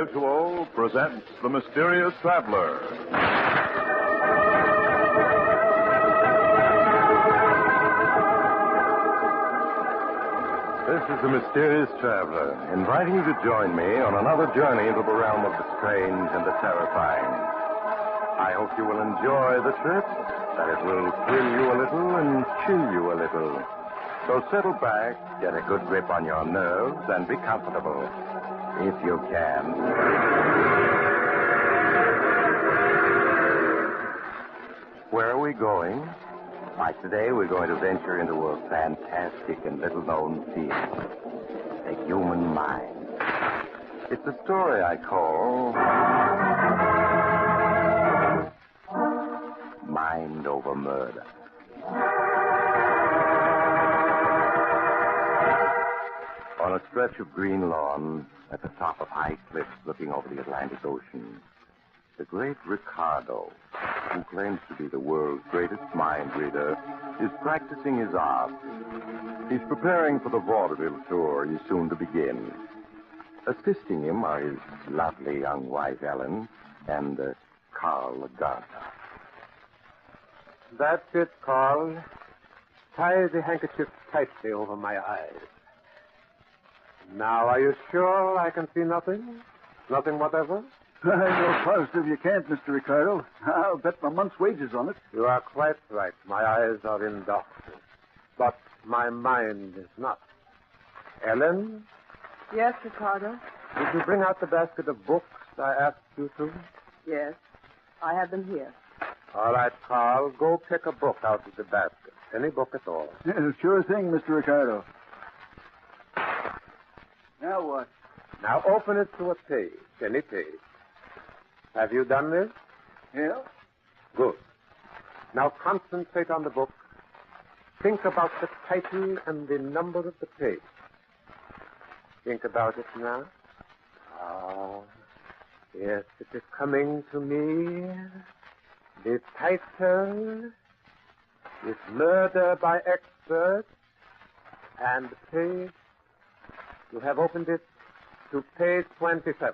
Mutual presents The Mysterious Traveler. This is The Mysterious Traveler, inviting you to join me on another journey into the realm of the strange and the terrifying. I hope you will enjoy the trip, that it will thrill you a little and chill you a little. So settle back, get a good grip on your nerves, and be comfortable, if you can. Where are we going? Why, today we're going to venture into a fantastic and little-known field, the human mind. It's a story I call Mind Over Murder. On a stretch of green lawn at the top of high cliffs looking over the Atlantic Ocean, the great Ricardo, who claims to be the world's greatest mind reader, is practicing his art. He's preparing for the vaudeville tour he's soon to begin. Assisting him are his lovely young wife, Ellen, and Carl Gardner. That's it, Carl. Tie the handkerchief tightly over my eyes. Now, are you sure I can see nothing? Nothing whatever? I know positive you can't, Mr. Ricardo. I'll bet my month's wages on it. You are quite right. My eyes are in darkness. But my mind is not. Ellen, Yes, Ricardo. did you bring out the basket of books I asked you to? Yes, I have them here. All right, Carl, go pick a book out of the basket. Any book at all. Yeah, sure thing, Mr. Ricardo. Now what? Now open it to a page, any page. Have you done this? Yeah? Good. Now concentrate on the book. Think about the title and the number of the page. Think about it now. Ah, yes, it is coming to me. The title is Murder by Expert, and the page, you have opened it to page 27.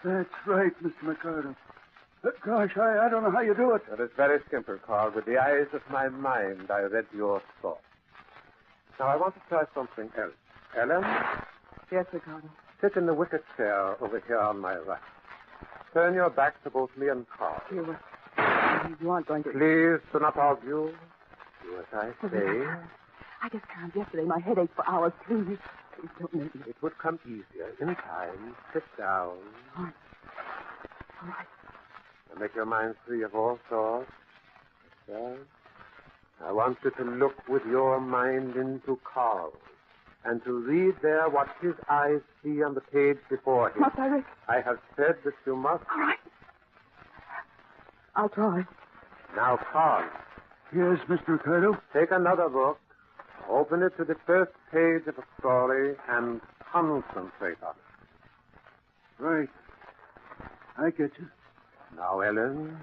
That's right, Mr. Ricardo. Gosh, I don't know how you do it. That is very simple, Carl. With the eyes of my mind, I read your thoughts. Now, I want to try something else. Ellen, Yes, Ricardo. sit in the wicker chair over here on my right. Turn your back to both me and Carl. You aren't going to... Please do not argue. Do as I say. I just can't. Yesterday, my head ached for hours. Please don't make me. It would come easier in time. Sit down. All right. And make your mind free of all thoughts. Yes. I want you to look with your mind into Carl and to read there what his eyes see on the page before him. Not direct. I have said that you must. All right. I'll try. Now, Carl, Yes, Mr. Ricardo? take another book, open it to the first page of a story, and concentrate on it. Right. I get you. Now, Ellen,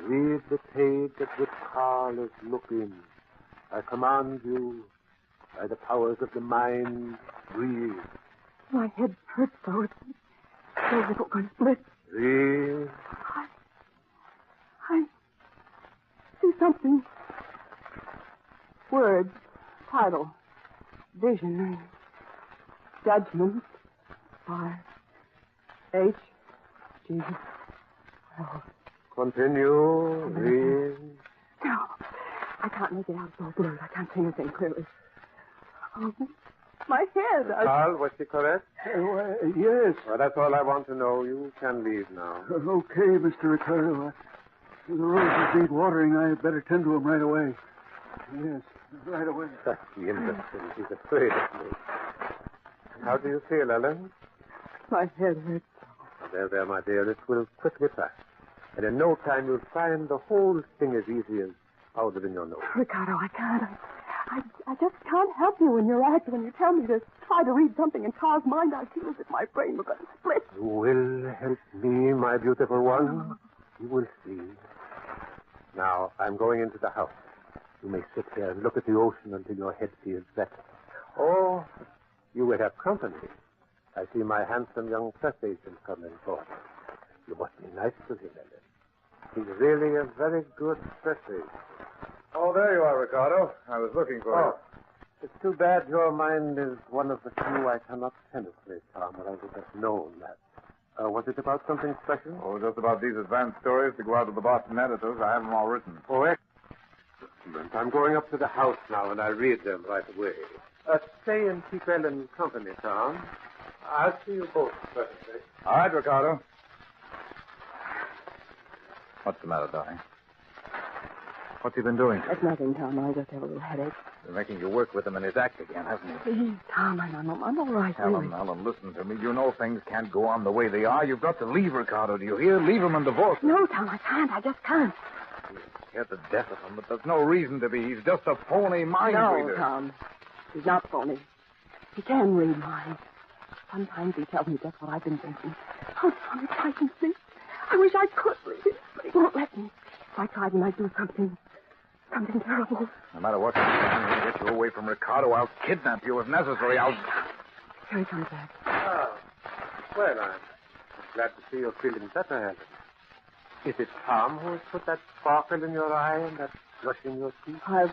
read the page at which Carl is looking. I command you, by the powers of the mind, read. My head hurts so. It's so as if it going to split. Read. I see something. Words, title, vision, judgment, by H. G. Wells. Continue. Read. No, I can't make it out. It's all blurred. I can't see anything clearly. Oh, my head. Carl, was she correct? Yes. Well, that's all I want to know. You can leave now. Okay, Mr. Ricardo. The roses need watering. I better tend to them right away. Yes, right away. That's the innocent. He's afraid of me. How do you feel, Ellen? My head hurts. There, my dear. It will quickly pass. And in no time you'll find the whole thing as easy as powder in your nose. Ricardo, I can't. I just can't help you when you're acting. When you tell me to try to read something in Carl's mind, I feel as if my brain were going to split. You will help me, my beautiful one. You will see. Now, I'm going into the house. You may sit here and look at the ocean until your head feels better. Oh, you will have company. I see my handsome young press agent coming forward. You must be nice to him, Ellen. He's really a very good press agent. Oh, there you are, Ricardo. I was looking for you. It's too bad your mind is one of the few I cannot penetrate, Tom, or I would have known that. Was it about something special? Oh, just about these advanced stories to go out to the Boston editors. I have them all written. Oh, excellent. I'm going up to the house now, and I'll read them right away. Stay and keep Ellen company, Tom. I'll see you both presently. All right, Ricardo. What's the matter, darling? What's he been doing? It's nothing, Tom. I just have a little headache. Been making you work with him in his act again, hasn't he? Please, Tom, I'm all right. Ellen, listen to me. You know things can't go on the way they are. You've got to leave Ricardo. Do you hear? Leave him and divorce him. No, Tom, I can't. I just can't. You're scared to death of him, but there's no reason to be. He's just a phony mind reader. No, Tom. He's not phony. He can read minds. Sometimes he tells me just what I've been thinking. Oh, Tom, it frightens me. I wish I could read it, but he won't let me. If I tried, he might do something terrible. No matter what you've done, we'll get you away from Ricardo. I'll kidnap you if necessary. Here he comes back. Oh, well, I'm glad to see you're feeling better, Helen. Is it Tom who has put that sparkle in your eye and that flush in your cheek? Of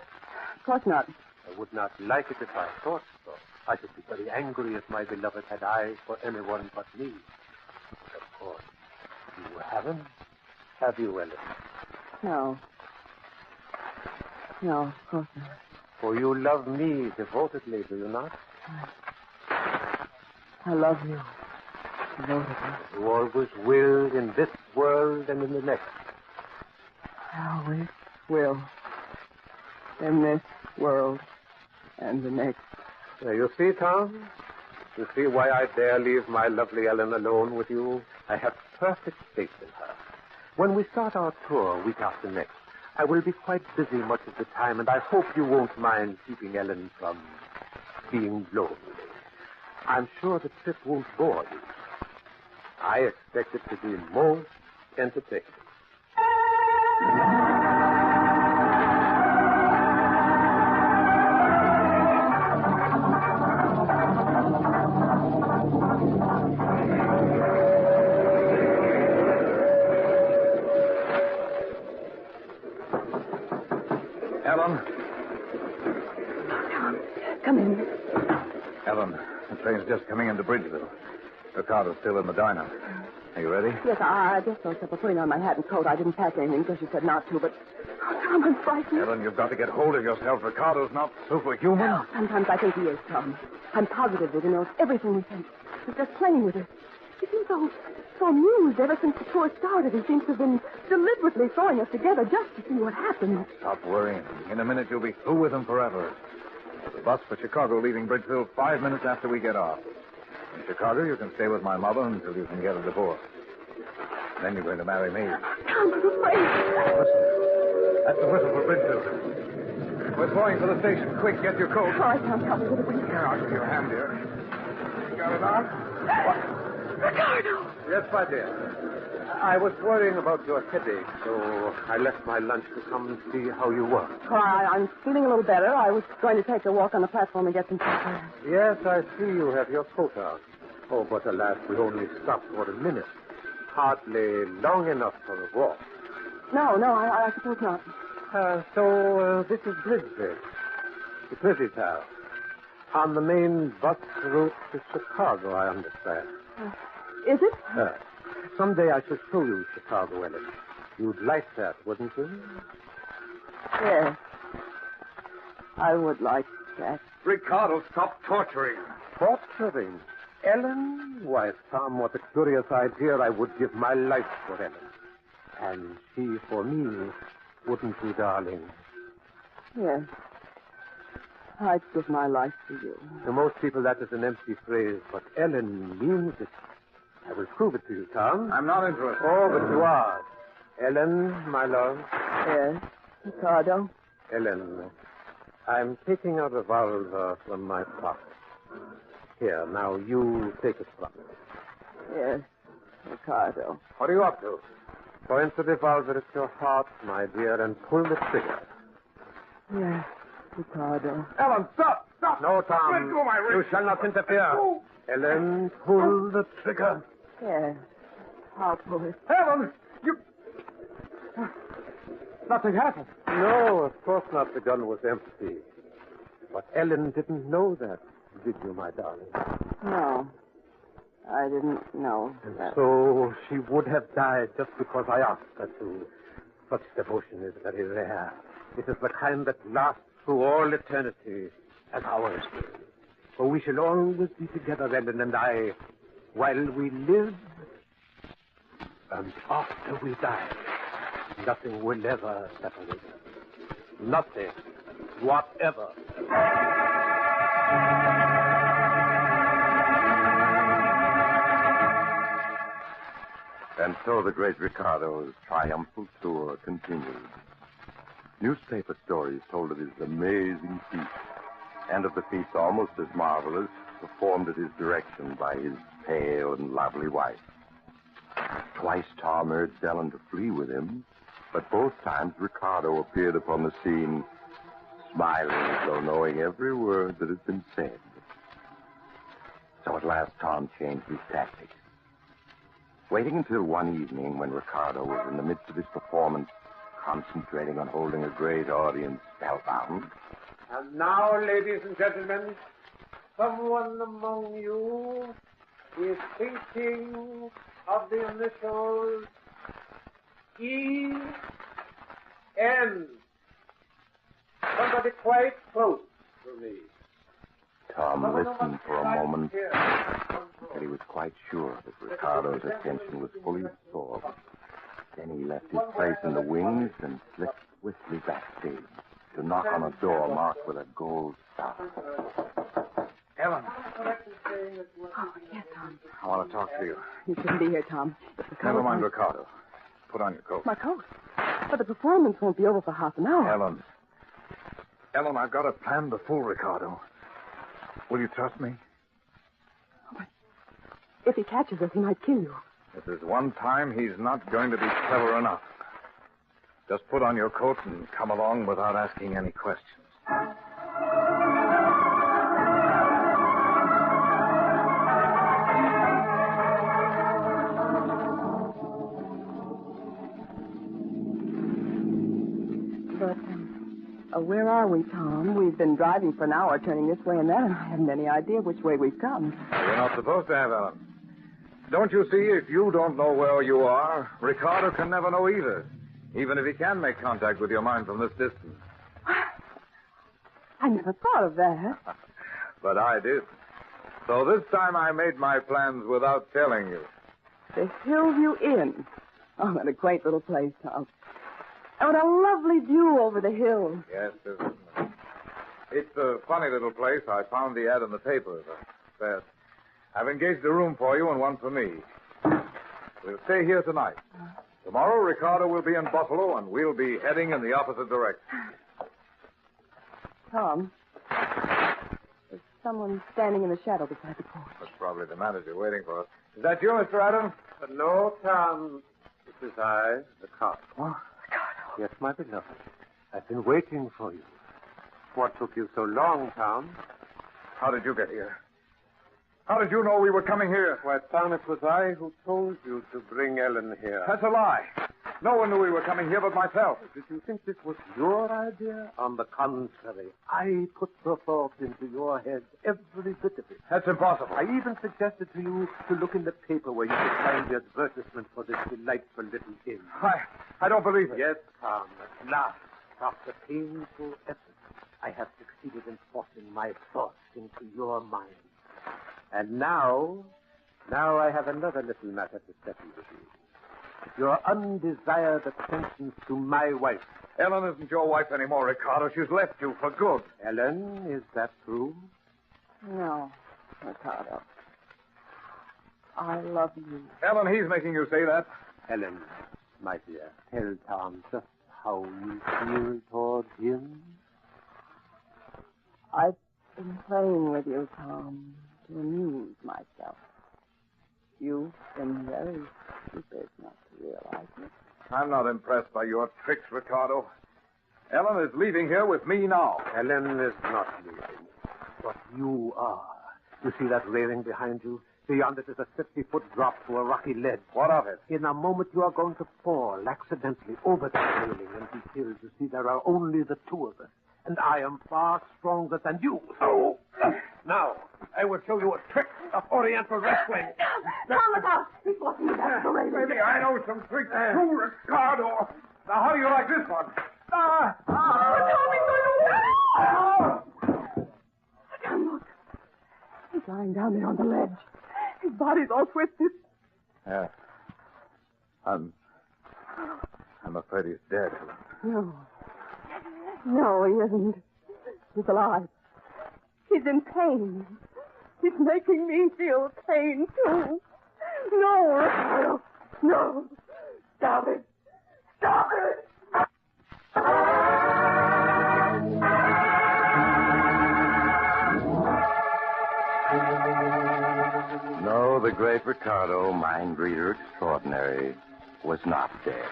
course not. I would not like it if I thought so. I should be very angry if my beloved had eyes for anyone but me. Of course, you haven't, have you, Ellen? No. No, of course not. For you love me devotedly, do you not? I love you devotedly. You always will in this world and in the next. I always will. In this world and the next. There you see, Tom? You see why I dare leave my lovely Ellen alone with you? I have perfect faith in her. When we start our tour week after next, I will be quite busy much of the time, and I hope you won't mind keeping Ellen from being lonely. I'm sure the trip won't bore you. I expect it to be most entertaining. Ellen? Tom, come in. Ellen, the train's just coming into Bridgeville. Ricardo's still in the diner. Are you ready? Yes, I just thought of putting on my hat and coat. I didn't pack anything because you said not to, but... Oh, Tom, I'm frightened. Ellen, you've got to get hold of yourself. Ricardo's not superhuman. No, sometimes I think he is, Tom. I'm positive that he knows everything we think. He's just playing with us. He seems so amused ever since the tour started. He seems to have been deliberately throwing us together just to see what happens. Stop worrying. In a minute, you'll be through with him forever. The bus for Chicago leaving Bridgeville 5 minutes after we get off. In Chicago, you can stay with my mother until you can get a divorce. Then you're going to marry me. Tom, I'm afraid. Listen, that's the whistle for Bridgeville. We're going for the station. Quick, get your coat. All right, Tom, help me with it. Here, I'll give you a hand here. You got it on? What? Ricardo! Yes, my dear. I was worrying about your headache, so I left my lunch to come and see how you were. Well, I'm feeling a little better. I was going to take a walk on the platform and get some fresh air. Yes, I see you have your coat on. Oh, but alas, we only stopped for a minute. Hardly long enough for a walk. No, I suppose not. So this is Bridgeville, the pretty town. On the main bus route to Chicago, I understand. Is it? Someday I shall show you Chicago, Ellen. You'd like that, wouldn't you? Yes. I would like that. Ricardo, stop torturing. Torturing? Ellen? Why, Tom, what a curious idea. I would give my life for Ellen. And she for me, wouldn't you, darling? Yes. I'd give my life to you. To most people, that is an empty phrase, but Ellen means it. I will prove it to you, Tom. I'm not interested. Oh, but you are. Ellen, my love. Yes. Ricardo? Ellen, I'm taking a revolver from my pocket. Here, now you take it from me. Yes. Ricardo. What are you up to? Point the revolver at your heart, my dear, and pull the trigger. Yes. Ricardo. Ellen, stop! Stop! No, Tom. Let go of my wrist. You shall not interfere. Oh. Ellen, pull the trigger. Yes. I'll pull it. Heaven! You... Nothing happened. No, of course not. The gun was empty. But Ellen didn't know that, did you, my darling? No. I didn't know that. So she would have died just because I asked her to. Such devotion is very rare. It is the kind that lasts through all eternity, as ours will. For we shall always be together, Ellen and I, while we live and after we die. Nothing will ever separate us. Nothing. Whatever. And so the great Ricardo's triumphal tour continued. Newspaper stories told of his amazing feat, and of the feats almost as marvelous performed at his direction by his pale and lovely wife. Twice Tom urged Ellen to flee with him, but both times Ricardo appeared upon the scene, smiling as though knowing every word that had been said. So at last Tom changed his tactics. Waiting until one evening when Ricardo was in the midst of his performance, concentrating on holding a great audience spellbound. And now, ladies and gentlemen, someone among you is thinking of the initials E-N. Somebody quite close to me. Tom listened for a moment, but he was quite sure that Ricardo's attention was fully absorbed. Then he left his place in the wings and slipped swiftly backstage to knock on a door marked with a gold star. Ellen, Oh, yes, Tom. I want to talk to you. You shouldn't be here, Tom. If the Never coat- mind Ricardo. Put on your coat. My coat. But the performance won't be over for half an hour. Ellen, I've got a plan to fool Ricardo. Will you trust me? But if he catches us, he might kill you. If there's one time he's not going to be clever enough. Just put on your coat and come along without asking any questions. But where are we, Tom? We've been driving for an hour, turning this way and that, and I haven't any idea which way we've come. You're not supposed to have, Ellen. Don't you see, if you don't know where you are, Ricardo can never know either, even if he can make contact with your mind from this distance. I never thought of that. But I did. So this time I made my plans without telling you. The Hillview Inn. Oh, what a quaint little place, Tom. And what a lovely view over the hills. Yes, isn't it? It's a funny little place. I found the ad in the paper. That I've engaged a room for you and one for me. We'll stay here tonight. Tomorrow, Ricardo will be in Buffalo, and we'll be heading in the opposite direction. Tom, there's someone standing in the shadow beside the porch. That's probably the manager waiting for us. Is that you, Mr. Adams? No, Tom. This is I, the cop. Ricardo. Yes, my beloved. I've been waiting for you. What took you so long, Tom? How did you get here? How did you know we were coming here? Why, Tom, it was I who told you to bring Ellen here. That's a lie. No one knew we were coming here but myself. Did you think this was your idea? On the contrary, I put the thought into your head, every bit of it. That's impossible. I even suggested to you to look in the paper where you could find the advertisement for this delightful little inn. I don't believe it. Yes, Tom, at last, after painful effort, I have succeeded in forcing my thoughts into your mind. And now I have another little matter to settle with you. Your undesired attentions to my wife. Ellen isn't your wife anymore, Ricardo. She's left you for good. Ellen, is that true? No, Ricardo. I love you. Ellen, he's making you say that. Ellen, my dear, tell Tom just how you feel toward him. I've been playing with you, Tom, to amuse myself. You've been very stupid not to realize it. I'm not impressed by your tricks, Ricardo. Ellen is leaving here with me now. Ellen is not leaving, but you are. You see that railing behind you? Beyond it is a 50-foot drop to a rocky ledge. What of it? In a moment, you are going to fall accidentally over that railing and be killed. You see, there are only the two of us. And I am far stronger than you. So, now, I will show you a trick of Oriental wrestling. Tom, look out! He's walking me back to the railing. Maybe I know some tricks too, Ricardo. Now, how do you like this one? Tom, look. He's lying down there on the ledge. His body's all twisted. Yeah. I'm afraid he's dead. No, he isn't. He's alive. He's in pain. He's making me feel pain, too. No, Ricardo. No. Stop it. Stop it. No, the great Ricardo, mind reader extraordinary, was not dead.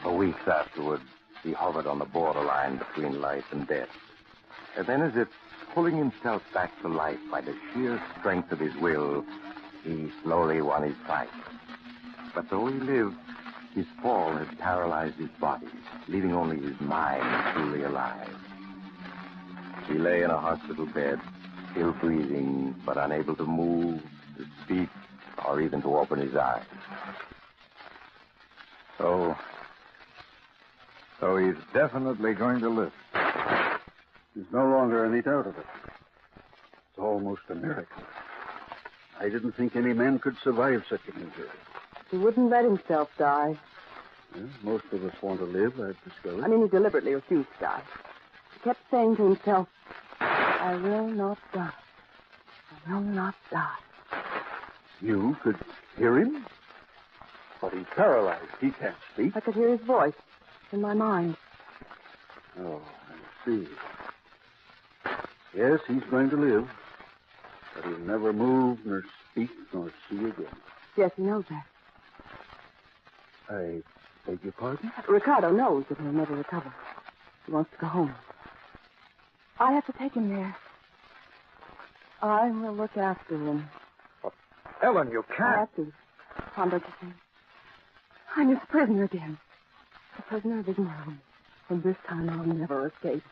For weeks afterward, he hovered on the borderline between life and death. And then, as if pulling himself back to life by the sheer strength of his will, he slowly won his fight. But though he lived, his fall had paralyzed his body, leaving only his mind truly alive. He lay in a hospital bed, still breathing, but unable to move, to speak, or even to open his eyes. So he's definitely going to live. There's no longer any doubt of it. It's almost a miracle. I didn't think any man could survive such an injury. He wouldn't let himself die. Well, most of us want to live, I've discovered. I mean, he deliberately refused to die. He kept saying to himself, I will not die. I will not die. You could hear him? But he's paralyzed. He can't speak. I could hear his voice in my mind. Oh, I see. Yes, he's going to live. But he'll never move, nor speak, nor see again. Yes, he knows that. I beg your pardon? Ricardo knows that he'll never recover. He wants to go home. I have to take him there. I will look after him. Ellen, you I can't. have to. Tom, don't you see? I'm his prisoner again. The prisoner of his mind. And this time I'll never escape.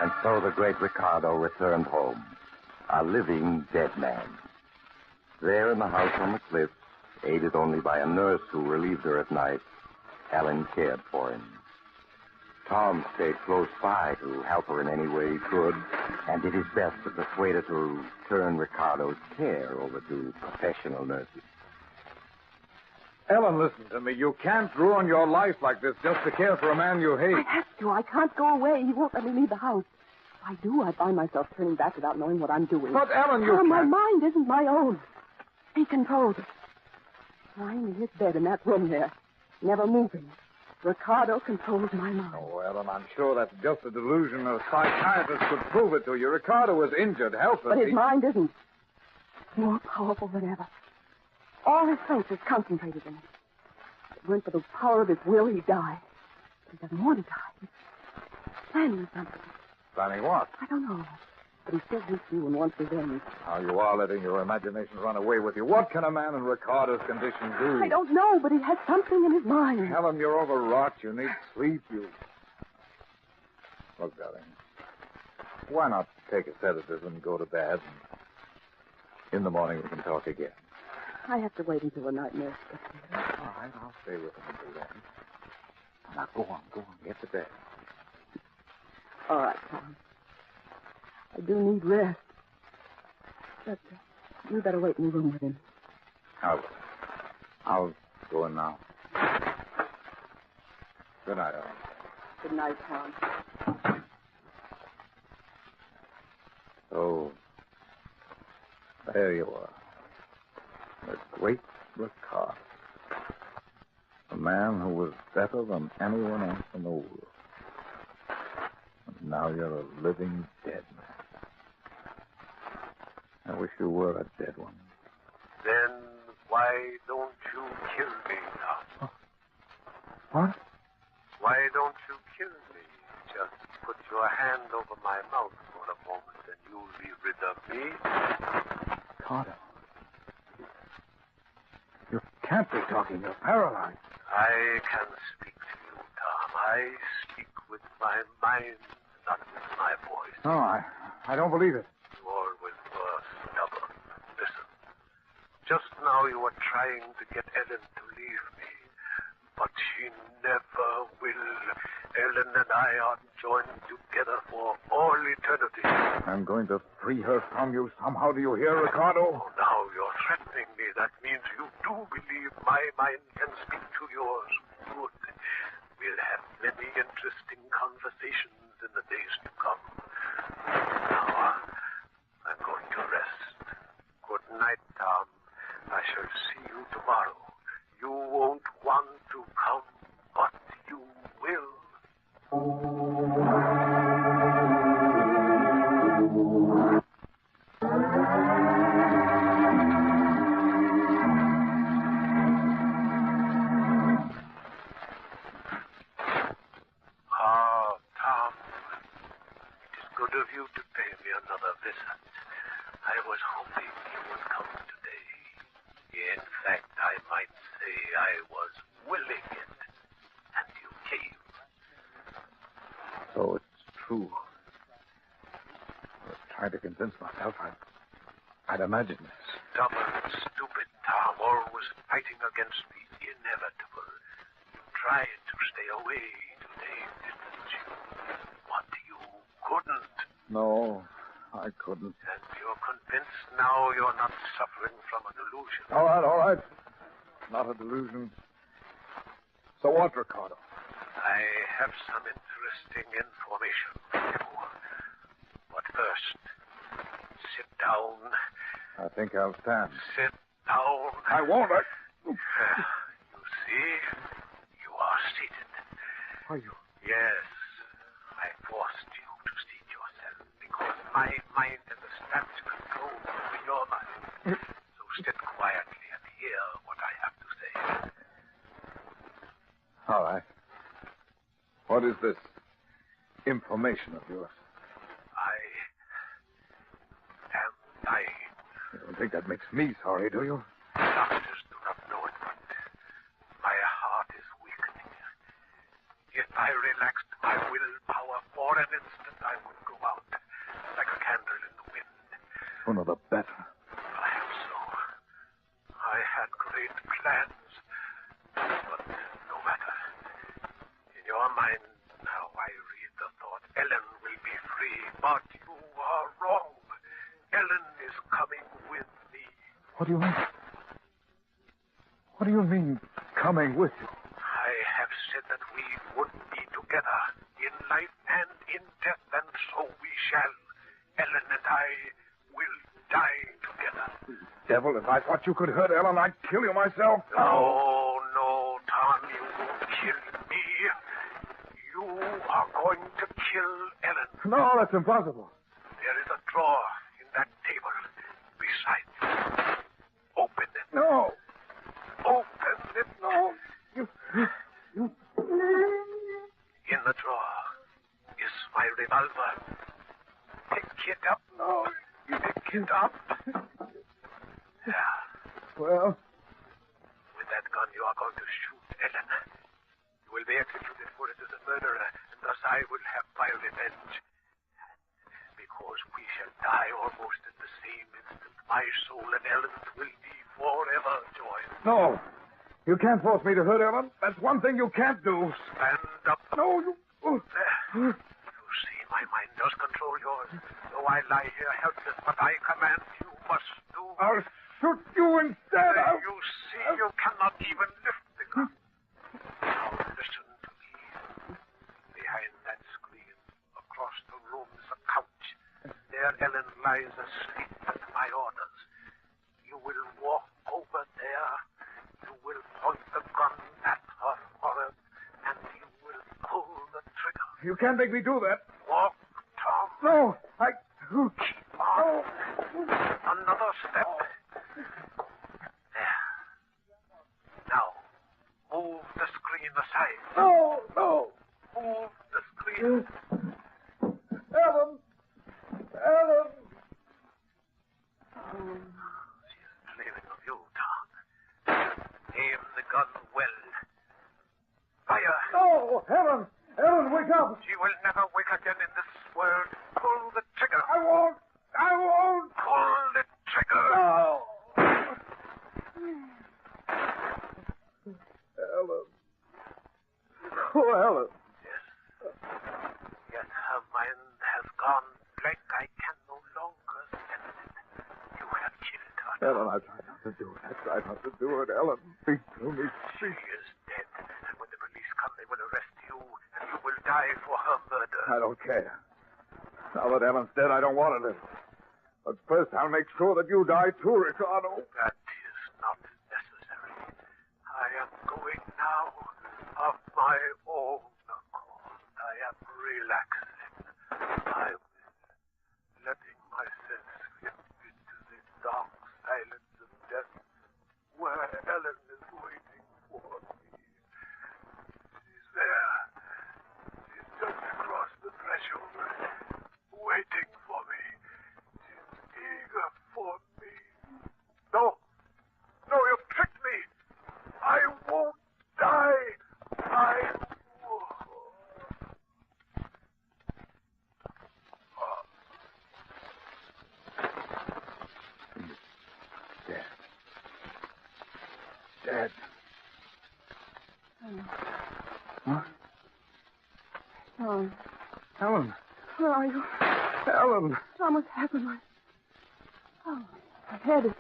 And so the great Ricardo returned home, a living dead man. There in the house on the cliff, aided only by a nurse who relieved her at night, Ellen cared for him. Tom stayed close by to help her in any way he could, and did his best to persuade her to turn Ricardo's care over to professional nurses. Ellen, listen to me. You can't ruin your life like this just to care for a man you hate. I have to. I can't go away. He won't let me leave the house. If I do, I find myself turning back without knowing what I'm doing. But, Ellen, you My can't. mind isn't my own. He controls it. Lying in his bed in that room there, never moving. Ricardo controls my mind. Oh, Ellen, I'm sure that's just a delusion. A psychiatrist could prove it to you. Ricardo was injured, helpless. But his mind isn't. It's more powerful than ever. All his strength is concentrated in it. If it weren't for the power of his will, he'd die. But he doesn't want to die. He's planning something. Planning what? I don't know. But he still hates you and wants revenge. Now, you are letting your imagination run away with you. What can a man in Ricardo's condition do? I don't know, but he has something in his mind. Helen, you're overwrought. You need sleep. Look, darling, why not take a sedative and go to bed? In the morning, we can talk again. I have to wait until the night nurse gets here. All right, I'll stay with him until then. Now, go on. Get to bed. All right, Tom. I do need rest. But you better wait in the room with him. I'll go in now. Good night, Ellen. Good night, Tom. So, there you are. The great Ricardo. A man who was better than anyone else in the world. And now you're a living dead man. I wish you were a dead one. Then why don't you kill me now? What? Why don't you kill me? Just put your hand over my mouth for a moment and you'll be rid of me. Carter. You can't be talking. You're paralyzed. I can speak to you, Tom. I speak with my mind, not with my voice. No, I don't believe it. You always were stubborn. Listen. Just now you were trying to get Ellen to leave me. But she never will. Ellen and I are joined together for all eternity. I'm going to free her from you somehow. Do you hear, Ricardo? Oh, now you're threatening me. That means you do believe my mind can speak to yours. Good. We'll have many interesting conversations in the days to come. Now, I'm going to rest. Good night, Tom. I shall see you tomorrow. You won't want to come, but you will. Ah, Tom. It is good of you to pay me another visit. I was hoping you would come today. In fact, I might say I was willing it, and you came. So it's true. I was trying to convince myself I'd imagined this. Stubborn, stupid Tom, always fighting against the inevitable. You tried to stay away today, didn't you? But you couldn't. No, I couldn't. And you're convinced now you're not suffering from an illusion. All right. Not a delusion. So what, Ricardo? I have some interesting information for you. But first, sit down. I think I'll stand. Sit down. I won't. You see, you are seated. Are you? Yes, I forced you to seat yourself because my mind has established control over your mind. So sit quietly and hear what I have to say. All right. What is this information of yours? I am dying. You don't think that makes me sorry, do you? Doctors do not know it, but my heart is weakening. If I relaxed my willpower for an instant, I would go out like a candle in the wind. Oh, no, the better. Perhaps so. I had great plans, but no matter. In your mind now I read the thought Ellen will be free, but you are wrong. Ellen is coming with me. What do you mean? What do you mean, coming with you? I have said that we would be together in life and in death, and so we shall. Ellen and I will die together. Devil, if I thought you could hurt Ellen, I'd kill you myself. No, Tom, you won't kill me. You are going to kill Ellen. No, that's impossible. There is a drawer in that table beside you. Open it. No. Open it. No. You. In the drawer is my revolver. Pick it up. No. Pick it up. Yeah. Well, With that gun, you are going to shoot Ellen. You will be executed for it as a murderer, and thus I will have my revenge. And because we shall die almost at the same instant, my soul and Ellen's will be forever joined. no. You can't force me to hurt Ellen. That's one thing you can't do. Stand up. No, you. There. You see, my mind does control yours. Though I lie here helpless, but I command you must do. I'll shoot you instead. You see, you cannot even lift the gun. Now listen to me. Behind that screen, across the room, is a couch. There Ellen lies asleep at my orders. You will walk over there. You will point the gun at her forehead, and you will pull the trigger. You can't make me do that. Walk, Tom. No, I. Keep on. Another step. There. Now, move the the screen aside. No, no. Move the screen. Ellen! Ellen! She's dreaming of you, Tom. Aim the gun well. Fire. No! Ellen! Ellen, wake up! She will never wake again in this world. Pull the trigger. I won't! I won't! Pull the trigger. No! Ellen. Oh, Ellen. Yes, her mind has gone blank. I can no longer sense it. You have killed her. Ellen, I tried not to do it. I tried not to do it. Ellen, speak to me. She is dead. And when the police come, they will arrest you, and you will die for her murder. I don't care. Now that Ellen's dead, I don't want to live. But first, I'll make sure that you die too, Ricardo. That is not necessary. I am going now of my own accord. I am relaxing. I will, letting myself slip into the dark silence of death, where Ellen is waiting for me. She's there. She's just across the threshold, waiting for me. She's eager for me. No. No, you've tricked me. I won't die. I won't. Dead. Dead. Huh? Tom, Ellen. where are you? Ellen. Tom, what's happened? My head is...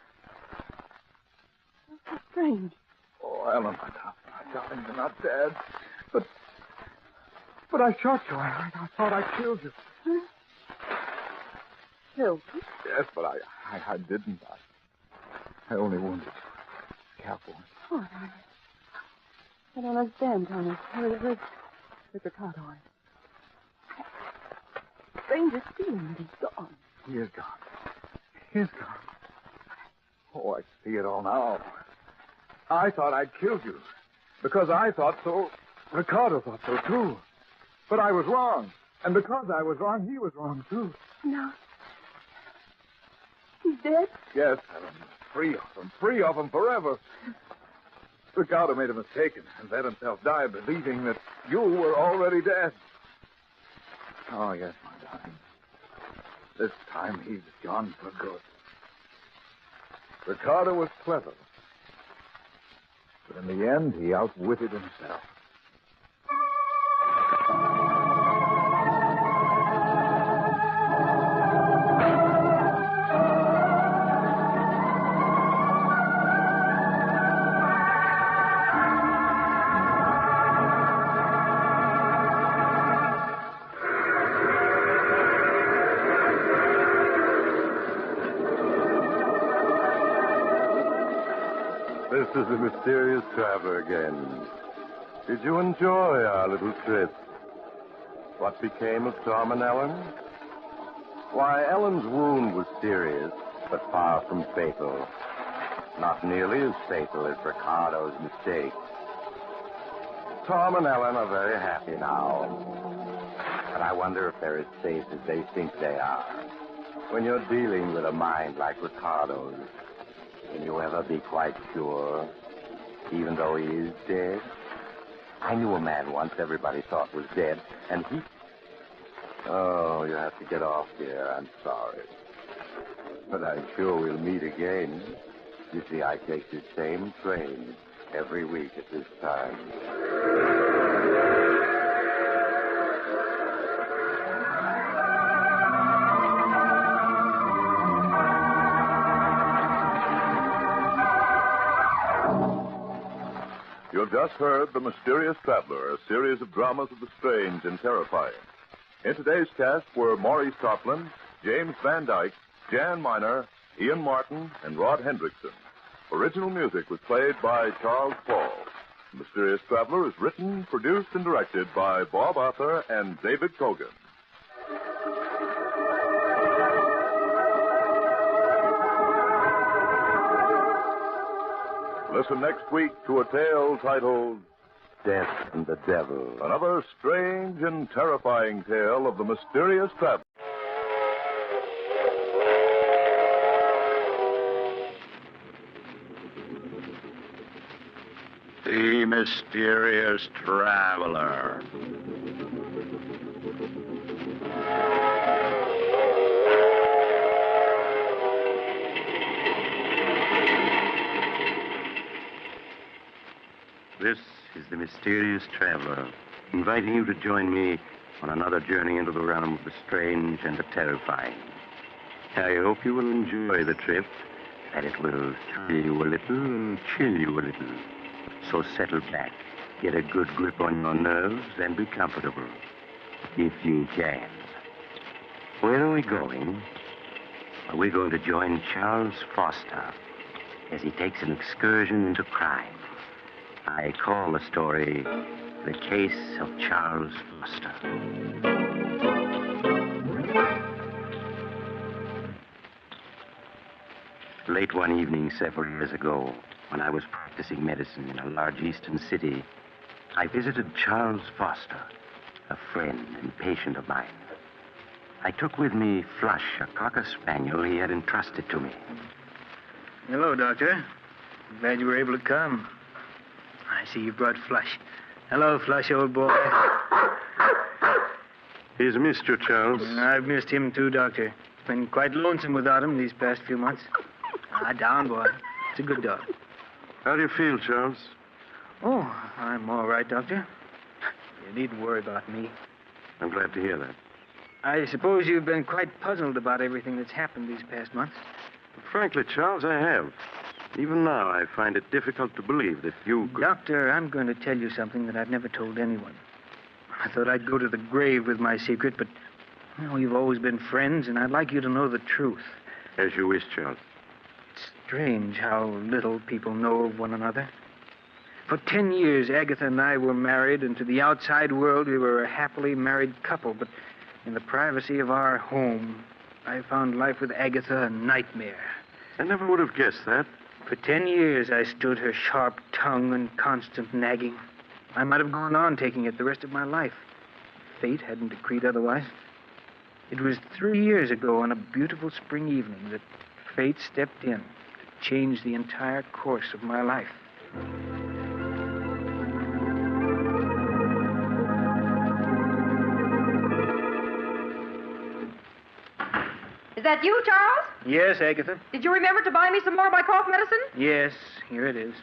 That's so strange. Oh, Ellen, my darling, you're not dead. But I shot you. I thought I killed you. Huh? Killed you? Yes, but I didn't. I only wounded you. Careful. Oh, I don't understand, Thomas. Where's Ricardo? Strangest feeling that he's gone. He is gone. He is gone. Oh, I see it all now. I thought I'd killed you. Because I thought so, Ricardo thought so, too. But I was wrong. And because I was wrong, he was wrong, too. No. He's dead? Yes, Ellen. Free of him forever. Ricardo made a mistake and let himself die, believing that you were already dead. Oh, yes, my darling. This time he's gone for good. Ricardo was clever. But in the end, he outwitted himself. This is the mysterious traveler again. Did you enjoy our little trip? What became of Tom and Ellen? Why, Ellen's wound was serious, but far from fatal. Not nearly as fatal as Ricardo's mistake. Tom and Ellen are very happy now. But I wonder if they're as safe as they think they are. When you're dealing with a mind like Ricardo's, can you ever be quite sure, even though he is dead? I knew a man once everybody thought was dead, and he... Oh, you have to get off here. I'm sorry. But I'm sure we'll meet again. You see, I take the same train every week at this time. You've just heard The Mysterious Traveler, a series of dramas of the strange and terrifying. In today's cast were Maurice Tarplin, James Van Dyke, Jan Miner, Ian Martin, and Rod Hendrickson. Original music was played by Charles Paul. The Mysterious Traveler is written, produced, and directed by Bob Arthur and David Cogan. Listen next week to a tale titled Death and the Devil. Another strange and terrifying tale of the mysterious traveler. The Mysterious Traveler. This is the Mysterious Traveler, inviting you to join me on another journey into the realm of the strange and the terrifying. I hope you will enjoy the trip, that it will thrill you a little and chill you a little. So settle back, get a good grip on your nerves, and be comfortable, if you can. Where are we going? Well, we're going to join Charles Foster as he takes an excursion into crime. I call the story The Case of Charles Foster. Late one evening several years ago, when I was practicing medicine in a large eastern city, I visited Charles Foster, a friend and patient of mine. I took with me Flush, a cocker spaniel he had entrusted to me. Hello, Doctor. Glad you were able to come. I see you brought Flush. Hello, Flush, old boy. He's missed you, Charles. I've missed him, too, Doctor. It's been quite lonesome without him these past few months. Down, boy. It's a good dog. How do you feel, Charles? Oh, I'm all right, Doctor. You needn't worry about me. I'm glad to hear that. I suppose you've been quite puzzled about everything that's happened these past months. Frankly, Charles, I have. Even now, I find it difficult to believe that you could... Doctor, I'm going to tell you something that I've never told anyone. I thought I'd go to the grave with my secret, but we've always been friends, and I'd like you to know the truth. As you wish, Charles. It's strange how little people know of one another. For 10 years, Agatha and I were married, and to the outside world, we were a happily married couple. But in the privacy of our home, I found life with Agatha a nightmare. I never would have guessed that. For 10 years, I stood her sharp tongue and constant nagging. I might have gone on taking it the rest of my life. Fate hadn't decreed otherwise. It was 3 years ago on a beautiful spring evening that fate stepped in to change the entire course of my life. Is that you, Charles? Yes, Agatha? Did you remember to buy me some more of my cough medicine? Yes, here it is.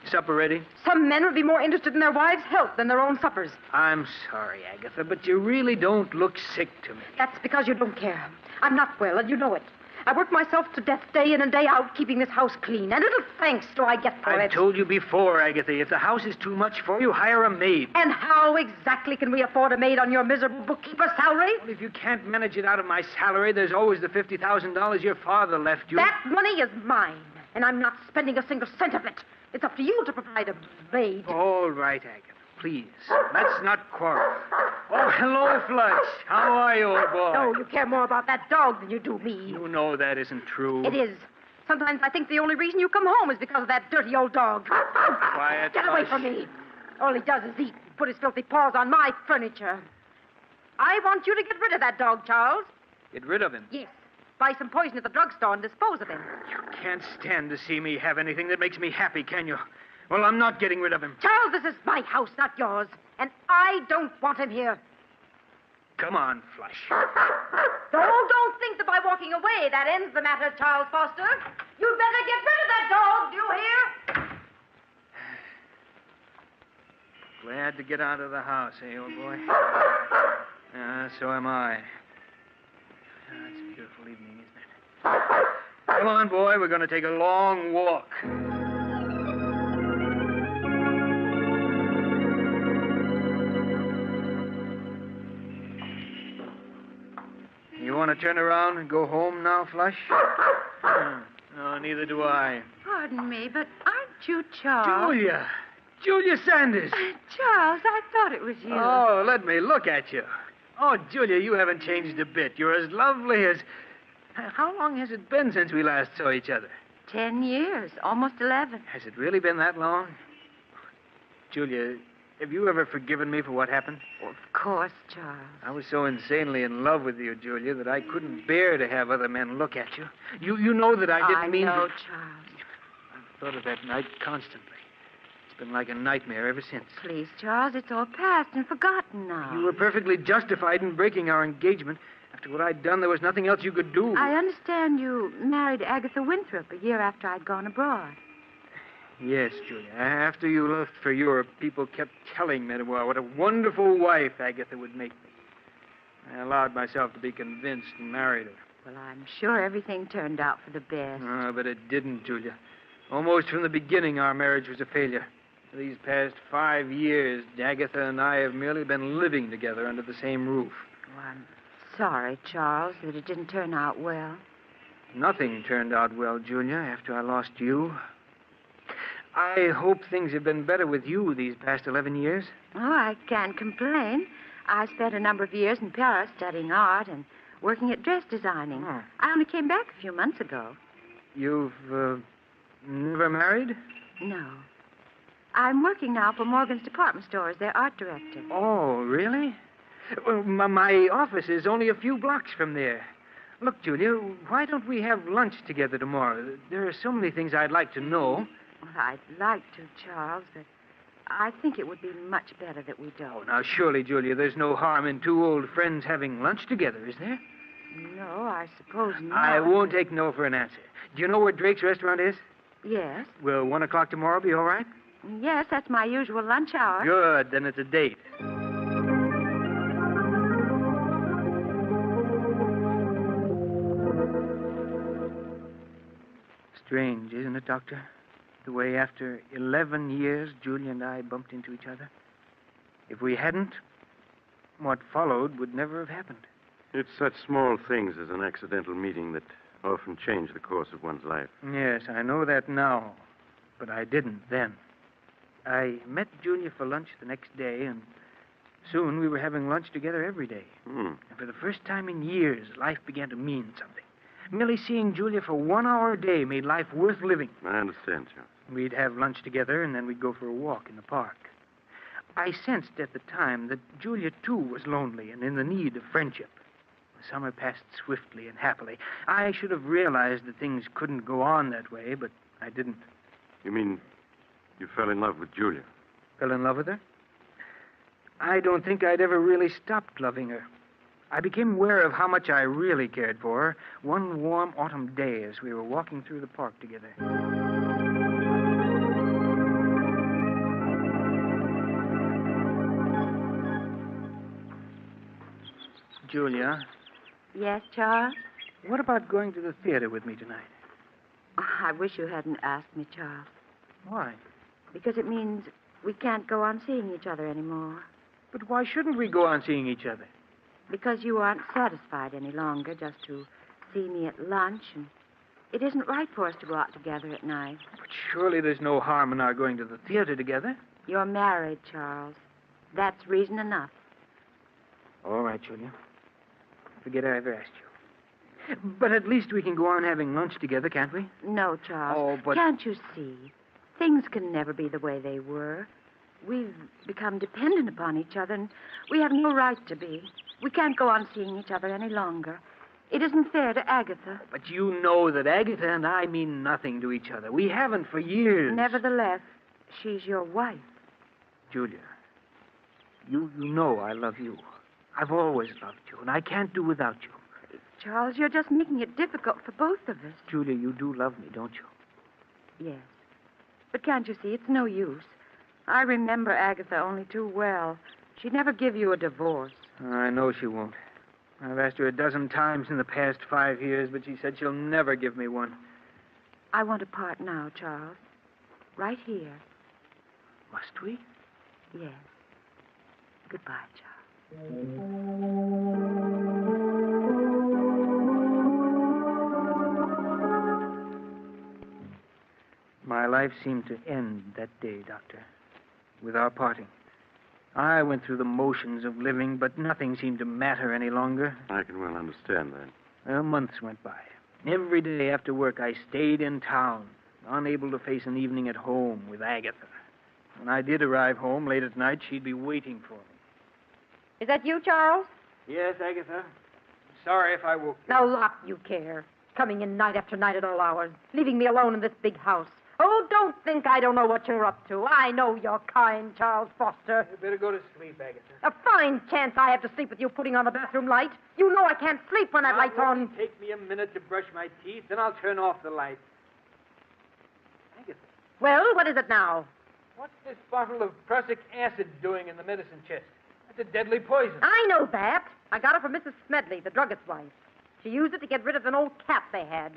Supper ready? Some men would be more interested in their wives' health than their own suppers. I'm sorry, Agatha, but you really don't look sick to me. That's because you don't care. I'm not well, and you know it. I work myself to death day in and day out, keeping this house clean. And little thanks do I get for it. I've told you before, Agatha, if the house is too much for you, hire a maid. And how exactly can we afford a maid on your miserable bookkeeper's salary? Well, if you can't manage it out of my salary, there's always the $50,000 your father left you. That money is mine, and I'm not spending a single cent of it. It's up to you to provide a maid. All right, Agatha. Please, let's not quarrel. Oh, hello, Flush. How are you, old boy? Oh, you care more about that dog than you do me. You know that isn't true. It is. Sometimes I think the only reason you come home is because of that dirty old dog. Quiet, Get away Flush. from me. All he does is eat and put his filthy paws on my furniture. I want you to get rid of that dog, Charles. Get rid of him. Yes. Buy some poison at the drugstore and dispose of him. You can't stand to see me have anything that makes me happy, can you? Well, I'm not getting rid of him. Charles, this is my house, not yours. And I don't want him here. Come on, Flush. Don't think that by walking away that ends the matter, Charles Foster. You'd better get rid of that dog, do you hear? Glad to get out of the house, eh, old boy? So am I. It's a beautiful evening, isn't it? Come on, boy. We're going to take a long walk. You want to turn around and go home now, Flush? No, neither do I. Pardon me, but aren't you Charles? Julia! Julia Sanders! Charles, I thought it was you. Oh, let me look at you. Oh, Julia, you haven't changed a bit. You're as lovely as... How long has it been since we last saw each other? 10 years, almost 11. Has it really been that long? Julia, Have you ever forgiven me for what happened? Of course, Charles. I was so insanely in love with you, Julia, that I couldn't bear to have other men look at you. You know that I didn't mean... I know, to... Charles. I've thought of that night constantly. It's been like a nightmare ever since. Please, Charles, it's all past and forgotten now. You were perfectly justified in breaking our engagement. After what I'd done, there was nothing else you could do. I understand you married Agatha Winthrop a year after I'd gone abroad. Yes, Julia. After you left for Europe, people kept telling me what a wonderful wife Agatha would make me. I allowed myself to be convinced and married her. Well, I'm sure everything turned out for the best. Oh, but it didn't, Julia. Almost from the beginning, our marriage was a failure. For these past 5 years, Agatha and I have merely been living together under the same roof. Oh, I'm sorry, Charles, that it didn't turn out well. Nothing turned out well, Julia, after I lost you. I hope things have been better with you these past 11 years. Oh, I can't complain. I spent a number of years in Paris studying art and working at dress designing. Oh. I only came back a few months ago. You've never married? No. I'm working now for Morgan's department store as their art director. Oh, really? Well, my office is only a few blocks from there. Look, Julia, why don't we have lunch together tomorrow? There are so many things I'd like to know. Well, I'd like to, Charles, but I think it would be much better that we don't. Oh, now, surely, Julia, there's no harm in two old friends having lunch together, is there? No, I suppose not. I won't take no for an answer. Do you know where Drake's restaurant is? Yes. Will 1 o'clock tomorrow be all right? Yes, that's my usual lunch hour. Good, then it's a date. Strange, isn't it, Doctor? The way after 11 years, Julia and I bumped into each other. If we hadn't, what followed would never have happened. It's such small things as an accidental meeting that often change the course of one's life. Yes, I know that now, but I didn't then. I met Julia for lunch the next day, and soon we were having lunch together every day. And for the first time in years, life began to mean something. Merely seeing Julia for 1 hour a day made life worth living. I understand, Charles. We'd have lunch together, and then we'd go for a walk in the park. I sensed at the time that Julia, too, was lonely and in the need of friendship. The summer passed swiftly and happily. I should have realized that things couldn't go on that way, but I didn't. You mean you fell in love with Julia? Fell in love with her? I don't think I'd ever really stopped loving her. I became aware of how much I really cared for her one warm autumn day as we were walking through the park together. Julia. Yes, Charles? What about going to the theater with me tonight? Oh, I wish you hadn't asked me, Charles. Why? Because it means we can't go on seeing each other anymore. But why shouldn't we go on seeing each other? Because you aren't satisfied any longer just to see me at lunch, and it isn't right for us to go out together at night. But surely there's no harm in our going to the theater together. You're married, Charles. That's reason enough. All right, Julia. Forget I ever asked you. But at least we can go on having lunch together, can't we? No, Charles. Oh, but... Can't you see? Things can never be the way they were. We've become dependent upon each other, and we have no right to be. We can't go on seeing each other any longer. It isn't fair to Agatha. But you know that Agatha and I mean nothing to each other. We haven't for years. Nevertheless, she's your wife. Julia, you know I love you. I've always loved you, and I can't do without you. Charles, you're just making it difficult for both of us. Julia, you do love me, don't you? Yes. But can't you see, it's no use. I remember Agatha only too well. She'd never give you a divorce. I know she won't. I've asked her a dozen times in the past 5 years, but she said she'll never give me one. I want to part now, Charles. Right here. Must we? Yes. Goodbye, Charles. My life seemed to end that day, Doctor, with our parting. I went through the motions of living, but nothing seemed to matter any longer. I can well understand that. Months went by. Every day after work, I stayed in town, unable to face an evening at home with Agatha. When I did arrive home late at night, she'd be waiting for me. Is that you, Charles? Yes, Agatha. Sorry if I woke you. Now, lot you care. Coming in night after night at all hours, leaving me alone in this big house. Oh, don't think I don't know what you're up to. I know you're kind, Charles Foster. You better go to sleep, Agatha. A fine chance I have to sleep with you putting on the bathroom light. You know I can't sleep when that light's on. It'll take me a minute to brush my teeth, then I'll turn off the light. Agatha, Well, what is it now? what's this bottle of prussic acid doing in the medicine chest? That's a deadly poison. I know that. I got it from Mrs. Smedley, the druggist's wife. She used it to get rid of an old cat they had.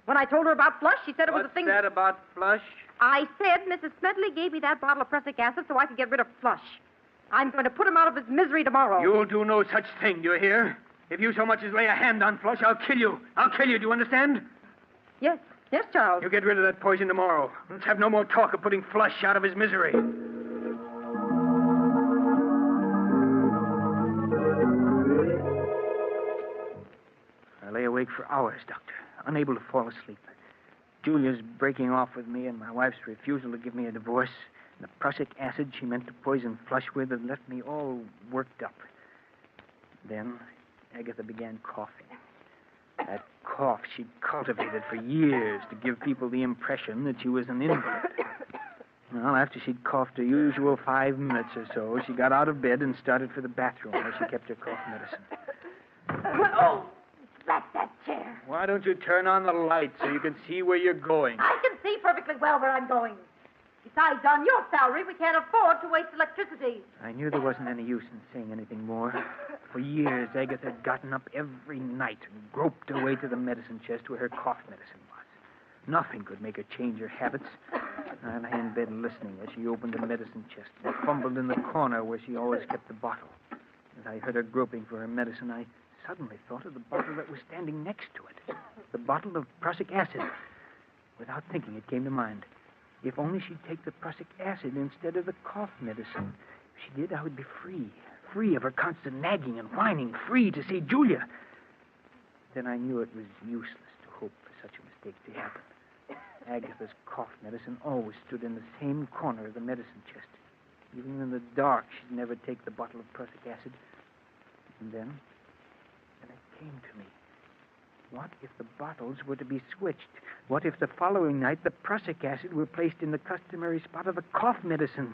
When I told her about Flush, she said it was a thing... What's that about Flush? I said Mrs. Smedley gave me that bottle of prussic acid so I could get rid of Flush. I'm going to put him out of his misery tomorrow. You'll do no such thing, do you hear? If you so much as lay a hand on Flush, I'll kill you. I'll kill you, do you understand? Yes, Charles. You get rid of that poison tomorrow. Let's have no more talk of putting Flush out of his misery. I lay awake for hours, Doctor, unable to fall asleep. Julia's breaking off with me and my wife's refusal to give me a divorce. The prussic acid she meant to poison Flush with had left me all worked up. Then Agatha began coughing. That cough she'd cultivated for years to give people the impression that she was an invalid. Well, after she'd coughed her usual 5 minutes or so, she got out of bed and started for the bathroom where she kept her cough medicine. Oh, that's that chair. Why don't you turn on the light so you can see where you're going? I can see perfectly well where I'm going. Besides, on your salary, we can't afford to waste electricity. I knew there wasn't any use in saying anything more. For years, Agatha had gotten up every night and groped her way to the medicine chest where her cough medicine was. Nothing could make her change her habits. I lay in bed listening as she opened the medicine chest and fumbled in the corner where she always kept the bottle. As I heard her groping for her medicine, I suddenly thought of the bottle that was standing next to it. The bottle of prussic acid. Without thinking, it came to mind. If only she'd take the prussic acid instead of the cough medicine. If she did, I would be free. Free of her constant nagging and whining. Free to see Julia. Then I knew it was useless to hope for such a mistake to happen. Agatha's cough medicine always stood in the same corner of the medicine chest. Even in the dark, she'd never take the bottle of prussic acid. And then it came to me. What if the bottles were to be switched? What if the following night the prussic acid were placed in the customary spot of the cough medicine?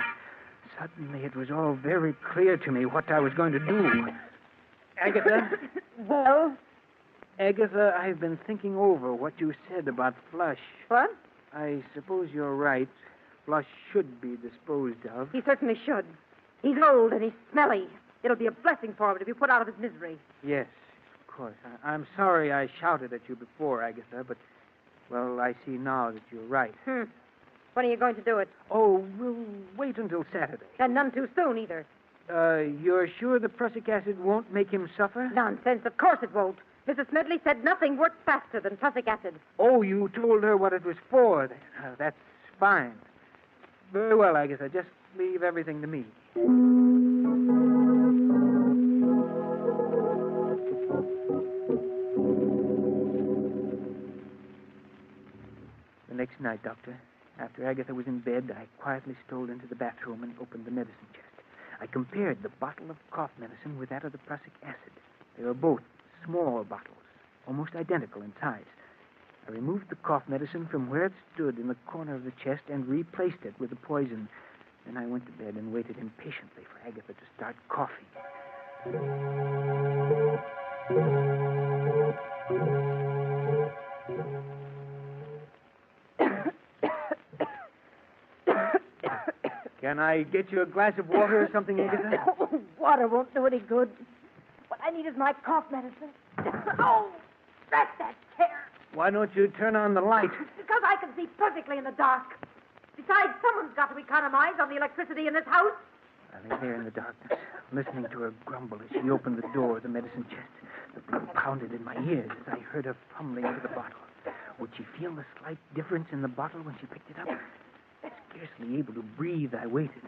Suddenly it was all very clear to me what I was going to do. Agatha? Well? Agatha, I've been thinking over what you said about Flush. What? I suppose you're right. Flush should be disposed of. He certainly should. He's old and he's smelly. It'll be a blessing for him to be put out of his misery. Yes, of course. I'm sorry I shouted at you before, Agatha, but, well, I see now that you're right. When are you going to do it? Oh, we'll wait until Saturday. And none too soon, either. You're sure the prussic acid won't make him suffer? Nonsense. Of course it won't. Mrs. Smedley said nothing works faster than prussic acid. Oh, you told her what it was for. That's fine. Very well, Agatha. Just leave everything to me. The next night, Doctor, after Agatha was in bed, I quietly strolled into the bathroom and opened the medicine chest. I compared the bottle of cough medicine with that of the prussic acid. They were both small bottles, almost identical in size. I removed the cough medicine from where it stood in the corner of the chest and replaced it with the poison. Then I went to bed and waited impatiently for Agatha to start coughing. Can I get you a glass of water or something, Agatha? Water won't do any good. What I need is my cough medicine. Oh, that's that chair. Why don't you turn on the light? Because I can see perfectly in the dark. Besides, someone's got to economize on the electricity in this house. I lay there in the darkness, listening to her grumble as she opened the door of the medicine chest. The blood pounded in my ears as I heard her fumbling for the bottle. Would she feel the slight difference in the bottle when she picked it up? Scarcely able to breathe, I waited,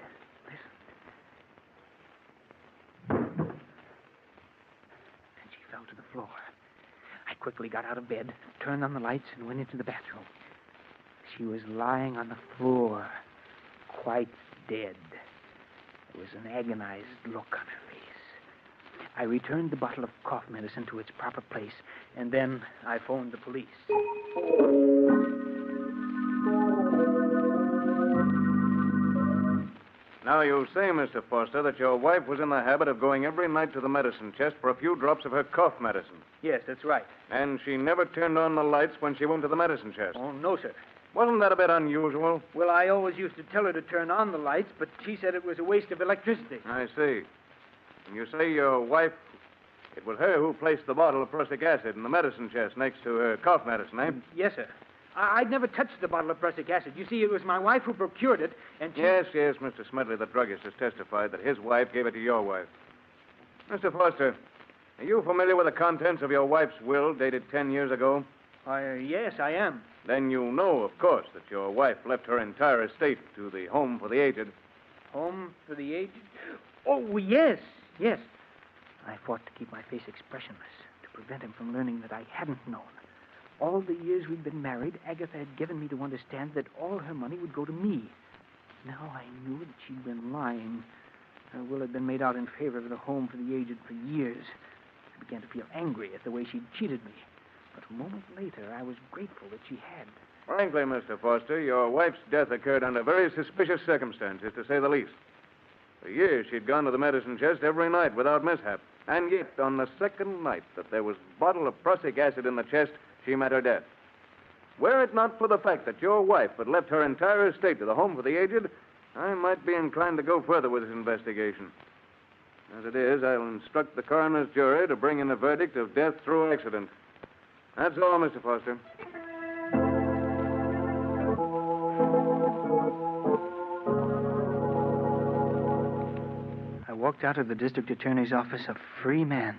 listened. And she fell to the floor. I quickly got out of bed, turned on the lights, and went into the bathroom. She was lying on the floor, quite dead. There was an agonized look on her face. I returned the bottle of cough medicine to its proper place, and then I phoned the police. Now, you say, Mr. Foster, that your wife was in the habit of going every night to the medicine chest for a few drops of her cough medicine. Yes, that's right. And she never turned on the lights when she went to the medicine chest. Oh, no, sir. Wasn't that a bit unusual? Well, I always used to tell her to turn on the lights, but she said it was a waste of electricity. I see. And you say your wife, it was her who placed the bottle of prussic acid in the medicine chest next to her cough medicine, eh? Yes, sir. I'd never touched the bottle of prussic acid. You see, it was my wife who procured it, and she... Yes, Mr. Smedley, the druggist, has testified that his wife gave it to your wife. Mr. Foster, are you familiar with the contents of your wife's will dated 10 years ago? Yes, I am. Then you know, of course, that your wife left her entire estate to the Home for the Aged. Home for the aged? Oh, yes. I fought to keep my face expressionless, to prevent him from learning that I hadn't known. All the years we'd been married, Agatha had given me to understand that all her money would go to me. Now I knew that she'd been lying. Her will had been made out in favor of the Home for the Aged for years. I began to feel angry at the way she'd cheated me. But a moment later, I was grateful that she had. Frankly, Mr. Foster, your wife's death occurred under very suspicious circumstances, to say the least. For years, she'd gone to the medicine chest every night without mishap. And yet, on the second night that there was a bottle of prussic acid in the chest, she met her death. Were it not for the fact that your wife had left her entire estate to the Home for the Aged, I might be inclined to go further with this investigation. As it is, I'll instruct the coroner's jury to bring in a verdict of death through accident. That's all, Mr. Foster. I walked out of the district attorney's office a free man.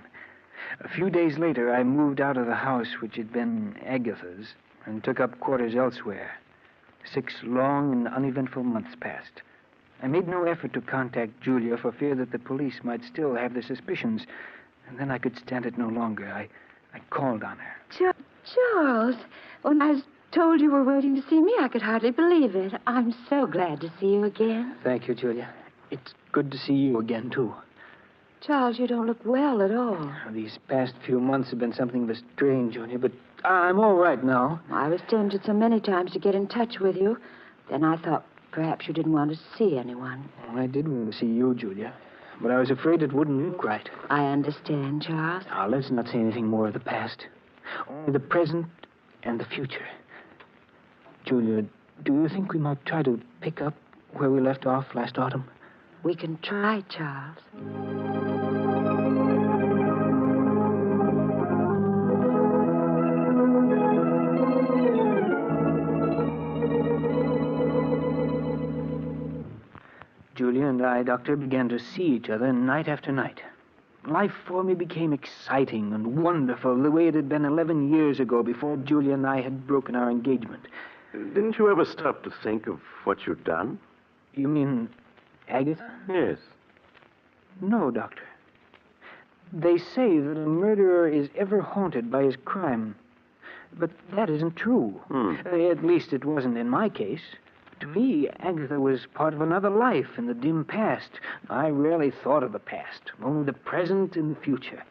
A few days later, I moved out of the house which had been Agatha's and took up quarters elsewhere. 6 long and uneventful months passed. I made no effort to contact Julia for fear that the police might still have their suspicions. And then I could stand it no longer. I called on her. Charles, when I was told you were waiting to see me, I could hardly believe it. I'm so glad to see you again. Thank you, Julia. It's good to see you again, too. Charles, you don't look well at all. These past few months have been something of a strain, Julia, but I'm all right now. I was tempted so many times to get in touch with you. Then I thought perhaps you didn't want to see anyone. I did want to see you, Julia, but I was afraid it wouldn't look right. I understand, Charles. Now, let's not say anything more of the past. Only the present and the future. Julia, do you think we might try to pick up where we left off last autumn? We can try, Charles. Julia and I, Doctor, began to see each other night after night. Life for me became exciting and wonderful the way it had been 11 years ago before Julia and I had broken our engagement. Didn't you ever stop to think of what you'd done? You mean Agatha? Yes. No, Doctor. They say that a murderer is ever haunted by his crime. But that isn't true. At least it wasn't in my case. To me, Agatha was part of another life in the dim past. I rarely thought of the past, only the present and the future.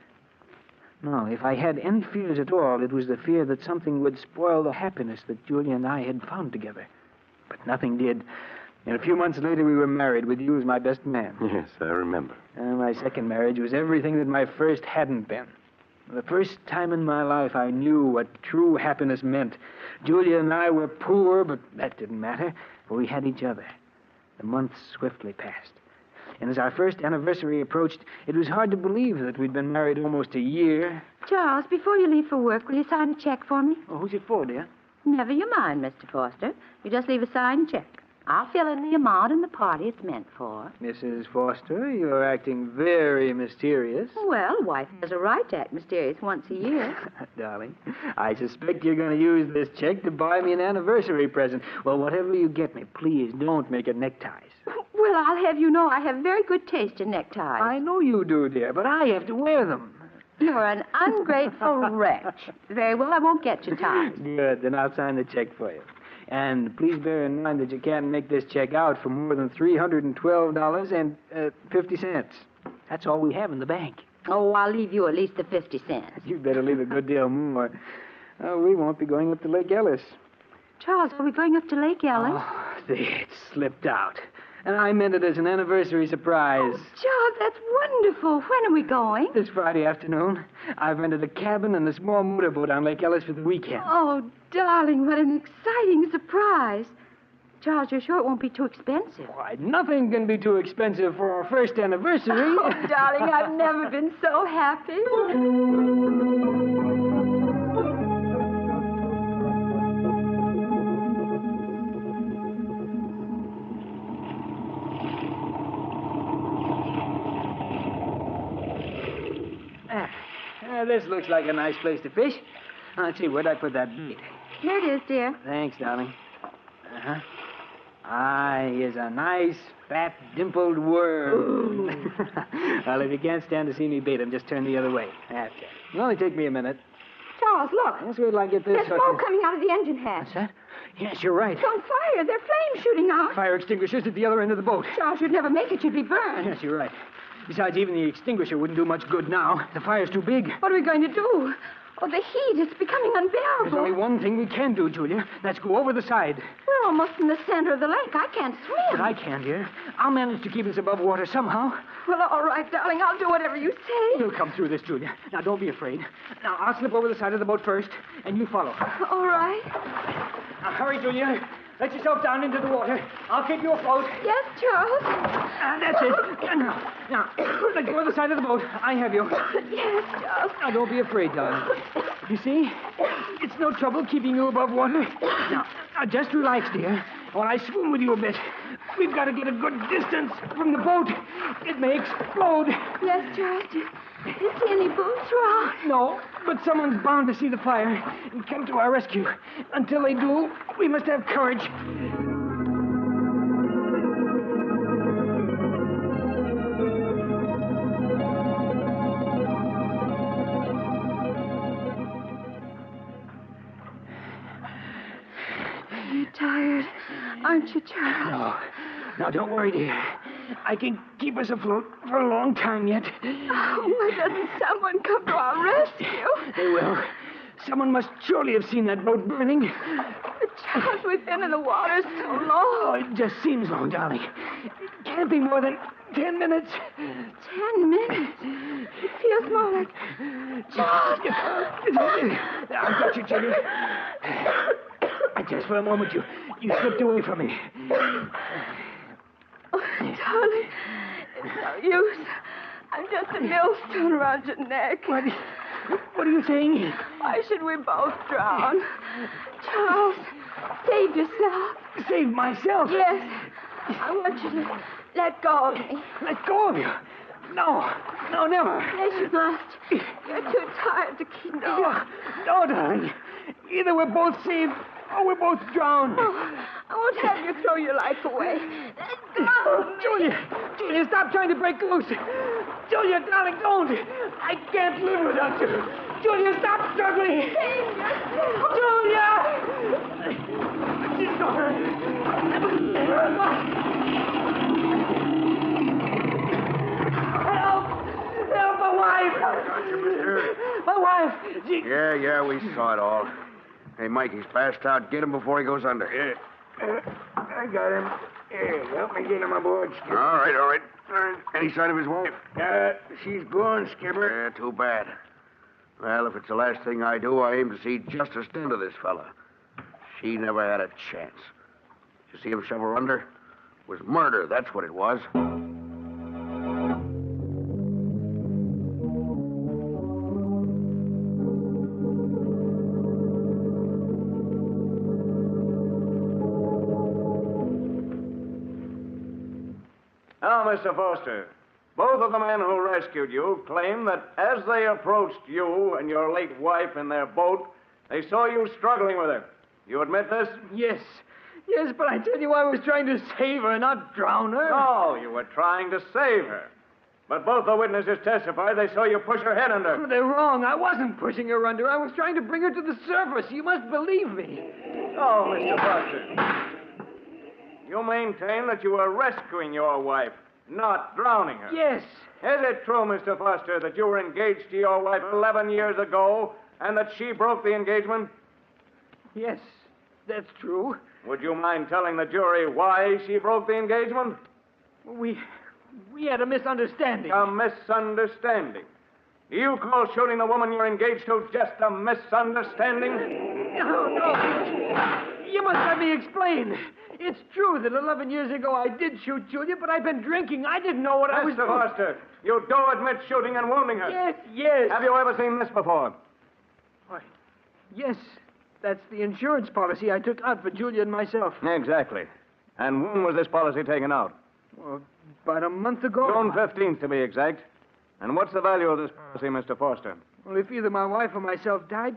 No, if I had any fears at all, it was the fear that something would spoil the happiness that Julia and I had found together. But nothing did. And a few months later, we were married with you as my best man. Yes, I remember. My second marriage was everything that my first hadn't been. The first time in my life I knew what true happiness meant. Julia and I were poor, but that didn't matter, for we had each other. The months swiftly passed. And as our first anniversary approached, it was hard to believe that we'd been married almost a year. Charles, before you leave for work, will you sign a check for me? Oh, who's it for, dear? Never you mind, Mr. Foster. You just leave a signed check. I'll fill in the amount and the party it's meant for. Mrs. Foster, you're acting very mysterious. Well, a wife has a right to act mysterious once a year. Darling, I suspect you're going to use this check to buy me an anniversary present. Well, whatever you get me, please don't make it neckties. Well, I'll have you know I have very good taste in neckties. I know you do, dear, but I have to wear them. You're an ungrateful wretch. Very well, I won't get you ties. Good, then I'll sign the check for you. And please bear in mind that you can't make this check out for more than $312.50. That's all we have in the bank. Oh, I'll leave you at least the 50 cents. You'd better leave a good deal more. We won't be going up to Lake Ellis. Charles, are we going up to Lake Ellis? Oh, it slipped out. And I meant it as an anniversary surprise. Oh, Charles, that's wonderful. When are we going? This Friday afternoon. I've rented a cabin and a small motorboat on Lake Ellis for the weekend. Oh, darling, what an exciting surprise. Charles, you're sure it won't be too expensive? Why, nothing can be too expensive for our first anniversary. Oh, darling, I've never been so happy. This looks like a nice place to fish. Let's see, where'd I put that bait? Here it is, dear. Thanks, darling. Uh-huh. Ah, here's a nice, fat, dimpled worm. Well, if you can't stand to see me bait him, just turn the other way. That's it. It'll only take me a minute. Charles, look. Let's wait till I get this. There's smoke coming out of the engine hatch. What's that? Yes, you're right. It's on fire. There are flames shooting out. Fire extinguishers at the other end of the boat. Charles, you'd never make it. You'd be burned. Yes, you're right. Besides, even the extinguisher wouldn't do much good now. The fire's too big. What are we going to do? Oh, the heat. It's becoming unbearable. There's only one thing we can do, Julia. Let's go over the side. We're almost in the center of the lake. I can't swim. But I can, dear. I'll manage to keep us above water somehow. Well, all right, darling. I'll do whatever you say. We'll come through this, Julia. Now, don't be afraid. Now, I'll slip over the side of the boat first, and you follow. All right. Now, hurry, Julia. Let yourself down into the water. I'll keep you afloat. Yes, Charles. That's it. Now, let go of the side of the boat. I have you. Yes, Charles. Now, don't be afraid, darling. You see? It's no trouble keeping you above water. Now, just relax, dear, while I swim with you a bit. We've got to get a good distance from the boat. It may explode. Yes, Charles. Do you see any boats around? No, but someone's bound to see the fire and come to our rescue. Until they do, we must have courage. You're tired, aren't you, Charles? No. Now, don't worry, dear. I can keep us afloat for a long time yet. Oh, why doesn't someone come to our rescue? They will. Someone must surely have seen that boat burning. But Charles, we've been in the water so long. Oh, it just seems long, darling. It can't be more than 10 minutes. 10 minutes? It feels more like... Charles! I've got you, Julia. Just for a moment, you slipped away from me. Oh, darling, it's no use. I'm just a millstone around your neck. What are you saying? Why should we both drown? Charles, save yourself. Save myself? Yes. I want you to let go of me. Let go of you? No, never. Yes, you must. You're too tired to keep going. No, darling. Either we're both saved or we're both drowned. Oh, I won't have you throw your life away. Let go of me. Julia, stop trying to break loose. Julia, darling, don't. I can't live without you. Julia, stop struggling. Save yourself. Julia! She's gone. Help, my wife. My wife. Yeah, we saw it all. Hey, Mike, he's passed out. Get him before he goes under. Yeah. I got him. Here, help me get him aboard, Skipper. All right. Any sign of his wife? She's gone, Skipper. Yeah, too bad. Well, if it's the last thing I do, I aim to see justice done to this fella. She never had a chance. You see him shove her under? It was murder, that's what it was. Now, Mr. Foster, both of the men who rescued you claim that as they approached you and your late wife in their boat, they saw you struggling with her. You admit this? Yes, but I tell you I was trying to save her, not drown her. No, you were trying to save her. But both the witnesses testify they saw you push her head under. Oh, they're wrong. I wasn't pushing her under. I was trying to bring her to the surface. You must believe me. Oh, Mr. Foster. You maintain that you were rescuing your wife, not drowning her. Yes. Is it true, Mr. Foster, that you were engaged to your wife 11 years ago and that she broke the engagement? Yes, that's true. Would you mind telling the jury why she broke the engagement? We had a misunderstanding. A misunderstanding? Do you call shooting the woman you're engaged to just a misunderstanding? No. You must let me explain. It's true that 11 years ago I did shoot Julia, but I've been drinking. I didn't know what I was doing. Mr. Foster, you do admit shooting and wounding her? Yes. Have you ever seen this before? Why, yes. That's the insurance policy I took out for Julia and myself. Exactly. And when was this policy taken out? Well, about a month ago. June 15th, to be exact. And what's the value of this policy, Mr. Foster? Well, if either my wife or myself died,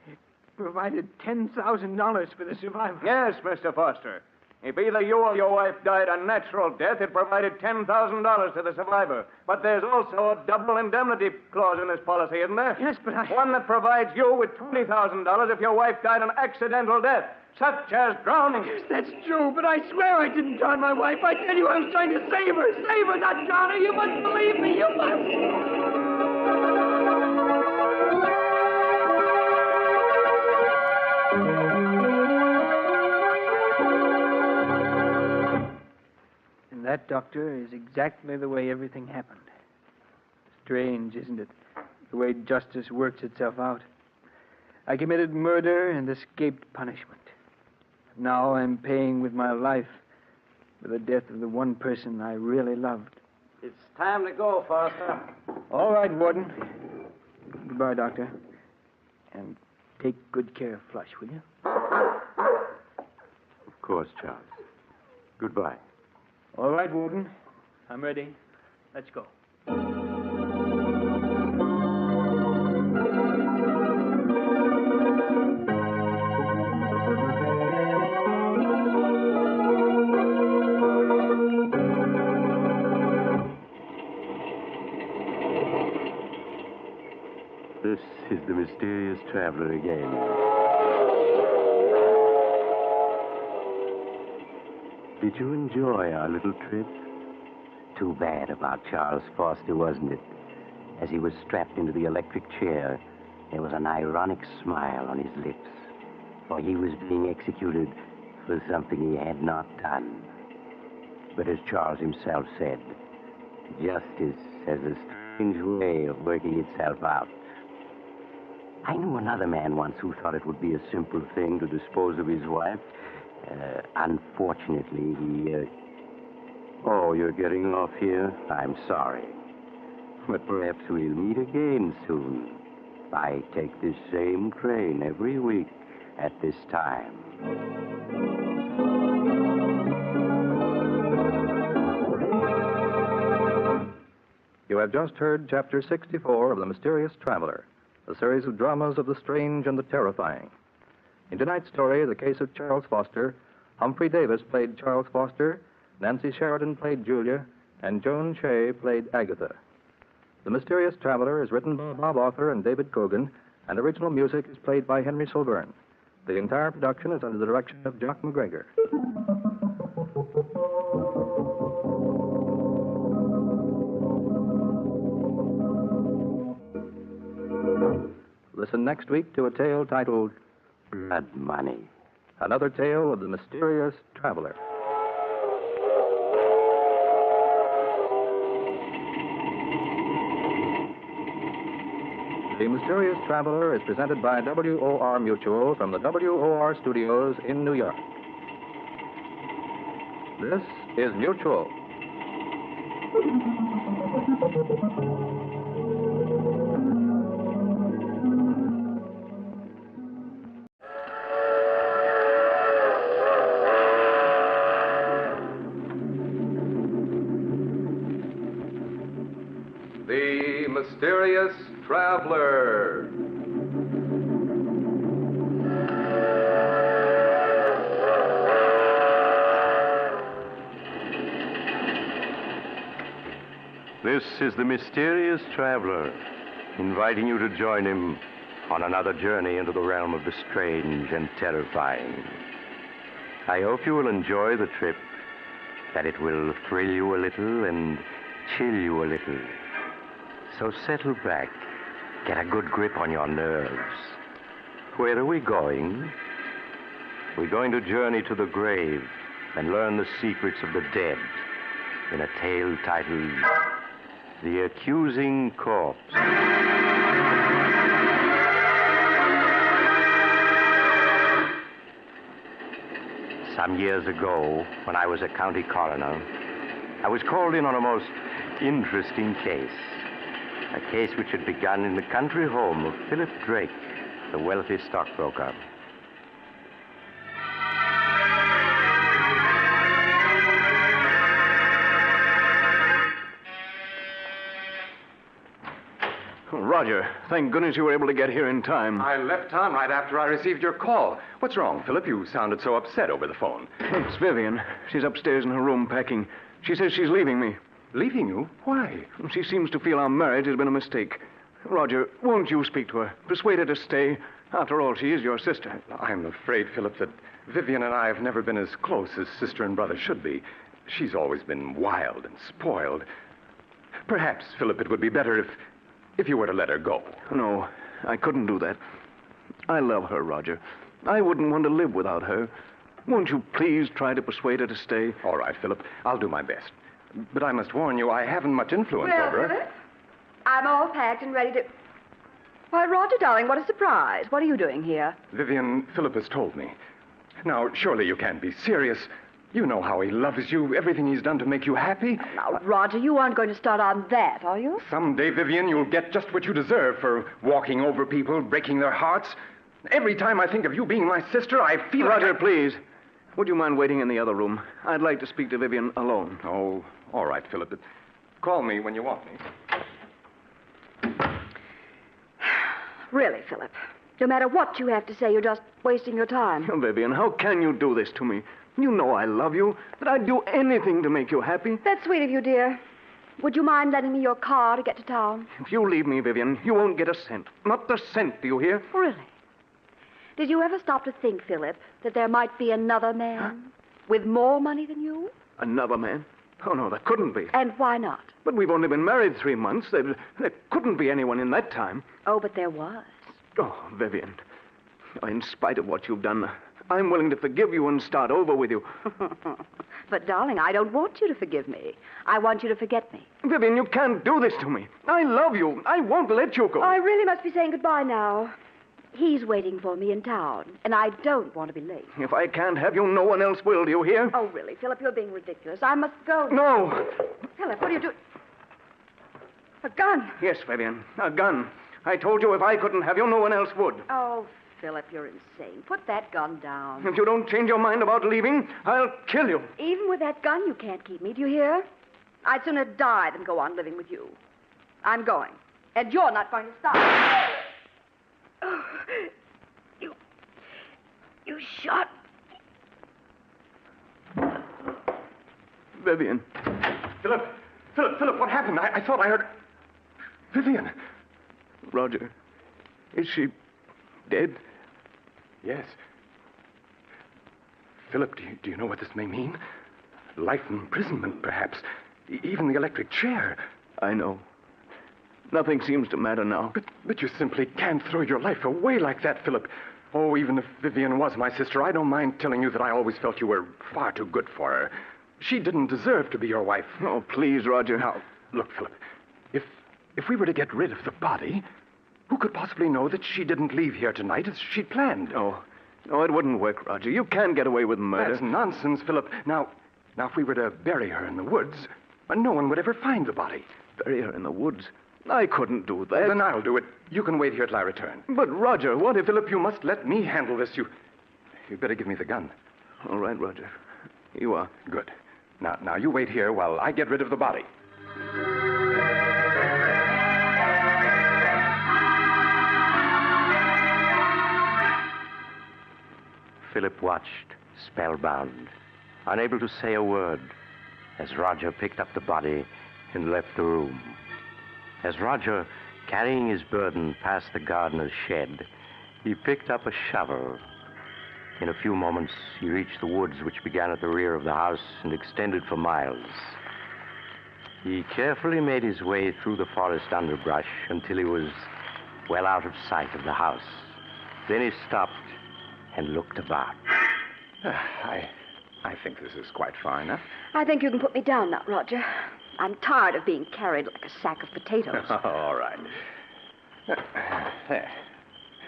it provided $10,000 for the survivor. Yes, Mr. Foster. If either you or your wife died a natural death, it provided $10,000 to the survivor. But there's also a double indemnity clause in this policy, isn't there? Yes, but One that provides you with $20,000 if your wife died an accidental death, such as drowning. Yes, that's true, but I swear I didn't drown my wife. I tell you, I was trying to save her. Save her, not drown her. You must believe me. You must. That, Doctor, is exactly the way everything happened. Strange, isn't it? The way justice works itself out. I committed murder and escaped punishment. Now I'm paying with my life for the death of the one person I really loved. It's time to go, Foster. All right, Warden. Goodbye, Doctor. And take good care of Flush, will you? Of course, Charles. Goodbye. All right, Warden. I'm ready. Let's go. This is the mysterious traveler again. Did you enjoy our little trip? Too bad about Charles Foster, wasn't it? As he was strapped into the electric chair, there was an ironic smile on his lips, for he was being executed for something he had not done. But as Charles himself said, justice has a strange way of working itself out. I knew another man once who thought it would be a simple thing to dispose of his wife. Unfortunately, he... Oh, you're getting off here? I'm sorry. But perhaps we'll meet again soon. I take this same train every week at this time. You have just heard Chapter 64 of The Mysterious Traveler, a series of dramas of the strange and the terrifying. In tonight's story, the case of Charles Foster, Humphrey Davis played Charles Foster, Nancy Sheridan played Julia, and Joan Shea played Agatha. The Mysterious Traveler is written by Bob Arthur and David Cogan, and original music is played by Henry Silverne. The entire production is under the direction of Jock McGregor. Listen next week to a tale titled Blood Money. Another tale of the Mysterious Traveler. The Mysterious Traveler is presented by WOR Mutual from the WOR studios in New York. This is Mutual. The Mysterious Traveler. This is the mysterious traveler, inviting you to join him on another journey into the realm of the strange and terrifying. I hope you will enjoy the trip, that it will thrill you a little and chill you a little. So settle back, get a good grip on your nerves. Where are we going? We're going to journey to the grave and learn the secrets of the dead in a tale titled The Accusing Corpse. Some years ago, when I was a county coroner, I was called in on a most interesting case. A case which had begun in the country home of Philip Drake, the wealthy stockbroker. Roger, thank goodness you were able to get here in time. I left town right after I received your call. What's wrong, Philip? You sounded so upset over the phone. It's Vivian. She's upstairs in her room packing. She says she's leaving me. Leaving you? Why? She seems to feel our marriage has been a mistake. Roger, won't you speak to her? Persuade her to stay. After all, she is your sister. I'm afraid, Philip, that Vivian and I have never been as close as sister and brother should be. She's always been wild and spoiled. Perhaps, Philip, it would be better if you were to let her go. No, I couldn't do that. I love her, Roger. I wouldn't want to live without her. Won't you please try to persuade her to stay? All right, Philip. I'll do my best. But I must warn you, I haven't much influence over her. Philip, I'm all packed and ready to... Why, Roger, darling, what a surprise. What are you doing here? Vivian, Philip has told me. Now, surely you can't be serious. You know how he loves you, everything he's done to make you happy. Now, Roger, you aren't going to start on that, are you? Someday, Vivian, you'll get just what you deserve for walking over people, breaking their hearts. Every time I think of you being my sister, I feel Roger, like please. Would you mind waiting in the other room? I'd like to speak to Vivian alone. Oh, all right, Philip. But call me when you want me. Really, Philip, no matter what you have to say, you're just wasting your time. Oh, Vivian, how can you do this to me? You know I love you, that I'd do anything to make you happy. That's sweet of you, dear. Would you mind lending me your car to get to town? If you leave me, Vivian, you won't get a cent. Not a cent, do you hear? Really? Did you ever stop to think, Philip, that there might be another man with more money than you? Another man? Oh, no, there couldn't be. And why not? But we've only been married 3 months. There couldn't be anyone in that time. Oh, but there was. Oh, Vivian, in spite of what you've done, I'm willing to forgive you and start over with you. But, darling, I don't want you to forgive me. I want you to forget me. Vivian, you can't do this to me. I love you. I won't let you go. I really must be saying goodbye now. He's waiting for me in town, and I don't want to be late. If I can't have you, no one else will, do you hear? Oh, really, Philip, you're being ridiculous. I must go. No. Philip, what are you doing? A gun. Yes, Vivian, a gun. I told you if I couldn't have you, no one else would. Oh, Philip, you're insane. Put that gun down. If you don't change your mind about leaving, I'll kill you. Even with that gun, you can't keep me, do you hear? I'd sooner die than go on living with you. I'm going. And you're not going to stop. Oh, you shot me. Vivian. Philip, what happened? I thought I heard... Vivian. Roger, is she dead? Yes. Philip, do you know what this may mean? Life imprisonment, perhaps. Even the electric chair. I know. Nothing seems to matter now. But you simply can't throw your life away like that, Philip. Oh, even if Vivian was my sister, I don't mind telling you that I always felt you were far too good for her. She didn't deserve to be your wife. Oh, please, Roger. Now, look, Philip, if we were to get rid of the body, who could possibly know that she didn't leave here tonight as she'd planned? No, it wouldn't work, Roger. You can't get away with murder. That's nonsense, Philip. Now, if we were to bury her in the woods, no one would ever find the body. Bury her in the woods? I couldn't do that. Then I'll do it. You can wait here till I return. But, Roger, what if... Philip, you must let me handle this. You better give me the gun. All right, Roger. You are. Good. Now, you wait here while I get rid of the body. Philip watched, spellbound, unable to say a word, as Roger picked up the body and left the room. As Roger, carrying his burden, passed the gardener's shed, he picked up a shovel. In a few moments, he reached the woods which began at the rear of the house and extended for miles. He carefully made his way through the forest underbrush until he was well out of sight of the house. Then he stopped and looked about. I think this is quite far enough. I think you can put me down now, Roger. I'm tired of being carried like a sack of potatoes. All right. There.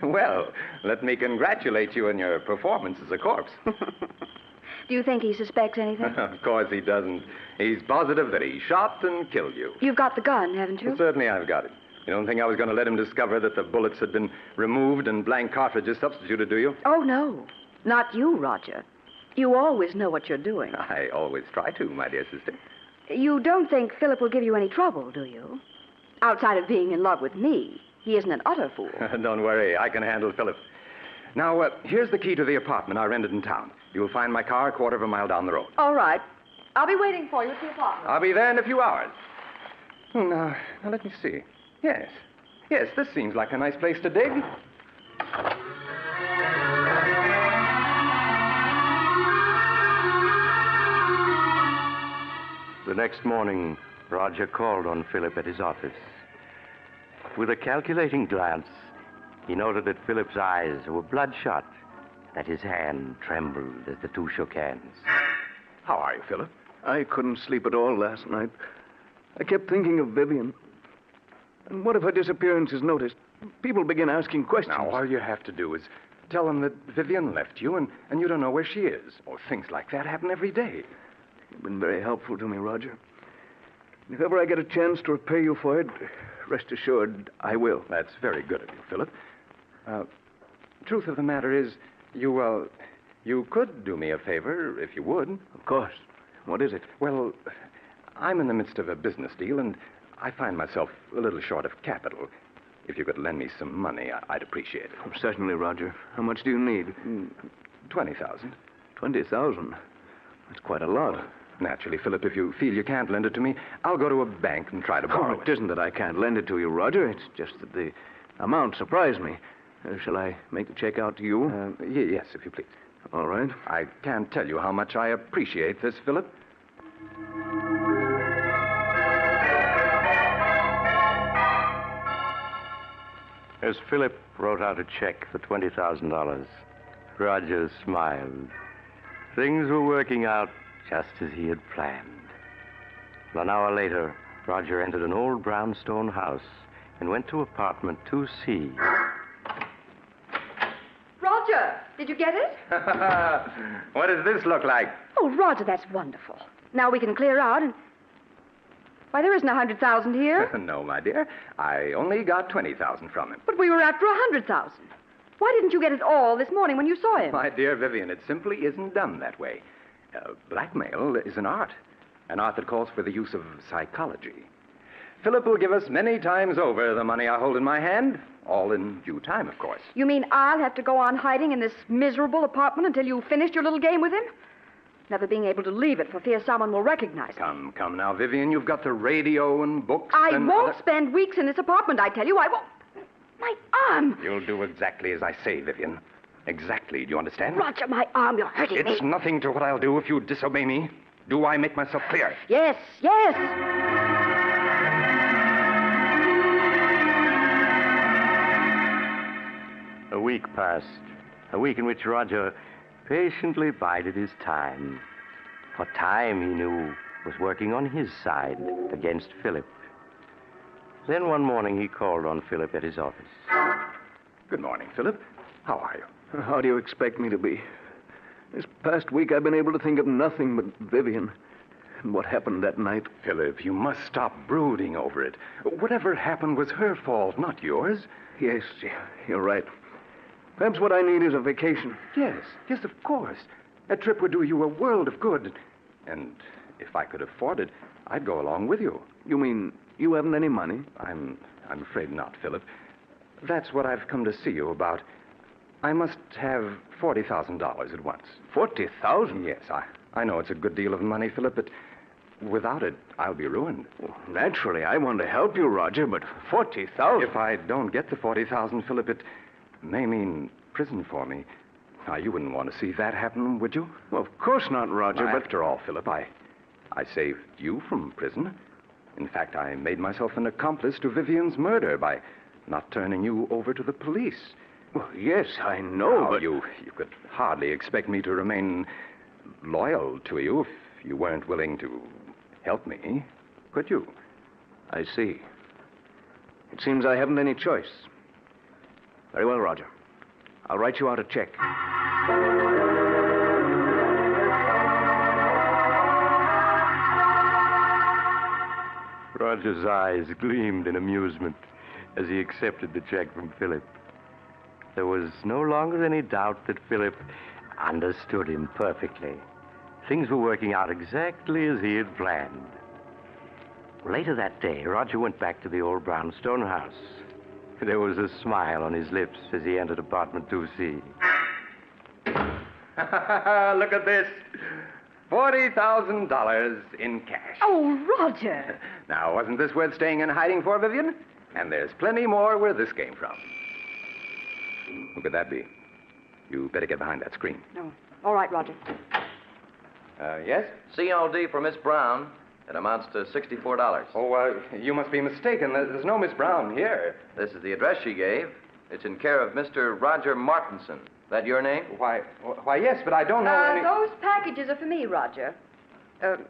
Well, let me congratulate you on your performance as a corpse. Do you think he suspects anything? Of course he doesn't. He's positive that he shot and killed you. You've got the gun, haven't you? Well, certainly I've got it. You don't think I was going to let him discover that the bullets had been removed and blank cartridges substituted, do you? Oh, no. Not you, Roger. You always know what you're doing. I always try to, my dear sister. You don't think Philip will give you any trouble, do you? Outside of being in love with me, he isn't an utter fool. Don't worry, I can handle Philip. Now, here's the key to the apartment I rented in town. You'll find my car a quarter of a mile down the road. All right. I'll be waiting for you at the apartment. I'll be there in a few hours. Now, let me see. Yes, this seems like a nice place to dig. The next morning, Roger called on Philip at his office. With a calculating glance, he noted that Philip's eyes were bloodshot, that his hand trembled as the two shook hands. How are you, Philip? I couldn't sleep at all last night. I kept thinking of Vivian. And what if her disappearance is noticed? People begin asking questions. Now, all you have to do is tell them that Vivian left you and you don't know where she is. Or things like that happen every day. You've been very helpful to me, Roger. If ever I get a chance to repay you for it, rest assured I will. That's very good of you, Philip. Truth of the matter is, you could do me a favor if you would. Of course. What is it? Well, I'm in the midst of a business deal, and I find myself a little short of capital. If you could lend me some money, I'd appreciate it. Oh, certainly, Roger. How much do you need? 20,000. 20,000? That's quite a lot. Naturally, Philip, if you feel you can't lend it to me, I'll go to a bank and try to borrow it. It isn't that I can't lend it to you, Roger. It's just that the amount surprised me. Shall I make the check out to you? Yes, if you please. All right. I can't tell you how much I appreciate this, Philip. As Philip wrote out a check for $20,000, Roger smiled. Things were working out just as he had planned. An hour later, Roger entered an old brownstone house and went to apartment 2C. Roger, did you get it? What does this look like? Oh, Roger, that's wonderful. Now we can clear out and... Why, there isn't 100,000 here. No, my dear. I only got 20,000 from him. But we were after 100,000. Why didn't you get it all this morning when you saw him? My dear Vivian, it simply isn't done that way. Blackmail is an art that calls for the use of psychology. Philip will give us many times over the money I hold in my hand, all in due time, of course. You mean I'll have to go on hiding in this miserable apartment until you finished your little game with him? Never being able to leave it for fear someone will recognize me. Come now, Vivian. You've got the radio and books. I won't spend weeks in this apartment, I tell you. I won't. My arm. You'll do exactly as I say, Vivian. Exactly. Do you understand? Roger, my arm. You're hurting me. It's nothing to what I'll do if you disobey me. Do I make myself clear? Yes, yes. A week passed. A week in which Roger patiently bided his time. For time, he knew, was working on his side against Philip. Then one morning he called on Philip at his office. Good morning, Philip. How are you? How do you expect me to be? This past week I've been able to think of nothing but Vivian and what happened that night. Philip, you must stop brooding over it. Whatever happened was her fault, not yours. Yes, you're right. Perhaps what I need is a vacation. Yes, of course. A trip would do you a world of good. And if I could afford it, I'd go along with you. You mean you haven't any money? I'm afraid not, Philip. That's what I've come to see you about. I must have $40,000 at once. 40,000? Yes, I know it's a good deal of money, Philip, but Without it, I'll be ruined. Well, naturally, I want to help you, Roger, but 40,000... If I don't get the 40,000, Philip, it may mean prison for me. Now, you wouldn't want to see that happen, would you? Well, of course not, Roger, Well, but... After all, Philip, I saved you from prison. In fact, I made myself an accomplice to Vivian's murder by not turning you over to the police. Well, yes, I know, Now, but... you could hardly expect me to remain loyal to you if you weren't willing to help me, could you? I see. It seems I haven't any choice. Very well, Roger. I'll write you out a check. Roger's eyes gleamed in amusement as he accepted the check from Philip. There was no longer any doubt that Philip understood him perfectly. Things were working out exactly as he had planned. Later that day, Roger went back to the old brownstone house. There was a smile on his lips as he entered apartment 2C. Look at this. $40,000 in cash. Oh, Roger. Now, wasn't this worth staying in hiding for, Vivian? And there's plenty more where this came from. Who could that be? You better get behind that screen. No. All right, Roger. Yes? COD for Miss Brown. It amounts to $64. Oh, you must be mistaken. There's no Miss Brown here. This is the address she gave. It's in care of Mr. Roger Martinson. That your name? Why, yes, but I don't know any... Those packages are for me, Roger.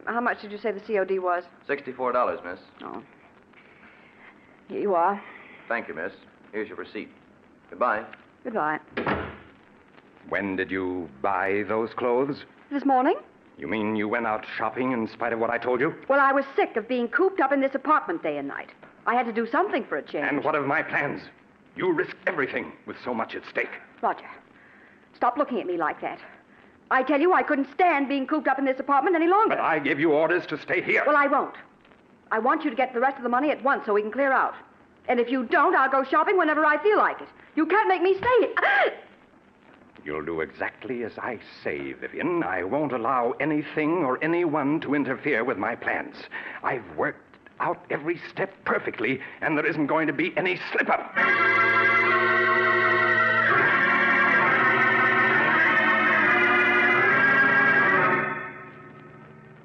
How much did you say the COD was? $64, miss. Oh. Here you are. Thank you, miss. Here's your receipt. Goodbye. Goodbye. When did you buy those clothes? This morning? You mean you went out shopping in spite of what I told you? Well, I was sick of being cooped up in this apartment day and night. I had to do something for a change. And what of my plans? You risked everything with so much at stake. Roger, stop looking at me like that. I tell you, I couldn't stand being cooped up in this apartment any longer. But I gave you orders to stay here. Well, I won't. I want you to get the rest of the money at once so we can clear out. And if you don't, I'll go shopping whenever I feel like it. You can't make me stay. You'll do exactly as I say, Vivian. I won't allow anything or anyone to interfere with my plans. I've worked out every step perfectly, and there isn't going to be any slip-up.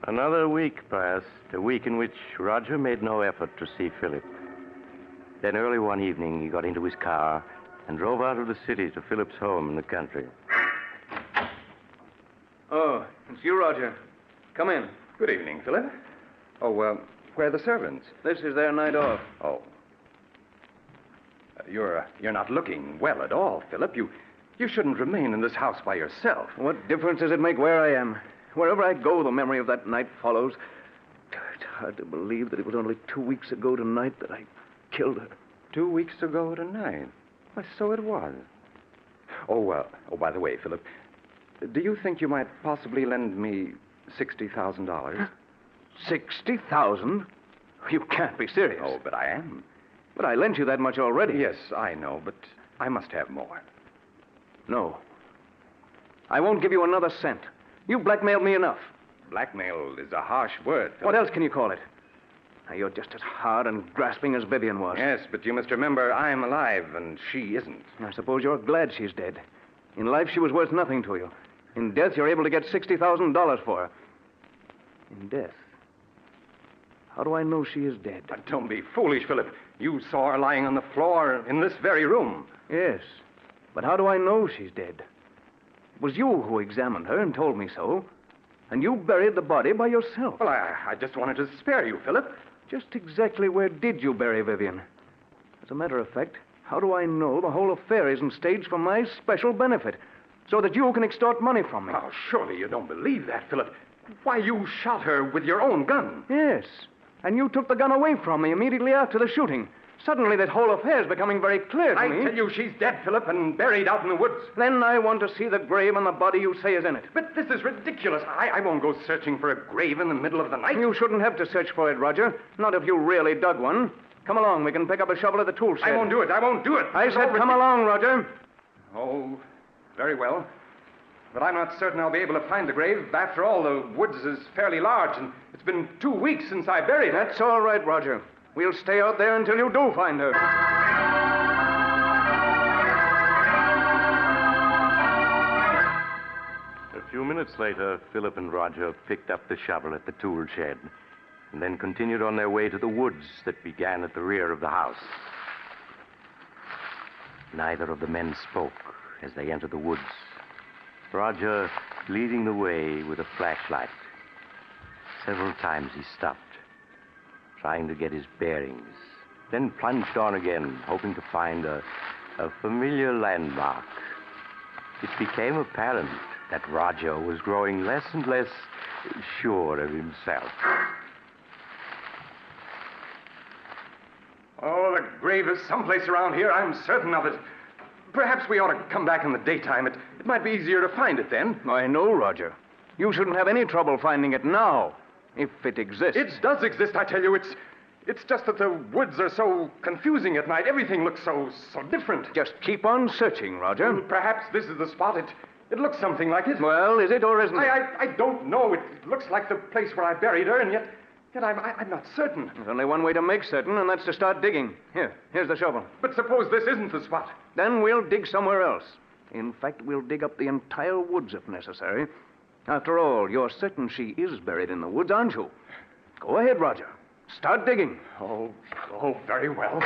Another week passed, a week in which Roger made no effort to see Philip. Then early one evening, he got into his car and drove out of the city to Philip's home in the country. Oh, it's you, Roger. Come in. Good evening, Philip. Oh, where are the servants? This is their night off. Oh. You're not looking well at all, Philip. You shouldn't remain in this house by yourself. What difference does it make where I am? Wherever I go, the memory of that night follows. It's hard to believe that it was only 2 weeks ago tonight that I killed her. 2 weeks ago tonight? Why, so it was. Oh, by the way, Philip, do you think you might possibly lend me $60,000? 60,000? You can't be serious. Oh, but I am. But I lent you that much already. Yes, I know, but I must have more. No. I won't give you another cent. You blackmailed me enough. Blackmail is a harsh word, Philip. What else can you call it? Now, you're just as hard and grasping as Vivian was. Yes, but you must remember I'm alive and she isn't. I suppose you're glad she's dead. In life, she was worth nothing to you. In death, you're able to get $60,000 for her. In death? How do I know she is dead? But don't be foolish, Philip. You saw her lying on the floor in this very room. Yes, but how do I know she's dead? It was you who examined her and told me so. And you buried the body by yourself. Well, I just wanted to spare you, Philip. Just exactly where did you bury Vivian? As a matter of fact, how do I know the whole affair isn't staged for my special benefit, so that you can extort money from me? Oh, surely you don't believe that, Philip. Why, you shot her with your own gun. Yes, and you took the gun away from me immediately after the shooting. Suddenly, that whole affair is becoming very clear to me. I tell you, she's dead, Philip, and buried out in the woods. Then I want to see the grave and the body you say is in it. But this is ridiculous. I won't go searching for a grave in the middle of the night. You shouldn't have to search for it, Roger. Not if you really dug one. Come along. We can pick up a shovel at the tool shed. I won't do it. I said come along, Roger. Oh, very well. But I'm not certain I'll be able to find the grave. After all, the woods is fairly large, and it's been 2 weeks since I buried her. That's all right, Roger. We'll stay out there until you do find her. A few minutes later, Philip and Roger picked up the shovel at the tool shed and then continued on their way to the woods that began at the rear of the house. Neither of the men spoke as they entered the woods, Roger leading the way with a flashlight. Several times he stopped, trying to get his bearings, then plunged on again, hoping to find a familiar landmark. It became apparent that Roger was growing less and less sure of himself. Oh, the grave is someplace around here. I'm certain of it. Perhaps we ought to come back in the daytime. It might be easier to find it then. I know, Roger. You shouldn't have any trouble finding it now, if it exists. It does exist, I tell you. It's just that the woods are so confusing at night. Everything looks so different. Just keep on searching, Roger. Well, perhaps this is the spot. It looks something like it. Well, is it or isn't it? I don't know. It looks like the place where I buried her, and yet I'm not certain. There's only one way to make certain, and that's to start digging. Here's the shovel. But suppose this isn't the spot. Then we'll dig somewhere else. In fact, we'll dig up the entire woods if necessary. After all, you're certain she is buried in the woods, aren't you? Go ahead, Roger. Start digging. Oh, very well.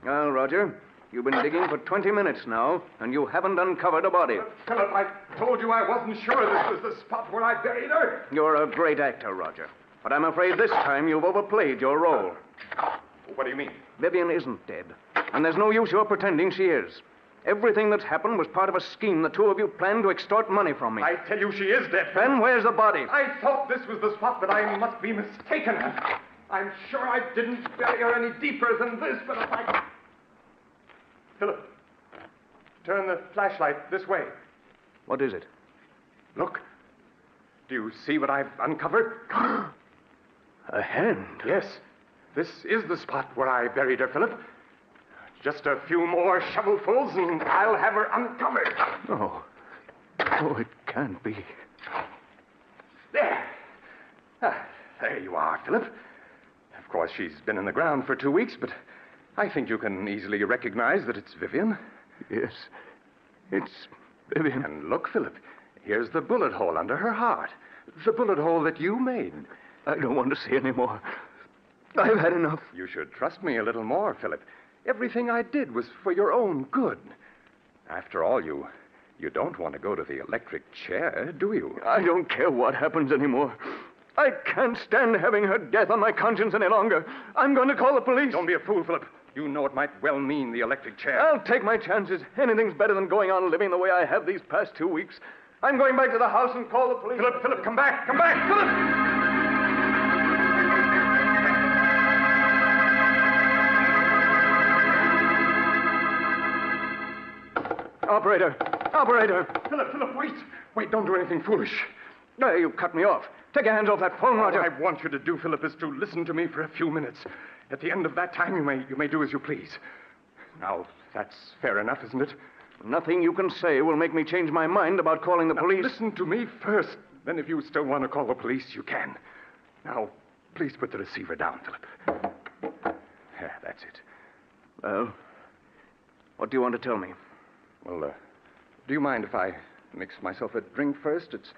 Well, Roger, you've been digging for 20 minutes now, and you haven't uncovered a body. Philip, I told you I wasn't sure this was the spot where I buried her. You're a great actor, Roger. But I'm afraid this time you've overplayed your role. What do you mean? Vivian isn't dead, and there's no use your pretending she is. Everything that's happened was part of a scheme the two of you planned to extort money from me. I tell you she is dead. Then where's the body? I thought this was the spot, but I must be mistaken. I'm sure I didn't bury her any deeper than this, but if I... Philip, turn the flashlight this way. What is it? Look. Do you see what I've uncovered? A hand? Yes. This is the spot where I buried her, Philip. Just a few more shovelfuls and I'll have her uncovered. No. Oh, it can't be. There. There you are, Philip. Of course, she's been in the ground for 2 weeks, but I think you can easily recognize that it's Vivian. Yes, it's Vivian. And look, Philip, here's the bullet hole under her heart. The bullet hole that you made. I don't want to see any more. I've had enough. You should trust me a little more, Philip. Everything I did was for your own good. After all, you don't want to go to the electric chair, do you? I don't care what happens anymore. I can't stand having her death on my conscience any longer. I'm going to call the police. Don't be a fool, Philip. You know it might well mean the electric chair. I'll take my chances. Anything's better than going on living the way I have these past 2 weeks. I'm going back to the house and call the police. Philip, come back! Come back, Philip! Operator! Philip, wait! Wait, don't do anything foolish. No, you cut me off. Take your hands off that phone, Roger. All I want you to do, Philip, is to listen to me for a few minutes. At the end of that time, you may do as you please. Now, that's fair enough, isn't it? Nothing you can say will make me change my mind about calling the police. Listen to me first. Then if you still want to call the police, you can. Now, please put the receiver down, Philip. Yeah, that's it. Well, what do you want to tell me? Well, do you mind if I mix myself a drink first? It's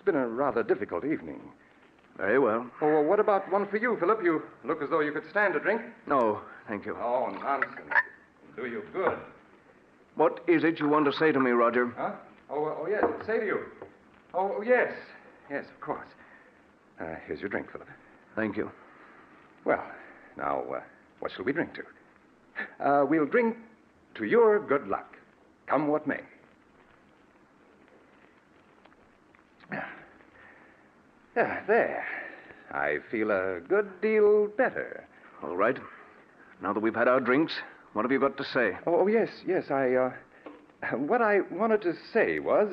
been a rather difficult evening. Very well. Oh, well, what about one for you, Philip? You look as though you could stand a drink. No, thank you. Oh, nonsense. It'll do you good. What is it you want to say to me, Roger? Huh? Oh, yes. Say to you. Oh, yes. Yes, of course. Here's your drink, Philip. Thank you. Well, now, what shall we drink to? We'll drink to your good luck, come what may. There. I feel a good deal better. All right. Now that we've had our drinks, what have you got to say? Oh, yes. What I wanted to say was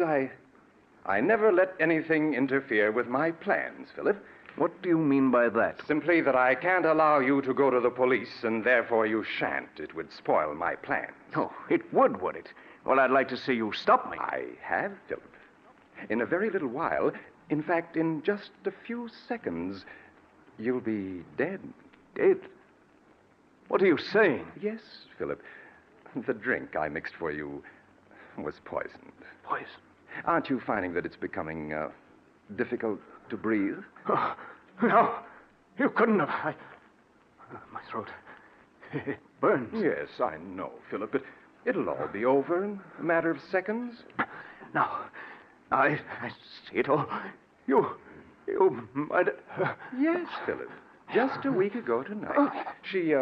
I never let anything interfere with my plans, Philip. What do you mean by that? Simply that I can't allow you to go to the police, and therefore you shan't. It would spoil my plans. Oh, it would it? Well, I'd like to see you stop me. I have, Philip. In a very little while, in fact, in just a few seconds, you'll be dead. Dead? What are you saying? Yes, Philip. The drink I mixed for you was poisoned. Poison? Aren't you finding that it's becoming difficult to breathe? Oh, no. You couldn't have. My throat. It burns. Yes, I know, Philip, but it'll all be over in a matter of seconds. Now, I see it all. You might... Yes, Philip. Just a week ago tonight, she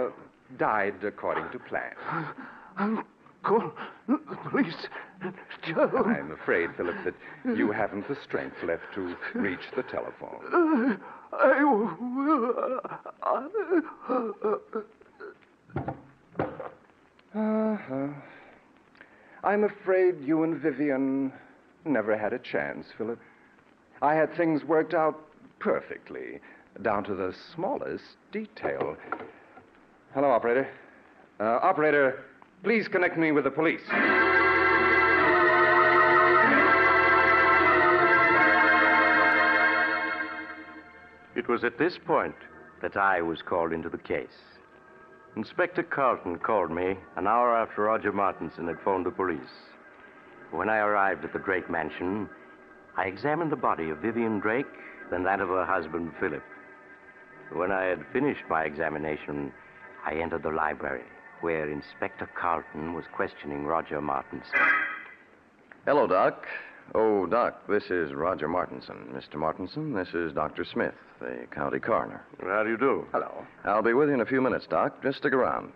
died according to plan. Call the police. Joe. I'm afraid, Philip, that you haven't the strength left to reach the telephone. I will. I'm afraid you and Vivian never had a chance, Philip. I had things worked out perfectly, down to the smallest detail. Hello, operator. Operator, please connect me with the police. It was at this point that I was called into the case. Inspector Carlton called me an hour after Roger Martinson had phoned the police. When I arrived at the Drake mansion, I examined the body of Vivian Drake, then that of her husband, Philip. When I had finished my examination, I entered the library, where Inspector Carlton was questioning Roger Martinson. Hello, Doc. Oh, Doc, this is Roger Martinson. Mr. Martinson, this is Dr. Smith, the county coroner. How do you do? Hello. I'll be with you in a few minutes, Doc. Just stick around.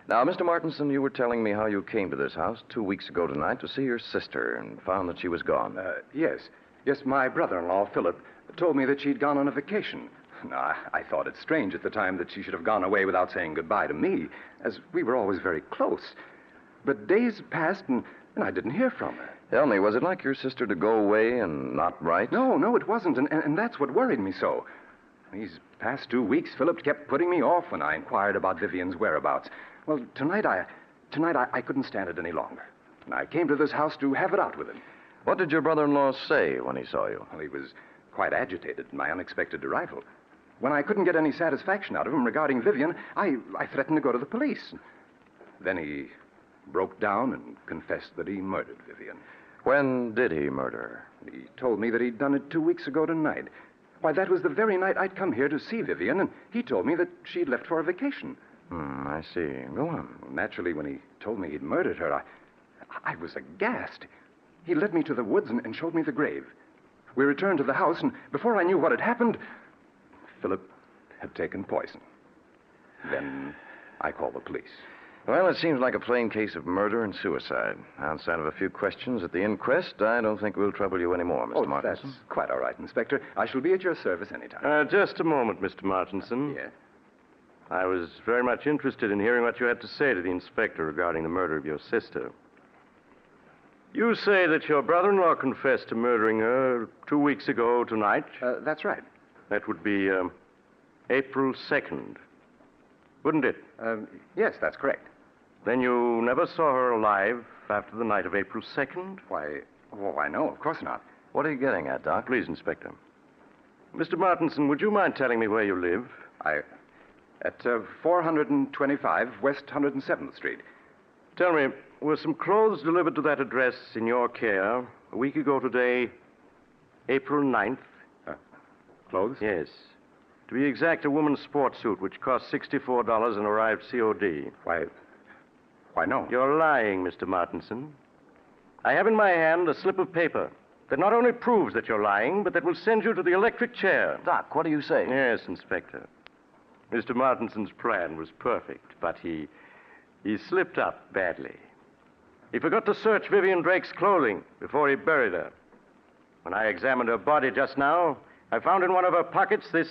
Now, Mr. Martinson, you were telling me how you came to this house 2 weeks ago tonight to see your sister and found that she was gone. Yes. Yes, my brother-in-law, Philip, told me that she'd gone on a vacation. Now, I thought it strange at the time that she should have gone away without saying goodbye to me, as we were always very close. But days passed, and I didn't hear from her. Tell me, was it like your sister to go away and not write? No, it wasn't, and that's what worried me so. These past 2 weeks, Philip kept putting me off when I inquired about Vivian's whereabouts. Well, tonight I couldn't stand it any longer. And I came to this house to have it out with him. What did your brother-in-law say when he saw you? Well, he was quite agitated at my unexpected arrival. When I couldn't get any satisfaction out of him regarding Vivian, I threatened to go to the police. Then he broke down and confessed that he murdered Vivian. When did he murder her? He told me that he'd done it 2 weeks ago tonight. Why, that was the very night I'd come here to see Vivian, and he told me that she'd left for a vacation. I see. Go on. Well, naturally, when he told me he'd murdered her, I was aghast. He led me to the woods and showed me the grave. We returned to the house, and before I knew what had happened, Philip had taken poison. Then I called the police. Well, it seems like a plain case of murder and suicide. Outside of a few questions at the inquest, I don't think we'll trouble you anymore, Mr. Martinson. That's quite all right, Inspector. I shall be at your service anytime. Just a moment, Mr. Martinson. Yes? I was very much interested in hearing what you had to say to the inspector regarding the murder of your sister. You say that your brother-in-law confessed to murdering her 2 weeks ago tonight? That's right. That would be April 2nd, wouldn't it? Yes, that's correct. Then you never saw her alive after the night of April 2nd? Why, no, of course not. What are you getting at, Doc? Please, Inspector. Mr. Martinson, would you mind telling me where you live? At 425 West 107th Street. Tell me, were some clothes delivered to that address in your care a week ago today, April 9th? Clothes? Yes. To be exact, a woman's sports suit, which cost $64 and arrived COD. Why, no. You're lying, Mr. Martinson. I have in my hand a slip of paper that not only proves that you're lying, but that will send you to the electric chair. Doc, what do you say? Yes, Inspector. Mr. Martinson's plan was perfect, but he slipped up badly. He forgot to search Vivian Drake's clothing before he buried her. When I examined her body just now, I found in one of her pockets this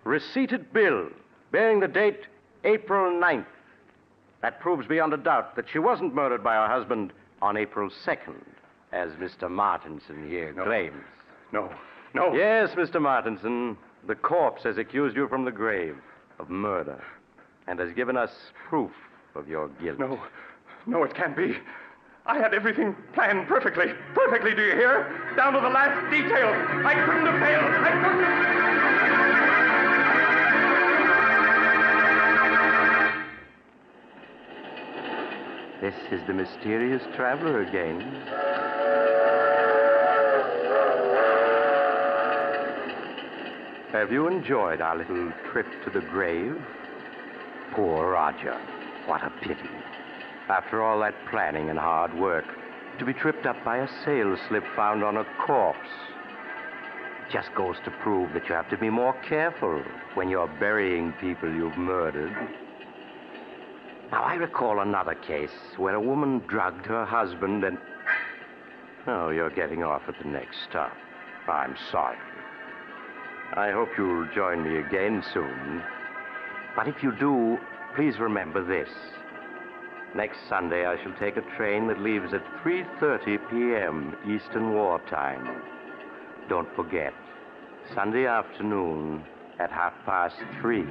receipted bill bearing the date April 9th. That proves beyond a doubt that she wasn't murdered by her husband on April 2nd. as Mr. Martinson here claims. No. Yes, Mr. Martinson. The corpse has accused you from the grave of murder and has given us proof of your guilt. No, it can't be. I had everything planned perfectly. Perfectly, do you hear? Down to the last detail. I couldn't have failed. I couldn't have... This is the mysterious traveler again. Have you enjoyed our little trip to the grave? Poor Roger. What a pity. After all that planning and hard work, to be tripped up by a sail slip found on a corpse. It just goes to prove that you have to be more careful when you're burying people you've murdered. Now, I recall another case where a woman drugged her husband and... Oh, you're getting off at the next stop. I'm sorry. I hope you'll join me again soon. But if you do, please remember this. Next Sunday, I shall take a train that leaves at 3:30 p.m. Eastern Wartime. Don't forget, Sunday afternoon at 3:30.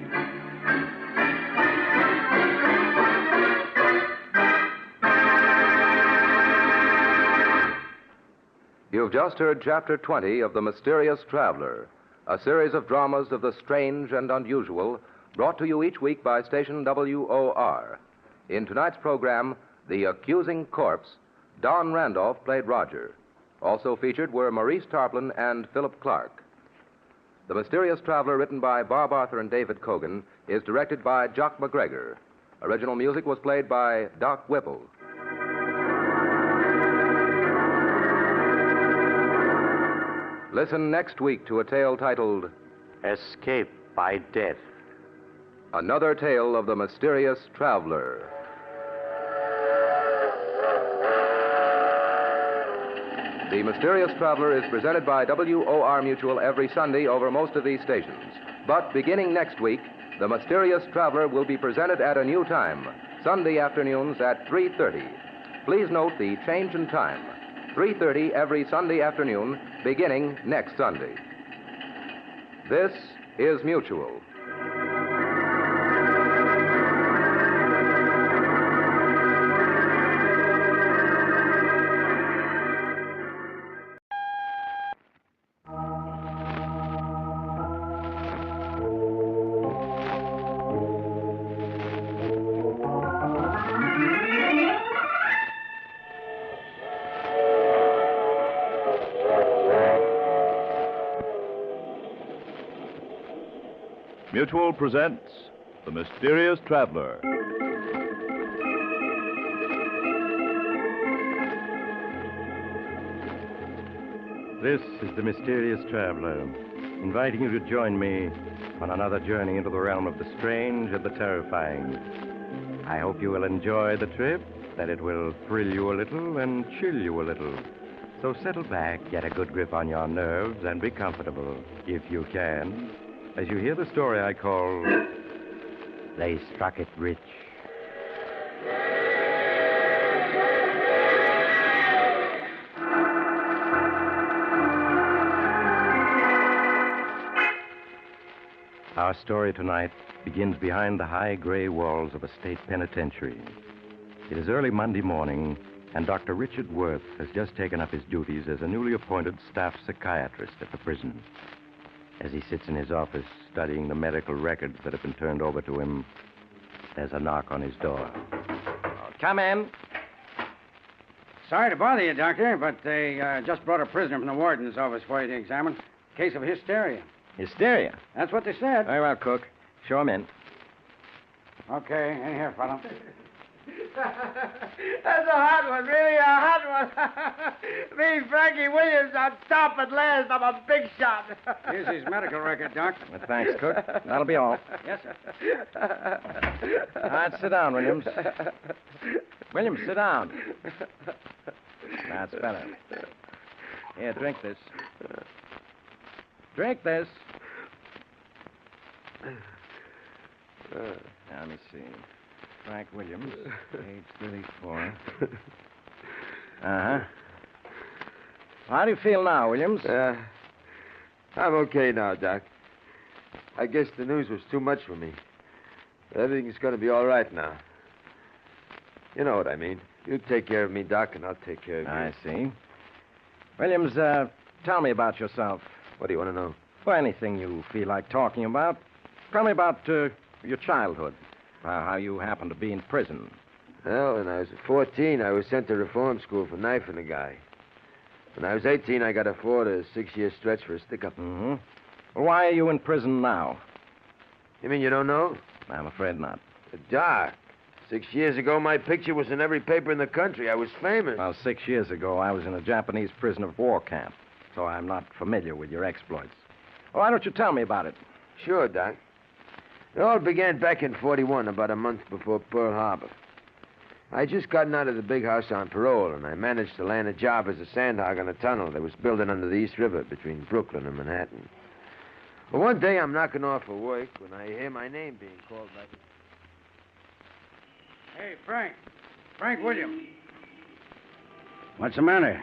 You've just heard Chapter 20 of The Mysterious Traveler, a series of dramas of the strange and unusual, brought to you each week by station WOR. In tonight's program, The Accusing Corpse, Don Randolph played Roger. Also featured were Maurice Tarplin and Philip Clark. The Mysterious Traveler, written by Bob Arthur and David Cogan, is directed by Jock McGregor. Original music was played by Doc Whipple. Listen next week to a tale titled Escape by Death. Another tale of the mysterious traveler. The Mysterious Traveler is presented by WOR Mutual every Sunday over most of these stations. But beginning next week, The Mysterious Traveler will be presented at a new time, Sunday afternoons at 3:30. Please note the change in time. 3:30 every Sunday afternoon, beginning next Sunday. This is Mutual. Mutual presents The Mysterious Traveler. This is the Mysterious Traveler, inviting you to join me on another journey into the realm of the strange and the terrifying. I hope you will enjoy the trip, that it will thrill you a little and chill you a little. So settle back, get a good grip on your nerves, and be comfortable, if you can, as you hear the story I call They Struck It Rich. Our story tonight begins behind the high gray walls of a state penitentiary. It is early Monday morning, and Dr. Richard Worth has just taken up his duties as a newly appointed staff psychiatrist at the prison. As he sits in his office studying the medical records that have been turned over to him, there's a knock on his door. Come in. Sorry to bother you, Doctor, but they just brought a prisoner from the warden's office for you to examine. Case of hysteria. Hysteria? That's what they said. Very well, Cook. Show him in. Okay, in here, fellow. That's a hot one, really a hot one. Me, Frankie Williams, on top at last. I'm a big shot. Here's his medical record, Doc. Well, thanks, Cook. That'll be all. Yes, sir. All right, sit down, Williams. Williams, sit down. That's better. Here, drink this. Drink this. Now, let me see. Frank Williams, age 34. Uh-huh. How do you feel now, Williams? I'm okay now, Doc. I guess the news was too much for me. But everything's going to be all right now. You know what I mean. You take care of me, Doc, and I'll take care of you. I see. Williams, tell me about yourself. What do you want to know? Well, anything you feel like talking about. Tell me about your childhood. How you happened to be in prison. Well, when I was 14, I was sent to reform school for knifing a guy. When I was 18, I got a 4 to 6 year stretch for a stick-up. Mm-hmm. Well, why are you in prison now? You mean you don't know? I'm afraid not. Doc, 6 years ago, my picture was in every paper in the country. I was famous. Well, 6 years ago, I was in a Japanese prisoner of war camp, so I'm not familiar with your exploits. Well, why don't you tell me about it? Sure, Doc. It all began back in 41, about a month before Pearl Harbor. I had just gotten out of the big house on parole, and I managed to land a job as a sandhog on a tunnel that was building under the East River between Brooklyn and Manhattan. Well, one day I'm knocking off for work when I hear my name being called by... Hey, Frank. Frank Williams. What's the matter?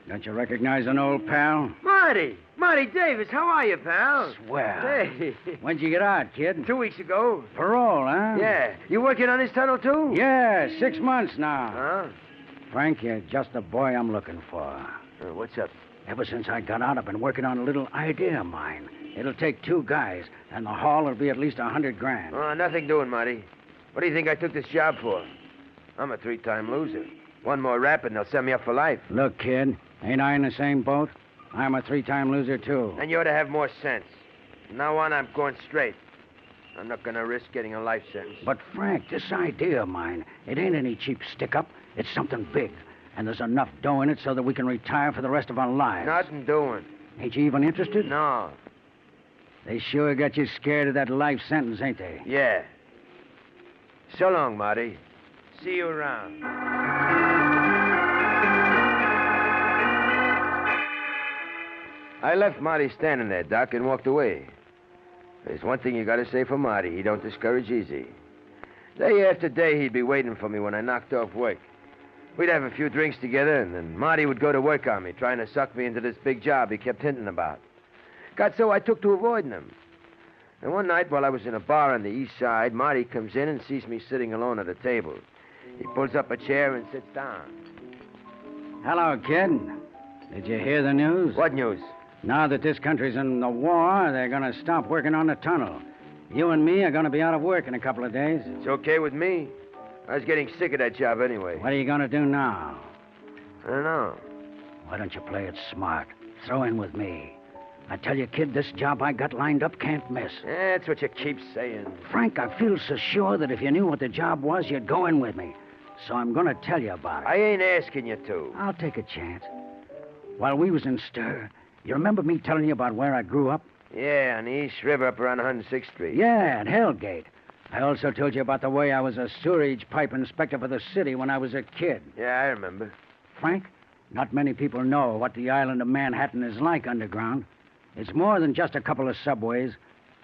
Don't you recognize an old pal? Marty! Marty Davis, how are you, pal? Swell. Hey. When'd you get out, kid? 2 weeks ago. Parole, huh? Yeah. You working on this tunnel, too? Yeah, 6 months now. Huh? Frank, you're just the boy I'm looking for. What's up? Ever since I got out, I've been working on a little idea of mine. It'll take 2 guys, and the haul will be at least $100,000. Oh, nothing doing, Marty. What do you think I took this job for? I'm a 3-time loser. One more rap and they'll send me up for life. Look, kid, ain't I in the same boat? I'm a 3-time loser, too. And you ought to have more sense. From now on, I'm going straight. I'm not going to risk getting a life sentence. But, Frank, this idea of mine, it ain't any cheap stick-up. It's something big. And there's enough dough in it so that we can retire for the rest of our lives. Nothing doing. Ain't you even interested? No. They sure got you scared of that life sentence, ain't they? Yeah. So long, Marty. See you around. I left Marty standing there, Doc, and walked away. There's one thing you got to say for Marty. He don't discourage easy. Day after day, he'd be waiting for me when I knocked off work. We'd have a few drinks together, and then Marty would go to work on me, trying to suck me into this big job he kept hinting about. Got so I took to avoiding him. And one night, while I was in a bar on the east side, Marty comes in and sees me sitting alone at a table. He pulls up a chair and sits down. Hello, kid. Did you hear the news? What news? Now that this country's in the war, they're going to stop working on the tunnel. You and me are going to be out of work in a couple of days. It's okay with me. I was getting sick of that job anyway. What are you going to do now? I don't know. Why don't you play it smart? Throw in with me. I tell you, kid, this job I got lined up can't miss. That's what you keep saying. Frank, I feel so sure that if you knew what the job was, you'd go in with me. So I'm going to tell you about it. I ain't asking you to. I'll take a chance. While we was in stir, you remember me telling you about where I grew up? Yeah, on the East River up around 106th Street. Yeah, at Hellgate. I also told you about the way I was a sewerage pipe inspector for the city when I was a kid. Yeah, I remember. Frank, not many people know what the island of Manhattan is like underground. It's more than just a couple of subways.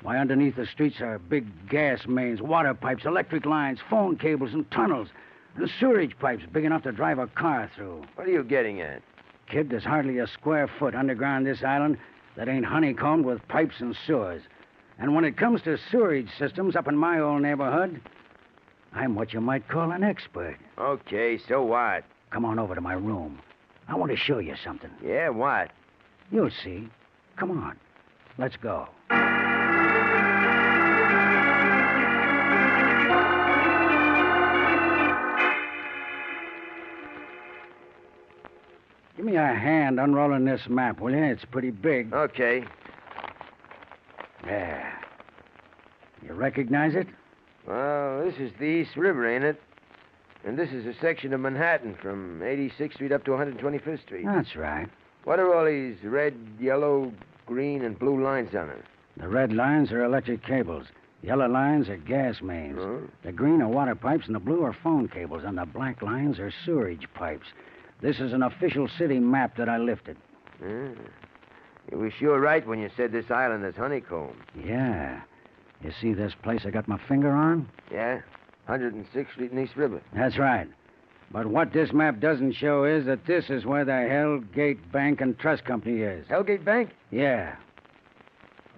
Why, underneath the streets are big gas mains, water pipes, electric lines, phone cables, and tunnels, and sewerage pipes big enough to drive a car through. What are you getting at? Kid, there's hardly a square foot underground this island that ain't honeycombed with pipes and sewers. And when it comes to sewerage systems up in my old neighborhood, I'm what you might call an expert. Okay, so what? Come on over to my room. I want to show you something. Yeah, what? You'll see. Come on. Let's go. Give me a hand unrolling this map, will you? It's pretty big. Okay. There. You recognize it? Well, this is the East River, ain't it? And this is a section of Manhattan from 86th Street up to 125th Street. That's right. What are all these red, yellow, green, and blue lines on it? The red lines are electric cables. Yellow lines are gas mains. Huh? The green are water pipes, and the blue are phone cables, and the black lines are sewerage pipes. This is an official city map that I lifted. You were sure right when you said this island is honeycomb. Yeah. You see this place I got my finger on? Yeah? 106th Street and East River. That's right. But what this map doesn't show is that this is where the Hellgate Bank and Trust Company is. Hellgate Bank? Yeah.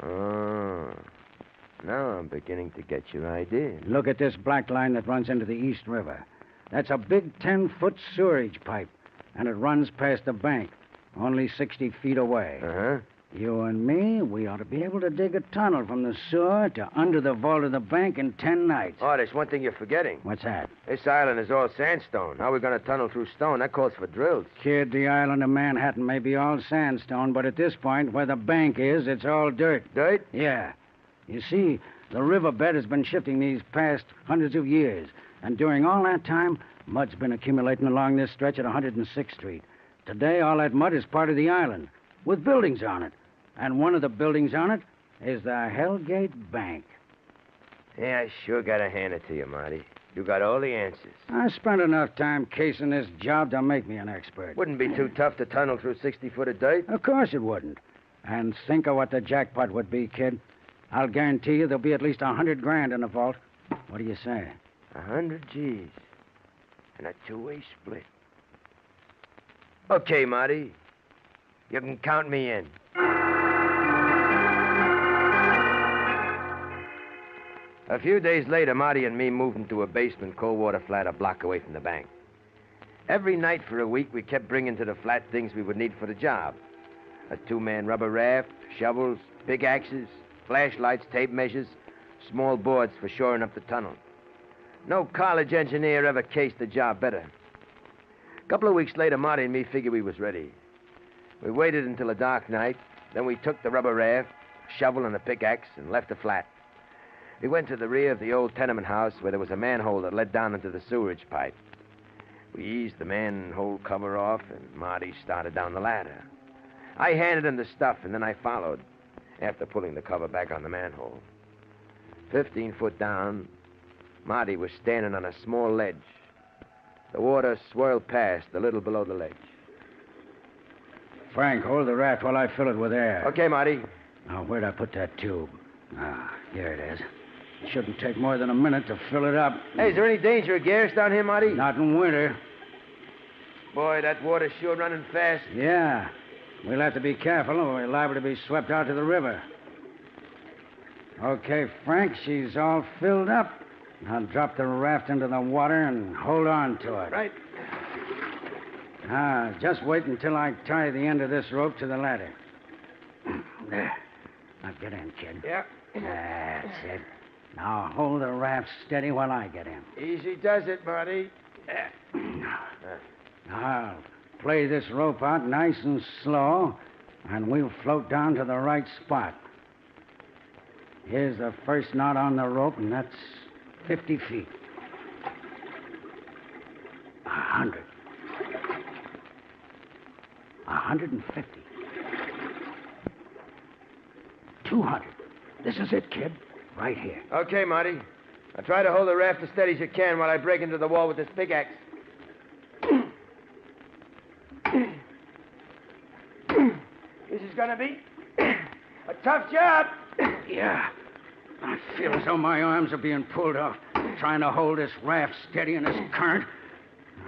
Oh. Now I'm beginning to get your idea. Look at this black line that runs into the East River. That's a big 10-foot sewerage pipe, and it runs past the bank, only 60 feet away. Uh-huh. You and me, we ought to be able to dig a tunnel from the sewer to under the vault of the bank in 10 nights. Oh, there's one thing you're forgetting. What's that? This island is all sandstone. How are we going to tunnel through stone? That calls for drills. Kid, the island of Manhattan may be all sandstone, but at this point, where the bank is, it's all dirt. Dirt? Yeah. You see, the riverbed has been shifting these past hundreds of years, and during all that time, mud's been accumulating along this stretch at 106th Street. Today, all that mud is part of the island, with buildings on it. And one of the buildings on it is the Hellgate Bank. Yeah, I sure got to hand it to you, Marty. You got all the answers. I spent enough time casing this job to make me an expert. Wouldn't be too tough to tunnel through 60 foot of dirt. Of course it wouldn't. And think of what the jackpot would be, kid. I'll guarantee you there'll be at least $100,000 in the vault. What do you say? 100 G's. And a two-way split. Okay, Marty. You can count me in. A few days later, Marty and me moved into a basement cold water flat a block away from the bank. Every night for a week, we kept bringing to the flat things we would need for the job. A two-man rubber raft, shovels, pickaxes, flashlights, tape measures, small boards for shoring up the tunnel. No college engineer ever cased the job better. A couple of weeks later, Marty and me figured we was ready. We waited until a dark night, then we took the rubber raft, shovel, and a pickaxe and left the flat. We went to the rear of the old tenement house where there was a manhole that led down into the sewerage pipe. We eased the manhole cover off, and Marty started down the ladder. I handed him the stuff, and then I followed, after pulling the cover back on the manhole. 15 foot down, Marty was standing on a small ledge. The water swirled past a little below the ledge. Frank, hold the raft while I fill it with air. Okay, Marty. Now, where'd I put that tube? Ah, here it is. It shouldn't take more than a minute to fill it up. Hey, is there any danger of gas down here, Marty? Not in winter. Boy, that water's sure running fast. Yeah. We'll have to be careful or we're liable to be swept out to the river. Okay, Frank, she's all filled up. Now drop the raft into the water and hold on to it. Right. Ah, just wait until I tie the end of this rope to the ladder. There. Now get in, kid. Yeah. That's it. Now hold the raft steady while I get in. Easy does it, Marty. I'll play this rope out nice and slow, and we'll float down to the right spot. Here's the first knot on the rope, and that's 50 feet. 100. 150. 200. This is it, kid. Right here. Okay, Marty. Now try to hold the raft as steady as you can while I break into the wall with this pickaxe. This is gonna be a tough job. Yeah. I feel as though my arms are being pulled off, trying to hold this raft steady in this current.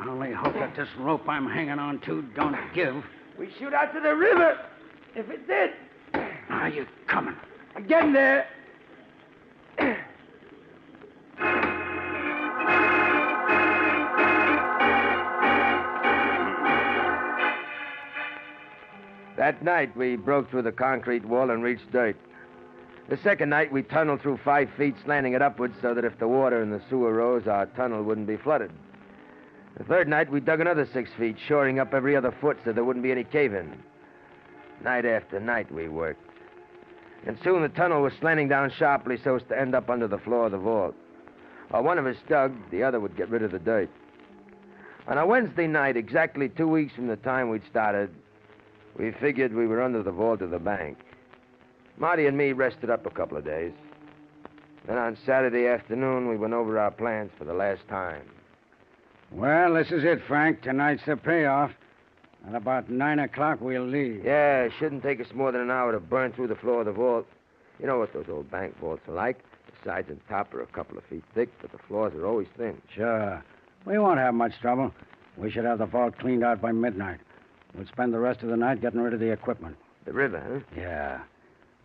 I only hope that this rope I'm hanging on to don't give. We shoot out to the river. If it did. Are you coming? I'm getting there. That night, we broke through the concrete wall and reached dirt. The second night, we tunneled through 5 feet, slanting it upwards so that if the water in the sewer rose, our tunnel wouldn't be flooded. The third night, we dug another 6 feet, shoring up every other foot so there wouldn't be any cave-in. Night after night, we worked. And soon the tunnel was slanting down sharply so as to end up under the floor of the vault. While one of us dug, the other would get rid of the dirt. On a Wednesday night, exactly 2 weeks from the time we'd started, we figured we were under the vault of the bank. Marty and me rested up a couple of days. Then on Saturday afternoon, we went over our plans for the last time. Well, this is it, Frank. Tonight's the payoff. At about 9 o'clock, we'll leave. Yeah, it shouldn't take us more than an hour to burn through the floor of the vault. You know what those old bank vaults are like. The sides and top are a couple of feet thick, but the floors are always thin. Sure. We won't have much trouble. We should have the vault cleaned out by midnight. We'll spend the rest of the night getting rid of the equipment. The river, huh? Yeah.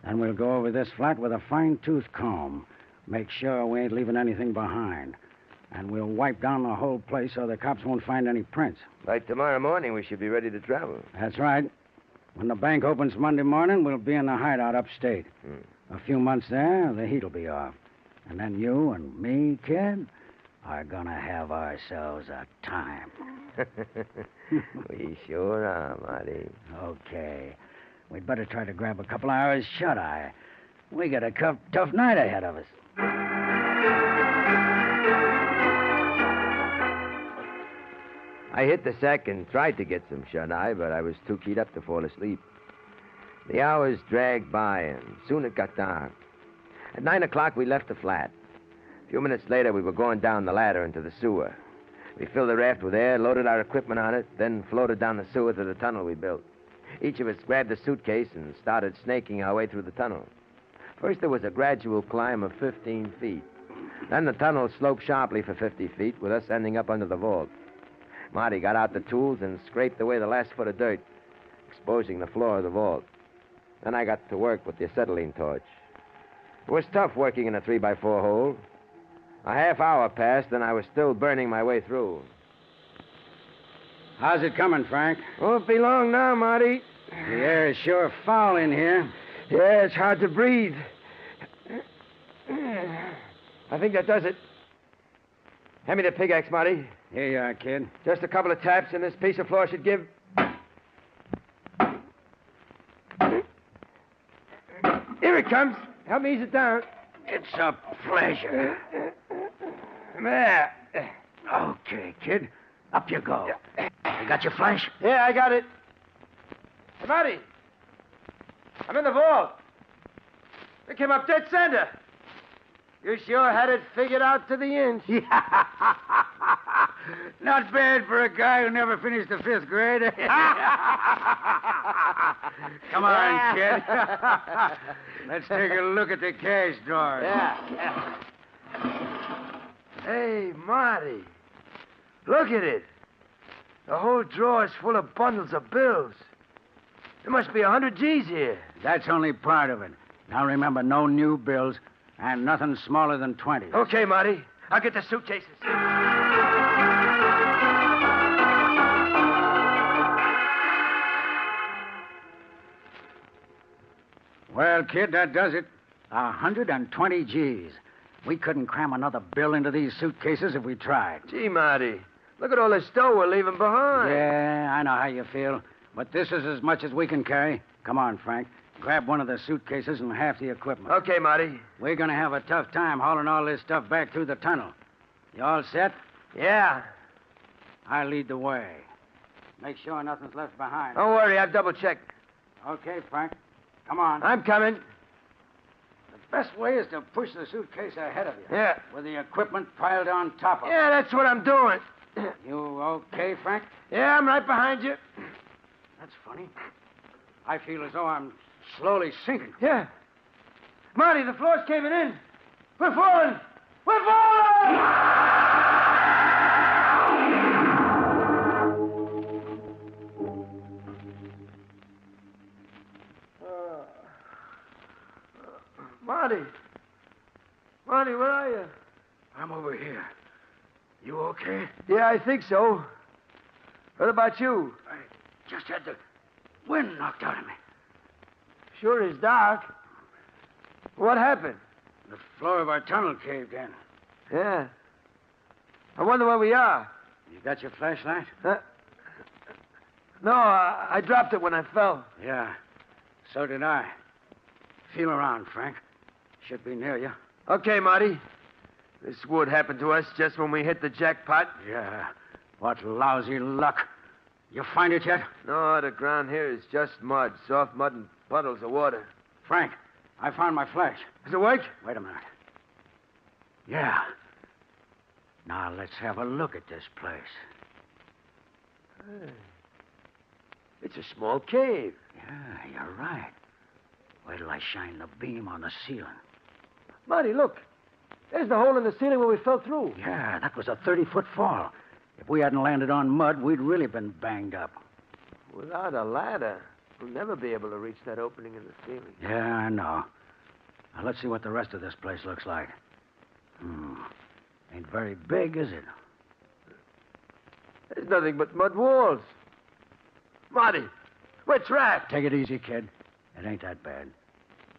Then we'll go over this flat with a fine-tooth comb. Make sure we ain't leaving anything behind. And we'll wipe down the whole place so the cops won't find any prints. By tomorrow morning, we should be ready to travel. That's right. When the bank opens Monday morning, we'll be in the hideout upstate. A few months there, the heat'll be off. And then you and me, kid, are gonna have ourselves a time. We sure are, Marty. Okay. We'd better try to grab a couple hours shut-eye. We got a tough night ahead of us. I hit the sack and tried to get some shut-eye, but I was too keyed up to fall asleep. The hours dragged by, and soon it got dark. At 9 o'clock, we left the flat. A few minutes later, we were going down the ladder into the sewer. We filled the raft with air, loaded our equipment on it, then floated down the sewer to the tunnel we built. Each of us grabbed a suitcase and started snaking our way through the tunnel. First, there was a gradual climb of 15 feet. Then the tunnel sloped sharply for 50 feet, with us ending up under the vault. Marty got out the tools and scraped away the last foot of dirt, exposing the floor of the vault. Then I got to work with the acetylene torch. It was tough working in a 3x4 hole. A half hour passed, and I was still burning my way through. How's it coming, Frank? Won't be long now, Marty. The air is sure foul in here. Yeah, it's hard to breathe. I think that does it. Hand me the pickaxe, Marty. Here you are, kid. Just a couple of taps, and this piece of floor should give. Here it comes. Help me ease it down. It's a pleasure. There. Okay, kid. Up you go. You got your flash? Yeah, I got it. Hey, Marty. I'm in the vault. We came up dead center. You sure had it figured out to the inch. Not bad for a guy who never finished the 5th grade. Come on, kid. Let's take a look at the cash drawers. Yeah. Hey, Marty. Look at it. The whole drawer is full of bundles of bills. There must be 100 G's here. That's only part of it. Now remember, no new bills and nothing smaller than 20. Okay, Marty. I'll get the suitcases. Well, kid, that does it. 120 G's. We couldn't cram another bill into these suitcases if we tried. Gee, Marty, look at all the dough we're leaving behind. Yeah, I know how you feel. But this is as much as we can carry. Come on, Frank. Grab one of the suitcases and half the equipment. Okay, Marty. We're going to have a tough time hauling all this stuff back through the tunnel. You all set? Yeah. I'll lead the way. Make sure nothing's left behind. Don't worry, I've double-checked. Okay, Frank. Come on. I'm coming. The best way is to push the suitcase ahead of you. Yeah. With the equipment piled on top of it. Yeah, that's what I'm doing. You okay, Frank? Yeah, I'm right behind you. That's funny. I feel as though I'm slowly sinking. Yeah. Marty, the floor's caving in. We're falling. We're falling! Marty. Marty, where are you? I'm over here. You okay? Yeah, I think so. What about you? I just had the wind knocked out of me. Sure is dark. What happened? The floor of our tunnel caved in. Yeah. I wonder where we are. You got your flashlight? No, I dropped it when I fell. Yeah, so did I. Feel around, Frank. Should be near you. Okay, Marty. This would happen to us just when we hit the jackpot. Yeah. What lousy luck. You find it yet? No, the ground here is just mud. Soft mud and puddles of water. Frank, I found my flash. Does it work? Wait a minute. Yeah. Now let's have a look at this place. It's a small cave. Yeah, you're right. Wait till I shine the beam on the ceiling. Marty, look. There's the hole in the ceiling where we fell through. Yeah, that was a 30-foot fall. If we hadn't landed on mud, we'd really been banged up. Without a ladder, we'll never be able to reach that opening in the ceiling. Yeah, I know. Now, let's see what the rest of this place looks like. Ain't very big, is it? There's nothing but mud walls. Marty, we're trapped. Take it easy, kid. It ain't that bad.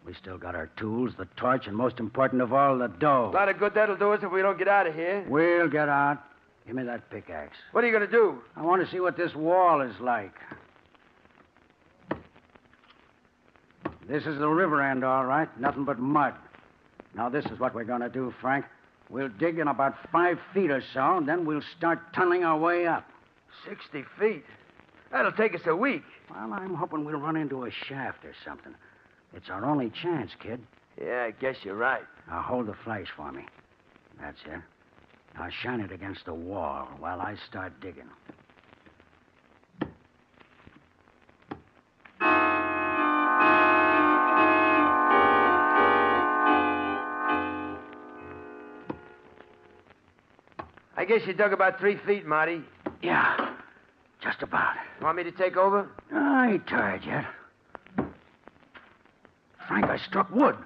We still got our tools, the torch, and most important of all, the dough. A lot of good that'll do us if we don't get out of here. We'll get out. Give me that pickaxe. What are you going to do? I want to see what this wall is like. This is the river end, all right. Nothing but mud. Now, this is what we're going to do, Frank. We'll dig in about 5 feet or so, and then we'll start tunneling our way up. 60 feet? That'll take us a week. Well, I'm hoping we'll run into a shaft or something. It's our only chance, kid. Yeah, I guess you're right. Now, hold the flash for me. That's it. Now, shine it against the wall while I start digging. I guess you dug about 3 feet, Marty. Yeah, just about. Want me to take over? I ain't tired yet. Frank, I struck wood.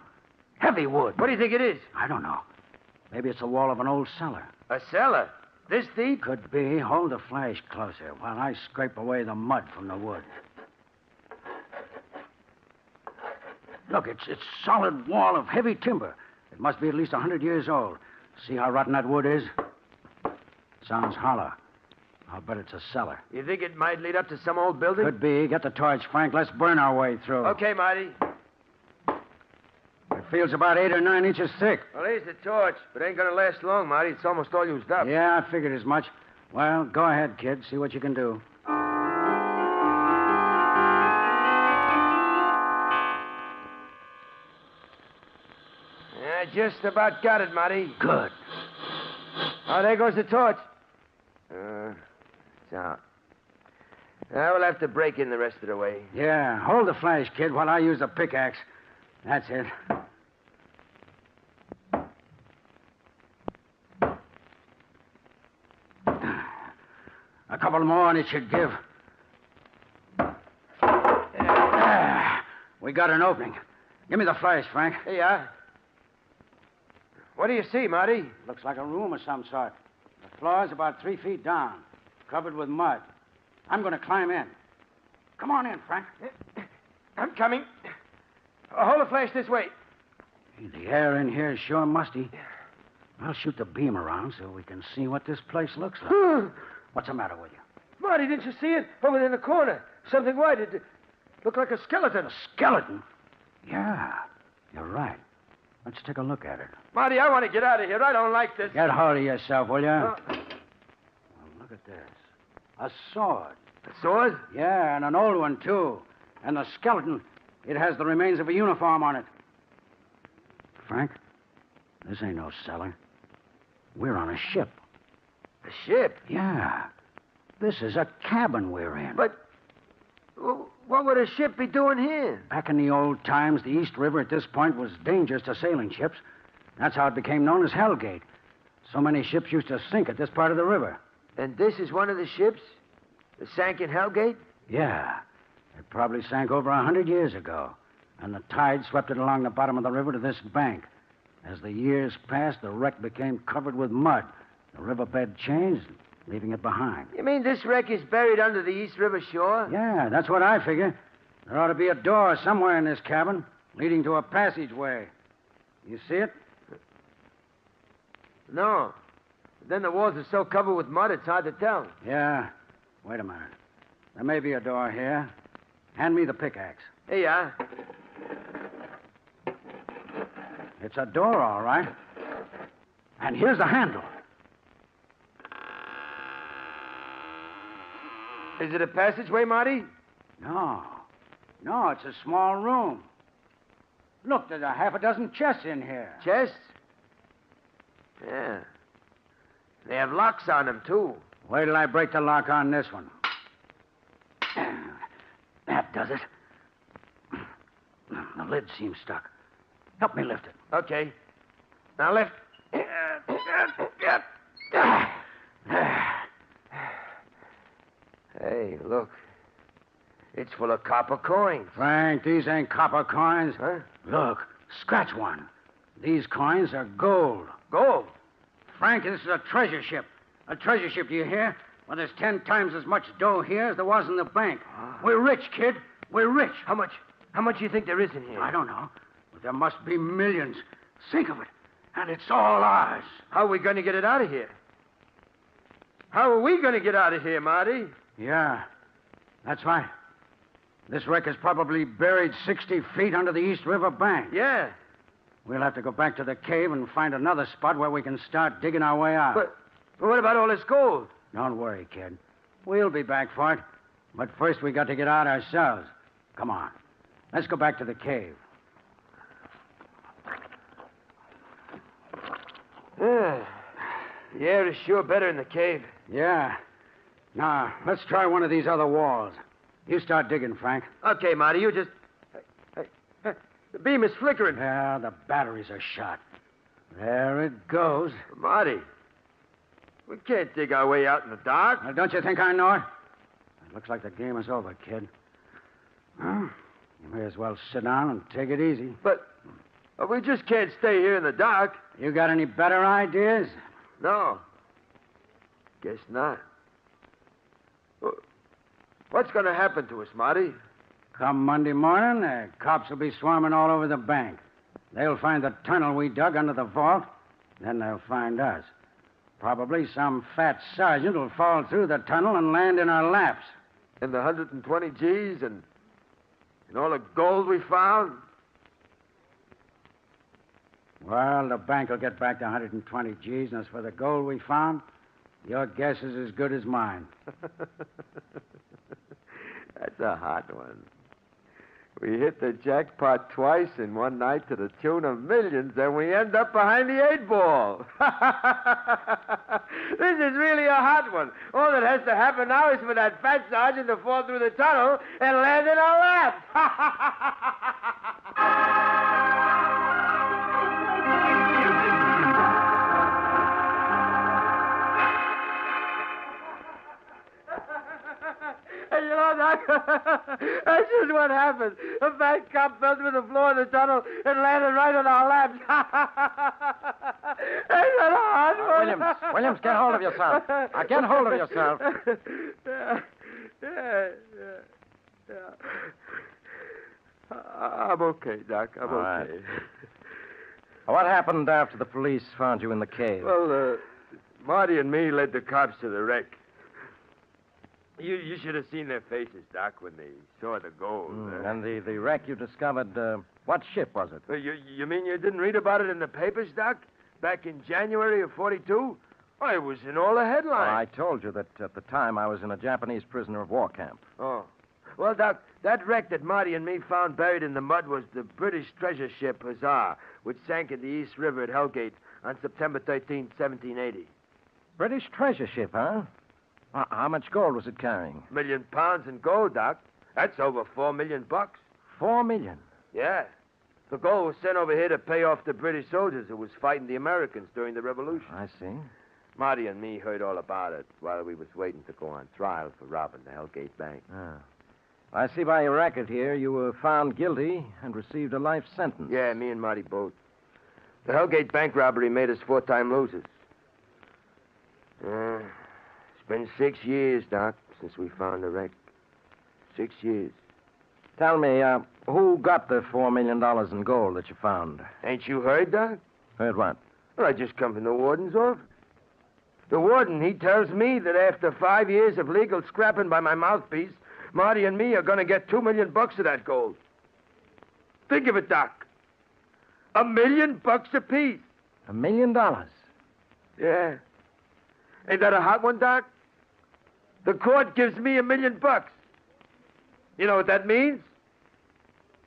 Heavy wood. What do you think it is? I don't know. Maybe it's the wall of an old cellar. A cellar? This deep? Could be. Hold the flash closer while I scrape away the mud from the wood. Look, it's a solid wall of heavy timber. It must be at least 100 years old. See how rotten that wood is? Sounds hollow. I'll bet it's a cellar. You think it might lead up to some old building? Could be. Get the torch, Frank. Let's burn our way through. Okay, Marty. It feels about 8 or 9 inches thick. Well, here's the torch, but it ain't gonna last long, Marty. It's almost all used up. Yeah, I figured as much. Well, go ahead, kid. See what you can do. Yeah, just about got it, Marty. Good. Oh, there goes the torch. It's out. Now we'll have to break in the rest of the way. Yeah, hold the flash, kid, while I use the pickaxe. That's it. A couple more and it should give. We got an opening. Give me the flash, Frank. Here you are. What do you see, Marty? Looks like a room of some sort. The floor's about 3 feet down, covered with mud. I'm going to climb in. Come on in, Frank. I'm coming. Hold the flash this way. The air in here is sure musty. I'll shoot the beam around so we can see what this place looks like. What's the matter with you? Marty, didn't you see it? Over there in the corner. Something white. It looked like a skeleton. A skeleton? Yeah, you're right. Let's take a look at it. Marty, I want to get out of here. I don't like this. Get hold of yourself, will you? Well, look at this. A sword. A sword? Yeah, and an old one, too. And the skeleton, it has the remains of a uniform on it. Frank, this ain't no cellar. We're on a ship. A ship? Yeah. This is a cabin we're in. But what would a ship be doing here? Back in the old times, the East River at this point was dangerous to sailing ships. That's how it became known as Hellgate. So many ships used to sink at this part of the river. And this is one of the ships that sank in Hellgate? Yeah. It probably sank over 100 years ago. And the tide swept it along the bottom of the river to this bank. As the years passed, the wreck became covered with mud. The riverbed changed, leaving it behind. You mean this wreck is buried under the East River shore? Yeah, that's what I figure. There ought to be a door somewhere in this cabin, leading to a passageway. You see it? No. Then the walls are so covered with mud, it's hard to tell. Yeah. Wait a minute. There may be a door here. Hand me the pickaxe. Here you are. It's a door, all right. And here's the handle. Is it a passageway, Marty? No. No, it's a small room. Look, there's a half a dozen chests in here. Chests? Yeah. They have locks on them, too. Wait till I break the lock on this one. That does it. The lid seems stuck. Help me lift it. Okay. Now lift. Hey, look. It's full of copper coins. Frank, these ain't copper coins. Huh? Look, scratch one. These coins are gold. Gold? Frank, this is a treasure ship. A treasure ship, do you hear? Well, there's 10 times as much dough here as there was in the bank. We're rich, kid. We're rich. How much do you think there is in here? I don't know. But there must be millions. Think of it. And it's all ours. How are we going to get it out of here? How are we going to get out of here, Marty? Yeah, that's right. This wreck is probably buried 60 feet under the East River bank. Yeah. We'll have to go back to the cave and find another spot where we can start digging our way out. But what about all this gold? Don't worry, kid. We'll be back for it. But first we got to get out ourselves. Come on. Let's go back to the cave. Yeah. The air is sure better in the cave. Yeah. Now, let's try one of these other walls. You start digging, Frank. Okay, Marty, you just... Hey, the beam is flickering. Yeah, the batteries are shot. There it goes. Marty, we can't dig our way out in the dark. Well, don't you think I know it? It looks like the game is over, kid. Well, you may as well sit down and take it easy. But we just can't stay here in the dark. You got any better ideas? No. Guess not. What's going to happen to us, Marty? Come Monday morning, the cops will be swarming all over the bank. They'll find the tunnel we dug under the vault. Then they'll find us. Probably some fat sergeant will fall through the tunnel and land in our laps. And the 120 G's and all the gold we found? Well, the bank will get back the 120 G's, and as for the gold we found, your guess is as good as mine. That's a hot one. We hit the jackpot twice in one night to the tune of millions, and we end up behind the 8-ball. This is really a hot one. All that has to happen now is for that fat sergeant to fall through the tunnel and land in our laps. And you know, Doc, that's just what happened. A fat cop fell through the floor of the tunnel and landed right on our laps. That's a hard one. Williams, get hold of yourself. Get hold of yourself. Yeah. I'm okay, Doc. I'm All okay. right. What happened after the police found you in the cave? Well, Marty and me led the cops to the wreck. You should have seen their faces, Doc, when they saw the gold. And the wreck you discovered, what ship was it? You mean you didn't read about it in the papers, Doc? Back in January of 42? Oh, it was in all the headlines. Well, I told you that at the time I was in a Japanese prisoner of war camp. Oh. Well, Doc, that wreck that Marty and me found buried in the mud was the British treasure ship Hussar, which sank in the East River at Hellgate on September 13, 1780. British treasure ship, huh? How much gold was it carrying? £1 million in gold, Doc. That's over $4 million. $4 million? Yeah. The gold was sent over here to pay off the British soldiers who was fighting the Americans during the Revolution. I see. Marty and me heard all about it while we was waiting to go on trial for robbing the Hellgate Bank. Ah. I see by your record here you were found guilty and received a life sentence. Yeah, me and Marty both. The Hellgate Bank robbery made us 4-time losers. It's been 6 years, Doc, since we found the wreck. 6 years. Tell me, who got the $4 million in gold that you found? Ain't you heard, Doc? Heard what? Well, I just come from the warden's office. The warden, he tells me that after 5 years of legal scrapping by my mouthpiece, Marty and me are going to get $2 million of that gold. Think of it, Doc. $1 million apiece. $1 million? Yeah. Ain't that a hot one, Doc? The court gives me $1 million. You know what that means?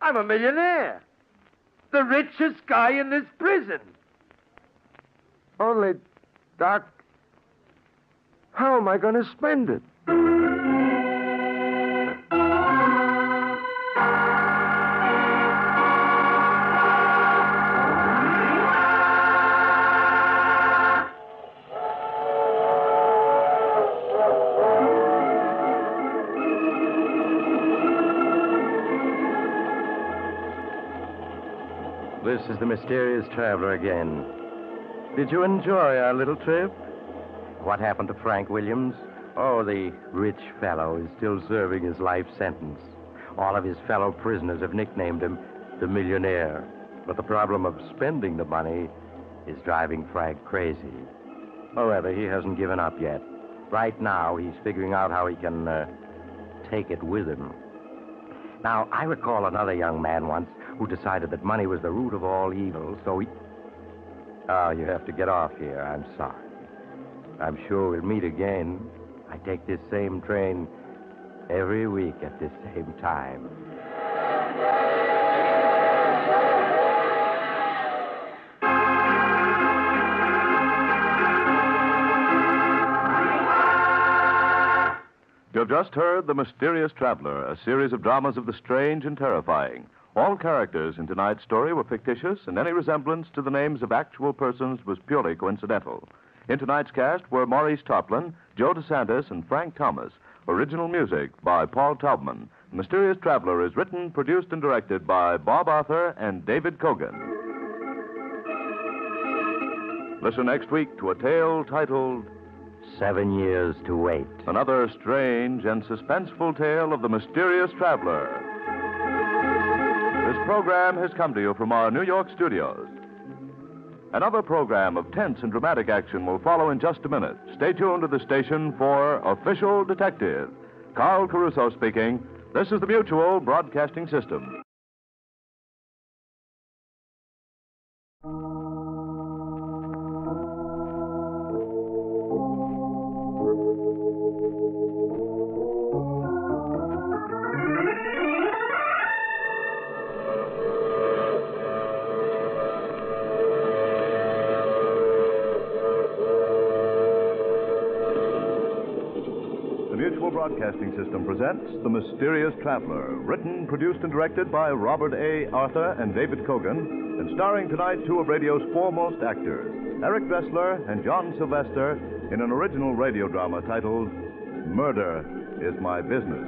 I'm a millionaire. The richest guy in this prison. Only, Doc, how am I going to spend it? This is the mysterious traveler again. Did you enjoy our little trip? What happened to Frank Williams? Oh, the rich fellow is still serving his life sentence. All of his fellow prisoners have nicknamed him the millionaire. But the problem of spending the money is driving Frank crazy. However, he hasn't given up yet. Right now, he's figuring out how he can take it with him. Now, I recall another young man once who decided that money was the root of all evil, so he... Oh, you have to get off here. I'm sorry. I'm sure we'll meet again. I take this same train every week at this same time. You have just heard The Mysterious Traveler, a series of dramas of the strange and terrifying. All characters in tonight's story were fictitious, and any resemblance to the names of actual persons was purely coincidental. In tonight's cast were Maurice Tarplin, Joe DeSantis, and Frank Thomas. Original music by Paul Taubman. The Mysterious Traveler is written, produced, and directed by Bob Arthur and David Kogan. Listen next week to a tale titled 7 Years to Wait. Another strange and suspenseful tale of the mysterious traveler. This program has come to you from our New York studios. Another program of tense and dramatic action will follow in just a minute. Stay tuned to the station for Official Detective. Carl Caruso speaking. This is the Mutual Broadcasting System. Broadcasting System presents The Mysterious Traveler, written, produced, and directed by Robert A. Arthur and David Kogan, and starring tonight two of radio's foremost actors, Eric Dressler and John Sylvester, in an original radio drama titled Murder is My Business.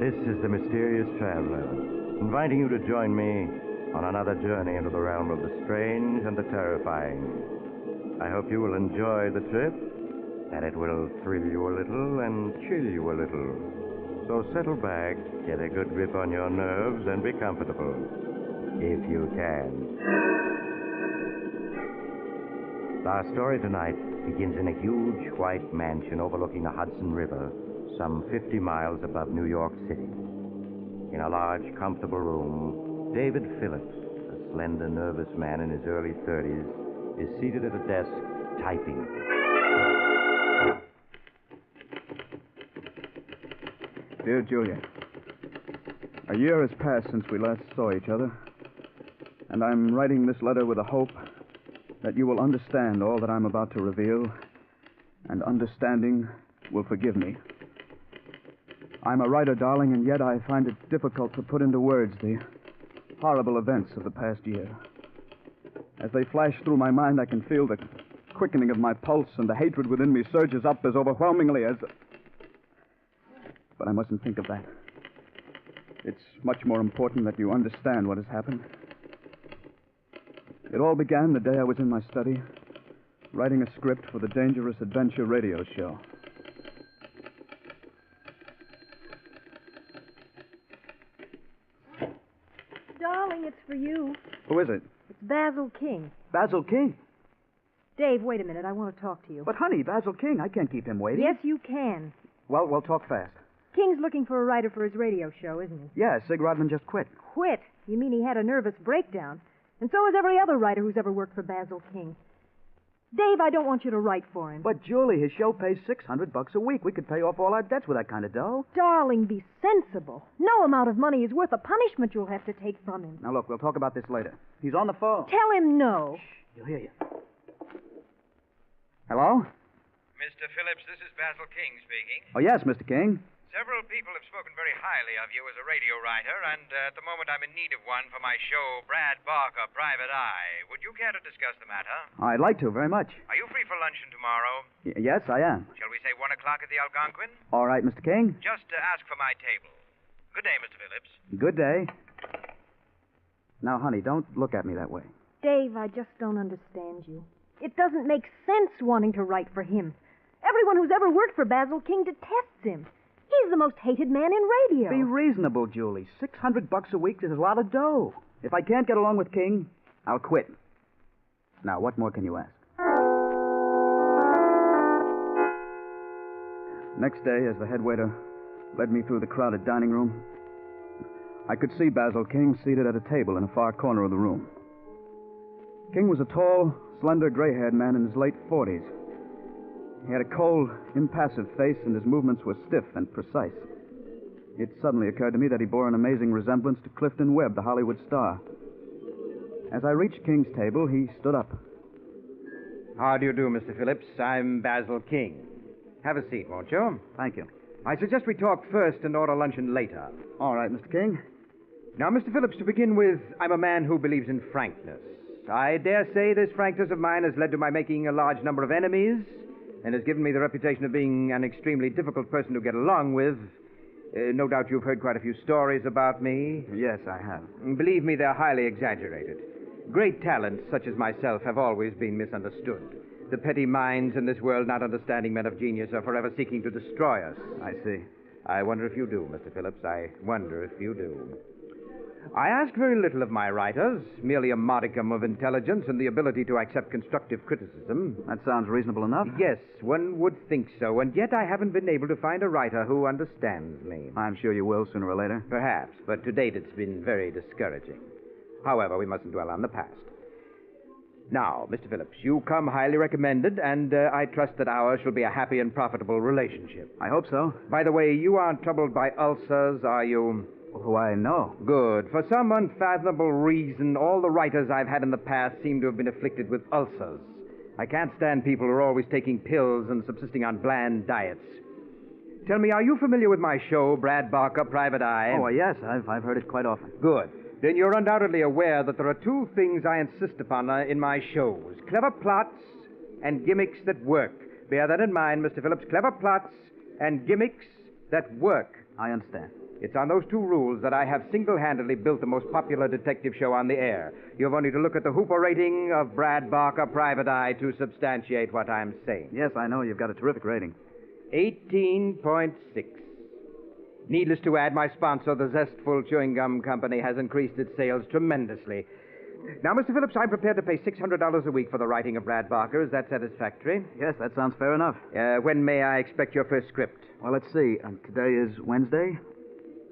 This is The Mysterious Traveler, inviting you to join me on another journey into the realm of the strange and the terrifying. I hope you will enjoy the trip, that it will thrill you a little and chill you a little. So settle back, get a good grip on your nerves, and be comfortable, if you can. Our story tonight begins in a huge white mansion overlooking the Hudson River, some 50 miles above New York City. In a large, comfortable room, David Phillips, a slender, nervous man in his early 30s, is seated at a desk, typing. Dear Julia, a year has passed since we last saw each other, and I'm writing this letter with the hope that you will understand all that I'm about to reveal, and understanding will forgive me. I'm a writer, darling, and yet I find it difficult to put into words the horrible events of the past year. As they flash through my mind, I can feel the quickening of my pulse, and the hatred within me surges up as overwhelmingly as... But I mustn't think of that. It's much more important that you understand what has happened. It all began the day I was in my study, writing a script for the Dangerous Adventure radio show. Darling, it's for you. Who is it? It's Basil King. Basil King? Dave, wait a minute. I want to talk to you. But, honey, Basil King, I can't keep him waiting. Yes, you can. Well, we'll talk fast. King's looking for a writer for his radio show, isn't he? Yeah, Sig Rodman just quit. Quit? You mean he had a nervous breakdown? And so has every other writer who's ever worked for Basil King. Dave, I don't want you to write for him. But, Julie, his show pays $600 a week. We could pay off all our debts with that kind of dough. Darling, be sensible. No amount of money is worth the punishment you'll have to take from him. Now, look, we'll talk about this later. He's on the phone. Tell him no. Shh, he'll hear you. Hello? Mr. Phillips, this is Basil King speaking. Oh, yes, Mr. King. Several people have spoken very highly of you as a radio writer, and at the moment I'm in need of one for my show, Brad Barker, Private Eye. Would you care to discuss the matter? I'd like to, very much. Are you free for luncheon tomorrow? Yes, I am. Shall we say 1 o'clock at the Algonquin? All right, Mr. King. Just ask for my table. Good day, Mr. Phillips. Good day. Now, honey, don't look at me that way. Dave, I just don't understand you. It doesn't make sense wanting to write for him. Everyone who's ever worked for Basil King detests him. He's the most hated man in radio. Be reasonable, Julie. $600 a week is a lot of dough. If I can't get along with King, I'll quit. Now, what more can you ask? Next day, as the head waiter led me through the crowded dining room, I could see Basil King seated at a table in a far corner of the room. King was a tall, slender, gray-haired man in his late 40s. He had a cold, impassive face, and his movements were stiff and precise. It suddenly occurred to me that he bore an amazing resemblance to Clifton Webb, the Hollywood star. As I reached King's table, he stood up. How do you do, Mr. Phillips? I'm Basil King. Have a seat, won't you? Thank you. I suggest we talk first and order luncheon later. All right, Mr. King. Now, Mr. Phillips, to begin with, I'm a man who believes in frankness. I dare say this frankness of mine has led to my making a large number of enemies and has given me the reputation of being an extremely difficult person to get along with. No doubt you've heard quite a few stories about me. Yes, I have. Believe me, they're highly exaggerated. Great talents, such as myself, have always been misunderstood. The petty minds in this world, not understanding men of genius, are forever seeking to destroy us. I see. I wonder if you do, Mr. Phillips. I wonder if you do. I ask very little of my writers, merely a modicum of intelligence and the ability to accept constructive criticism. That sounds reasonable enough. Yes, one would think so, and yet I haven't been able to find a writer who understands me. I'm sure you will sooner or later. Perhaps, but to date it's been very discouraging. However, we mustn't dwell on the past. Now, Mr. Phillips, you come highly recommended, and I trust that ours shall be a happy and profitable relationship. I hope so. By the way, you aren't troubled by ulcers, are you? Why, no. Good. For some unfathomable reason, all the writers I've had in the past seem to have been afflicted with ulcers. I can't stand people who are always taking pills and subsisting on bland diets. Tell me, are you familiar with my show, Brad Barker, Private Eye? Oh, yes. I've heard it quite often. Good. Then you're undoubtedly aware that there are two things I insist upon in my shows. Clever plots and gimmicks that work. Bear that in mind, Mr. Phillips. Clever plots and gimmicks that work. I understand. It's on those two rules that I have single-handedly built the most popular detective show on the air. You've only to look at the Hooper rating of Brad Barker, Private Eye, to substantiate what I'm saying. Yes, I know. You've got a terrific rating. 18.6. Needless to add, my sponsor, the Zestful Chewing Gum Company, has increased its sales tremendously. Now, Mr. Phillips, I'm prepared to pay $600 a week for the writing of Brad Barker. Is that satisfactory? Yes, that sounds fair enough. When may I expect your first script? Well, let's see. Today is Wednesday.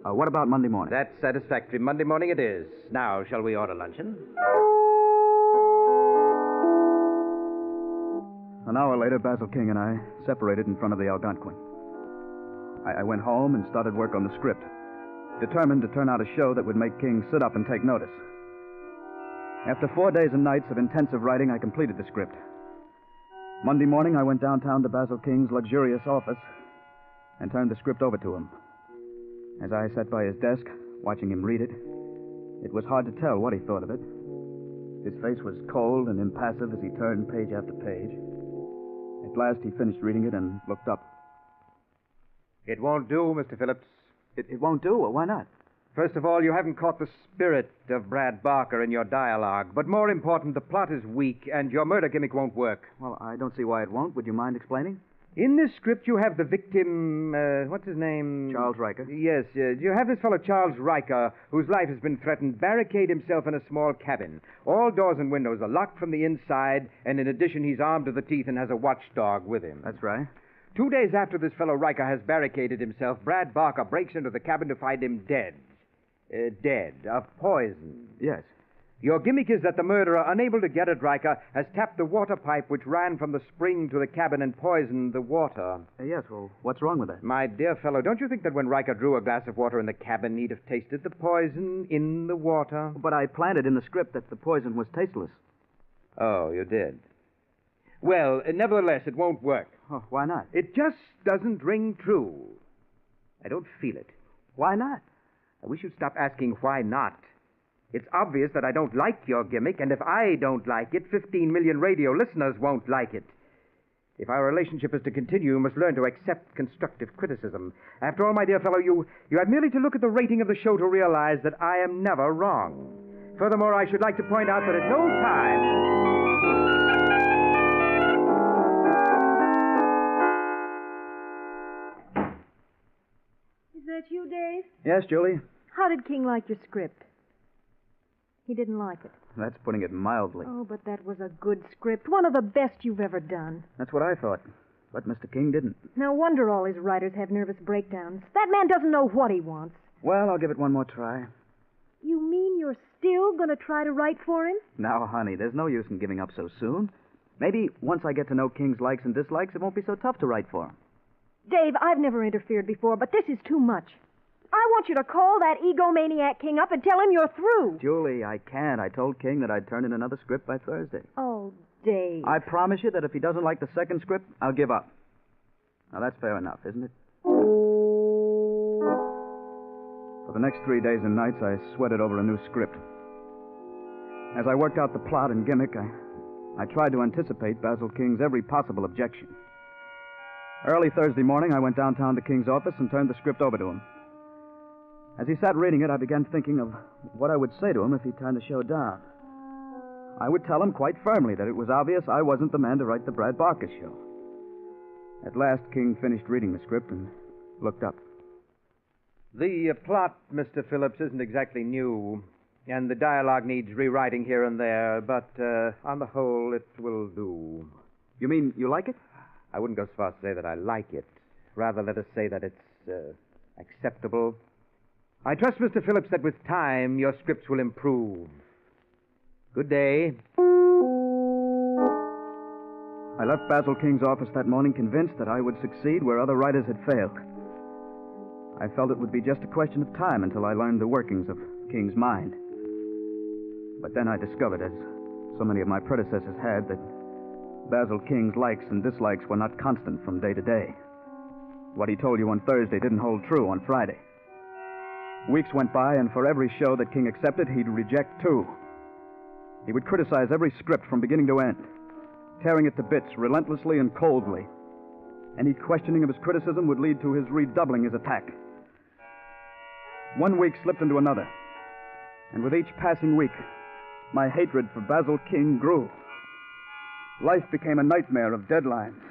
What about Monday morning? That's satisfactory. Monday morning it is. Now, shall we order luncheon? An hour later, Basil King and I separated in front of the Algonquin. I went home and started work on the script, determined to turn out a show that would make King sit up and take notice. After 4 days and nights of intensive writing, I completed the script. Monday morning, I went downtown to Basil King's luxurious office and turned the script over to him. As I sat by his desk, watching him read it, it was hard to tell what he thought of it. His face was cold and impassive as he turned page after page. At last, he finished reading it and looked up. It won't do, Mr. Phillips. It won't do? Well, why not? First of all, you haven't caught the spirit of Brad Barker in your dialogue. But more important, the plot is weak, and your murder gimmick won't work. Well, I don't see why it won't. Would you mind explaining? In this script, you have the victim, what's his name? Charles Riker. Yes, you have this fellow, Charles Riker, whose life has been threatened, barricade himself in a small cabin. All doors and windows are locked from the inside, and in addition, he's armed to the teeth and has a watchdog with him. That's right. 2 days after this fellow Riker has barricaded himself, Brad Barker breaks into the cabin to find him dead. Dead of poison. Yes. Your gimmick is that the murderer, unable to get at Riker, has tapped the water pipe which ran from the spring to the cabin and poisoned the water. Yes, well, what's wrong with that? My dear fellow, don't you think that when Riker drew a glass of water in the cabin, he'd have tasted the poison in the water? But I planted in the script that the poison was tasteless. Oh, you did? Well, nevertheless, it won't work. Oh, why not? It just doesn't ring true. I don't feel it. Why not? I wish you'd stop asking why not. It's obvious that I don't like your gimmick, and if I don't like it, 15 million radio listeners won't like it. If our relationship is to continue, you must learn to accept constructive criticism. After all, my dear fellow, you have merely to look at the rating of the show to realize that I am never wrong. Furthermore, I should like to point out that at no time... Is that you, Dave? Yes, Julie? How did King like your script? He didn't like it. That's putting it mildly. Oh, but that was a good script. One of the best you've ever done. That's what I thought. But Mr. King didn't. No wonder all his writers have nervous breakdowns. That man doesn't know what he wants. Well, I'll give it one more try. You mean you're still going to try to write for him? Now, honey, there's no use in giving up so soon. Maybe once I get to know King's likes and dislikes, it won't be so tough to write for him. Dave, I've never interfered before, but this is too much. I want you to call that egomaniac King up and tell him you're through. Julie, I can't. I told King that I'd turn in another script by Thursday. Oh, Dave. I promise you that if he doesn't like the second script, I'll give up. Now, that's fair enough, isn't it? For the next 3 days and nights, I sweated over a new script. As I worked out the plot and gimmick, I tried to anticipate Basil King's every possible objection. Early Thursday morning, I went downtown to King's office and turned the script over to him. As he sat reading it, I began thinking of what I would say to him if he turned the show down. I would tell him quite firmly that it was obvious I wasn't the man to write the Brad Barker show. At last, King finished reading the script and looked up. The plot, Mr. Phillips, isn't exactly new, and the dialogue needs rewriting here and there, but on the whole, it will do. You mean you like it? I wouldn't go so far as to say that I like it. Rather, let us say that it's acceptable. I trust, Mr. Phillips, that with time your scripts will improve. Good day. I left Basil King's office that morning convinced that I would succeed where other writers had failed. I felt it would be just a question of time until I learned the workings of King's mind. But then I discovered, as so many of my predecessors had, that Basil King's likes and dislikes were not constant from day to day. What he told you on Thursday didn't hold true on Friday. Weeks went by, and for every show that King accepted, he'd reject two. He would criticize every script from beginning to end, tearing it to bits relentlessly and coldly. Any questioning of his criticism would lead to his redoubling his attack. 1 week slipped into another, and with each passing week, my hatred for Basil King grew. Life became a nightmare of deadlines,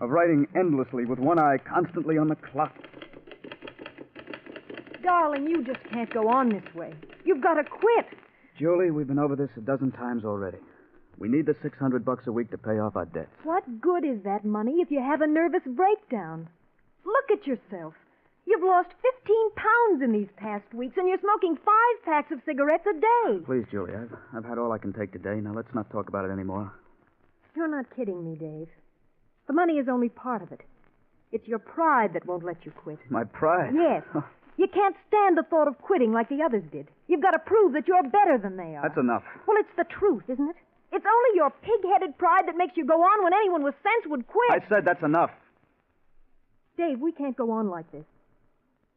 of writing endlessly with one eye constantly on the clock. Darling, you just can't go on this way. You've got to quit. Julie, we've been over this a dozen times already. We need the $600 a week to pay off our debts. What good is that money if you have a nervous breakdown? Look at yourself. You've lost 15 pounds in these past weeks, and you're smoking 5 packs of cigarettes a day. Please, Julie, I've had all I can take today. Now, let's not talk about it anymore. You're not kidding me, Dave. The money is only part of it. It's your pride that won't let you quit. My pride? Yes. You can't stand the thought of quitting like the others did. You've got to prove that you're better than they are. That's enough. Well, it's the truth, isn't it? It's only your pig-headed pride that makes you go on when anyone with sense would quit. I said that's enough. Dave, we can't go on like this.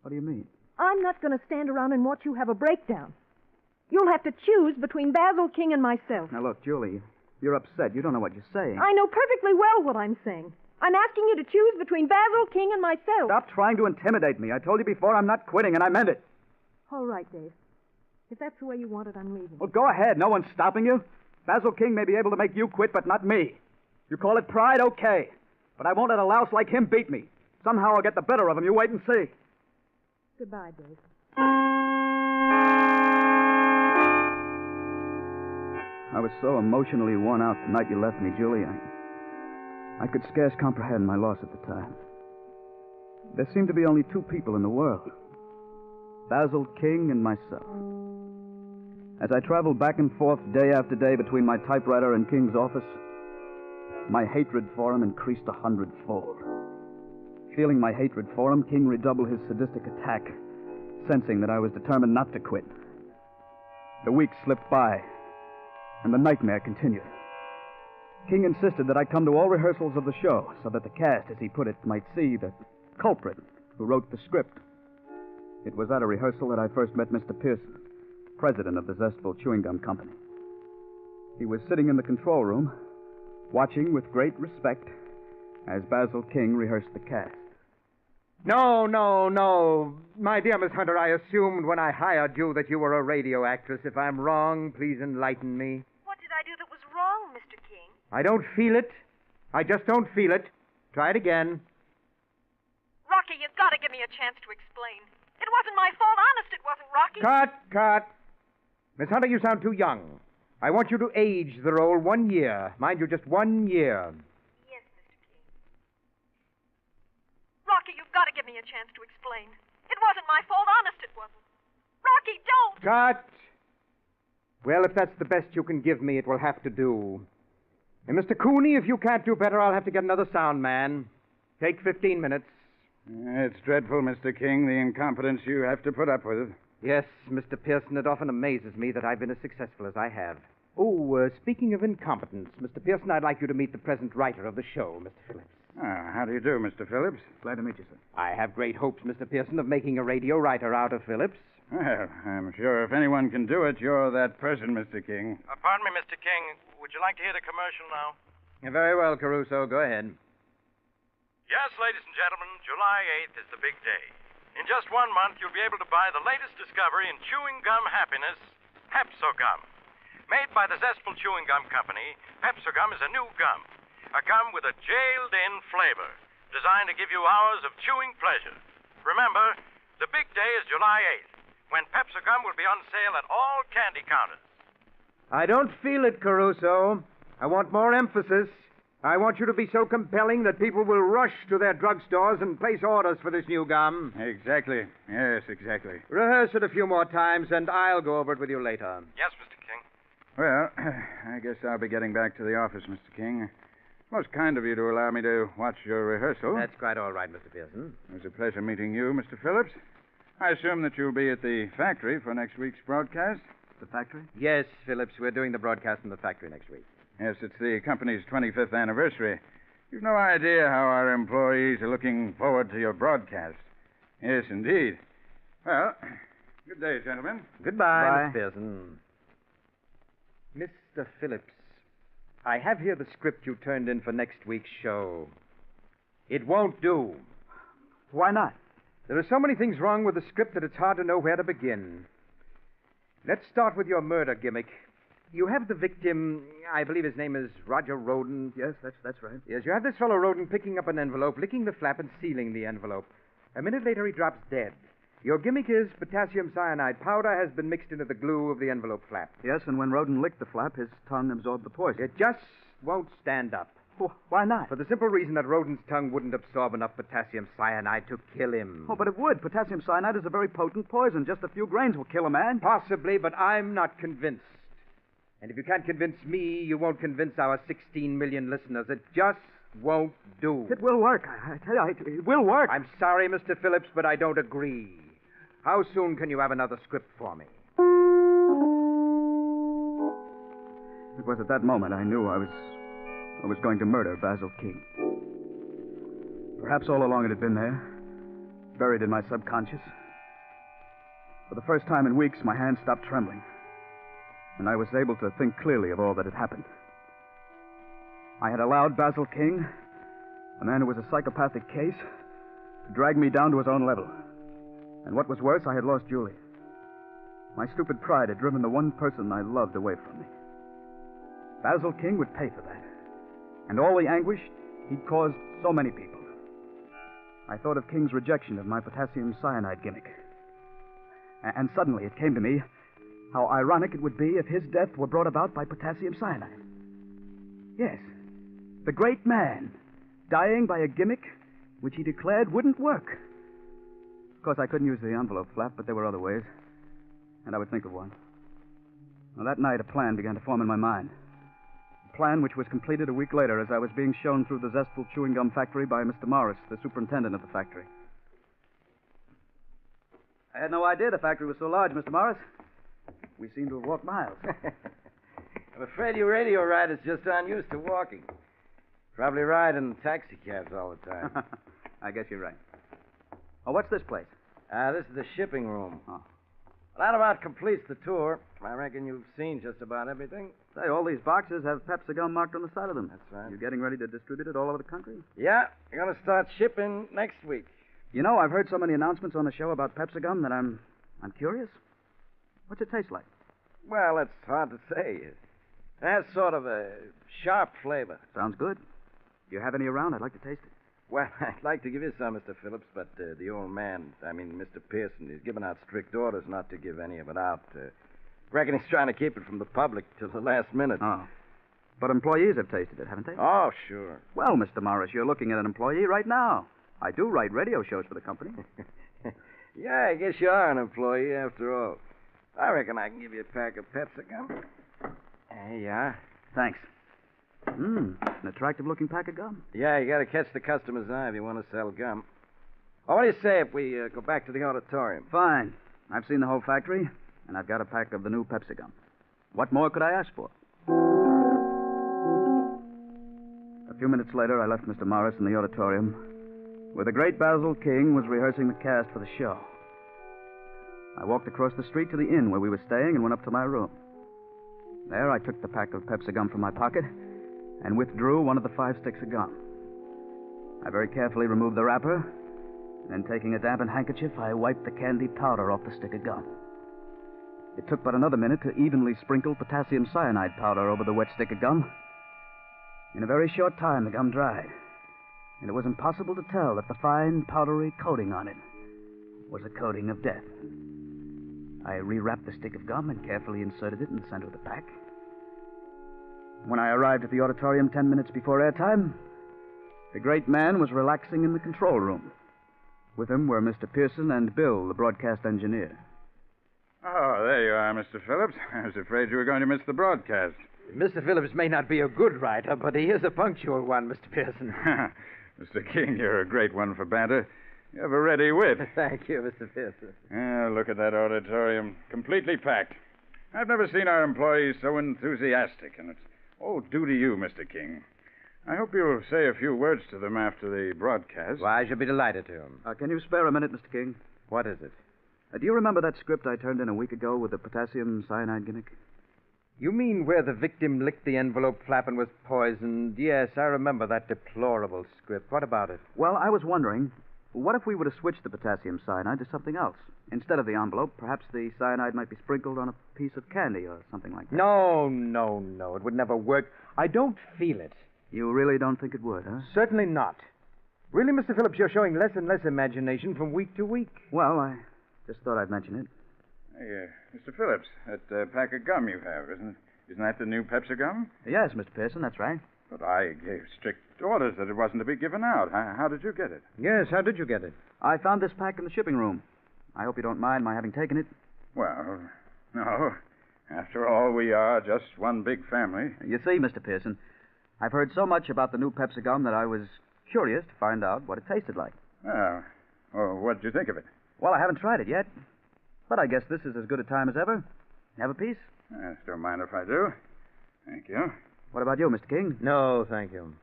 What do you mean? I'm not going to stand around and watch you have a breakdown. You'll have to choose between Basil King and myself. Now, look, Julie, you're upset. You don't know what you're saying. I know perfectly well what I'm saying. I'm asking you to choose between Basil King and myself. Stop trying to intimidate me. I told you before I'm not quitting, and I meant it. All right, Dave. If that's the way you want it, I'm leaving. Well, go ahead. No one's stopping you. Basil King may be able to make you quit, but not me. You call it pride, okay. But I won't let a louse like him beat me. Somehow I'll get the better of him. You wait and see. Goodbye, Dave. I was so emotionally worn out the night you left me, Julie. I could scarce comprehend my loss at the time. There seemed to be only two people in the world. Basil King and myself. As I traveled back and forth day after day between my typewriter and King's office, my hatred for him increased 100-fold. Feeling my hatred for him, King redoubled his sadistic attack, sensing that I was determined not to quit. The weeks slipped by, and the nightmare continued. King insisted that I come to all rehearsals of the show so that the cast, as he put it, might see the culprit who wrote the script. It was at a rehearsal that I first met Mr. Pearson, president of the Zestful Chewing Gum Company. He was sitting in the control room, watching with great respect as Basil King rehearsed the cast. No. My dear Miss Hunter, I assumed when I hired you that you were a radio actress. If I'm wrong, please enlighten me. What did I do that was wrong, Mr. King? I don't feel it. I just don't feel it. Try it again. Rocky, you've got to give me a chance to explain. It wasn't my fault. Honest, it wasn't, Rocky. Cut. Miss Hunter, you sound too young. I want you to age the role 1 year. Mind you, just 1 year. Yes, Mr. King. Rocky, you've got to give me a chance to explain. It wasn't my fault. Honest, it wasn't. Rocky, don't! Cut! Well, if that's the best you can give me, it will have to do. And Mr. Cooney, if you can't do better, I'll have to get another sound man. Take 15 minutes. It's dreadful, Mr. King, the incompetence you have to put up with. Yes, Mr. Pearson, it often amazes me that I've been as successful as I have. Oh, speaking of incompetence, Mr. Pearson, I'd like you to meet the present writer of the show, Mr. Phillips. How do you do, Mr. Phillips? Glad to meet you, sir. I have great hopes, Mr. Pearson, of making a radio writer out of Phillips. Well, I'm sure if anyone can do it, you're that person, Mr. King. Pardon me, Mr. King. Would you like to hear the commercial now? Very well, Caruso. Go ahead. Yes, ladies and gentlemen, July 8th is the big day. In just 1 month, you'll be able to buy the latest discovery in chewing gum happiness, Pepso-Gum. Made by the Zestful Chewing Gum Company, Pepso-Gum is a new gum. A gum with a jailed-in flavor, designed to give you hours of chewing pleasure. Remember, the big day is July 8th, when Pepso-Gum will be on sale at all candy counters. I don't feel it, Caruso. I want more emphasis. I want you to be so compelling that people will rush to their drugstores and place orders for this new gum. Exactly. Yes, exactly. Rehearse it a few more times, and I'll go over it with you later. Yes, Mr. King. Well, I guess I'll be getting back to the office, Mr. King. Most kind of you to allow me to watch your rehearsal. That's quite all right, Mr. Pearson. It was a pleasure meeting you, Mr. Phillips. I assume that you'll be at the factory for next week's broadcast? The factory? Yes, Phillips. We're doing the broadcast in the factory next week. Yes, it's the company's 25th anniversary. You've no idea how our employees are looking forward to your broadcast. Yes, indeed. Well, good day, gentlemen. Goodbye, Mr. Pearson. Mr. Phillips, I have here the script you turned in for next week's show. It won't do. Why not? There are so many things wrong with the script that it's hard to know where to begin. Let's start with your murder gimmick. You have the victim, I believe his name is Roger Roden. Yes, that's right. Yes, you have this fellow Roden picking up an envelope, licking the flap, and sealing the envelope. A minute later, he drops dead. Your gimmick is potassium cyanide powder has been mixed into the glue of the envelope flap. Yes, and when Roden licked the flap, his tongue absorbed the poison. It just won't stand up. Why not? For the simple reason that Roden's tongue wouldn't absorb enough potassium cyanide to kill him. Oh, but it would. Potassium cyanide is a very potent poison. Just a few grains will kill a man. Possibly, but I'm not convinced. And if you can't convince me, you won't convince our 16 million listeners. It just won't do. It will work. I tell you, it will work. I'm sorry, Mr. Phillips, but I don't agree. How soon can you have another script for me? It was at that moment I knew I was going to murder Basil King. Perhaps all along it had been there, buried in my subconscious. For the first time in weeks, my hands stopped trembling, and I was able to think clearly of all that had happened. I had allowed Basil King, a man who was a psychopathic case, to drag me down to his own level. And what was worse, I had lost Julie. My stupid pride had driven the one person I loved away from me. Basil King would pay for that. And all the anguish he'd caused so many people. I thought of King's rejection of my potassium cyanide gimmick. And suddenly it came to me how ironic it would be if his death were brought about by potassium cyanide. Yes, the great man, dying by a gimmick which he declared wouldn't work. Of course, I couldn't use the envelope flap, but there were other ways, and I would think of one. Well, that night, a plan began to form in my mind. A plan which was completed a week later as I was being shown through the Zestful Chewing Gum factory by Mr. Morris, the superintendent of the factory. I had no idea the factory was so large, Mr. Morris. We seem to have walked miles. I'm afraid you radio riders just aren't used to walking. Probably ride in taxi cabs all the time. I guess you're right. Oh, what's this place? This is the shipping room. Oh. That about completes the tour. I reckon you've seen just about everything. Say, all these boxes have Pepsi gum marked on the side of them. That's right. You getting ready to distribute it all over the country? Yeah, we're going to start shipping next week. You know, I've heard so many announcements on the show about Pepsi gum that I'm curious. What's it taste like? Well, it's hard to say. It has sort of a sharp flavor. Sounds good. Do you have any around? I'd like to taste it. Well, I'd like to give you some, Mr. Phillips, but the old man, Mr. Pearson, is giving out strict orders not to give any of it out. Reckon he's trying to keep it from the public till the last minute. Oh. But employees have tasted it, haven't they? Oh, sure. Well, Mr. Morris, you're looking at an employee right now. I do write radio shows for the company. Yeah, I guess you are an employee after all. I reckon I can give you a pack of Pepsi gum. There you are. Thanks. An attractive-looking pack of gum. Yeah, you got to catch the customer's eye if you want to sell gum. Oh, what do you say if we go back to the auditorium? Fine. I've seen the whole factory, and I've got a pack of the new Pepsi gum. What more could I ask for? A few minutes later, I left Mr. Morris in the auditorium, where the great Basil King was rehearsing the cast for the show. I walked across the street to the inn where we were staying and went up to my room. There, I took the pack of Pepsi gum from my pocket and withdrew one of the 5 sticks of gum. I very carefully removed the wrapper, and then taking a dampened handkerchief, I wiped the candy powder off the stick of gum. It took but another minute to evenly sprinkle potassium cyanide powder over the wet stick of gum. In a very short time, the gum dried, and it was impossible to tell that the fine, powdery coating on it was a coating of death. I rewrapped the stick of gum and carefully inserted it in the center of the pack. When I arrived at the auditorium 10 minutes before airtime, the great man was relaxing in the control room. With him were Mr. Pearson and Bill, the broadcast engineer. Oh, there you are, Mr. Phillips. I was afraid you were going to miss the broadcast. Mr. Phillips may not be a good writer, but he is a punctual one, Mr. Pearson. Mr. King, you're a great one for banter. You have a ready wit. Thank you, Mr. Pearson. Look at that auditorium. Completely packed. I've never seen our employees so enthusiastic, and it's all due to you, Mr. King. I hope you'll say a few words to them after the broadcast. Why, I shall be delighted to. Can you spare a minute, Mr. King? What is it? Do you remember that script I turned in a week ago with the potassium cyanide gimmick? You mean where the victim licked the envelope flap and was poisoned? Yes, I remember that deplorable script. What about it? Well, I was wondering, what if we were to switch the potassium cyanide to something else? Instead of the envelope, perhaps the cyanide might be sprinkled on a piece of candy or something like that. No. It would never work. I don't feel it. You really don't think it would, huh? Certainly not. Really, Mr. Phillips, you're showing less and less imagination from week to week. Well, I just thought I'd mention it. Hey, Mr. Phillips, that pack of gum you have, isn't that the new Pepsi gum? Yes, Mr. Pearson, that's right. But I gave strict orders that it wasn't to be given out. How did you get it? Yes, how did you get it? I found this pack in the shipping room. I hope you don't mind my having taken it. Well, no. After all, we are just one big family. You see, Mr. Pearson, I've heard so much about the new Pepsi gum that I was curious to find out what it tasted like. Well, what did you think of it? Well, I haven't tried it yet, but I guess this is as good a time as ever. Have a piece? Don't mind if I do. Thank you. What about you, Mr. King? No, thank you.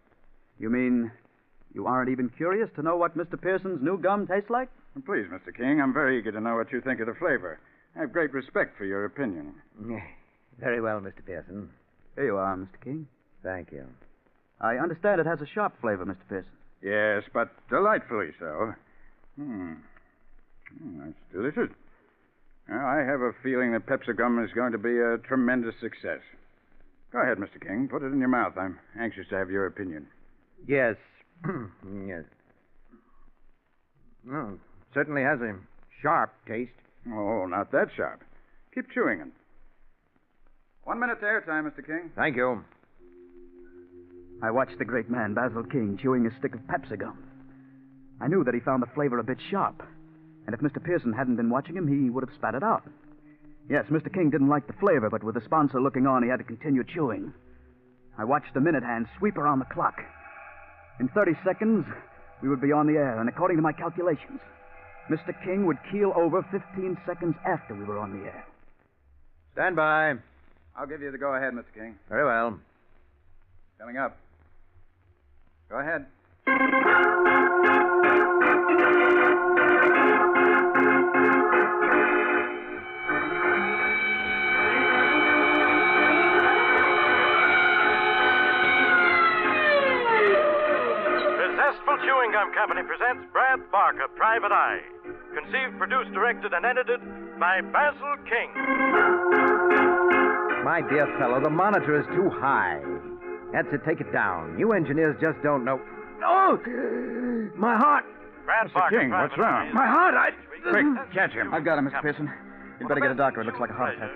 You mean you aren't even curious to know what Mr. Pearson's new gum tastes like? Please, Mr. King, I'm very eager to know what you think of the flavor. I have great respect for your opinion. Very well, Mr. Pearson. Here you are, Mr. King. Thank you. I understand it has a sharp flavor, Mr. Pearson. Yes, but delightfully so. That's delicious. Well, I have a feeling that Pepsi gum is going to be a tremendous success. Go ahead, Mr. King. Put it in your mouth. I'm anxious to have your opinion. Yes. Yes. Well, certainly has a sharp taste. Oh, not that sharp. Keep chewing it. 1 minute to airtime, Mr. King. Thank you. I watched the great man, Basil King, chewing a stick of Pepsi gum. I knew that he found the flavor a bit sharp, and if Mr. Pearson hadn't been watching him, he would have spat it out. Yes, Mr. King didn't like the flavor, but with the sponsor looking on, he had to continue chewing. I watched the minute hand sweep around the clock. In 30 seconds, we would be on the air, and according to my calculations, Mr. King would keel over 15 seconds after we were on the air. Stand by. I'll give you the go-ahead, Mr. King. Very well. Coming up. Go ahead. Zestful Chewing Gum Company presents Brad Barker, Private Eye. Conceived, produced, directed, and edited by Basil King. My dear fellow, the monitor is too high. That's it, take it down. You engineers just don't know. Oh! My heart! Brad Mr. Barker, King, what's wrong? My heart, Quick, catch him. I've got him, Mr. Pearson. You'd better get a doctor. It looks like a heart attack.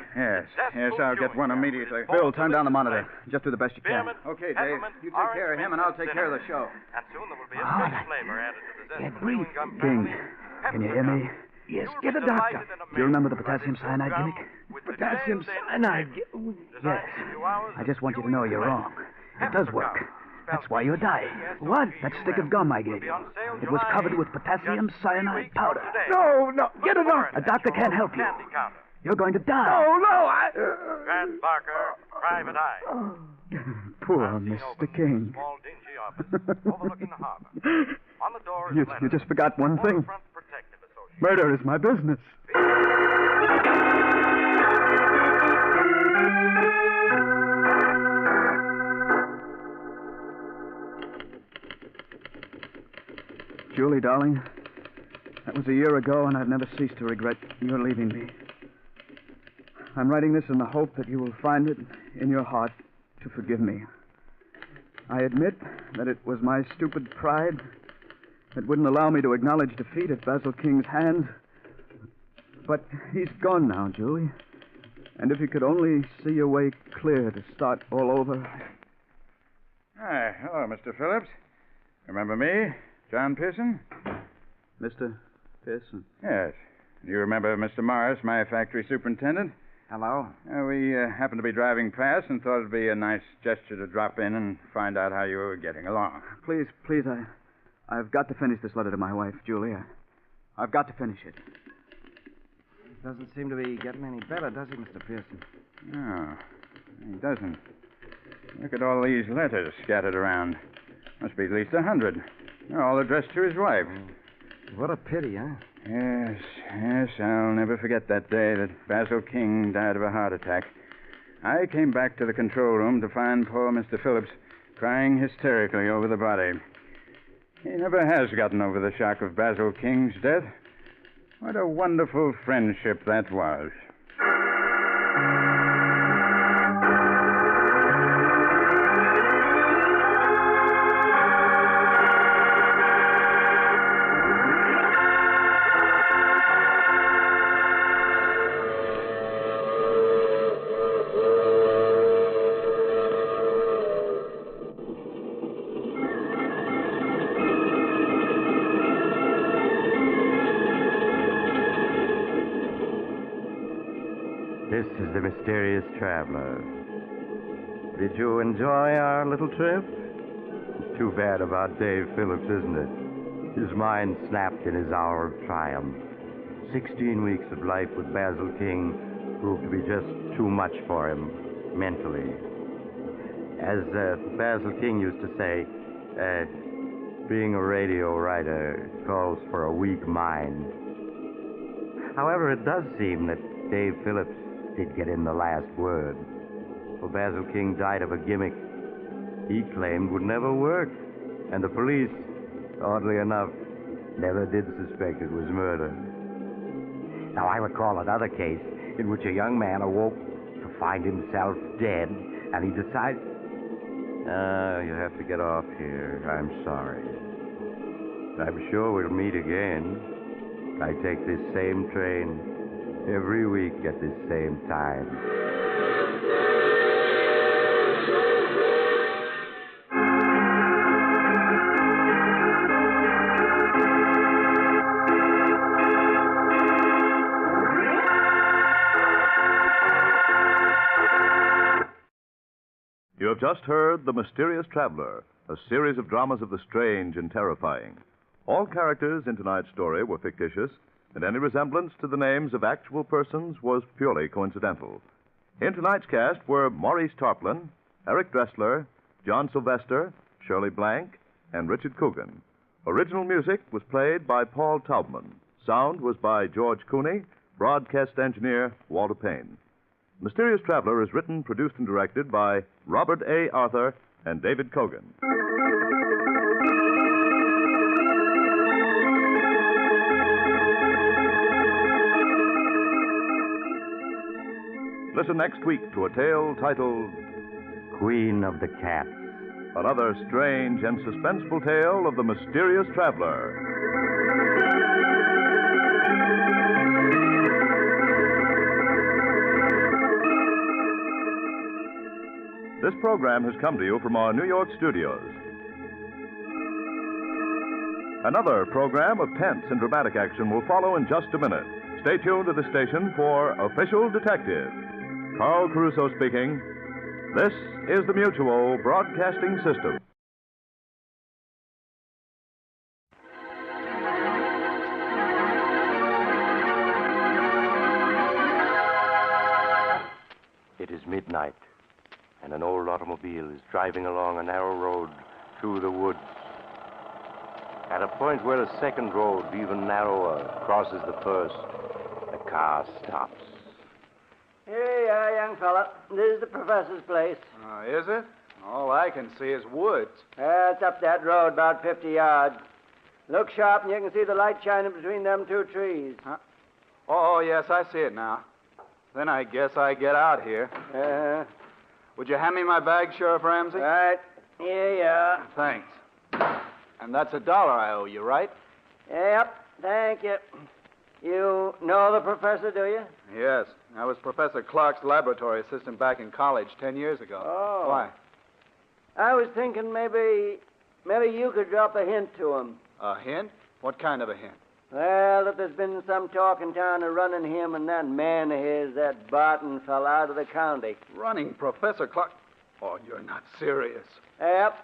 Yes, I'll get one immediately. Bill, turn down the monitor. Just do the best you can. Okay, Dave. You take care of him, and I'll take care of the show. And soon there will be a fresh flavor added to the Zestful Chewing Gum King, family. can you hear me? Yes, get a doctor. Do you remember the potassium cyanide gimmick? Potassium cyanide. Yes. I just want you to know you're wrong. It does work. That's why you're dying. What? That stick of gum I gave you. It was covered with potassium cyanide powder. No, get a doctor. A doctor can't help you. You're going to die. Brad Barker, Private Eye. Poor Mr. King. Small, dingy office overlooking the harbor. On the door is You a letter. just forgot one thing. Waterfront Protective Association. Murder is my business. Julie, darling, that was a year ago, and I've never ceased to regret your leaving me. I'm writing this in the hope that you will find it in your heart to forgive me. I admit that it was my stupid pride that wouldn't allow me to acknowledge defeat at Basil King's hands. But he's gone now, Julie. And if you could only see your way clear to start all over. Hi, hello, Mr. Phillips. Remember me, John Pearson? Mr. Pearson? Yes. You remember Mr. Morris, my factory superintendent? Hello? We happened to be driving past and thought it'd be a nice gesture to drop in and find out how you were getting along. Please, I've got to finish this letter to my wife, Julie. I've got to finish it. Doesn't seem to be getting any better, does he, Mr. Pearson? No, he doesn't. Look at all these letters scattered around. Must be at least 100. They're all addressed to his wife. What a pity, huh? Yes, I'll never forget that day that Basil King died of a heart attack. I came back to the control room to find poor Mr. Phillips crying hysterically over the body. He never has gotten over the shock of Basil King's death. What a wonderful friendship that was. This is the mysterious traveler. Did you enjoy our little trip? It's too bad about Dave Phillips, isn't it? His mind snapped in his hour of triumph. 16 weeks of life with Basil King proved to be just too much for him, mentally. As Basil King used to say, being a radio writer calls for a weak mind. However, it does seem that Dave Phillips did get in the last word. For Basil King died of a gimmick he claimed would never work. And the police, oddly enough, never did suspect it was murder. Now, I recall another case in which a young man awoke to find himself dead, and he decided... you have to get off here. I'm sorry. I'm sure we'll meet again. I take this same train every week at this same time. You have just heard The Mysterious Traveler, a series of dramas of the strange and terrifying. All characters in tonight's story were fictitious, and any resemblance to the names of actual persons was purely coincidental. In tonight's cast were Maurice Tarplin, Eric Dressler, John Sylvester, Shirley Blank, and Richard Coogan. Original music was played by Paul Taubman. Sound was by George Cooney, broadcast engineer Walter Payne. Mysterious Traveler is written, produced, and directed by Robert A. Arthur and David Cogan. Listen next week to a tale titled Queen of the Cats. Another strange and suspenseful tale of the mysterious traveler. This program has come to you from our New York studios. Another program of tense and dramatic action will follow in just a minute. Stay tuned to the station for Official Detective. Carl Caruso speaking. This is the Mutual Broadcasting System. It is midnight, and an old automobile is driving along a narrow road through the woods. At a point where a second road, even narrower, crosses the first, the car stops. Here you are, young fella. This is the professor's place. Is it? All I can see is woods. It's up that road, about 50 yards. Look sharp, and you can see the light shining between them two trees. Huh? Oh, yes, I see it now. Then I guess I get out here. Would you hand me my bag, Sheriff Ramsey? Right. Here you are. Thanks. And that's $1 I owe you, right? Yep, thank you. You know the professor, do you? Yes. I was Professor Clark's laboratory assistant back in college 10 years ago. Oh. Why? I was thinking maybe you could drop a hint to him. A hint? What kind of a hint? Well, that there's been some talk in town of running him and that man of his, that Barton fell out of the county. Running Professor Clark? Oh, you're not serious. Yep.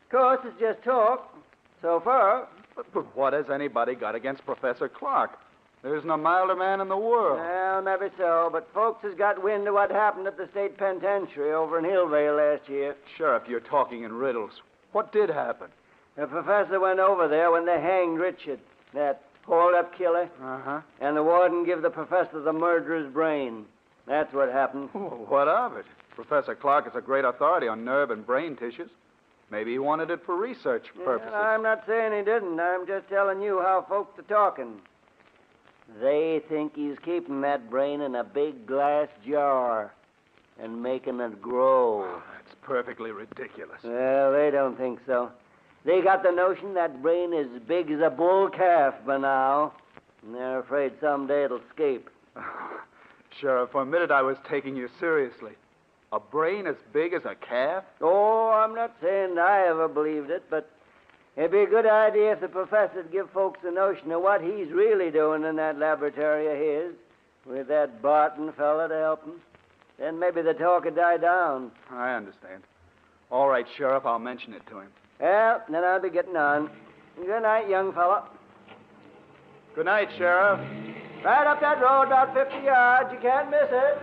Of course, it's just talk. So far. But what has anybody got against Professor Clark? There isn't a milder man in the world. Well, maybe so, but folks has got wind of what happened at the state penitentiary over in Hillvale last year. Sheriff, you're talking in riddles. What did happen? The professor went over there when they hanged Richard, that hold-up killer. Uh-huh. And the warden gave the professor the murderer's brain. That's what happened. Well, what of it? Professor Clark is a great authority on nerve and brain tissues. Maybe he wanted it for research purposes. I'm not saying he didn't. I'm just telling you how folks are talking. They think he's keeping that brain in a big glass jar and making it grow. Oh, that's perfectly ridiculous. Well, they don't think so. They got the notion that brain is big as a bull calf by now, and they're afraid someday it'll escape. Sheriff, for a minute I was taking you seriously. A brain as big as a calf? Oh, I'm not saying I ever believed it, but it'd be a good idea if the professor'd give folks a notion of what he's really doing in that laboratory of his, with that Barton fella to help him. Then maybe the talk would die down. I understand. All right, Sheriff, I'll mention it to him. Well, then I'll be getting on. Good night, young fella. Good night, Sheriff. Right up that road, about 50 yards. You can't miss it.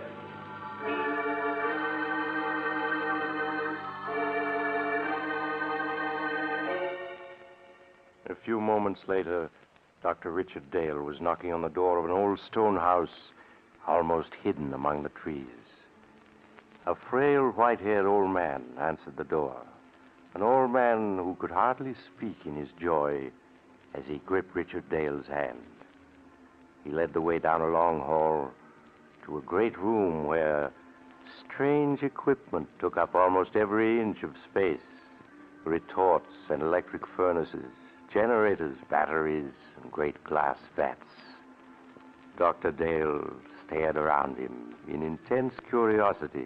A few moments later, Dr. Richard Dale was knocking on the door of an old stone house almost hidden among the trees. A frail, white-haired old man answered the door, an old man who could hardly speak in his joy as he gripped Richard Dale's hand. He led the way down a long hall to a great room where strange equipment took up almost every inch of space. Retorts and electric furnaces, generators, batteries, and great glass vats. Dr. Dale stared around him in intense curiosity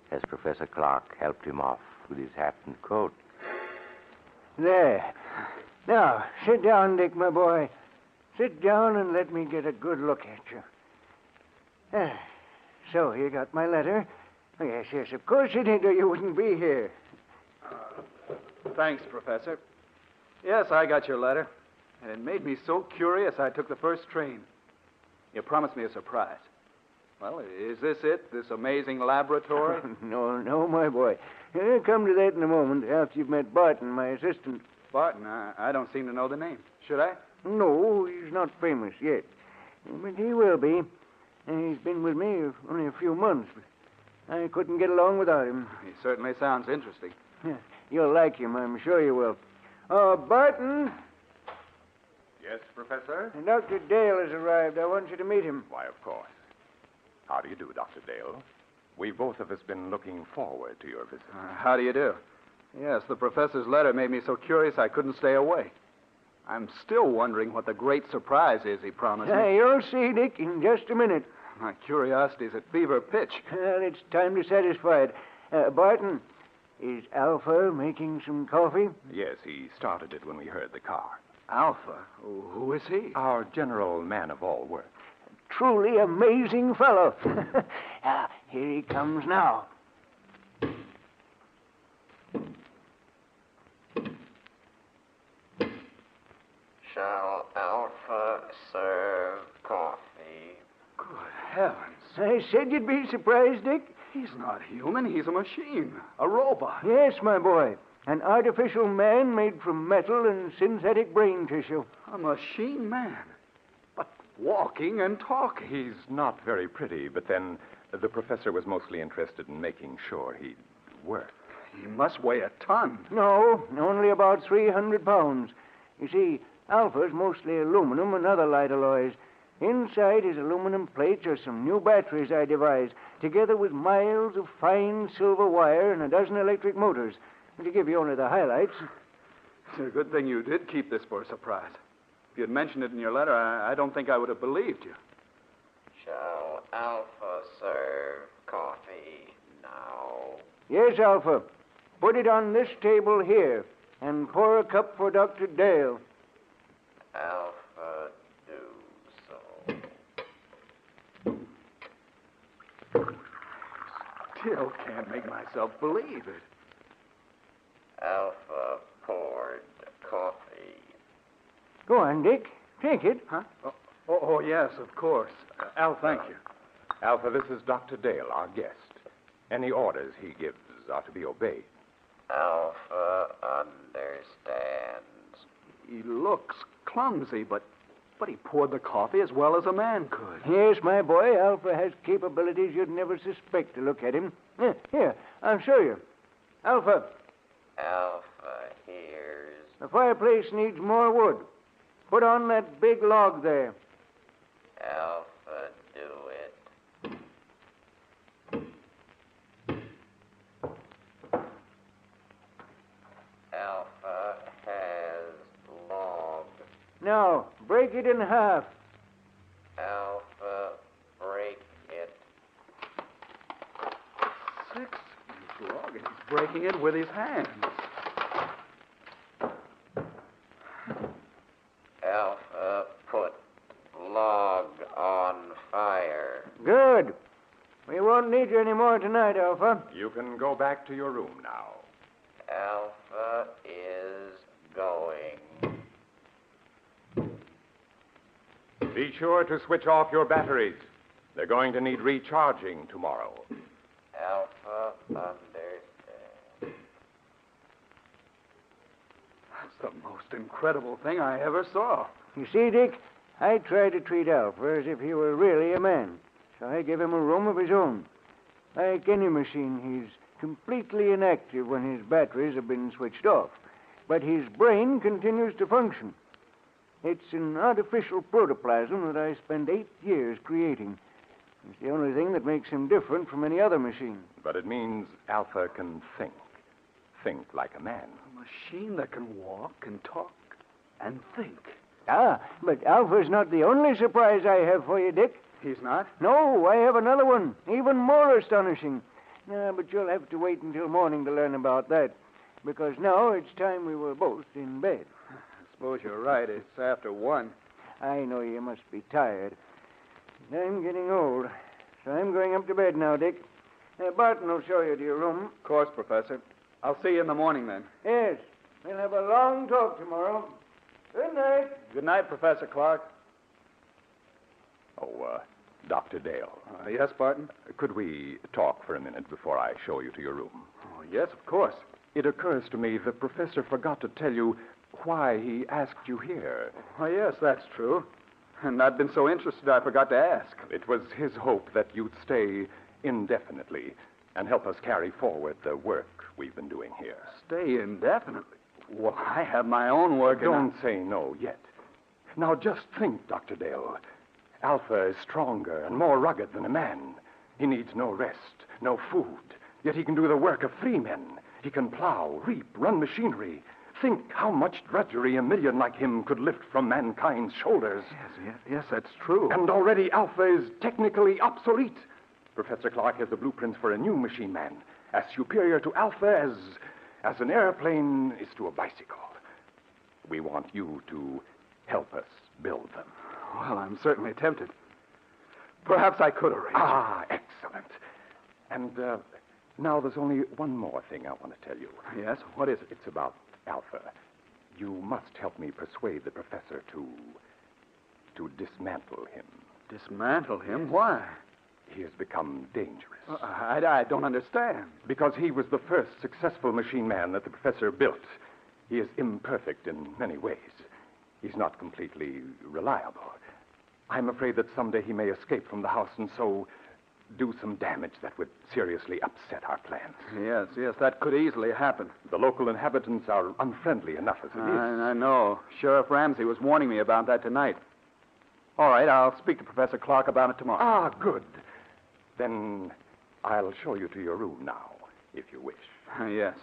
as Professor Clark helped him off with his hat and coat. There. Now, sit down, Dick, my boy. Sit down and let me get a good look at you. So, you got my letter? Oh, yes, of course you did, or you wouldn't be here. Thanks, Professor. Yes, I got your letter. And it made me so curious I took the first train. You promised me a surprise. Well, is this it, this amazing laboratory? No, my boy. I'll come to that in a moment after you've met Barton, my assistant. Barton? I don't seem to know the name. Should I? No, he's not famous yet. But he will be. He's been with me only a few months. I couldn't get along without him. He certainly sounds interesting. You'll like him, I'm sure you will. Barton. Yes, Professor? Dr. Dale has arrived. I want you to meet him. Why, of course. How do you do, Dr. Dale? We both of us been looking forward to your visit. How do you do? Yes, the professor's letter made me so curious I couldn't stay away. I'm still wondering what the great surprise is he promised me. You'll see, Dick, in just a minute. My curiosity's at fever pitch. Well, it's time to satisfy it. Barton, is Alpha making some coffee? Yes, he started it when we heard the car. Alpha? Who is he? Our general man of all work. Truly amazing fellow. Here he comes now. Shall Alpha serve coffee? Good heavens. I said you'd be surprised, Dick. He's not human. He's a machine. A robot. Yes, my boy. An artificial man made from metal and synthetic brain tissue. A machine man. But walking and talking. He's not very pretty, but then the professor was mostly interested in making sure he'd work. He must weigh a ton. No, only about 300 pounds. You see, Alpha's mostly aluminum and other light alloys. Inside his aluminum plates are some new batteries I devised, together with miles of fine silver wire and a dozen electric motors. And to give you only the highlights. It's a good thing you did keep this for a surprise. If you'd mentioned it in your letter, I don't think I would have believed you. Shall Alpha serve coffee now? Yes, Alpha. Put it on this table here, and pour a cup for Dr. Dale. Alpha, do so. Still can't make myself believe it. Alpha poured coffee. Go on, Dick. Take it. Huh? Oh, yes, of course. Al, thank you. Alpha, this is Dr. Dale, our guest. Any orders he gives are to be obeyed. Alpha understands. He looks clumsy, but he poured the coffee as well as a man could. Yes, my boy, Alpha has capabilities you'd never suspect to look at him. Here, I'll show you. Alpha. Alpha hears. The fireplace needs more wood. Put on that big log there. Alpha, do it. Alpha has log. Now, break it in half. Alpha, break it. 6-inch log, and he's breaking it with his hands. Alpha, put log on fire. Good. We won't need you anymore tonight, Alpha. You can go back to your room now. Alpha is going. Be sure to switch off your batteries. They're going to need recharging tomorrow. Alpha understands. That's the most incredible thing I ever saw. You see, Dick, I try to treat Alpha as if he were really a man. So I give him a room of his own. Like any machine, he's completely inactive when his batteries have been switched off. But his brain continues to function. It's an artificial protoplasm that I spent 8 years creating. It's the only thing that makes him different from any other machine. But it means Alpha can think. Think like a man. A machine that can walk and talk and think. Ah, but Alpha's not the only surprise I have for you, Dick. He's not? No, I have another one, even more astonishing. But you'll have to wait until morning to learn about that, because now it's time we were both in bed. I suppose you're right. It's after 1. I know you must be tired. I'm getting old, so I'm going up to bed now, Dick. Barton will show you to your room. Of course, Professor. I'll see you in the morning, then. Yes, we'll have a long talk tomorrow. Good night. Good night, Professor Clark. Oh, Dr. Dale. Yes, Barton? Could we talk for a minute before I show you to your room? Oh, yes, of course. It occurs to me the professor forgot to tell you why he asked you here. Oh, yes, that's true. And I've been so interested I forgot to ask. It was his hope that you'd stay indefinitely and help us carry forward the work we've been doing here. Stay indefinitely? Well, I have my own work. Don't say no yet. Now, just think, Dr. Dale. Alpha is stronger and more rugged than a man. He needs no rest, no food, yet he can do the work of 3 men. He can plow, reap, run machinery. Think how much drudgery a million like him could lift from mankind's shoulders. Yes, that's true. And already Alpha is technically obsolete. Professor Clark has the blueprints for a new machine man, as superior to Alpha as an airplane is to a bicycle. We want you to help us build them. Well, I'm certainly tempted. Perhaps I could arrange. Ah, excellent. And now there's only one more thing I want to tell you. Yes? What is it? It's about Alpha. You must help me persuade the professor to dismantle him. Dismantle him? Why? He has become dangerous. I don't understand. Because he was the first successful machine man that the professor built. He is imperfect in many ways. He's not completely reliable. I'm afraid that someday he may escape from the house and so do some damage that would seriously upset our plans. Yes, that could easily happen. The local inhabitants are unfriendly enough as it is. I know. Sheriff Ramsey was warning me about that tonight. All right, I'll speak to Professor Clark about it tomorrow. Ah, good. Then I'll show you to your room now, if you wish. Yes.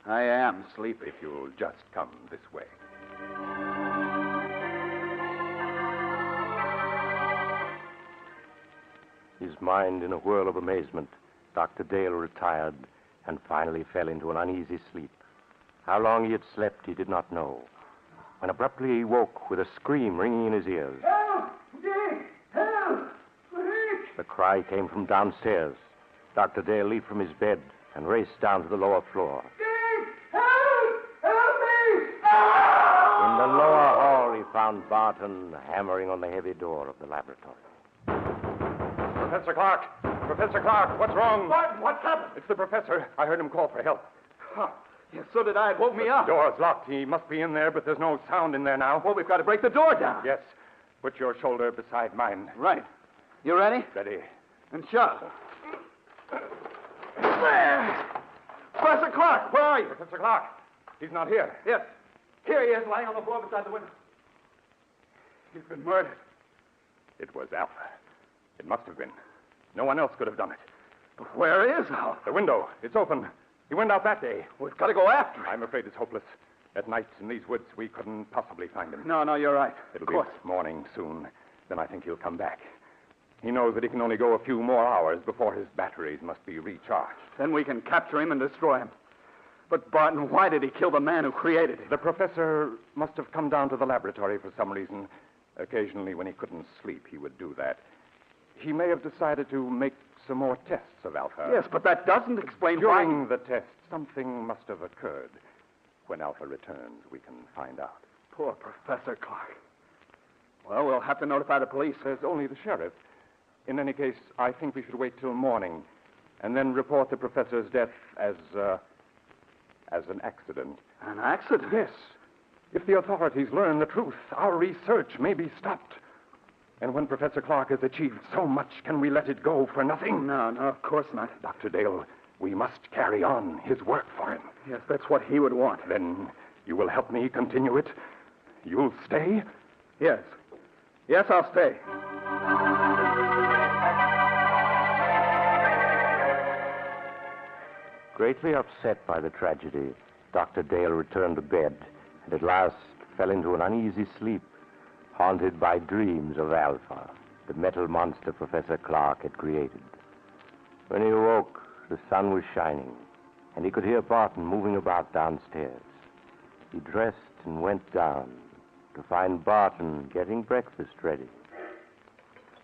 I am sleepy. If you'll just come this way. His mind in a whirl of amazement, Dr. Dale retired and finally fell into an uneasy sleep. How long he had slept, he did not know. When abruptly he woke with a scream ringing in his ears. Help! Dick! Help! Dick! The cry came from downstairs. Dr. Dale leaped from his bed and raced down to the lower floor. Dick! Help! Help me! In the lower hall, he found Barton hammering on the heavy door of the laboratory. Professor Clark! Professor Clark, what's wrong? What's happened? It's the professor. I heard him call for help. Huh. Yes, so did I. It woke me up. The door's locked. He must be in there, but there's no sound in there now. Well, we've got to break the door down. Yes. Put your shoulder beside mine. Right. You ready? Ready. And shove. There! Professor Clark, where are you? Professor Clark. He's not here. Yes. Here he is, lying on the floor beside the window. He's been murdered. It was Alpha. It must have been. No one else could have done it. But where is Alpha? The window. It's open. He went out that day. We've got to go after him. I'm afraid it's hopeless. At night in these woods, we couldn't possibly find him. No, you're right. It'll be morning soon. Then I think he'll come back. He knows that he can only go a few more hours before his batteries must be recharged. Then we can capture him and destroy him. But, Barton, why did he kill the man who created him? The professor must have come down to the laboratory for some reason. Occasionally, when he couldn't sleep, he would do that. He may have decided to make some more tests of Alpha. Yes, but that doesn't explain why... During the test, something must have occurred. When Alpha returns, we can find out. Poor Professor Clark. Well, we'll have to notify the police. There's only the sheriff. In any case, I think we should wait till morning and then report the professor's death as an accident. An accident? Yes. If the authorities learn the truth, our research may be stopped. And when Professor Clark has achieved so much, can we let it go for nothing? No, of course not. Dr. Dale, we must carry on his work for him. Yes, that's what he would want. Then you will help me continue it? You'll stay? Yes. Yes, I'll stay. Greatly upset by the tragedy, Dr. Dale returned to bed and at last fell into an uneasy sleep, haunted by dreams of Alpha, the metal monster Professor Clark had created. When he awoke, the sun was shining, and he could hear Barton moving about downstairs. He dressed and went down to find Barton getting breakfast ready.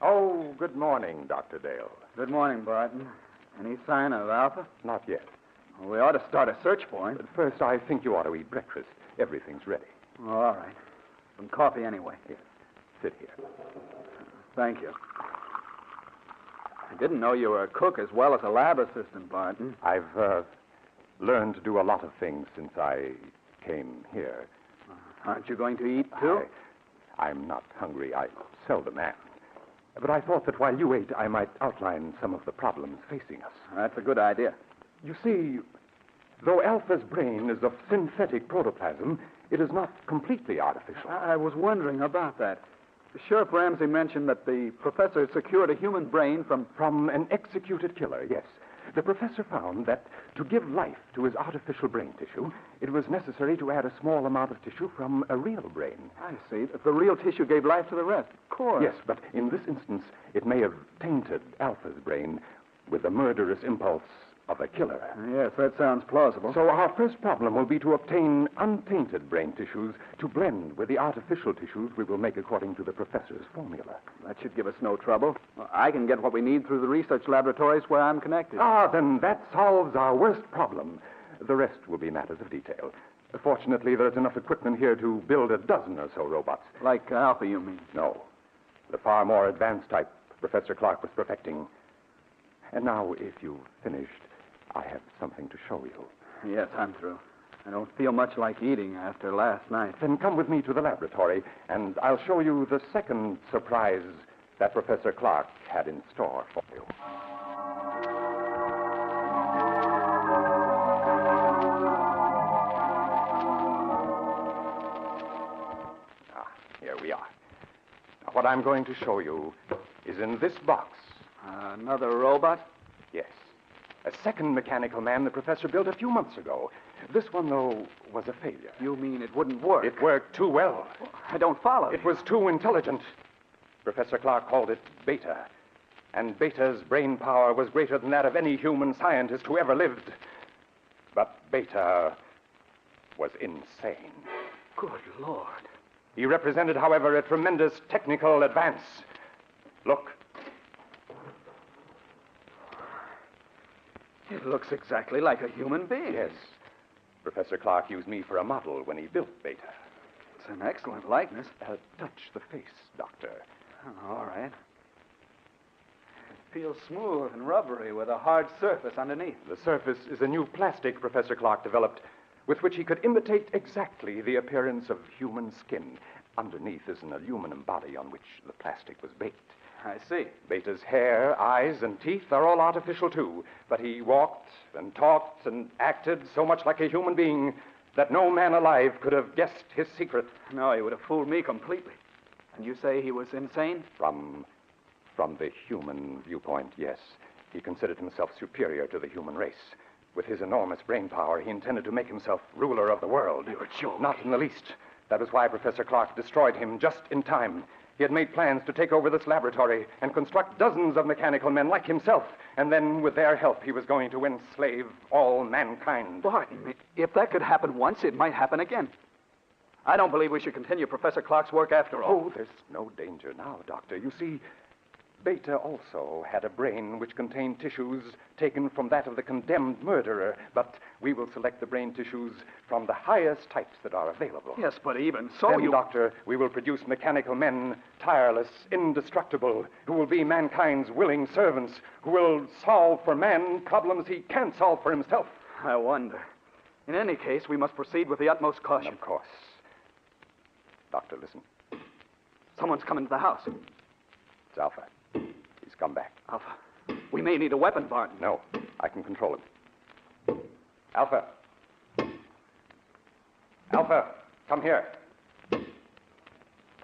Oh, good morning, Dr. Dale. Good morning, Barton. Any sign of Alpha? Not yet. Well, we ought to start a search for him. But first, I think you ought to eat breakfast. Everything's ready. Oh, all right. Some coffee anyway. Here. Sit here. Thank you. I didn't know you were a cook as well as a lab assistant, Barton. I've learned to do a lot of things since I came here. Aren't you going to eat, too? I'm not hungry. I seldom am. But I thought that while you ate, I might outline some of the problems facing us. That's a good idea. You see, though Alpha's brain is of synthetic protoplasm, it is not completely artificial. I was wondering about that. Sheriff Ramsey mentioned that the professor secured a human brain From an executed killer, yes. The professor found that to give life to his artificial brain tissue, it was necessary to add a small amount of tissue from a real brain. I see. The real tissue gave life to the rest. Of course. Yes, but in this instance, it may have tainted Alpha's brain with the murderous impulse of a killer. Yes, that sounds plausible. So our first problem will be to obtain untainted brain tissues to blend with the artificial tissues we will make according to the professor's formula. That should give us no trouble. Well, I can get what we need through the research laboratories where I'm connected. Then that solves our worst problem. The rest will be matters of detail. Fortunately, there's enough equipment here to build a dozen or so robots. Like Alpha, you mean? No. The far more advanced type Professor Clark was perfecting. And now, if you've finished, I have something to show you. Yes, I'm through. I don't feel much like eating after last night. Then come with me to the laboratory, and I'll show you the second surprise that Professor Clark had in store for you. Here we are. Now, what I'm going to show you is in this box. Another robot? Yes. A second mechanical man the professor built a few months ago. This one, though, was a failure. You mean it wouldn't work? It worked too well. I don't follow. It was too intelligent. Professor Clark called it Beta. And Beta's brain power was greater than that of any human scientist who ever lived. But Beta was insane. Good Lord. He represented, however, a tremendous technical advance. Look. It looks exactly like a human being. Yes. Professor Clark used me for a model when he built Beta. It's an excellent likeness. Touch the face, Doctor. Oh, all right. It feels smooth and rubbery with a hard surface underneath. The surface is a new plastic Professor Clark developed with which he could imitate exactly the appearance of human skin. Underneath is an aluminum body on which the plastic was baked. I see. Beta's hair, eyes, and teeth are all artificial, too. But he walked and talked and acted so much like a human being that no man alive could have guessed his secret. No, he would have fooled me completely. And you say he was insane? From the human viewpoint, yes. He considered himself superior to the human race. With his enormous brain power, he intended to make himself ruler of the world. You're joking. Not in the least. That was why Professor Clark destroyed him just in time. He had made plans to take over this laboratory and construct dozens of mechanical men like himself. And then, with their help, he was going to enslave all mankind. Barton, if that could happen once, it might happen again. I don't believe we should continue Professor Clark's work after all. Oh, there's no danger now, Doctor. You see, Beta also had a brain which contained tissues taken from that of the condemned murderer, but we will select the brain tissues from the highest types that are available. Yes, but even so, then, Doctor, we will produce mechanical men, tireless, indestructible, who will be mankind's willing servants, who will solve for man problems he can't solve for himself. I wonder. In any case, we must proceed with the utmost caution. Of course. Doctor, listen. Someone's coming to the house. It's Alpha. He's come back. Alpha, we may need a weapon, Barton. No, I can control him. Alpha. Alpha, come here.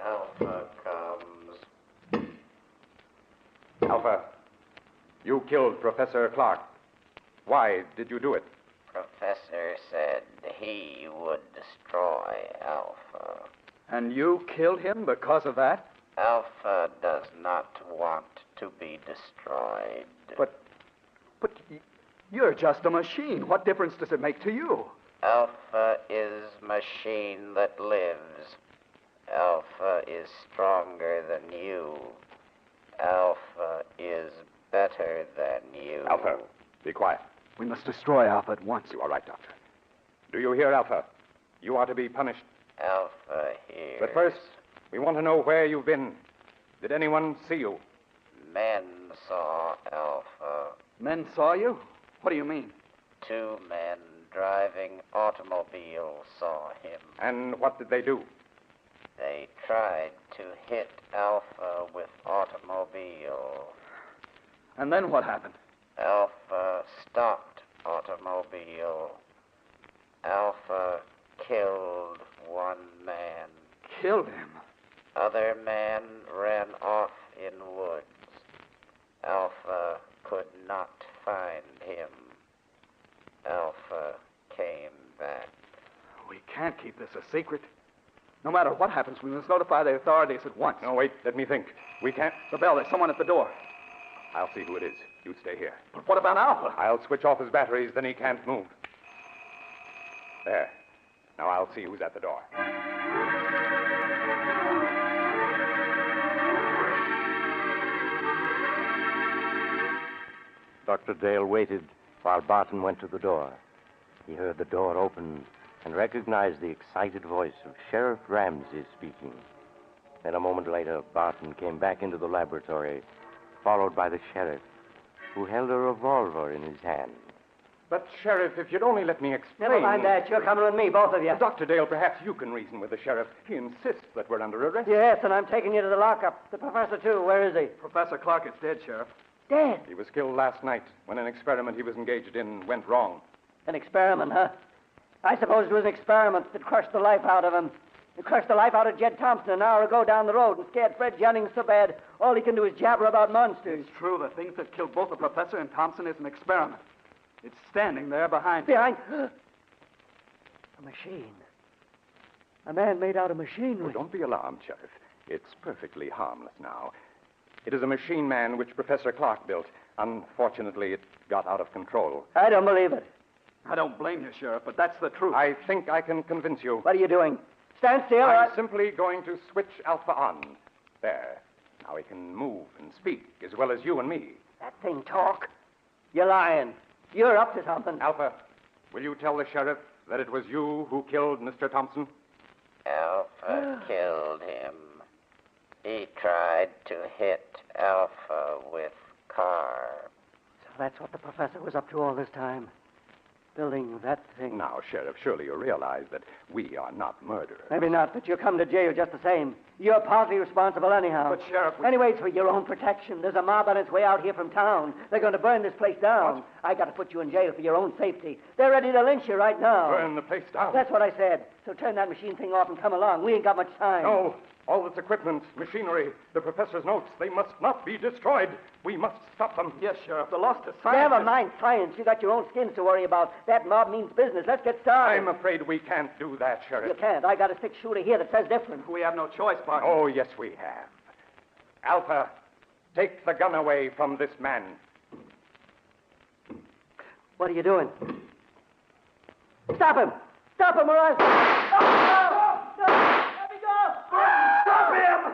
Alpha comes. Alpha, you killed Professor Clark. Why did you do it? Professor said he would destroy Alpha. And you killed him because of that? Alpha does not want to be destroyed. But you're just a machine. What difference does it make to you? Alpha is machine that lives. Alpha is stronger than you. Alpha is better than you. Alpha, be quiet. We must destroy Alpha at once. You are right, Doctor. Do you hear, Alpha? You are to be punished. Alpha hears. But first, we want to know where you've been. Did anyone see you? Men saw Alpha. Men saw you? What do you mean? 2 men driving automobiles saw him. And what did they do? They tried to hit Alpha with automobile. And then what happened? Alpha stopped automobile. Alpha killed 1 man. Killed him? Other man ran off in woods. Alpha could not find him. Alpha came back. We can't keep this a secret. No matter what happens, we must notify the authorities at once. No, wait, let me think. We can't. The bell, there's someone at the door. I'll see who it is. You stay here. But what about Alpha? I'll switch off his batteries, then he can't move. There. Now I'll see who's at the door. Dr. Dale waited while Barton went to the door. He heard the door open and recognized the excited voice of Sheriff Ramsey speaking. Then a moment later, Barton came back into the laboratory, followed by the sheriff, who held a revolver in his hand. But, Sheriff, if you'd only let me explain... Never mind that. You're coming with me, both of you. Dr. Dale, perhaps you can reason with the sheriff. He insists that we're under arrest. Yes, and I'm taking you to the lockup. The professor, too. Where is he? Professor Clark is dead, Sheriff. Dead? He was killed last night when an experiment he was engaged in went wrong. An experiment, huh? I suppose it was an experiment that crushed the life out of him. It crushed the life out of Jed Thompson an hour ago down the road and scared Fred Jennings so bad all he can do is jabber about monsters. It's true. The thing that killed both the professor and Thompson is an experiment. It's standing there behind... Behind... A machine. A man made out of machinery. Oh, don't be alarmed, Sheriff. It's perfectly harmless now. It is a machine man which Professor Clark built. Unfortunately, it got out of control. I don't believe it. I don't blame you, Sheriff, but that's the truth. I think I can convince you. What are you doing? Stand still. I'm simply going to switch Alpha on. There. Now he can move and speak as well as you and me. That thing talk? You're lying. You're up to something. Alpha, will you tell the sheriff that it was you who killed Mr. Thompson? Alpha killed him. He tried to hit Alpha with car. So that's what the professor was up to all this time. Building that thing. Now, Sheriff, surely you realize that we are not murderers. Maybe not, but you'll come to jail just the same. You're partly responsible anyhow. But, Sheriff... Anyway, it's for your own protection. There's a mob on its way out here from town. They're going to burn this place down. What? I got to put you in jail for your own safety. They're ready to lynch you right now. Burn the place down? That's what I said. So turn that machine thing off and come along. We ain't got much time. No. All this equipment, machinery, the professor's notes, they must not be destroyed. We must stop them. Yes, Sheriff. The loss to science... Never mind science. You got your own skins to worry about. That mob means business. Let's get started. I'm afraid we can't do that, Sheriff. You can't. I got a six-shooter here that says different. We have no choice, partner. Oh, yes, we have. Alpha, take the gun away from this man. What are you doing? Stop him! Stop him or else... Oh, no! No! Let me go! Stop him!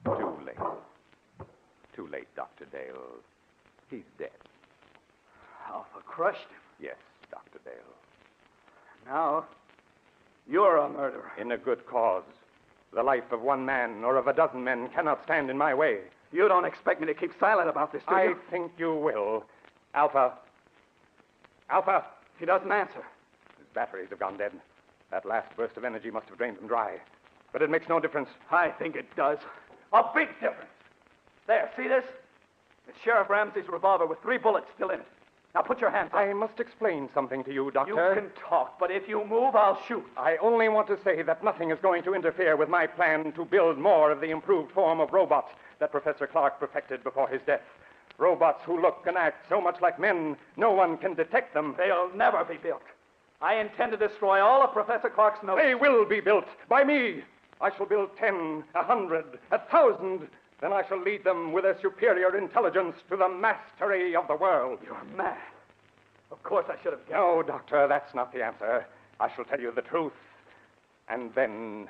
Too late. Too late, Dr. Dale. He's dead. Alpha crushed him. Yes, Dr. Dale. Now, you're a murderer. In a good cause. The life of one man or of a dozen men cannot stand in my way. You don't expect me to keep silent about this, do you? I think you will. Alpha. Alpha. He doesn't answer. His batteries have gone dead. That last burst of energy must have drained them dry. But it makes no difference. I think it does. A big difference. There, see this? It's Sheriff Ramsey's revolver with 3 bullets still in it. Now put your hands up. I must explain something to you, Doctor. You can talk, but if you move, I'll shoot. I only want to say that nothing is going to interfere with my plan to build more of the improved form of robots that Professor Clark perfected before his death. Robots who look and act so much like men, no one can detect them. They'll never be built. I intend to destroy all of Professor Clark's notes. They will be built by me. I shall build 10, 100, 1,000. Then I shall lead them with a superior intelligence to the mastery of the world. You're mad. Of course I should have guessed. No, Doctor, that's not the answer. I shall tell you the truth. And then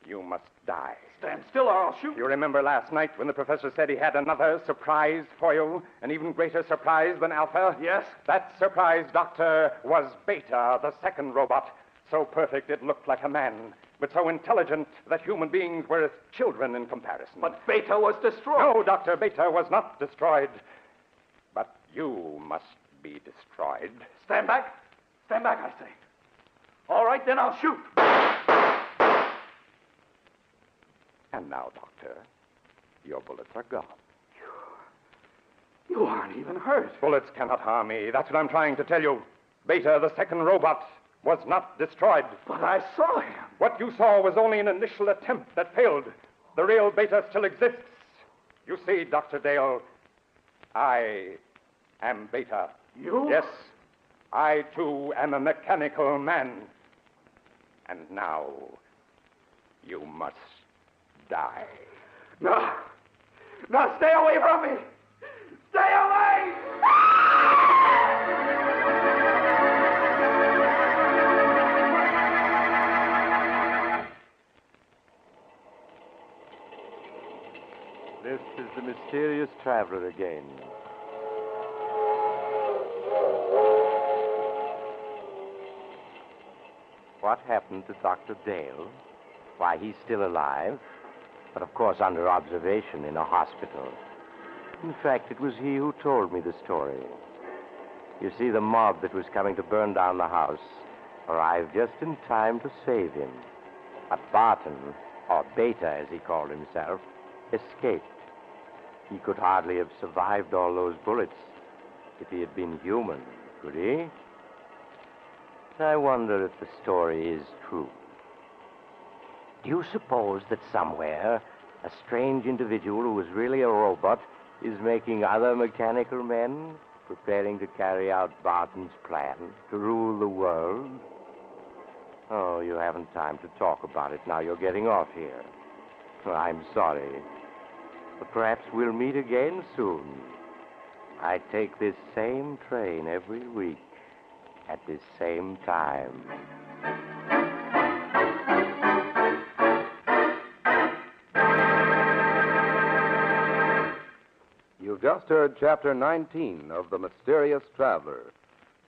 you must die. Stand still or I'll shoot. You remember last night when the professor said he had another surprise for you? An even greater surprise than Alpha? Yes. That surprise, Doctor, was Beta, the second robot. So perfect it looked like a man, but so intelligent that human beings were as children in comparison. But Beta was destroyed. No, Doctor, Beta was not destroyed. But you must be destroyed. Stand back. Stand back, I say. All right, then I'll shoot. And now, Doctor, your bullets are gone. You aren't even hurt. Bullets cannot harm me. That's what I'm trying to tell you. Beta, the second robot, was not destroyed. But I saw him. What you saw was only an initial attempt that failed. The real Beta still exists. You see, Dr. Dale, I am Beta. You? Yes, I too am a mechanical man. And now, you must die. No. No, stay away from me. Stay away! This is the mysterious traveler again. What happened to Dr. Dale? Why, he's still alive, but of course under observation in a hospital. In fact, it was he who told me the story. You see, the mob that was coming to burn down the house arrived just in time to save him. But Barton, or Beta as he called himself, escaped. He could hardly have survived all those bullets if he had been human, could he? I wonder if the story is true. Do you suppose that somewhere a strange individual who is really a robot is making other mechanical men, preparing to carry out Barton's plan to rule the world? Oh, you haven't time to talk about it now. You're getting off here. I'm sorry. But perhaps we'll meet again soon. I take this same train every week at this same time. You've just heard Chapter 19 of The Mysterious Traveler,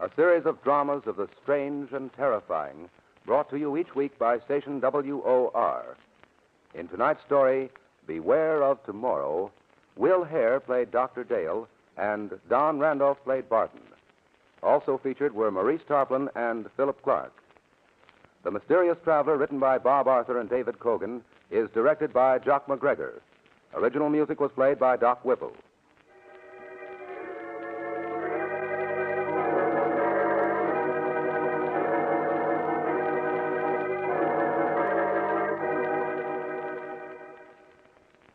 a series of dramas of the strange and terrifying, brought to you each week by station WOR. In tonight's story, Beware of Tomorrow, Will Hare played Dr. Dale, and Don Randolph played Barton. Also featured were Maurice Tarplin and Philip Clark. The Mysterious Traveler, written by Bob Arthur and David Cogan, is directed by Jock McGregor. Original music was played by Doc Whipple.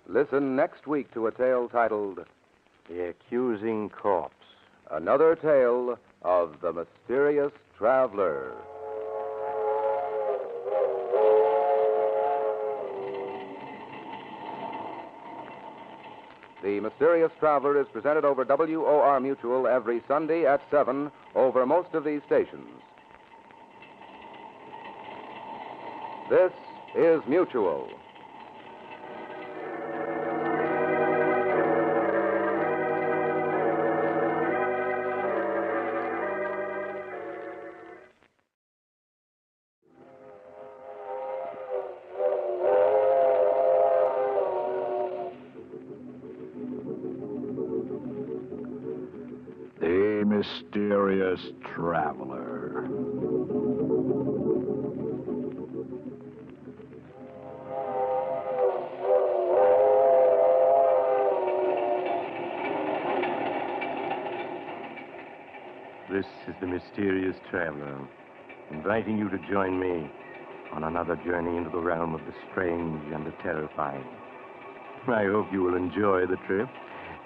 Listen next week to a tale titled The Accusing Corpse. Another tale of the Mysterious Traveler. The Mysterious Traveler is presented over WOR Mutual every Sunday at 7 over most of these stations. This is Mutual. The Mysterious Traveler. This is the Mysterious Traveler, inviting you to join me on another journey into the realm of the strange and the terrifying. I hope you will enjoy the trip,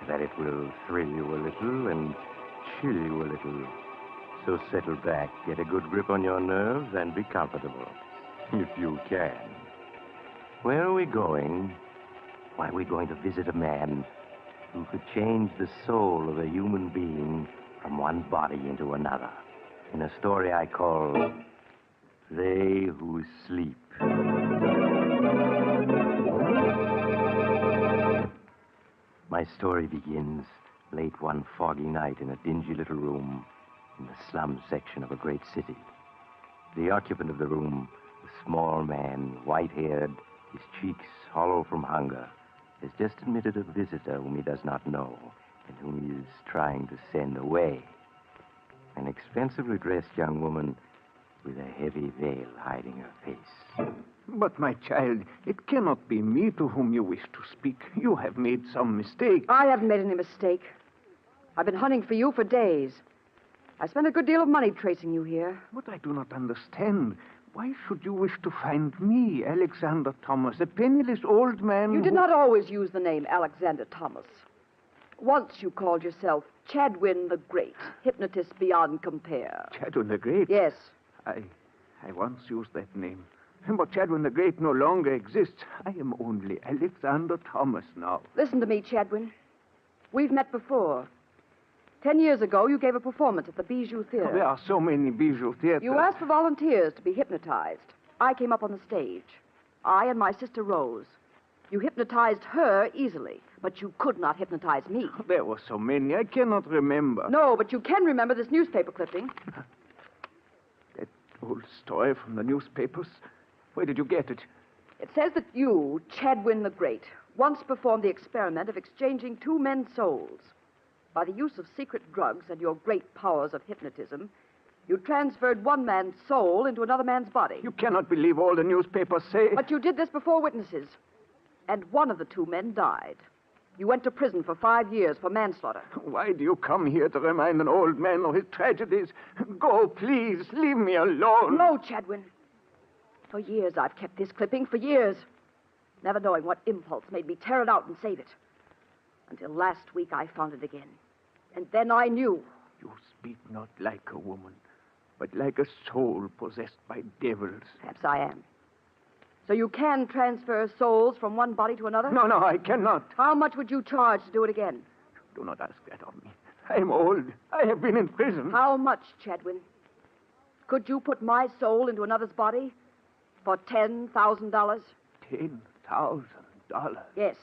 that it will thrill you a little and chill you a little. So settle back, get a good grip on your nerves, and be comfortable, if you can. Where are we going? Why, we're going to visit a man who could change the soul of a human being from one body into another, in a story I call They Who Sleep. My story begins late one foggy night in a dingy little room in the slum section of a great city. The occupant of the room, a small man, white-haired, his cheeks hollow from hunger, has just admitted a visitor whom he does not know and whom he is trying to send away. An expensively dressed young woman with a heavy veil hiding her face. But, my child, it cannot be me to whom you wish to speak. You have made some mistake. I haven't made any mistake. I've been hunting for you for days. I spent a good deal of money tracing you here. What I do not understand. Why should you wish to find me, Alexander Thomas, a penniless old man You did who... not always use the name Alexander Thomas. Once you called yourself Chadwin the Great, hypnotist beyond compare. Chadwin the Great? Yes. I once used that name. But Chadwin the Great no longer exists. I am only Alexander Thomas now. Listen to me, Chadwin. We've met before. 10 years ago, you gave a performance at the Bijou Theater. Oh, there are so many Bijou theaters. You asked for volunteers to be hypnotized. I came up on the stage. I and my sister Rose. You hypnotized her easily, but you could not hypnotize me. There were so many, I cannot remember. No, but you can remember this newspaper clipping. That old story from the newspapers? Where did you get it? It says that you, Chadwin the Great, once performed the experiment of exchanging two men's souls. By the use of secret drugs and your great powers of hypnotism, you transferred one man's soul into another man's body. You cannot believe all the newspapers say. But you did this before witnesses. And one of the two men died. You went to prison for 5 years for manslaughter. Why do you come here to remind an old man of his tragedies? Go, please. Leave me alone. No, Chadwin. For years I've kept this clipping, for years. Never knowing what impulse made me tear it out and save it. Until last week I found it again. And then I knew. You speak not like a woman, but like a soul possessed by devils. Perhaps I am. So you can transfer souls from one body to another? No, I cannot. How much would you charge to do it again? Do not ask that of me. I am old. I have been in prison. How much, Chadwin? Could you put my soul into another's body for $10,000? $10,000? Yes.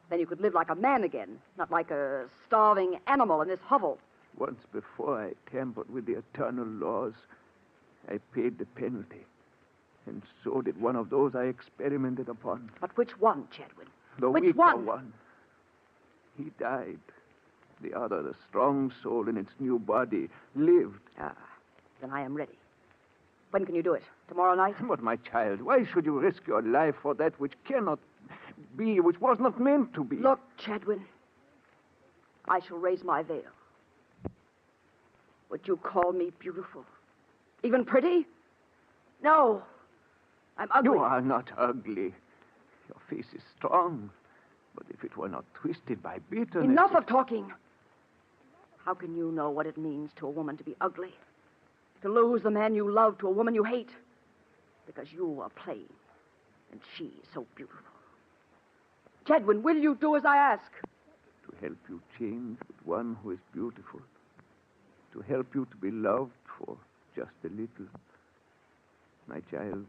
Then you could live like a man again, not like a starving animal in this hovel. Once before I tampered with the eternal laws. I paid the penalty. And so did one of those I experimented upon. But which one, Chadwin? The which weaker one? He died. The other, the strong soul in its new body, lived. Ah, then I am ready. When can you do it? Tomorrow night? But, my child, why should you risk your life for that which cannot be, which was not meant to be? Look, Chadwin, I shall raise my veil. Would you call me beautiful? Even pretty? No. I'm ugly. You are not ugly. Your face is strong. But if it were not twisted by bitterness... Enough of talking. How can you know what it means to a woman to be ugly? To lose the man you love to a woman you hate? Because you are plain, and she is so beautiful. Chadwin, will you do as I ask? To help you change with one who is beautiful. To help you to be loved for just a little. My child,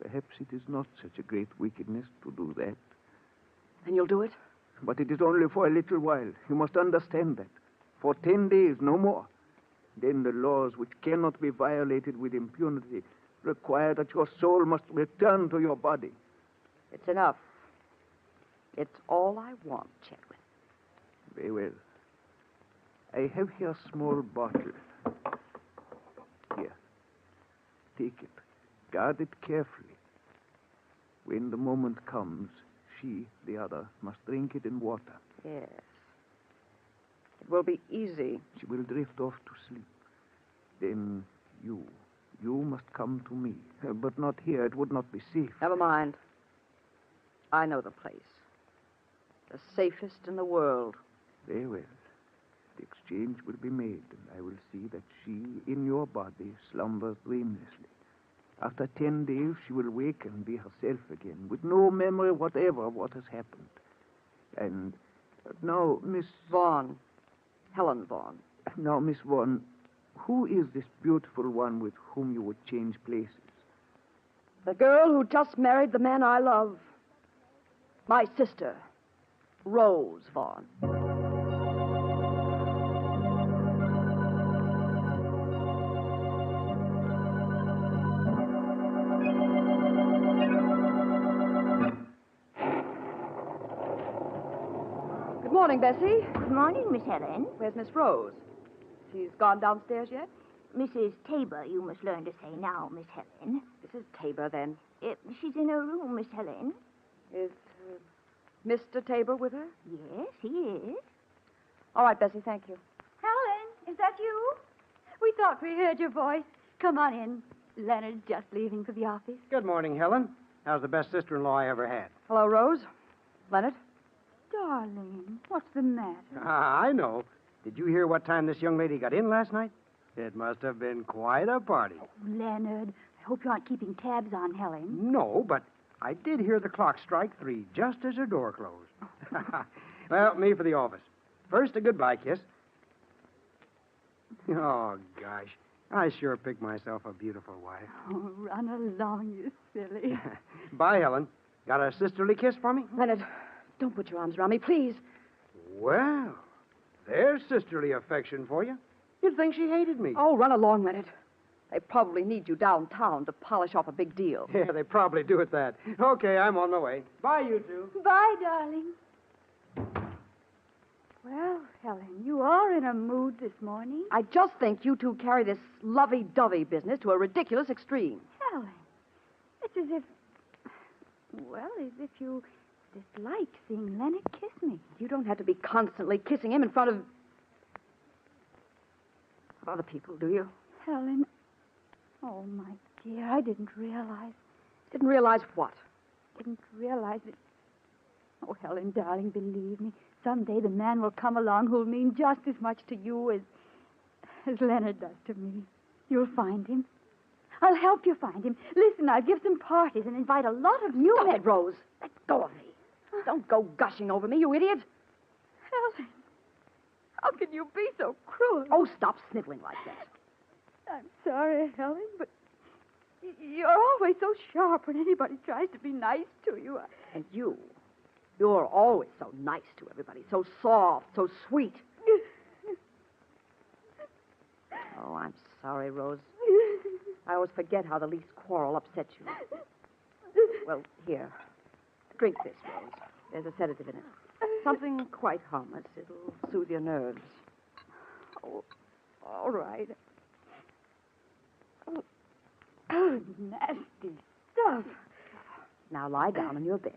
perhaps it is not such a great wickedness to do that. Then you'll do it? But it is only for a little while. You must understand that. For 10 days, no more. Then the laws which cannot be violated with impunity require that your soul must return to your body. It's enough. It's all I want, Chadwin. Very well. I have here a small bottle. Here. Take it. Guard it carefully. When the moment comes, she, the other, must drink it in water. Yes. It will be easy. She will drift off to sleep. Then you must come to me. But not here. It would not be safe. Never mind. I know the place. The safest in the world. Very well. The exchange will be made, and I will see that she, in your body, slumbers dreamlessly. After 10 days, she will wake and be herself again, with no memory whatever of what has happened. And now, Miss... Vaughn. Helen Vaughn. Now, Miss Vaughn, who is this beautiful one with whom you would change places? The girl who just married the man I love. My sister, Rose Vaughn. Good morning, Bessie. Good morning, Miss Helen. Where's Miss Rose? She's gone downstairs yet? Mrs. Tabor, you must learn to say now, Miss Helen. Mrs. Tabor, then. She's in her room, Miss Helen. Is Mr. Tabor with her? Yes, he is. All right, Bessie, thank you. Helen, is that you? We thought we heard your voice. Come on in. Leonard's just leaving for the office. Good morning, Helen. How's the best sister-in-law I ever had? Hello, Rose. Leonard? Darling, what's the matter? I know. Did you hear what time this young lady got in last night? It must have been quite a party. Leonard, I hope you aren't keeping tabs on Helen. No, but I did hear the clock strike 3 just as her door closed. Well, me for the office. First, a goodbye kiss. Oh, gosh. I sure picked myself a beautiful wife. Oh, run along, you silly. Bye, Helen. Got a sisterly kiss for me? Leonard, don't put your arms around me, please. Well, there's sisterly affection for you. You'd think she hated me. Oh, run along, Leonard. They probably need you downtown to polish off a big deal. Yeah, they probably do at that. Okay, I'm on my way. Bye, you two. Bye, darling. Well, Helen, you are in a mood this morning. I just think you two carry this lovey-dovey business to a ridiculous extreme. Helen, it's as if, well, as if you dislike seeing Leonard kiss me. You don't have to be constantly kissing him in front of other people, do you? Helen, oh, my dear, I didn't realize. Didn't realize what? Didn't realize it. Oh, Helen, darling, believe me. Someday the man will come along who'll mean just as much to you as Leonard does to me. You'll find him. I'll help you find him. Listen, I'll give some parties and invite a lot of new men. Rose. Let go of me. Don't go gushing over me, you idiot. Helen, how can you be so cruel? Oh, stop sniveling like that. I'm sorry, Helen, but you're always so sharp when anybody tries to be nice to you. And you're always so nice to everybody, so soft, so sweet. Oh, I'm sorry, Rose. I always forget how the least quarrel upsets you. Well, here. Drink this, Rose. There's a sedative in it. Something quite harmless. It'll soothe your nerves. Oh, all right. Oh, nasty stuff. Now lie down in your bed.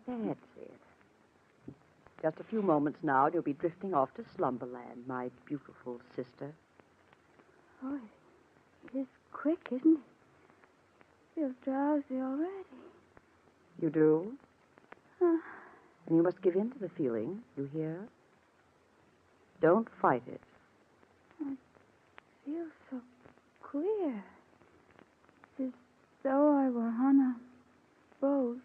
That's it. Just a few moments now, and you'll be drifting off to slumberland, my beautiful sister. Oh, it is quick, isn't it? Feels drowsy already. You do? And you must give in to the feeling, you hear? Don't fight it. I feel so queer. It's as though I were on a boat.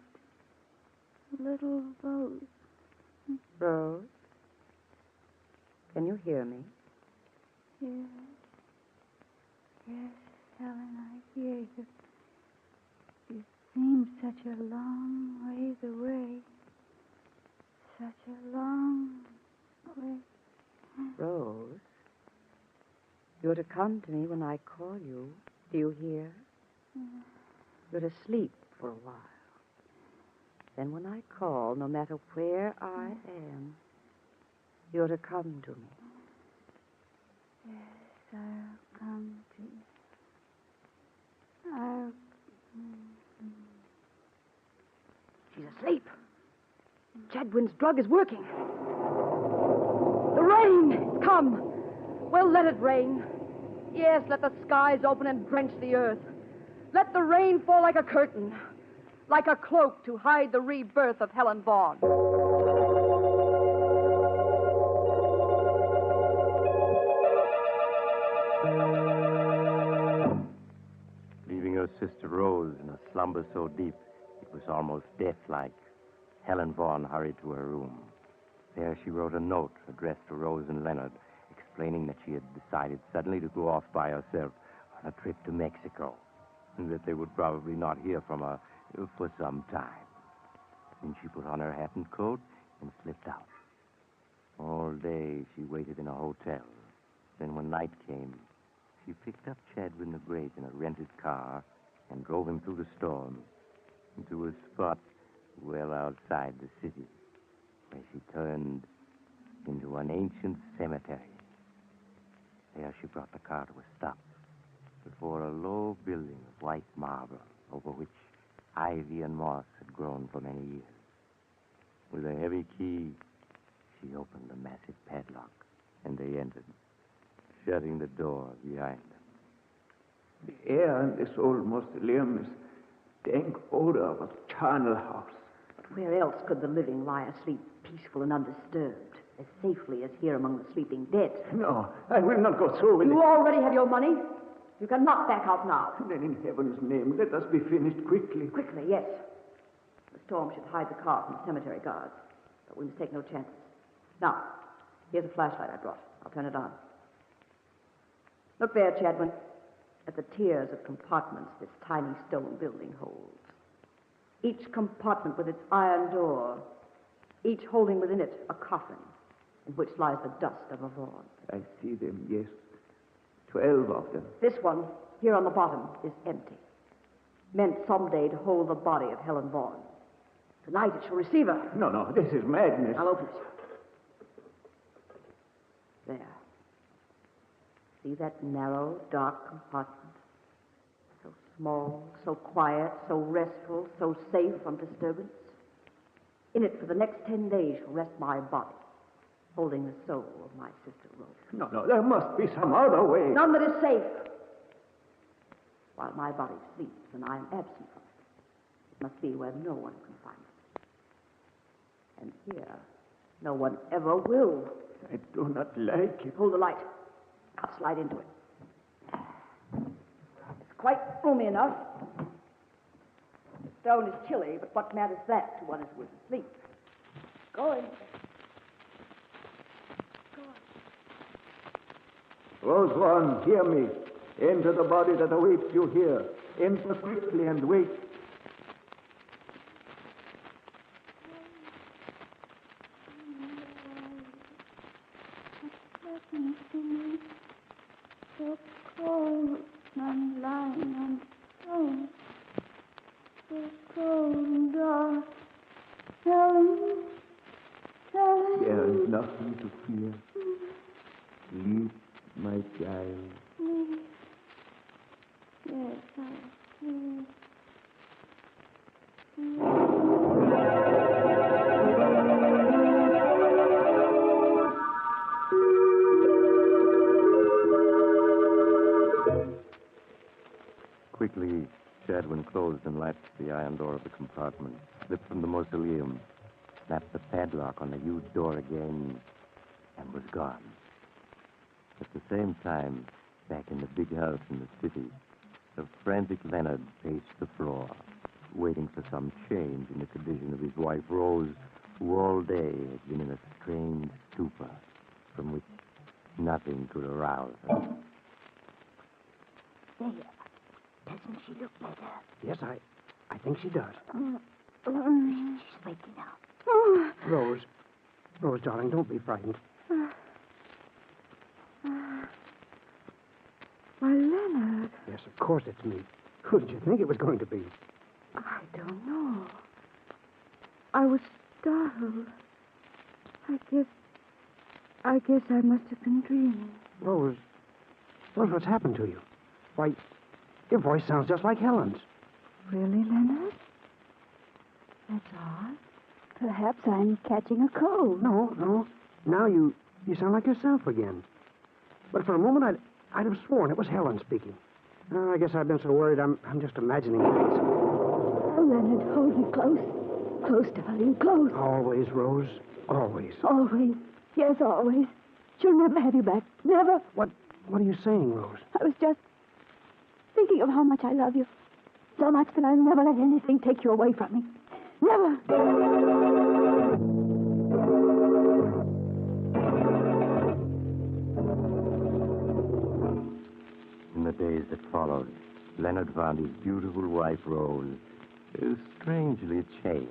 A little boat. Rose? Can you hear me? Yes. Yes, Helen, I hear you. You seem such a long ways away. Such a long way. Rose, you're to come to me when I call you. Do you hear? You're to sleep for a while. Then when I call, no matter where I am, you're to come to me. Yes, I'll come to you. I'll... She's asleep. Chadwin's drug is working. The rain! Come. Well, let it rain. Yes, let the skies open and drench the earth. Let the rain fall like a curtain, like a cloak to hide the rebirth of Helen Vaughn. Leaving her sister Rose in a slumber so deep it was almost death-like, Helen Vaughn hurried to her room. There she wrote a note addressed to Rose and Leonard, explaining that she had decided suddenly to go off by herself on a trip to Mexico, and that they would probably not hear from her for some time. Then she put on her hat and coat and slipped out. All day she waited in a hotel. Then when night came, she picked up Chadwin the Great in a rented car and drove him through the storm into a spot well outside the city, where she turned into an ancient cemetery. There she brought the car to a stop before a low building of white marble over which ivy and moss had grown for many years. With a heavy key, she opened the massive padlock And they entered, shutting the door behind them. The air in this old mausoleum is dank odor of a charnel house. But where else could the living lie asleep, peaceful and undisturbed, as safely as here among the sleeping dead? No, I will not go through with it. You already have your money. You cannot back out now. Then in heaven's name, let us be finished quickly. Quickly, yes. The storm should hide the car from the cemetery guards, but we must take no chances. Now, here's a flashlight I brought. I'll turn it on. Look there, Chadwin, at the tiers of compartments this tiny stone building holds. Each compartment with its iron door, each holding within it a coffin in which lies the dust of a Vaughan. I see them, yes. 12 of them. This one, here on the bottom, is empty. Meant someday to hold the body of Helen Vaughan. Tonight it shall receive her. No, this is madness. I'll open it. There. See that narrow, dark compartment? So small, so quiet, so restful, so safe from disturbance. In it for the next 10 days shall rest my body, holding the soul of my sister Rose. No, there must be some other way. None that is safe. While my body sleeps and I am absent from it, it must be where no one can find it. And here, no one ever will. I do not like it. Hold the light. I'll slide into it. It's quite roomy enough. The stone is chilly, but what matters that to one who is asleep? Going. Rose Vaughan, hear me. Enter the body that awaits you here. Enter quickly and wait. So cold, I'm lying on the stone. So cold and dark. Helen. There is nothing to fear. Sleep, my child. Please. Yes, I sleep. Quickly, Chadwin closed and latched the iron door of the compartment, slipped from the mausoleum, snapped the padlock on the huge door again, and was gone. At the same time, back in the big house in the city, the frantic Leonard paced the floor, waiting for some change in the condition of his wife Rose, who all day had been in a strange stupor from which nothing could arouse her. There. Doesn't she look better? Yes, I think she does. She's waking up. Rose, darling, don't be frightened. Why, Leonard. Yes, of course it's me. Who did you think it was going to be? I don't know. I was startled. I guess I must have been dreaming. Rose, what's happened to you? Why, your voice sounds just like Helen's. Really, Leonard? That's odd. Perhaps I'm catching a cold. No. Now you sound like yourself again. But for a moment, I'd have sworn it was Helen speaking. I guess I've been so worried I'm just imagining things. Oh, Leonard, hold me close. Close, darling, close. Always, Rose. Always. Always. Yes, always. She'll never have you back. Never. What are you saying, Rose? I was just thinking of how much I love you. So much that I'll never let anything take you away from me. Never. In the days that followed, Leonard found his beautiful wife, Rose, strangely changed.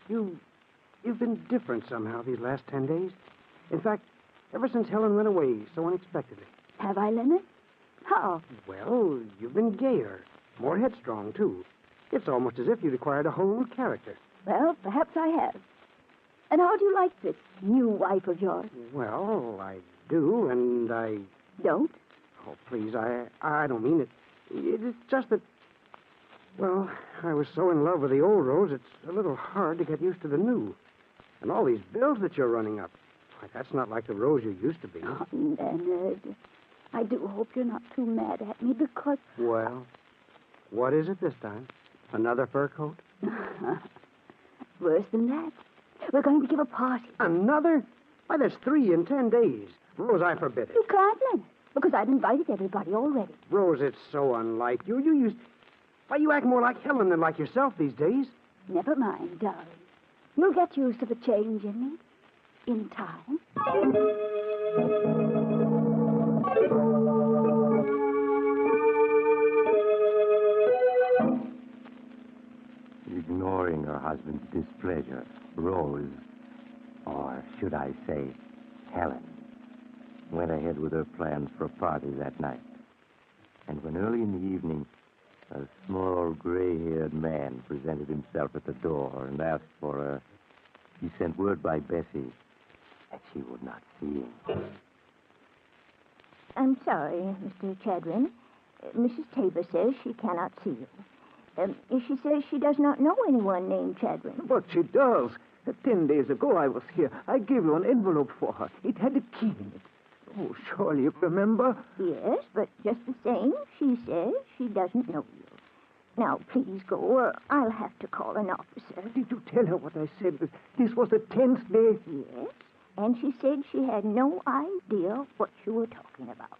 You've been different somehow these last 10 days. In fact, ever since Helen went away so unexpectedly. Have I, Leonard? How? Well, you've been gayer, more headstrong, too. It's almost as if you'd acquired a whole new character. Well, perhaps I have. And how do you like this new wife of yours? Well, I do, and I... Don't? Oh, please, I don't mean it. It's just that, well, I was so in love with the old Rose, it's a little hard to get used to the new. And all these bills that you're running up. Why, that's not like the Rose you used to be. Oh, Leonard, I do hope you're not too mad at me because... Well, what is it this time? Another fur coat? Worse than that. We're going to give a party. Another? Why, there's 3 in 10 days. Rose, I forbid it. You can't, Leonard, because I've invited everybody already. Rose, it's so unlike you. Why, you act more like Helen than like yourself these days. Never mind, darling. You'll get used to the change in me. In time. Ignoring her husband's displeasure, Rose, or should I say, Helen, went ahead with her plans for a party that night. And when early in the evening, a small gray-haired man presented himself at the door and asked for her, he sent word by Bessie that she would not see him. I'm sorry, Mr. Chadwin. Mrs. Tabor says she cannot see you. She says she does not know anyone named Chadwin. But she does. 10 days ago I was here. I gave you an envelope for her. It had a key in it. Oh, surely you remember? Yes, but just the same, she says she doesn't know you. Now, please go, or I'll have to call an officer. Did you tell her what I said? This was the 10th day? Yes, and she said she had no idea what you were talking about.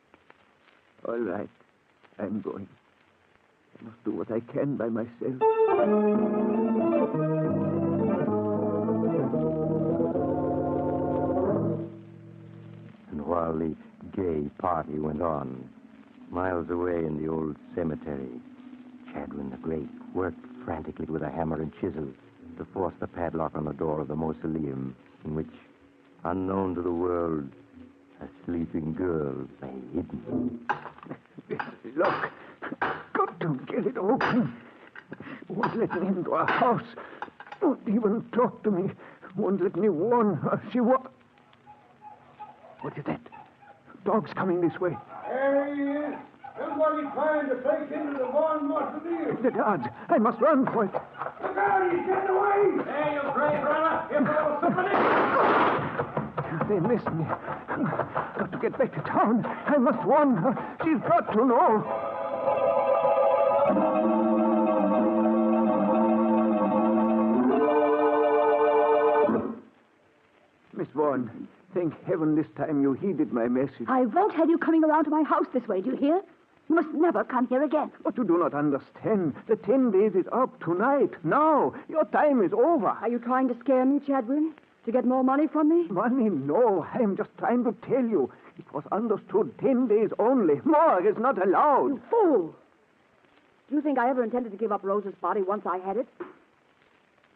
All right. I'm going. I must do what I can by myself. And while the gay party went on, miles away in the old cemetery, Chadwin the Great worked frantically with a hammer and chisel to force the padlock on the door of the mausoleum in which, unknown to the world, a sleeping girl lay hidden. Look, got to get it open. Won't let me into our house. Won't even talk to me. Won't let me warn her. What is that? Dog's coming this way. There he is. Somebody trying to break into the Vaughan mausoleum. The guards. I must run for it. Look out, he's getting away. Hey, you gray brother. If there was somebody... They missed me. Got to get back to town. I must warn her. She's got to know. Miss Vaughan, thank heaven this time you heeded my message. I won't have you coming around to my house this way, do you hear? You must never come here again. But you do not understand. The 10 days is up tonight. Now. Your time is over. Are you trying to scare me, Chadwin? To get more money from me? Money? No. I am just trying to tell you. It was understood 10 days only. More is not allowed. You fool! Do you think I ever intended to give up Rose's body once I had it?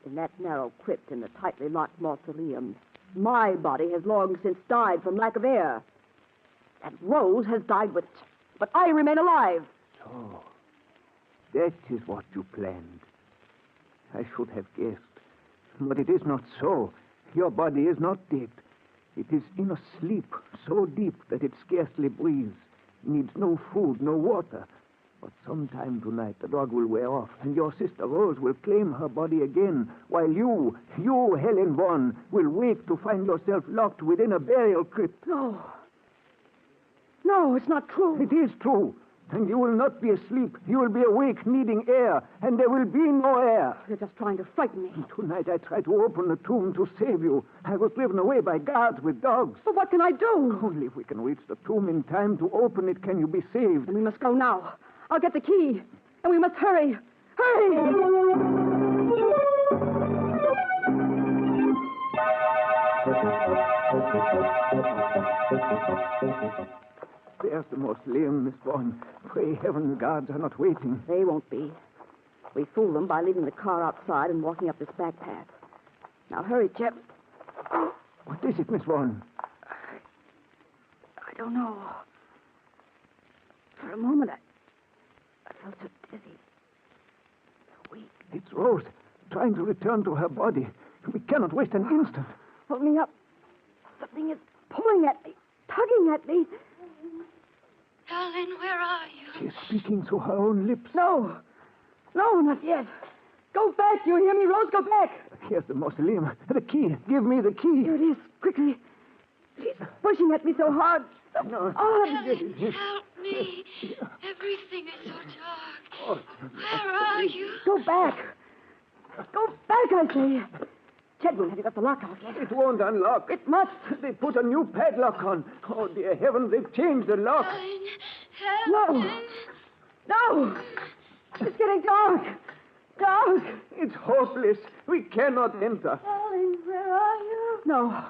In that narrow crypt in the tightly locked mausoleum, my body has long since died from lack of air. And Rose has died with it. But I remain alive. So, that is what you planned. I should have guessed. But it is not so. Your body is not dead. It is in a sleep so deep that it scarcely breathes. Needs no food, no water. But sometime tonight the dog will wear off, and your sister Rose will claim her body again, while you, Helen Vaughan, will wake to find yourself locked within a burial crypt. No. No, it's not true. It is true. And you will not be asleep. You will be awake, needing air, and there will be no air. You're just trying to frighten me. Tonight I tried to open the tomb to save you. I was driven away by guards with dogs. But what can I do? Only if we can reach the tomb in time to open it can you be saved. Then we must go now. I'll get the key. And we must hurry. There's the mausoleum, Miss Vaughan. Pray heaven the guards are not waiting. They won't be. We fooled them by leaving the car outside and walking up this back path. Now hurry, Chip. What is it, Miss Vaughan? I don't know. For a moment, I felt so dizzy. So weak. It's Rose, trying to return to her body. We cannot waste an instant. Hold me up. Something is pulling at me, tugging at me. Darling, where are you? She is speaking through her own lips. No, not yet. Go back, you hear me, Rose? Go back. Here's the mausoleum. The key. Give me the key. Here it is. Quickly. She's pushing at me so hard. So hard. Helen, help me. Everything is so dark. Where are you? Go back. Go back, I say. Chadwin, have you got the lock out yet? It won't unlock. It must. They put a new padlock on. Oh, dear heavens, they've changed the lock. No. No. It's getting dark. Dark. It's hopeless. We cannot enter. Helen, where are you? No.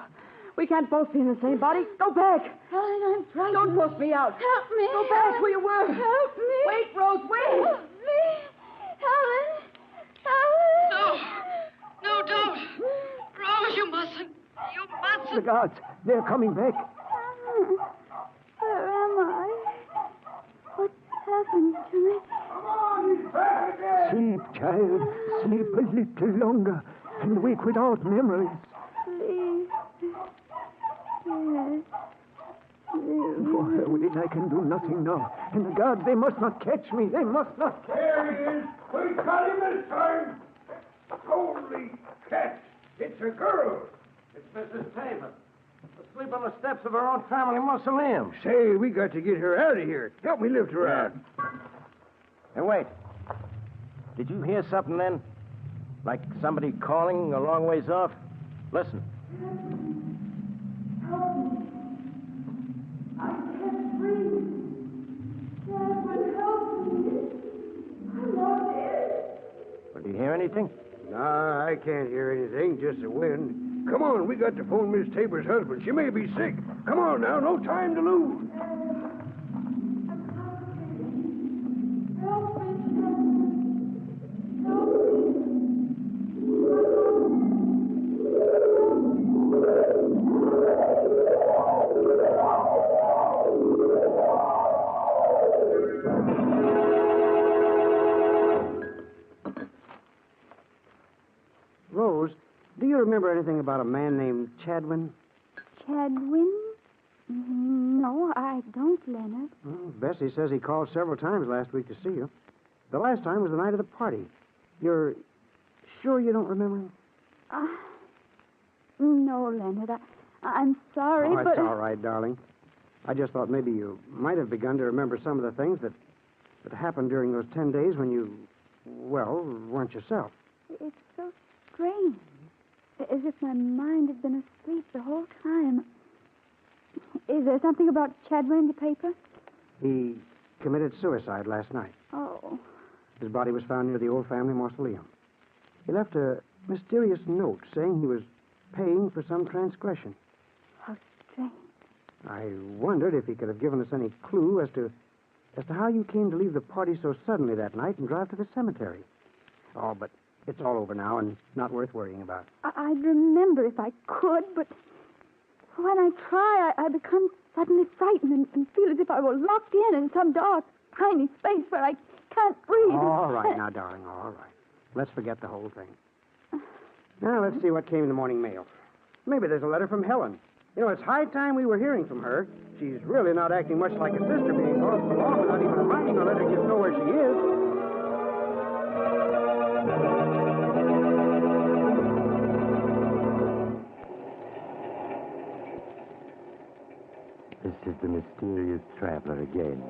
We can't both be in the same body. Go back. Helen, I'm frightened. Don't force me out. Help me. Go back where you were. Help me. Wait, Rose, wait. Help me. Helen. Helen. No. No, don't. Rose, you mustn't. You mustn't. The guards, they're coming back. Where am I? What's happened to me? Come on, he's back again. Sleep, child. Sleep a little longer and wake without memories. Please. Yes. Please. For her will, I can do nothing now. And the guards, they must not catch me. They must not. There he is. We got him this time. Holy cats. It's a girl. It's Mrs. Tabor. Asleep on the steps of her own family mausoleum. Say, we got to get her out of here. Help me lift her out. Hey, wait. Did you hear something then? Like somebody calling a long ways off? Listen. I can't breathe. Chadwin, help me. I'm not dead. Well, do you hear anything? Nah, I can't hear anything, just the wind. Come on, we got to phone Miss Tabor's husband. She may be sick. Come on now, no time to lose. Help me, Chadwin. Help me. Rose, do you remember anything about a man named Chadwin? Chadwin? No, I don't, Leonard. Well, Bessie says he called several times last week to see you. The last time was the night of the party. You're sure you don't remember him? No, Leonard. I'm sorry, Oh, but... it's all right, darling. I just thought maybe you might have begun to remember some of the things that happened during those 10 days when you, well, weren't yourself. It's so strange. As if my mind had been asleep the whole time. Is there something about Chadwin in the paper? He committed suicide last night. Oh. His body was found near the old family mausoleum. He left a mysterious note saying he was paying for some transgression. How strange. I wondered if he could have given us any clue as to how you came to leave the party so suddenly that night and drive to the cemetery. Oh, but it's all over now and not worth worrying about. I'd remember if I could, but when I try, I become suddenly frightened and feel as if I were locked in some dark, tiny space where I can't breathe. All right now, darling, all right. Let's forget the whole thing. Now, let's see what came in the morning mail. Maybe there's a letter from Helen. You know, it's high time we were hearing from her. She's really not acting much like a sister, being gone so long without even writing a letter to know where she is. This is the mysterious traveler again.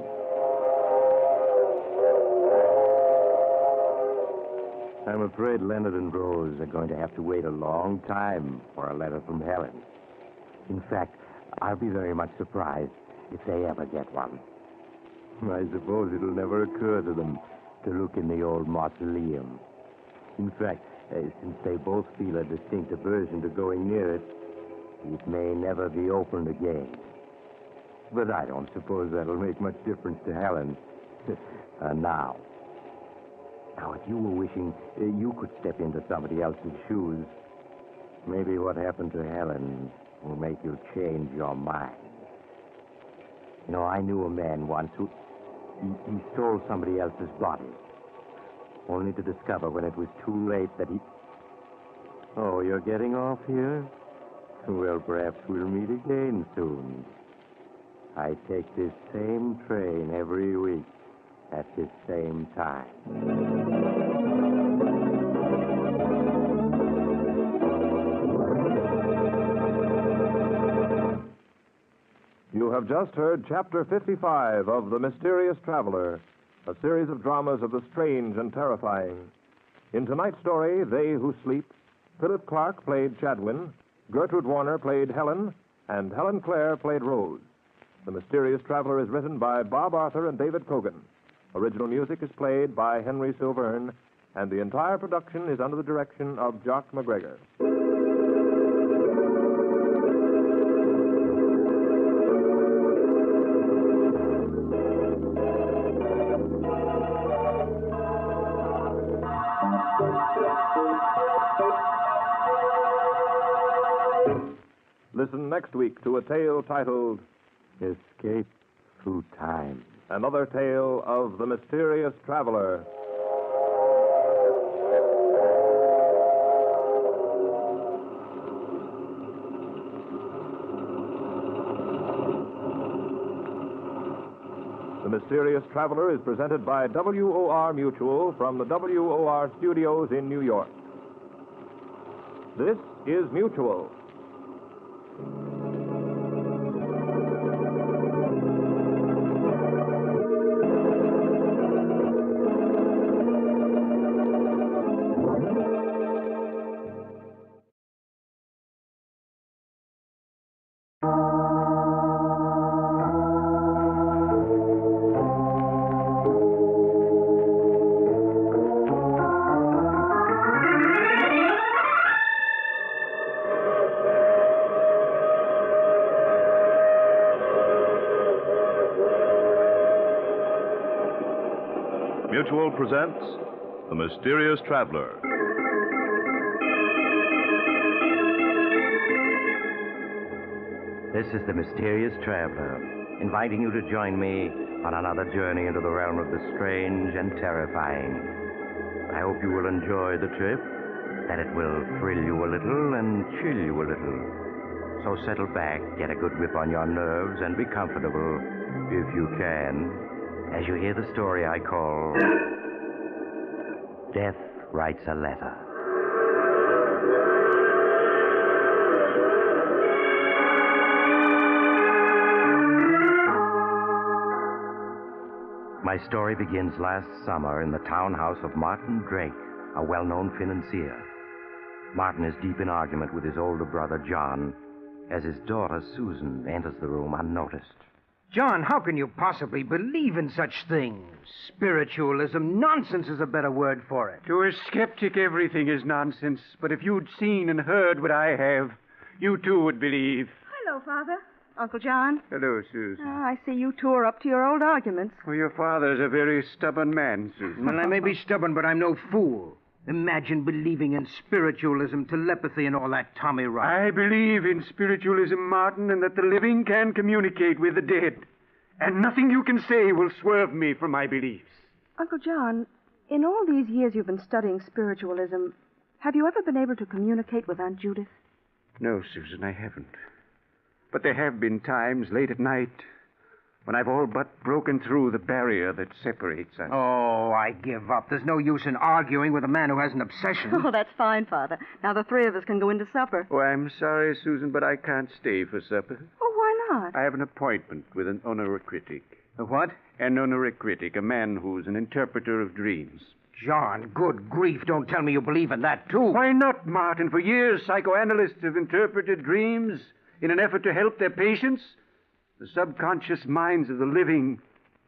I'm afraid Leonard and Rose are going to have to wait a long time for a letter from Helen. In fact, I'll be very much surprised if they ever get one. I suppose it'll never occur to them to look in the old mausoleum. In fact, since they both feel a distinct aversion to going near it, it may never be opened again. But I don't suppose that'll make much difference to Helen. Now, if you were wishing you could step into somebody else's shoes, maybe what happened to Helen will make you change your mind. You know, I knew a man once who he stole somebody else's body, only to discover when it was too late that he... Oh, you're getting off here? Well, perhaps we'll meet again soon. I take this same train every week at this same time. have just heard Chapter 55 of The Mysterious Traveler, a series of dramas of the strange and terrifying. In tonight's story, They Who Sleep, Philip Clark played Chadwin, Gertrude Warner played Helen, and Helen Clare played Rose. The Mysterious Traveler is written by Bob Arthur and David Cogan. Original music is played by Henry Silverne, and the entire production is under the direction of Jock McGregor. Listen next week to a tale titled Escape Through Time. Another tale of the Mysterious Traveler. The Mysterious Traveler is presented by WOR Mutual from the WOR studios in New York. This is Mutual. Mutual presents The Mysterious Traveler. This is The Mysterious Traveler, inviting you to join me on another journey into the realm of the strange and terrifying. I hope you will enjoy the trip, that it will thrill you a little and chill you a little. So settle back, get a good grip on your nerves, and be comfortable, if you can, as you hear the story I call Death Writes a Letter. My story begins last summer in the townhouse of Martin Drake, a well-known financier. Martin is deep in argument with his older brother, John, as his daughter, Susan, enters the room unnoticed. John, how can you possibly believe in such things? Spiritualism, nonsense is a better word for it. To a skeptic, everything is nonsense. But if you'd seen and heard what I have, you too would believe. Hello, Father. Uncle John. Hello, Susan. I see you two are up to your old arguments. Well, your father's a very stubborn man, Susan. Well, I may be stubborn, but I'm no fool. Imagine believing in spiritualism, telepathy, and all that tommy rot. I believe in spiritualism, Martin, and that the living can communicate with the dead. And nothing you can say will swerve me from my beliefs. Uncle John, in all these years you've been studying spiritualism, have you ever been able to communicate with Aunt Judith? No, Susan, I haven't. But there have been times late at night when I've all but broken through the barrier that separates us. Oh, I give up. There's no use in arguing with a man who has an obsession. Oh, that's fine, Father. Now the three of us can go into supper. Oh, I'm sorry, Susan, but I can't stay for supper. Oh, why not? I have an appointment with an onoricritic. A what? An onoricritic, a man who's an interpreter of dreams. John, good grief, don't tell me you believe in that, too. Why not, Martin? For years, psychoanalysts have interpreted dreams in an effort to help their patients, the subconscious minds of the living,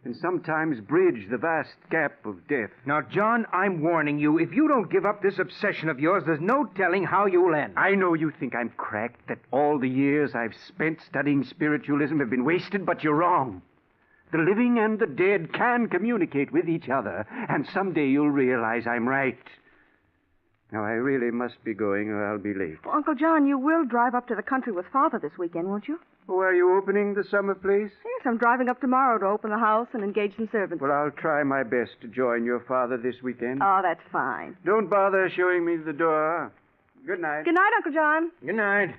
and sometimes bridge the vast gap of death. Now, John, I'm warning you, if you don't give up this obsession of yours, there's no telling how you'll end. I know you think I'm cracked, that all the years I've spent studying spiritualism have been wasted, but you're wrong. The living and the dead can communicate with each other, and someday you'll realize I'm right. Now, I really must be going, or I'll be late. Well, Uncle John, you will drive up to the country with Father this weekend, won't you? Oh, are you opening the summer place? Yes, I'm driving up tomorrow to open the house and engage some servants. Well, I'll try my best to join your father this weekend. Oh, that's fine. Don't bother showing me the door. Good night. Good night, Uncle John. Good night.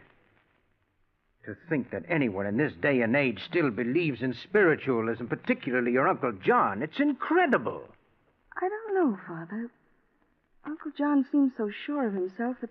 To think that anyone in this day and age still believes in spiritualism, particularly your Uncle John, it's incredible. I don't know, Father. Uncle John seems so sure of himself that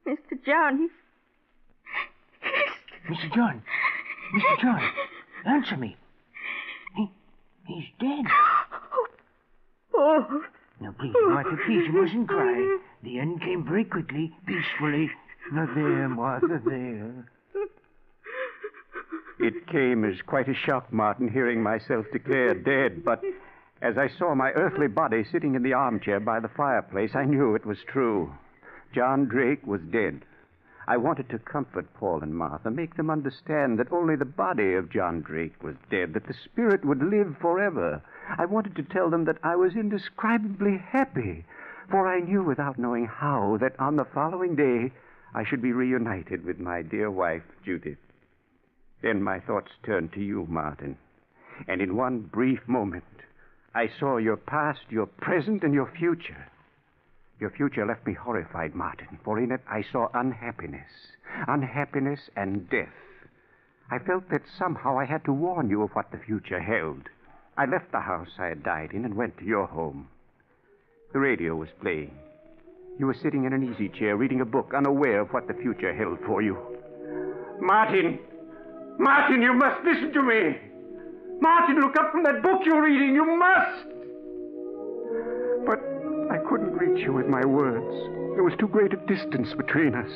Mr. John, Mr. John. Mr. John, answer me. He's dead. Oh. Now, please, Martha, please, you mustn't cry. The end came very quickly, peacefully. Not there, Martha, there. It came as quite a shock, Martin, hearing myself declared dead, but as I saw my earthly body sitting in the armchair by the fireplace, I knew it was true. John Drake was dead. I wanted to comfort Paul and Martha, make them understand that only the body of John Drake was dead, that the spirit would live forever. I wanted to tell them that I was indescribably happy, for I knew without knowing how that on the following day I should be reunited with my dear wife, Judith. Then my thoughts turned to you, Martin, and in one brief moment I saw your past, your present, and your future. Your future left me horrified, Martin, for in it I saw unhappiness and death. I felt that somehow I had to warn you of what the future held. I left the house I had died in and went to your home. The radio was playing. You were sitting in an easy chair reading a book, unaware of what the future held for you. Martin! Martin, you must listen to me! Martin, look up from that book you're reading. You must! But I couldn't reach you with my words. There was too great a distance between us.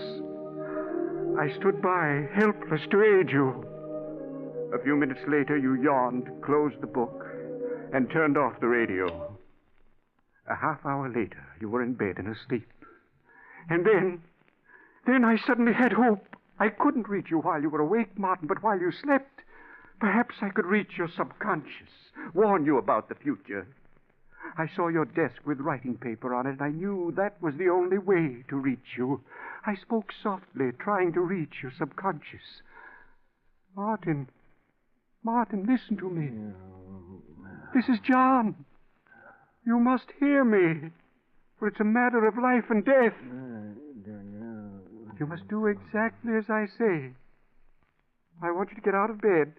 I stood by, helpless to aid you. A few minutes later, you yawned, closed the book, and turned off the radio. A half hour later, you were in bed and asleep. And then I suddenly had hope. I couldn't reach you while you were awake, Martin, but while you slept, perhaps I could reach your subconscious, warn you about the future. I saw your desk with writing paper on it, and I knew that was the only way to reach you. I spoke softly, trying to reach your subconscious. Martin, listen to me. This is John. You must hear me, for it's a matter of life and death. You must do exactly as I say. I want you to get out of bed.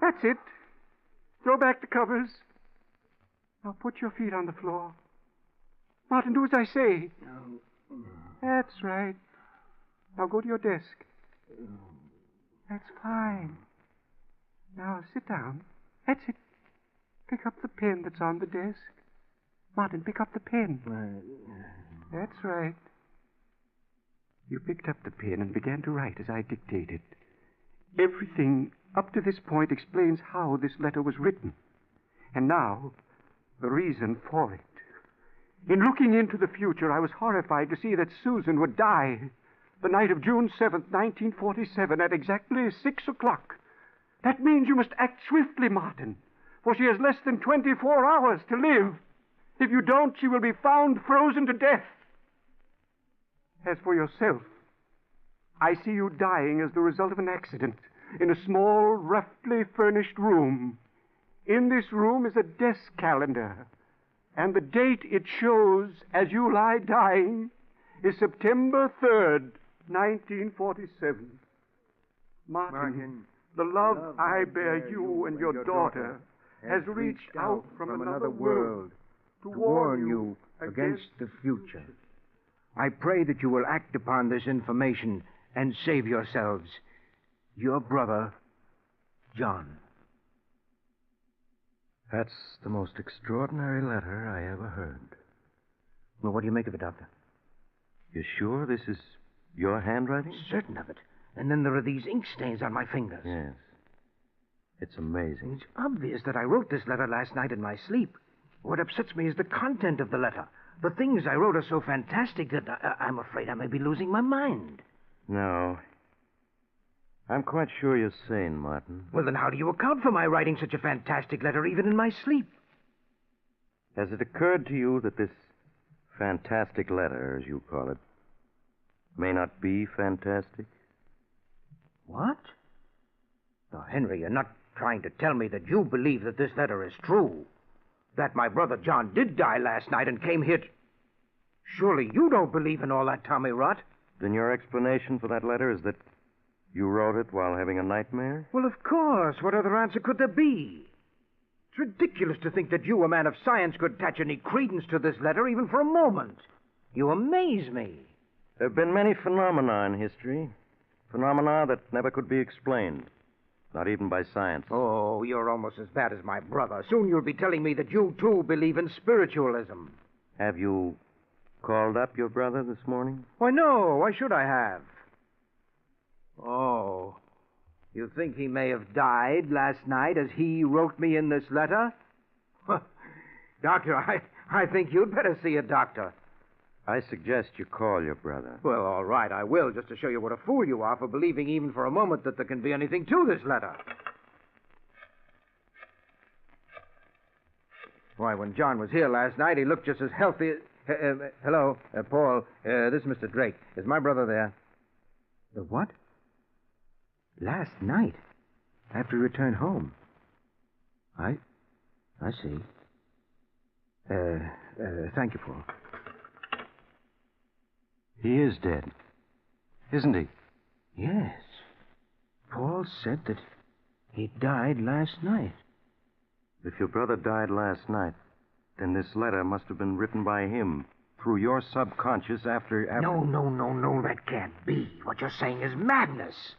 That's it. Throw back the covers. Now put your feet on the floor. Martin, do as I say. That's right. Now go to your desk. That's fine. Now sit down. That's it. Pick up the pen that's on the desk. Martin, pick up the pen. That's right. You picked up the pen and began to write as I dictated. Everything up to this point explains how this letter was written. And now, the reason for it. In looking into the future, I was horrified to see that Susan would die the night of June 7th, 1947, at exactly 6 o'clock. That means you must act swiftly, Martin, for she has less than 24 hours to live. If you don't, she will be found frozen to death. As for yourself, I see you dying as the result of an accident in a small, roughly furnished room. In this room is a desk calendar, and the date it shows as you lie dying is September 3rd, 1947. Martin, the love I bear you and your daughter has reached out from another world to warn you against the future. I pray that you will act upon this information and save yourselves. Your brother, John. That's the most extraordinary letter I ever heard. Well, what do you make of it, Doctor? You sure this is your handwriting? Certain of it. And then there are these ink stains on my fingers. Yes. It's amazing. It's obvious that I wrote this letter last night in my sleep. What upsets me is the content of the letter. The things I wrote are so fantastic that I'm afraid I may be losing my mind. No. I'm quite sure you're sane, Martin. Well, then how do you account for my writing such a fantastic letter even in my sleep? Has it occurred to you that this fantastic letter, as you call it, may not be fantastic? What? Now, Henry, you're not trying to tell me that you believe that this letter is true. That my brother John did die last night and came here to... Surely you don't believe in all that Tommy rot. Then your explanation for that letter is that you wrote it while having a nightmare? Well, of course. What other answer could there be? It's ridiculous to think that you, a man of science, could attach any credence to this letter even for a moment. You amaze me. There have been many phenomena in history. Phenomena that never could be explained. Not even by science. Oh, you're almost as bad as my brother. Soon you'll be telling me that you, too, believe in spiritualism. Have you called up your brother this morning? Why, no. Why should I have? Oh. You think he may have died last night as he wrote me in this letter? Doctor, I think you'd better see a doctor. I suggest you call your brother. Well, all right, I will, just to show you what a fool you are for believing even for a moment that there can be anything to this letter. Why, when John was here last night, he looked just as healthy as... hello, Paul. This is Mr. Drake. Is my brother there? The what? Last night? After he returned home? I see. Thank you, Paul. He is dead, isn't he? Yes. Paul said that he died last night. If your brother died last night, then this letter must have been written by him through your subconscious after... No, that can't be. What you're saying is madness.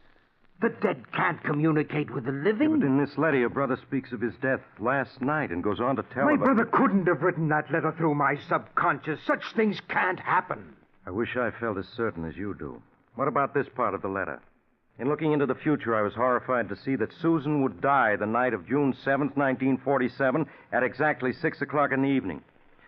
The dead can't communicate with the living. Yeah, but in this letter, your brother speaks of his death last night and goes on to tell My about... brother couldn't have written that letter through my subconscious. Such things can't happen. I wish I felt as certain as you do. What about this part of the letter? In looking into the future, I was horrified to see that Susan would die the night of June 7th, 1947, at exactly 6 o'clock in the evening.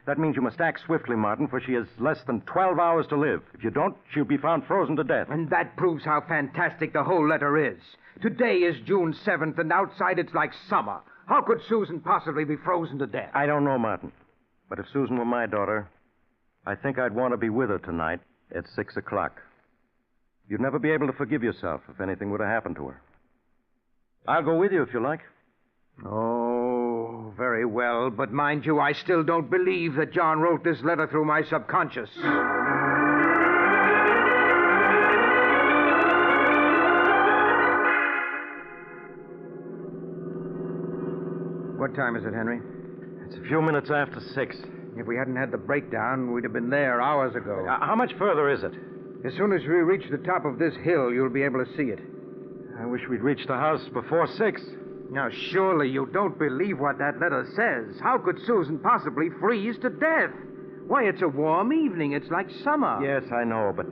That means you must act swiftly, Martin, for she has less than 12 hours to live. If you don't, she'll be found frozen to death. And that proves how fantastic the whole letter is. Today is June 7th, and outside it's like summer. How could Susan possibly be frozen to death? I don't know, Martin. But if Susan were my daughter, I think I'd want to be with her tonight at 6 o'clock. You'd never be able to forgive yourself if anything would have happened to her. I'll go with you if you like. Oh, very well. But mind you, I still don't believe that John wrote this letter through my subconscious. What time is it, Henry? It's a few minutes after 6. If we hadn't had the breakdown, we'd have been there hours ago. How much further is it? As soon as we reach the top of this hill, you'll be able to see it. I wish we'd reached the house before 6. Now, surely you don't believe what that letter says. How could Susan possibly freeze to death? Why, it's a warm evening. It's like summer. Yes, I know, but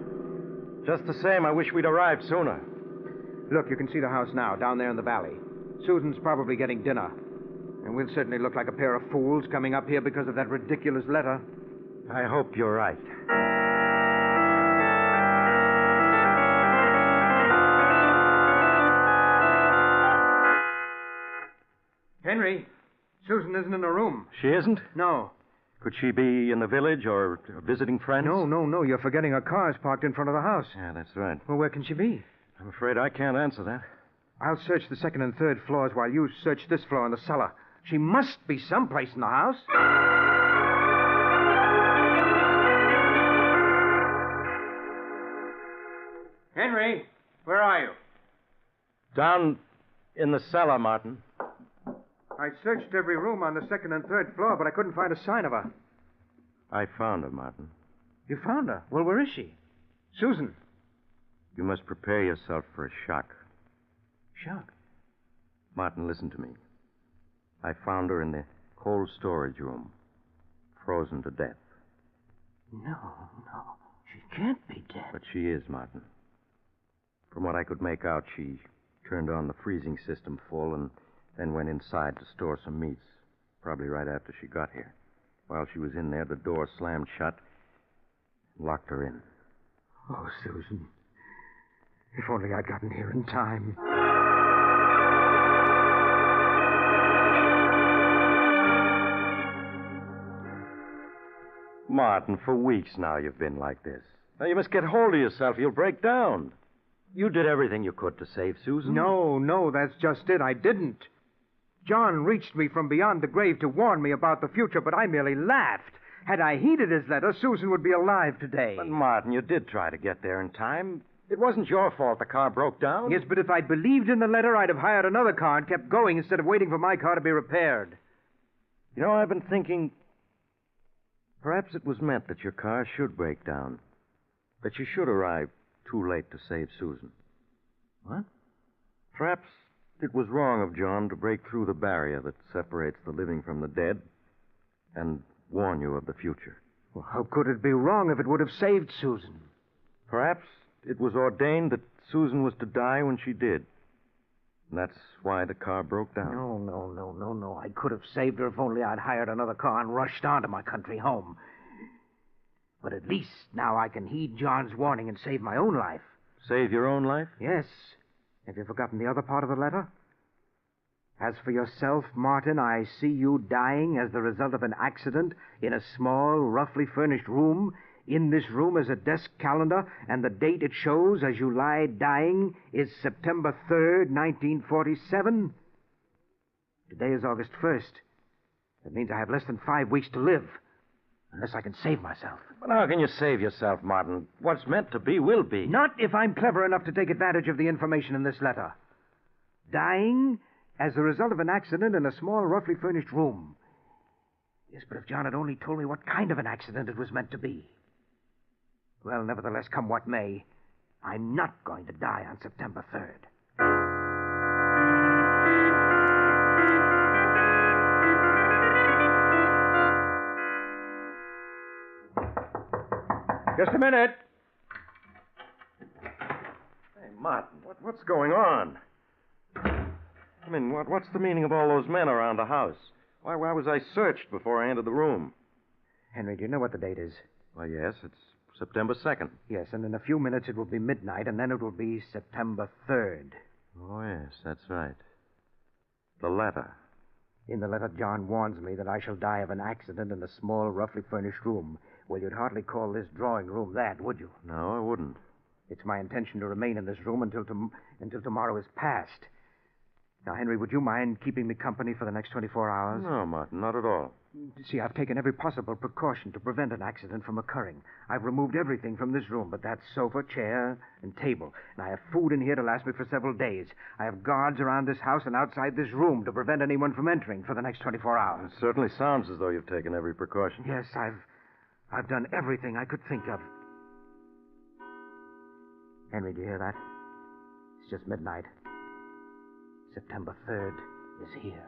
just the same, I wish we'd arrived sooner. Look, you can see the house now, down there in the valley. Susan's probably getting dinner. And we'll certainly look like a pair of fools coming up here because of that ridiculous letter. I hope you're right. Henry, Susan isn't in her room. She isn't? No. Could she be in the village or visiting friends? No. You're forgetting her car's parked in front of the house. Yeah, that's right. Well, where can she be? I'm afraid I can't answer that. I'll search the second and third floors while you search this floor in the cellar. She must be someplace in the house. Henry, where are you? Down in the cellar, Martin. I searched every room on the second and third floor, but I couldn't find a sign of her. I found her, Martin. You found her? Well, where is she? Susan. You must prepare yourself for a shock. Shock? Martin, listen to me. I found her in the cold storage room, frozen to death. No. She can't be dead. But she is, Martin. From what I could make out, she turned on the freezing system full and then went inside to store some meats, probably right after she got here. While she was in there, the door slammed shut and locked her in. Oh, Susan. If only I'd gotten here in time. Martin, for weeks now you've been like this. Now you must get hold of yourself. You'll break down. You did everything you could to save Susan. No, that's just it. I didn't. John reached me from beyond the grave to warn me about the future, but I merely laughed. Had I heeded his letter, Susan would be alive today. But, Martin, you did try to get there in time. It wasn't your fault the car broke down. Yes, but if I'd believed in the letter, I'd have hired another car and kept going instead of waiting for my car to be repaired. You know, I've been thinking perhaps it was meant that your car should break down. that she should arrive too late to save Susan. What? Perhaps it was wrong of John to break through the barrier that separates the living from the dead and warn you of the future. Well, how could it be wrong if it would have saved Susan? Perhaps it was ordained that Susan was to die when she did. And that's why the car broke down. No. I could have saved her if only I'd hired another car and rushed on to my country home. But at least now I can heed John's warning and save my own life. Save your own life? Yes. Have you forgotten the other part of the letter? As for yourself, Martin, I see you dying as the result of an accident in a small, roughly furnished room. In this room is a desk calendar, and the date it shows as you lie dying is September 3rd, 1947. Today is August 1st. That means I have less than 5 weeks to live, unless I can save myself. But how can you save yourself, Martin? What's meant to be will be. Not if I'm clever enough to take advantage of the information in this letter. Dying as the result of an accident in a small, roughly furnished room. Yes, but if John had only told me what kind of an accident it was meant to be. Well, nevertheless, come what may, I'm not going to die on September 3rd. Just a minute. Hey, Martin, what's going on? I mean, what's the meaning of all those men around the house? Why was I searched before I entered the room? Henry, do you know what the date is? Why, yes, it's September 2nd. Yes, and in a few minutes it will be midnight, and then it will be September 3rd. Oh, yes, that's right. The letter. In the letter, John warns me that I shall die of an accident in a small, roughly furnished room. Well, you'd hardly call this drawing room that, would you? No, I wouldn't. It's my intention to remain in this room until tomorrow is past. Now, Henry, would you mind keeping me company for the next 24 hours? No, Martin, not at all. See, I've taken every possible precaution to prevent an accident from occurring. I've removed everything from this room but that sofa, chair, and table. And I have food in here to last me for several days. I have guards around this house and outside this room to prevent anyone from entering for the next 24 hours. It certainly sounds as though you've taken every precaution. Yes, I've done everything I could think of. Henry, do you hear that? It's just midnight. September 3rd is here.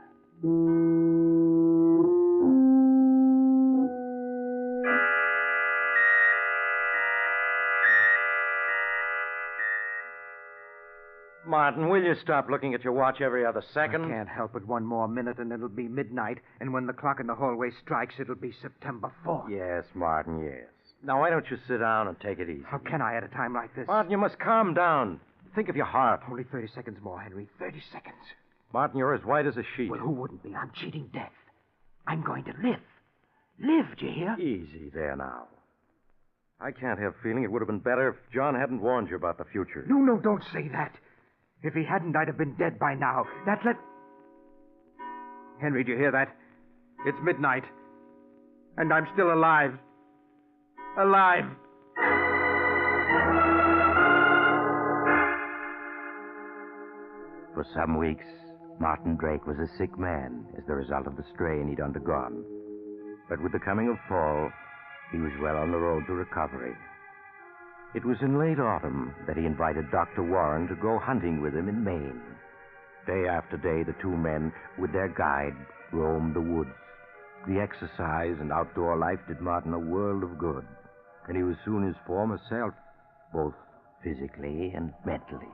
Martin, will you stop looking at your watch every other second? I can't help it. One more minute and it'll be midnight. And when the clock in the hallway strikes, it'll be September 4th. Yes, Martin, yes. Now, why don't you sit down and take it easy? How can I at a time like this? Martin, you must calm down. Think of your heart. Only 30 seconds more, Henry. 30 seconds. Martin, you're as white as a sheet. Well, who wouldn't be? I'm cheating death. I'm going to live. Live, do you hear? Easy there now. I can't help feeling it would have been better if John hadn't warned you about the future. No, don't say that. If he hadn't, I'd have been dead by now. Henry, do you hear that? It's midnight. And I'm still alive. Alive. For some weeks, Martin Drake was a sick man as the result of the strain he'd undergone. But with the coming of fall, he was well on the road to recovery. It was in late autumn that he invited Dr. Warren to go hunting with him in Maine. Day after day, the two men, with their guide, roamed the woods. The exercise and outdoor life did Martin a world of good, and he was soon his former self, both physically and mentally.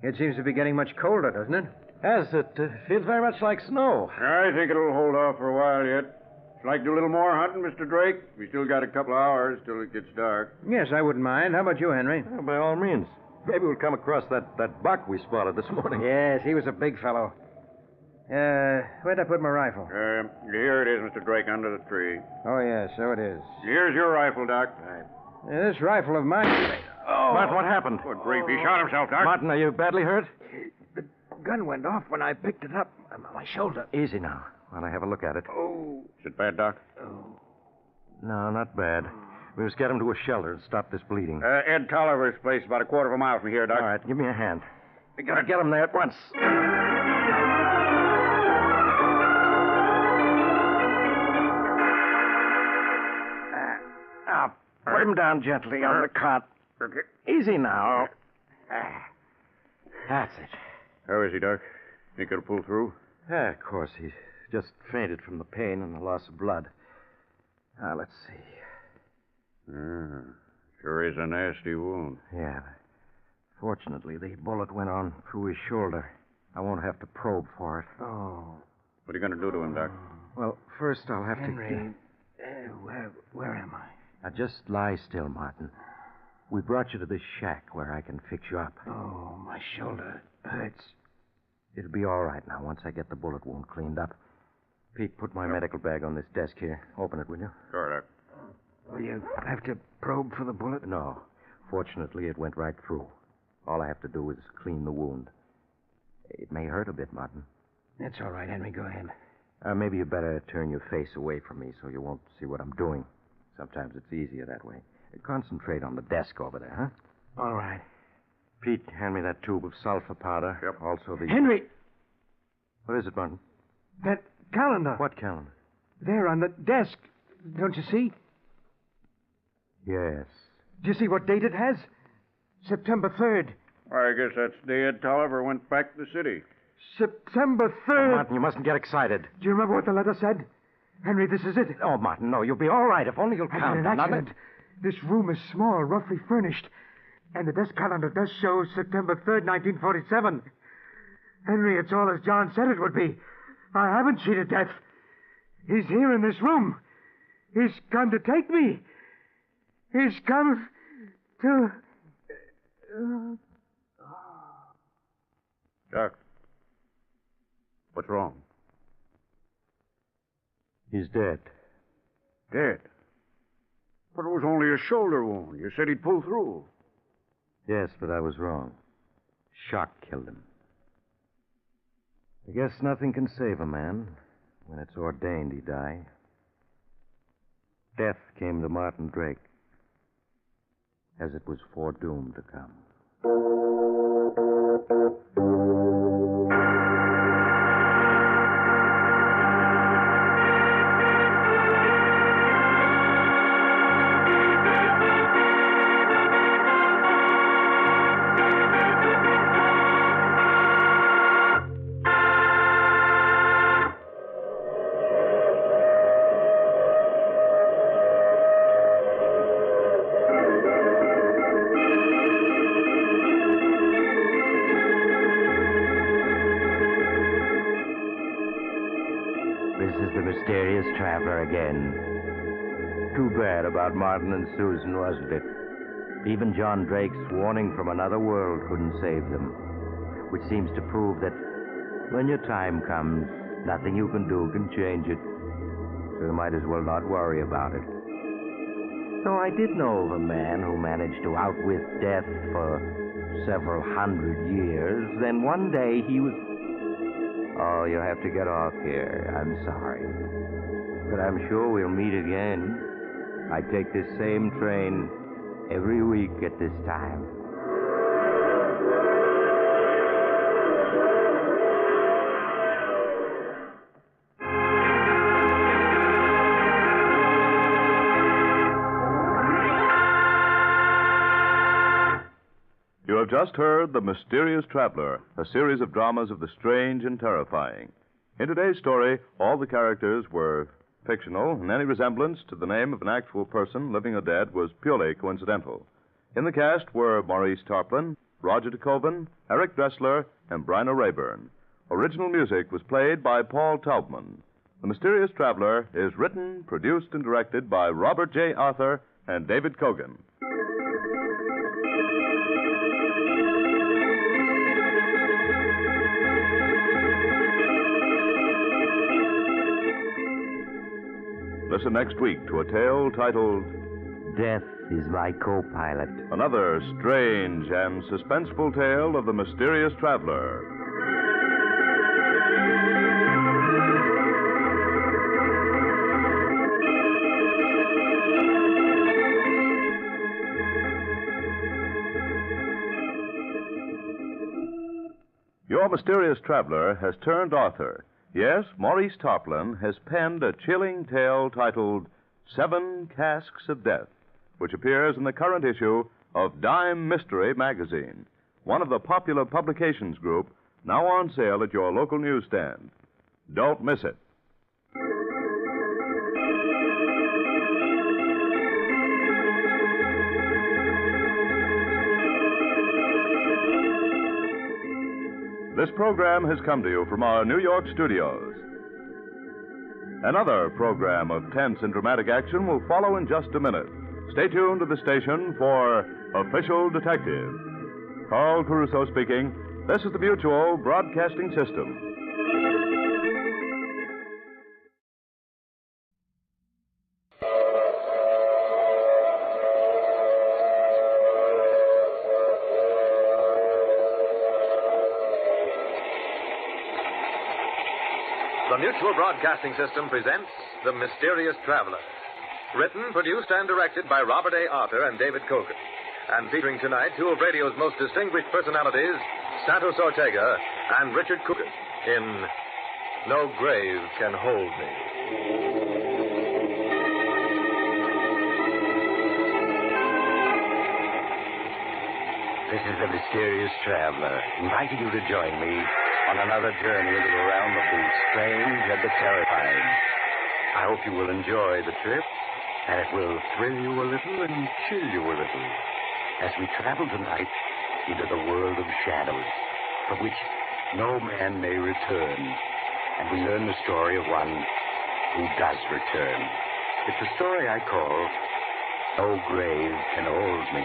It seems to be getting much colder, doesn't it? Yes, it feels very much like snow. I think it'll hold off for a while yet. Would you like to do a little more hunting, Mr. Drake? We still got a couple of hours till it gets dark. Yes, I wouldn't mind. How about you, Henry? Well, by all means. Maybe we'll come across that buck we spotted this morning. Yes, he was a big fellow. Where'd I put my rifle? Here it is, Mr. Drake, under the tree. Oh, yes, so it is. Here's your rifle, Doc. Right. This rifle of mine... Oh! Martin, what happened? Good grief, he shot himself, Doc. Martin, are you badly hurt? The gun went off when I picked it up on my shoulder. Easy now, while I have a look at it. Oh. Is it bad, Doc? Oh. No, not bad. We must get him to a shelter and stop this bleeding. Ed Tolliver's place is about a quarter of a mile from here, Doc. All right, give me a hand. We gotta get him there at once. him down gently on the cot. Easy now. That's it. How is he, Doc? Think he'll pull through? Yeah, of course. He's just fainted from the pain and the loss of blood. Now, let's see. Sure is a nasty wound. Yeah. Fortunately, the bullet went on through his shoulder. I won't have to probe for it. Oh. What are you going to do to him, Doc? Well, first I'll have Henry, to... where am I? Now, just lie still, Martin. We brought you to this shack where I can fix you up. Oh, my shoulder hurts. It'll be all right now once I get the bullet wound cleaned up. Pete, put my medical bag on this desk here. Open it, will you? Sure, Doc. Will you have to probe for the bullet? No. Fortunately, it went right through. All I have to do is clean the wound. It may hurt a bit, Martin. That's all right, Henry. Go ahead. Maybe you better turn your face away from me so you won't see what I'm doing. Sometimes it's easier that way. Concentrate on the desk over there, huh? All right. Pete, hand me that tube of sulfur powder. Yep. Also the... Henry! What is it, Martin? That calendar. What calendar? There on the desk. Don't you see? Yes. Do you see what date it has? September 3rd. I guess that's the day Ed Tolliver went back to the city. September 3rd. Oh, Martin, you mustn't get excited. Do you remember what the letter said? Henry, this is it. Oh, Martin, no. You'll be all right if only you'll I've calm had an down. accident. This room is small, roughly furnished. And the desk calendar does show September 3rd, 1947. Henry, it's all as John said it would be. I haven't cheated death. He's here in this room. He's come to take me. He's come to... Doc, what's wrong? He's dead. Dead? But it was only a shoulder wound. You said he'd pull through. Yes, but I was wrong. Shock killed him. I guess nothing can save a man when it's ordained he die. Death came to Martin Drake as it was foredoomed to come. Mysterious traveler again. Too bad about Martin and Susan, wasn't it? Even John Drake's warning from another world couldn't save them, which seems to prove that when your time comes, nothing you can do can change it. So you might as well not worry about it. Though I did know of a man who managed to outwit death for several hundred years, then one day he was... Oh, you'll have to get off here. I'm sorry. But I'm sure we'll meet again. I take this same train every week at this time. You have just heard The Mysterious Traveler, a series of dramas of the strange and terrifying. In today's story, all the characters were fictional, and any resemblance to the name of an actual person, living or dead, was purely coincidental. In the cast were Maurice Tarplin, Roger DeKoven, Eric Dressler, and Bryna Rayburn. Original music was played by Paul Taubman. The Mysterious Traveler is written, produced, and directed by Robert J. Arthur and David Kogan. Listen next week to a tale titled Death is My Co-Pilot. Another strange and suspenseful tale of the mysterious traveler. Your mysterious traveler has turned author. Yes, Maurice Tarplin has penned a chilling tale titled 7 Casks of Death. which appears in the current issue of Dime Mystery magazine, one of the popular publications group, now on sale at your local newsstand. Don't miss it. This program has come to you from our New York studios. Another program of tense and dramatic action will follow in just a minute. Stay tuned to the station for Official Detective. Carl Caruso speaking. This is the Mutual Broadcasting System. The Mutual Broadcasting System presents The Mysterious Traveler. Written, produced, and directed by Robert A. Arthur and David Cogan. And featuring tonight two of radio's most distinguished personalities, Santos Ortega and Richard Coogan, in No Grave Can Hold Me. This is The Mysterious Traveler, inviting you to join me on another journey into the realm of the strange and the terrifying. I hope you will enjoy the trip, and it will thrill you a little and chill you a little as we travel tonight into the world of shadows, from which no man may return, and we learn the story of one who does return. It's a story I call No Grave Can Hold Me.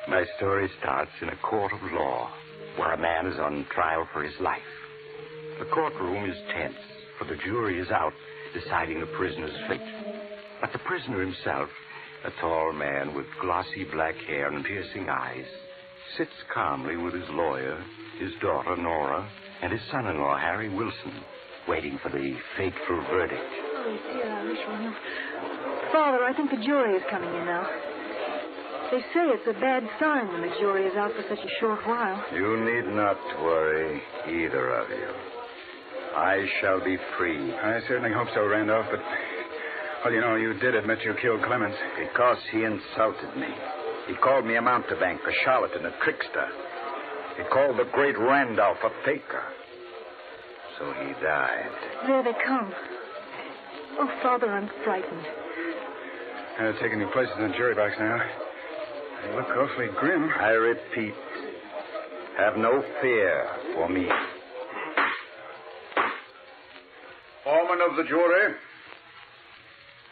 My story starts in a court of law, where a man is on trial for his life. The courtroom is tense, for the jury is out deciding the prisoner's fate. But the prisoner himself, a tall man with glossy black hair and piercing eyes, sits calmly with his lawyer, his daughter Nora, and his son-in-law Harry Wilson, waiting for the fateful verdict. Oh, dear, I wish we knew. Father, I think the jury is coming in now. They say it's a bad sign when the jury is out for such a short while. You need not worry, either of you. I shall be free. I certainly hope so, Randolph, but... Well, you know, you did admit you killed Clemens. Because he insulted me. He called me a mountebank, a charlatan, a trickster. He called the great Randolph a faker. So he died. There they come. Oh, Father, I'm frightened. They're taking your places in the jury box now. They look awfully grim. I repeat, have no fear for me. Foreman of the jury,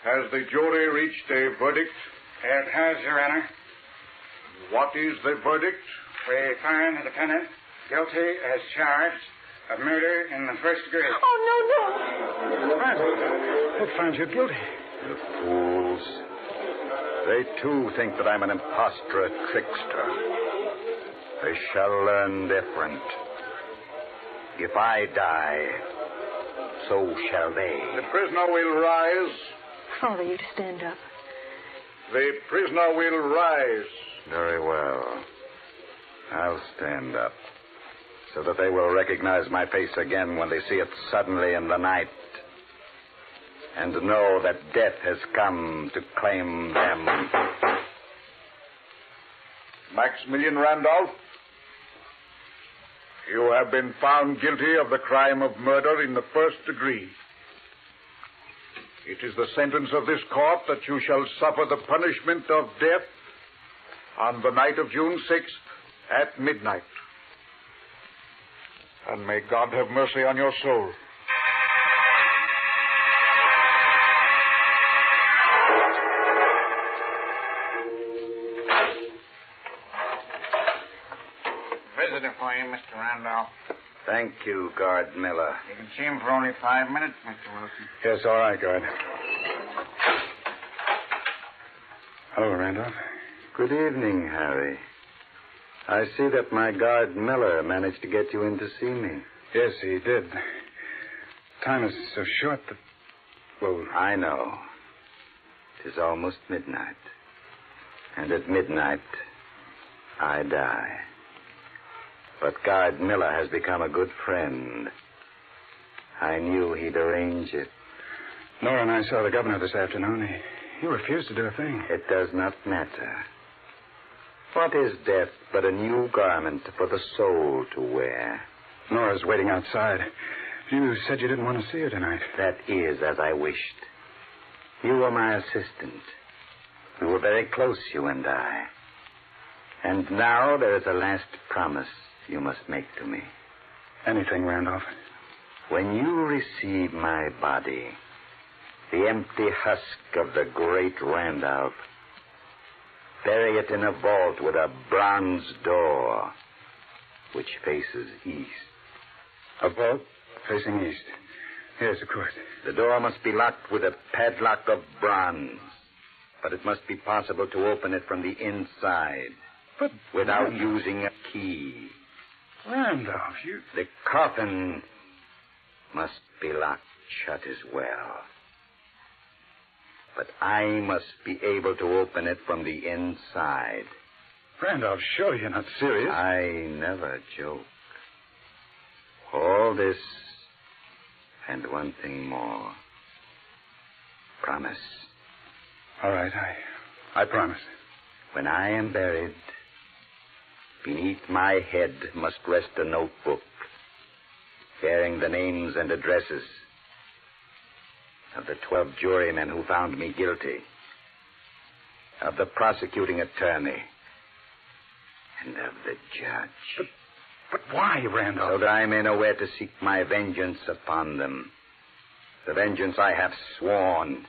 has the jury reached a verdict? It has, Your Honor. What is the verdict? We find the defendant guilty as charged of murder in the first degree. Oh, no, no. What finds you guilty? The fools. They, too, think that I'm an impostor, a trickster. They shall learn different. If I die, so shall they. The prisoner will rise. Father, you to stand up. The prisoner will rise. Very well. I'll stand up, so that they will recognize my face again when they see it suddenly in the night, and know that death has come to claim them. Maximilian Randolph, you have been found guilty of the crime of murder in the first degree. It is the sentence of this court that you shall suffer the punishment of death on the night of June 6th at midnight. And may God have mercy on your soul. Visitor for you, Mr. Randolph. Thank you, Guard Miller. You can see him for only 5 minutes, Mr. Wilson. Yes, all right, Guard. Hello, Randolph. Good evening, Harry. I see that my guard Miller managed to get you in to see me. Yes, he did. Time is so short that... Well, I know. 'Tis almost midnight. And at midnight, I die. But Guard Miller has become a good friend. I knew he'd arrange it. Nora and I saw the governor this afternoon. He refused to do a thing. It does not matter. What is death but a new garment for the soul to wear? Nora's waiting outside. You said you didn't want to see her tonight. That is as I wished. You were my assistant. We were very close, you and I. And now there is a last promise you must make to me. Anything, Randolph. When you receive my body, the empty husk of the great Randolph, bury it in a vault with a bronze door which faces east. A vault facing east. Yes, of course. The door must be locked with a padlock of bronze, but it must be possible to open it from the inside without using a key. Randolph, you... The coffin must be locked shut as well. But I must be able to open it from the inside. Randolph, surely you're not serious. I never joke. All this and one thing more. Promise. All right, I promise. When I am buried, beneath my head must rest a notebook bearing the names and addresses of the 12 jurymen who found me guilty, of the prosecuting attorney, and of the judge. But why, Randolph? So that I may know where to seek my vengeance upon them. The vengeance I have sworn,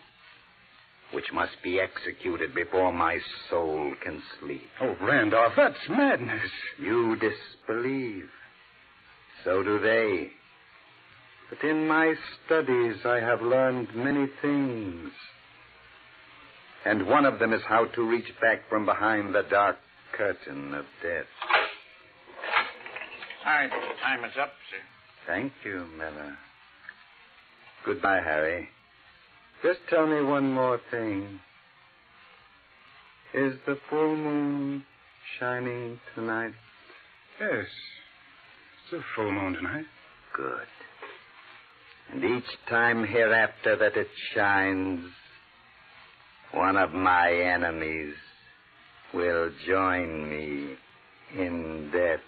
which must be executed before my soul can sleep. Oh, Randolph, that's madness. You disbelieve. So do they. But in my studies, I have learned many things. And one of them is how to reach back from behind the dark curtain of death. Hi, time is up, sir. Thank you, Miller. Goodbye, Harry. Just tell me one more thing. Is the full moon shining tonight? Yes. It's a full moon tonight. Good. And each time hereafter that it shines, one of my enemies will join me in death.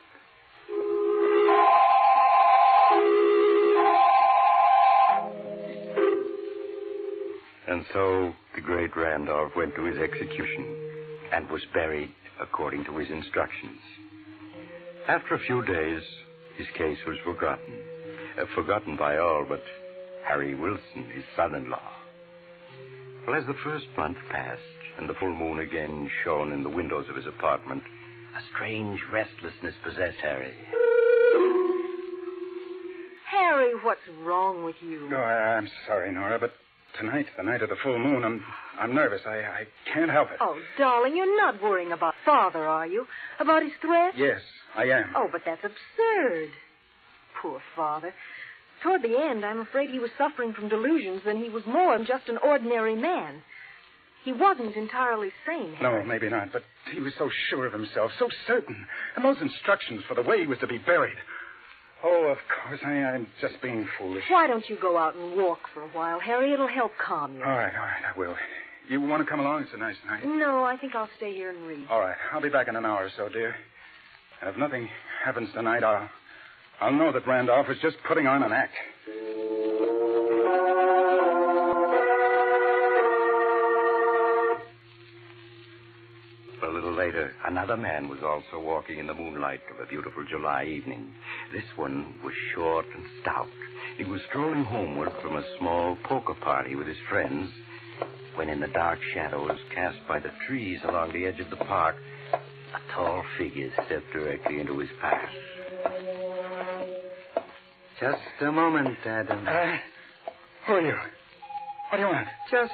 And so the great Randolph went to his execution and was buried according to his instructions. After a few days, his case was forgotten. Forgotten by all but Harry Wilson, his son-in-law. Well, as the first month passed and the full moon again shone in the windows of his apartment, a strange restlessness possessed Harry. Harry, what's wrong with you? No, I'm sorry, Nora, but tonight, the night of the full moon, I'm nervous. I can't help it. Oh, darling, you're not worrying about Father, are you? About his threat? Yes, I am. Oh, but that's absurd. Poor Father. Toward the end, I'm afraid he was suffering from delusions, and he was more than just an ordinary man. He wasn't entirely sane, Harry. No, maybe not, but he was so sure of himself, so certain. And those instructions for the way he was to be buried. Oh, of course, I'm just being foolish. Why don't you go out and walk for a while, Harry? It'll help calm you. All right, I will. You want to come along? It's a nice night. No, I think I'll stay here and read. All right, I'll be back in an hour or so, dear. And if nothing happens tonight, I'll know that Randolph was just putting on an act. A little later, another man was also walking in the moonlight of a beautiful July evening. This one was short and stout. He was strolling homeward from a small poker party with his friends when, in the dark shadows cast by the trees along the edge of the park, a tall figure stepped directly into his path. Just a moment, Adam. Who are you? What do you want? Just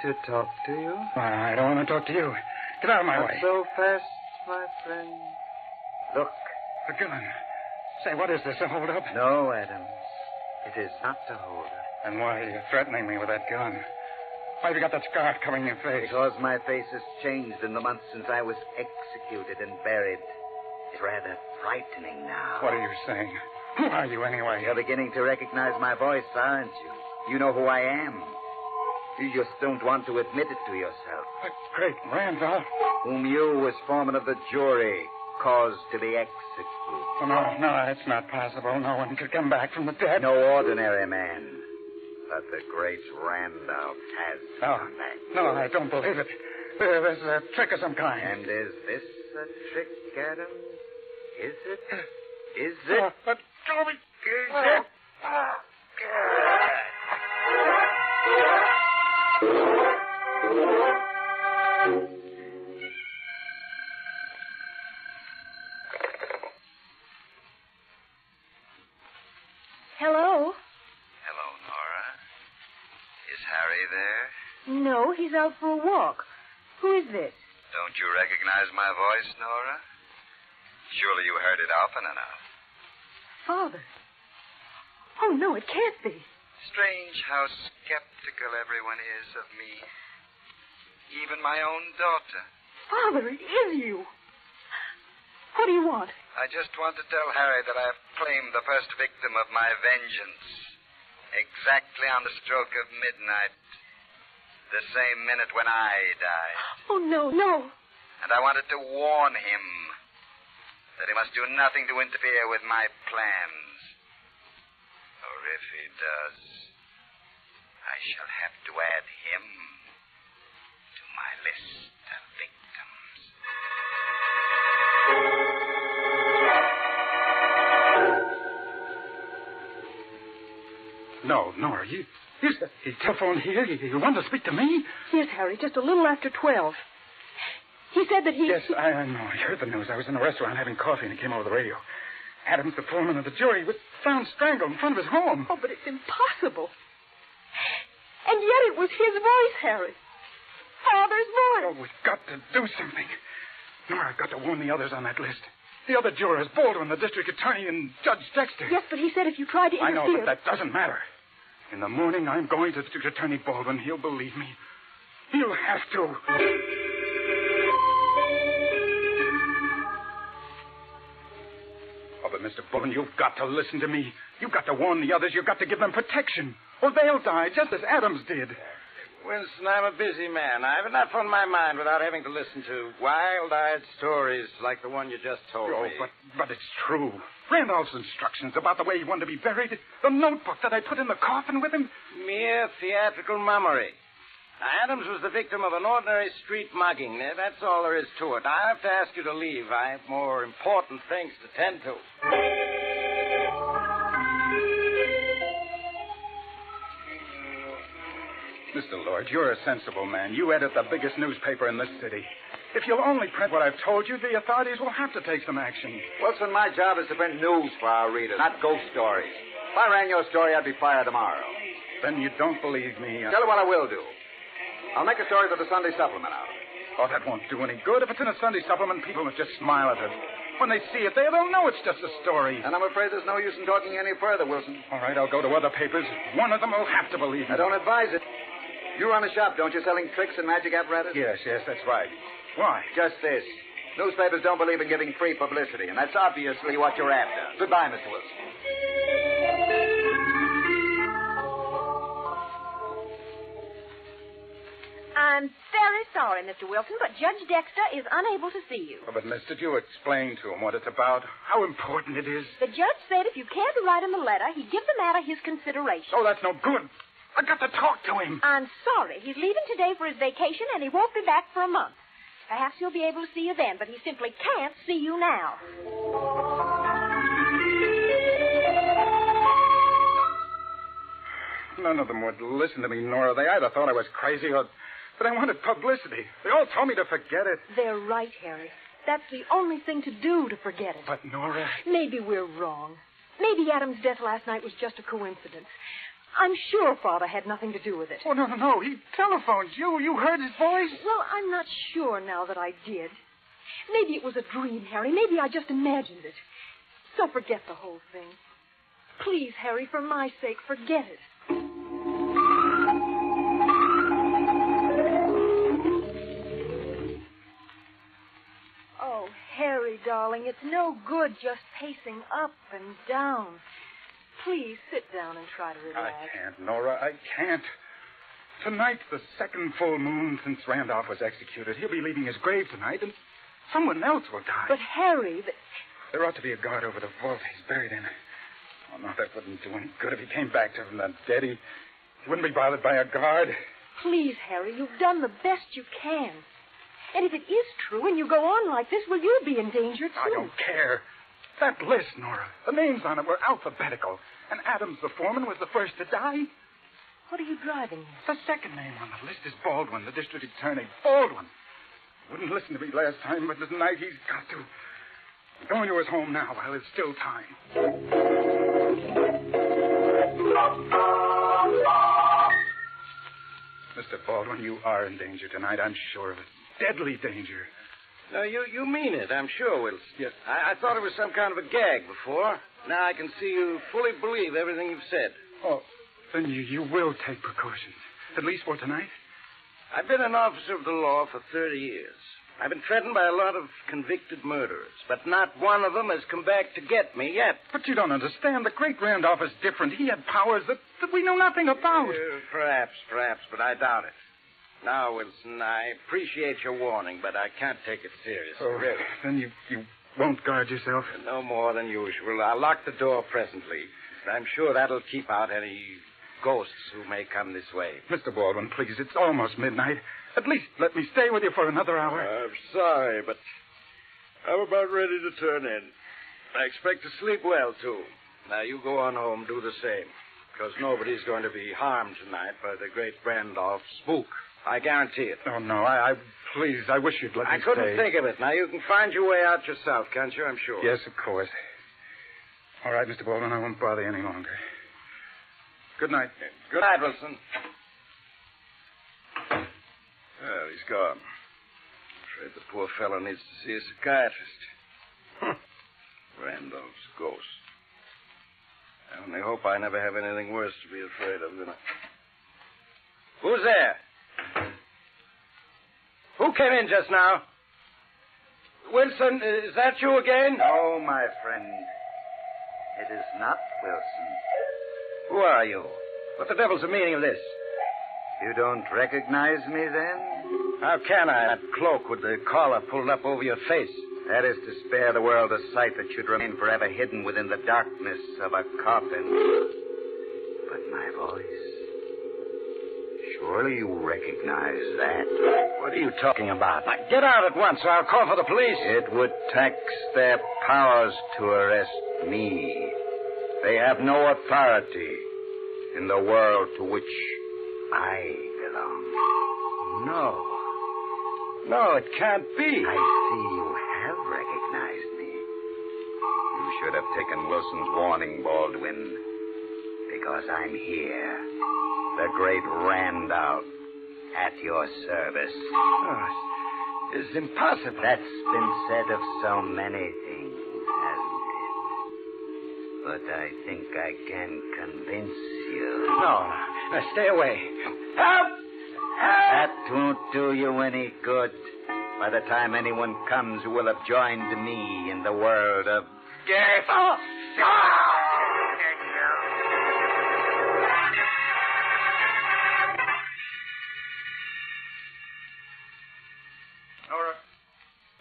to talk to you. I don't want to talk to you. Get out of my Not way. so fast, my friend. Look. A gun. Say, what is this, a hold-up? No, Adam. It is not a hold-up. Then why are you threatening me with that gun? Why have you got that scarf covering your face? Because my face has changed in the months since I was executed and buried. It's rather frightening now. What are you saying? Who are you, anyway? You're beginning to recognize my voice, aren't you? You know who I am. You just don't want to admit it to yourself. But great Randolph. Whom you, as foreman of the jury, caused to be executed. Oh, no, it's not possible. No one could come back from the dead. No ordinary man. But the great Randolph has come back. No, I don't believe it. There's a trick of some kind. And is this a trick, Adams? Is it? Is it? But Toby, is it? Hello? Hello, Nora. Is Harry there? No, he's out for a walk. Who is this? Don't you recognize my voice, Nora? Surely you heard it often enough. Father. Oh, no, it can't be. Strange how skeptical everyone is of me. Even my own daughter. Father, it is you. What do you want? I just want to tell Harry that I have claimed the first victim of my vengeance. Exactly on the stroke of midnight. The same minute when I died. Oh, no, no. And I wanted to warn him that he must do nothing to interfere with my plans. Or if he does, I shall have to add him to my list of victims. No, Nora, you telephoned here? You want to speak to me? Yes, Harry, just a little after 12. He said that he... Yes, I know. I heard the news. I was in a restaurant having coffee, and he came over the radio. Adams, the foreman of the jury, was found strangled in front of his home. Oh, but it's impossible. And yet it was his voice, Harry. Father's voice. Oh, we've got to do something. Nora, I've got to warn the others on that list. The other jurors, Baldwin, the district attorney, and Judge Dexter. Yes, but he said if you tried to interfere... I know, but that doesn't matter. In the morning, I'm going to District Attorney Baldwin. He'll believe me. He'll have to. Oh, but Mr. Baldwin, you've got to listen to me. You've got to warn the others. You've got to give them protection. Or they'll die, just as Adams did. Winston, I'm a busy man. I have enough on my mind without having to listen to wild-eyed stories like the one you just told me. But it's true. Randolph's instructions about the way he wanted to be buried, the notebook that I put in the coffin with him. Mere theatrical mummery. Adams was the victim of an ordinary street mugging. That's all there is to it. I have to ask you to leave. I have more important things to tend to. Mr. Lloyd, you're a sensible man. You edit the biggest newspaper in this city. If you'll only print what I've told you, the authorities will have to take some action. Wilson, my job is to print news for our readers, not ghost stories. If I ran your story, I'd be fired tomorrow. Then you don't believe me. Tell you what I will do. I'll make a story for the Sunday supplement out of it. Oh, that won't do any good. If it's in a Sunday supplement, people will just smile at it. When they see it there, they'll know it's just a story. And I'm afraid there's no use in talking any further, Wilson. All right, I'll go to other papers. One of them will have to believe me. I don't advise it. You run a shop, don't you, selling tricks and magic apparatus? Yes, that's right. Why? Just this. Newspapers don't believe in giving free publicity, and that's obviously what you're after. Goodbye, Mr. Wilson. I'm very sorry, Mr. Wilson, but Judge Dexter is unable to see you. Oh, but, miss, did you explain to him what it's about? How important it is? The judge said if you cared to write him a letter, he'd give the matter his consideration. Oh, that's no good. I got to talk to him. I'm sorry. He's leaving today for his vacation, and he won't be back for a month. Perhaps he'll be able to see you then, but he simply can't see you now. None of them would listen to me, Nora. They either thought I was crazy or that I wanted publicity. They all told me to forget it. They're right, Harry. That's the only thing to do to forget it. But, Nora... Maybe we're wrong. Maybe Adam's death last night was just a coincidence. I'm sure Father had nothing to do with it. Oh, no. He telephoned you. You heard his voice? Well, I'm not sure now that I did. Maybe it was a dream, Harry. Maybe I just imagined it. So forget the whole thing. Please, Harry, for my sake, forget it. Oh, Harry, darling, it's no good just pacing up and down. Please sit down and try to relax. I can't, Nora. I can't. Tonight's the second full moon since Randolph was executed. He'll be leaving his grave tonight, and someone else will die. But, Harry, There ought to be a guard over the vault he's buried in. Oh, no, that wouldn't do any good if he came back to him that dead. He wouldn't be bothered by a guard. Please, Harry, you've done the best you can. And if it is true and you go on like this, well, you'll be in danger, too. I don't care. That list, Nora, the names on it were alphabetical. And Adams, the foreman, was the first to die. What are you driving at? The second name on the list is Baldwin, the district attorney. Baldwin. Wouldn't listen to me last time, but tonight he's got to. I'm going to his home now while there's still time. Mr. Baldwin, you are in danger tonight. I'm sure of it. Deadly danger. No, you mean it, I'm sure, Wilson. Yes. I thought it was some kind of a gag before. Now I can see you fully believe everything you've said. Oh, then you will take precautions, at least for tonight? I've been an officer of the law for 30 years. I've been threatened by a lot of convicted murderers, but not one of them has come back to get me yet. But you don't understand. The great Randolph is different. He had powers that we know nothing about. Perhaps, but I doubt it. Now, Wilson, I appreciate your warning, but I can't take it seriously, really. Then you won't guard yourself? No more than usual. I'll lock the door presently. I'm sure that'll keep out any ghosts who may come this way. Mr. Baldwin, please, it's almost midnight. At least let me stay with you for another hour. I'm sorry, but I'm about ready to turn in. I expect to sleep well, too. Now, you go on home, do the same, because nobody's going to be harmed tonight by the great Randolph spook. I guarantee it. Oh, no, please, I wish you'd let me I couldn't stay. think of it. Now, you can find your way out yourself, can't you? I'm sure. Yes, of course. All right, Mr. Baldwin, I won't bother you any longer. Good night. Good night, Wilson. Well, he's gone. Afraid the poor fellow needs to see a psychiatrist. Randolph's ghost. I only hope I never have anything worse to be afraid of than Who's there? Who came in just now? Wilson, is that you again? No, my friend. It is not Wilson. Who are you? What the devil's the meaning of this? You don't recognize me, then? How can I? That cloak with the collar pulled up over your face. That is to spare the world a sight that should remain forever hidden within the darkness of a coffin. But my voice... Surely you recognize that. What are you talking about? Now, get out at once, or I'll call for the police. It would tax their powers to arrest me. They have no authority in the world to which I belong. No, it can't be. I see you have recognized me. You should have taken Wilson's warning, Baldwin, because I'm here. The great Randolph, at your service. Oh, it's impossible. That's been said of so many things, hasn't it? But I think I can convince you. No, stay away. Help! That won't do you any good. By the time anyone comes who will have joined me in the world of death. Oh!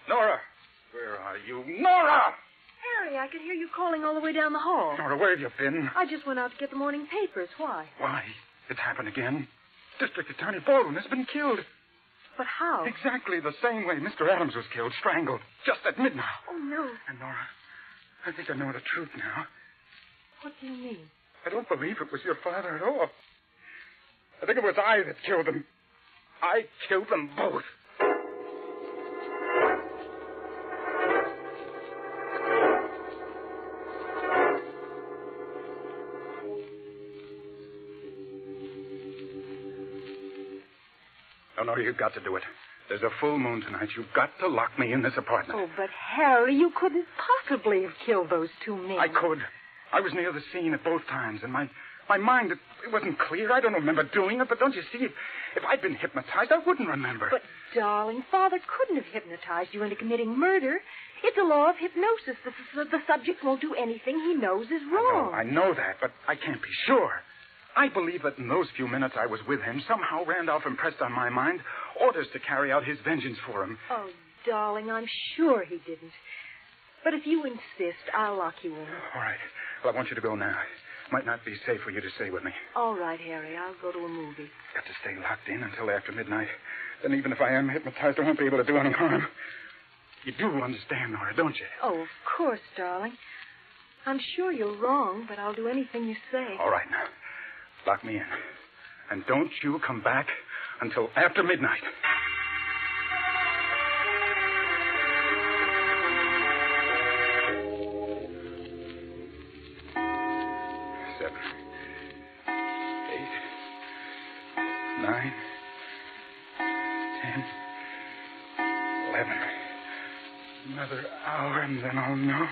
Nora! Where are you? Nora! Harry, I could hear you calling all the way down the hall. Nora, where have you been? I just went out to get the morning papers. Why? Why? It's happened again. District Attorney Baldwin has been killed. But how? Exactly the same way Mr. Adams was killed, strangled, just at midnight. Oh, no. And Nora, I think I know the truth now. What do you mean? I don't believe it was your father at all. I think it was I that killed them. I killed them both. No, you've got to do it. There's a full moon tonight. You've got to lock me in this apartment. Oh, but Harry, you couldn't possibly have killed those two men. I could. I was near the scene at both times, and my My mind, it wasn't clear. I don't remember doing it, but don't you see, if I'd been hypnotized, I wouldn't remember. But, darling, Father couldn't have hypnotized you into committing murder. It's a law of hypnosis. The subject won't do anything he knows is wrong. I know that, but I can't be sure. I believe that in those few minutes I was with him, somehow Randolph impressed on my mind orders to carry out his vengeance for him. Oh, darling, I'm sure he didn't. But if you insist, I'll lock you in. All right. Well, I want you to go now. Might not be safe for you to stay with me. All right, Harry. I'll go to a movie. Got to stay locked in until after midnight. Then even if I am hypnotized, I won't be able to do any harm. You do understand, Nora, don't you? Oh, of course, darling. I'm sure you're wrong, but I'll do anything you say. All right, now. Lock me in. And don't you come back until after midnight. 7, 8, 9, 10, 11. Another hour and then I'll know.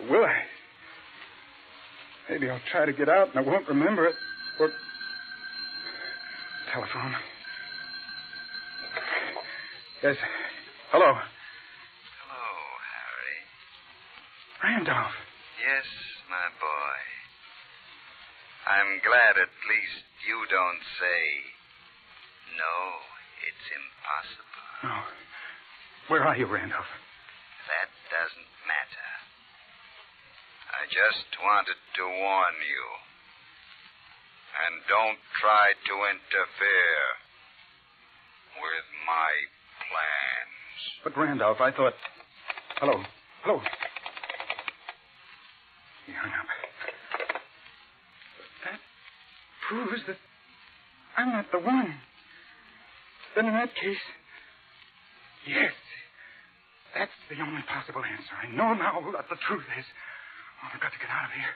Or will I? Maybe I'll try to get out and I won't remember it. Or... Telephone. Yes. Hello. Hello, Harry. Randolph. Yes, my boy. I'm glad at least you don't say, no, it's impossible. No. Where are you, Randolph? That doesn't matter. I just wanted to warn you. And don't try to interfere with my plans. But, Randolph, I thought... Hello. Hello. He hung up. That proves that I'm not the one. Then in that case... Yes. That's the only possible answer. I know now what the truth is. Oh, I've got to get out of here.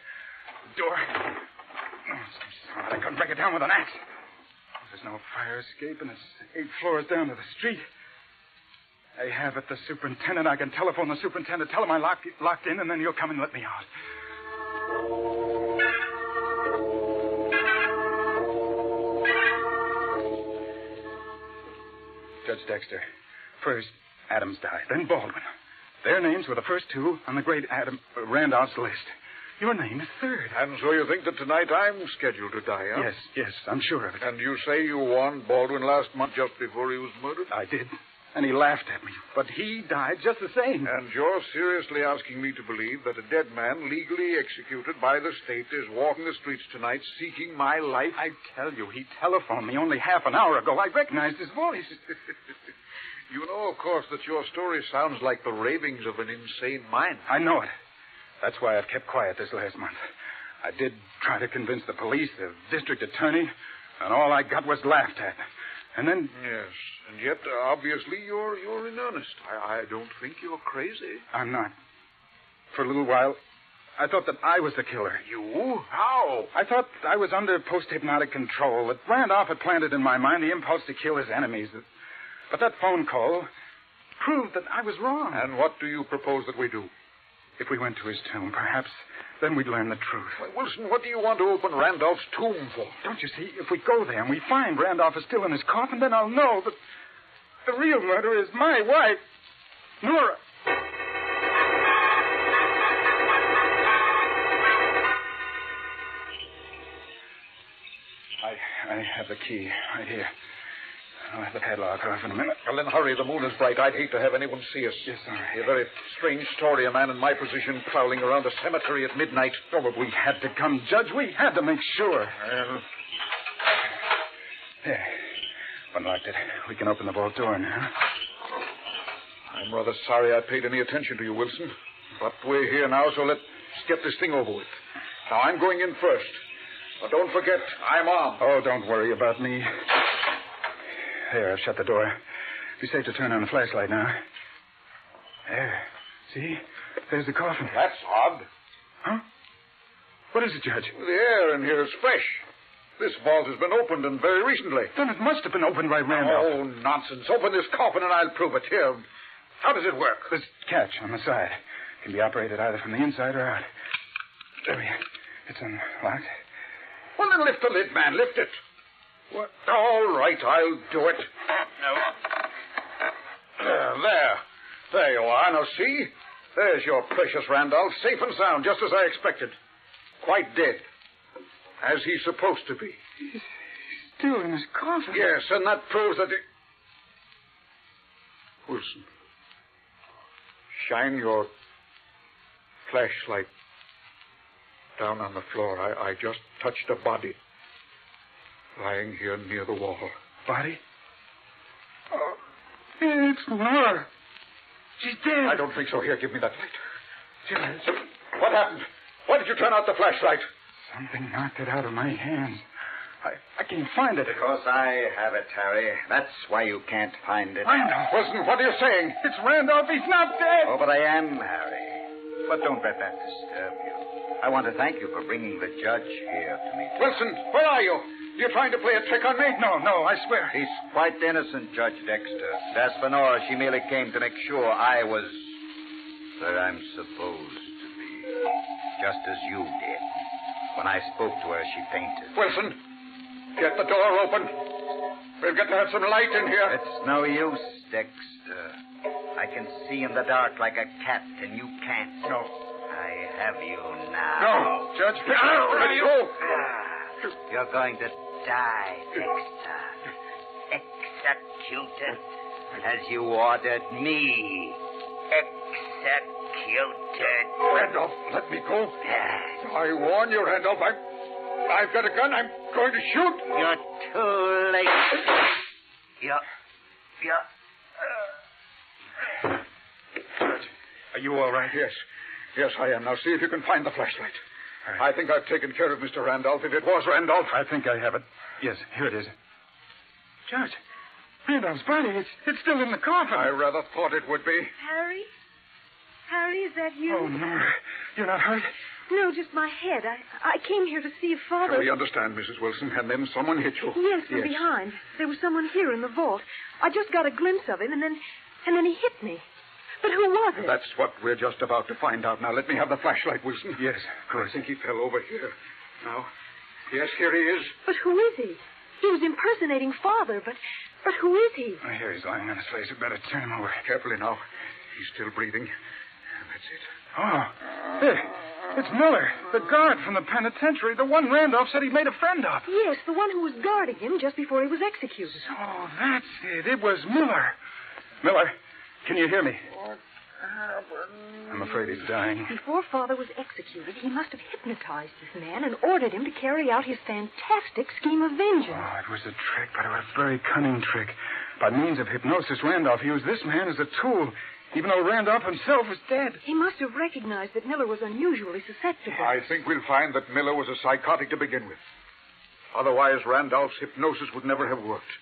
The door. Oh, so I couldn't break it down with an axe. Oh, there's no fire escape, and it's 8 floors down to the street. I have it, the superintendent. I can telephone the superintendent, tell him I locked in, and then he'll come and let me out. Judge Dexter. First, Adams died, then Baldwin. Their names were the first 2 on the great Randolph's list. Your name is third. And so you think that tonight I'm scheduled to die, huh? Yes, I'm sure of it. And you say you warned Baldwin last month just before he was murdered? I did. And he laughed at me. But he died just the same. And you're seriously asking me to believe that a dead man legally executed by the state is walking the streets tonight seeking my life? I tell you, he telephoned me only half an hour ago. I recognized his voice. You know, of course, that your story sounds like the ravings of an insane mind. I know it. That's why I've kept quiet this last month. I did try to convince the police, the district attorney, and all I got was laughed at. And then... Yes, and yet, obviously, you're in earnest. I don't think you're crazy. I'm not. For a little while, I thought that I was the killer. You? How? I thought I was under post-hypnotic control, that Randolph had planted in my mind the impulse to kill his enemies. But that phone call proved that I was wrong. And what do you propose that we do? If we went to his tomb, perhaps then we'd learn the truth. Why, Wilson, what do you want to open Randolph's tomb for? Don't you see? If we go there and we find Randolph is still in his coffin, then I'll know that the real murderer is my wife, Nora. I have the key right here. I'll have the padlock off in a minute. Well, then hurry. The moon is bright. I'd hate to have anyone see us. Yes, all right. A very strange story, a man in my position prowling around a cemetery at midnight. Oh, but we had to come, Judge. We had to make sure. There. Unlocked it. We can open the vault door now. I'm rather sorry I paid any attention to you, Wilson. But we're here now, so let's get this thing over with. Now, I'm going in first. But don't forget, I'm armed. Oh, don't worry about me. There, I've shut the door. Be safe to turn on the flashlight now. There. See? There's the coffin. That's odd. Huh? What is it, Judge? The air in here is fresh. This vault has been opened, and very recently. Then it must have been opened by Randolph. Oh, nonsense. Open this coffin, and I'll prove it. Here. How does it work? This catch on the side. Can be operated either from the inside or out. There we are. It's unlocked. Well, then lift the lid, man. Lift it. What? All right, I'll do it. There. There you are. Now, see? There's your precious Randolph, safe and sound, just as I expected. Quite dead. As he's supposed to be. He's still in his coffin. Yes, and that proves that Wilson, shine your flashlight down on the floor. I just touched a body lying here near the wall. Body? Oh, it's Laura. She's dead. I don't think so. Here, give me that light. Judge. What happened? Why did you turn out the flashlight? Something knocked it out of my hands. I can't find it. Because I have it, Harry. That's why you can't find it. Randolph. Wilson, what are you saying? It's Randolph. He's not dead. Oh, but I am, Harry. But don't let that disturb you. I want to thank you for bringing the judge here to me. Wilson, where are you? You're trying to play a trick on me? No, I swear. He's quite innocent, Judge Dexter. As for Nora, she merely came to make sure I was where I'm supposed to be. Just as you did. When I spoke to her, she fainted. Wilson, get the door open. We've got to have some light in here. It's no use, Dexter. I can see in the dark like a cat, and you can't. No. I have you now. No, Judge. Let me go. You're going to die, Dexter. Executed as you ordered me. Executed. Randolph, let me go. I warn you, Randolph. I've got a gun. I'm going to shoot. You're too late. You're... Judge, are you all right? Yes. Yes, I am. Now, see if you can find the flashlight. I think I've taken care of Mr. Randolph. If it was Randolph. I think I have it. Yes, here it is. Judge, Randolph's body, it's still in the coffin. I rather thought it would be. Harry? Harry, is that you? Oh, no. You're not hurt? No, just my head. I came here to see if Father... We understand, Mrs. Wilson. And then someone hit you. Yes, from behind. There was someone here in the vault. I just got a glimpse of him, and then he hit me. But who was it? That's what we're just about to find out. Now, let me have the flashlight, Wilson. Yes, of course. I think he fell over here. Now, yes, here he is. But who is he? He was impersonating Father, but who is he? Oh, here he's lying on his face. You better turn him over. Carefully now. He's still breathing. That's it. Oh, hey, it's Miller, the guard from the penitentiary, the one Randolph said he made a friend of. Yes, the one who was guarding him just before he was executed. Oh, that's it. It was Miller. Miller, can you hear me? What happened? I'm afraid he's dying. Before Father was executed, he must have hypnotized this man and ordered him to carry out his fantastic scheme of vengeance. Oh, it was a trick, but a very cunning trick. By means of hypnosis, Randolph used this man as a tool, even though Randolph himself was dead. He must have recognized that Miller was unusually susceptible. I think we'll find that Miller was a psychotic to begin with. Otherwise, Randolph's hypnosis would never have worked.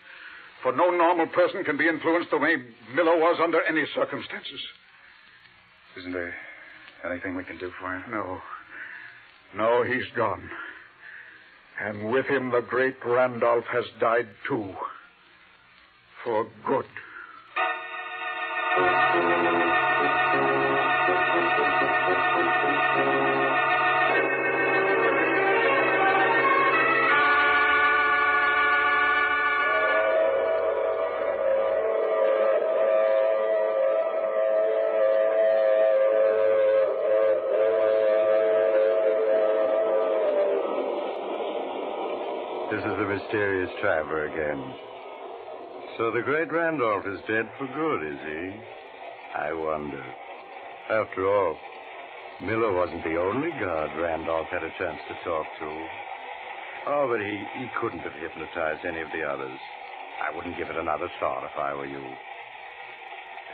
For no normal person can be influenced the way Miller was under any circumstances. Isn't there anything we can do for him? No. No, he's gone. And with him, the great Randolph has died, too. For good. This is the mysterious traveler again. So the great Randolph is dead for good, is he? I wonder. After all, Miller wasn't the only guard Randolph had a chance to talk to. Oh, but he couldn't have hypnotized any of the others. I wouldn't give it another thought if I were you.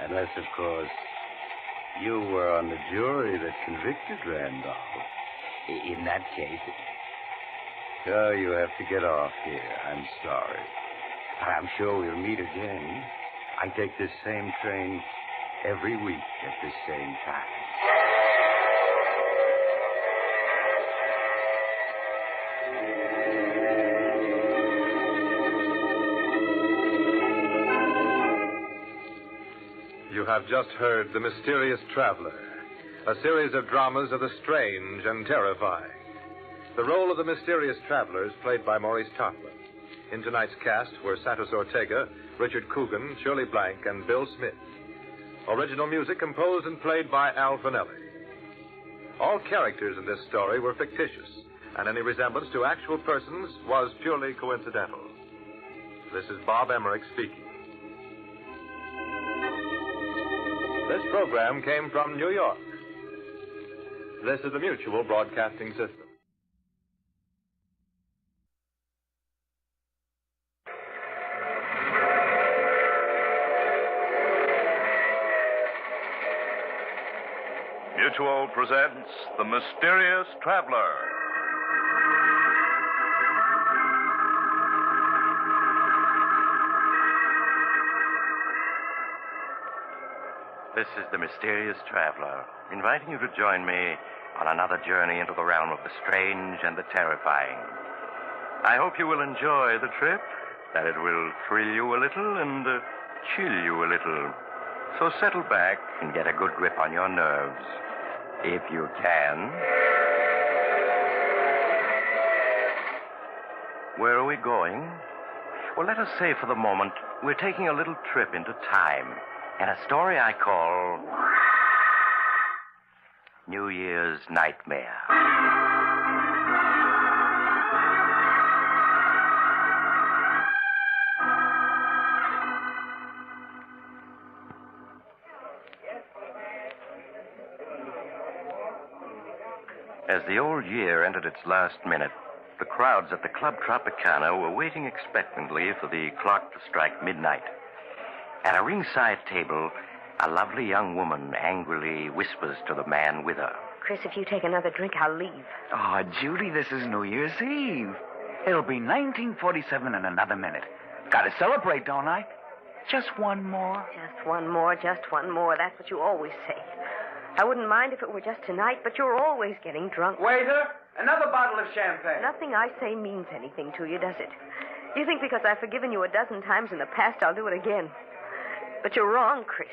Unless, of course, you were on the jury that convicted Randolph. In that case... Oh, you have to get off here. I'm sorry. But I'm sure we'll meet again. I take this same train every week at this same time. You have just heard The Mysterious Traveler, a series of dramas of the strange and terrifying. The role of the mysterious traveler is played by Maurice Tarplin. In tonight's cast were Santos Ortega, Richard Coogan, Shirley Blank, and Bill Smith. Original music composed and played by Al Finelli. All characters in this story were fictitious, and any resemblance to actual persons was purely coincidental. This is Bob Emmerich speaking. This program came from New York. This is the Mutual Broadcasting System. Mutual presents The Mysterious Traveler. This is The Mysterious Traveler, inviting you to join me on another journey into the realm of the strange and the terrifying. I hope you will enjoy the trip, that it will thrill you a little and chill you a little. So settle back and get a good grip on your nerves, if you can. Where are we going? Well, let us say for the moment we're taking a little trip into time and a story I call New Year's Nightmare. As the old year entered its last minute, the crowds at the Club Tropicana were waiting expectantly for the clock to strike midnight. At a ringside table, a lovely young woman angrily whispers to the man with her. Chris, if you take another drink, I'll leave. Oh, Judy, this is New Year's Eve. It'll be 1947 in another minute. Gotta celebrate, don't I? Just one more. Just one more, just one more. That's what you always say. I wouldn't mind if it were just tonight, but you're always getting drunk. Waiter, another bottle of champagne. Nothing I say means anything to you, does it? You think because I've forgiven you a dozen times in the past, I'll do it again. But you're wrong, Chris.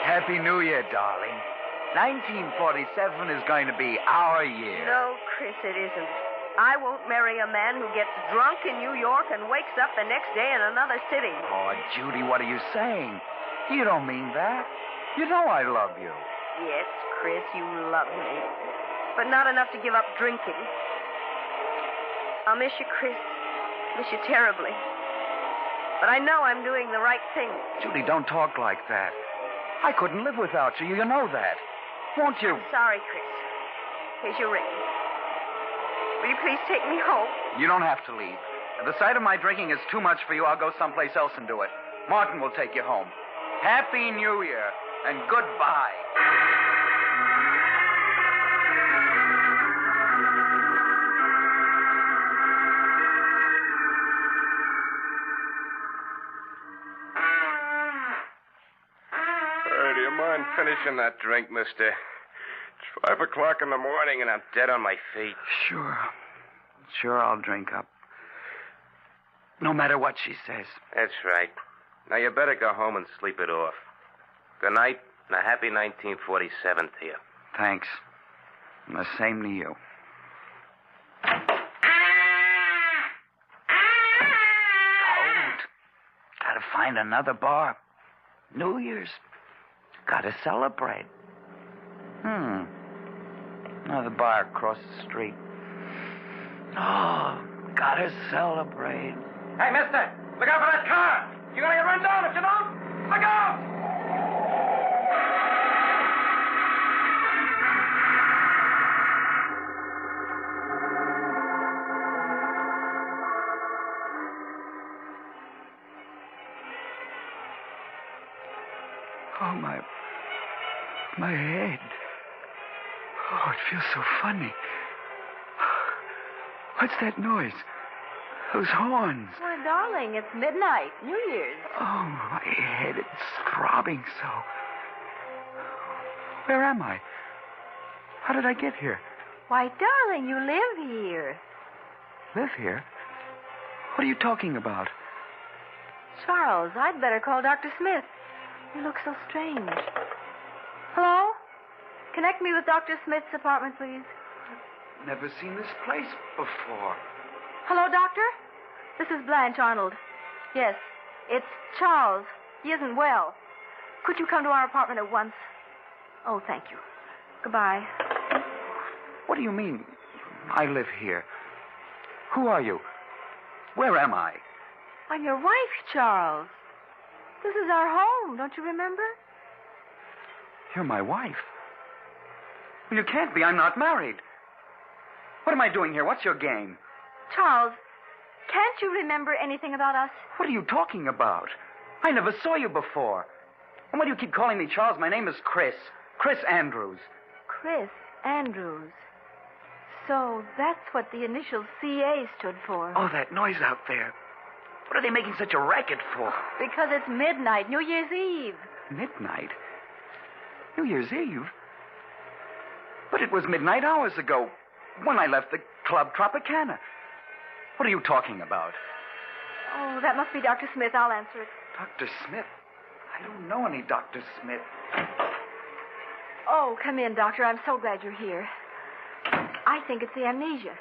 Happy New Year, darling. 1947 is going to be our year. No, Chris, it isn't. I won't marry a man who gets drunk in New York and wakes up the next day in another city. Oh, Judy, what are you saying? You don't mean that. You know I love you. Yes, Chris, you love me. But not enough to give up drinking. I'll miss you, Chris. Miss you terribly. But I know I'm doing the right thing. Judy, don't talk like that. I couldn't live without you. You know that. Won't you? I'm sorry, Chris. Here's your ring. Will you please take me home? You don't have to leave. If the sight of my drinking is too much for you, I'll go someplace else and do it. Martin will take you home. Happy New Year and goodbye. Do you mind finishing that drink, mister? It's 5 o'clock in the morning and I'm dead on my feet. Sure, I'll drink up. No matter what she says. That's right. Now you better go home and sleep it off. Good night and a happy 1947 to you. Thanks. And the same to you. Cold. Gotta find another bar. New Year's. Gotta celebrate. Another bar across the street. Oh, gotta celebrate. Hey, mister, look out for that car. You're gonna get run down if you don't. Look out! Oh, my head. Oh, it feels so funny. What's that noise? Those horns. Why, darling, it's midnight, New Year's. Oh, my head, it's throbbing so. Where am I? How did I get here? Why, darling, you live here. Live here? What are you talking about? Charles, I'd better call Dr. Smith. You look so strange. Hello? Connect me with Dr. Smith's apartment, please. Never seen this place before. Hello, Doctor? This is Blanche Arnold. Yes, it's Charles. He isn't well. Could you come to our apartment at once? Oh, thank you. Goodbye. What do you mean? I live here. Who are you? Where am I? I'm your wife, Charles. This is our home, don't you remember? You're my wife. Well, you can't be. I'm not married. What am I doing here? What's your game? Charles, can't you remember anything about us? What are you talking about? I never saw you before. And why do you keep calling me Charles? My name is Chris. Chris Andrews. Chris Andrews. So that's what the initial CA stood for. Oh, that noise out there. What are they making such a racket for? Because it's midnight, New Year's Eve. Midnight? New Year's Eve? But it was midnight hours ago when I left the Club Tropicana. What are you talking about? Oh, that must be Dr. Smith. I'll answer it. Dr. Smith? I don't know any Dr. Smith. Oh, come in, Doctor. I'm so glad you're here. I think it's the amnesia.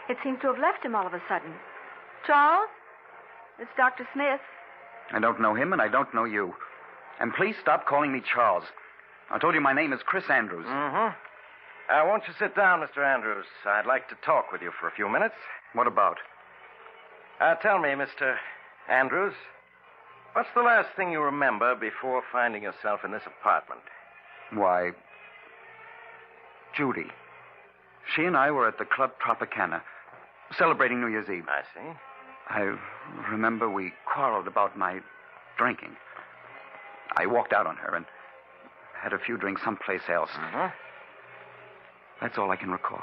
It seems to have left him all of a sudden. Charles? It's Dr. Smith. I don't know him, and I don't know you. And please stop calling me Charles. I told you my name is Chris Andrews. Mm-hmm. Won't you sit down, Mr. Andrews? I'd like to talk with you for a few minutes. What about? Tell me, Mr. Andrews, what's the last thing you remember before finding yourself in this apartment? Why, Judy. She and I were at the Club Tropicana, celebrating New Year's Eve. I see. I remember we quarreled about my drinking. I walked out on her and had a few drinks someplace else. That's all I can recall.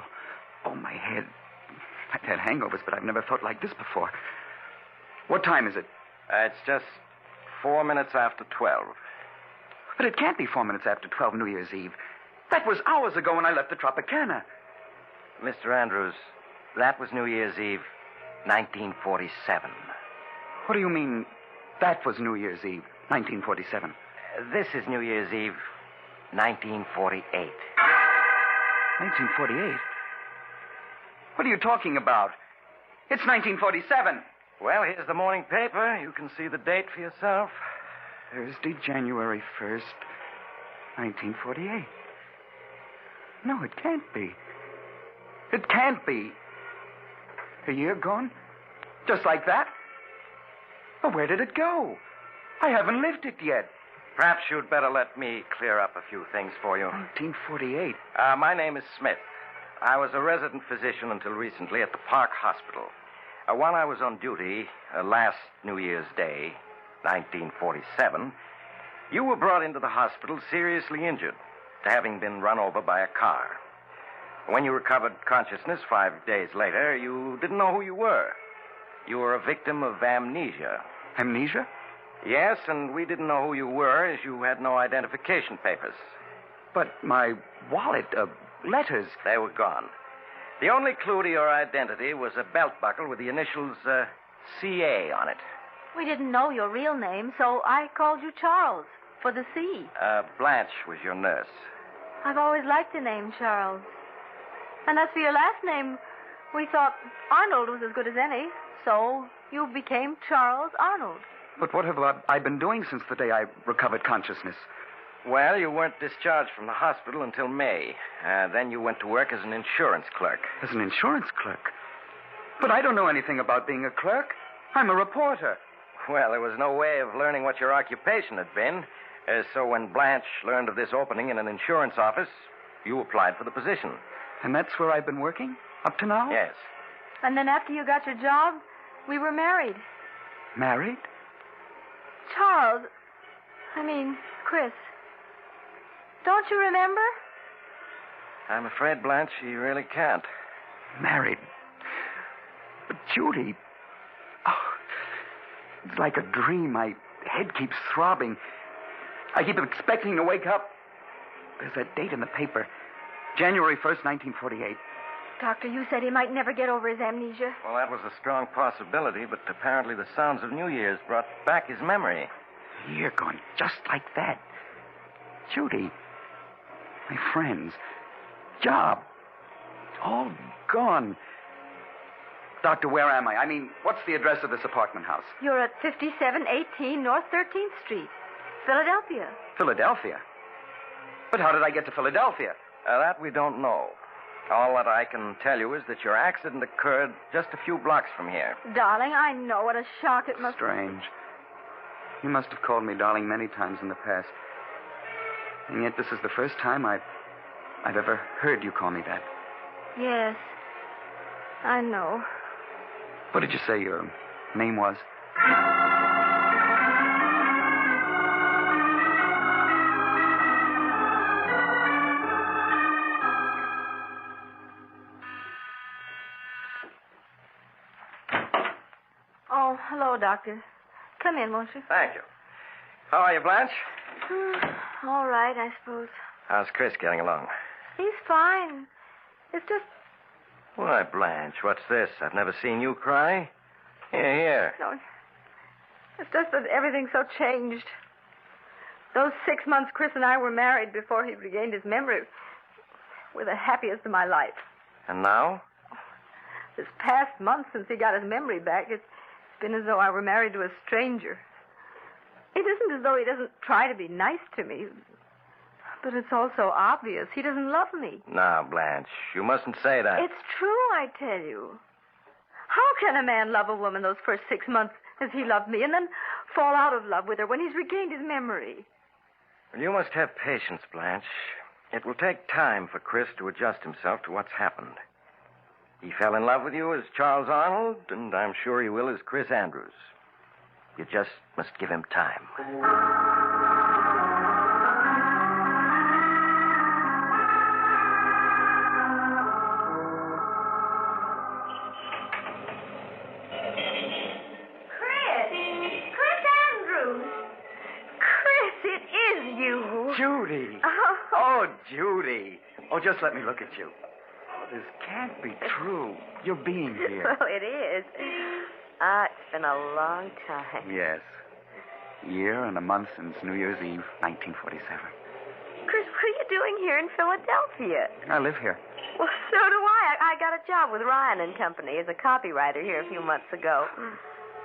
Oh, my head. I've had hangovers, but I've never felt like this before. What time is it? It's just 4 minutes after 12. But it can't be 4 minutes after 12 New Year's Eve. That was hours ago when I left the Tropicana. Mr. Andrews, that was New Year's Eve, 1947. What do you mean, that was New Year's Eve, 1947? This is New Year's Eve, 1948. 1948? What are you talking about? It's 1947. Well, here's the morning paper. You can see the date for yourself. Thursday, January 1st, 1948. No, it can't be. It can't be. A year gone? Just like that? But where did it go? I haven't lived it yet. Perhaps you'd better let me clear up a few things for you. 1948. My name is Smith. I was a resident physician until recently at the Park Hospital. While I was on duty, last New Year's Day, 1947, you were brought into the hospital seriously injured, having been run over by a car. When you recovered consciousness 5 days later, you didn't know who you were. You were a victim of amnesia. Amnesia? Yes, and we didn't know who you were as you had no identification papers. But my wallet, letters... They were gone. The only clue to your identity was a belt buckle with the initials CA on it. We didn't know your real name, so I called you Charles for the C. Blanche was your nurse. I've always liked the name Charles. And as for your last name, we thought Arnold was as good as any, so you became Charles Arnold. But what have I been doing since the day I recovered consciousness? Well, you weren't discharged from the hospital until May. Then you went to work as an insurance clerk. As an insurance clerk? But I don't know anything about being a clerk. I'm a reporter. Well, there was no way of learning what your occupation had been. So when Blanche learned of this opening in an insurance office, you applied for the position. And that's where I've been working? Up to now? Yes. And then after you got your job, we were married. Married? Charles. Chris. Don't you remember? I'm afraid, Blanche, you really can't. Married. But Judy... Oh, it's like a dream. My head keeps throbbing. I keep expecting to wake up. There's that date in the paper. January 1st, 1948. Doctor, you said he might never get over his amnesia. Well, that was a strong possibility, but apparently the sounds of New Year's brought back his memory. You're going just like that. Judy, my friends, job, all gone. Doctor, where am I? I mean, what's the address of this apartment house? You're at 5718 North 13th Street, Philadelphia. Philadelphia? But how did I get to Philadelphia? That we don't know. All that I can tell you is that your accident occurred just a few blocks from here. Darling, I know what a shock it must be. Strange. You must have called me darling many times in the past. And yet this is the first time I've ever heard you call me that. Yes, I know. What did you say your name was? Oh, hello, Doctor. Come in, won't you? Thank you. How are you, Blanche? All right, I suppose. How's Chris getting along? He's fine. It's just... Why, Blanche, what's this? I've never seen you cry. Here. No, it's just that everything's so changed. Those 6 months Chris and I were married before he regained his memory were the happiest of my life. And now? This past month since he got his memory back, it's been as though I were married to a stranger. It isn't as though he doesn't try to be nice to me, but it's also obvious he doesn't love me. Now, Blanche, you mustn't say that. It's true, I tell you. How can a man love a woman those first 6 months as he loved me and then fall out of love with her when he's regained his memory? Well, you must have patience, Blanche. It will take time for Chris to adjust himself to what's happened. He fell in love with you as Charles Arnold, and I'm sure he will as Chris Andrews. You just must give him time. Chris Andrews. Chris, it is you. Judy. Oh, Judy. Oh, just let me look at you. Oh, this can't be true. You're being here. Well, it is. It's been a long time. Yes. Year and a month since New Year's Eve, 1947. Chris, what are you doing here in Philadelphia? I live here. Well, so do I. I got a job with Ryan and Company as a copywriter here a few months ago.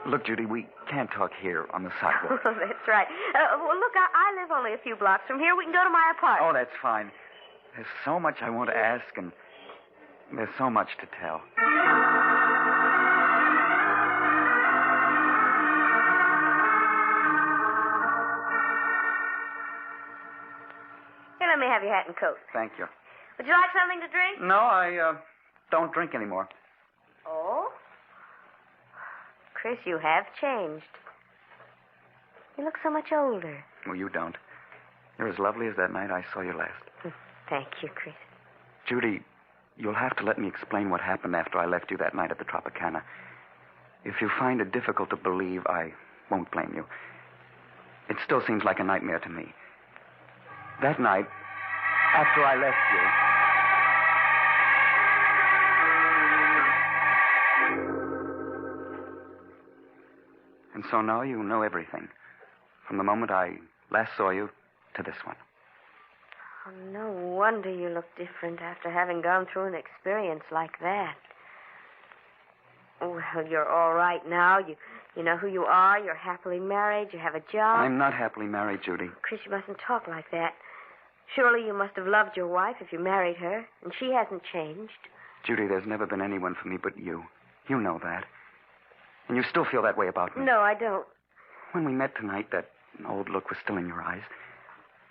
Look, Judy, we can't talk here on the sidewalk. That's right. Well, look, I live only a few blocks from here. We can go to my apartment. Oh, that's fine. There's so much I want to ask, and there's so much to tell. Here, let me have your hat and coat. Thank you. Would you like something to drink? No, I don't drink anymore. Oh? Chris, you have changed. You look so much older. Well, you don't. You're as lovely as that night I saw you last. Thank you, Chris. Judy, you'll have to let me explain what happened after I left you that night at the Tropicana. If you find it difficult to believe, I won't blame you. It still seems like a nightmare to me. That night, after I left you... And so now you know everything. From the moment I last saw you to this one. Oh, no wonder you look different after having gone through an experience like that. Well, you're all right now. You know who you are. You're happily married. You have a job. I'm not happily married, Judy. Chris, you mustn't talk like that. Surely you must have loved your wife if you married her, and she hasn't changed. Judy, there's never been anyone for me but you. You know that. And you still feel that way about me. No, I don't. When we met tonight, that old look was still in your eyes.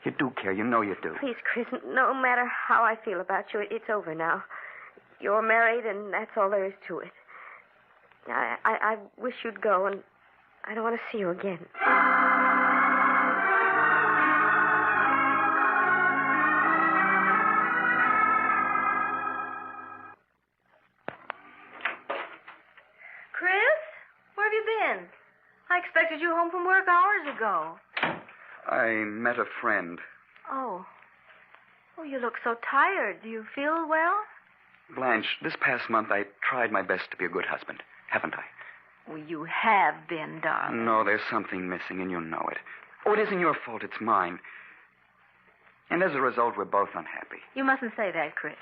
You do care. You know you do. Please, Chris, no matter how I feel about you, it's over now. You're married, and that's all there is to it. I wish you'd go, and I don't want to see you again. Chris, where have you been? I expected you home from work hours ago. I met a friend. Oh, you look so tired. Do you feel well? Blanche, this past month I tried my best to be a good husband, haven't I? Well, you have been, darling. No, there's something missing, and you know it. Oh, it isn't your fault. It's mine. And as a result, we're both unhappy. You mustn't say that, Chris.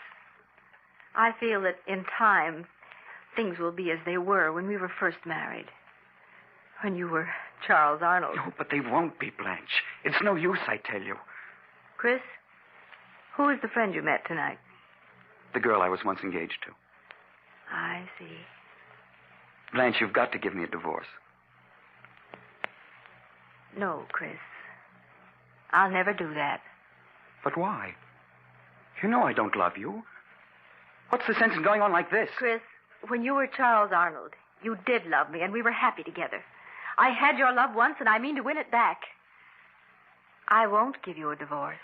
I feel that in time, things will be as they were when we were first married. When you were Charles Arnold. No, but they won't be, Blanche. It's no use, I tell you. Chris, who is the friend you met tonight? The girl I was once engaged to. I see. Blanche, you've got to give me a divorce. No, Chris. I'll never do that. But why? You know I don't love you. What's the sense in going on like this? Chris, when you were Charles Arnold, you did love me, and we were happy together. I had your love once, and I mean to win it back. I won't give you a divorce.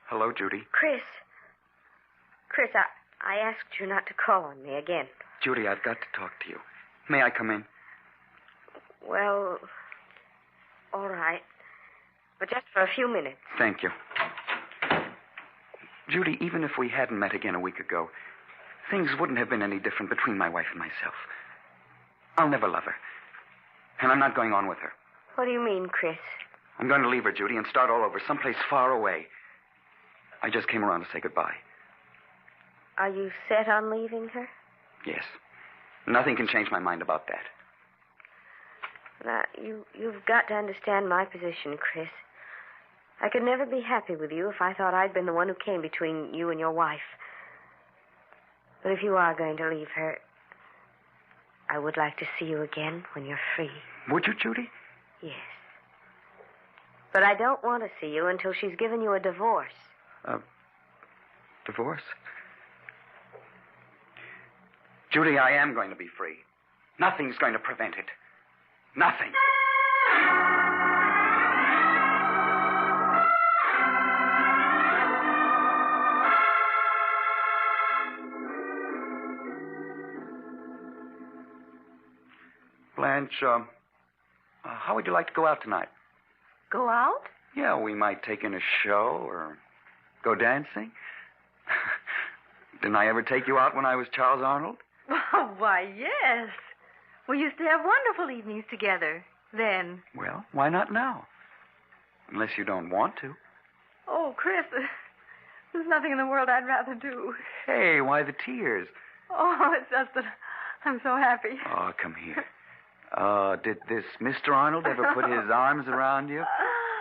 Hello, Judy. Chris, I asked you not to call on me again. Judy, I've got to talk to you. May I come in? Well, all right. But just for a few minutes. Thank you. Judy, even if we hadn't met again a week ago, things wouldn't have been any different between my wife and myself. I'll never love her. And I'm not going on with her. What do you mean, Chris? I'm going to leave her, Judy, and start all over, someplace far away. I just came around to say goodbye. Are you set on leaving her? Yes. Nothing can change my mind about that. Now, you've got to understand my position, Chris. I could never be happy with you if I thought I'd been the one who came between you and your wife. But if you are going to leave her, I would like to see you again when you're free. Would you, Judy? Yes. But I don't want to see you until she's given you a divorce. Divorce? Judy, I am going to be free. Nothing's going to prevent it. Nothing. Blanche, how would you like to go out tonight? Go out? Yeah, we might take in a show or go dancing. Didn't I ever take you out when I was Charles Arnold? Oh, why, yes. We used to have wonderful evenings together then. Well, why not now? Unless you don't want to. Oh, Chris, there's nothing in the world I'd rather do. Hey, why the tears? Oh, it's just that I'm so happy. Oh, come here. Did this Mr. Arnold ever put his arms around you?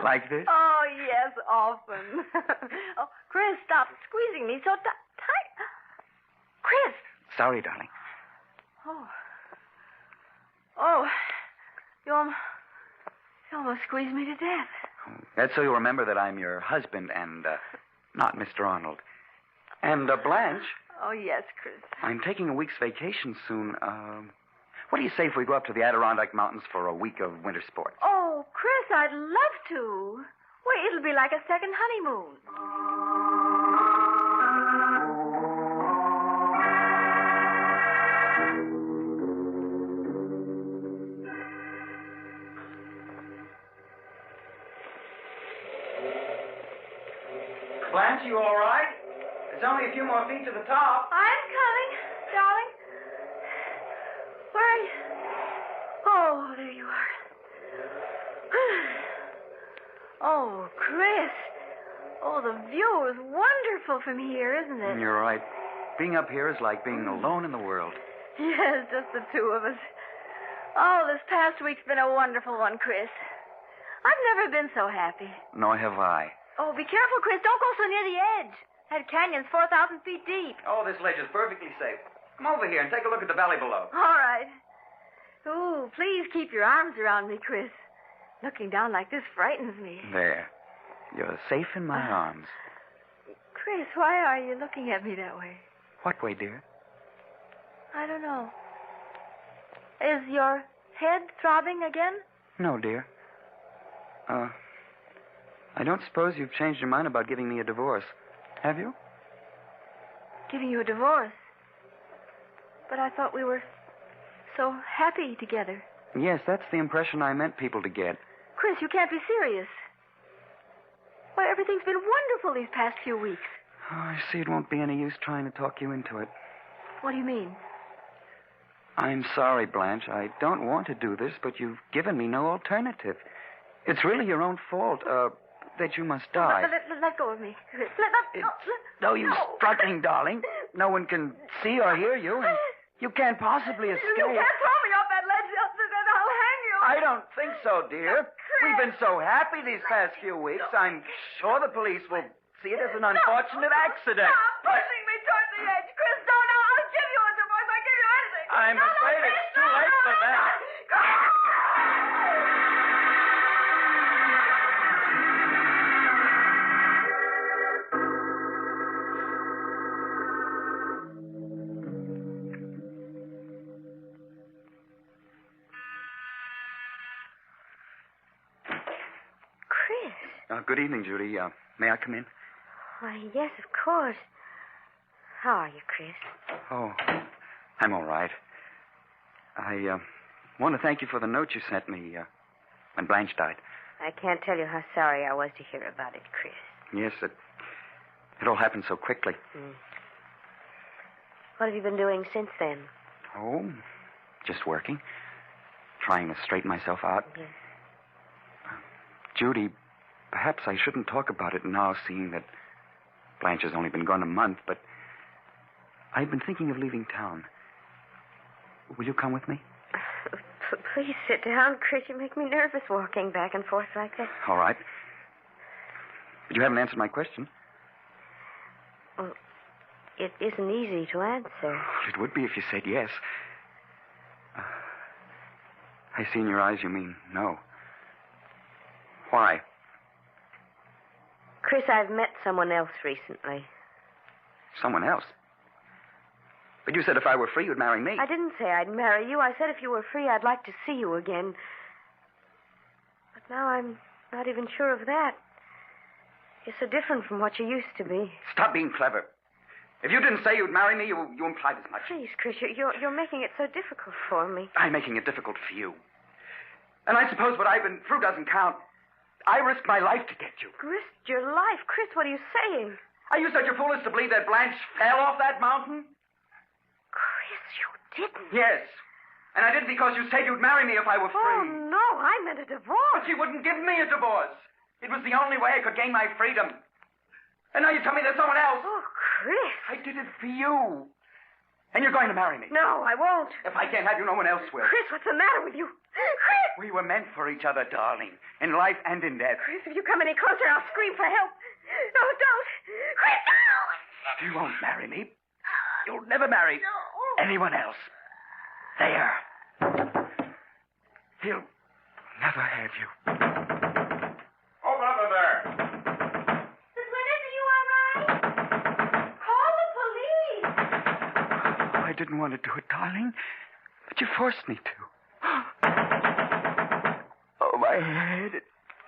Like this? Oh, yes, often. Oh, Chris, stop squeezing me so tight. Chris. Sorry, darling. Oh, you almost squeezed me to death. That's so you'll remember that I'm your husband and not Mr. Arnold. And Blanche. Oh, yes, Chris. I'm taking a week's vacation soon. What do you say if we go up to the Adirondack Mountains for a week of winter sports? Oh, Chris, I'd love to. Why, it'll be like a second honeymoon. Blanche, you all right? There's only a few more feet to the top. I'm coming, darling. Where are you? Oh, there you are. Oh, Chris. Oh, the view is wonderful from here, isn't it? You're right. Being up here is like being alone in the world. Yes, just the two of us. Oh, this past week's been a wonderful one, Chris. I've never been so happy. Nor have I. Oh, be careful, Chris. Don't go so near the edge. That canyon's 4,000 feet deep. Oh, this ledge is perfectly safe. Come over here and take a look at the valley below. All right. Ooh, please keep your arms around me, Chris. Looking down like this frightens me. There. You're safe in my arms. Chris, why are you looking at me that way? What way, dear? I don't know. Is your head throbbing again? No, dear. I don't suppose you've changed your mind about giving me a divorce, have you? Giving you a divorce? But I thought we were so happy together. Yes, that's the impression I meant people to get. Chris, you can't be serious. Why, everything's been wonderful these past few weeks. Oh, I see it won't be any use trying to talk you into it. What do you mean? I'm sorry, Blanche. I don't want to do this, but you've given me no alternative. It's really your own fault, that you must die. Let go of me. No use struggling, darling. No one can see or hear you, and you can't possibly escape. You can't throw me off that ledge, then I'll hang you. I don't think so, dear. We've been so happy these past few weeks. I'm sure the police will see it as an unfortunate accident. Stop pushing me toward the edge, Chris. Don't. I'll give you a divorce. I'll give you anything. I'm afraid it's too late for that. Good evening, Judy. May I come in? Why, yes, of course. How are you, Chris? Oh, I'm all right. I want to thank you for the note you sent me when Blanche died. I can't tell you how sorry I was to hear about it, Chris. Yes, it all happened so quickly. What have you been doing since then? Oh, just working. Trying to straighten myself out. Yes. Judy, perhaps I shouldn't talk about it now, seeing that Blanche has only been gone a month, but I've been thinking of leaving town. Will you come with me? Please sit down, Chris. You make me nervous walking back and forth like that. All right. But you haven't answered my question. Well, it isn't easy to answer. It would be if you said yes. I see in your eyes you mean no. Why? Chris, I've met someone else recently. Someone else? But you said if I were free, you'd marry me. I didn't say I'd marry you. I said if you were free, I'd like to see you again. But now I'm not even sure of that. You're so different from what you used to be. Stop being clever. If you didn't say you'd marry me, you implied as much. Please, Chris, you're making it so difficult for me. I'm making it difficult for you. And I suppose what I've been through doesn't count. I risked my life to get you. Risked your life? Chris, what are you saying? Are you such a fool as to believe that Blanche fell off that mountain? Chris, you didn't. Yes. And I did it because you said you'd marry me if I were free. Oh, no, I meant a divorce. But she wouldn't give me a divorce. It was the only way I could gain my freedom. And now you tell me there's someone else. Oh, Chris. I did it for you. And you're going to marry me. No, I won't. If I can't have you, no one else will. Chris, what's the matter with you? Chris! We were meant for each other, darling. In life and in death. Chris, if you come any closer, I'll scream for help. No, don't. Chris, no! You won't marry me. You'll never marry anyone else. There. He'll never have you. Open up in there. Miss Winters, are you all right? Call the police. I didn't want to do it, darling, but you forced me to. Oh, my head, it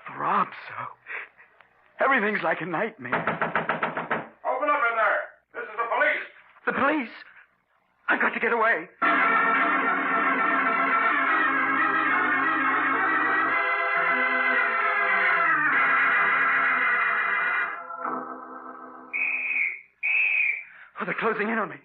throbs so. Everything's like a nightmare. Open up in there. This is the police. The police? I've got to get away. Oh, they're closing in on me.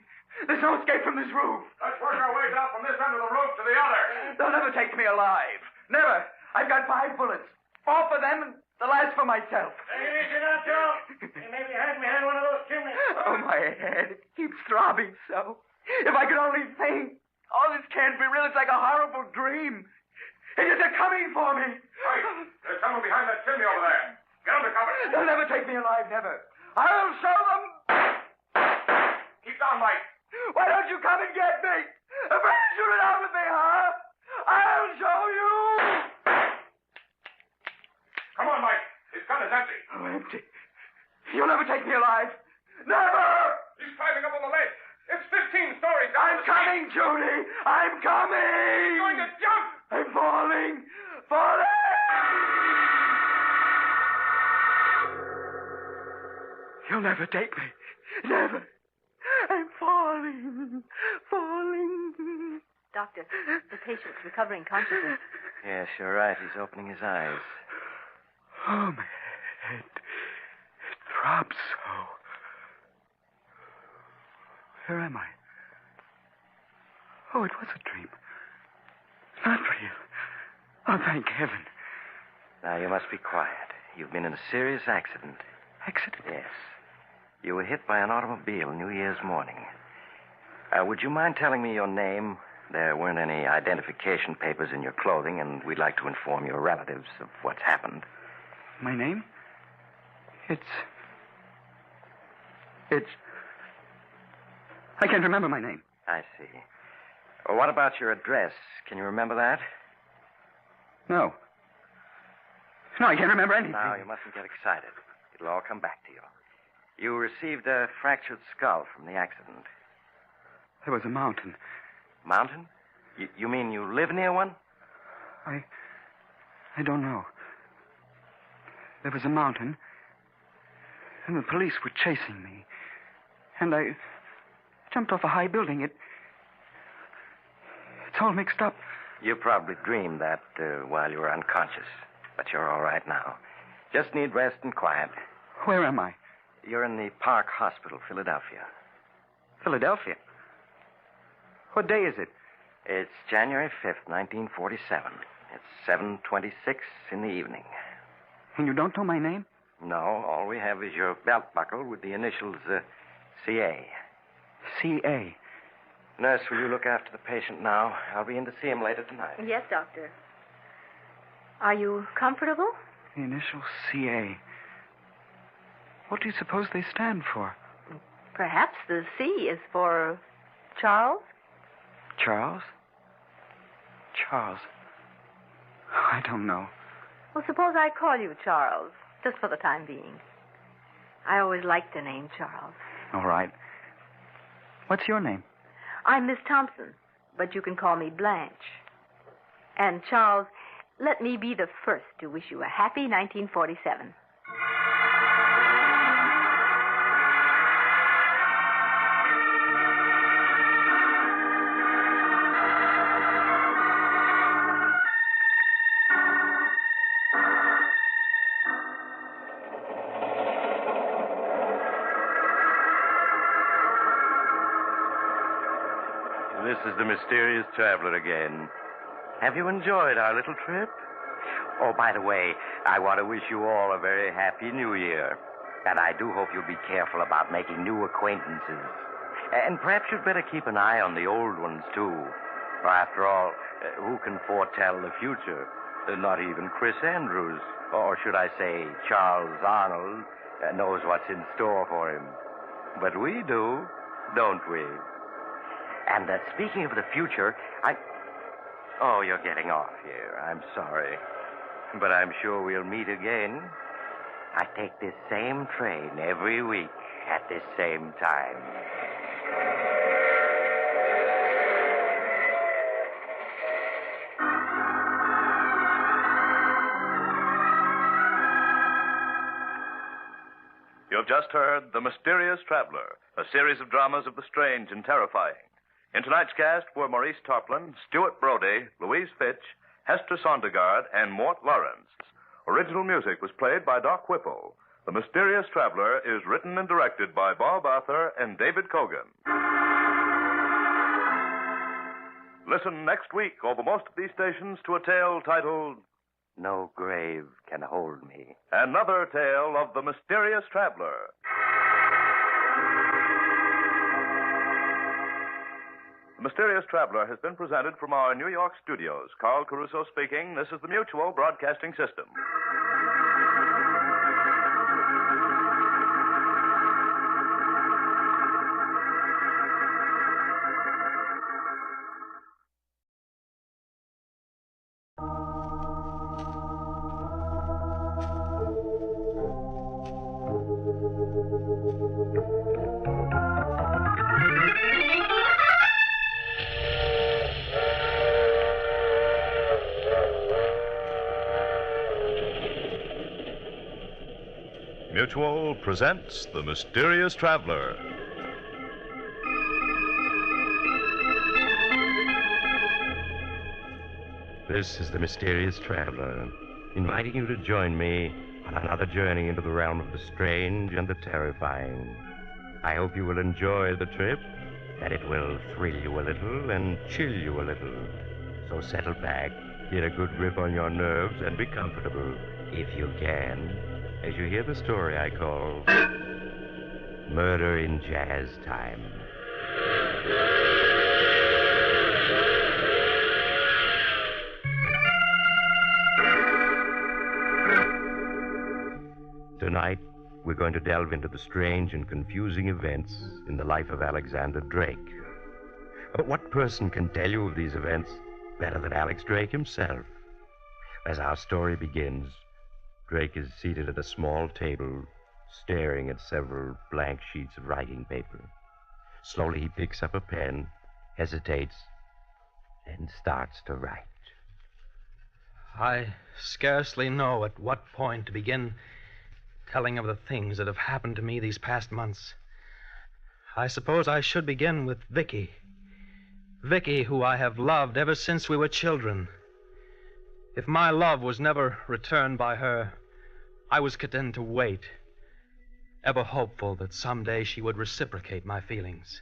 There's no escape from this roof. Let's work our way down from this end of the roof to the other. They'll never take me alive. Never. I've got 5 bullets. 4 for them and the last for myself. Take it easy now, Joe. You may be hiding behind one of those chimneys. Oh, my head. It keeps throbbing so. If I could only think. All this can't be real. It's like a horrible dream. And yet they're coming for me. Right. There's someone behind that chimney over there. Get under cover. They'll never take me alive, never. I'll show them. Keep down, Mike. Why don't you come and get me? Afraid to shoot it out with me, huh? I'll show you. Come on, Mike. His gun is empty. Oh, empty. You'll never take me alive. Never! He's climbing up on the ledge. It's 15 stories. I'm coming, Judy. I'm coming. He's going to jump. I'm falling. Falling! You'll never take me. Never. I'm falling. Falling. Doctor, the patient's recovering consciousness. Yes, you're right. He's opening his eyes. Oh, my head. It throbs so. Where am I? Oh, it was a dream. Not real. Oh, thank heaven. Now, you must be quiet. You've been in a serious accident. Accident? Yes. You were hit by an automobile New Year's morning. Would you mind telling me your name? There weren't any identification papers in your clothing, and we'd like to inform your relatives of what's happened. My name? It's... I can't remember my name. I see. Well, what about your address? Can you remember that? No. No, I can't remember anything. Now, you mustn't get excited. It'll all come back to you. You received a fractured skull from the accident. There was a mountain. Mountain? You mean you live near one? I don't know. There was a mountain, and the police were chasing me. And I jumped off a high building. It's all mixed up. You probably dreamed that while you were unconscious. But you're all right now. Just need rest and quiet. Where am I? You're in the Park Hospital, Philadelphia. Philadelphia? What day is it? It's January 5th, 1947. It's 7:26 in the evening. And you don't know my name? No, all we have is your belt buckle with the initials CA. CA? Nurse, will you look after the patient now? I'll be in to see him later tonight. Yes, Doctor. Are you comfortable? The initials CA. What do you suppose they stand for? Perhaps the C is for Charles? Charles? Charles. I don't know. Well, suppose I call you Charles, just for the time being. I always liked the name Charles. All right. What's your name? I'm Miss Thompson, but you can call me Blanche. And Charles, let me be the first to wish you a happy 1947. This is the mysterious traveler again. Have you enjoyed our little trip? Oh, by the way, I want to wish you all a very happy New Year. And I do hope you'll be careful about making new acquaintances. And perhaps you'd better keep an eye on the old ones, too. For after all, who can foretell the future? Not even Chris Andrews, or should I say Charles Arnold, knows what's in store for him. But we do, don't we? And speaking of the future, Oh, you're getting off here. I'm sorry. But I'm sure we'll meet again. I take this same train every week at this same time. You have just heard The Mysterious Traveler, a series of dramas of the strange and terrifying. In tonight's cast were Maurice Tarplin, Stuart Brody, Louise Fitch, Hester Sondergaard, and Mort Lawrence. Original music was played by Doc Whipple. The Mysterious Traveler is written and directed by Bob Arthur and David Cogan. Listen next week over most of these stations to a tale titled No Grave Can Hold Me. Another Tale of the Mysterious Traveler. The Mysterious Traveler has been presented from our New York studios. Carl Caruso speaking. This is the Mutual Broadcasting System. Mutual presents The Mysterious Traveler. This is The Mysterious Traveler, inviting you to join me on another journey into the realm of the strange and the terrifying. I hope you will enjoy the trip that it will thrill you a little and chill you a little. So settle back, get a good grip on your nerves, and be comfortable, if you can, as you hear the story I call Murder in Jazz Time. Tonight, we're going to delve into the strange and confusing events in the life of Alexander Drake. But what person can tell you of these events better than Alex Drake himself? As our story begins, Drake is seated at a small table, staring at several blank sheets of writing paper. Slowly he picks up a pen, hesitates, and starts to write. I scarcely know at what point to begin telling of the things that have happened to me these past months. I suppose I should begin with Vicky. Vicky, who I have loved ever since we were children. If my love was never returned by her, I was content to wait, ever hopeful that someday she would reciprocate my feelings.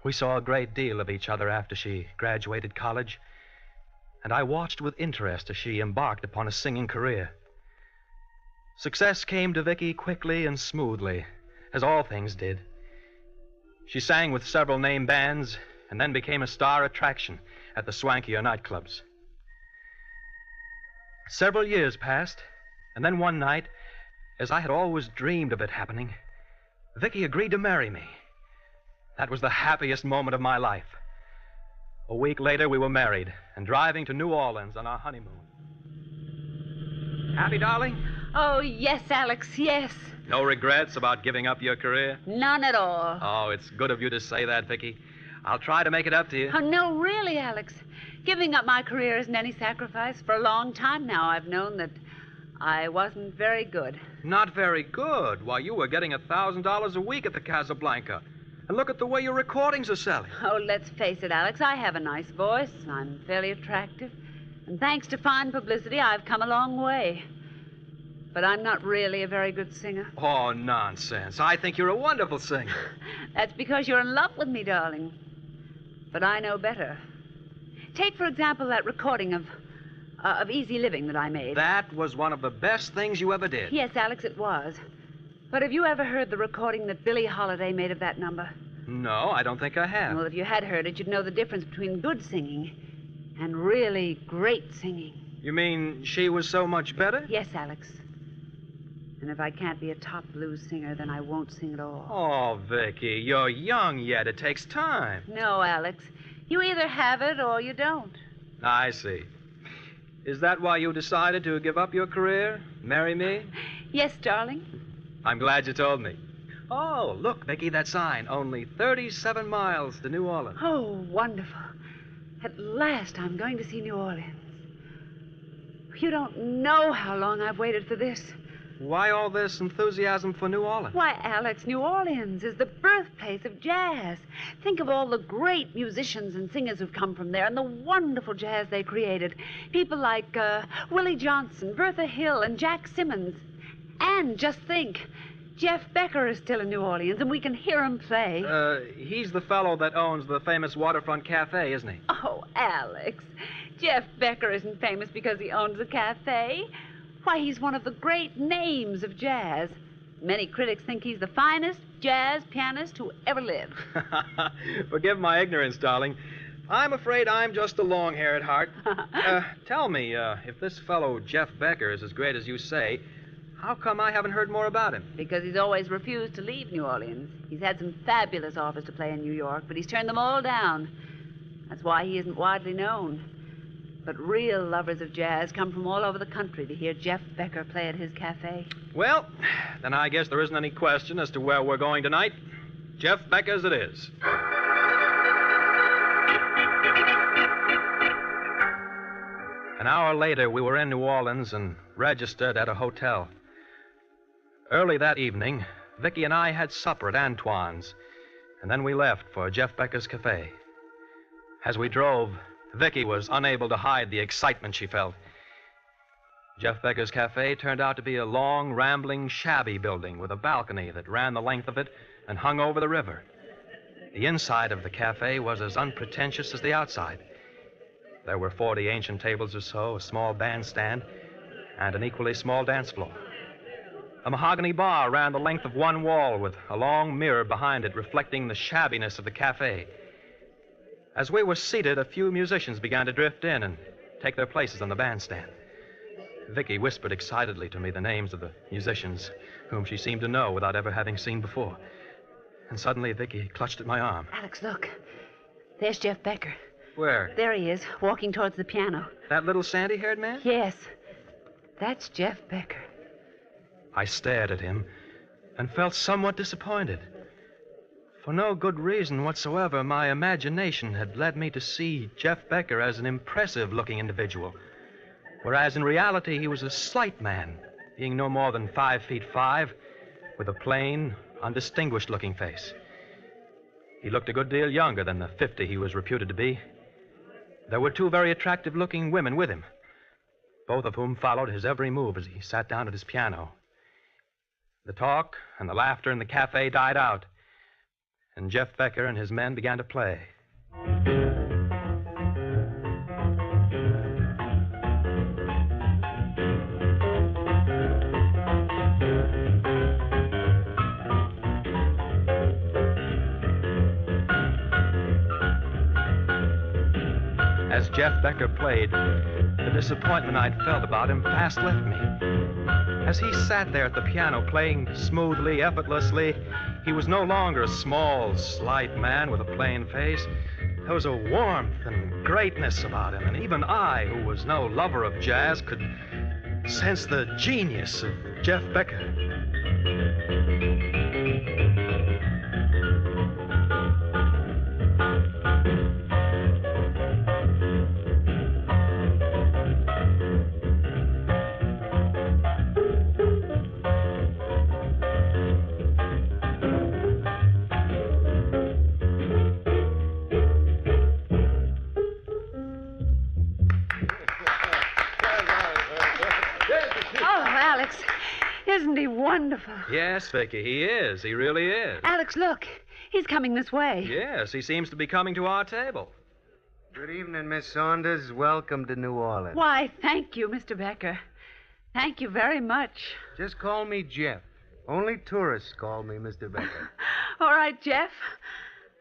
We saw a great deal of each other after she graduated college, and I watched with interest as she embarked upon a singing career. Success came to Vicky quickly and smoothly, as all things did. She sang with several name bands and then became a star attraction at the swankier nightclubs. Several years passed, and then one night, as I had always dreamed of it happening, Vicky agreed to marry me. That was the happiest moment of my life. A week later, we were married and driving to New Orleans on our honeymoon. Happy, darling? Oh, yes, Alex, yes. No regrets about giving up your career? None at all. Oh, it's good of you to say that, Vicky. I'll try to make it up to you. Oh, no, really, Alex. Giving up my career isn't any sacrifice. For a long time now, I've known that I wasn't very good. Not very good? Why, you were getting $1,000 a week at the Casablanca. And look at the way your recordings are selling. Oh, let's face it, Alex. I have a nice voice. I'm fairly attractive. And thanks to fine publicity, I've come a long way. But I'm not really a very good singer. Oh, nonsense. I think you're a wonderful singer. That's because you're in love with me, darling. But I know better. Take, for example, that recording of Easy Living that I made. That was one of the best things you ever did. Yes, Alex, it was. But have you ever heard the recording that Billie Holiday made of that number? No, I don't think I have. Well, if you had heard it, you'd know the difference between good singing and really great singing. You mean she was so much better? Yes, Alex. And if I can't be a top blues singer, then I won't sing at all. Oh, Vicky, you're young yet. It takes time. No, Alex. You either have it or you don't. I see. Is that why you decided to give up your career? Marry me? Yes, darling. I'm glad you told me. Oh, look, Vicky, that sign. Only 37 miles to New Orleans. Oh, wonderful. At last I'm going to see New Orleans. You don't know how long I've waited for this. Why all this enthusiasm for New Orleans? Why, Alex, New Orleans is the birthplace of jazz. Think of all the great musicians and singers who've come from there and the wonderful jazz they created. People like Willie Johnson, Bertha Hill, and Jack Simmons. And just think, Jeff Becker is still in New Orleans, and we can hear him play. He's the fellow that owns the famous waterfront cafe, isn't he? Oh, Alex, Jeff Becker isn't famous because he owns a cafe. Why, he's one of the great names of jazz. Many critics think he's the finest jazz pianist who ever lived. Forgive my ignorance, darling. I'm afraid I'm just a long-haired heart. Tell me, if this fellow Jeff Becker is as great as you say, how come I haven't heard more about him? Because he's always refused to leave New Orleans. He's had some fabulous offers to play in New York, but he's turned them all down. That's why he isn't widely known. But real lovers of jazz come from all over the country to hear Jeff Becker play at his cafe. Well, then I guess there isn't any question as to where we're going tonight. Jeff Becker's it is. An hour later, we were in New Orleans and registered at a hotel. Early that evening, Vicky and I had supper at Antoine's, and then we left for Jeff Becker's cafe. As we drove, Vicky was unable to hide the excitement she felt. Jeff Becker's cafe turned out to be a long, rambling, shabby building with a balcony that ran the length of it and hung over the river. The inside of the cafe was as unpretentious as the outside. There were 40 ancient tables or so, a small bandstand, and an equally small dance floor. A mahogany bar ran the length of one wall with a long mirror behind it reflecting the shabbiness of the cafe. As we were seated, a few musicians began to drift in and take their places on the bandstand. Vicky whispered excitedly to me the names of the musicians, whom she seemed to know without ever having seen before. And suddenly Vicky clutched at my arm. Alex, look. There's Jeff Becker. Where? There he is, walking towards the piano. That little sandy-haired man? Yes. That's Jeff Becker. I stared at him and felt somewhat disappointed. For no good reason whatsoever, my imagination had led me to see Jeff Becker as an impressive-looking individual, whereas in reality he was a slight man, being no more than 5'5", with a plain, undistinguished-looking face. He looked a good deal younger than the 50 he was reputed to be. There were two very attractive-looking women with him, both of whom followed his every move as he sat down at his piano. The talk and the laughter in the cafe died out, and Jeff Becker and his men began to play. As Jeff Becker played, the disappointment I'd felt about him fast left me. As he sat there at the piano playing smoothly, effortlessly, he was no longer a small, slight man with a plain face. There was a warmth and greatness about him, and even I, who was no lover of jazz, could sense the genius of Jeff Becker. Isn't he wonderful? Yes, Vicky, he is. He really is. Alex, look. He's coming this way. Yes, he seems to be coming to our table. Good evening, Miss Saunders. Welcome to New Orleans. Why, thank you, Mr. Becker. Thank you very much. Just call me Jeff. Only tourists call me Mr. Becker. All right, Jeff.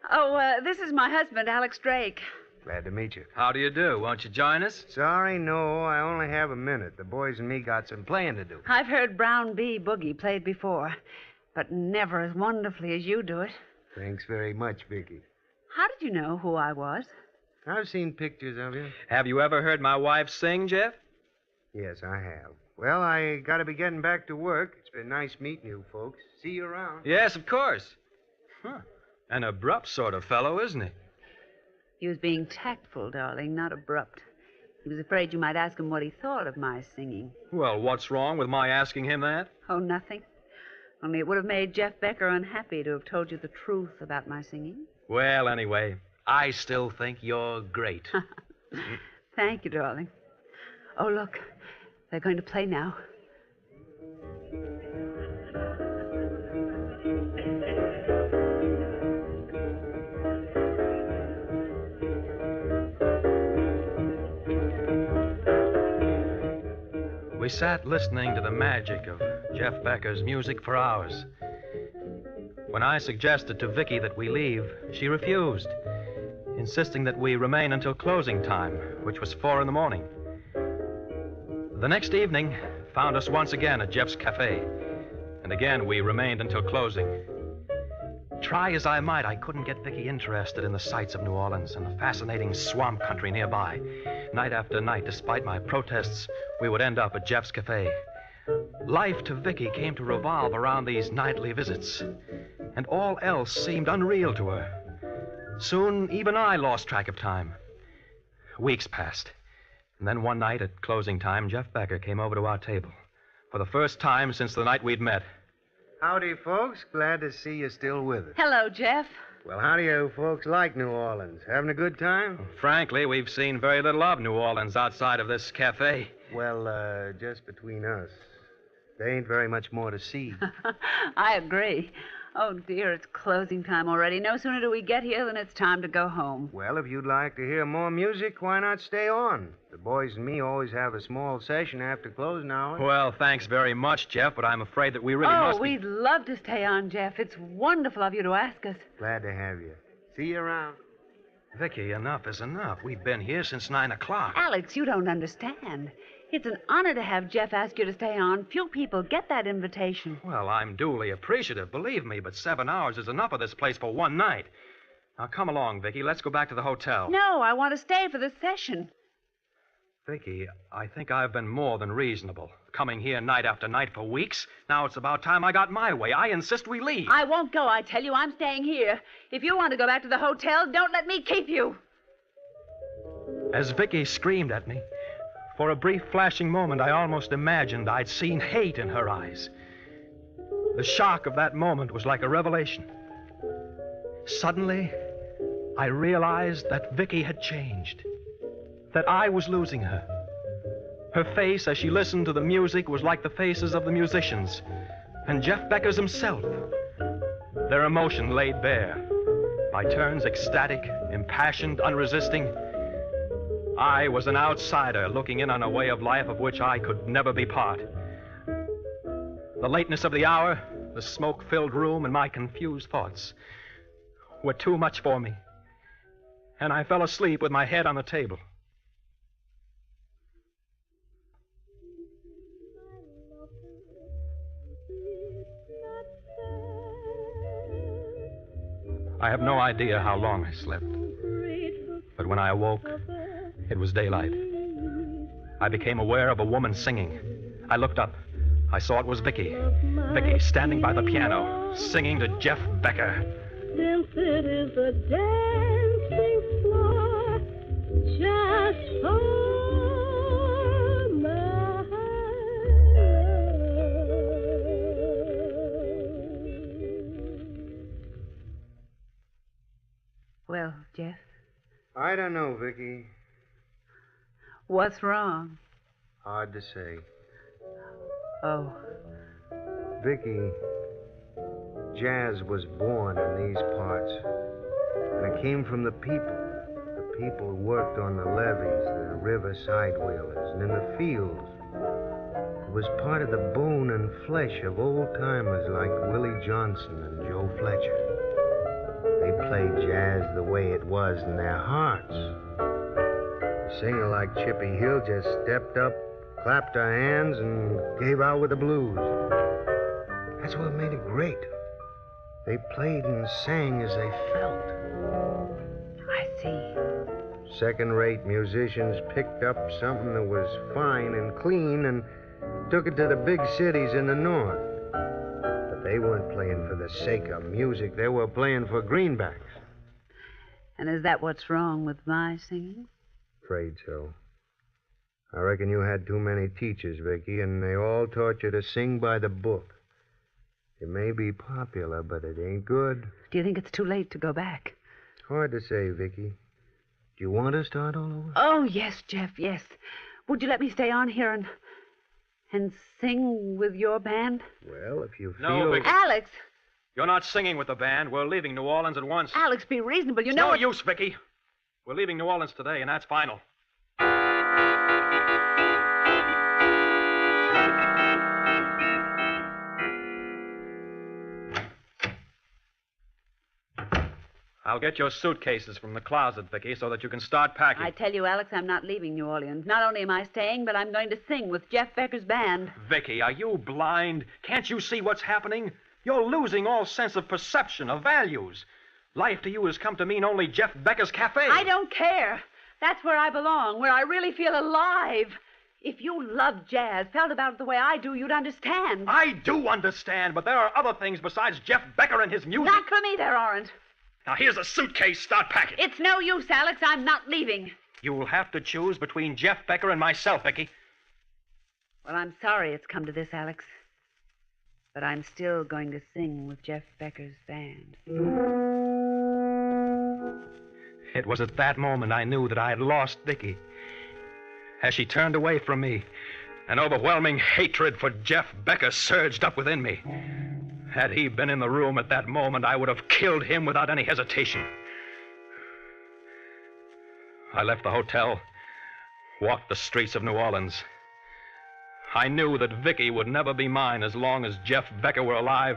Oh, this is my husband, Alex Drake. Glad to meet you. How do you do? Won't you join us? Sorry, no. I only have a minute. The boys and me got some playing to do. I've heard Brown B. Boogie played before, but never as wonderfully as you do it. Thanks very much, Vicky. How did you know who I was? I've seen pictures of you. Have you ever heard my wife sing, Jeff? Yes, I have. Well, I got to be getting back to work. It's been nice meeting you folks. See you around. Yes, of course. Huh. An abrupt sort of fellow, isn't he? He was being tactful, darling, not abrupt. He was afraid you might ask him what he thought of my singing. Well, what's wrong with my asking him that? Oh, nothing. Only it would have made Jeff Becker unhappy to have told you the truth about my singing. Well, anyway, I still think you're great. Thank you, darling. Oh, look. They're going to play now. We sat listening to the magic of Jeff Becker's music for hours. When I suggested to Vicky that we leave, she refused, insisting that we remain until closing time, which was 4 a.m. The next evening found us once again at Jeff's cafe, and again we remained until closing. Try as I might, I couldn't get Vicky interested in the sights of New Orleans and the fascinating swamp country nearby. Night after night, despite my protests, we would end up at Jeff's cafe. Life to Vicky came to revolve around these nightly visits, and all else seemed unreal to her. Soon, even I lost track of time. Weeks passed, and then one night at closing time, Jeff Becker came over to our table. For the first time since the night we'd met. Howdy, folks. Glad to see you still with us. Hello, Jeff. Well, how do you folks like New Orleans? Having a good time? Frankly, we've seen very little of New Orleans outside of this cafe. Well, just between us, there ain't very much more to see. I agree. Oh, dear, it's closing time already. No sooner do we get here than it's time to go home. Well, if you'd like to hear more music, why not stay on? The boys and me always have a small session after closing hours. Well, thanks very much, Jeff, but I'm afraid that we really must be... we'd love to stay on, Jeff. It's wonderful of you to ask us. Glad to have you. See you around. Vicky, enough is enough. We've been here since 9 o'clock. Alex, you don't understand. It's an honor to have Jeff ask you to stay on. Few people get that invitation. Well, I'm duly appreciative, believe me, but 7 hours is enough of this place for one night. Now, come along, Vicky. Let's go back to the hotel. No, I want to stay for the session. Vicky, I think I've been more than reasonable. Coming here night after night for weeks. Now it's about time I got my way. I insist we leave. I won't go, I tell you. I'm staying here. If you want to go back to the hotel, don't let me keep you. As Vicky screamed at me, for a brief flashing moment, I almost imagined I'd seen hate in her eyes. The shock of that moment was like a revelation. Suddenly, I realized that Vicky had changed, that I was losing her. Her face, as she listened to the music, was like the faces of the musicians, and Jeff Becker's himself. Their emotion laid bare. By turns ecstatic, impassioned, unresisting. I was an outsider looking in on a way of life of which I could never be part. The lateness of the hour, the smoke-filled room, and my confused thoughts were too much for me, and I fell asleep with my head on the table. I have no idea how long I slept, but when I awoke, it was daylight. I became aware of a woman singing. I looked up. I saw it was Vicky. Vicky standing by the piano, singing to Jeff Becker. Since it is a dancing floor just for my Well, Jeff? I don't know, Vicky. What's wrong? Hard to say. Oh. Vicky, jazz was born in these parts. And it came from the people. The people who worked on the levees, the river side-wheelers, and in the fields. It was part of the bone and flesh of old-timers like Willie Johnson and Joe Fletcher. They played jazz the way it was in their hearts. A singer like Chippy Hill just stepped up, clapped her hands, and gave out with the blues. That's what made it great. They played and sang as they felt. I see. Second-rate musicians picked up something that was fine and clean and took it to the big cities in the north. But they weren't playing for the sake of music. They were playing for greenbacks. And is that what's wrong with my singing? Afraid so. I reckon you had too many teachers, Vicky, and they all taught you to sing by the book. It may be popular, but it ain't good. Do you think it's too late to go back? Hard to say, Vicky. Do you want to start all over? Oh, yes, Jeff, yes. Would you let me stay on here and sing with your band? Well, if you feel... No, Vicky. Alex! You're not singing with the band. We're leaving New Orleans at once. Alex, be reasonable. You It's know... no use, Vicky. We're leaving New Orleans today, and that's final. I'll get your suitcases from the closet, Vicky, so that you can start packing. I tell you, Alex, I'm not leaving New Orleans. Not only am I staying, but I'm going to sing with Jeff Becker's band. Vicky, are you blind? Can't you see what's happening? You're losing all sense of perception, of values. Life to you has come to mean only Jeff Becker's cafe. I don't care. That's where I belong, where I really feel alive. If you loved jazz, felt about it the way I do, you'd understand. I do understand, but there are other things besides Jeff Becker and his music. Not for me, there aren't. Now, here's a suitcase. Start packing. It's no use, Alex. I'm not leaving. You'll have to choose between Jeff Becker and myself, Vicky. Well, I'm sorry it's come to this, Alex. But I'm still going to sing with Jeff Becker's band. It was at that moment I knew that I had lost Vicky. As she turned away from me, an overwhelming hatred for Jeff Becker surged up within me. Had he been in the room at that moment, I would have killed him without any hesitation. I left the hotel, walked the streets of New Orleans. I knew that Vicky would never be mine as long as Jeff Becker were alive.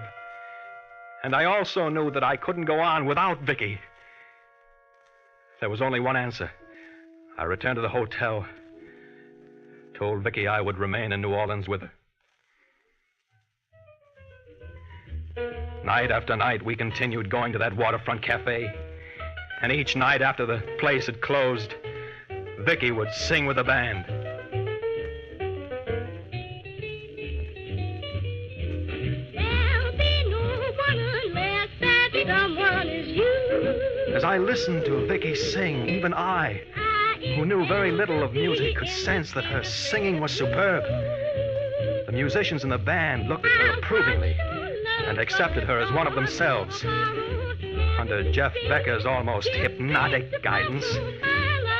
And I also knew that I couldn't go on without Vicky. There was only one answer. I returned to the hotel, told Vicky I would remain in New Orleans with her. Night after night, we continued going to that waterfront cafe. And each night after the place had closed, Vicky would sing with the band. As I listened to Vicky sing, even I, who knew very little of music, could sense that her singing was superb. The musicians in the band looked at her approvingly and accepted her as one of themselves. Under Jeff Becker's almost hypnotic guidance,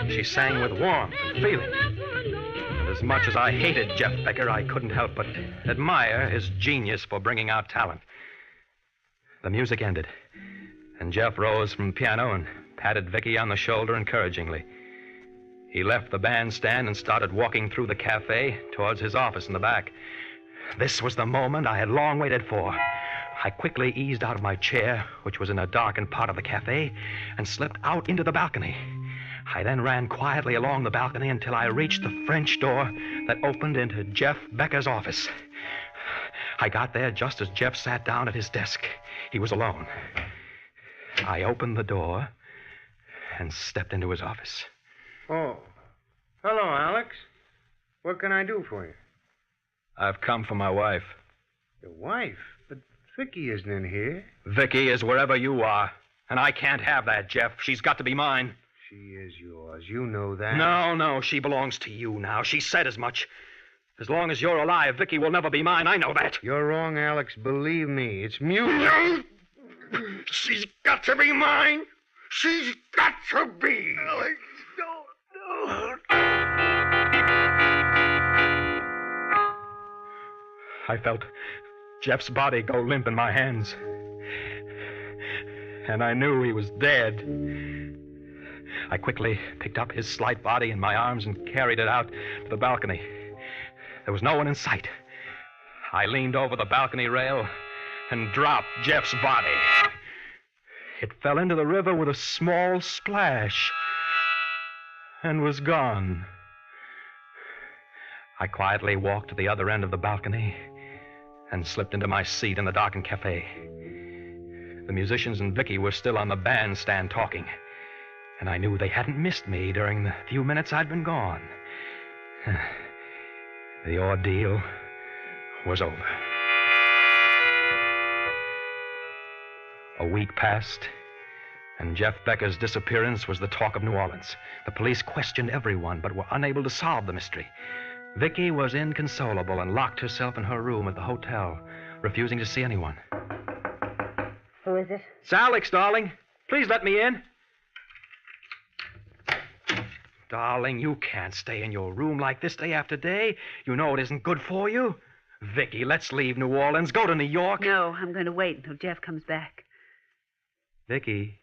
she sang with warmth and feeling. And as much as I hated Jeff Becker, I couldn't help but admire his genius for bringing out talent. The music ended, and Jeff rose from the piano and patted Vicky on the shoulder encouragingly. He left the bandstand and started walking through the cafe towards his office in the back. This was the moment I had long waited for. I quickly eased out of my chair, which was in a darkened part of the cafe, and slipped out into the balcony. I then ran quietly along the balcony until I reached the French door that opened into Jeff Becker's office. I got there just as Jeff sat down at his desk. He was alone. I opened the door and stepped into his office. Oh. Hello, Alex. What can I do for you? I've come for my wife. Your wife? But Vicky isn't in here. Vicky is wherever you are, and I can't have that, Jeff. She's got to be mine. She is yours. You know that. No, she belongs to you now. She said as much. As long as you're alive, Vicky will never be mine. I know that. You're wrong, Alex. Believe me. It's music. She's got to be mine. She's got to be. Alex, don't. I felt Jeff's body go limp in my hands. And I knew he was dead. I quickly picked up his slight body in my arms and carried it out to the balcony. There was no one in sight. I leaned over the balcony rail and dropped Jeff's body. It fell into the river with a small splash and was gone. I quietly walked to the other end of the balcony and slipped into my seat in the darkened cafe. The musicians and Vicky were still on the bandstand talking, and I knew they hadn't missed me during the few minutes I'd been gone. The ordeal was over. A week passed, and Jeff Becker's disappearance was the talk of New Orleans. The police questioned everyone, but were unable to solve the mystery. Vicky was inconsolable and locked herself in her room at the hotel, refusing to see anyone. Who is it? It's Alex, darling. Please let me in. Darling, you can't stay in your room like this day after day. You know it isn't good for you. Vicky, let's leave New Orleans. Go to New York. No, I'm going to wait until Jeff comes back. Vicky,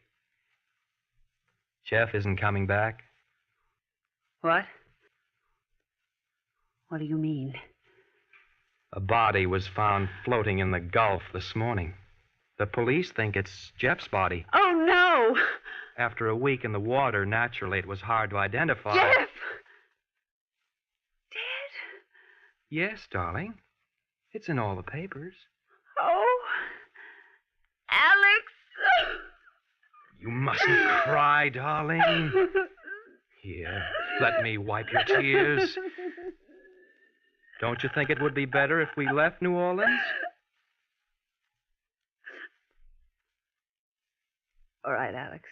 Jeff isn't coming back. What? What do you mean? A body was found floating in the Gulf this morning. The police think it's Jeff's body. Oh, no! After a week in the water, naturally, it was hard to identify. Jeff! Dead? Yes, darling. It's in all the papers. Oh, Alex! You mustn't cry, darling. Here, let me wipe your tears. Don't you think it would be better if we left New Orleans? All right, Alex.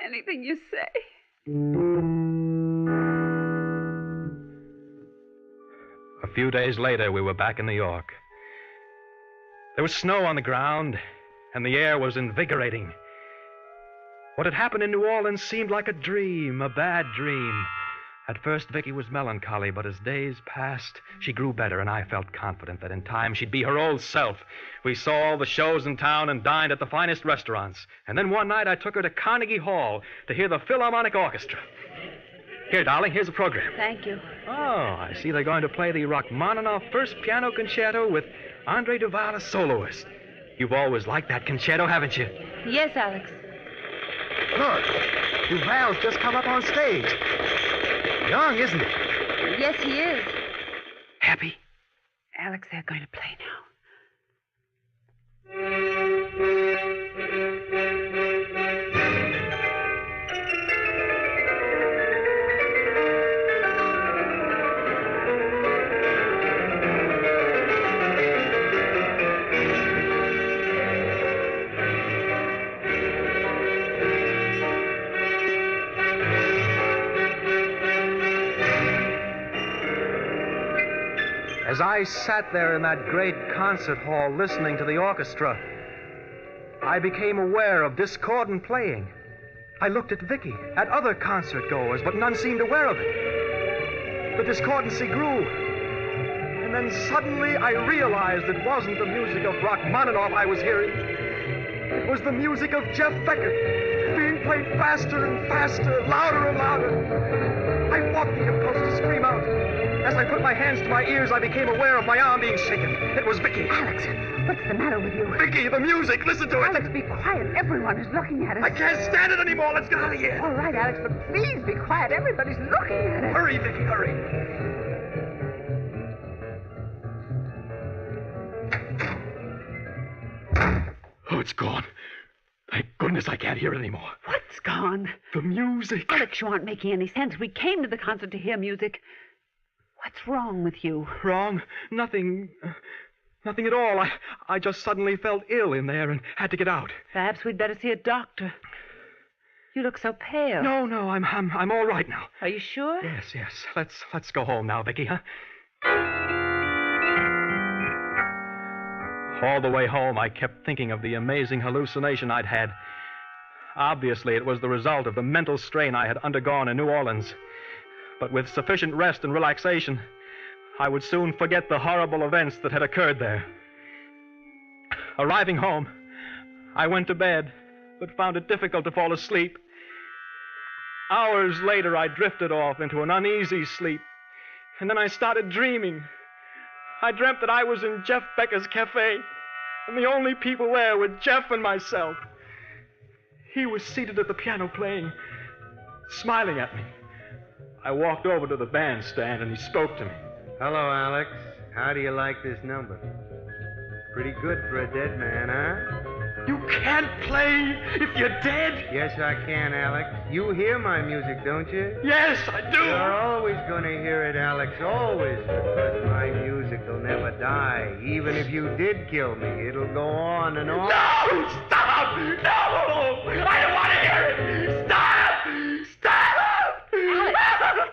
Anything you say. A few days later, we were back in New York. There was snow on the ground, and the air was invigorating. What had happened in New Orleans seemed like a dream, a bad dream. At first, Vicky was melancholy, but as days passed, she grew better, and I felt confident that in time she'd be her old self. We saw all the shows in town and dined at the finest restaurants. And then one night I took her to Carnegie Hall to hear the Philharmonic Orchestra. Here, darling, here's the program. Thank you. Oh, I see they're going to play the Rachmaninoff First Piano Concerto with Andre Duval as soloist. You've always liked that concerto, haven't you? Yes, Alex. Look, Duval's just come up on stage. Young, isn't he? Yes, he is. Happy? Alex, they're going to play now. As I sat there in that great concert hall listening to the orchestra, I became aware of discordant playing. I looked at Vicky, at other concert goers, but none seemed aware of it. The discordancy grew. And then suddenly I realized it wasn't the music of Rachmaninoff I was hearing. It was the music of Jeff Becker, being played faster and faster, louder and louder. I fought the impulse to scream out. As I put my hands to my ears, I became aware of my arm being shaken. It was Vicky. Alex, what's the matter with you? Vicky, the music. Listen to it. Alex, be quiet. Everyone is looking at us. I can't stand it anymore. Let's get out of here. All right, Alex, but please be quiet. Everybody's looking at us. Hurry, Vicky, hurry. Oh, it's gone. Thank goodness I can't hear it anymore. What's gone? The music. Alex, you aren't making any sense. We came to the concert to hear music. What's wrong with you? Wrong? Nothing. Nothing at all. I just suddenly felt ill in there and had to get out. Perhaps we'd better see a doctor. You look so pale. No, I'm all right now. Are you sure? Yes. Let's go home now, Vicky, huh? All the way home, I kept thinking of the amazing hallucination I'd had. Obviously, it was the result of the mental strain I had undergone in New Orleans. But with sufficient rest and relaxation, I would soon forget the horrible events that had occurred there. Arriving home, I went to bed, but found it difficult to fall asleep. Hours later, I drifted off into an uneasy sleep, and then I started dreaming. I dreamt that I was in Jeff Becker's cafe, and the only people there were Jeff and myself. He was seated at the piano playing, smiling at me. I walked over to the bandstand, and he spoke to me. Hello, Alex. How do you like this number? Pretty good for a dead man, huh? You can't play if you're dead. Yes, I can, Alex. You hear my music, don't you? Yes, I do. You're always going to hear it, Alex. Always. Because my music will never die. Even if you did kill me, it'll go on and on. No! Stop! No! I don't want to hear it! Stop! Stop!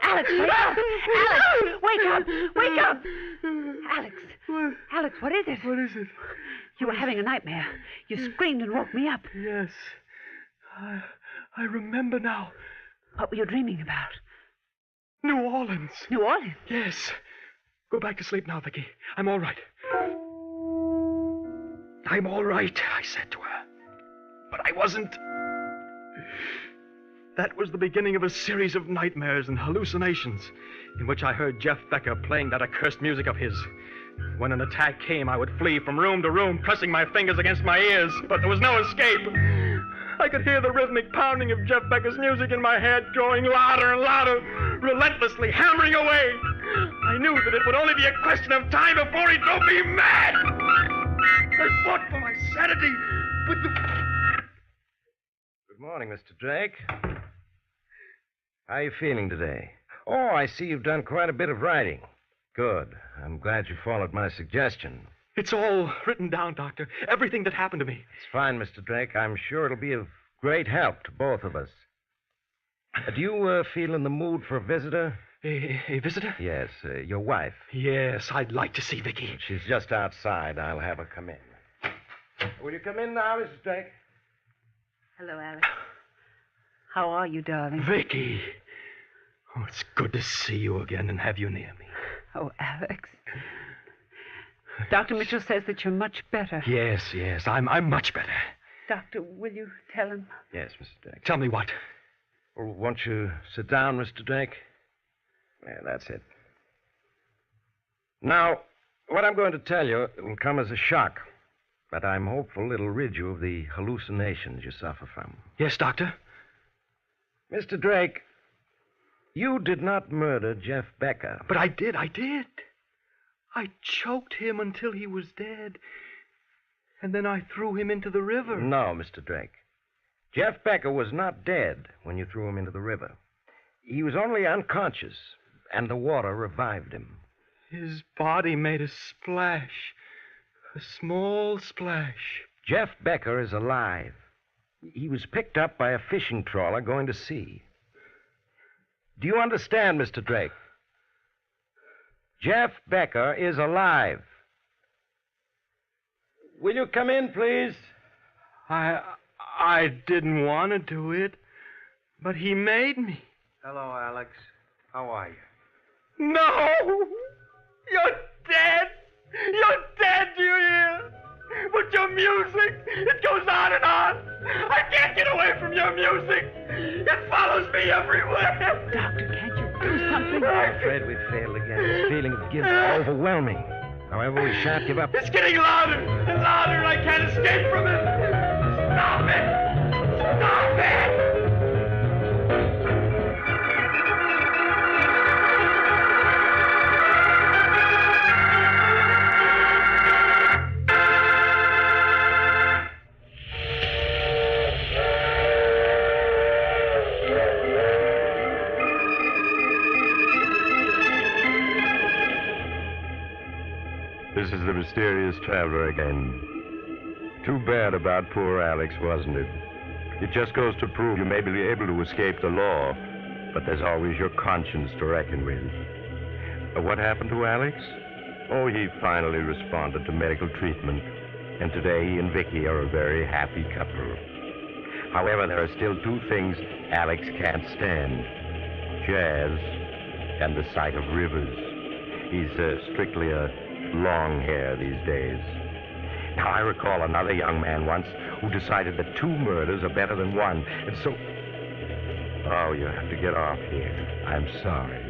Alex, wake up! Alex, wake up! Wake up! Alex. What? Alex, what is it? What is it? You were having a nightmare. You screamed and woke me up. Yes. I remember now. What were you dreaming about? New Orleans. New Orleans? Yes. Go back to sleep now, Vicky. I'm all right. I'm all right, I said to her. But I wasn't. That was the beginning of a series of nightmares and hallucinations in which I heard Jeff Becker playing that accursed music of his. When an attack came, I would flee from room to room, pressing my fingers against my ears, but there was no escape. I could hear the rhythmic pounding of Jeff Becker's music in my head, growing louder and louder, relentlessly hammering away. I knew that it would only be a question of time before he drove me mad. I fought for my sanity, but the... Good morning, Mr. Drake. How are you feeling today? Oh, I see you've done quite a bit of writing. Good. I'm glad you followed my suggestion. It's all written down, Doctor. Everything that happened to me. It's fine, Mr. Drake. I'm sure it'll be of great help to both of us. Do you feel in the mood for a visitor? A visitor? Yes, your wife. Yes, I'd like to see Vicky. She's just outside. I'll have her come in. Will you come in now, Mrs. Drake? Hello, Alex. How are you, darling? Vicky. Oh, it's good to see you again and have you near me. Oh, Alex. Dr. Mitchell says that you're much better. Yes, I'm much better. Doctor, will you tell him? Yes, Mr. Drake. Tell me what? Well, won't you sit down, Mr. Drake? Yeah, that's it. Now, what I'm going to tell you will come as a shock, but I'm hopeful it'll rid you of the hallucinations you suffer from. Yes, Doctor? Mr. Drake, you did not murder Jeff Becker. But I did. I choked him until he was dead. And then I threw him into the river. No, Mr. Drake. Jeff Becker was not dead when you threw him into the river. He was only unconscious, and the water revived him. His body made a splash. A small splash. Jeff Becker is alive. He was picked up by a fishing trawler going to sea. Do you understand, Mr. Drake? Jeff Becker is alive. Will you come in, please? I didn't want to do it, but he made me. Hello, Alex. How are you? No! You're dead! You're dead, do you hear? But your music, it goes on and on. I can't get away from your music. It follows me everywhere. Doctor, can't you do something? I'm afraid we've failed again. This feeling of guilt is overwhelming. However, we shan't give up. It's getting louder and louder, and I can't escape from it. Stop it! Stop it! This is the mysterious traveler again. Too bad about poor Alex, wasn't it? It just goes to prove you may be able to escape the law, but there's always your conscience to reckon with. What happened to Alex? Oh, he finally responded to medical treatment, and today he and Vicky are a very happy couple. However, there are still two things Alex can't stand: jazz and the sight of rivers. He's strictly a long hair these days. Now, I recall another young man once who decided that two murders are better than one, and so... Oh, you have to get off here. I'm sorry.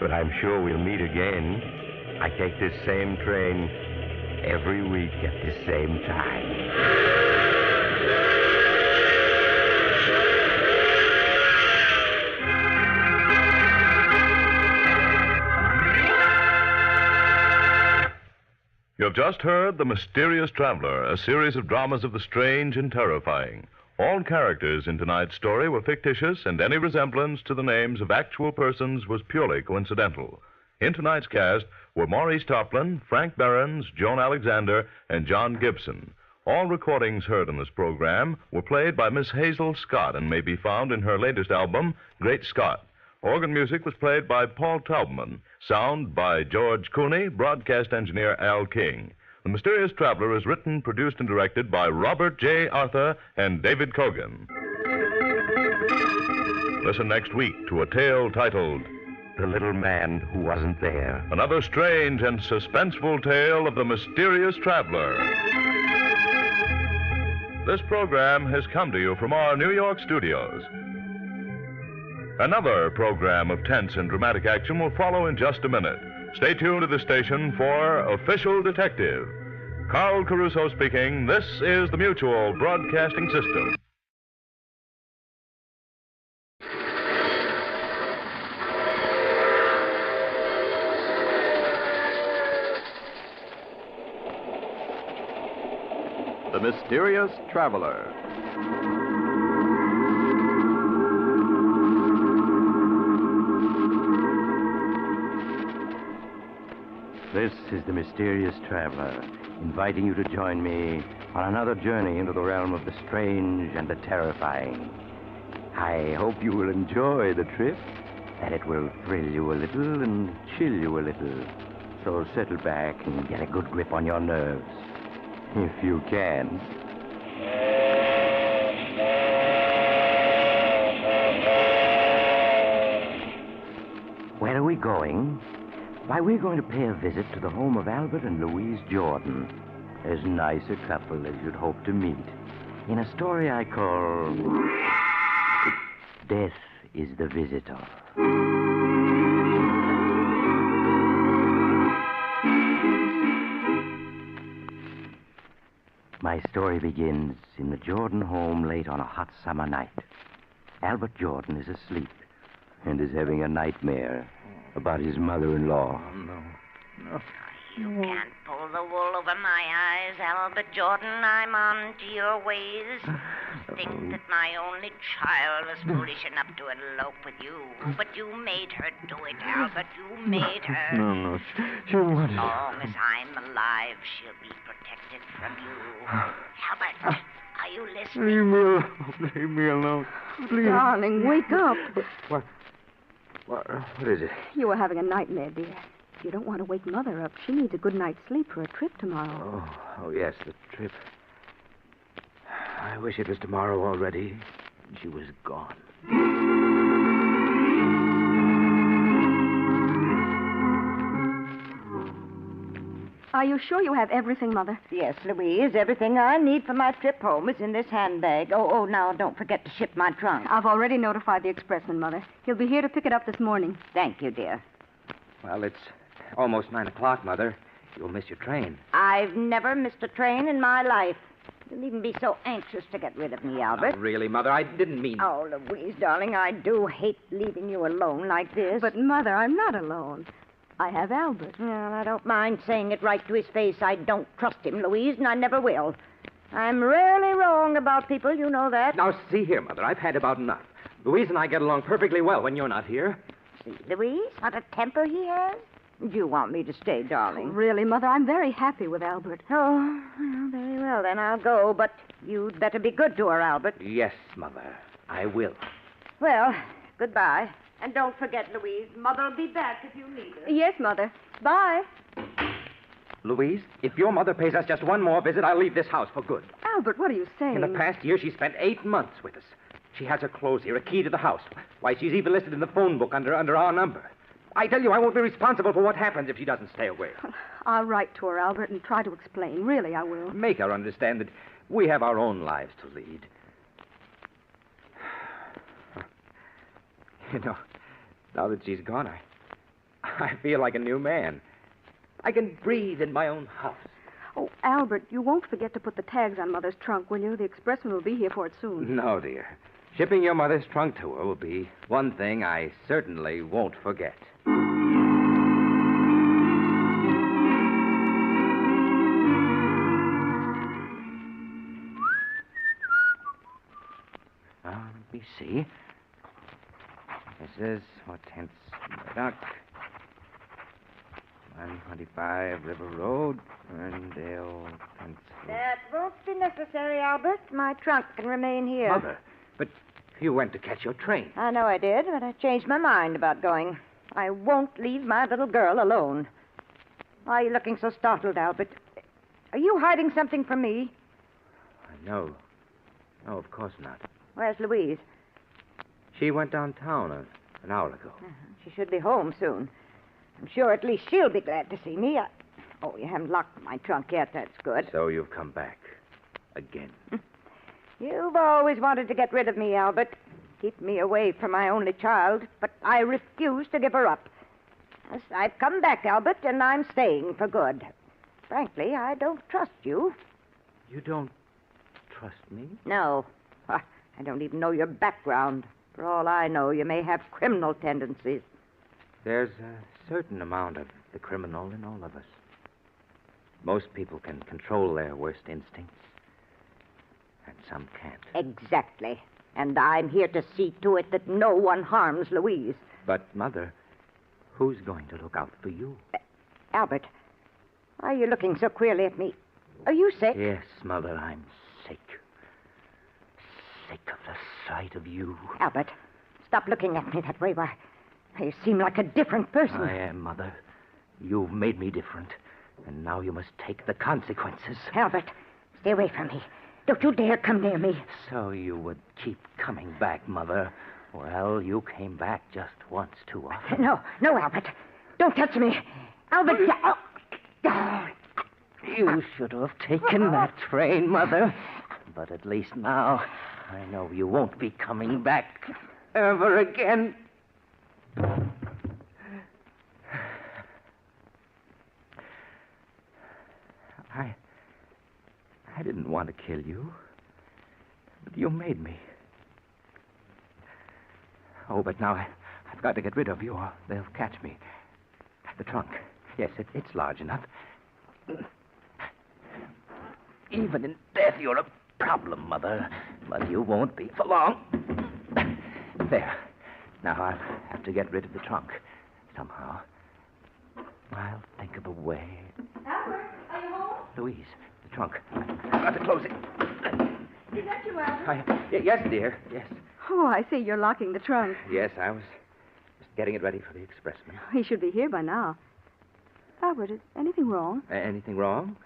But I'm sure we'll meet again. I take this same train every week at the same time. You've just heard The Mysterious Traveler, a series of dramas of the strange and terrifying. All characters in tonight's story were fictitious, and any resemblance to the names of actual persons was purely coincidental. In tonight's cast were Maurice Toplin, Frank Behrens, Joan Alexander, and John Gibson. All recordings heard in this program were played by Miss Hazel Scott and may be found in her latest album, Great Scott. Organ music was played by Paul Taubman. Sound by George Cooney, broadcast engineer Al King. The Mysterious Traveler is written, produced, and directed by Robert J. Arthur and David Cogan. Listen next week to a tale titled The Little Man Who Wasn't There. Another strange and suspenseful tale of the Mysterious Traveler. This program has come to you from our New York studios. Another program of tense and dramatic action will follow in just a minute. Stay tuned to the station for Official Detective. Carl Caruso speaking. This is the Mutual Broadcasting System. The Mysterious Traveler. This is the Mysterious Traveler, inviting you to join me on another journey into the realm of the strange and the terrifying. I hope you will enjoy the trip, that it will thrill you a little and chill you a little. So settle back and get a good grip on your nerves, if you can. going? Why, we're going to pay a visit to the home of Albert and Louise Jordan. As nice a couple as you'd hope to meet. In a story I call Death is the Visitor. My story begins in the Jordan home late on a hot summer night. Albert Jordan is asleep and is having a nightmare about his mother-in-law. Oh, no. You can't pull the wool over my eyes, Albert Jordan. I'm on to your ways. Think that my only child was foolish enough to elope with you. But you made her do it, Albert. You made her. No. She wanted... As long as I'm alive, she'll be protected from you. Albert, are you listening? Leave me alone. Please. Darling, wake up. What is it? You were having a nightmare, dear. You don't want to wake Mother up. She needs a good night's sleep for a trip tomorrow. Oh, yes, the trip. I wish it was tomorrow already. She was gone. Are you sure you have everything, Mother? Yes, Louise. Everything I need for my trip home is in this handbag. Oh, now don't forget to ship my trunk. I've already notified the expressman, Mother. He'll be here to pick it up this morning. Thank you, dear. Well, it's almost 9 o'clock, Mother. You'll miss your train. I've never missed a train in my life. You needn't be so anxious to get rid of me, Albert. Not really, Mother. I didn't mean... Oh, Louise, darling, I do hate leaving you alone like this. But, Mother, I'm not alone. I have Albert. Well, I don't mind saying it right to his face. I don't trust him, Louise, and I never will. I'm rarely wrong about people, you know that. Now, see here, Mother. I've had about enough. Louise and I get along perfectly well when you're not here. See, Louise, what a temper he has. Do you want me to stay, darling? Really, Mother, I'm very happy with Albert. Oh, well, very well, then I'll go. But you'd better be good to her, Albert. Yes, Mother. I will. Well, goodbye. And don't forget, Louise, Mother'll be back if you need her. Yes, Mother. Bye. Louise, if your mother pays us just one more visit, I'll leave this house for good. Albert, what are you saying? In the past year, she spent 8 months with us. She has her clothes here, a key to the house. Why, she's even listed in the phone book under our number. I tell you, I won't be responsible for what happens if she doesn't stay away. I'll write to her, Albert, and try to explain. Really, I will. Make her understand that we have our own lives to lead. You know, now that she's gone, I feel like a new man. I can breathe in my own house. Oh, Albert, you won't forget to put the tags on Mother's trunk, will you? The expressman will be here for it soon. No, dear. Shipping your mother's trunk to her will be one thing I certainly won't forget. Let me see. This is Hortense Murdoch. 125 River Road, Ferndale, Pennsylvania. That won't be necessary, Albert. My trunk can remain here. Mother, but you went to catch your train. I know I did, but I changed my mind about going. I won't leave my little girl alone. Why are you looking so startled, Albert? Are you hiding something from me? No. No, of course not. Where's Louise? She went downtown an hour ago. She should be home soon. I'm sure at least she'll be glad to see me. Oh, you haven't locked my trunk yet. That's good. So you've come back. Again. You've always wanted to get rid of me, Albert. Keep me away from my only child. But I refuse to give her up. Yes, I've come back, Albert, and I'm staying for good. Frankly, I don't trust you. You don't trust me? No. I don't even know your background. For all I know, you may have criminal tendencies. There's a certain amount of the criminal in all of us. Most people can control their worst instincts, and some can't. Exactly. And I'm here to see to it that no one harms Louise. But, Mother, who's going to look out for you? Albert, why are you looking so queerly at me? Are you sick? Yes, Mother, I'm sick. Sick of the sight of you. Albert, stop looking at me that way. Why, you seem like a different person. I am, Mother. You've made me different. And now you must take the consequences. Albert, stay away from me. Don't you dare come near me. So you would keep coming back, Mother. Well, you came back just once too often. No, Albert. Don't touch me. Albert, You should have taken that train, Mother. But at least now I know you won't be coming back ever again. I didn't want to kill you, but you made me. Oh, but now I've got to get rid of you or they'll catch me. The trunk. Yes, it's large enough. Even in death, you're a problem, Mother. But you won't be for long. There. Now I'll have to get rid of the trunk. Somehow. I'll think of a way. Albert, are you home? Louise, the trunk. I've got to close it. Is that you, Albert? Yes, dear. Yes. Oh, I see you're locking the trunk. Yes, I was just getting it ready for the expressman. He should be here by now. Albert, is anything wrong? Anything wrong?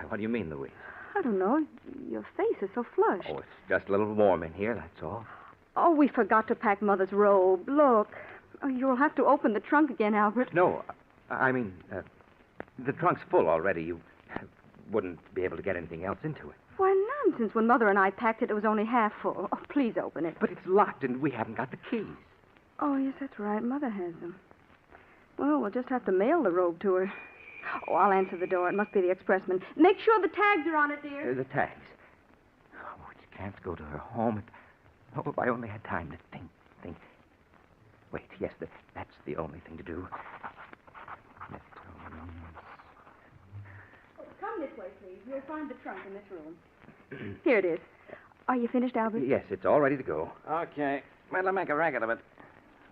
What do you mean, Louise? I don't know. Your face is so flushed. Oh, it's just a little warm in here, that's all. Oh, we forgot to pack Mother's robe. Look. Oh, you'll have to open the trunk again, Albert. No, I mean, the trunk's full already. You wouldn't be able to get anything else into it. Why, nonsense. When Mother and I packed it, it was only half full. Oh, please open it. But it's locked, and we haven't got the keys. Oh, yes, that's right. Mother has them. Well, we'll just have to mail the robe to her. Oh, I'll answer the door. It must be the expressman. Make sure the tags are on it, dear. The tags. Oh, you can't go to her home. Oh, if I only had time to think. Wait, yes, that's the only thing to do. Come this way, please. You'll find the trunk in this room. Here it is. Are you finished, Albert? Yes, it's all ready to go. Okay. Well, I'll make a racket of it.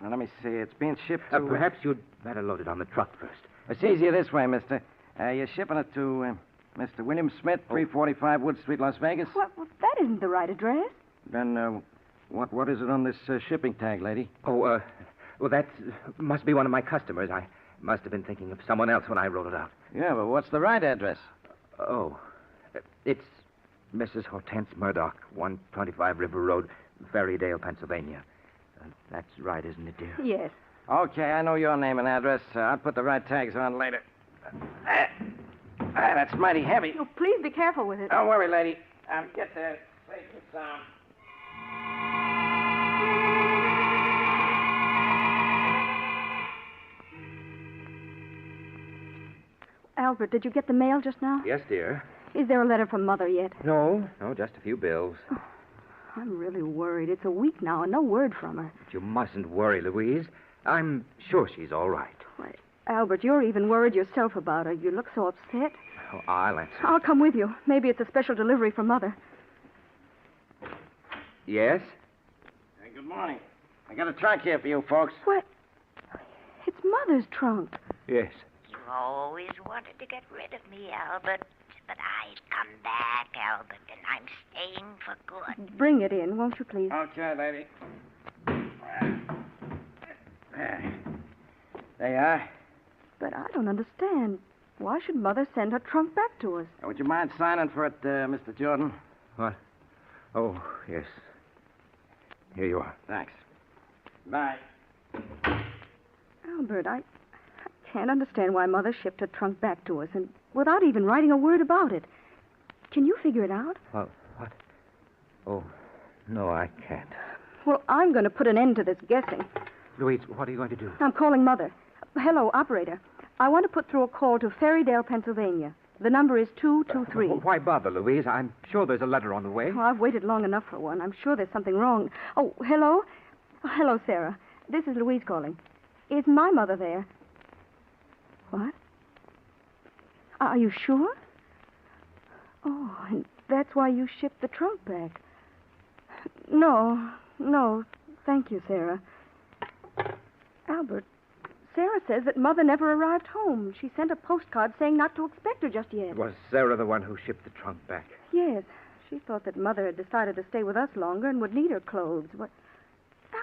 Now, let me see. It's being shipped to... Perhaps you'd better load it on the truck first. It's easier this way, mister. You're shipping it to Mr. William Smith, 345 Wood Street, Las Vegas? Well, that isn't the right address. Then, what is it on this shipping tag, lady? Oh, well, that must be one of my customers. I must have been thinking of someone else when I wrote it out. Yeah, but what's the right address? Oh, it's Mrs. Hortense Murdoch, 125 River Road, Ferrydale, Pennsylvania. That's right, isn't it, dear? Yes. Okay, I know your name and address. I'll put the right tags on later. That's mighty heavy. Oh, please be careful with it. Don't worry, lady. I'll get there safe and sound. Albert, did you get the mail just now? Yes, dear. Is there a letter from Mother yet? No, just a few bills. Oh, I'm really worried. It's a week now and no word from her. But you mustn't worry, Louise. I'm sure she's all right. Why, Albert, you're even worried yourself about her. You look so upset. Oh, I'll answer. I'll come with you. Maybe it's a special delivery from Mother. Yes? Hey, good morning. I got a trunk here for you folks. What? It's Mother's trunk. Yes. You always wanted to get rid of me, Albert. But I've come back, Albert, and I'm staying for good. Bring it in, won't you, please? Okay, lady. There you are. But I don't understand. Why should Mother send her trunk back to us? Would you mind signing for it, Mr. Jordan? What? Oh, yes. Here you are. Thanks. Bye. Albert, I can't understand why Mother shipped her trunk back to us, and without even writing a word about it. Can you figure it out? What? Oh, no, I can't. Well, I'm going to put an end to this guessing. Louise, what are you going to do? I'm calling Mother. Hello, operator. I want to put through a call to Ferrydale, Pennsylvania. The number is 223. Why bother, Louise? I'm sure there's a letter on the way. Oh, I've waited long enough for one. I'm sure there's something wrong. Oh, hello? Oh, hello, Sarah. This is Louise calling. Is my mother there? What? Are you sure? Oh, and that's why you shipped the trunk back. No. Thank you, Sarah. Albert, Sarah says that Mother never arrived home. She sent a postcard saying not to expect her just yet. Was Sarah the one who shipped the trunk back? Yes. She thought that Mother had decided to stay with us longer and would need her clothes. What?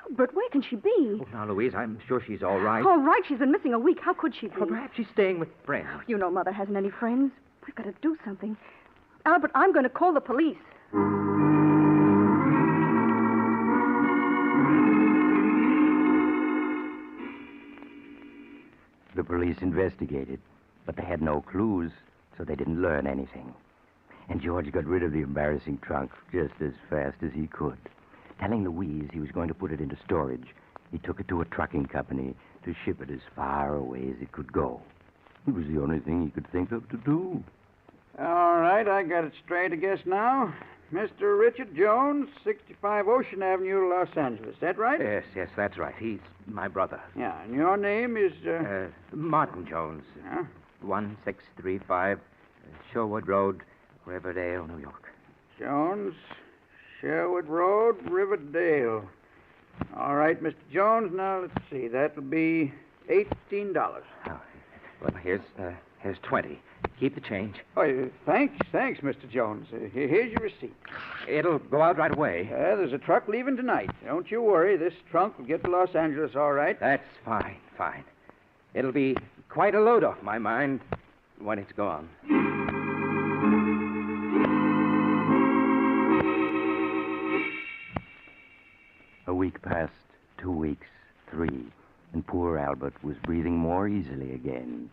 Albert, where can she be? Oh, now, Louise, I'm sure she's all right. All right, she's been missing a week. How could she be? Well, perhaps she's staying with friends. You know Mother hasn't any friends. We've got to do something. Albert, I'm going to call the police. police investigated, but they had no clues, so they didn't learn anything. And George got rid of the embarrassing trunk just as fast as he could. Telling Louise he was going to put it into storage, he took it to a trucking company to ship it as far away as it could go. It was the only thing he could think of to do. All right, I got it straight, I guess, now. Mr. Richard Jones, 65 Ocean Avenue, Los Angeles. Is that right? Yes, that's right. He's my brother. Yeah, and your name is, Martin Jones. Yeah? 1635 Sherwood Road, Riverdale, New York. Jones, Sherwood Road, Riverdale. All right, Mr. Jones, now let's see. That'll be $18. Oh, well, here's 20. Keep the change. Oh, thanks, Mr. Jones. Here's your receipt. It'll go out right away. There's a truck leaving tonight. Don't you worry. This trunk will get to Los Angeles all right. That's fine. It'll be quite a load off my mind when it's gone. A week passed, 2 weeks, 3, and poor Albert was breathing more easily again.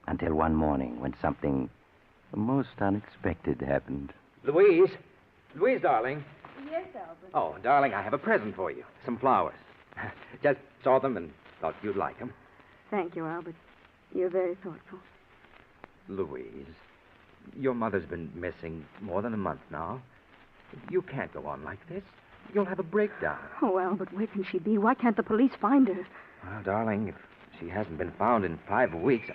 Until one morning when something most unexpected happened. Louise, darling. Yes, Albert. Oh, darling, I have a present for you. Some flowers. Just saw them and thought you'd like them. Thank you, Albert. You're very thoughtful. Louise, your mother's been missing more than a month now. You can't go on like this. You'll have a breakdown. Oh, Albert, where can she be? Why can't the police find her? Well, darling, if she hasn't been found in 5 weeks...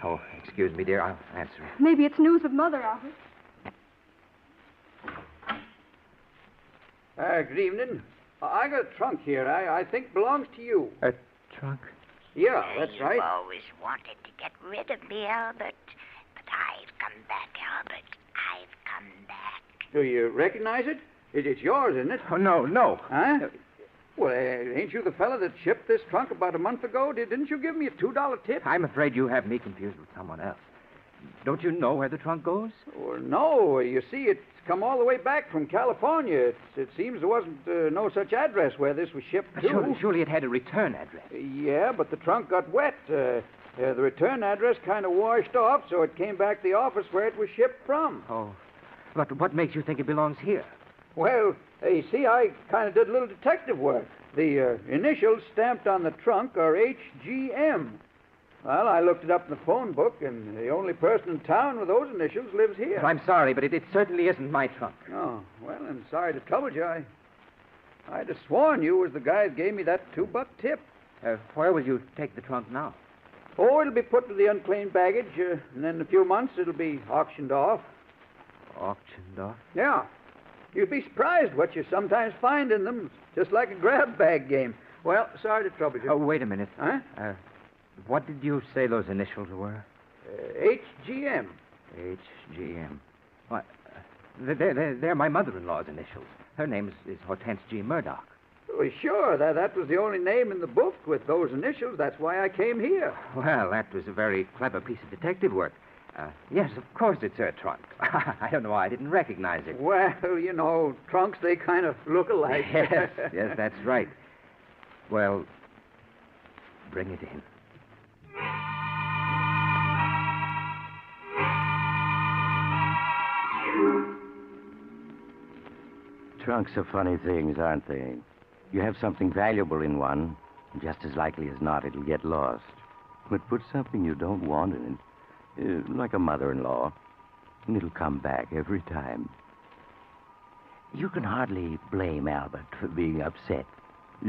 Oh, excuse me, dear. I'll answer it. Maybe it's news of Mother, Albert. Good evening. I got a trunk here. I think belongs to you. A trunk? Yeah, that's right. You always wanted to get rid of me, Albert. But I've come back, Albert. I've come back. Do you recognize it? It's yours, isn't it? Oh, no. Huh? Well, ain't you the fella that shipped this trunk about a month ago? Didn't you give me a $2 tip? I'm afraid you have me confused with someone else. Don't you know where the trunk goes? Well, no. You see, it's come all the way back from California. It seems there wasn't no such address where this was shipped to. Surely it had a return address. Yeah, but the trunk got wet. The return address kind of washed off, so it came back to the office where it was shipped from. Oh. But what makes you think it belongs here? Well, you see, I kind of did a little detective work. The initials stamped on the trunk are HGM. Well, I looked it up in the phone book, and the only person in town with those initials lives here. I'm sorry, but it certainly isn't my trunk. Oh, well, I'm sorry to trouble you. I'd have sworn you was the guy that gave me that $2 tip. Where will you take the trunk now? Oh, it'll be put to the unclaimed baggage, and then in a few months it'll be auctioned off. Auctioned off? Yeah. You'd be surprised what you sometimes find in them, just like a grab bag game. Well, sorry to trouble you. Oh, wait a minute. Huh? What did you say those initials were? HGM. HGM. What? They're my mother-in-law's initials. Her name is Hortense G. Murdoch. Well, sure. That was the only name in the book with those initials. That's why I came here. Well, that was a very clever piece of detective work. Yes, of course it's her trunk. I don't know why I didn't recognize it. Well, you know, trunks, they kind of look alike. Yes, that's right. Well, bring it in. Trunks are funny things, aren't they? You have something valuable in one, and just as likely as not, it'll get lost. But put something you don't want in it, like a mother-in-law, and it'll come back every time. You can hardly blame Albert for being upset,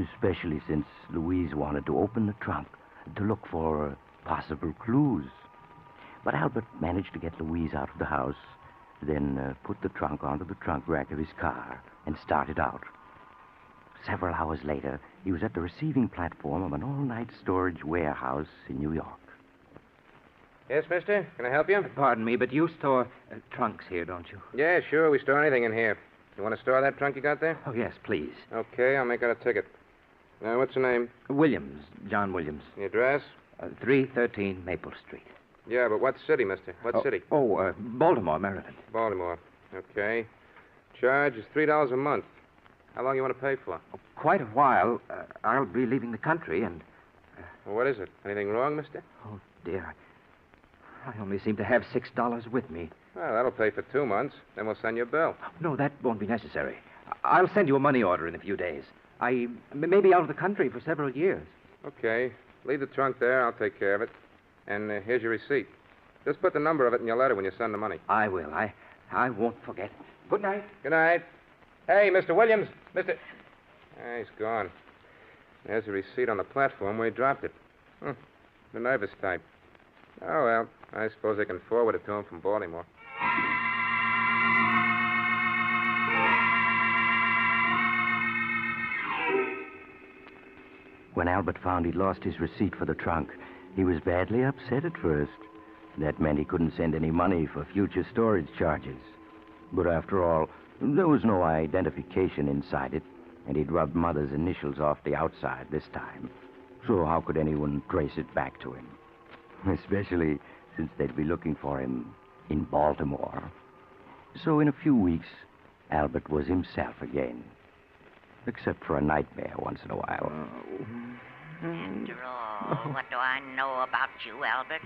especially since Louise wanted to open the trunk to look for possible clues. But Albert managed to get Louise out of the house, then put the trunk onto the trunk rack of his car and started out. Several hours later, he was at the receiving platform of an all-night storage warehouse in New York. Yes, mister? Can I help you? Pardon me, but you store trunks here, don't you? Yeah, sure. We store anything in here. You want to store that trunk you got there? Oh, yes, please. Okay, I'll make out a ticket. Now, what's your name? Williams, John Williams. The address? 313 Maple Street. Yeah, but what city, mister? What city? Baltimore, Maryland. Baltimore. Okay. Charge is $3 a month. How long you want to pay for? Quite a while. I'll be leaving the country and... Well, what is it? Anything wrong, mister? Oh, Dear, I only seem to have $6 with me. Well, that'll pay for 2 months. Then we'll send you a bill. No, that won't be necessary. I'll send you a money order in a few days. I may be out of the country for several years. Okay. Leave the trunk there. I'll take care of it. And here's your receipt. Just put the number of it in your letter when you send the money. I will. I won't forget. Good night. Good night. Hey, Mr. Williams. Mr. He's gone. There's a receipt on the platform where he dropped it. The nervous type. Oh, well, I suppose they can forward it to him from Baltimore. When Albert found he'd lost his receipt for the trunk, he was badly upset at first. That meant he couldn't send any money for future storage charges. But after all, there was no identification inside it, and he'd rubbed Mother's initials off the outside this time. So how could anyone trace it back to him? Especially since they'd be looking for him in Baltimore. So in a few weeks, Albert was himself again. Except for a nightmare once in a while. After all, what do I know about you, Albert?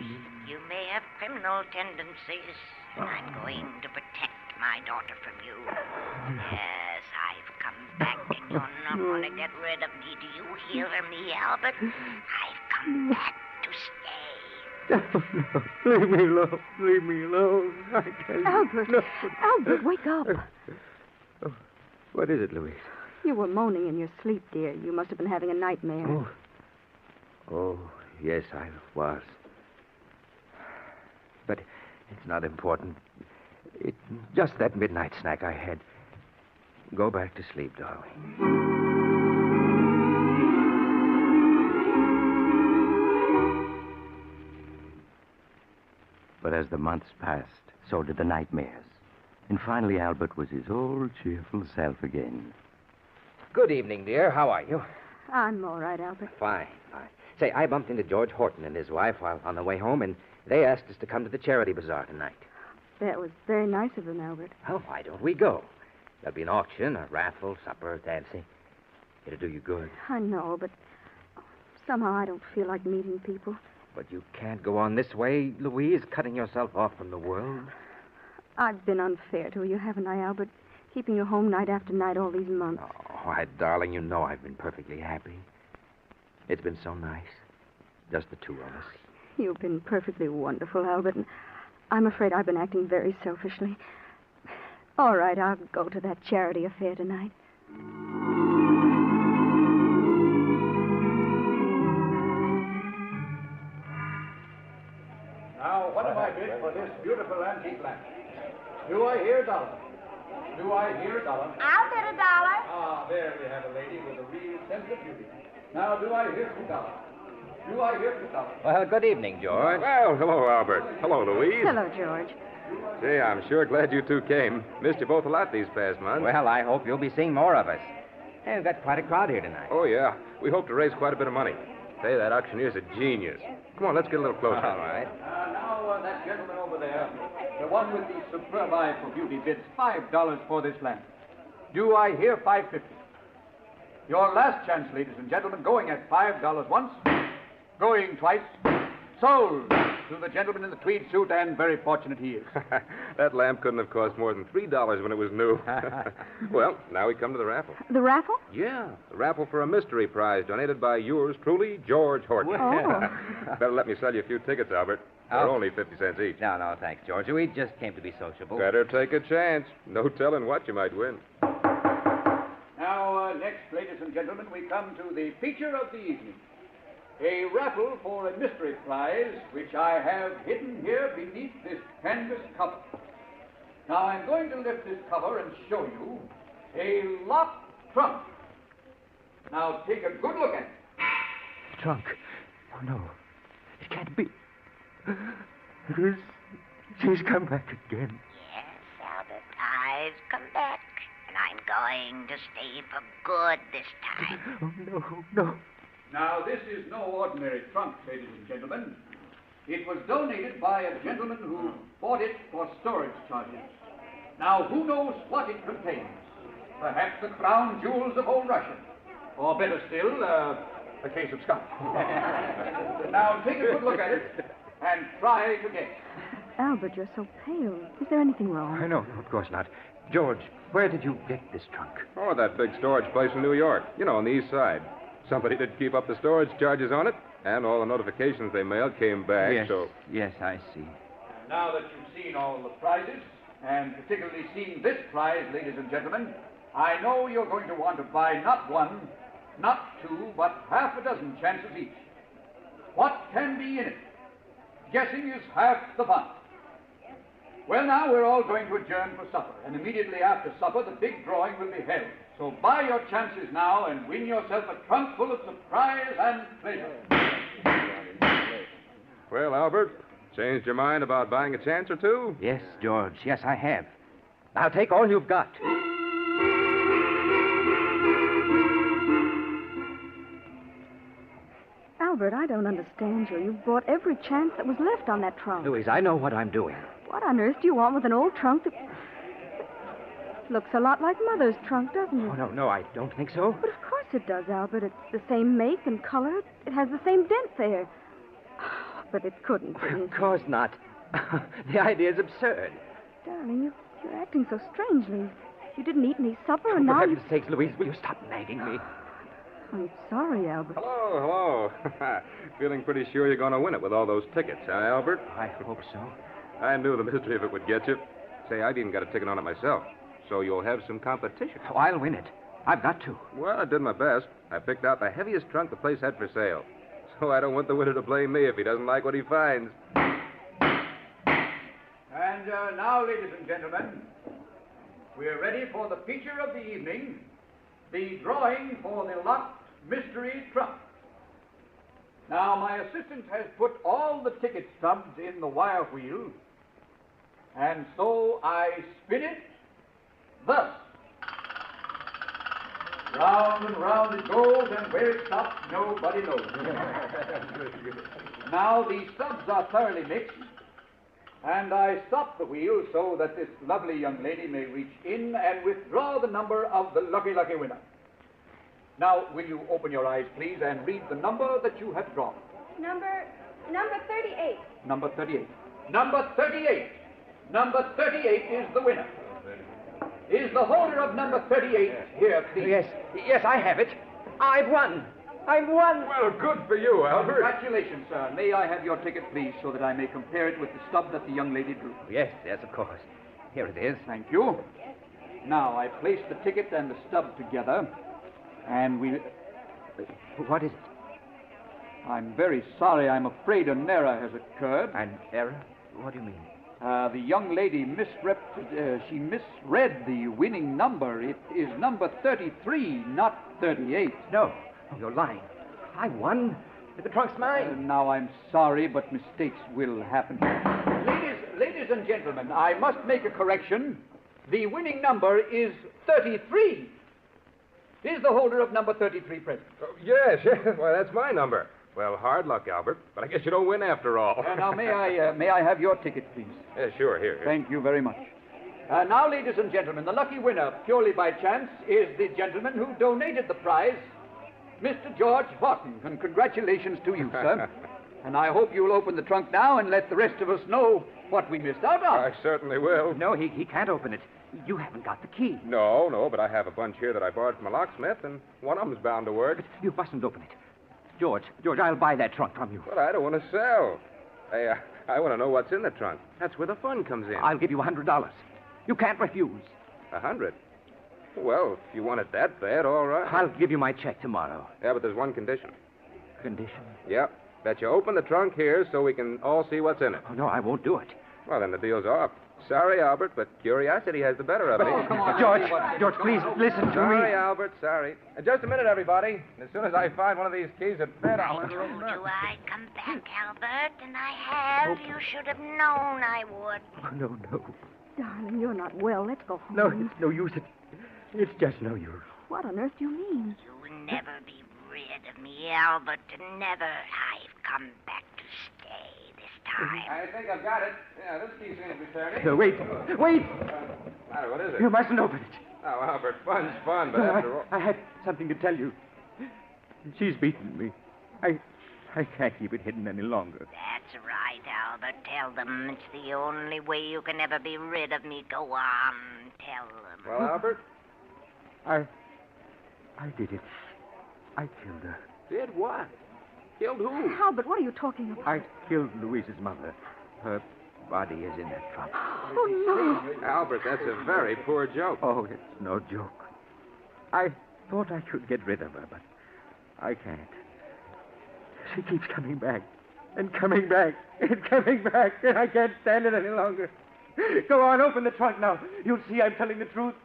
You may have criminal tendencies, and I'm going to protect my daughter from you. Yes, I've come back, and you're not going to get rid of me. Do you hear me, Albert? I've come back to stay. No, leave me alone. Leave me alone. I can't. Albert, No. Albert, wake up. What is it, Louise? You were moaning in your sleep, dear. You must have been having a nightmare. Oh, yes, I was. But it's not important. It's just that midnight snack I had. Go back to sleep, darling. But as the months passed, so did the nightmares. And finally, Albert was his old cheerful self again. Good evening, dear. How are you? I'm all right, Albert. Fine. Say, I bumped into George Horton and his wife while on the way home, and they asked us to come to the charity bazaar tonight. That was very nice of them, Albert. Well, why don't we go? There'll be an auction, a raffle, supper, dancing. It'll do you good. I know, but somehow I don't feel like meeting people. But you can't go on this way, Louise, cutting yourself off from the world. I've been unfair to you, haven't I, Albert? Keeping you home night after night all these months. Oh, why, darling, you know I've been perfectly happy. It's been so nice. Just the two of us. You've been perfectly wonderful, Albert, and I'm afraid I've been acting very selfishly. All right, I'll go to that charity affair tonight. Now, what am I bid for this beautiful antique lamp? Do I hear $1? Do I hear $1? I'll bid $1. Ah, there we have a lady with a real sense of beauty. Now, do I hear $2? Do I hear $2? Well, good evening, George. Well, hello, Albert. Hello, Louise. Hello, George. Gee, I'm sure glad you two came. Missed you both a lot these past months. Well, I hope you'll be seeing more of us. Hey, we've got quite a crowd here tonight. Oh, yeah. We hope to raise quite a bit of money. Say, that auctioneer's a genius. Come on, let's get a little closer. All right. Now, that gentleman over there, the one with the superb eye for beauty, bids $5 for this lamp. Do I hear $5.50? Your last chance, ladies and gentlemen, going at $5 once, going twice. Sold to the gentleman in the tweed suit, and very fortunate he is. That lamp couldn't have cost more than $3 when it was new. Well, now we come to the raffle. The raffle? Yeah, the raffle for a mystery prize donated by yours truly, George Horton. Oh. Better let me sell you a few tickets, Albert. They're only 50 cents each. No, thanks, George. We just came to be sociable. Better take a chance. No telling what you might win. Now, next, ladies and gentlemen, we come to the feature of the evening. A raffle for a mystery prize, which I have hidden here beneath this canvas cover. Now, I'm going to lift this cover and show you a locked trunk. Now, take a good look at it. Trunk. Oh, no. It can't be. She's come back again. Yes, Albert, I've come back, and I'm going to stay for good this time. Oh, no. Now, this is no ordinary trunk, ladies and gentlemen. It was donated by a gentleman who bought it for storage charges. Now, who knows what it contains? Perhaps the crown jewels of old Russia. Or better still, a case of scotch. Now, take a good look at it. and try to guess. Albert, you're so pale. Is there anything wrong? No, of course not. George, where did you get this trunk? Oh, that big storage place in New York. You know, on the east side. Somebody did keep up the storage charges on it, and all the notifications they mailed came back, Yes, so... yes, I see. Now that you've seen all the prizes, and particularly seen this prize, ladies and gentlemen, I know you're going to want to buy not one, not two, but half a dozen chances each. What can be in it? Guessing is half the fun. Well, now we're all going to adjourn for supper, and immediately after supper, the big drawing will be held. So buy your chances now and win yourself a trunk full of surprise and pleasure. Well, Albert, changed your mind about buying a chance or two? Yes, George, yes, I have. I'll take all you've got. Albert, I don't understand you. You bought every chance that was left on that trunk. Louise, I know what I'm doing. What on earth do you want with an old trunk that looks a lot like Mother's trunk, doesn't it? Oh, no, I don't think so. But of course it does, Albert. It's the same make and color. It has the same dent there. But it couldn't be. Of course not. The idea's absurd. Darling, you're acting so strangely. You didn't eat any supper, and For now... heaven's sakes, Louise, will you stop nagging me? I'm sorry, Albert. Hello. Feeling pretty sure you're going to win it with all those tickets, huh, Albert? I hope so. I knew the mystery of it would get you. Say, I've even got a ticket on it myself. So you'll have some competition. Oh, I'll win it. I've got to. Well, I did my best. I picked out the heaviest trunk the place had for sale. So I don't want the winner to blame me if he doesn't like what he finds. And now, ladies and gentlemen, we're ready for the feature of the evening, the drawing for the locked mystery trunk. Now, my assistant has put all the ticket stubs in the wire wheel, and so I spin it thus. Round and round it goes, and where it stops, nobody knows. Now, the stubs are thoroughly mixed, and I stop the wheel so that this lovely young lady may reach in and withdraw the number of the lucky winner. Now, will you open your eyes, please, and read the number that you have drawn? Number 38. Number 38. Number 38. Number 38 is the winner. Is the holder of number 38 here, please? Yes, I have it. I've won. I've won. Well, good for you, Albert. Congratulations, sir. May I have your ticket, please, so that I may compare it with the stub that the young lady drew? Yes, of course. Here it is. Thank you. Now, I place the ticket and the stub together, and we... What is it? I'm very sorry. I'm afraid an error has occurred. An error? What do you mean? The young lady misread the winning number. It is number 33, not 38. No, you're lying. I won. The trunk's mine. Now, I'm sorry, but mistakes will happen. Ladies and gentlemen, I must make a correction. The winning number is 33. Is the holder of number 33 present? Oh, yes. Well, that's my number. Well, hard luck, Albert, but I guess you don't win after all. Now, may I have your ticket, please? Sure, here. Thank you very much. Now, ladies and gentlemen, the lucky winner, purely by chance, is the gentleman who donated the prize, Mr. George Horton. And congratulations to you, sir. And I hope you'll open the trunk now and let the rest of us know what we missed out on. I certainly will. No, he can't open it. You haven't got the key. No, but I have a bunch here that I borrowed from a locksmith, and one of them's bound to work. But you mustn't open it. George, I'll buy that trunk from you. But I don't want to sell. Hey, I want to know what's in the trunk. That's where the fun comes in. I'll give you $100. You can't refuse. 100? Well, if you want it that bad, all right. I'll give you my check tomorrow. Yeah, but there's one condition. Condition? Yeah, that you open the trunk here so we can all see what's in it. Oh, no, I won't do it. Well, then the deal's off. Sorry, Albert, but curiosity has the better of me. Oh, come on. George, please listen to me. Sorry, Albert, sorry. Just a minute, everybody. As soon as I find one of these keys at bed, I'll... I told you I'd come back, Albert, and I have. You should have known I would. Oh, no. Darling, you're not well. Let's go home. No, it's no use. It's just no use. What on earth do you mean? You'll never be rid of me, Albert. Never. I've come back to stay this time. I think I've got it. Yeah, this key seems to be turning. No, wait. What is it? You mustn't open it. Oh, Albert, fun's fun, but after all... I had something to tell you. She's beaten me. I can't keep it hidden any longer. That's right, Albert. Tell them it's the only way you can ever be rid of me. Go on, tell them. Well, Albert? I did it. I killed her. Did what? Killed who? Albert, what are you talking about? I killed Louise's mother. Her body is in that trunk. Oh, no. Albert, that's a very poor joke. Oh, it's no joke. I thought I could get rid of her, but I can't. She keeps coming back and coming back and coming back, and I can't stand it any longer. Go on, open the trunk now. You'll see I'm telling the truth.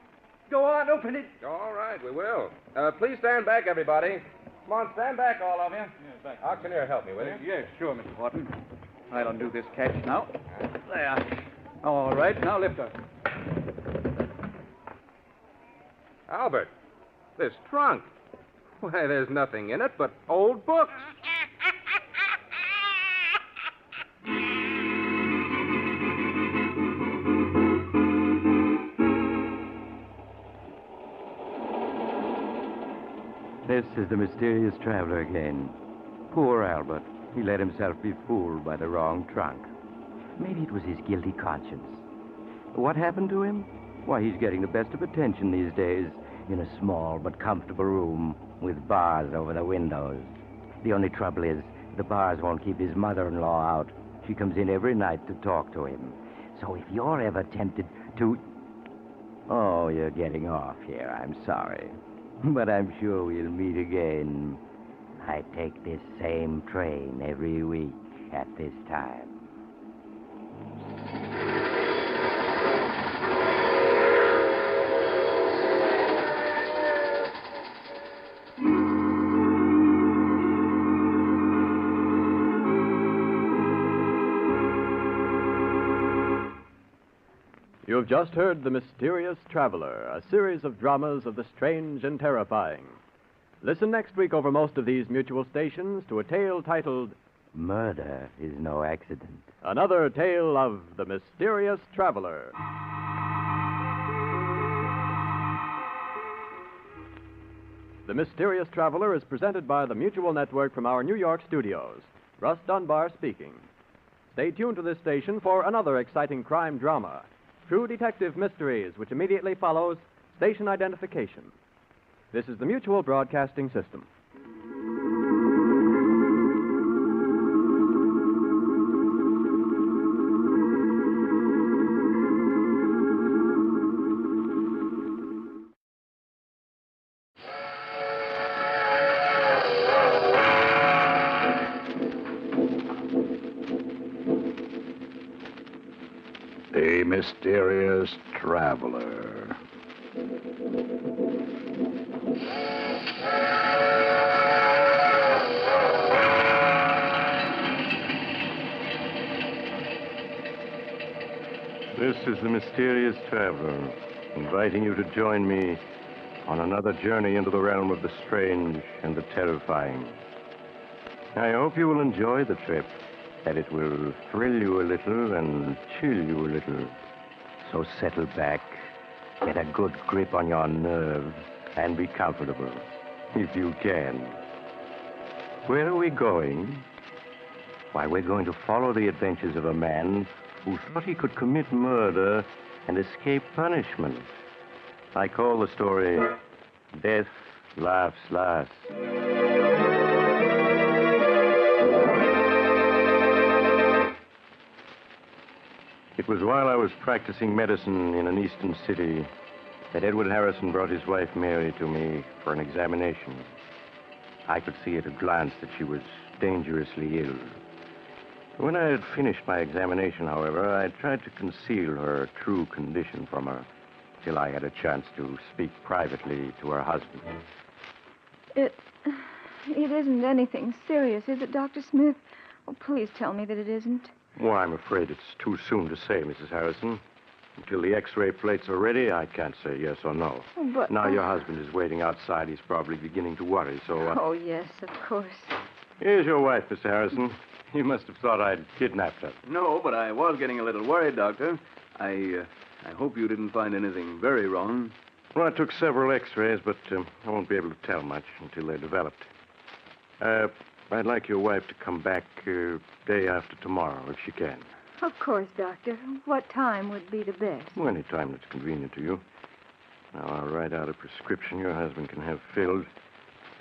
Go on, open it. All right, we will. Please stand back, everybody. Come on, stand back, all of you. back. Auctioneer, help me, will you? Yes, sure, Mr. Horton. I'll undo this catch now. There. All right, now lift her. Albert, this trunk. Why, there's nothing in it but old books. This is the mysterious traveler again. Poor Albert. He let himself be fooled by the wrong trunk. Maybe it was his guilty conscience. What happened to him? Why, he's getting the best of attention these days in a small but comfortable room with bars over the windows. The only trouble is the bars won't keep his mother-in-law out. She comes in every night to talk to him. So if you're ever tempted to... Oh, you're getting off here. I'm sorry. But I'm sure we'll meet again. I take this same train every week at this time. You've just heard The Mysterious Traveler, a series of dramas of the strange and terrifying. Listen next week over most of these mutual stations to a tale titled Murder is no accident. Another Tale of the Mysterious Traveler. The Mysterious Traveler is presented by the Mutual Network from our New York studios. Russ Dunbar speaking. Stay tuned to this station for another exciting crime drama. True Detective Mysteries, which immediately follows Station Identification. This is the Mutual Broadcasting System. The Mysterious Traveler. This is the Mysterious Traveler, inviting you to join me on another journey into the realm of the strange and the terrifying. I hope you will enjoy the trip, that it will thrill you a little and chill you a little. So settle back, get a good grip on your nerves, and be comfortable, if you can. Where are we going? Why, we're going to follow the adventures of a man who thought he could commit murder and escape punishment. I call the story Death Laughs Last. It was while I was practicing medicine in an eastern city that Edward Harrison brought his wife Mary to me for an examination. I could see at a glance that she was dangerously ill. When I had finished my examination, however, I tried to conceal her true condition from her till I had a chance to speak privately to her husband. It isn't anything serious, is it, Dr. Smith? Oh, please tell me that it isn't. Well, I'm afraid it's too soon to say, Mrs. Harrison. Until the X-ray plates are ready, I can't say yes or no. Oh, but... Now your husband is waiting outside. He's probably beginning to worry, so... Oh, yes, of course. Here's your wife, Mr. Harrison. You must have thought I'd kidnapped her. No, but I was getting a little worried, Doctor. I hope you didn't find anything very wrong. Well, I took several X-rays, but I won't be able to tell much until they're developed. I'd like your wife to come back day after tomorrow, if she can. Of course, Doctor. What time would be the best? Well, any time that's convenient to you. Now, I'll write out a prescription your husband can have filled.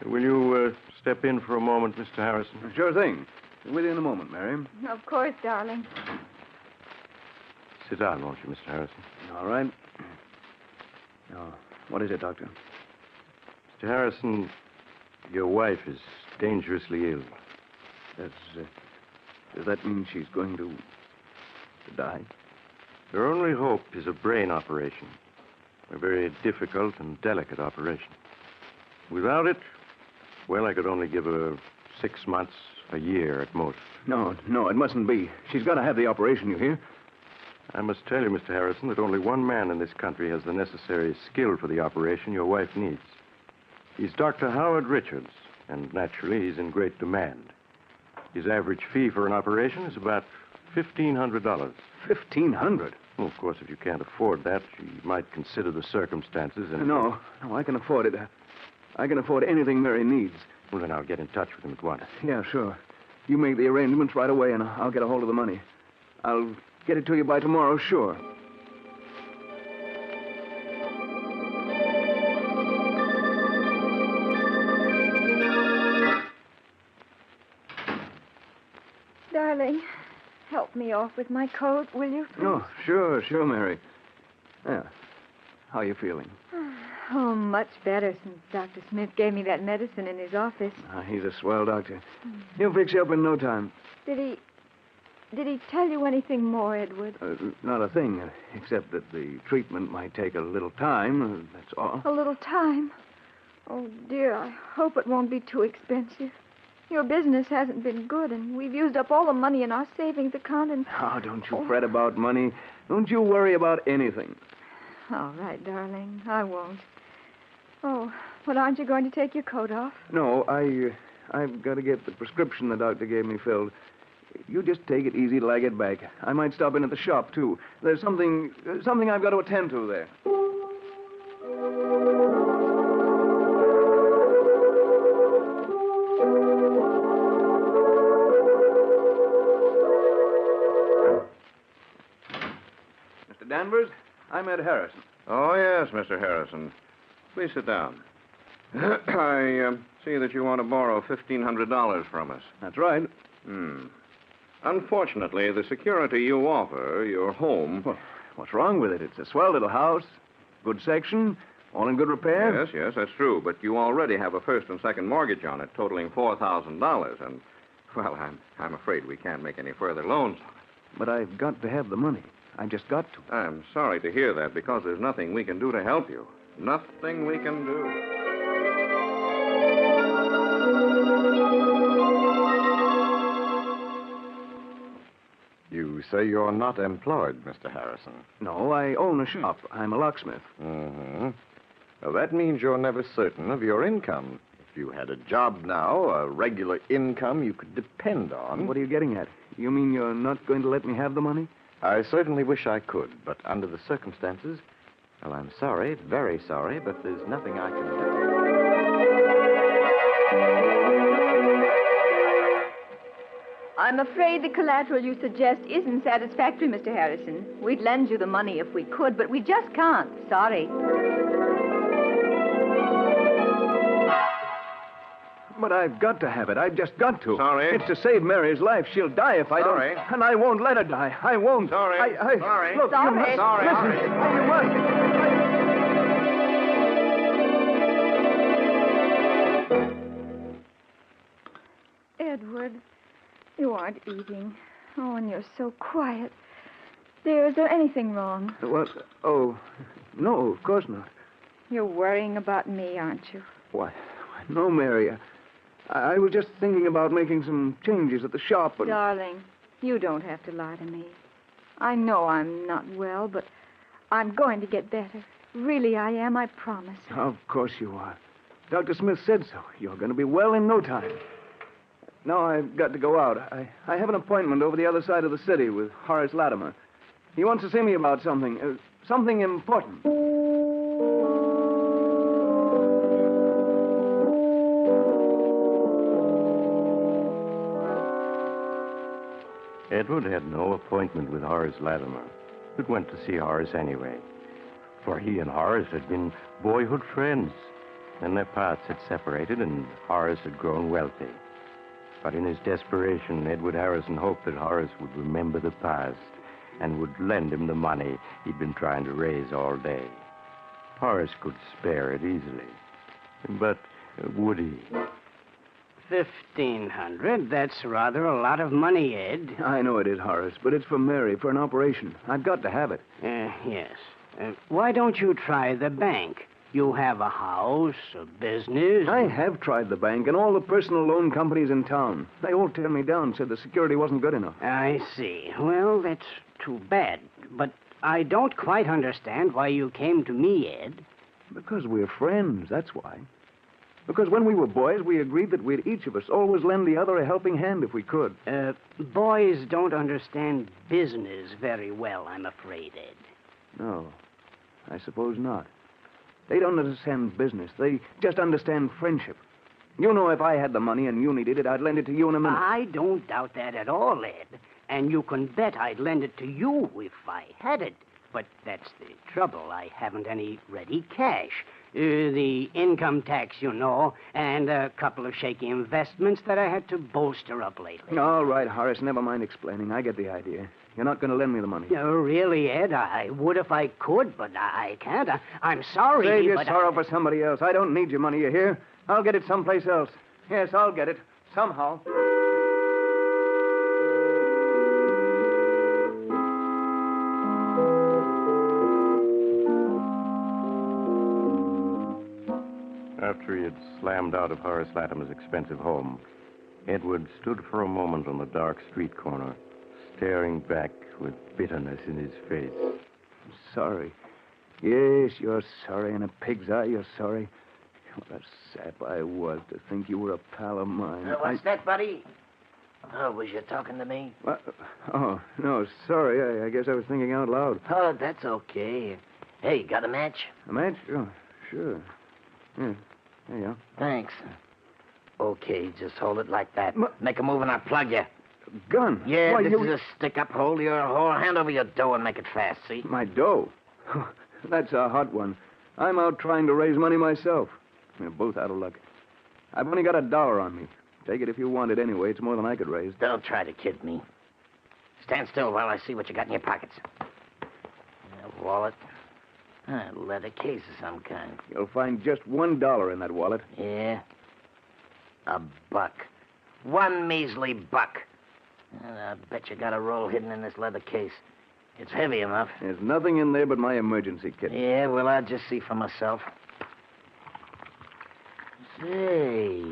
Will you step in for a moment, Mr. Harrison? Sure thing. With you in a moment, Mary. Of course, darling. Sit down, won't you, Mr. Harrison? All right. Now, what is it, Doctor? Mr. Harrison, your wife is dangerously ill. Does that mean she's going to die? Her only hope is a brain operation. A very difficult and delicate operation. Without it, well, I could only give her 6 months, a year at most. No, it mustn't be. She's got to have the operation, you hear? I must tell you, Mr. Harrison, that only one man in this country has the necessary skill for the operation your wife needs. He's Dr. Howard Richards, and naturally, he's in great demand. His average fee for an operation is about $1,500. $1,500? Well, of course, if you can't afford that, you might consider the circumstances and... No, I can afford it. I can afford anything Mary needs. Well, then I'll get in touch with him at once. Yeah, sure. You make the arrangements right away, and I'll get a hold of the money. I'll get it to you by tomorrow, sure. Darling, help me off with my coat, will you? Please? Oh, sure, Mary. Yeah. How you feeling? Oh, much better since Dr. Smith gave me that medicine in his office. He's a swell doctor. He'll fix you up in no time. Did he tell you anything more, Edward? Not a thing, except that the treatment might take a little time, that's all. A little time? Oh, dear, I hope it won't be too expensive. Your business hasn't been good, and we've used up all the money in our savings account, and... Oh, don't you fret about money. Don't you worry about anything. All right, darling, I won't. Oh, but aren't you going to take your coat off? No, I've got to get the prescription the doctor gave me filled. You just take it easy till I get back. I might stop in at the shop, too. There's something I've got to attend to there. Mr. Danvers, I'm Ed Harrison. Oh, yes, Mr. Harrison. Please sit down. I see that you want to borrow $1,500 from us. That's right. Unfortunately, the security you offer, your home... Well, what's wrong with it? It's a swell little house, good section, all in good repair. Yes, that's true. But you already have a first and second mortgage on it, totaling $4,000. And, well, I'm afraid we can't make any further loans on it. But I've got to have the money. I've just got to. I'm sorry to hear that, because there's nothing we can do to help you. Nothing we can do. You say you're not employed, Mr. Harrison. No, I own a shop. I'm a locksmith. Mm-hmm. Well, that means you're never certain of your income. If you had a job now, a regular income you could depend on... What are you getting at? You mean you're not going to let me have the money? I certainly wish I could, but under the circumstances, well, I'm sorry, very sorry, but there's nothing I can do. I'm afraid the collateral you suggest isn't satisfactory, Mr. Harrison. We'd lend you the money if we could, but we just can't. Sorry. But I've got to have it. I've just got to. Sorry. It's to save Mary's life. She'll die if I don't. Sorry. And I won't let her die. I won't. Sorry. Sorry. Look, Sorry. you must... Sorry. Listen. You must... Edward, you aren't eating. Oh, and you're so quiet. Dear, is there anything wrong? What? Oh, no, of course not. You're worrying about me, aren't you? Why, no, Mary. I was just thinking about making some changes at the shop. And... Darling, you don't have to lie to me. I know I'm not well, but I'm going to get better. Really, I am, I promise. Of course you are. Dr. Smith said so. You're going to be well in no time. Now I've got to go out. I have an appointment over the other side of the city with Horace Latimer. He wants to see me about something. Something important. Edward had no appointment with Horace Latimer, but went to see Horace anyway. For he and Horace had been boyhood friends. Then their paths had separated, and Horace had grown wealthy. But in his desperation, Edward Harrison hoped that Horace would remember the past and would lend him the money he'd been trying to raise all day. Horace could spare it easily. But would he? 1,500? That's rather a lot of money, Ed. I know it is, Horace, but it's for Mary, for an operation. I've got to have it. Yes. Why don't you try the bank? You have a house, a business. I have tried the bank and all the personal loan companies in town. They all turned me down, said the security wasn't good enough. I see. Well, that's too bad. But I don't quite understand why you came to me, Ed. Because we're friends, that's why. Because when we were boys, we agreed that we'd each of us always lend the other a helping hand if we could. Boys don't understand business very well, I'm afraid, Ed. No, I suppose not. They don't understand business. They just understand friendship. You know, if I had the money and you needed it, I'd lend it to you in a minute. I don't doubt that at all, Ed. And you can bet I'd lend it to you if I had it. But that's the trouble. I haven't any ready cash. The income tax, you know, and a couple of shaky investments that I had to bolster up lately. All right, Horace, never mind explaining. I get the idea. You're not going to lend me the money. No, really, Ed, I would if I could, but I can't. I'm sorry, Save your but sorrow for somebody else. I don't need your money, you hear? I'll get it someplace else. Yes, I'll get it. Somehow. After he had slammed out of Horace Latimer's expensive home, Edward stood for a moment on the dark street corner, staring back with bitterness in his face. Sorry. Yes, you're sorry. In a pig's eye, you're sorry. What a sap I was to think you were a pal of mine. What's that, buddy? Oh, was you talking to me? Oh, no, sorry. I guess I was thinking out loud. Oh, that's okay. Hey, got a match? A match? Oh, sure. Yeah, there you are. Thanks. Okay, just hold it like that. Make a move and I'll plug you. Gun? Yeah, Why, this you... is a stick-up. Hold your whole hand over your dough and make it fast, see? My dough? That's a hot one. I'm out trying to raise money myself. We're both out of luck. I've only got $1 on me. Take it if you want it anyway. It's more than I could raise. Don't try to kid me. Stand still while I see what you got in your pockets. A wallet. A leather case of some kind. You'll find just $1 in that wallet. Yeah? $1. One measly buck. And I bet you got a roll hidden in this leather case. It's heavy enough. There's nothing in there but my emergency kit. Yeah, well, I'll just see for myself. Say.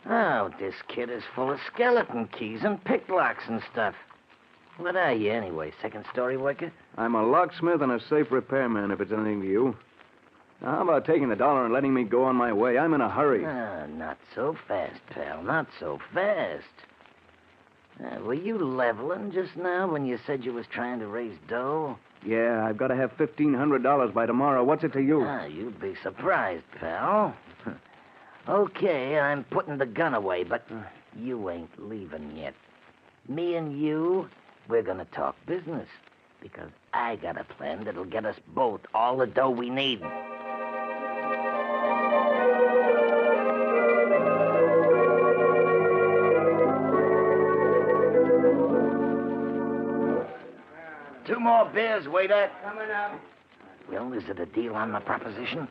Oh, this kit is full of skeleton keys and picklocks and stuff. What are you, anyway? Second-story worker? I'm a locksmith and a safe repairman, if it's anything to you. Now, how about taking the $1 and letting me go on my way? I'm in a hurry. Not so fast, pal. Not so fast. Were you leveling just now when you said you was trying to raise dough? Yeah, I've got to have $1,500 by tomorrow. What's it to you? You'd be surprised, pal. Okay, I'm putting the gun away, but you ain't leaving yet. Me and you, we're going to talk business. Because I got a plan that'll get us both all the dough we need. Two more beers, waiter. Coming up. Well, is it a deal on my proposition?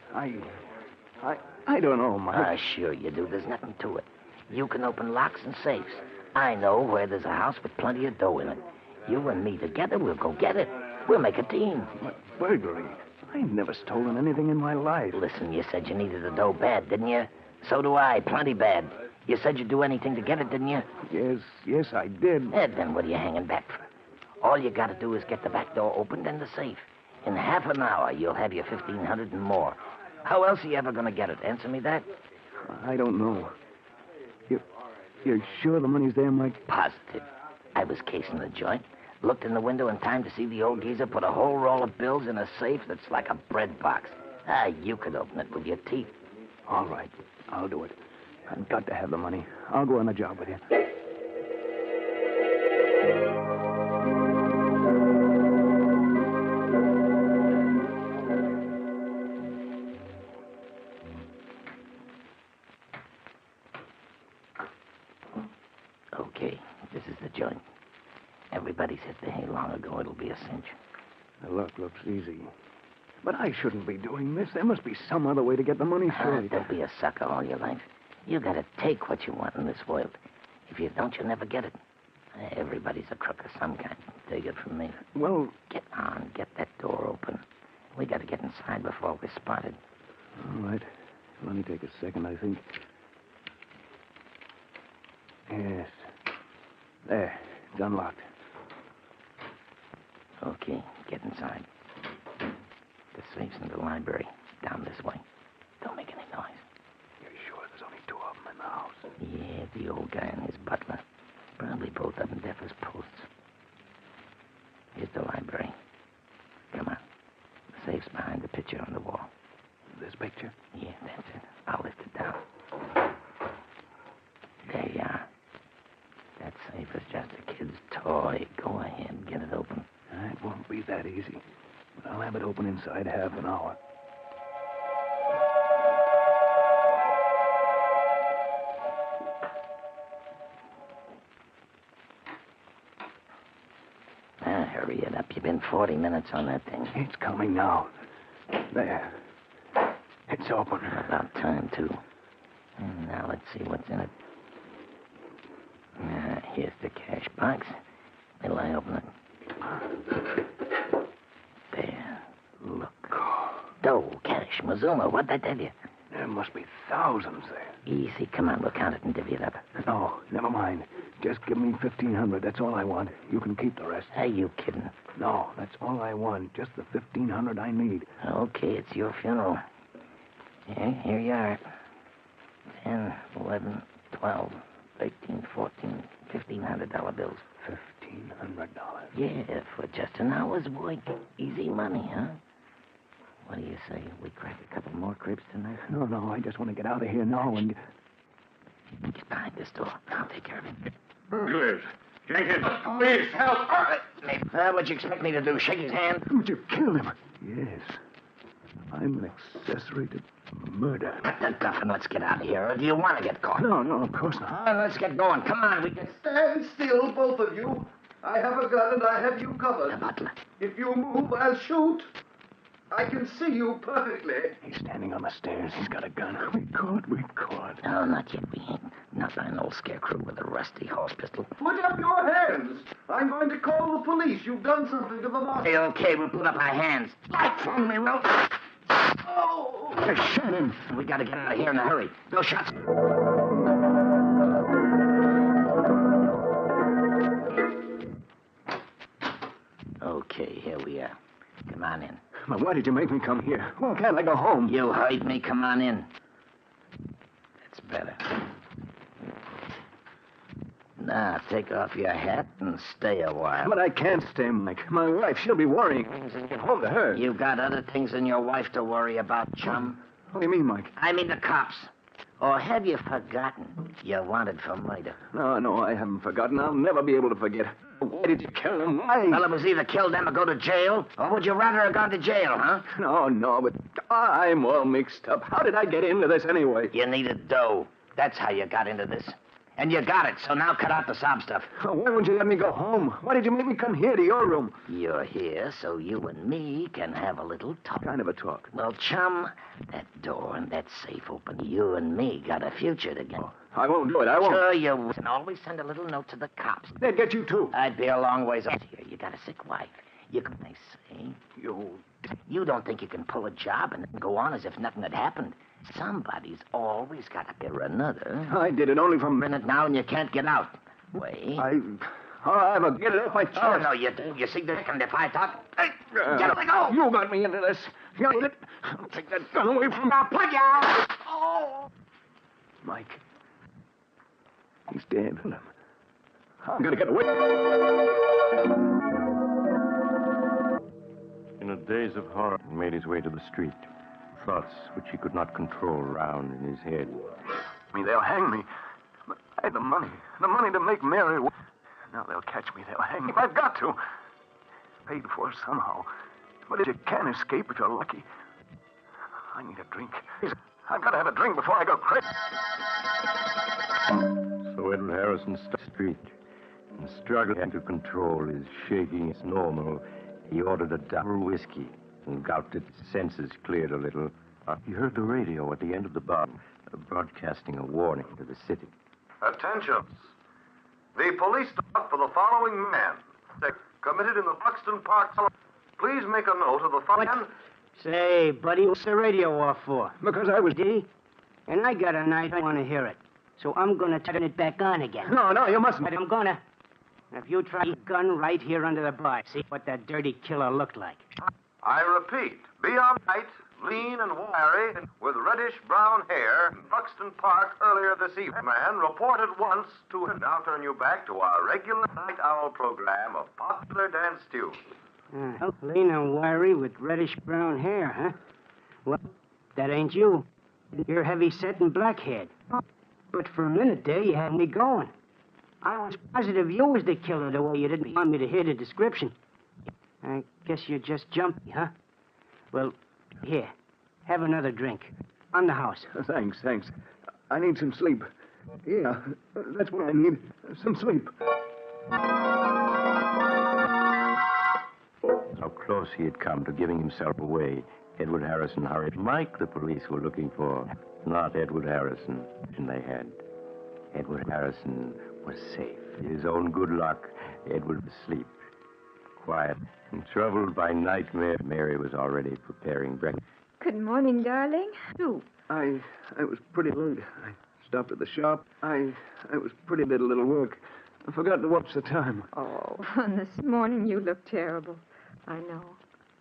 I don't know, Mike. Sure you do. There's nothing to it. You can open locks and safes. I know where there's a house with plenty of dough in it. You and me together, we'll go get it. We'll make a team. But burglary? I've never stolen anything in my life. Listen, you said you needed the dough bad, didn't you? So do I, plenty bad. You said you'd do anything to get it, didn't you? Yes, I did. Then what are you hanging back for? All you got to do is get the back door opened and the safe. In half an hour, you'll have your $1,500 and more. How else are you ever going to get it? Answer me that. I don't know. You're sure the money's there, Mike? Positive. I was casing the joint. Looked in the window in time to see the old geezer put a whole roll of bills in a safe that's like a bread box. You could open it with your teeth. All right, I'll do it. I've got to have the money. I'll go on the job with you. Okay, this is the joint. Everybody's hit the hay long ago. It'll be a cinch. The luck looks easy. But I shouldn't be doing this. There must be some other way to get the money straight. Don't be a sucker all your life. You gotta take what you want in this world. If you don't, you'll never get it. Everybody's a crook of some kind. Take it from me. Well... Get on. Get that door open. We gotta get inside before we're spotted. All right. Let me take a second, I think. Yes. There. It's unlocked. Okay, get inside. The safe's in the library. Down this way. Don't make any noise. You're sure there's only two of them in the house? Yeah, the old guy and his butler. Probably both of them deaf as posts. Here's the library. Come on. The safe's behind the picture on the wall. This picture? Yeah, that's it. I'll lift it down. There you are. That safe is just a kid's toy. Go ahead, get it open. It won't be that easy. But I'll have it open inside half an hour. Hurry it up. You've been 40 minutes on that thing. It's coming now. There. It's open. About time, too. And now let's see what's in it. Here's the cash box. Will I open it? There. Look. Dough, cash, Mazuma. What'd I tell you? There must be thousands there. Easy. Come on, we'll count it and divvy it up. No, never mind. Just give me 1,500. That's all I want. You can keep the rest. Are you kidding? No, that's all I want. Just the 1,500 I need. Okay, it's your funeral. Here you are. 10, 11, 12, 13, 14, $1,500 bills. $1,500? Yeah, for just an hour's work. Easy money, huh? What do you say? We crack a couple more cribs tonight? No, I just want to get out of here now and... Get behind this door. I'll take care of it. Burglars! Jenkins! Please, help! What'd you expect me to do? Shake his hand? Would you kill him? Yes. I'm an accessory to murder. Cut that guff and let's get out of here. Or do you want to get caught? No, of course not. All right, let's get going. Come on, we can... Stand still, both of you. I have a gun and I have you covered. The butler. If you move, I'll shoot. I can see you perfectly. He's standing on the stairs. He's got a gun. We caught. No, not yet. We ain't. Not by an old scarecrow with a rusty horse pistol. Put up your hands. I'm going to call the police. You've done something to the master. Okay, we'll put up our hands. Light from me, Will. Oh! I shot him. We gotta get out of here in a hurry. No shots. Okay, here we are. Come on in. But why did you make me come here? Why can't I go home? You heard me. Come on in. That's better. Now, take off your hat and stay a while. But I can't stay, Mike. My wife, she'll be worrying. Get home to her. You got other things than your wife to worry about, chum. What do you mean, Mike? I mean the cops. Or have you forgotten you're wanted for murder? No, I haven't forgotten. I'll never be able to forget. Why did you kill him? Why? Well, it was either kill them or go to jail. Or would you rather have gone to jail, huh? No, but I'm all mixed up. How did I get into this anyway? You needed dough. That's how you got into this. And you got it, so now cut out the sob stuff. Oh, why won't you let me go home? Why did you make me come here to your room? You're here so you and me can have a little talk. Kind of a talk. Well, chum, that door and that safe open. You and me got a future together. Oh, I won't do it. I won't. Sure you will. And always send a little note to the cops. They'd get you, too. I'd be a long ways off here. You got a sick wife. You can, they say. You don't think you can pull a job and then go on as if nothing had happened. Somebody's always got to be another. I did it only for a minute now, and you can't get out. Wait. I will get it off my chest. Oh, no, you do. You see, Dick, and if I talk... Hey, get it, go! You got me into this. You need it. I'll take that gun away from me. I'll put you out! Oh! Mike. He's dead. I'm going to get away. In a daze of horror, he made his way to the street. Thoughts which he could not control round in his head. They'll hang me. But I had the money to make Mary. Now they'll catch me. They'll hang me. I've got to. Paid for somehow. But you can't escape if you're lucky. I need a drink. I've got to have a drink before I go crazy. So So Edward Harrison stopped the street and struggling to control his shaking as normal, he ordered a double whiskey and gulped it. His senses cleared a little. He heard the radio at the end of the bar broadcasting a warning to the city. Attention. The police stop for the following man. Committed in the Buxton Park. Please make a note of the following. Say, buddy, what's the radio off for? Because I was... D? And I got a night I want to hear it. So I'm going to turn it back on again. No, you mustn't. But I'm going to. If you try your gun right here under the bar, see what that dirty killer looked like. I repeat, beyond height, lean and wiry, with reddish-brown hair, in Buxton Park earlier this evening. Man reported once to... Now turn you back to our regular night owl program of popular dance tunes. Lean and wiry with reddish-brown hair, huh? Well, that ain't you. You're heavy-set and black-haired. But for a minute there, you had me going. I was positive you was the killer the way you didn't want me to hear the description. I guess you're just jumpy, huh? Well, here, have another drink. On the house. Thanks. I need some sleep. Yeah, that's what I need. Some sleep. How close he had come to giving himself away, Edward Harrison hurried. Mike, the police were looking for, not Edward Harrison. And they had. Edward Harrison was safe. His own good luck, Edward was asleep. Quiet and troubled by nightmare, Mary was already preparing breakfast. Good morning, darling. Who? I was pretty late. I stopped at the shop. I was pretty late, a little work. I forgot to watch the time. Oh, and this morning you look terrible. I know.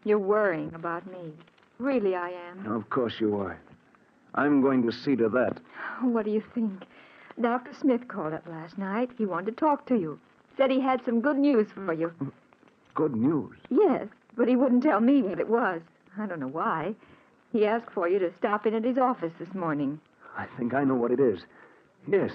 You're worrying about me. Really, I am. Of course you are. I'm going to see to that. What do you think? Dr. Smith called up last night. He wanted to talk to you. Said he had some good news for you. Good news? Yes, but he wouldn't tell me what it was. I don't know why. He asked for you to stop in at his office this morning. I think I know what it is. Yes,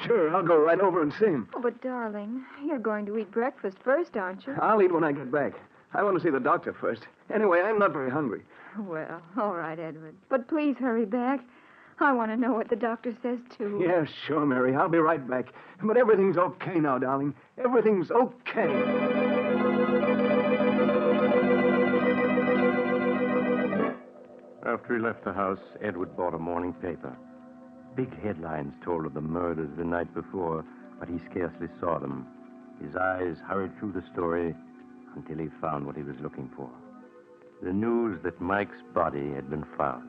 sure, I'll go right over and see him. Oh, but darling, you're going to eat breakfast first, aren't you? I'll eat when I get back. I want to see the doctor first. Anyway, I'm not very hungry. Well, all right, Edward. But please hurry back. I want to know what the doctor says, too. Yeah, sure, Mary. I'll be right back. But everything's okay now, darling. Everything's okay. After he left the house, Edward bought a morning paper. Big headlines told of the murders the night before, but he scarcely saw them. His eyes hurried through the story until he found what he was looking for. The news that Mike's body had been found.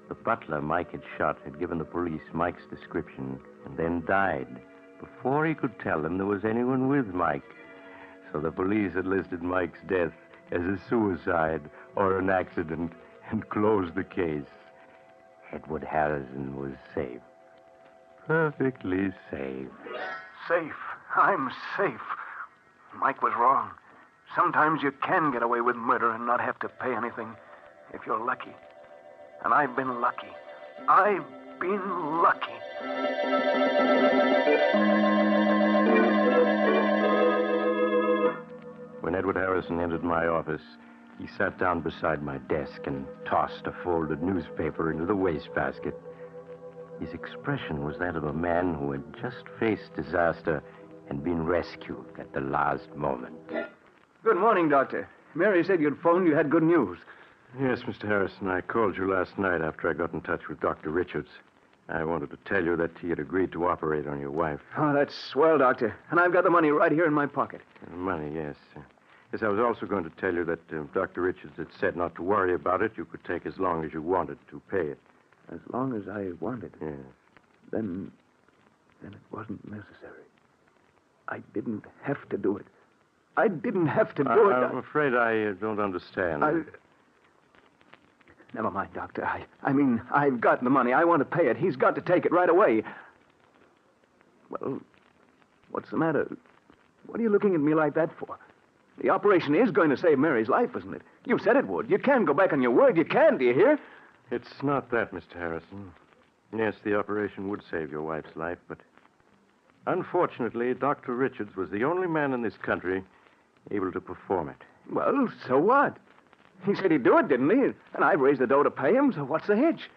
The butler Mike had shot had given the police Mike's description and then died before he could tell them there was anyone with Mike. So the police had listed Mike's death as a suicide or an accident and closed the case. Edward Harrison was safe. Perfectly safe. Safe. I'm safe. Mike was wrong. Sometimes you can get away with murder and not have to pay anything if you're lucky. And I've been lucky. I've been lucky. When Edward Harrison entered my office, he sat down beside my desk and tossed a folded newspaper into the wastebasket. His expression was that of a man who had just faced disaster and been rescued at the last moment. Good morning, Doctor. Mary said you'd phoned. You had good news. Yes, Mr. Harrison, I called you last night after I got in touch with Dr. Richards. I wanted to tell you that he had agreed to operate on your wife. Oh, that's swell, Doctor. And I've got the money right here in my pocket. Money, yes. Yes, I was also going to tell you that Dr. Richards had said not to worry about it. You could take as long as you wanted to pay it. As long as I wanted? Yes. Then it wasn't necessary. I didn't have to do it. I didn't have to do it. I'm afraid I don't understand. Never mind, Doctor. I mean, I've got the money. I want to pay it. He's got to take it right away. Well, what's the matter? What are you looking at me like that for? The operation is going to save Mary's life, isn't it? You said it would. You can go back on your word. You can, do you hear? It's not that, Mr. Harrison. Yes, the operation would save your wife's life, but unfortunately, Dr. Richards was the only man in this country able to perform it. Well, so what? He said he'd do it, didn't he? And I've raised the dough to pay him, so what's the hitch?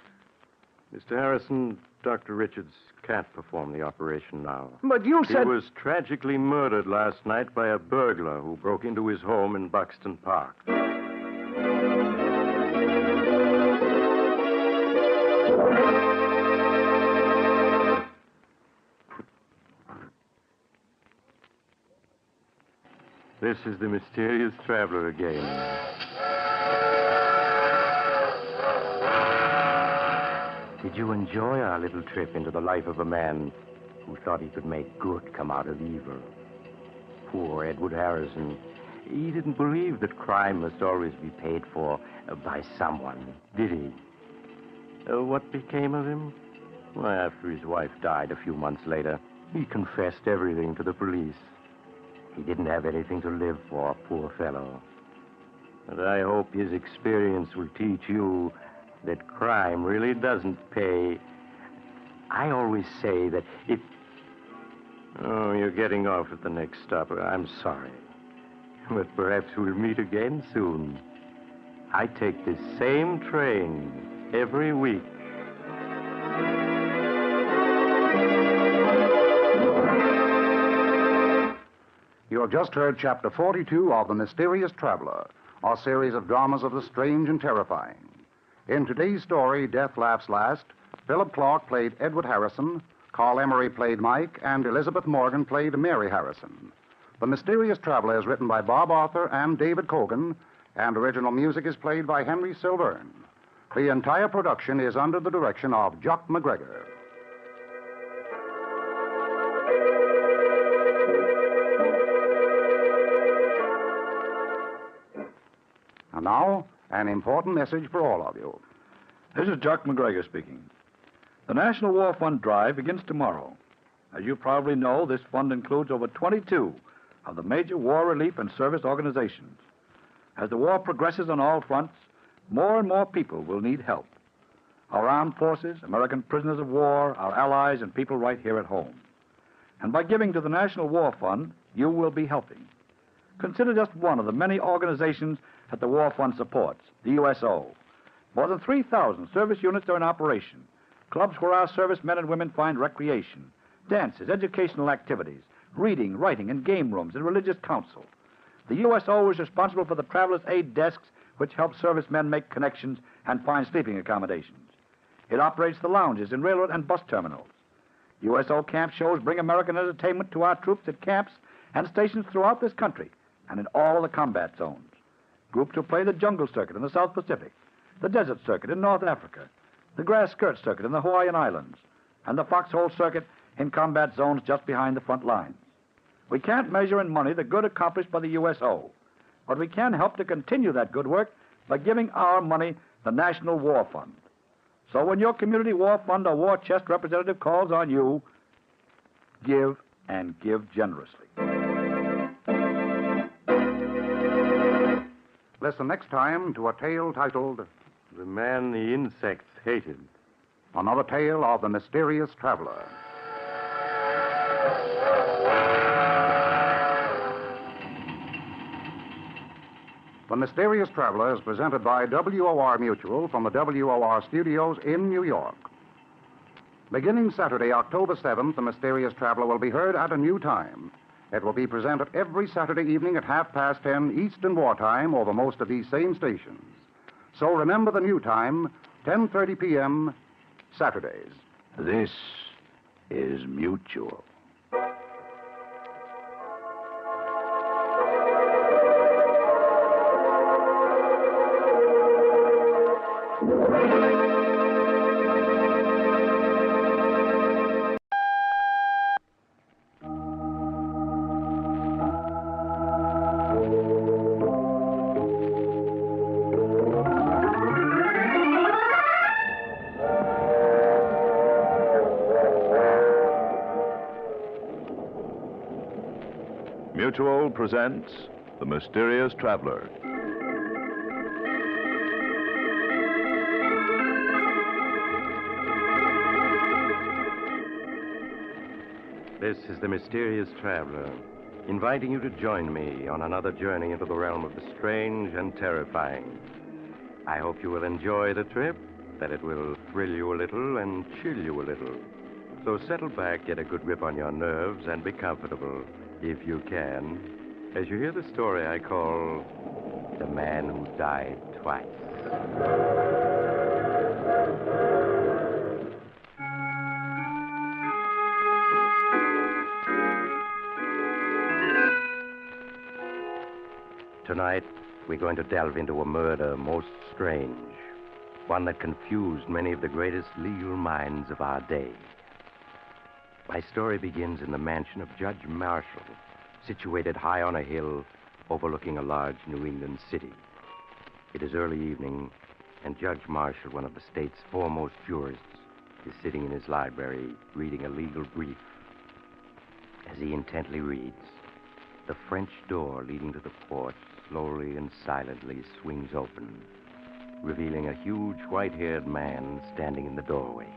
Mr. Harrison, Dr. Richards can't perform the operation now. But you said... He was tragically murdered last night by a burglar who broke into his home in Buxton Park. This is the mysterious traveler again. Did you enjoy our little trip into the life of a man who thought he could make good come out of evil? Poor Edward Harrison. He didn't believe that crime must always be paid for by someone, did he? What became of him? Well, after his wife died a few months later, he confessed everything to the police. He didn't have anything to live for, poor fellow. But I hope his experience will teach you that crime really doesn't pay. I always say that if... Oh, you're getting off at the next stop. I'm sorry. But perhaps we'll meet again soon. I take this same train every week. You have just heard Chapter 42 of The Mysterious Traveler, a series of dramas of the strange and terrifying. In today's story, Death Laughs Last, Philip Clark played Edward Harrison, Carl Emery played Mike, and Elizabeth Morgan played Mary Harrison. The Mysterious Traveler is written by Bob Arthur and David Cogan, and original music is played by Henry Silverne. The entire production is under the direction of Jock McGregor. And now, an important message for all of you. This is Jock McGregor speaking. The National War Fund drive begins tomorrow. As you probably know, this fund includes over 22 of the major war relief and service organizations. As the war progresses on all fronts, more and more people will need help. Our armed forces, American prisoners of war, our allies, and people right here at home. And by giving to the National War Fund, you will be helping. Consider just one of the many organizations that the War Fund supports, the USO. More than 3,000 service units are in operation, clubs where our servicemen and women find recreation, dances, educational activities, reading, writing, and game rooms, and religious counsel. The USO is responsible for the traveler's aid desks, which help servicemen make connections and find sleeping accommodations. It operates the lounges in railroad and bus terminals. USO camp shows bring American entertainment to our troops at camps and stations throughout this country and in all of the combat zones. Groups who play the jungle circuit in the South Pacific, the desert circuit in North Africa, the grass skirt circuit in the Hawaiian Islands, and the foxhole circuit in combat zones just behind the front lines. We can't measure in money the good accomplished by the USO, but we can help to continue that good work by giving our money the National War Fund. So when your community war fund or war chest representative calls on you, give and give generously. Listen next time to a tale titled The Man the Insects Hated. Another tale of the Mysterious Traveler. The Mysterious Traveler is presented by WOR Mutual from the WOR studios in New York. Beginning Saturday, October 7th, The Mysterious Traveler will be heard at a new time. It will be presented every Saturday evening at 10:30 Eastern Wartime over most of these same stations. So remember the new time, 10:30 p.m., Saturdays. This is Mutual. Mutual presents The Mysterious Traveler. This is The Mysterious Traveler, inviting you to join me on another journey into the realm of the strange and terrifying. I hope you will enjoy the trip that it will thrill you a little and chill you a little. So settle back, get a good grip on your nerves, and be comfortable, if you can, as you hear the story I call The Man Who Died Twice. Tonight, we're going to delve into a murder most strange, one that confused many of the greatest legal minds of our day. My story begins in the mansion of Judge Marshall, situated high on a hill overlooking a large New England city. It is early evening, and Judge Marshall, one of the state's foremost jurists, is sitting in his library reading a legal brief. As he intently reads, the French door leading to the porch slowly and silently swings open, revealing a huge white-haired man standing in the doorway.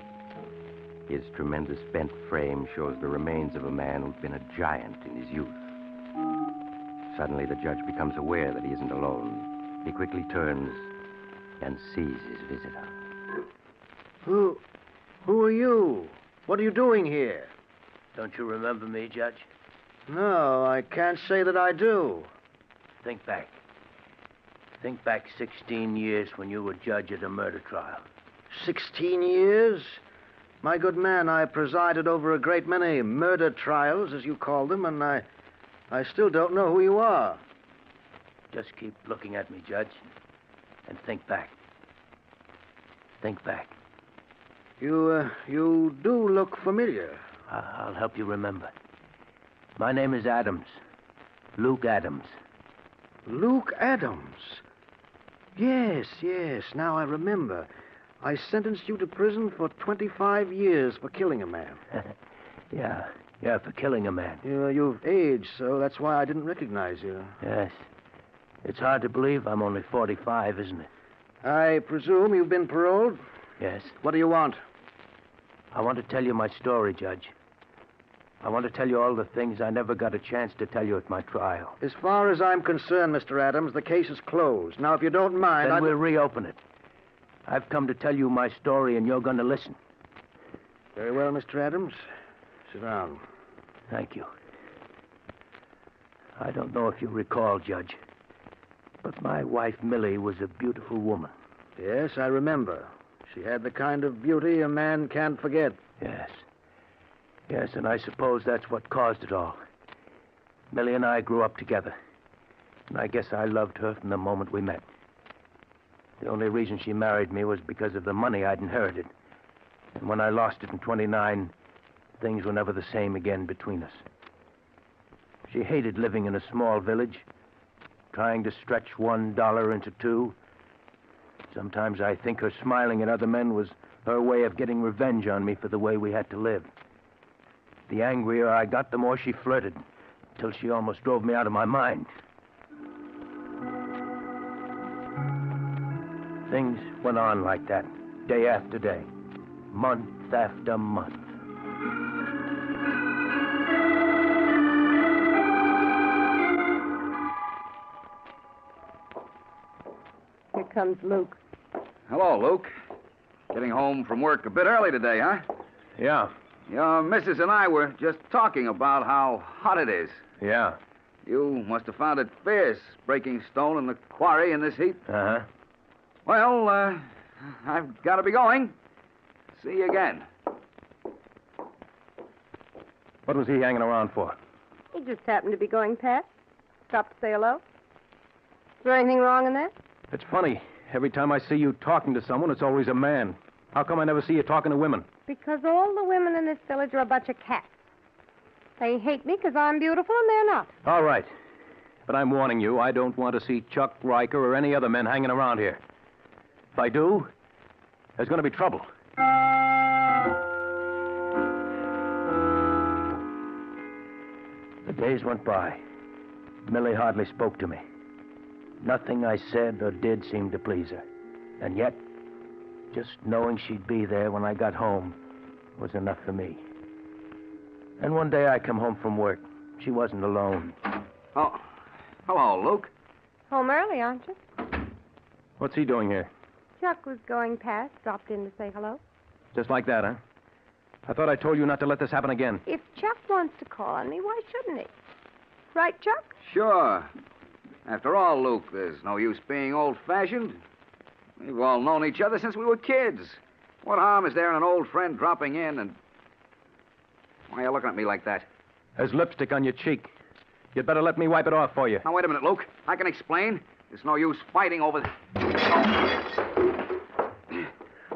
His tremendous bent frame shows the remains of a man who'd been a giant in his youth. Suddenly, the judge becomes aware that he isn't alone. He quickly turns and sees his visitor. Who are you? What are you doing here? Don't you remember me, Judge? No, I can't say that I do. Think back. Think back 16 years when you were judge at a murder trial. 16 years? My good man, I presided over a great many murder trials, as you call them, and I still don't know who you are. Just keep looking at me, Judge, and think back. Think back. You do look familiar. I'll help you remember. My name is Adams. Luke Adams. Luke Adams? Yes. Now I remember. I sentenced you to prison for 25 years for killing a man. Yeah, for killing a man. You've aged, so that's why I didn't recognize you. Yes. It's hard to believe I'm only 45, isn't it? I presume you've been paroled? Yes. What do you want? I want to tell you my story, Judge. I want to tell you all the things I never got a chance to tell you at my trial. As far as I'm concerned, Mr. Adams, the case is closed. Now, if you don't mind, Then we'll reopen it. I've come to tell you my story, and you're going to listen. Very well, Mr. Adams. Sit down. Thank you. I don't know if you recall, Judge, but my wife, Millie, was a beautiful woman. Yes, I remember. She had the kind of beauty a man can't forget. Yes, and I suppose that's what caused it all. Millie and I grew up together, and I guess I loved her from the moment we met. The only reason she married me was because of the money I'd inherited. And when I lost it in 29, things were never the same again between us. She hated living in a small village, trying to stretch $1 into $2. Sometimes I think her smiling at other men was her way of getting revenge on me for the way we had to live. The angrier I got, the more she flirted, till she almost drove me out of my mind. Things went on like that, day after day, month after month. Here comes Luke. Hello, Luke. Getting home from work a bit early today, huh? Yeah. Your missus and I were just talking about how hot it is. Yeah. You must have found it fierce, breaking stone in the quarry in this heat. Uh-huh. Well, I've got to be going. See you again. What was he hanging around for? He just happened to be going past. Stopped to say hello. Is there anything wrong in that? It's funny. Every time I see you talking to someone, it's always a man. How come I never see you talking to women? Because all the women in this village are a bunch of cats. They hate me because I'm beautiful and they're not. All right. But I'm warning you, I don't want to see Chuck, Riker, or any other men hanging around here. If I do, there's going to be trouble. The days went by. Millie hardly spoke to me. Nothing I said or did seemed to please her. And yet, just knowing she'd be there when I got home was enough for me. And one day I come home from work. She wasn't alone. Oh, hello, Luke. Home early, aren't you? What's he doing here? Chuck was going past, dropped in to say hello. Just like that, huh? I thought I told you not to let this happen again. If Chuck wants to call on me, why shouldn't he? Right, Chuck? Sure. After all, Luke, there's no use being old-fashioned. We've all known each other since we were kids. What harm is there in an old friend dropping in and... Why are you looking at me like that? There's lipstick on your cheek. You'd better let me wipe it off for you. Now, wait a minute, Luke. I can explain. There's no use fighting over...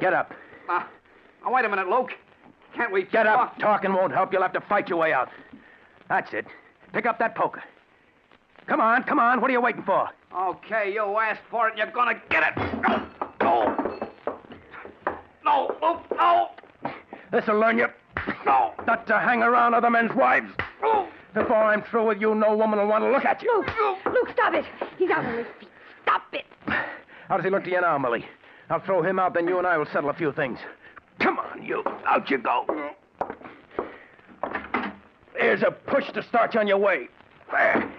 Get up. Now, wait a minute, Luke. Can't we... Get up. Talking won't help. You'll have to fight your way out. That's it. Pick up that poker. Come on, come on. What are you waiting for? Okay, you asked for it. You're gonna get it. No. No, Luke, no. This'll learn you. No. Not to hang around other men's wives. Before I'm through with you, no woman will want to look at you. Luke, stop it. He's out on his feet. Stop it. How does he look to you now, Millie? I'll throw him out, then you and I will settle a few things. Come on, you. Out you go. Here's a push to start you on your way. There.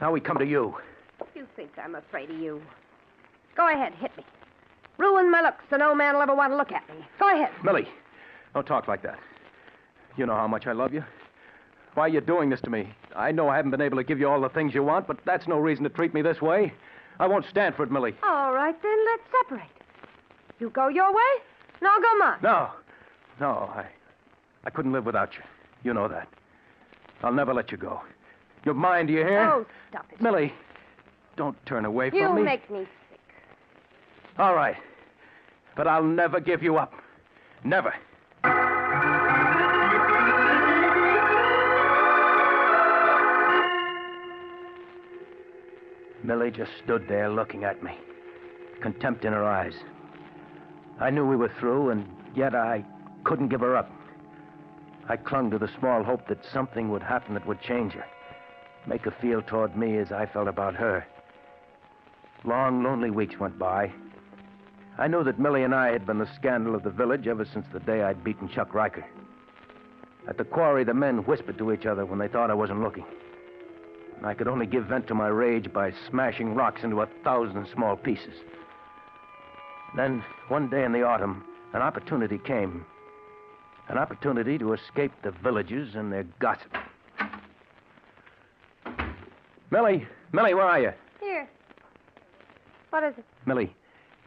Now we come to you. You think I'm afraid of you. Go ahead, hit me. Ruin my looks so no man will ever want to look at me. Go ahead. Millie, don't talk like that. You know how much I love you. Why are you doing this to me? I know I haven't been able to give you all the things you want, but that's no reason to treat me this way. I won't stand for it, Millie. All right, then let's separate. You go your way, and I'll go mine. No, I couldn't live without you. You know that. I'll never let you go. You're mine, do you hear? Oh, stop it. Millie, don't turn away from me. You make me sick. All right. But I'll never give you up. Never. Millie just stood there looking at me, contempt in her eyes. I knew we were through, and yet I couldn't give her up. I clung to the small hope that something would happen that would change her, make her feel toward me as I felt about her. Long, lonely weeks went by. I knew that Millie and I had been the scandal of the village ever since the day I'd beaten Chuck Riker. At the quarry, the men whispered to each other when they thought I wasn't looking. I could only give vent to my rage by smashing rocks into 1,000 small pieces. Then, one day in the autumn, an opportunity came. An opportunity to escape the villagers and their gossip. Millie, where are you? Here. What is it? Millie,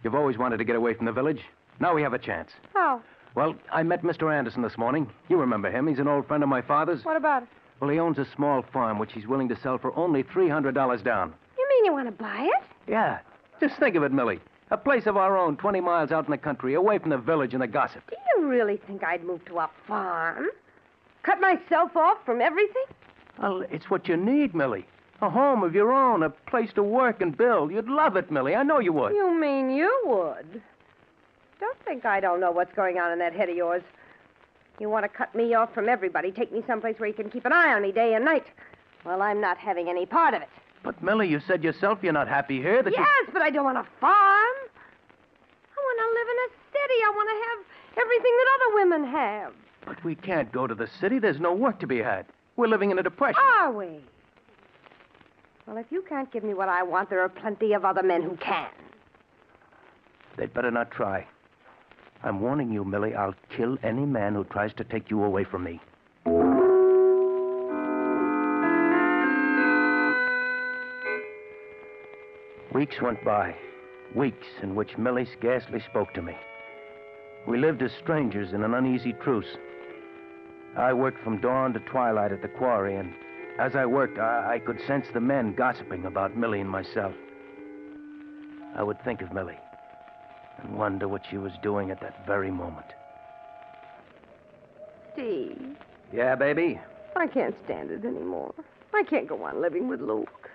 you've always wanted to get away from the village. Now we have a chance. How? Well, I met Mr. Anderson this morning. You remember him. He's an old friend of my father's. What about it? Well, he owns a small farm which he's willing to sell for only $300 down. You mean you want to buy it? Yeah. Just think of it, Millie. A place of our own, 20 miles out in the country, away from the village and the gossip. Do you really think I'd move to a farm? Cut myself off from everything? Well, it's what you need, Millie. A home of your own, a place to work and build. You'd love it, Millie. I know you would. You mean you would? Don't think I don't know what's going on in that head of yours. You want to cut me off from everybody, take me someplace where you can keep an eye on me day and night. Well, I'm not having any part of it. But, Millie, you said yourself you're not happy here. Yes, but I don't want a farm. I want to live in a city. I want to have everything that other women have. But we can't go to the city. There's no work to be had. We're living in a depression. Are we? Well, if you can't give me what I want, there are plenty of other men who can. They'd better not try. I'm warning you, Millie, I'll kill any man who tries to take you away from me. Weeks went by. Weeks in which Millie scarcely spoke to me. We lived as strangers in an uneasy truce. I worked from dawn to twilight at the quarry, and as I worked, I could sense the men gossiping about Millie and myself. I would think of Millie and wonder what she was doing at that very moment. Steve, Yeah, baby? I can't stand it anymore. I can't go on living with Luke.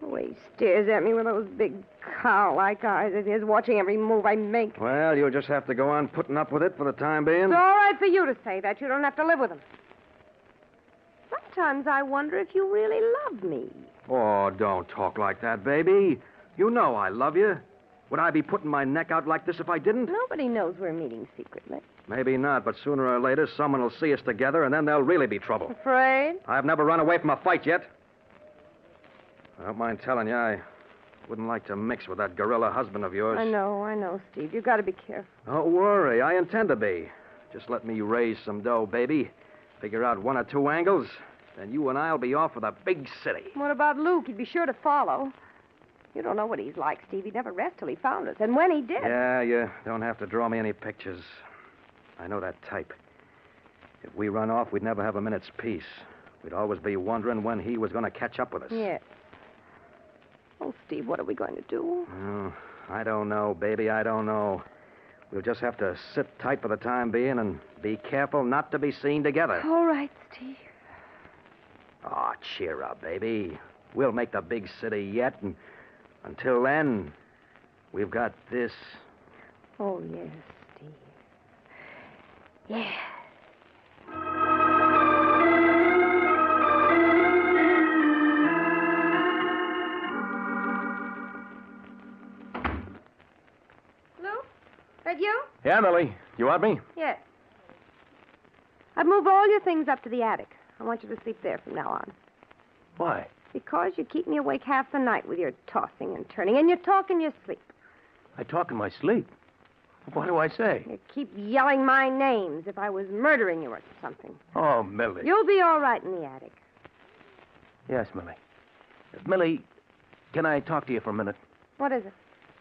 The way he stares at me with those big cow-like eyes of his, watching every move I make. Well, you'll just have to go on putting up with it for the time being. It's all right for you to say that. You don't have to live with him. Sometimes I wonder if you really love me. Oh, don't talk like that, baby. You know I love you. Would I be putting my neck out like this if I didn't? Nobody knows we're meeting secretly. Maybe not, but sooner or later someone will see us together, and then there'll really be trouble. Afraid? I've never run away from a fight yet. I don't mind telling you, I wouldn't like to mix with that gorilla husband of yours. I know, Steve. You got to be careful. Don't worry, I intend to be. Just let me raise some dough, baby. Figure out one or two angles, then you and I'll be off for the big city. What about Luke? He'd be sure to follow. You don't know what he's like, Steve. He'd never rest till he found us. And when he did... Yeah, you don't have to draw me any pictures. I know that type. If we run off, we'd never have a minute's peace. We'd always be wondering when he was going to catch up with us. Yes. Oh, Steve, what are we going to do? Oh, I don't know, baby. I don't know. We'll just have to sit tight for the time being and be careful not to be seen together. All right, Steve. Oh, cheer up, baby. We'll make the big city yet, and until then, we've got this. Oh, yes, Steve. Yeah. That you? Yeah, Millie. You want me? Yes. I've moved all your things up to the attic. I want you to sleep there from now on. Why? Because you keep me awake half the night with your tossing and turning, and you talk in your sleep. I talk in my sleep. What do I say? You keep yelling my names if I was murdering you or something. Oh, Millie. You'll be all right in the attic. Yes, Millie. Millie, can I talk to you for a minute? What is it?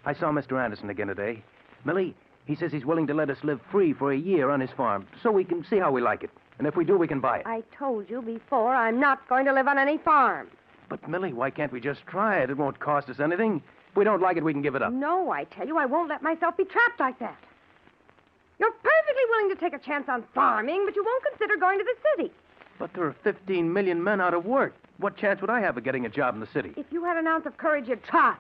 I saw Mr. Anderson again today. Millie, he says he's willing to let us live free for a year on his farm so we can see how we like it. And if we do, we can buy it. I told you before I'm not going to live on any farm. But, Millie, why can't we just try it? It won't cost us anything. If we don't like it, we can give it up. No, I tell you, I won't let myself be trapped like that. You're perfectly willing to take a chance on farming, but you won't consider going to the city. But there are 15 million men out of work. What chance would I have of getting a job in the city? If you had an ounce of courage, you'd try.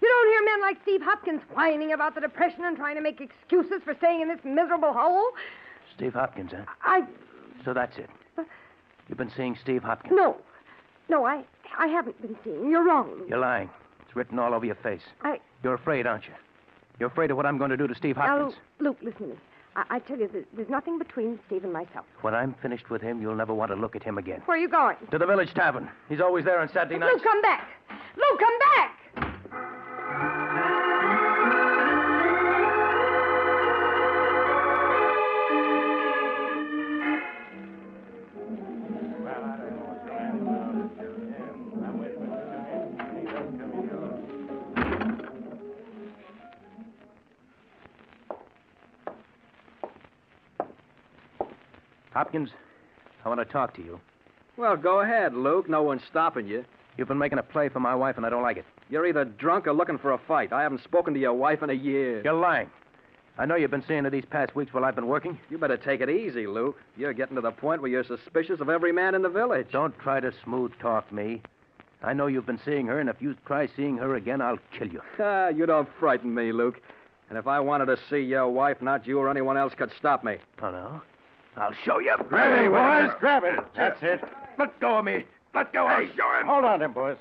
You don't hear men like Steve Hopkins whining about the Depression and trying to make excuses for staying in this miserable hole. Steve Hopkins, huh? I... So that's it. You've been seeing Steve Hopkins? No, I haven't been seeing. You're wrong, Luke. You're lying. It's written all over your face. You're afraid, aren't you? You're afraid of what I'm going to do to Steve Hopkins. Now, Luke, listen to me. I tell you, there's nothing between Steve and myself. When I'm finished with him, you'll never want to look at him again. Where are you going? To the village tavern. He's always there on Saturday nights. Luke, come back! Luke, come back! Hopkins, I want to talk to you. Well, go ahead, Luke. No one's stopping you. You've been making a play for my wife, and I don't like it. You're either drunk or looking for a fight. I haven't spoken to your wife in a year. You're lying. I know you've been seeing her these past weeks while I've been working. You better take it easy, Luke. You're getting to the point where you're suspicious of every man in the village. Don't try to smooth talk me. I know you've been seeing her, and if you try seeing her again, I'll kill you. You don't frighten me, Luke. And if I wanted to see your wife, not you or anyone else could stop me. Oh, no? I'll show you. Grab it, boys. Grab it. That's it. Let go of me. Let go of me. Hold on, them boys.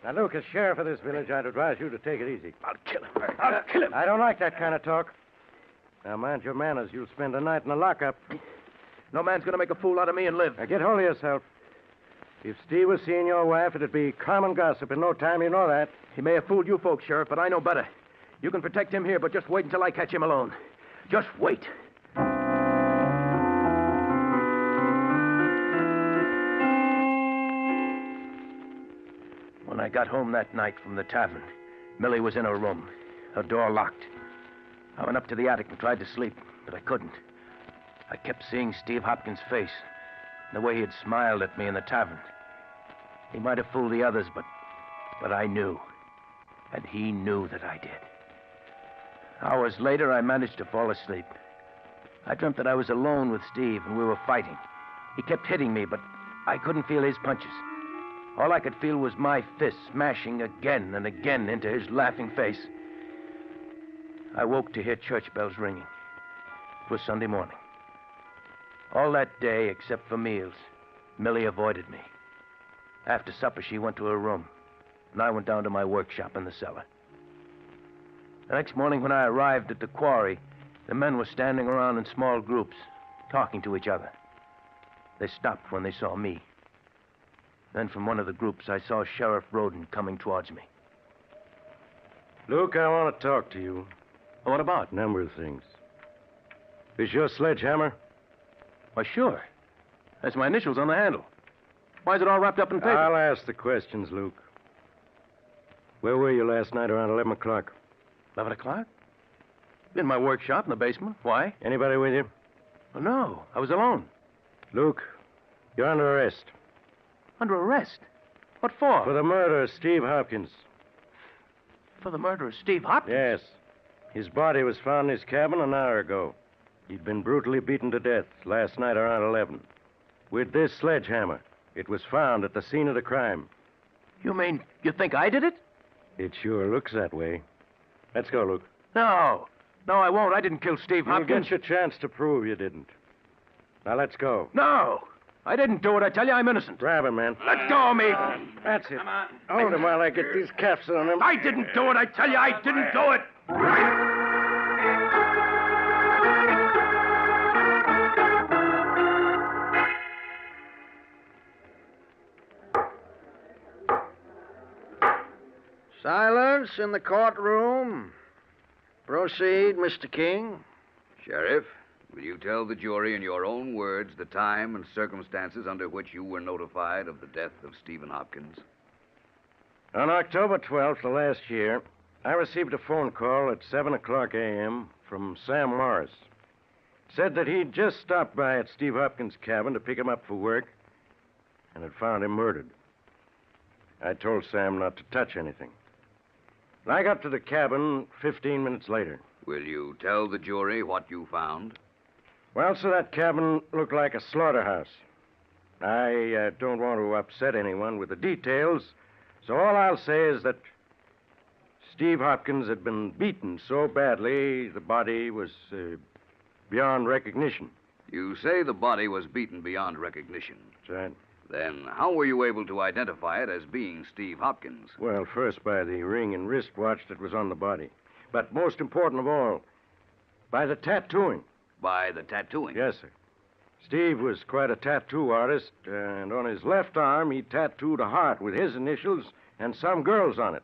Now, Luke, as sheriff of this village, I'd advise you to take it easy. I'll kill him. I'll kill him. I don't like that kind of talk. Now, mind your manners. You'll spend the night in a lockup. No man's going to make a fool out of me and live. Now, get hold of yourself. If Steve was seeing your wife, it'd be common gossip in no time. You know that. He may have fooled you folks, Sheriff, but I know better. You can protect him here, but just wait until I catch him alone. Just wait. When I got home that night from the tavern, Millie was in her room, her door locked. I went up to the attic and tried to sleep, but I couldn't. I kept seeing Steve Hopkins' face, the way he had smiled at me in the tavern. He might have fooled the others, but I knew. And he knew that I did. Hours later, I managed to fall asleep. I dreamt that I was alone with Steve and we were fighting. He kept hitting me, but I couldn't feel his punches. All I could feel was my fists smashing again and again into his laughing face. I woke to hear church bells ringing. It was Sunday morning. All that day, except for meals, Millie avoided me. After supper, she went to her room, and I went down to my workshop in the cellar. The next morning, when I arrived at the quarry, the men were standing around in small groups, talking to each other. They stopped when they saw me. Then from one of the groups, I saw Sheriff Roden coming towards me. Luke, I want to talk to you. What about? A number of things. Is your sledgehammer? Why, sure. That's my initials on the handle. Why is it all wrapped up in paper? I'll ask the questions, Luke. Where were you last night around 11 o'clock? 11 o'clock? In my workshop in the basement. Why? Anybody with you? Oh, no, I was alone. Luke, you're under arrest. Under arrest? What for? For the murder of Steve Hopkins. For the murder of Steve Hopkins? Yes. His body was found in his cabin an hour ago. He'd been brutally beaten to death last night around 11. With this sledgehammer. It was found at the scene of the crime. You mean you think I did it? It sure looks that way. Let's go, Luke. No. No, I won't. I didn't kill Steve Hopkins. You'll get your chance to prove you didn't. Now, let's go. No. I didn't do it. I tell you, I'm innocent. Grab him, man. Let go of me. That's it. Come on. Hold him while I get these cuffs on him. I didn't do it. I tell you, I didn't do it. Silence in the courtroom. Proceed, Mr. King. Sheriff, will you tell the jury in your own words the time and circumstances under which you were notified of the death of Stephen Hopkins? On October 12th of last year, I received a phone call at 7 o'clock a.m. from Sam Morris. Said that he'd just stopped by at Steve Hopkins' cabin to pick him up for work and had found him murdered. I told Sam not to touch anything. I got to the cabin 15 minutes later. Will you tell the jury what you found? Well, sir, that cabin looked like a slaughterhouse. I don't want to upset anyone with the details, so all I'll say is that Steve Hopkins had been beaten so badly the body was beyond recognition. You say the body was beaten beyond recognition. That's right. Then how were you able to identify it as being Steve Hopkins? Well, first by the ring and wristwatch that was on the body. But most important of all, by the tattooing. By the tattooing? Yes, sir. Steve was quite a tattoo artist, and on his left arm he tattooed a heart with his initials and some girls on it.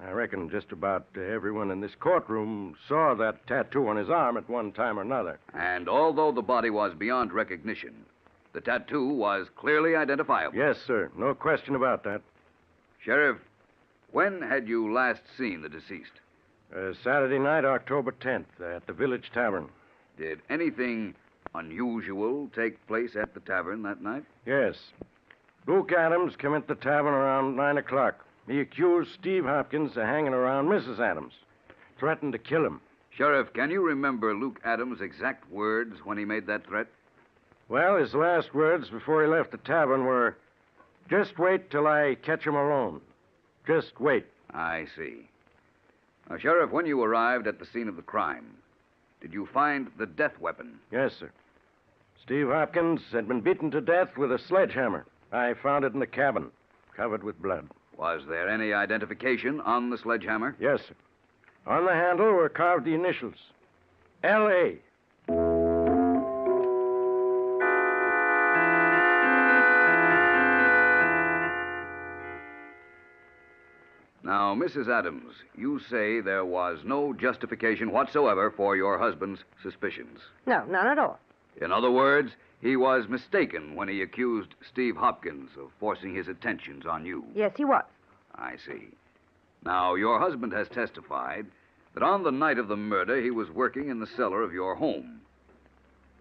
I reckon just about everyone in this courtroom saw that tattoo on his arm at one time or another. And although the body was beyond recognition, the tattoo was clearly identifiable. Yes, sir. No question about that. Sheriff, when had you last seen the deceased? Saturday night, October 10th, at the Village Tavern. Did anything unusual take place at the tavern that night? Yes. Luke Adams came into the tavern around 9 o'clock. He accused Steve Hopkins of hanging around Mrs. Adams, threatened to kill him. Sheriff, can you remember Luke Adams' exact words when he made that threat? Well, his last words before he left the tavern were, "Just wait till I catch him alone. Just wait." I see. Now, Sheriff, when you arrived at the scene of the crime, did you find the death weapon? Yes, sir. Steve Hopkins had been beaten to death with a sledgehammer. I found it in the cabin, covered with blood. Was there any identification on the sledgehammer? Yes, sir. On the handle were carved the initials, L.A. Now, Mrs. Adams, you say there was no justification whatsoever for your husband's suspicions. No, none at all. In other words, he was mistaken when he accused Steve Hopkins of forcing his attentions on you. Yes, he was. I see. Now, your husband has testified that on the night of the murder, he was working in the cellar of your home.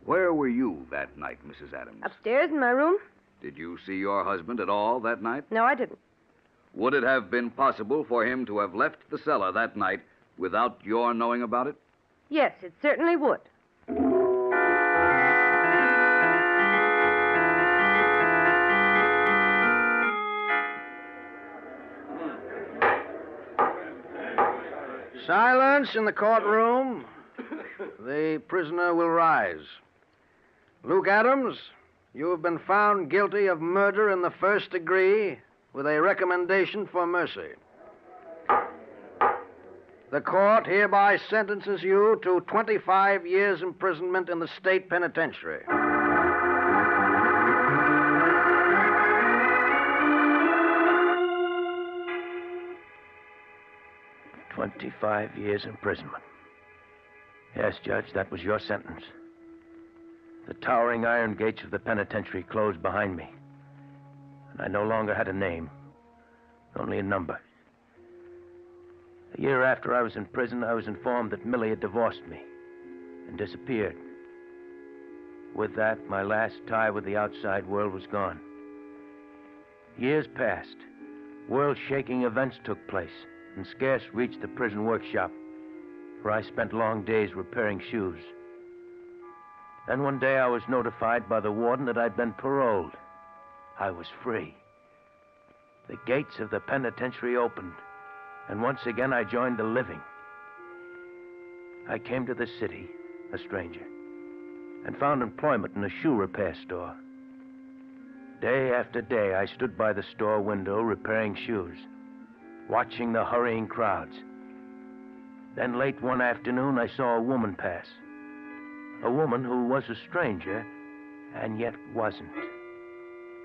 Where were you that night, Mrs. Adams? Upstairs in my room? Did you see your husband at all that night? No, I didn't. Would it have been possible for him to have left the cellar that night without your knowing about it? Yes, it certainly would. Silence in the courtroom. The prisoner will rise. Luke Adams, you have been found guilty of murder in the first degree with a recommendation for mercy. The court hereby sentences you to 25 years imprisonment in the state penitentiary. 25 years imprisonment. Yes, Judge, that was your sentence. The towering iron gates of the penitentiary closed behind me. And I no longer had a name, only a number. A year after I was in prison, I was informed that Millie had divorced me and disappeared. With that, my last tie with the outside world was gone. Years passed. World-shaking events took place and scarce reached the prison workshop, where I spent long days repairing shoes. Then one day I was notified by the warden that I'd been paroled. I was free. The gates of the penitentiary opened, and once again I joined the living. I came to the city, a stranger, and found employment in a shoe repair store. Day after day, I stood by the store window repairing shoes, watching the hurrying crowds. Then late one afternoon, I saw a woman pass. A woman who was a stranger, and yet wasn't.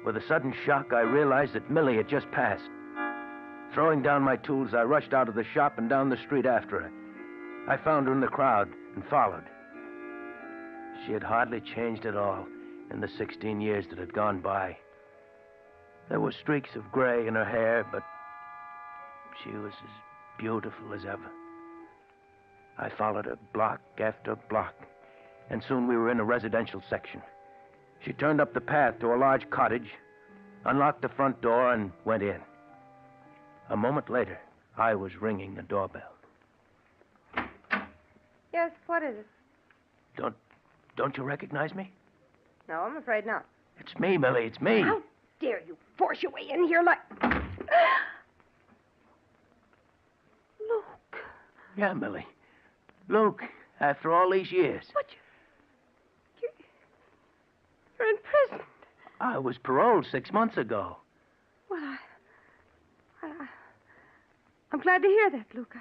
With a sudden shock, I realized that Millie had just passed. Throwing down my tools, I rushed out of the shop and down the street after her. I found her in the crowd and followed. She had hardly changed at all in the 16 years that had gone by. There were streaks of gray in her hair, but she was as beautiful as ever. I followed her block after block, and soon we were in a residential section. She turned up the path to a large cottage, unlocked the front door, and went in. A moment later, I was ringing the doorbell. Yes, what is it? Don't you recognize me? No, I'm afraid not. It's me, Millie, it's me. How dare you force your way in here like... Luke. Yeah, Millie. Luke, after all these years. But you're in prison. I was paroled 6 months ago. Well, I'm glad to hear that, Luke.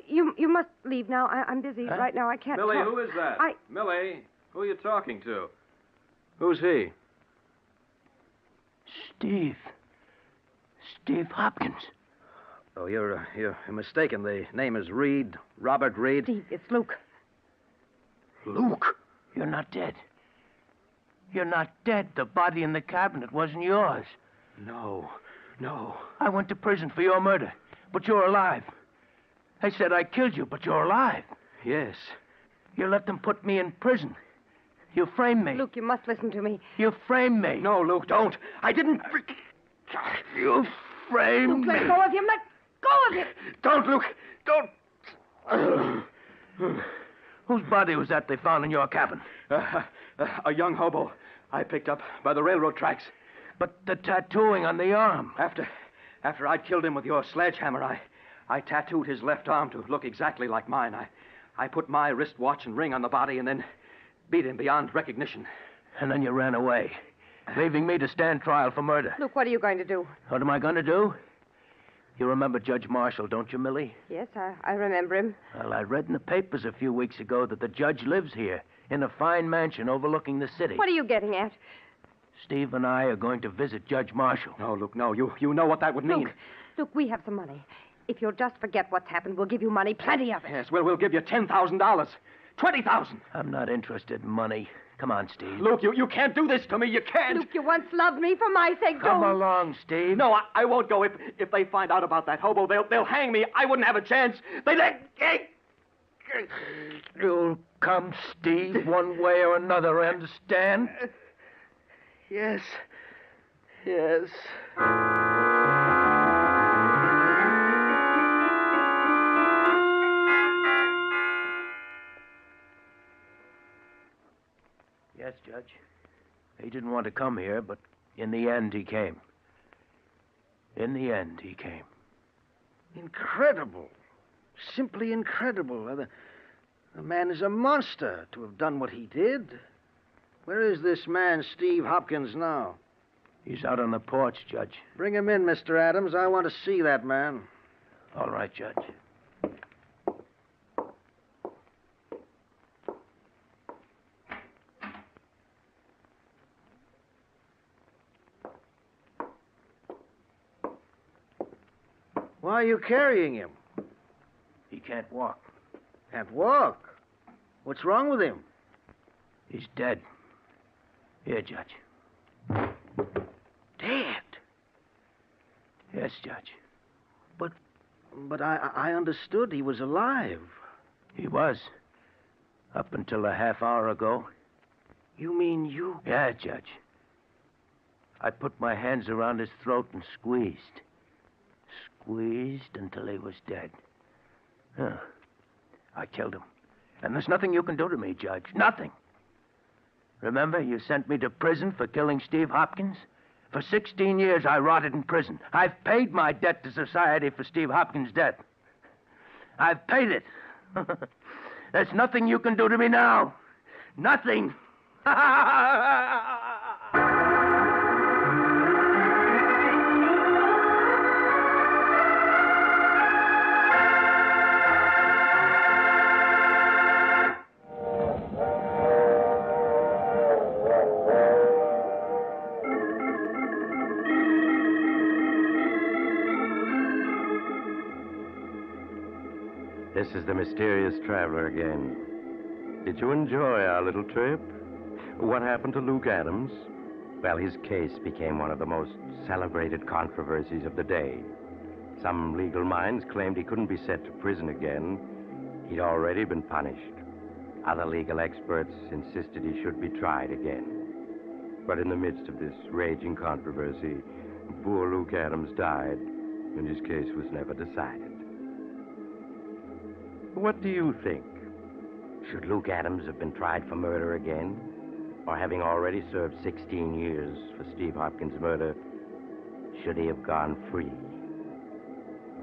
You must leave now. I'm busy right now. I can't Millie, talk. who is that? Millie, who are you talking to? Who's he? Steve Hopkins. Oh, you're mistaken. The name is Reed, Robert Reed. Steve, it's Luke. Luke? You're not dead. You're not dead. The body in the cabinet wasn't yours. No. I went to prison for your murder, but you're alive. They said I killed you, but you're alive. Yes. You let them put me in prison. You framed me. Luke, you must listen to me. You framed me. No, Luke, don't. I didn't... You framed Luke, me. let go of him. Let go of him. Don't, Luke. Don't. Whose body was that they found in your cabin? A young hobo I picked up by the railroad tracks. But the tattooing on the arm. After I'd killed him with your sledgehammer, I tattooed his left arm to look exactly like mine. I put my wristwatch and ring on the body and then beat him beyond recognition. And then you ran away, leaving me to stand trial for murder. Luke, what are you going to do? What am I going to do? You remember Judge Marshall, don't you, Millie? Yes, I remember him. Well, I read in the papers a few weeks ago that the judge lives here in a fine mansion overlooking the city. What are you getting at? Steve and I are going to visit Judge Marshall. No, Luke, no. You know what that would mean. Luke, we have some money. If you'll just forget what's happened, we'll give you money, plenty of it. Yes, we'll give you $10,000. $20,000. I'm not interested in money. Come on, Steve. Luke, you can't do this to me. You can't. Luke, you once loved me. For my sake, Come don't. along, Steve. No, I won't go. If they find out about that hobo, they'll hang me. I wouldn't have a chance. You'll come, Steve, one way or another, understand? Yes. Yes, Judge. He didn't want to come here, but in the end, he came. Incredible. Simply incredible. The man is a monster to have done what he did. Where is this man, Steve Hopkins, now? He's out on the porch, Judge. Bring him in, Mr. Adams. I want to see that man. All right, Judge. Why are you carrying him? He can't walk. Can't walk? What's wrong with him? He's dead. Here, Judge. Dead? Yes, Judge. But I understood he was alive. He was. Up until a half hour ago. You mean you... Yeah, Judge. I put my hands around his throat and squeezed. Squeezed until he was dead. Huh. I killed him. And there's nothing you can do to me, Judge. Nothing. Remember, you sent me to prison for killing Steve Hopkins? For 16 years, I rotted in prison. I've paid my debt to society for Steve Hopkins' death. I've paid it. There's nothing you can do to me now. Nothing. This is the mysterious traveler again. Did you enjoy our little trip? What happened to Luke Adams? Well, his case became one of the most celebrated controversies of the day. Some legal minds claimed he couldn't be sent to prison again. He'd already been punished. Other legal experts insisted he should be tried again. But in the midst of this raging controversy, poor Luke Adams died, and his case was never decided. What do you think? Should Luke Adams have been tried for murder again? Or having already served 16 years for Steve Hopkins' murder, should he have gone free?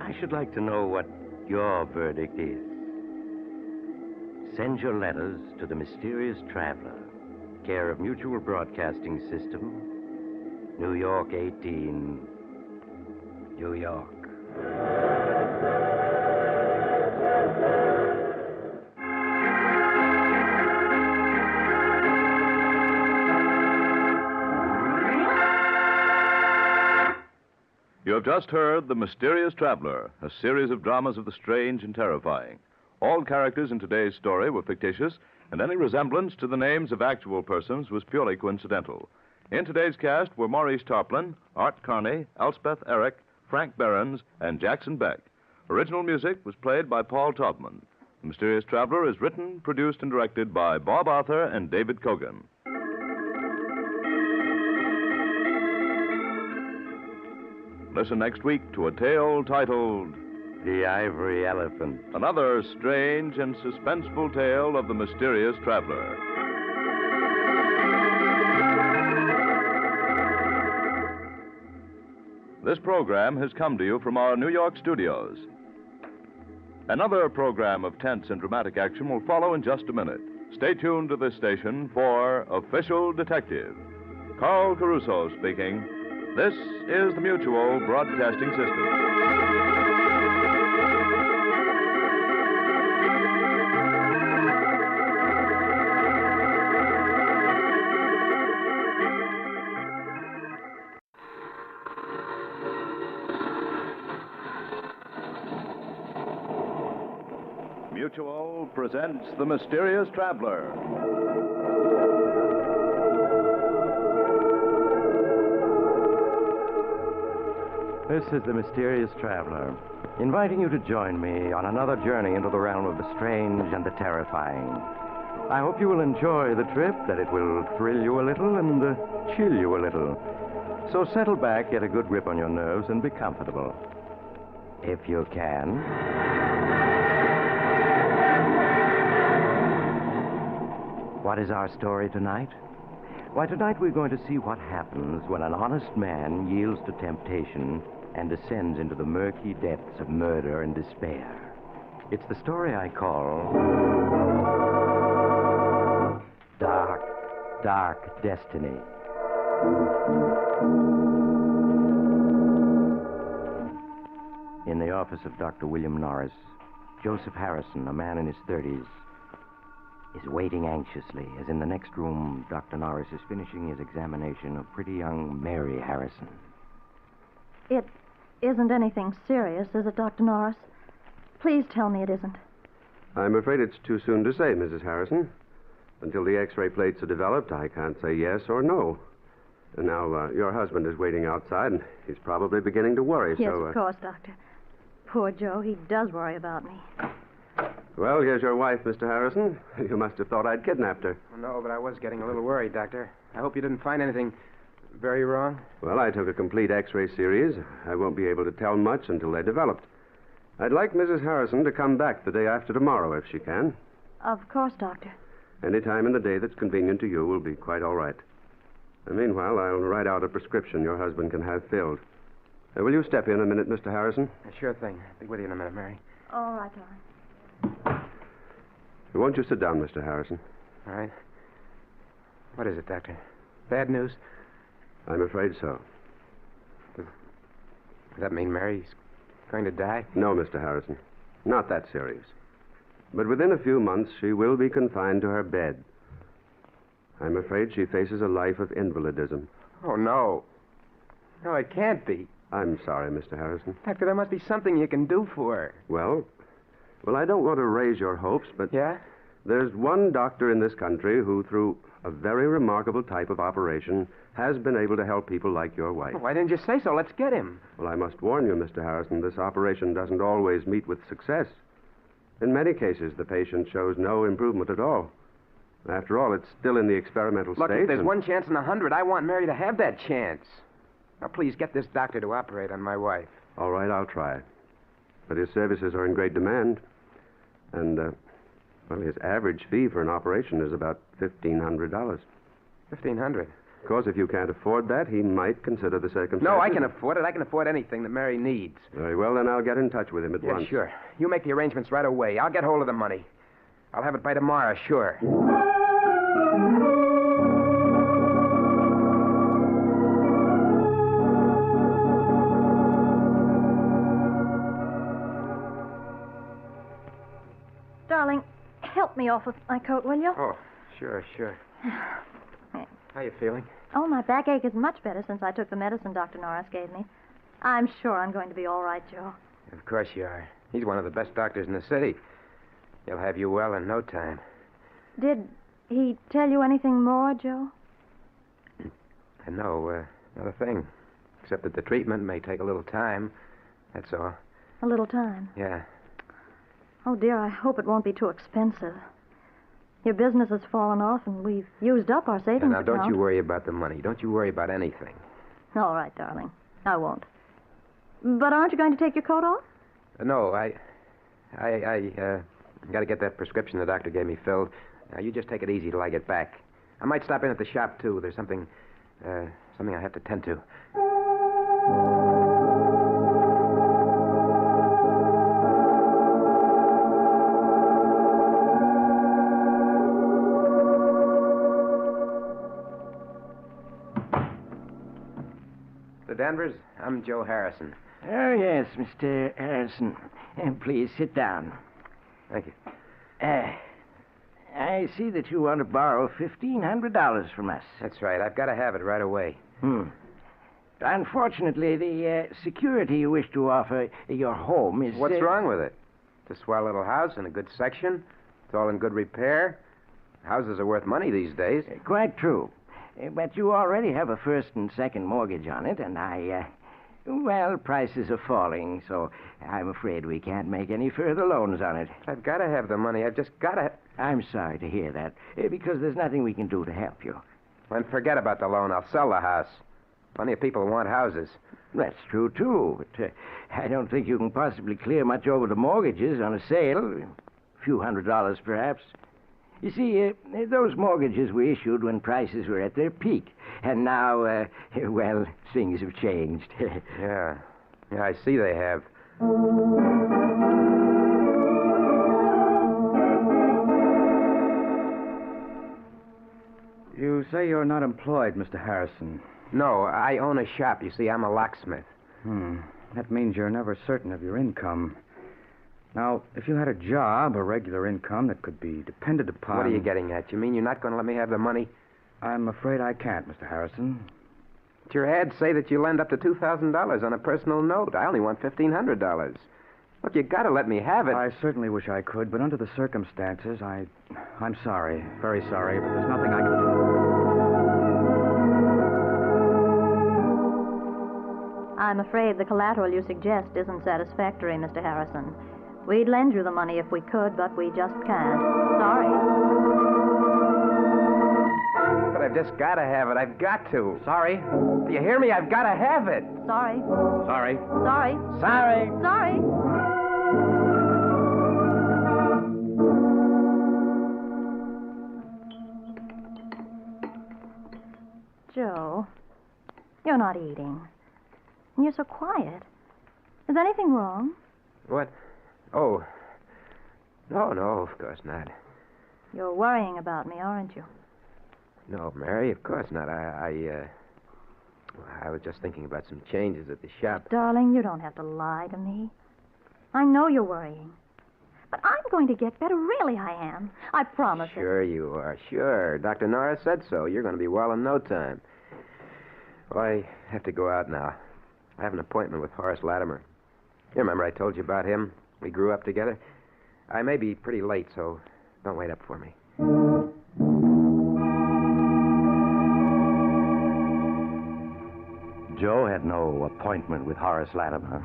I should like to know what your verdict is. Send your letters to the Mysterious Traveler, care of Mutual Broadcasting System, New York 18, New York. You have just heard The Mysterious Traveler, a series of dramas of the strange and terrifying. All characters in today's story were fictitious, and any resemblance to the names of actual persons was purely coincidental. In today's cast were Maurice Tarplin, Art Carney, Elspeth Eric, Frank Behrens, and Jackson Beck. Original music was played by Paul Taubman. The Mysterious Traveler is written, produced, and directed by Bob Arthur and David Kogan. Listen next week to a tale titled The Ivory Elephant. Another strange and suspenseful tale of the mysterious traveler. This program has come to you from our New York studios. Another program of tense and dramatic action will follow in just a minute. Stay tuned to this station for Official Detective. Carl Caruso speaking. This is the Mutual Broadcasting System. Mutual presents The Mysterious Traveler. This is The Mysterious Traveler, inviting you to join me on another journey into the realm of the strange and the terrifying. I hope you will enjoy the trip, that it will thrill you a little and chill you a little. So settle back, get a good grip on your nerves, and be comfortable. If you can. What is our story tonight? Why, tonight we're going to see what happens when an honest man yields to temptation and descends into the murky depths of murder and despair. It's the story I call Dark, Dark Destiny. In the office of Dr. William Norris, Joseph Harrison, a man in his 30s, is waiting anxiously as in the next room Dr. Norris is finishing his examination of pretty young Mary Harrison. isn't anything serious, is it, Dr. Norris? Please tell me it isn't. I'm afraid it's too soon to say, Mrs. Harrison. Until the X-ray plates are developed, I can't say yes or no. And now, your husband is waiting outside, and he's probably beginning to worry, Yes, so... of course, Doctor. Poor Joe, he does worry about me. Well, here's your wife, Mr. Harrison. You must have thought I'd kidnapped her. No, but I was getting a little worried, Doctor. I hope you didn't find anything very wrong. Well, I took a complete X-ray series. I won't be able to tell much until they're developed. I'd like Mrs. Harrison to come back the day after tomorrow, if she can. Of course, Doctor. Any time in the day that's convenient to you will be quite all right. Meanwhile, I'll write out a prescription your husband can have filled. Will you step in a minute, Mr. Harrison? Sure thing. I'll be with you in a minute, Mary. All right, darling. Won't you sit down, Mr. Harrison? All right. What is it, Doctor? Bad news? I'm afraid so. Does that mean Mary's going to die? No, Mr. Harrison. Not that serious. But within a few months, she will be confined to her bed. I'm afraid she faces a life of invalidism. Oh, no. No, it can't be. I'm sorry, Mr. Harrison. Doctor, there must be something you can do for her. Well, I don't want to raise your hopes, but... Yeah? There's one doctor in this country who, through a very remarkable type of operation, has been able to help people like your wife. Well, why didn't you say so? Let's get him. Well, I must warn you, Mr. Harrison, this operation doesn't always meet with success. In many cases, the patient shows no improvement at all. After all, it's still in the experimental Look, stage. if there's 1 chance in 100, I want Mary to have that chance. Now, please get this doctor to operate on my wife. All right, I'll try. But his services are in great demand. And, well, his average fee for an operation is about $1,500. $1,500? Of course, if you can't afford that, he might consider the circumstances. No, I can afford it. I can afford anything that Mary needs. Very well, then I'll get in touch with him at once. Yeah, sure. You make the arrangements right away. I'll get hold of the money. I'll have it by tomorrow, sure. Darling, help me off with my coat, will you? Oh, sure. How you feeling? Oh, my backache is much better since I took the medicine Dr. Norris gave me. I'm sure I'm going to be all right, Joe. Of course you are. He's one of the best doctors in the city. He'll have you well in no time. Did he tell you anything more, Joe? No, not a thing. Except that the treatment may take a little time. That's all. A little time? Yeah. Oh, dear, I hope it won't be too expensive. Your business has fallen off, and we've used up our savings Now, don't account. you worry about the money. Don't you worry about anything. All right, darling. I won't. But aren't you going to take your coat off? No, I got to get that prescription the doctor gave me filled. Now, you just take it easy till I get back. I might stop in at the shop, too. There's something I have to tend to. Mr. Danvers, I'm Joe Harrison. Oh, yes, Mr. Harrison. Please sit down. Thank you. I see that you want to borrow $1,500 from us. That's right. I've got to have it right away. Unfortunately, the security you wish to offer your home is... What's wrong with it? It's a swell little house in a good section. It's all in good repair. Houses are worth money these days. Quite true. But you already have a first and second mortgage on it, and well, prices are falling, so I'm afraid we can't make any further loans on it. I've got to have the money. I've just got to... I'm sorry to hear that, because there's nothing we can do to help you. Then forget about the loan. I'll sell the house. Plenty of people want houses. That's true, too, but I don't think you can possibly clear much over the mortgages on a sale. A few $100s, perhaps. You see, those mortgages were issued when prices were at their peak. And now, well, things have changed. Yeah, I see they have. You say you're not employed, Mr. Harrison. No, I own a shop. You see, I'm a locksmith. That means you're never certain of your income. Now, if you had a job, a regular income that could be depended upon... What are you getting at? You mean you're not going to let me have the money? I'm afraid I can't, Mr. Harrison. But your ads say that you lend up to $2,000 on a personal note. I only want $1,500. Look, you gotta let me have it. I certainly wish I could, but under the circumstances, I'm sorry. Very sorry, but there's nothing I can do. I'm afraid the collateral you suggest isn't satisfactory, Mr. Harrison. We'd lend you the money if we could, but we just can't. Sorry. But I've just gotta have it. I've got to. Sorry. Do you hear me? I've gotta have it. Sorry. Sorry. Sorry. Sorry. Sorry. Joe, you're not eating. And you're so quiet. Is anything wrong? What? Oh. No, of course not. You're worrying about me, aren't you? No, Mary, of course not. I was just thinking about some changes at the shop. Darling, you don't have to lie to me. I know you're worrying. But I'm going to get better. Really, I am. I promise it. Sure you are. Sure. Dr. Norris said so. You're going to be well in no time. Well, I have to go out now. I have an appointment with Horace Latimer. You remember I told you about him? We grew up together. I may be pretty late, so don't wait up for me. Joe had no appointment with Horace Latimer,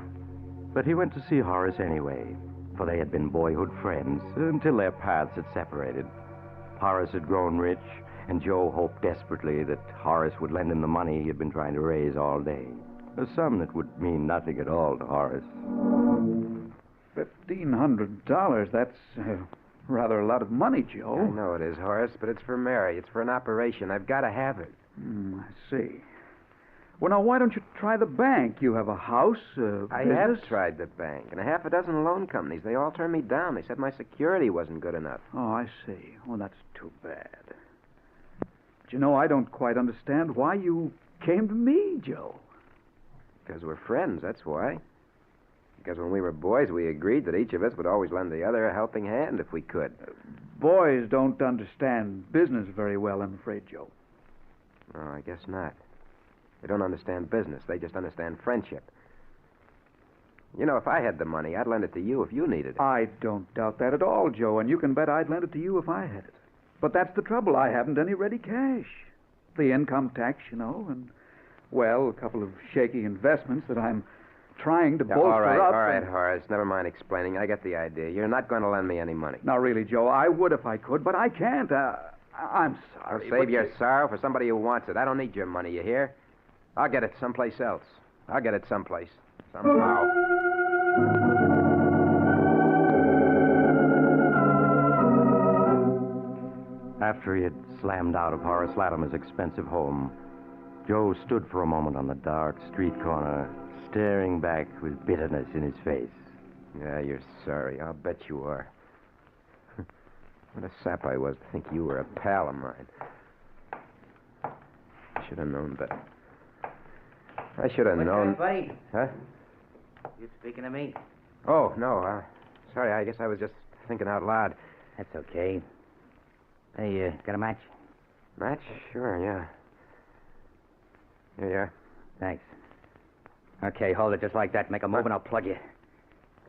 but he went to see Horace anyway, for they had been boyhood friends until their paths had separated. Horace had grown rich, and Joe hoped desperately that Horace would lend him the money he had been trying to raise all day. A sum that would mean nothing at all to Horace. $1,500, that's rather a lot of money, Joe. I know it is, Horace, but it's for Mary. It's for an operation. I've got to have it. I see. Well, now, why don't you try the bank? You have a house, I business. have tried the bank, and a half a dozen loan companies. They all turned me down. They said my security wasn't good enough. Oh, I see. Well, that's too bad. But you know, I don't quite understand why you came to me, Joe. Because we're friends, that's why. Because when we were boys, we agreed that each of us would always lend the other a helping hand if we could. Boys don't understand business very well, I'm afraid, Joe. Oh, I guess not. They don't understand business. They just understand friendship. You know, if I had the money, I'd lend it to you if you needed it. I don't doubt that at all, Joe, and you can bet I'd lend it to you if I had it. But that's the trouble. I haven't any ready cash. The income tax, you know, and, well, a couple of shaky investments that I'm trying to bolster up. All right, Horace. Never mind explaining. I get the idea. You're not going to lend me any money. Now, really, Joe, I would if I could, but I can't. I'm sorry. Save your sorrow for somebody who wants it. I don't need your money, you hear? I'll get it someplace else. I'll get it someplace. Somehow. After he had slammed out of Horace Latimer's expensive home, Joe stood for a moment on the dark street corner, staring back with bitterness in his face. Yeah, you're sorry. I'll bet you are. What a sap I was to think you were a pal of mine. I should have known better. I should have known. Buddy? Huh? You speaking to me? Oh, no. Sorry, I guess I was just thinking out loud. That's okay. Hey, got a match? Match? Sure, yeah. Here you are. Thanks. Okay, hold it just like that. Make a move and I'll plug you.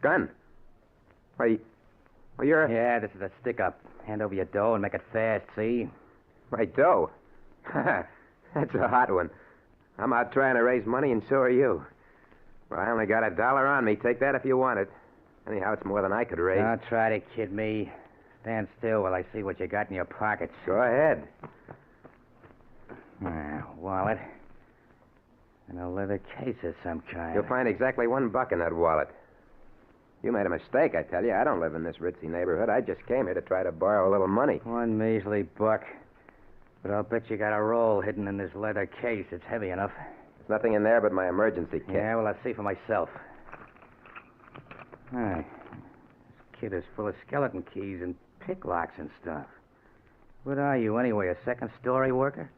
Gun? Why, well, you're... Yeah, this is a stick-up. Hand over your dough and make it fast, see? My dough? That's a hot one. I'm out trying to raise money, and so are you. Well, I only got $1 on me. Take that if you want it. Anyhow, it's more than I could raise. Don't try to kid me. Stand still while I see what you got in your pockets. Go ahead. Wallet. And a leather case of some kind. You'll find exactly $1 in that wallet. You made a mistake, I tell you. I don't live in this ritzy neighborhood. I just came here to try to borrow a little money. One measly buck. But I'll bet you got a roll hidden in this leather case. It's heavy enough. There's nothing in there but my emergency kit. Yeah, well, I'll see for myself. This kit is full of skeleton keys and pick locks and stuff. What are you, anyway, a second-story worker?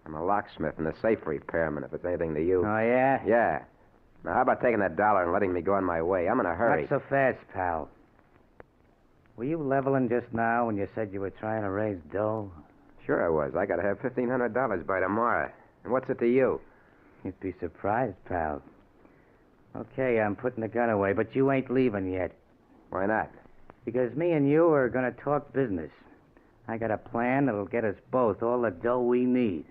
I'm a locksmith and a safe repairman, if it's anything to you. Oh, yeah? Yeah. Now, how about taking that $1 and letting me go on my way? I'm in a hurry. Not so fast, pal. Were you leveling just now when you said you were trying to raise dough? Sure I was. I got to have $1,500 by tomorrow. And what's it to you? You'd be surprised, pal. Okay, I'm putting the gun away, but you ain't leaving yet. Why not? Because me and you are going to talk business. I got a plan that'll get us both all the dough we need.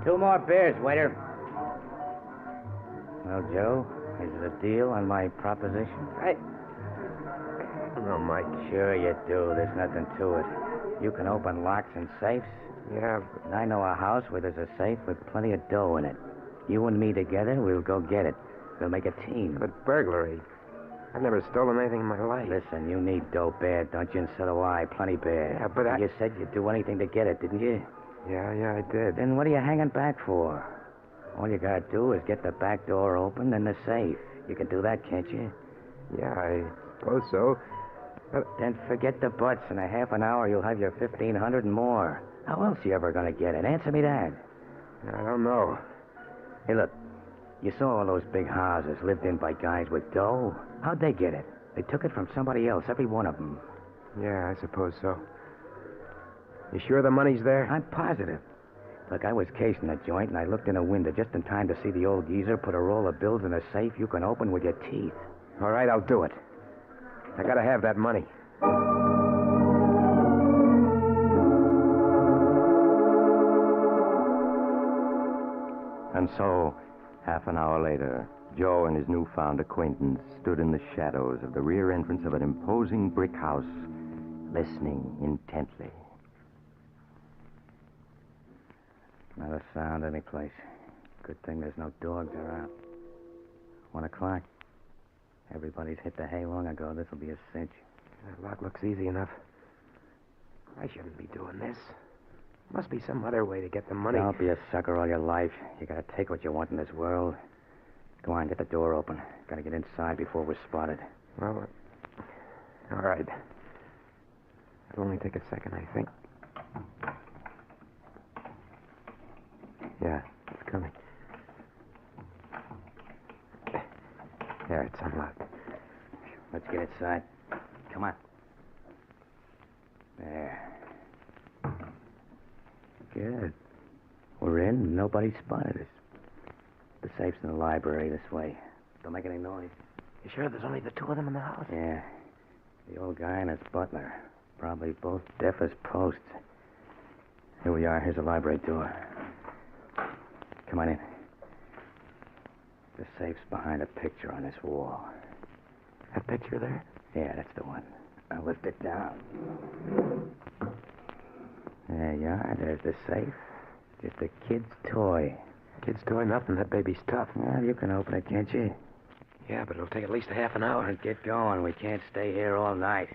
Two more beers, waiter. Well, Joe, is it a deal on my proposition? I don't know, Mike. Sure you do. There's nothing to it. You can open locks and safes. Yeah, And I know a house where there's a safe with plenty of dough in it. You and me together, we'll go get it. We'll make a team. but burglary. I've never stolen anything in my life. Listen, you need dough bad, don't you? And so do I. Plenty bad. Yeah, but You said you'd do anything to get it, didn't you? Yeah, I did. Then what are you hanging back for? All you gotta do is get the back door open and the safe. You can do that, can't you? Yeah, I suppose so. Then forget the buts. In a half an hour, you'll have your 1,500 and more. How else you ever gonna get it? Answer me that. I don't know. Hey, look. You saw all those big houses lived in by guys with dough. How'd they get it? They took it from somebody else, every one of them. Yeah, I suppose so. You sure the money's there? I'm positive. Look, I was casing a joint, and I looked in a window just in time to see the old geezer put a roll of bills in a safe you can open with your teeth. All right, I'll do it. I gotta have that money. And so, half an hour later, Joe and his newfound acquaintance stood in the shadows of the rear entrance of an imposing brick house, listening intently. Not a sound anyplace. Good thing there's no dogs around. 1 o'clock. Everybody's hit the hay long ago. This'll be a cinch. That lock looks easy enough. I shouldn't be doing this. Must be some other way to get the money. Don't be a sucker all your life. You gotta take what you want in this world. Go on, get the door open. Gotta get inside before we're spotted. Well, all right. It'll only take a second, I think. Yeah, it's coming. There, it's unlocked. Let's get inside. Come on. There. Good. We're in, and nobody spotted us. The safe's in the library this way. Don't make any noise. You sure there's only the two of them in the house? Yeah. The old guy and his butler. Probably both deaf as posts. Here we are. Here's the library door. Come on in. The safe's behind a picture on this wall. That picture there? Yeah, that's the one. I'll lift it down. There you are. There's the safe. Just a kid's toy. Kid's toy? Nothing. That baby's tough. Well, you can open it, can't you? Yeah, but it'll take at least a half an hour. Well, get going. We can't stay here all night.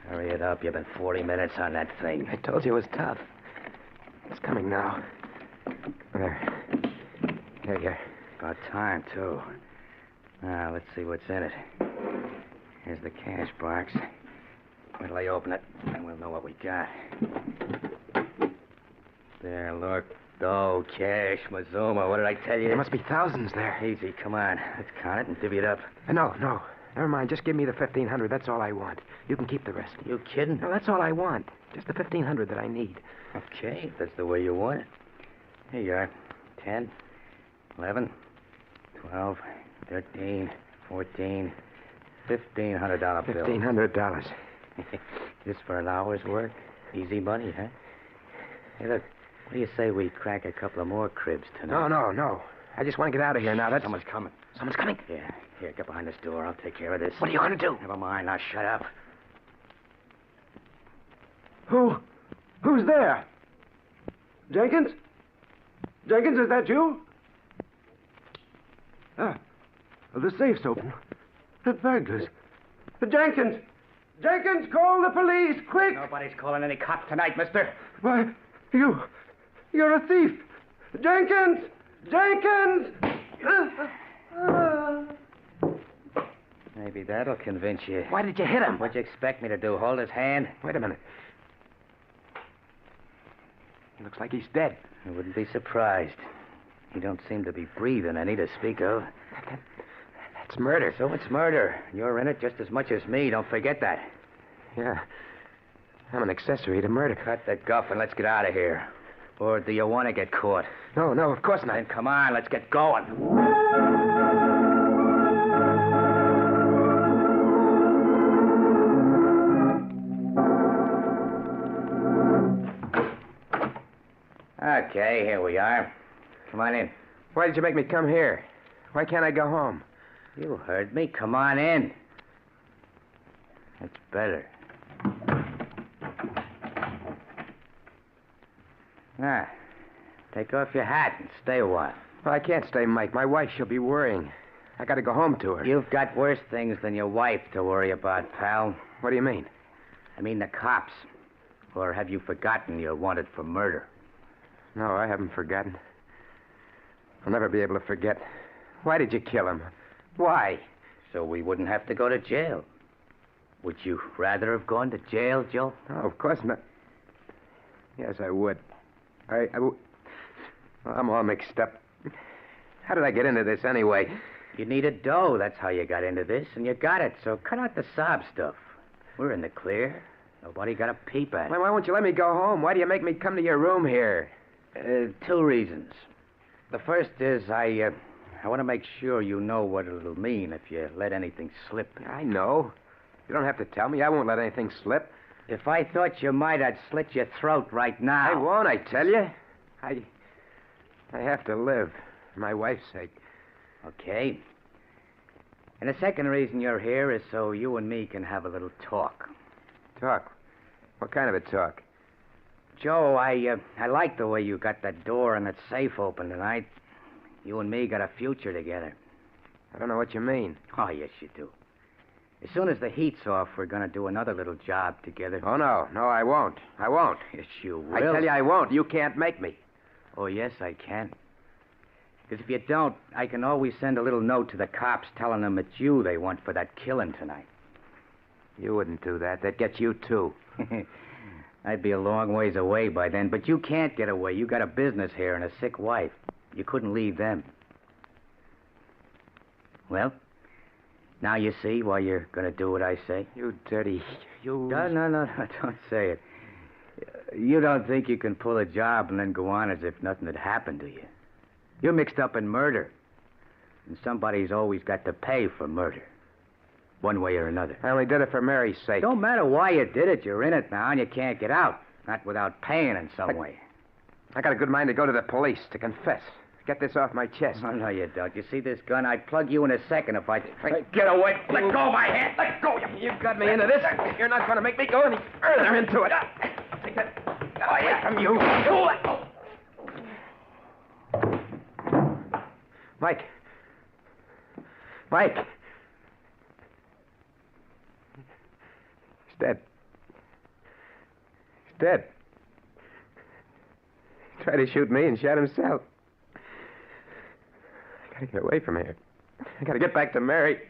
Hurry it up. You've been 40 minutes on that thing. I told you it was tough. It's coming now. There. There you are. About time, too. Now, let's see what's in it. Here's the cash box. Wait till I open it, and we'll know what we got. There, look. Dough, cash, Mazuma. What did I tell you? There must be thousands there. Easy, come on. Let's count it and divvy it up. No. Never mind. Just give me the 1,500. That's all I want. You can keep the rest. You kidding? No, that's all I want. Just the 1,500 that I need. Okay, if that's the way you want it. Here you are. 10, 11, 12, 13, 14, $1,500 bill. $1,500. Just for an hour's work? Easy money, huh? Hey, look. What do you say we crack a couple of more cribs tonight? No. I just want to get out of here now. Someone's coming. Someone's coming? Yeah. Here, get behind this door. I'll take care of this. What are you going to do? Never mind. Now shut up. Who's there? Jenkins? Jenkins, is that you? The safe's open. The burglars. Jenkins! Jenkins, call the police, quick! Nobody's calling any cops tonight, mister. Why, you're a thief. Jenkins! Jenkins! Maybe that'll convince you. Why did you hit him? What'd you expect me to do? Hold his hand? Wait a minute. He looks like he's dead. I wouldn't be surprised. He don't seem to be breathing any to speak of. That's murder. So it's murder. You're in it just as much as me. Don't forget that. Yeah. I'm an accessory to murder. Cut that guff and let's get out of here. Or do you want to get caught? No, of course not. Then come on, let's get going. Okay, here we are. Come on in. Why did you make me come here? Why can't I go home? You heard me. Come on in. That's better. Ah, take off your hat and stay a while. Well, I can't stay, Mike. My wife, she'll be worrying. I gotta go home to her. You've got worse things than your wife to worry about, pal. What do you mean? I mean the cops. Or have you forgotten you're wanted for murder? No, I haven't forgotten. I'll never be able to forget. Why did you kill him? Why? So we wouldn't have to go to jail. Would you rather have gone to jail, Joe? No, of course not. Yes, I would. Well, I'm all mixed up. How did I get into this anyway? You needed dough. That's how you got into this, and you got it. So cut out the sob stuff. We're in the clear. Nobody got a peep at it. Why won't you let me go home? Why do you make me come to your room here? 2 reasons. The first is I want to make sure you know what it'll mean if you let anything slip. I know. You don't have to tell me. I won't let anything slip. If I thought you might, I'd slit your throat right now. I won't, I tell you. I have to live, for my wife's sake. Okay. And the second reason you're here is so you and me can have a little talk. Talk? What kind of a talk? Joe, I like the way you got that door and that safe open tonight. You and me got a future together. I don't know what you mean. Oh, yes, you do. As soon as the heat's off, we're going to do another little job together. Oh, no. No, I won't. I won't. Yes, you will. I tell you I won't. You can't make me. Oh, yes, I can. Because if you don't, I can always send a little note to the cops telling them it's you they want for that killing tonight. You wouldn't do that. They'd get you, too. I'd be a long ways away by then, but you can't get away. You got a business here and a sick wife. You couldn't leave them. Well, now you see why you're going to do what I say. You dirty... You... No, don't say it. You don't think you can pull a job and then go on as if nothing had happened to you. You're mixed up in murder. And somebody's always got to pay for murder. One way or another. I only did it for Mary's sake. Don't matter why you did it. You're in it now, and you can't get out. Not without paying in some way. I got a good mind to go to the police, to confess. Get this off my chest. Oh, no, you don't. You see this gun? I'd plug you in a second if I... Get away. Let go of my hand. Let go. You've got me into this. You're not going to make me go any further into it. Take that away from you. Mike. Mike. He's dead. He's dead. He tried to shoot me and shot himself. I gotta get away from here. I gotta get back to Mary.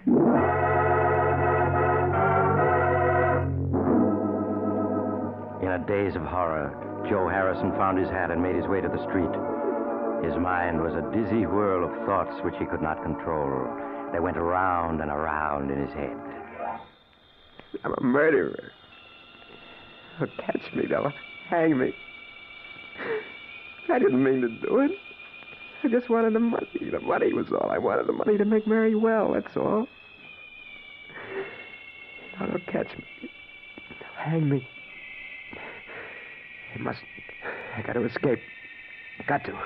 In a daze of horror, Joe Harrison found his hat and made his way to the street. His mind was a dizzy whirl of thoughts which he could not control. They went around and around in his head. I'm a murderer. They'll catch me. They'll hang me. I didn't mean to do it. I just wanted the money. The money was all. I wanted the money to make Mary well, that's all. Now they'll catch me. They'll hang me. I got to escape. Got to.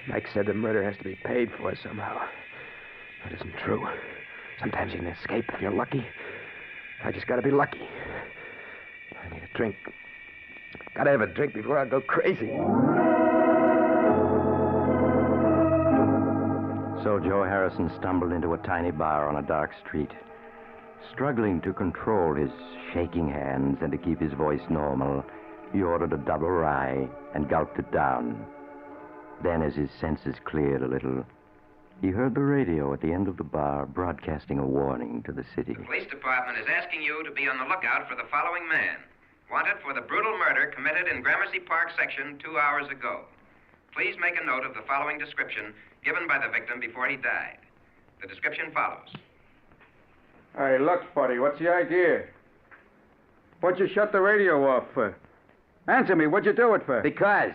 Mike said the murder has to be paid for somehow. That isn't true. Sometimes you can escape if you're lucky. I just got to be lucky. I need a drink. Got to have a drink before I go crazy. So Joe Harrison stumbled into a tiny bar on a dark street. Struggling to control his shaking hands and to keep his voice normal, he ordered a double rye and gulped it down. Then, as his senses cleared a little, he heard the radio at the end of the bar broadcasting a warning to the city. The police department is asking you to be on the lookout for the following man, wanted for the brutal murder committed in Gramercy Park section 2 hours ago. Please make a note of the following description given by the victim before he died. The description follows. Hey, look, buddy, what's the idea? What'd you shut the radio off for? Answer me, what'd you do it for? Because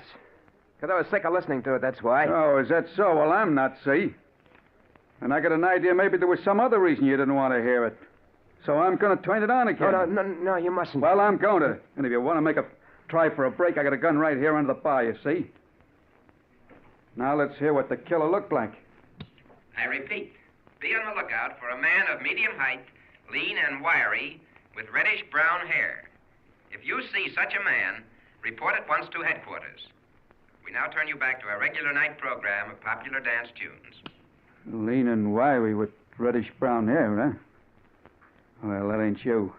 I was sick of listening to it, that's why. Oh, is that so? Well, I'm not, see? And I got an idea maybe there was some other reason you didn't want to hear it. So I'm going to turn it on again. Oh, no, you mustn't. Well, I'm going to. And if you want to make a try for a break, I got a gun right here under the bar, you see? Now let's hear what the killer looked like. I repeat, be on the lookout for a man of medium height, lean and wiry, with reddish-brown hair. If you see such a man, report at once to headquarters. We now turn you back to our regular night program of popular dance tunes. Lean and wiry with reddish-brown hair, huh? Well, that ain't you.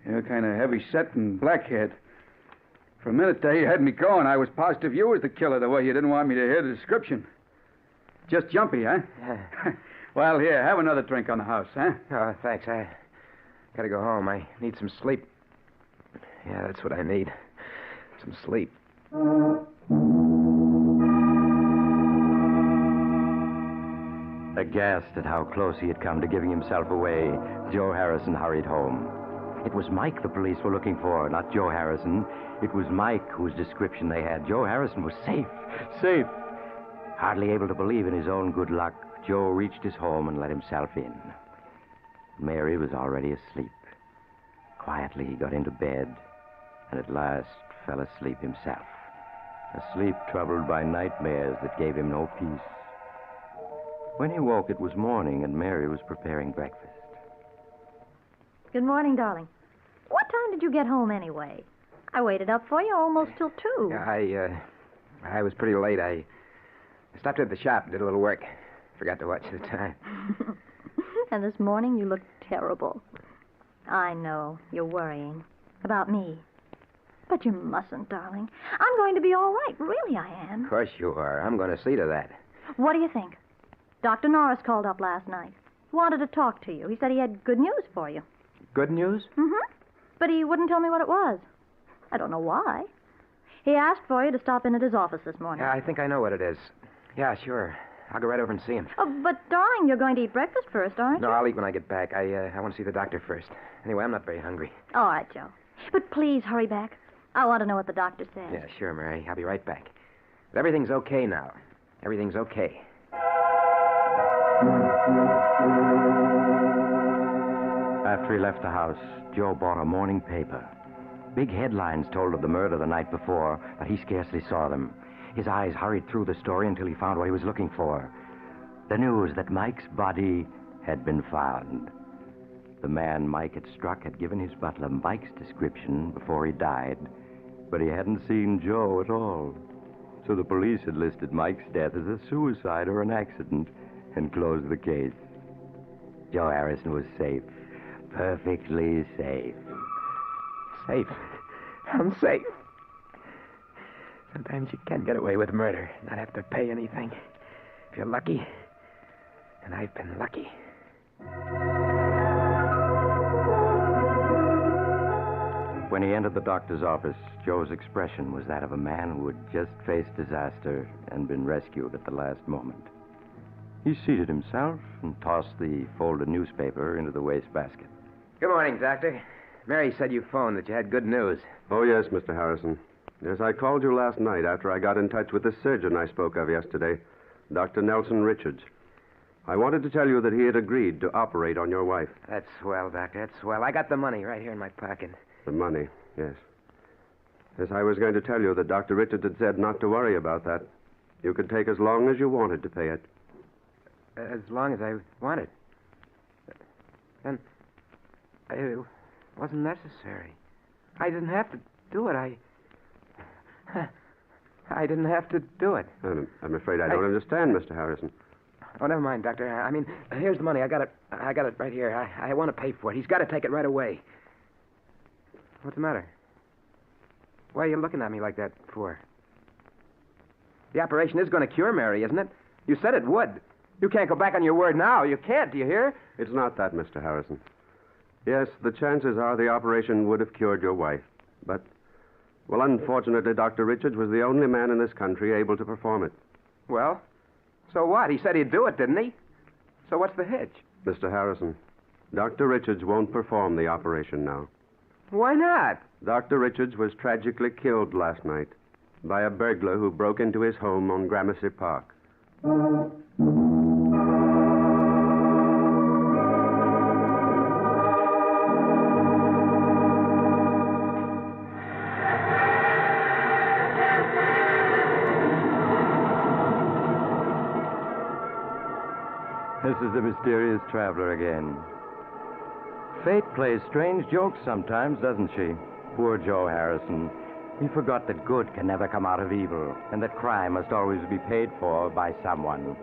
You're kind of heavy-set and black-haired. For a minute there, you had me going. I was positive you was the killer, the way you didn't want me to hear the description. Just jumpy, huh? Yeah. Well, here, have another drink on the house, huh? Oh, thanks. I gotta go home. I need some sleep. Yeah, that's what I need. Some sleep. Aghast at how close he had come to giving himself away, Joe Harrison hurried home. It was Mike the police were looking for, not Joe Harrison. It was Mike whose description they had. Joe Harrison was safe. Safe. Hardly able to believe in his own good luck, Joe reached his home and let himself in. Mary was already asleep. Quietly, he got into bed and at last fell asleep himself. A sleep troubled by nightmares that gave him no peace. When he woke, it was morning, and Mary was preparing breakfast. Good morning, darling. What time did you get home anyway? I waited up for you almost till 2. I was pretty late. I stopped at the shop and did a little work. Forgot to watch the time. And this morning you looked terrible. I know. You're worrying. About me. But you mustn't, darling. I'm going to be all right. Really, I am. Of course you are. I'm going to see to that. What do you think? Dr. Norris called up last night. He wanted to talk to you. He said he had good news for you. Good news? Mm-hmm. But he wouldn't tell me what it was. I don't know why. He asked for you to stop in at his office this morning. Yeah, I think I know what it is. Yeah, sure. I'll go right over and see him. Oh, but, darling, you're going to eat breakfast first, aren't you? No, I'll eat when I get back. I want to see the doctor first. Anyway, I'm not very hungry. All right, Joe. But please hurry back. I want to know what the doctor says. Yeah, sure, Mary. I'll be right back. But everything's okay now. Everything's okay. After he left the house, Joe bought a morning paper. Big headlines told of the murder the night before, but he scarcely saw them. His eyes hurried through the story until he found what he was looking for. The news that Mike's body had been found. The man Mike had struck had given his butler Mike's description before he died, but he hadn't seen Joe at all. So the police had listed Mike's death as a suicide or an accident and closed the case. Joe Harrison was safe. Perfectly safe. Safe? I'm safe. Sometimes you can get away with murder, not have to pay anything. If you're lucky. And I've been lucky. When he entered the doctor's office, Joe's expression was that of a man who had just faced disaster and been rescued at the last moment. He seated himself and tossed the folded newspaper into the wastebasket. Good morning, Doctor. Mary said you phoned that you had good news. Oh, yes, Mr. Harrison. Yes, I called you last night after I got in touch with the surgeon I spoke of yesterday, Dr. Nelson Richards. I wanted to tell you that he had agreed to operate on your wife. That's swell, Doctor. That's swell. I got the money right here in my pocket. The money, yes. Yes, I was going to tell you that Dr. Richards had said not to worry about that. You could take as long as you wanted to pay it. As long as I wanted. Then it wasn't necessary. I didn't have to do it. I didn't have to do it. I'm afraid I don't understand, Mr. Harrison. Oh, never mind, Doctor. I mean, here's the money. I got it right here. I want to pay for it. He's got to take it right away. What's the matter? Why are you looking at me like that for? The operation is going to cure Mary, isn't it? You said it would. You can't go back on your word now. You can't, do you hear? It's not that, Mr. Harrison. Yes, the chances are the operation would have cured your wife. But, well, unfortunately, Dr. Richards was the only man in this country able to perform it. Well, so what? He said he'd do it, didn't he? So what's the hitch? Mr. Harrison, Dr. Richards won't perform the operation now. Why not? Dr. Richards was tragically killed last night by a burglar who broke into his home on Gramercy Park. This is the mysterious traveler again. Fate plays strange jokes sometimes, doesn't she? Poor Joe Harrison. He forgot that good can never come out of evil, and that crime must always be paid for by someone.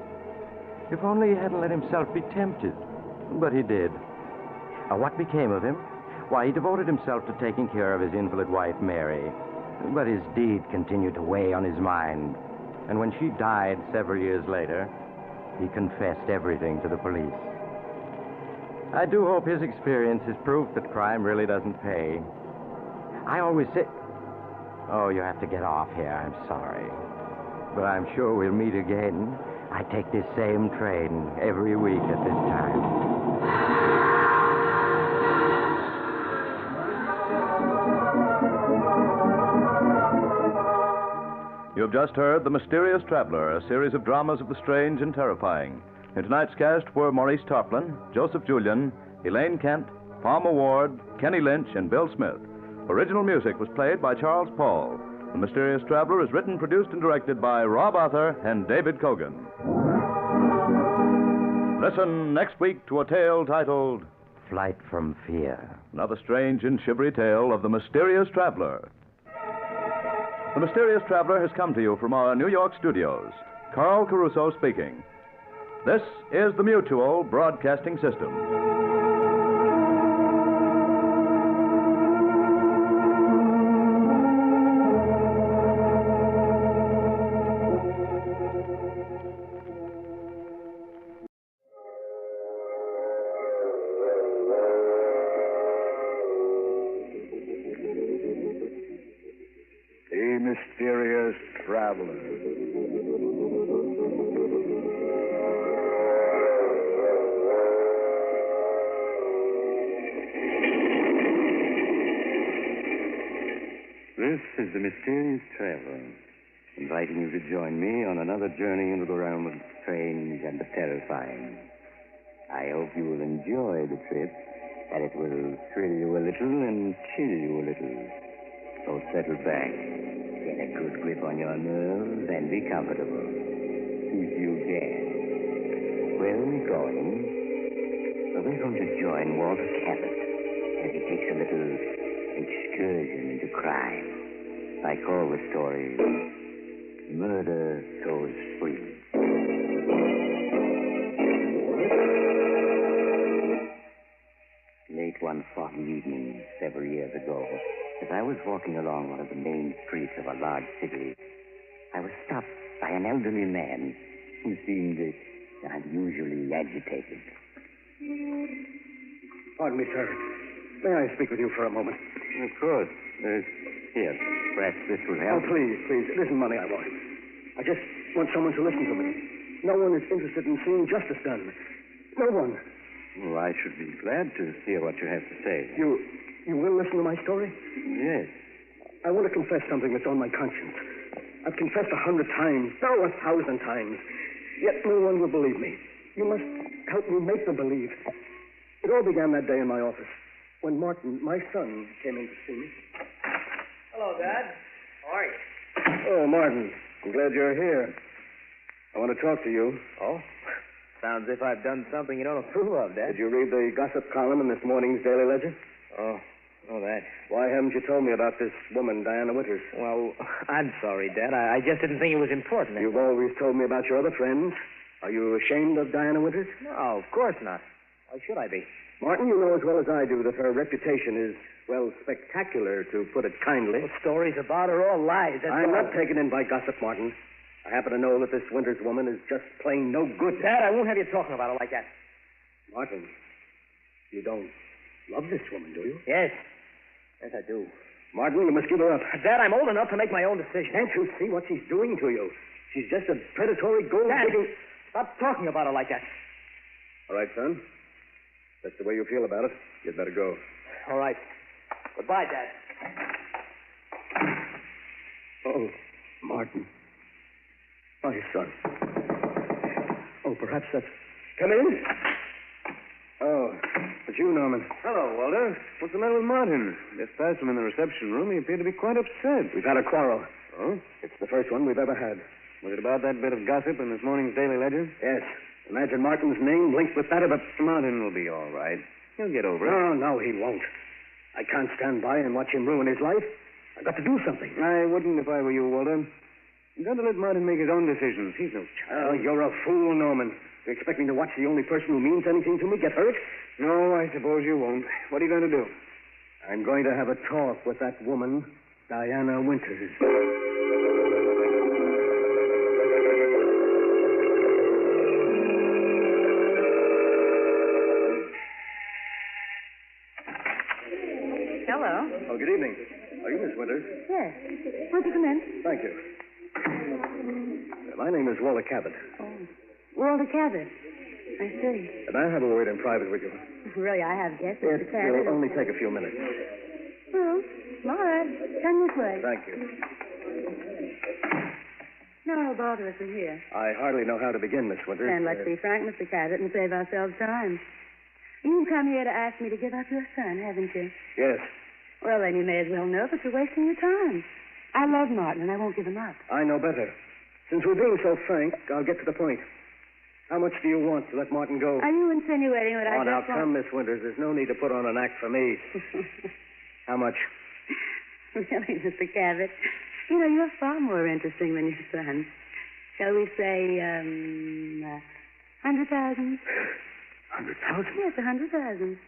If only he hadn't let himself be tempted. But he did. What became of him? Why, he devoted himself to taking care of his invalid wife, Mary. But his deed continued to weigh on his mind. And when she died several years later, he confessed everything to the police. I do hope his experience is proof that crime really doesn't pay. I always say... Oh, you have to get off here. I'm sorry. But I'm sure we'll meet again. I take this same train every week at this time. You have just heard The Mysterious Traveler, a series of dramas of the strange and terrifying. In tonight's cast were Maurice Tarplin, Joseph Julian, Elaine Kent, Palmer Ward, Kenny Lynch, and Bill Smith. Original music was played by Charles Paul. The Mysterious Traveler is written, produced, and directed by Rob Arthur and David Cogan. Listen next week to a tale titled Flight from Fear. Another strange and shivery tale of The Mysterious Traveler. The Mysterious Traveler has come to you from our New York studios. Carl Caruso speaking. This is the Mutual Broadcasting System. The Mysterious Traveler. This is the Mysterious Traveler, inviting you to join me on another journey into the realm of the strange and the terrifying. I hope you will enjoy the trip, that it will thrill you a little and chill you a little. So settle back, get a good grip on your nerves, and be comfortable, if you can. Where are we going? Well, we're going to join Walter Cabot as he takes a little excursion into crime. I call the story Murder Goes Free. Late one foggy evening, several years ago, as I was walking along one of the main streets of a large city, I was stopped by an elderly man who seemed unusually agitated. Pardon me, sir. May I speak with you for a moment? Of course. Here, perhaps this will help. Oh, please. It isn't money I want. I just want someone to listen to me. No one is interested in seeing justice done. No one. Well, I should be glad to hear what you have to say. You will listen to my story? Yes. I want to confess something that's on my conscience. I've confessed 100 times, no, 1,000 times. Yet no one will believe me. You must help me make them believe. It all began that day in my office when Martin, my son, came in to see me. Hello, Dad. How are you? Oh, Martin, I'm glad you're here. I want to talk to you. Oh? Sounds as if I've done something you don't approve of, Dad. Did you read the gossip column in this morning's Daily Ledger? Oh, that. Why haven't you told me about this woman, Diana Winters? Well, I'm sorry, Dad. I just didn't think it was important. You've always told me about your other friends. Are you ashamed of Diana Winters? No, of course not. Why should I be? Martin, you know as well as I do that her reputation is, well, spectacular, to put it kindly. Those stories about her all lies. I'm not taken in by gossip, Martin. I happen to know that this Winters woman is just plain no good. Dad, I won't have you talking about her like that. Martin, you don't love this woman, do you? Yes. Yes, I do. Martin, you must give her up. Dad, I'm old enough to make my own decision. Can't you see what she's doing to you? She's just a predatory gold-digging... Stop talking about her like that. All right, son. That's the way you feel about it. You'd better go. All right. Goodbye, Dad. Oh, Martin. My son. Oh, perhaps that's... Come in. Oh, it's you, Norman. Hello, Walter. What's the matter with Martin? Just passed him in the reception room. He appeared to be quite upset. We've had a quarrel. Oh? It's the first one we've ever had. Was it about that bit of gossip in this morning's Daily Ledger? Yes. Imagine Martin's name linked with that of a... Martin will be all right. He'll get over it. No, he won't. I can't stand by and watch him ruin his life. I've got to do something. I wouldn't if I were you, Walter. You've got to let Martin make his own decisions. He's no child. Oh, you're a fool, Norman. You expect me to watch the only person who means anything to me get hurt? No, I suppose you won't. What are you going to do? I'm going to have a talk with that woman, Diana Winters. Hello. Oh, good evening. Are you Miss Winters? Yes. Won't you come in? Thank you. My name is Walter Cabot. Oh. Walter Cabot. I see. And I have a word in private with you. Really, I have guessed, Mr. It Cabot. will only take a few minutes. Well, all right. Come this way. Thank you. No, I'll bother us in here. I hardly know how to begin, Miss Winters. And let's be frank, Mr. Cabot, and save ourselves time. You've come here to ask me to give up your son, haven't you? Yes. Well, then you may as well know that you're wasting your time. I love Martin, and I won't give him up. I know better. Since we're being so frank, I'll get to the point. How much do you want to let Martin go? Are you insinuating that I now, just come, Miss Winters. There's no need to put on an act for me. How much? Really, Mr. Cabot, you know, you're far more interesting than your son. Shall we say, 100,000? 100,000? Yes, 100,000.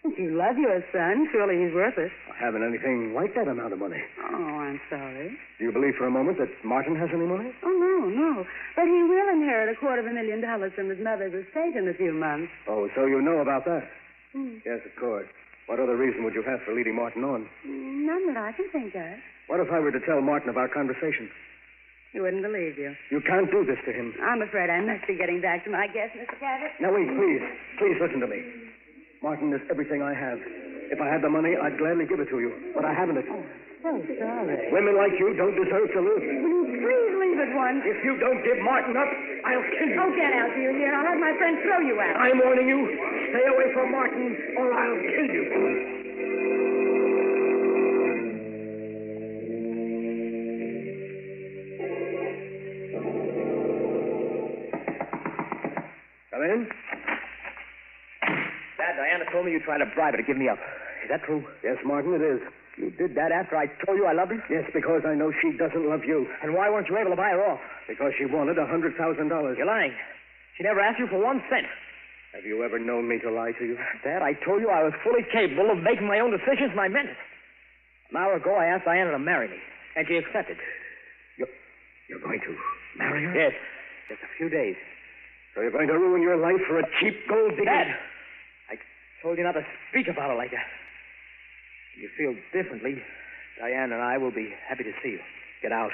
If you love your son, surely he's worth it. I haven't anything like that amount of money. Oh, I'm sorry. Do you believe for a moment that Martin has any money? Oh, no. But he will inherit $250,000 from his mother's estate in a few months. Oh, so you know about that? Hmm. Yes, of course. What other reason would you have for leading Martin on? None that I can think of. What if I were to tell Martin of our conversation? He wouldn't believe you. You can't do this to him. I'm afraid I must be getting back to my guest, Mr. Cabot. Now, wait, please. Please listen to me. Martin is everything I have. If I had the money, I'd gladly give it to you. But I haven't it. Oh, so sorry. Women like you don't deserve to live. Will you please leave at once? If you don't give Martin up, I'll kill you. Oh, get out, do you hear? I'll have my friend throw you out. I'm warning you. Stay away from Martin, or I'll kill you. Come in. Dad, Diana told me you tried to bribe her to give me up. Is that true? Yes, Martin, it is. You did that after I told you I loved her? Yes, because I know she doesn't love you. And why weren't you able to buy her off? Because she wanted $100,000. You're lying. She never asked you for 1 cent. Have you ever known me to lie to you? Dad, I told you I was fully capable of making my own decisions, and I meant it. An hour ago, I asked Diana to marry me, and she accepted. You're going to marry her? Yes. Just a few days. So you're going to ruin your life for a cheap gold digger? Dad, I told you not to speak about her like that. If you feel differently, Diane and I will be happy to see you. Get out.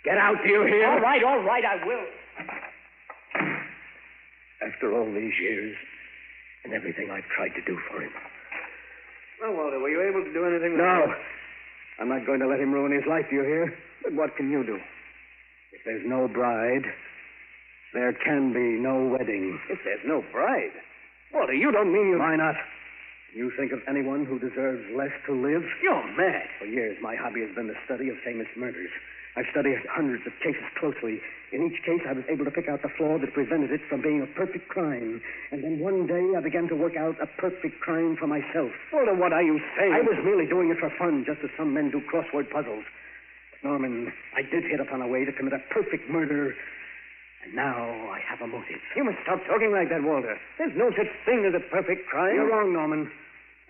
Get out, do you hear? All right, I will. After all these years and everything I've tried to do for him. Well, Walter, were you able to do anything? No. I'm not going to let him ruin his life, do you hear? But what can you do? If there's no bride, there can be no wedding. If there's no bride? Walter, you don't mean you... Why not? You think of anyone who deserves less to live? You're mad. For years, my hobby has been the study of famous murders. I've studied hundreds of cases closely. In each case, I was able to pick out the flaw that prevented it from being a perfect crime. And then one day, I began to work out a perfect crime for myself. Walter, what are you saying? I was merely doing it for fun, just as some men do crossword puzzles. But, Norman, I did hit upon a way to commit a perfect murder. And now I have a motive. You must stop talking like that, Walter. There's no such thing as a perfect crime. You're wrong, Norman.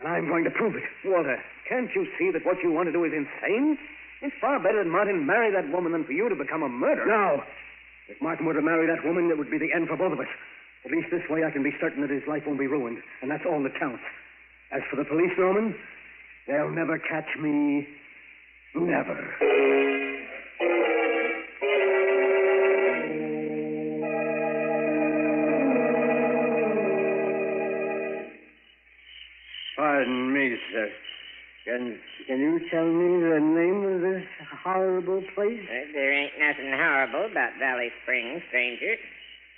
And I'm going to prove it. Walter, can't you see that what you want to do is insane? It's far better that Martin marry that woman than for you to become a murderer. No. If Martin were to marry that woman, it would be the end for both of us. At least this way I can be certain that his life won't be ruined, and that's all that counts. As for the police, Norman, they'll never catch me. Never. Pardon me, sir. Can you tell me the name of this horrible place? There ain't nothing horrible about Valley Springs, stranger.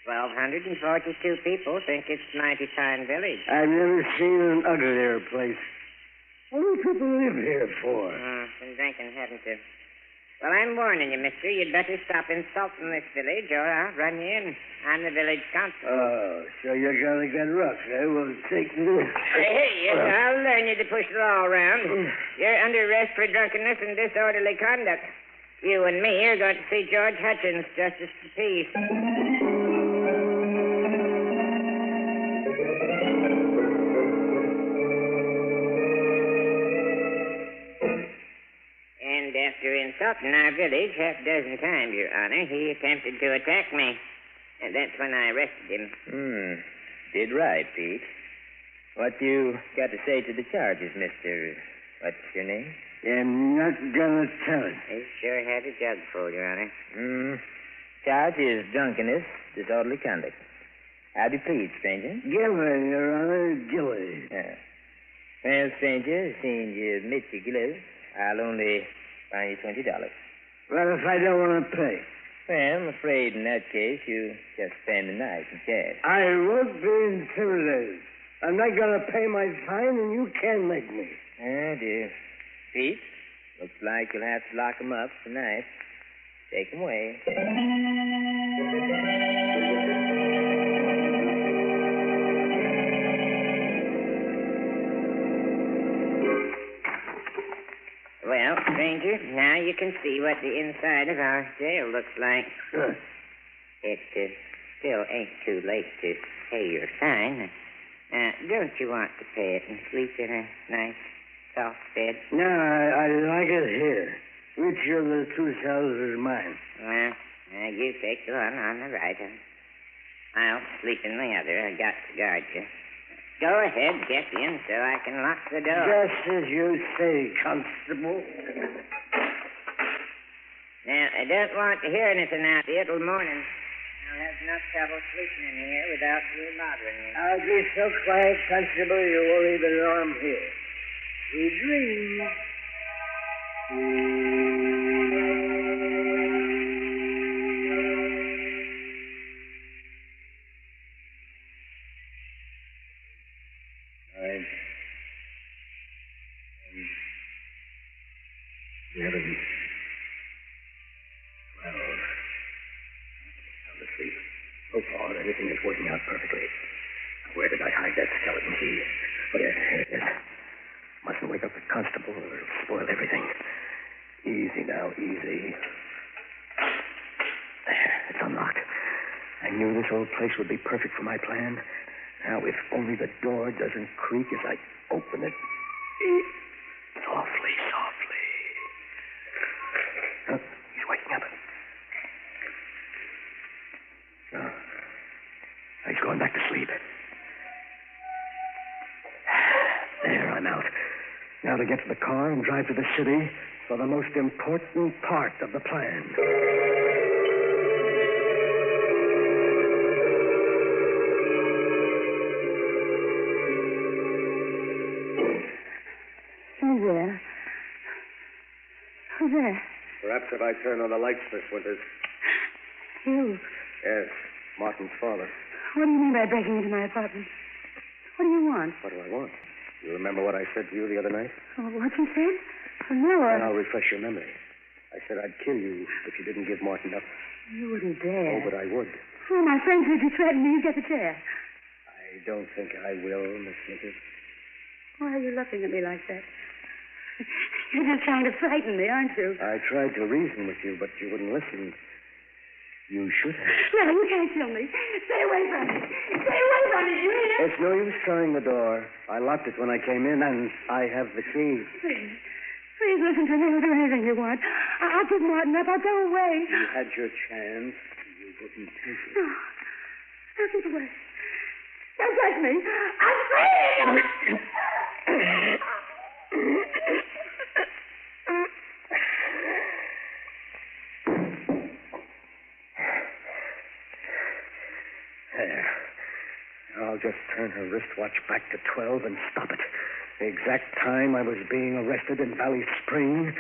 1,242 people think it's mighty fine village. I've never seen an uglier place. What do people live here for? Been drinking, haven't you? Well, I'm warning you, mister. You'd better stop insulting this village, or I'll run you in. I'm the village constable. Oh, so you're gonna get rough, eh? Well, take this. Hey, I'll learn you to push the law around. You're under arrest for drunkenness and disorderly conduct. You and me are going to see George Hutchins, Justice of the Peace. And after insulting our village half a dozen times, Your Honor, he attempted to attack me. And that's when I arrested him. Did right, Pete. What you got to say to the charges, Mr. What's your name? I'm not gonna tell it. He sure had a jug full, Your Honor. Charge is drunkenness, disorderly conduct. How do you plead, stranger? Gilly, Your Honor, Gilly. Yeah. Well, stranger, seeing you admit your guilt, I'll only fine you $20. Well, if I don't want to pay? Well, I'm afraid in that case you just spend the night in cash. I won't be intimidated. I'm not going to pay my fine, and you can't make me. Oh, dear. Pete, looks like you'll have to lock him up tonight. Take him away. Well, stranger, now you can see what the inside of our jail looks like. Good. It still ain't too late to pay your fine. Don't you want to pay it and sleep in a nice, soft bed? No, I like it here. Which of the two cells is mine? Well, you take the one on the right. I'll sleep in the other. I got to guard you. Go ahead, get in so I can lock the door. Just as you say, Constable. Now, I don't want to hear anything out here till morning. I'll have enough trouble sleeping in here without you bothering me. I'll be so quiet, Constable, you won't even know I'm here. We dream. So far, everything is working out perfectly. Where did I hide that skeleton key? Oh, yes, here it is. Mustn't wake up the constable or it'll spoil everything. Easy now, easy. There, it's unlocked. I knew this old place would be perfect for my plan. Now, if only the door doesn't creak as I open it. Softly, softly. Oh, he's waking up. Oh. He's going back to sleep. There, I'm out. Now to get to the car and drive to the city for the most important part of the plan. Who's there? Who's there? Perhaps if I turn on the lights, Miss Winters. You. Yes, Martin's father. What do you mean by breaking into my apartment? What do you want? What do I want? You remember what I said to you the other night? Oh, what you said? Oh, no, And I'll refresh your memory. I said I'd kill you if you didn't give Martin up. You wouldn't dare. Oh, but I would. Oh, my friend said you threatened me. You get the chair. I don't think I will, Miss Winters. Why are you looking at me like that? You're just trying to frighten me, aren't you? I tried to reason with you, but you wouldn't listen. You should have. No, you can't kill me. Stay away from me. Stay away from me, you hear? It's no use trying the door. I locked it when I came in, and I have the key. Please. Please listen to me. I'll do anything you want. I'll give Martin up. I'll go away. You had your chance. You wouldn't take it. No. I'll get away. Don't touch me. I'm free. There. I'll just turn her wristwatch back to 12 and stop it. The exact time I was being arrested in Valley Spring,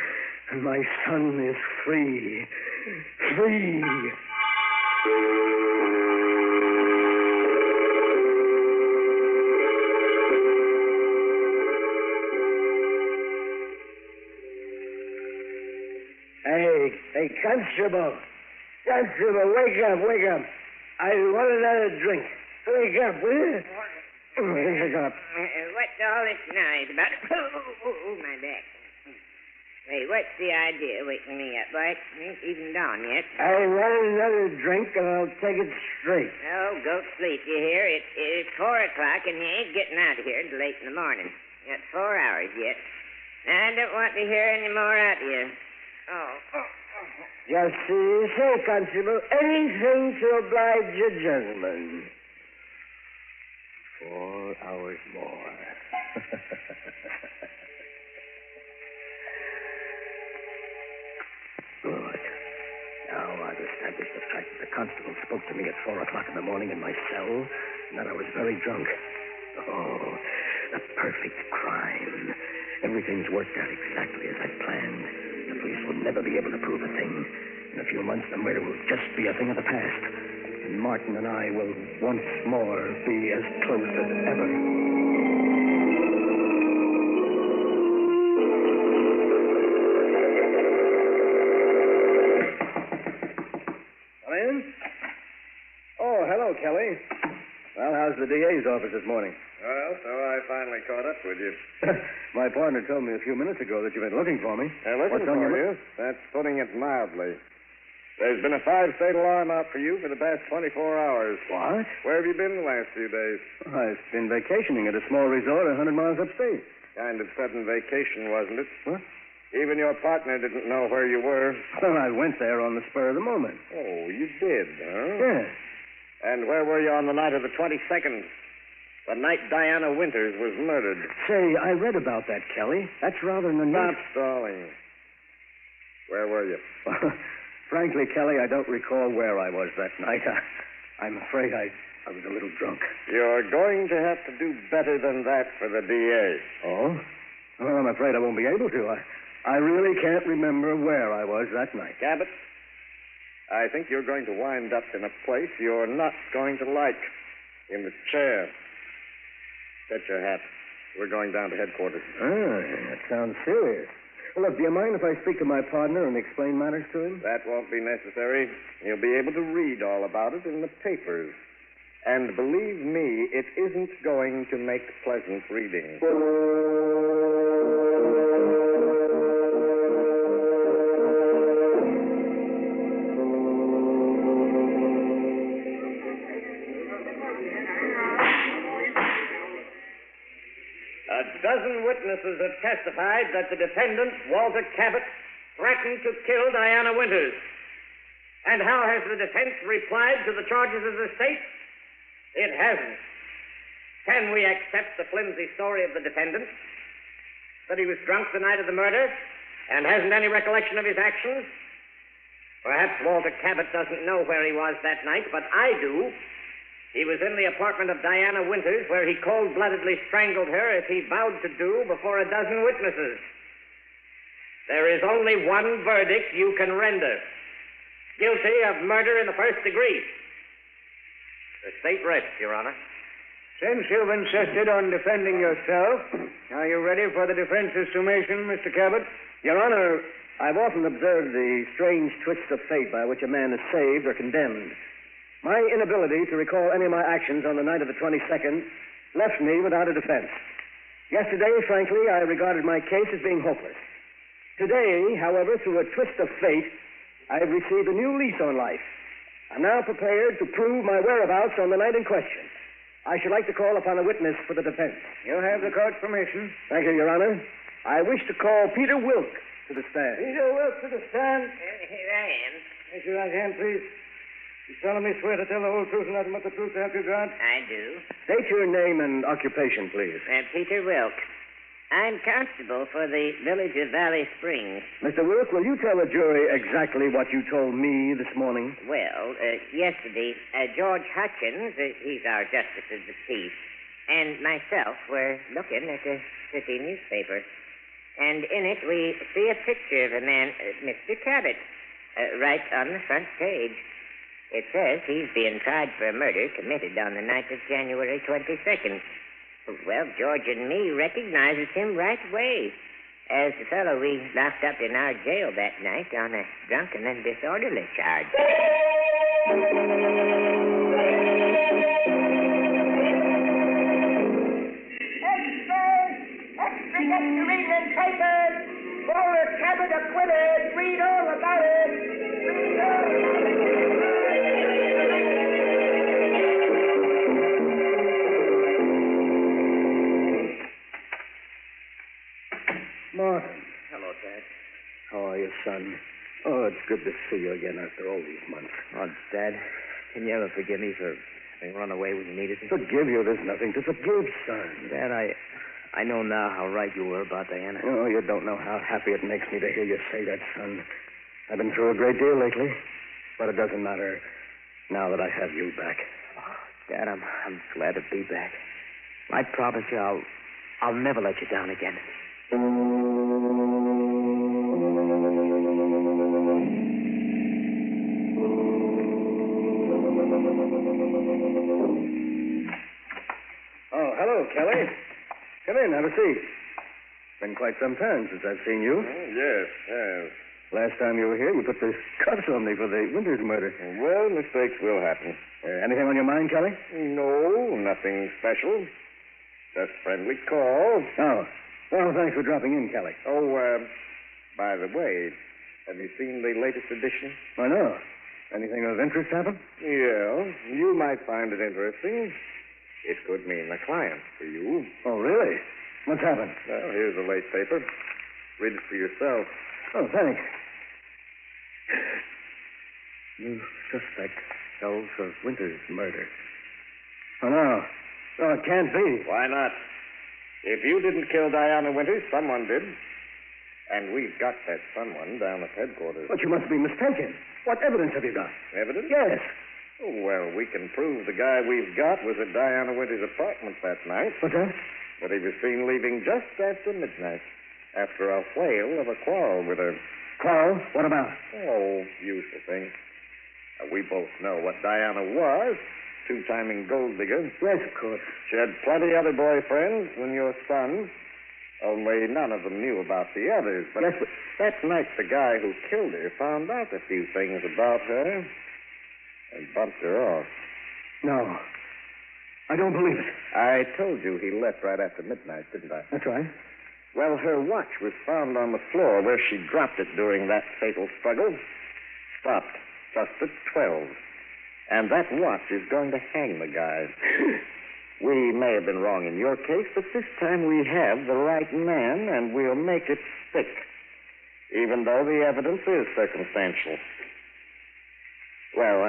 and my son is free. Free. Hey, Constable. Constable, wake up. I want another drink. Wake up, will you? Wake up. What's all this noise about? Oh, my back. Hey, what's the idea waking me up, boy? It ain't even dawn yet. I want another drink, and I'll take it straight. Oh, go to sleep, you hear? It's 4 o'clock, and you ain't getting out of here until late in the morning. You got 4 hours yet. I don't want to hear any more out of you. Oh. Just so you say, Constable. Anything to oblige a gentleman. 4 hours more. Good. Now I've established the fact that the constable spoke to me at 4 o'clock in the morning in my cell, and that I was very drunk. Oh, the perfect crime. Everything's worked out exactly as I planned. The police will never be able to prove a thing. In a few months, the murder will just be a thing of the past. And Martin and I will once more be as close as ever. Come in. Oh, hello, Kelly. Well, how's the DA's office this morning? Well, so I finally caught up with you. My partner told me a few minutes ago that you've been looking for me. Looking What's on for your you? That's putting it mildly. There's been a 5-state alarm out for you for the past 24 hours. What? Where have you been the last few days? I've been vacationing at a small resort 100 miles upstate. Kind of sudden vacation, wasn't it? What? Even your partner didn't know where you were. Well, I went there on the spur of the moment. Oh, you did, huh? Yes. And where were you on the night of the 22nd? The night Diana Winters was murdered. Say, I read about that, Kelly. That's rather an Stop stalling. Where were you? Frankly, Kelly, I don't recall where I was that night. I'm afraid I was a little drunk. You're going to have to do better than that for the DA. Oh? Well, I'm afraid I won't be able to. I really can't remember where I was that night. Cabot, I think you're going to wind up in a place you're not going to like. In the chair. Get your hat. We're going down to headquarters. That sounds serious. Well, look, do you mind if I speak to my partner and explain matters to him? That won't be necessary. You'll be able to read all about it in the papers. And believe me, it isn't going to make pleasant reading. A dozen witnesses have testified that the defendant, Walter Cabot, threatened to kill Diana Winters. And how has the defense replied to the charges of the state? It hasn't. Can we accept the flimsy story of the defendant? That he was drunk the night of the murder and hasn't any recollection of his actions? Perhaps Walter Cabot doesn't know where he was that night, but I do. He was in the apartment of Diana Winters, where he cold-bloodedly strangled her as he vowed to do before a dozen witnesses. There is only one verdict you can render. Guilty of murder in the first degree. The state rests, Your Honor. Since you've insisted on defending yourself, are you ready for the defense's summation, Mr. Cabot? Your Honor, I've often observed the strange twists of fate by which a man is saved or condemned. My inability to recall any of my actions on the night of the 22nd left me without a defense. Yesterday, frankly, I regarded my case as being hopeless. Today, however, through a twist of fate, I have received a new lease on life. I'm now prepared to prove my whereabouts on the night in question. I should like to call upon a witness for the defense. You have the court's permission. Thank you, Your Honor. I wish to call Peter Wilk to the stand. Peter Wilk to the stand. Here I am. Raise your right hand, please. You solemnly swear to tell the whole truth and nothing but the truth to help you God? I do. State your name and occupation, please. Peter Wilk. I'm constable for the village of Valley Springs. Mr. Wilk, will you tell the jury exactly what you told me this morning? Well, yesterday, George Hutchins, he's our justice of the peace, and myself were looking at a city newspaper. And in it, we see a picture of a man, Mr. Cabot, right on the front page. It says he's being tried for a murder committed on the night of January 22nd. Well, George and me recognizes him right away as the fellow we locked up in our jail that night on a drunken and disorderly charge. Extra, get your evening papers. Walter Cabot acquitted. Read all about it. Read all. Martin. Hello, Dad. How are you, son? Oh, it's good to see you again after all these months. Oh, Dad, can you ever forgive me for having run away when you needed me? Forgive you? There's nothing to forgive, son. Dad, I know now how right you were about Diana. Oh, you don't know how happy it makes me to hear you say that, son. I've been through a great deal lately, but it doesn't matter now that I have you back. Oh, Dad, I'm glad to be back. I promise you I'll never let you down again. Oh, hello, Kelly. Come in, have a seat. Been quite some time since I've seen you. Yes. Last time you were here, you put the cuffs on me for the Winters murder. Well, mistakes will happen. Anything on your mind, Kelly? No, nothing special. Just friendly call. Oh. Well, thanks for dropping in, Kelly. Oh, by the way, have you seen the latest edition? I know. Anything of interest happen? Yeah, you might find it interesting. It could mean a client for you. Oh, really? What's happened? Well, here's the late paper. Read it for yourself. Oh, thanks. New suspect held for Winters' murder. Oh, no. Oh, it can't be. Why not? If you didn't kill Diana Winters, someone did. And we've got that someone down at headquarters. But you must be mistaken. What evidence have you got? Evidence? Yes. Oh, well, we can prove the guy we've got was at Diana Winters' apartment that night. What's that? But he was seen leaving just after midnight, after a whale of a quarrel with her. Quarrel? What about? Oh, usual thing. We both know what Diana was. Two-timing gold digger. Yes, of course. She had plenty other boyfriends than your son. Only none of them knew about the others. But yes, but that night, the guy who killed her found out a few things about her and bumped her off. No. I don't believe it. I told you he left right after midnight, didn't I? That's right. Well, her watch was found on the floor where she dropped it during that fatal struggle. Stopped just at 12. And that watch is going to hang the guy. We may have been wrong in your case, but this time we have the right man, and we'll make it stick, even though the evidence is circumstantial. Well,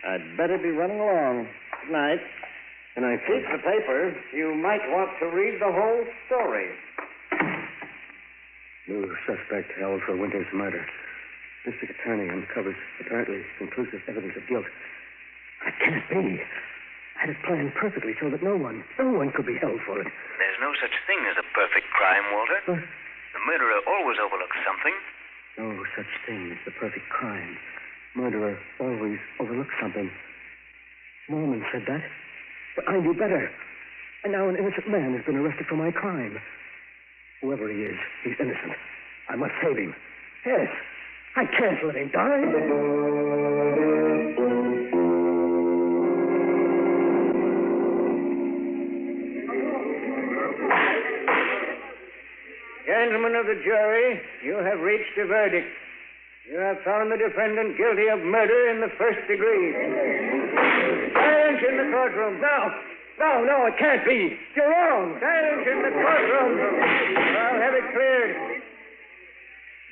I'd better be running along. Good night. Good night. Keep the paper. You might want to read the whole story. New suspect held for Winters' murder. District Attorney uncovers apparently conclusive evidence of guilt. That can't be. I had it planned perfectly so that no one could be held for it. There's no such thing as a perfect crime, Walter. The murderer always overlooks something. No such thing as the perfect crime. Murderer always overlooks something. Norman said that. But I knew better. And now an innocent man has been arrested for my crime. Whoever he is, he's innocent. I must save him. Yes. I can't let him die. Gentlemen of the jury, you have reached a verdict. You have found the defendant guilty of murder in the first degree. Silence in the courtroom. No, it can't be. You're wrong. Silence in the courtroom. I'll have it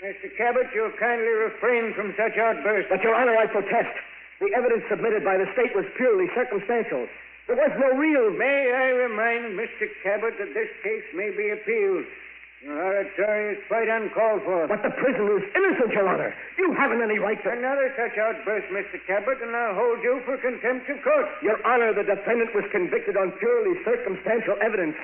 Mr. Cabot, you'll kindly refrain from such outbursts. But, Your Honor, I protest. The evidence submitted by the state was purely circumstantial. There was no real... May I remind Mr. Cabot that this case may be appealed. Your oratory is quite uncalled for. But the prisoner is innocent, Your Honor. You haven't any right to... Another such outburst, Mr. Cabot, and I'll hold you for contempt of court. Your Honor, the defendant was convicted on purely circumstantial evidence.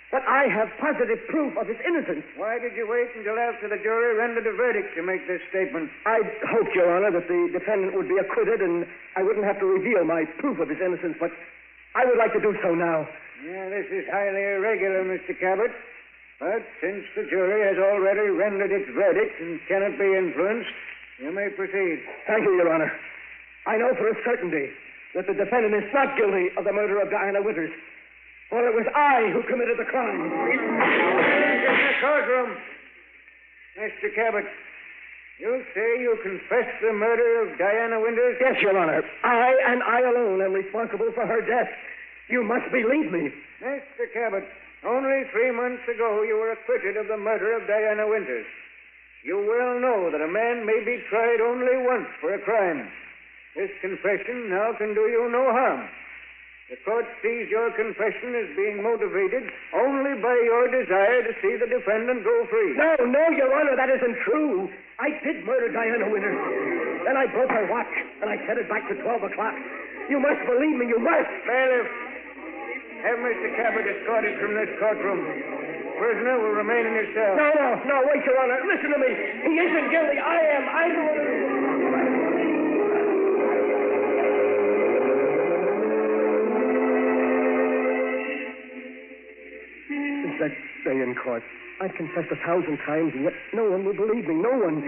But I have positive proof of his innocence. Why did you wait until after the jury rendered a verdict to make this statement? I hoped, Your Honor, that the defendant would be acquitted and I wouldn't have to reveal my proof of his innocence, but I would like to do so now. Yeah, this is highly irregular, Mr. Cabot. But since the jury has already rendered its verdict and cannot be influenced, you may proceed. Thank you, Your Honor. I know for a certainty that the defendant is not guilty of the murder of Diana Winters. For it was I who committed the crime. In the courtroom. Mr. Cabot, you say you confessed the murder of Diana Winters? Yes, Your Honor. I and I alone am responsible for her death. You must believe me. Mr. Cabot, only 3 months ago you were acquitted of the murder of Diana Winters. You well know that a man may be tried only once for a crime. This confession now can do you no harm. The court sees your confession as being motivated only by your desire to see the defendant go free. No, Your Honor, that isn't true. I did murder Diana Winters. Then I broke her watch, and I set it back to 12 o'clock. You must believe me, you must. Bailiff, have Mr. Cabot escorted from this courtroom. Prisoner will remain in his cell. No, wait, Your Honor. Listen to me. He isn't guilty. I am. I'm the one. That day in court, I've confessed 1,000 times, and yet no one will believe me. No one.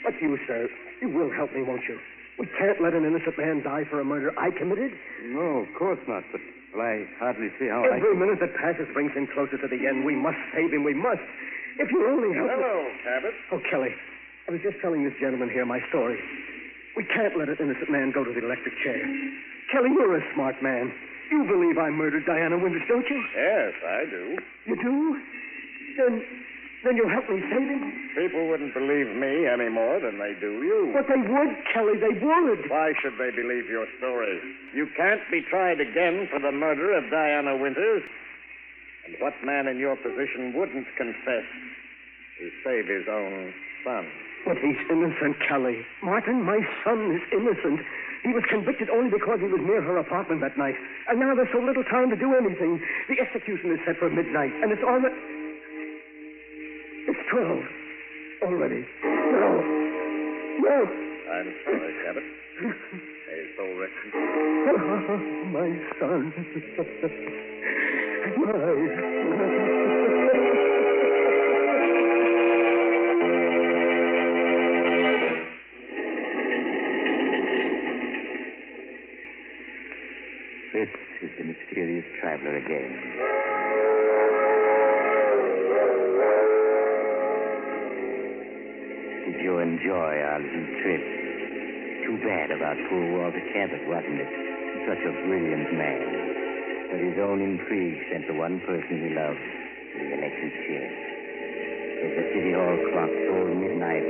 But you, sir, you will help me, won't you? We can't let an innocent man die for a murder I committed. No, of course not. But I hardly see how Every minute that passes brings him closer to the end. We must save him. We must. If you only help Hello, Cabot. Oh, Kelly, I was just telling this gentleman here my story. We can't let an innocent man go to the electric chair. Kelly, you're a smart man. You believe I murdered Diana Winters, don't you? Yes, I do. You do? Then you'll help me save him? People wouldn't believe me any more than they do you. But they would, Kelly, they would. Why should they believe your story? You can't be tried again for the murder of Diana Winters. And what man in your position wouldn't confess to save his own son? But he's innocent, Kelly. Martin, my son is innocent. He was convicted only because he was near her apartment that night. And now there's so little time to do anything. The execution is set for midnight, and it's already... It's 12 already. No. I'm sorry, Cabot. May his soul rest in peace. Oh, my son. This is the mysterious traveler again. Did you enjoy our little trip? Too bad about poor Walter Cabot, wasn't it? Such a brilliant man. But his own intrigue sent the one person he loved to the electric chair. As the city hall clock tolled midnight,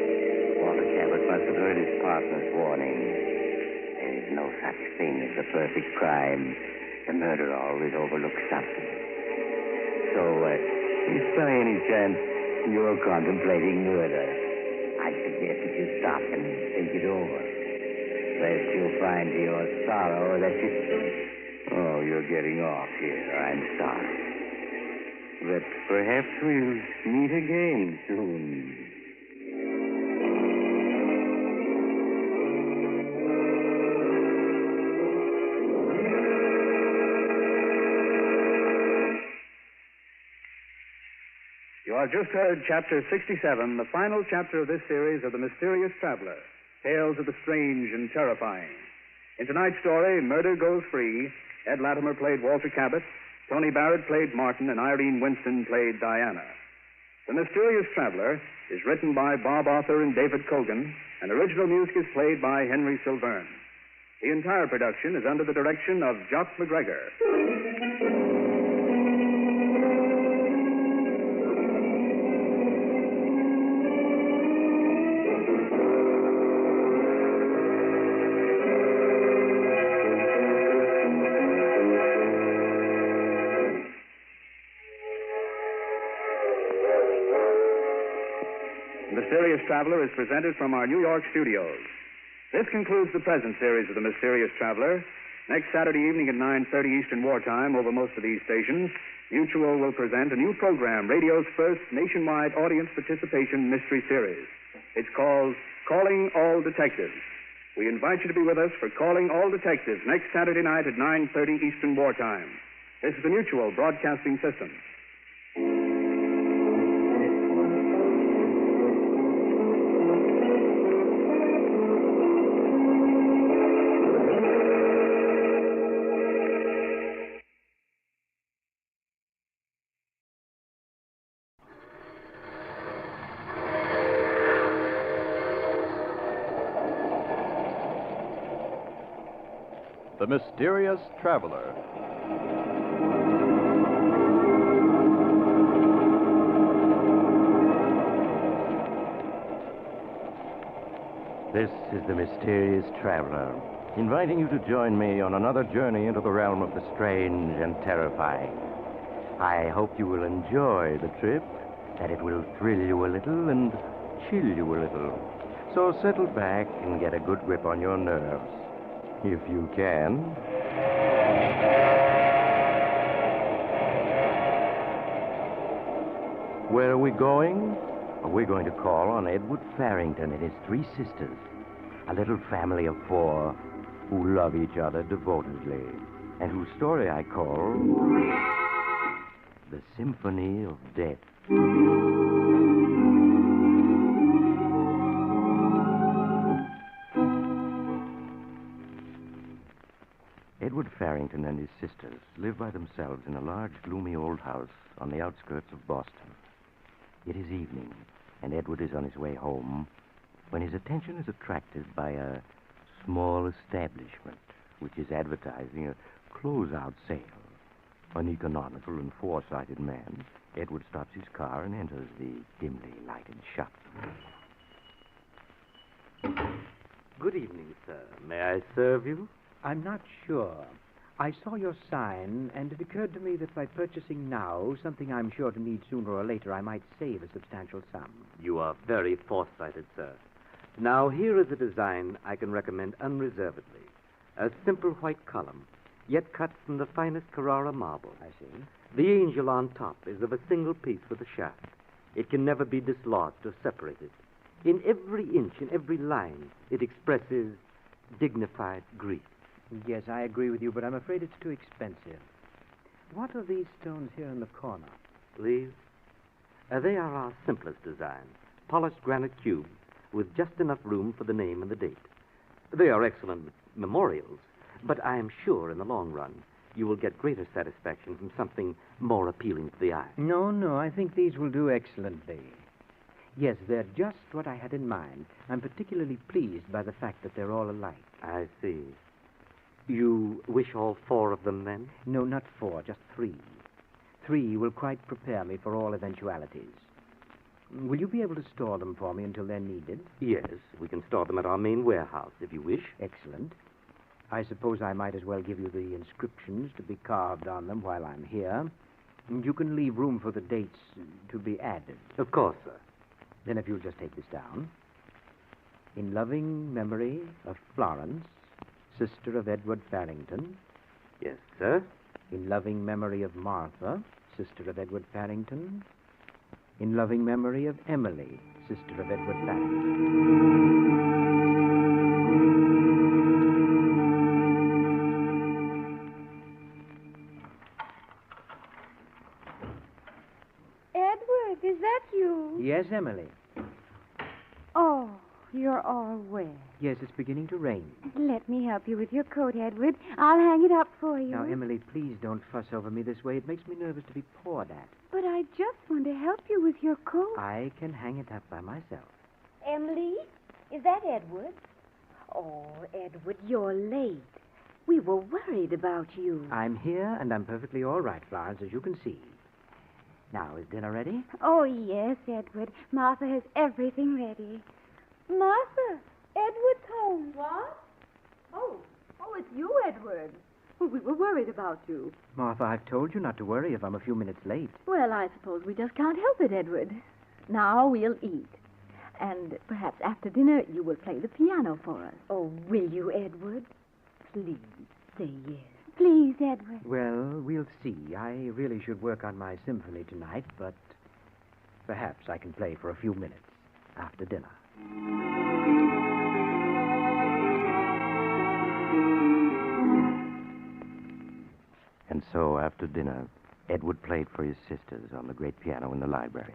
Walter Cabot must have heard his partner's warning. There is no such thing as a perfect crime. The murderer always overlooks something. So, if by any chance you're contemplating murder, I suggest that you stop and think it over. Lest you'll find to your sorrow that you... Oh, you're getting off here. I'm sorry. But perhaps we'll meet again soon. You have just heard Chapter 67, the final chapter of this series of The Mysterious Traveler, Tales of the Strange and Terrifying. In tonight's story, Murder Goes Free, Ed Latimer played Walter Cabot, Tony Barrett played Martin, and Irene Winston played Diana. The Mysterious Traveler is written by Bob Arthur and David Cogan, and original music is played by Henry Silverne. The entire production is under the direction of Jock McGregor. The Mysterious Traveler is presented from our New York studios. This concludes the present series of The Mysterious Traveler. Next Saturday evening at 9:30 Eastern Wartime over most of these stations, Mutual will present a new program, radio's first nationwide audience participation mystery series. It's called Calling All Detectives. We invite you to be with us for Calling All Detectives next Saturday night at 9:30 Eastern Wartime. This is the Mutual Broadcasting System. The Mysterious Traveler. This is the Mysterious Traveler, inviting you to join me on another journey into the realm of the strange and terrifying. I hope you will enjoy the trip, that it will thrill you a little and chill you a little. So settle back and get a good grip on your nerves. If you can. Where are we going? We're going to call on Edward Farrington and his 3 sisters, a little family of 4 who love each other devotedly, and whose story I call The Symphony of Death. Edward Farrington and his sisters live by themselves in a large, gloomy old house on the outskirts of Boston. It is evening, and Edward is on his way home when his attention is attracted by a small establishment which is advertising a closeout sale. An economical and foresighted man, Edward stops his car and enters the dimly lighted shop. Good evening, sir. May I serve you? I'm not sure. I saw your sign, and it occurred to me that by purchasing now something I'm sure to need sooner or later, I might save a substantial sum. You are very foresighted, sir. Now, here is a design I can recommend unreservedly. A simple white column, yet cut from the finest Carrara marble. I see. The angel on top is of a single piece with a shaft. It can never be dislodged or separated. In every inch, in every line, it expresses dignified grief. Yes, I agree with you, but I'm afraid it's too expensive. What are these stones here in the corner? These? They are our simplest design. Polished granite cubes with just enough room for the name and the date. They are excellent memorials, but I am sure in the long run you will get greater satisfaction from something more appealing to the eye. No, I think these will do excellently. Yes, they're just what I had in mind. I'm particularly pleased by the fact that they're all alike. I see. You wish all 4 of them, then? No, not 4, just 3. 3 will quite prepare me for all eventualities. Will you be able to store them for me until they're needed? Yes, we can store them at our main warehouse, if you wish. Excellent. I suppose I might as well give you the inscriptions to be carved on them while I'm here. You can leave room for the dates to be added. Of course, sir. Then if you'll just take this down. In loving memory of Florence, sister of Edward Farrington. Yes, sir. In loving memory of Martha, sister of Edward Farrington. In loving memory of Emily, sister of Edward Farrington. Edward, is that you? Yes, Emily. Oh, you're all wet. Yes, it's beginning to rain. Let me help you with your coat, Edward. I'll hang it up for you. Now, Emily, please don't fuss over me this way. It makes me nervous to be poured at. But I just want to help you with your coat. I can hang it up by myself. Emily, is that Edward? Oh, Edward, you're late. We were worried about you. I'm here, and I'm perfectly all right, Florence, as you can see. Now, is dinner ready? Oh, yes, Edward. Martha has everything ready. Martha, Edward's home. What? Oh, it's you, Edward. We were worried about you. Martha, I've told you not to worry if I'm a few minutes late. Well, I suppose we just can't help it, Edward. Now we'll eat. And perhaps after dinner you will play the piano for us. Oh, will you, Edward? Please say yes. Please, Edward. Well, we'll see. I really should work on my symphony tonight, but perhaps I can play for a few minutes after dinner. And so, after dinner, Edward played for his sisters on the great piano in the library.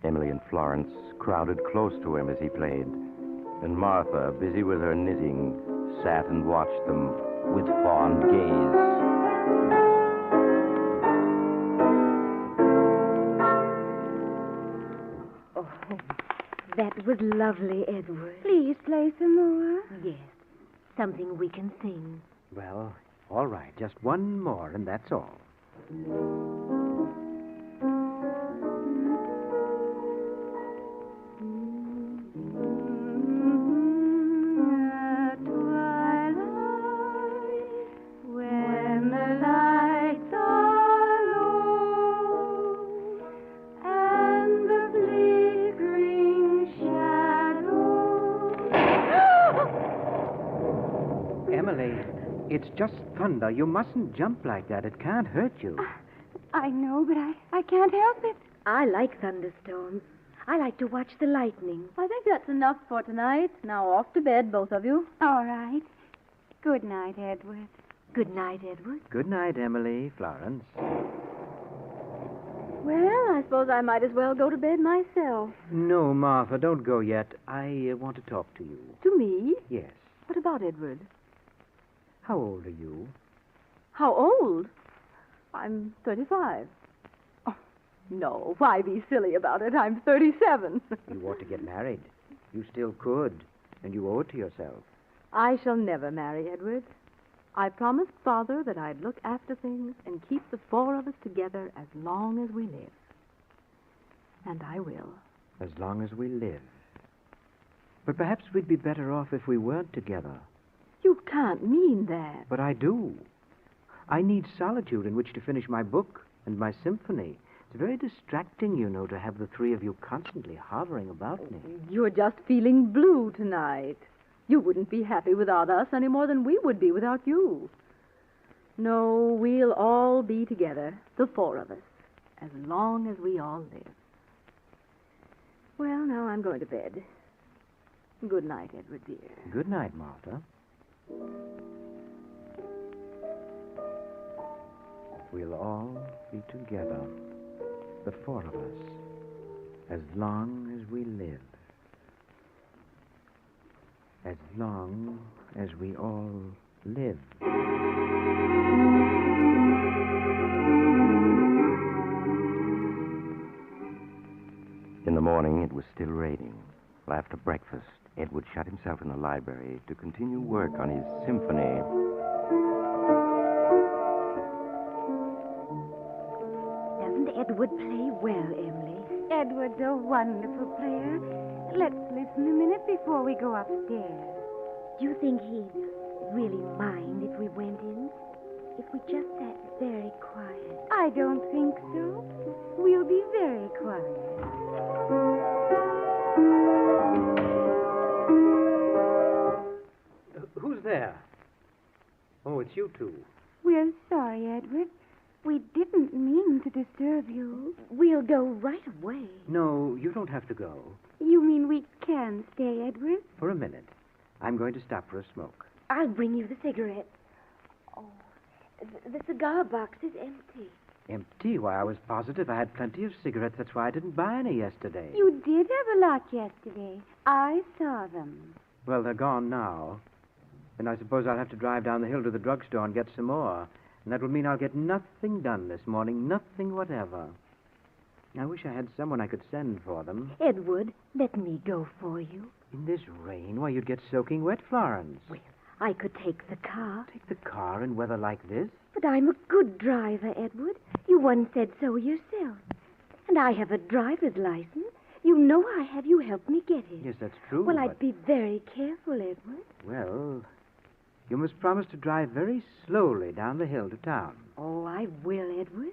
Emily and Florence crowded close to him as he played, and Martha, busy with her knitting, sat and watched them with fond gaze. Oh, that was lovely, Edward. Please play some more. Yes, something we can sing. Well, all right. Just one more, and that's all. Emily, it's just thunder. You mustn't jump like that. It can't hurt you. I know, but I can't help it. I like thunderstorms. I like to watch the lightning. I think that's enough for tonight. Now off to bed, both of you. All right. Good night, Edward. Good night, Edward. Good night, Emily, Florence. Well, I suppose I might as well go to bed myself. No, Martha, don't go yet. I want to talk to you. To me? Yes. What about Edward? How old are you? How old? I'm 35. Oh, no, why be silly about it? I'm 37. You ought to get married. You still could, and you owe it to yourself. I shall never marry Edward. I promised Father that I'd look after things and keep the four of us together as long as we live. And I will. As long as we live. But perhaps we'd be better off if we weren't together. You can't mean that. But I do. I need solitude in which to finish my book and my symphony. It's very distracting, you know, to have the three of you constantly hovering about me. You're just feeling blue tonight. You wouldn't be happy without us any more than we would be without you. No, we'll all be together, the four of us, as long as we all live. Well, now I'm going to bed. Good night, Edward, dear. Good night, Martha. We'll all be together, the four of us, as long as we live. As long as we all live. In the morning, it was still raining. After breakfast, Edward shut himself in the library to continue work on his symphony. Doesn't Edward play well, Emily? Edward's a wonderful player. Let's listen a minute before we go upstairs. Do you think he'd really mind if we went in? If we just sat very quiet? I don't think so. We'll be very quiet. Who's there? Oh, it's you two. We're sorry, Edward. We didn't mean to disturb you. We'll go right away. No, you don't have to go. You mean we can stay, Edward? For a minute. I'm going to stop for a smoke. I'll bring you the cigarette. Oh, the cigar box is empty. Empty? Why, I was positive I had plenty of cigarettes. That's why I didn't buy any yesterday. You did have a lot yesterday. I saw them. Well, they're gone now. And I suppose I'll have to drive down the hill to the drugstore and get some more. And that will mean I'll get nothing done this morning, nothing whatever. I wish I had someone I could send for them. Edward, let me go for you. In this rain? Why, you'd get soaking wet, Florence. Well, I could take the car. Take the car in weather like this? But I'm a good driver, Edward. You once said so yourself. And I have a driver's license. You know I have. You helped me get it. Yes, that's true. Well, I'd be very careful, Edward. Well, you must promise to drive very slowly down the hill to town. Oh, I will, Edward.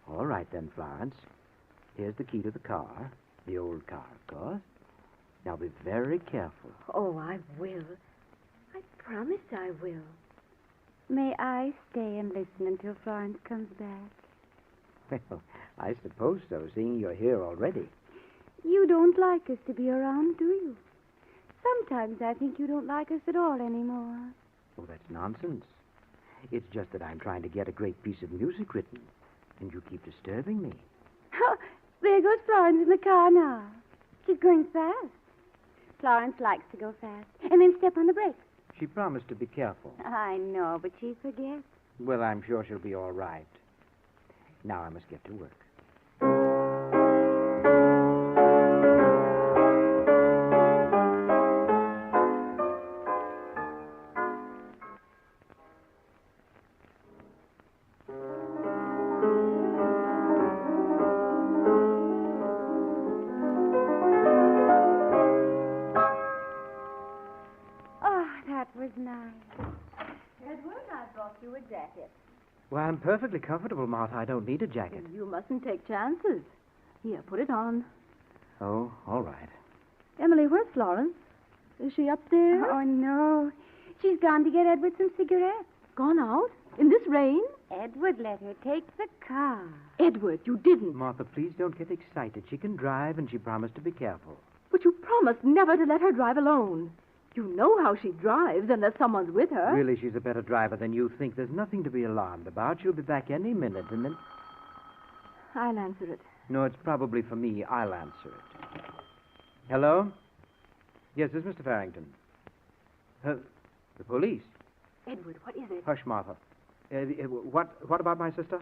All right, then, Florence. Here's the key to the car. The old car, of course. Now be very careful. Oh, I will. I promise I will. May I stay and listen until Florence comes back? Well, I suppose so, seeing you're here already. You don't like us to be around, do you? Sometimes I think you don't like us at all anymore. Oh, that's nonsense. It's just that I'm trying to get a great piece of music written, and you keep disturbing me. Oh, there goes Florence in the car now. She's going fast. Florence likes to go fast, and then step on the brakes. She promised to be careful. I know, but she forgets. Well, I'm sure she'll be all right. Now I must get to work. Was nice. Edward, I brought you a jacket. Well, I'm perfectly comfortable, Martha. I don't need a jacket. You mustn't take chances. Here, put it on. Oh, all right. Emily, where's Florence? Is she up there? Oh, no. She's gone to get Edward some cigarettes. Gone out? In this rain? Edward let her take the car. Edward, you didn't. Martha, please don't get excited. She can drive, and she promised to be careful. But you promised never to let her drive alone. You know how she drives unless someone's with her. Really, she's a better driver than you think. There's nothing to be alarmed about. She'll be back any minute, and then... I'll answer it. No, it's probably for me. I'll answer it. Hello? Yes, this is Mr. Farrington. The police? Edward, what is it? Hush, Martha. What about my sister?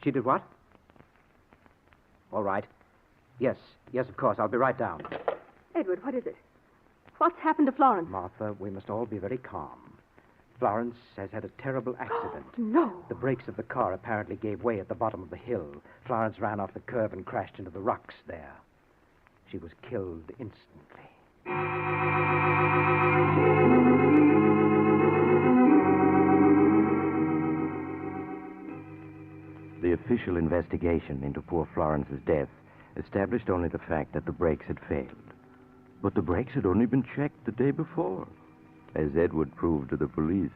She did what? All right. Yes, of course. I'll be right down. Edward, what is it? What's happened to Florence? Martha, we must all be very calm. Florence has had a terrible accident. No. The brakes of the car apparently gave way at the bottom of the hill. Florence ran off the curb and crashed into the rocks there. She was killed instantly. The official investigation into poor Florence's death established only the fact that the brakes had failed. But the brakes had only been checked the day before, as Edward proved to the police.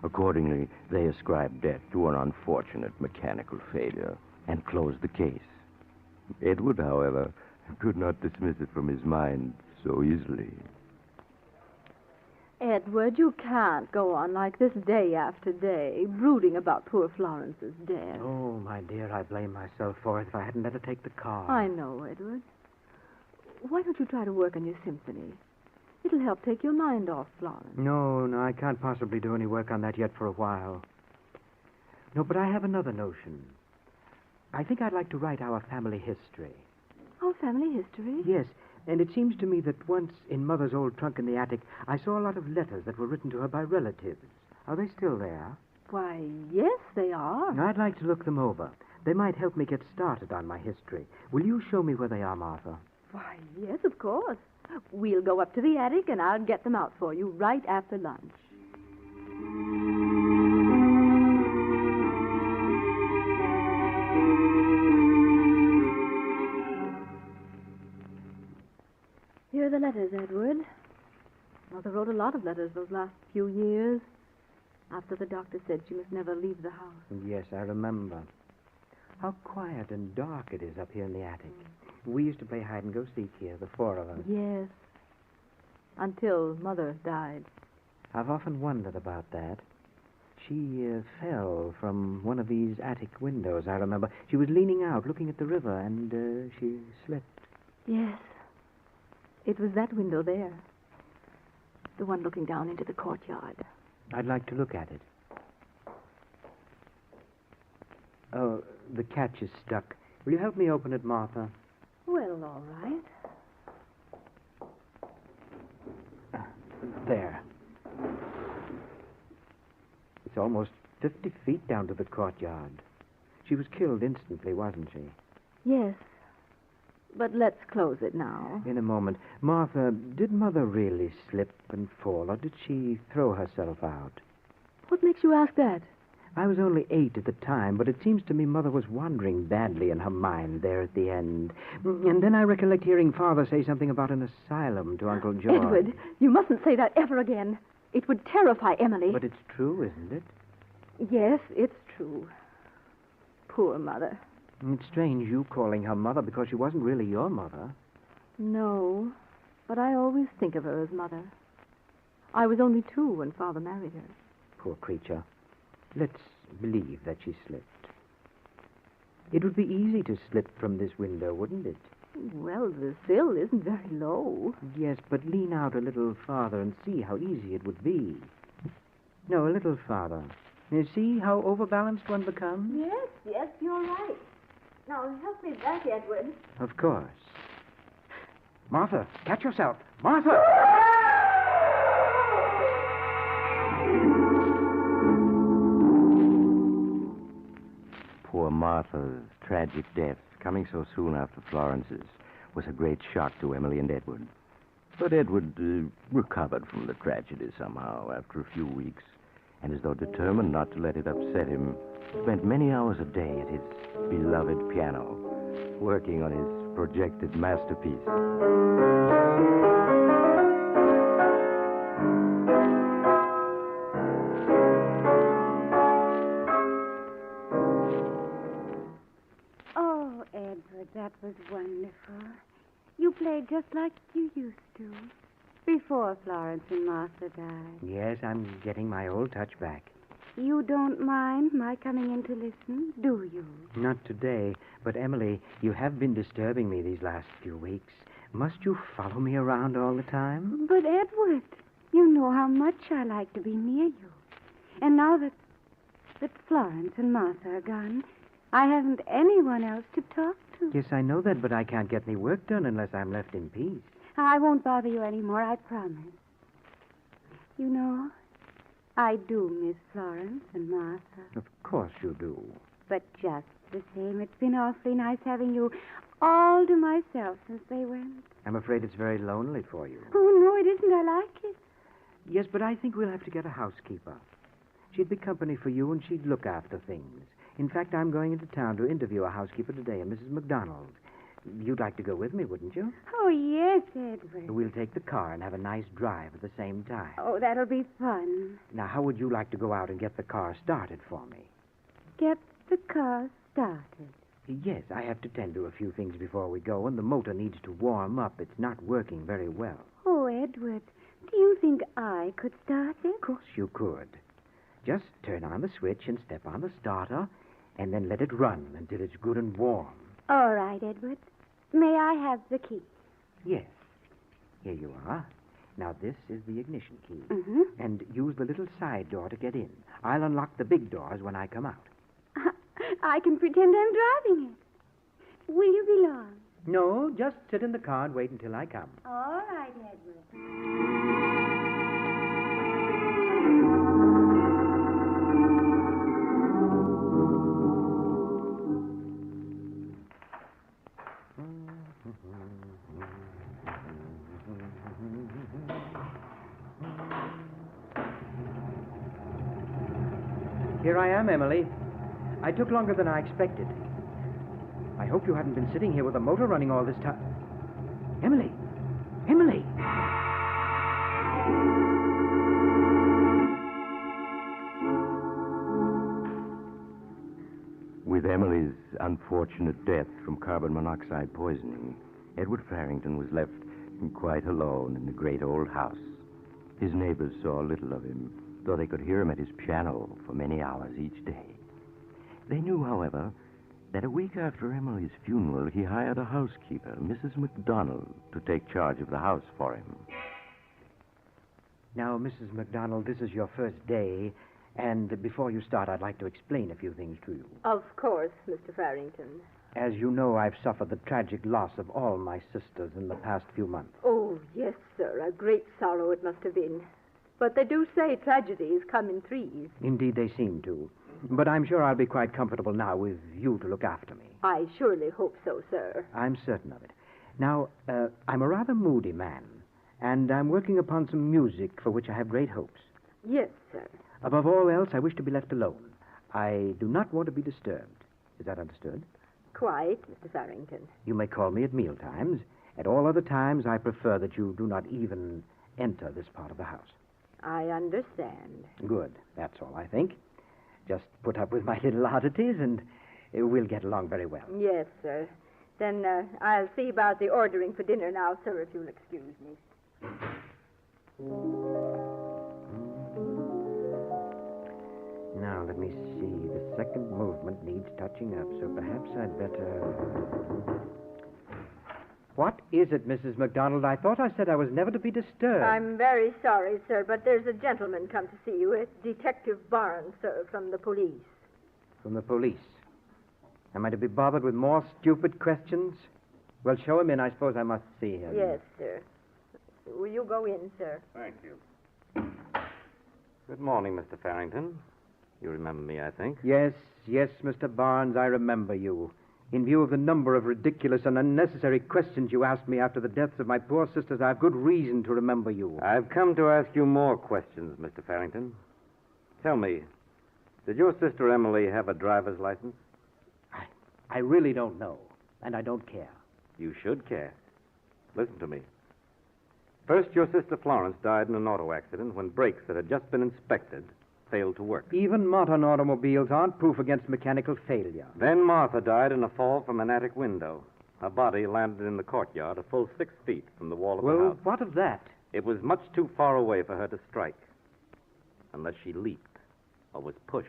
Accordingly, they ascribed death to an unfortunate mechanical failure and closed the case. Edward, however, could not dismiss it from his mind so easily. Edward, you can't go on like this day after day, brooding about poor Florence's death. Oh, my dear, I blame myself for it if I hadn't let her take the car. I know, Edward. Why don't you try to work on your symphony? It'll help take your mind off Florence. No, I can't possibly do any work on that yet for a while. No, but I have another notion. I think I'd like to write our family history. Our family history? Yes, and it seems to me that once in Mother's old trunk in the attic, I saw a lot of letters that were written to her by relatives. Are they still there? Why, yes, they are. I'd like to look them over. They might help me get started on my history. Will you show me where they are, Martha? Why, yes, of course. We'll go up to the attic, and I'll get them out for you right after lunch. Here are the letters, Edward. Mother wrote a lot of letters those last few years, after the doctor said she must never leave the house. Yes, I remember. How quiet and dark it is up here in the attic. We used to play hide-and-go-seek here, the four of us. Yes. Until Mother died. I've often wondered about that. She fell from one of these attic windows, I remember. She was leaning out, looking at the river, and she slipped. Yes. It was that window there. The one looking down into the courtyard. I'd like to look at it. Oh, the catch is stuck. Will you help me open it, Martha? Well, all right. There. It's almost 50 feet down to the courtyard. She was killed instantly, wasn't she? Yes. But let's close it now. In a moment. Martha, did Mother really slip and fall, or did she throw herself out? What makes you ask that? I was only 8 at the time, but it seems to me Mother was wandering badly in her mind there at the end. And then I recollect hearing Father say something about an asylum to Uncle George. Edward, you mustn't say that ever again. It would terrify Emily. But it's true, isn't it? Yes, it's true. Poor Mother. It's strange you calling her Mother because she wasn't really your mother. No, but I always think of her as Mother. I was only 2 when Father married her. Poor creature. Let's believe that she slipped. It would be easy to slip from this window, wouldn't it? Well, the sill isn't very low. Yes, but lean out a little farther and see how easy it would be. No, a little farther. You see how overbalanced one becomes? Yes, you're right. Now, help me back, Edward. Of course. Martha, catch yourself. Martha! Poor Martha's tragic death, coming so soon after Florence's, was a great shock to Emily and Edward. But Edward recovered from the tragedy somehow after a few weeks, and as though determined not to let it upset him, spent many hours a day at his beloved piano, working on his projected masterpiece. Oh, Edward, that was wonderful. You played just like you used to, before Florence and Martha died. Yes, I'm getting my old touch back. You don't mind my coming in to listen, do you? Not today, but Emily, you have been disturbing me these last few weeks. Must you follow me around all the time? But, Edward, you know how much I like to be near you. And now that Florence and Martha are gone, I haven't anyone else to talk to. Yes, I know that, but I can't get any work done unless I'm left in peace. I won't bother you anymore, I promise. You know, I do miss Florence and Martha. Of course you do. But just the same, it's been awfully nice having you all to myself since they went. I'm afraid it's very lonely for you. Oh, no, it isn't. I like it. Yes, but I think we'll have to get a housekeeper. She'd be company for you, and she'd look after things. In fact, I'm going into town to interview a housekeeper today, a Mrs. McDonald. You'd like to go with me, wouldn't you? Oh, yes, Edward. We'll take the car and have a nice drive at the same time. Oh, that'll be fun. Now, how would you like to go out and get the car started for me? Get the car started? Yes, I have to tend to a few things before we go, and the motor needs to warm up. It's not working very well. Oh, Edward, do you think I could start it? Of course you could. Just turn on the switch and step on the starter, and then let it run until it's good and warm. All right, Edward. May I have the key? Yes. Here you are. Now, this is the ignition key. Mm-hmm. And use the little side door to get in. I'll unlock the big doors when I come out. I can pretend I'm driving it. Will you be long? No, just sit in the car and wait until I come. All right, Edward. Here I am, Emily. I took longer than I expected. I hope you hadn't been sitting here with the motor running all this time. Emily! Emily! With Emily's unfortunate death from carbon monoxide poisoning, Edward Farrington was left quite alone in the great old house. His neighbors saw little of him, though they could hear him at his piano for many hours each day. They knew, however, that a week after Emily's funeral, he hired a housekeeper, Mrs. McDonald, to take charge of the house for him. Now, Mrs. McDonald, this is your first day, and before you start, I'd like to explain a few things to you. Of course, Mr. Farrington. As you know, I've suffered the tragic loss of all my sisters in the past few months. Oh, yes, sir. A great sorrow it must have been. But they do say tragedies come in threes. Indeed, they seem to. But I'm sure I'll be quite comfortable now with you to look after me. I surely hope so, sir. I'm certain of it. Now, I'm a rather moody man, and I'm working upon some music for which I have great hopes. Yes, sir. Above all else, I wish to be left alone. I do not want to be disturbed. Is that understood? Quite, Mr. Farrington. You may call me at meal times. At all other times, I prefer that you do not even enter this part of the house. I understand. Good. That's all, I think. Just put up with my little oddities, and we'll get along very well. Yes, sir. Then I'll see about the ordering for dinner now, sir, if you'll excuse me. Now, let me see. The second movement needs touching up, so perhaps I'd better... What is it, Mrs. McDonald? I thought I said I was never to be disturbed. I'm very sorry, sir, but there's a gentleman come to see you. It's Detective Barnes, sir, from the police. From the police? Am I to be bothered with more stupid questions? Well, show him in. I suppose I must see him. Yes, sir. Will you go in, sir? Thank you. Good morning, Mr. Farrington. You remember me, I think. Yes, Mr. Barnes, I remember you. In view of the number of ridiculous and unnecessary questions you asked me after the deaths of my poor sisters, I have good reason to remember you. I've come to ask you more questions, Mr. Farrington. Tell me, did your sister Emily have a driver's license? I really don't know, and I don't care. You should care. Listen to me. First, your sister Florence died in an auto accident when brakes that had just been inspected failed to work. Even modern automobiles aren't proof against mechanical failure. Then Martha died in a fall from an attic window. Her body landed in the courtyard a full 6 feet from the wall of the house. Well, what of that? It was much too far away for her to strike, unless she leaped or was pushed.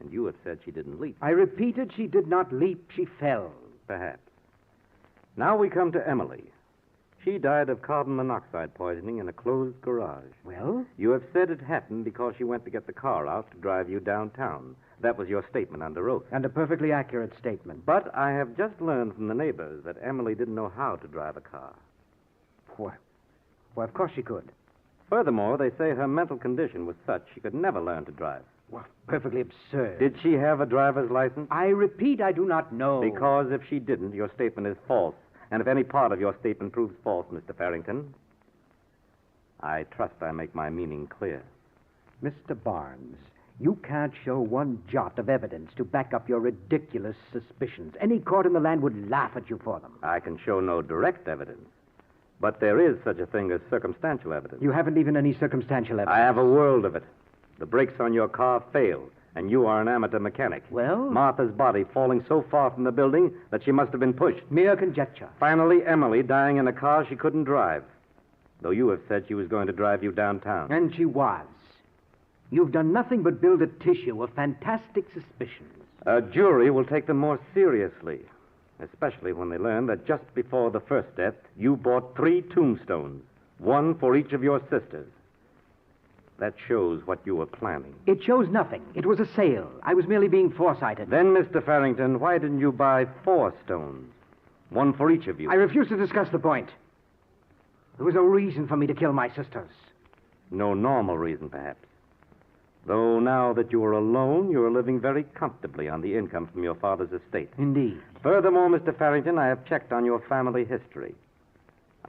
And you have said she didn't leap. I repeated, she did not leap. She fell. Perhaps. Now we come to Emily. She died of carbon monoxide poisoning in a closed garage. Well? You have said it happened because she went to get the car out to drive you downtown. That was your statement under oath. And a perfectly accurate statement. But I have just learned from the neighbors that Emily didn't know how to drive a car. Well, of course she could. Furthermore, they say her mental condition was such she could never learn to drive. Well, perfectly absurd. Did she have a driver's license? I repeat, I do not know. Because if she didn't, your statement is false. And if any part of your statement proves false, Mr. Farrington, I trust I make my meaning clear. Mr. Barnes, you can't show one jot of evidence to back up your ridiculous suspicions. Any court in the land would laugh at you for them. I can show no direct evidence. But there is such a thing as circumstantial evidence. You haven't even any circumstantial evidence. I have a world of it. The brakes on your car failed, and you are an amateur mechanic. Well? Martha's body falling so far from the building that she must have been pushed. Mere conjecture. Finally, Emily dying in a car she couldn't drive, though you have said she was going to drive you downtown. And she was. You've done nothing but build a tissue of fantastic suspicions. A jury will take them more seriously, especially when they learn that just before the first death, you bought 3 tombstones, one for each of your sisters. That shows what you were planning. It shows nothing. It was a sale. I was merely being foresighted. Then, Mr. Farrington, why didn't you buy 4 stones? One for each of you. I refuse to discuss the point. There was no reason for me to kill my sisters. No normal reason, perhaps. Though now that you are alone, you are living very comfortably on the income from your father's estate. Indeed. Furthermore, Mr. Farrington, I have checked on your family history.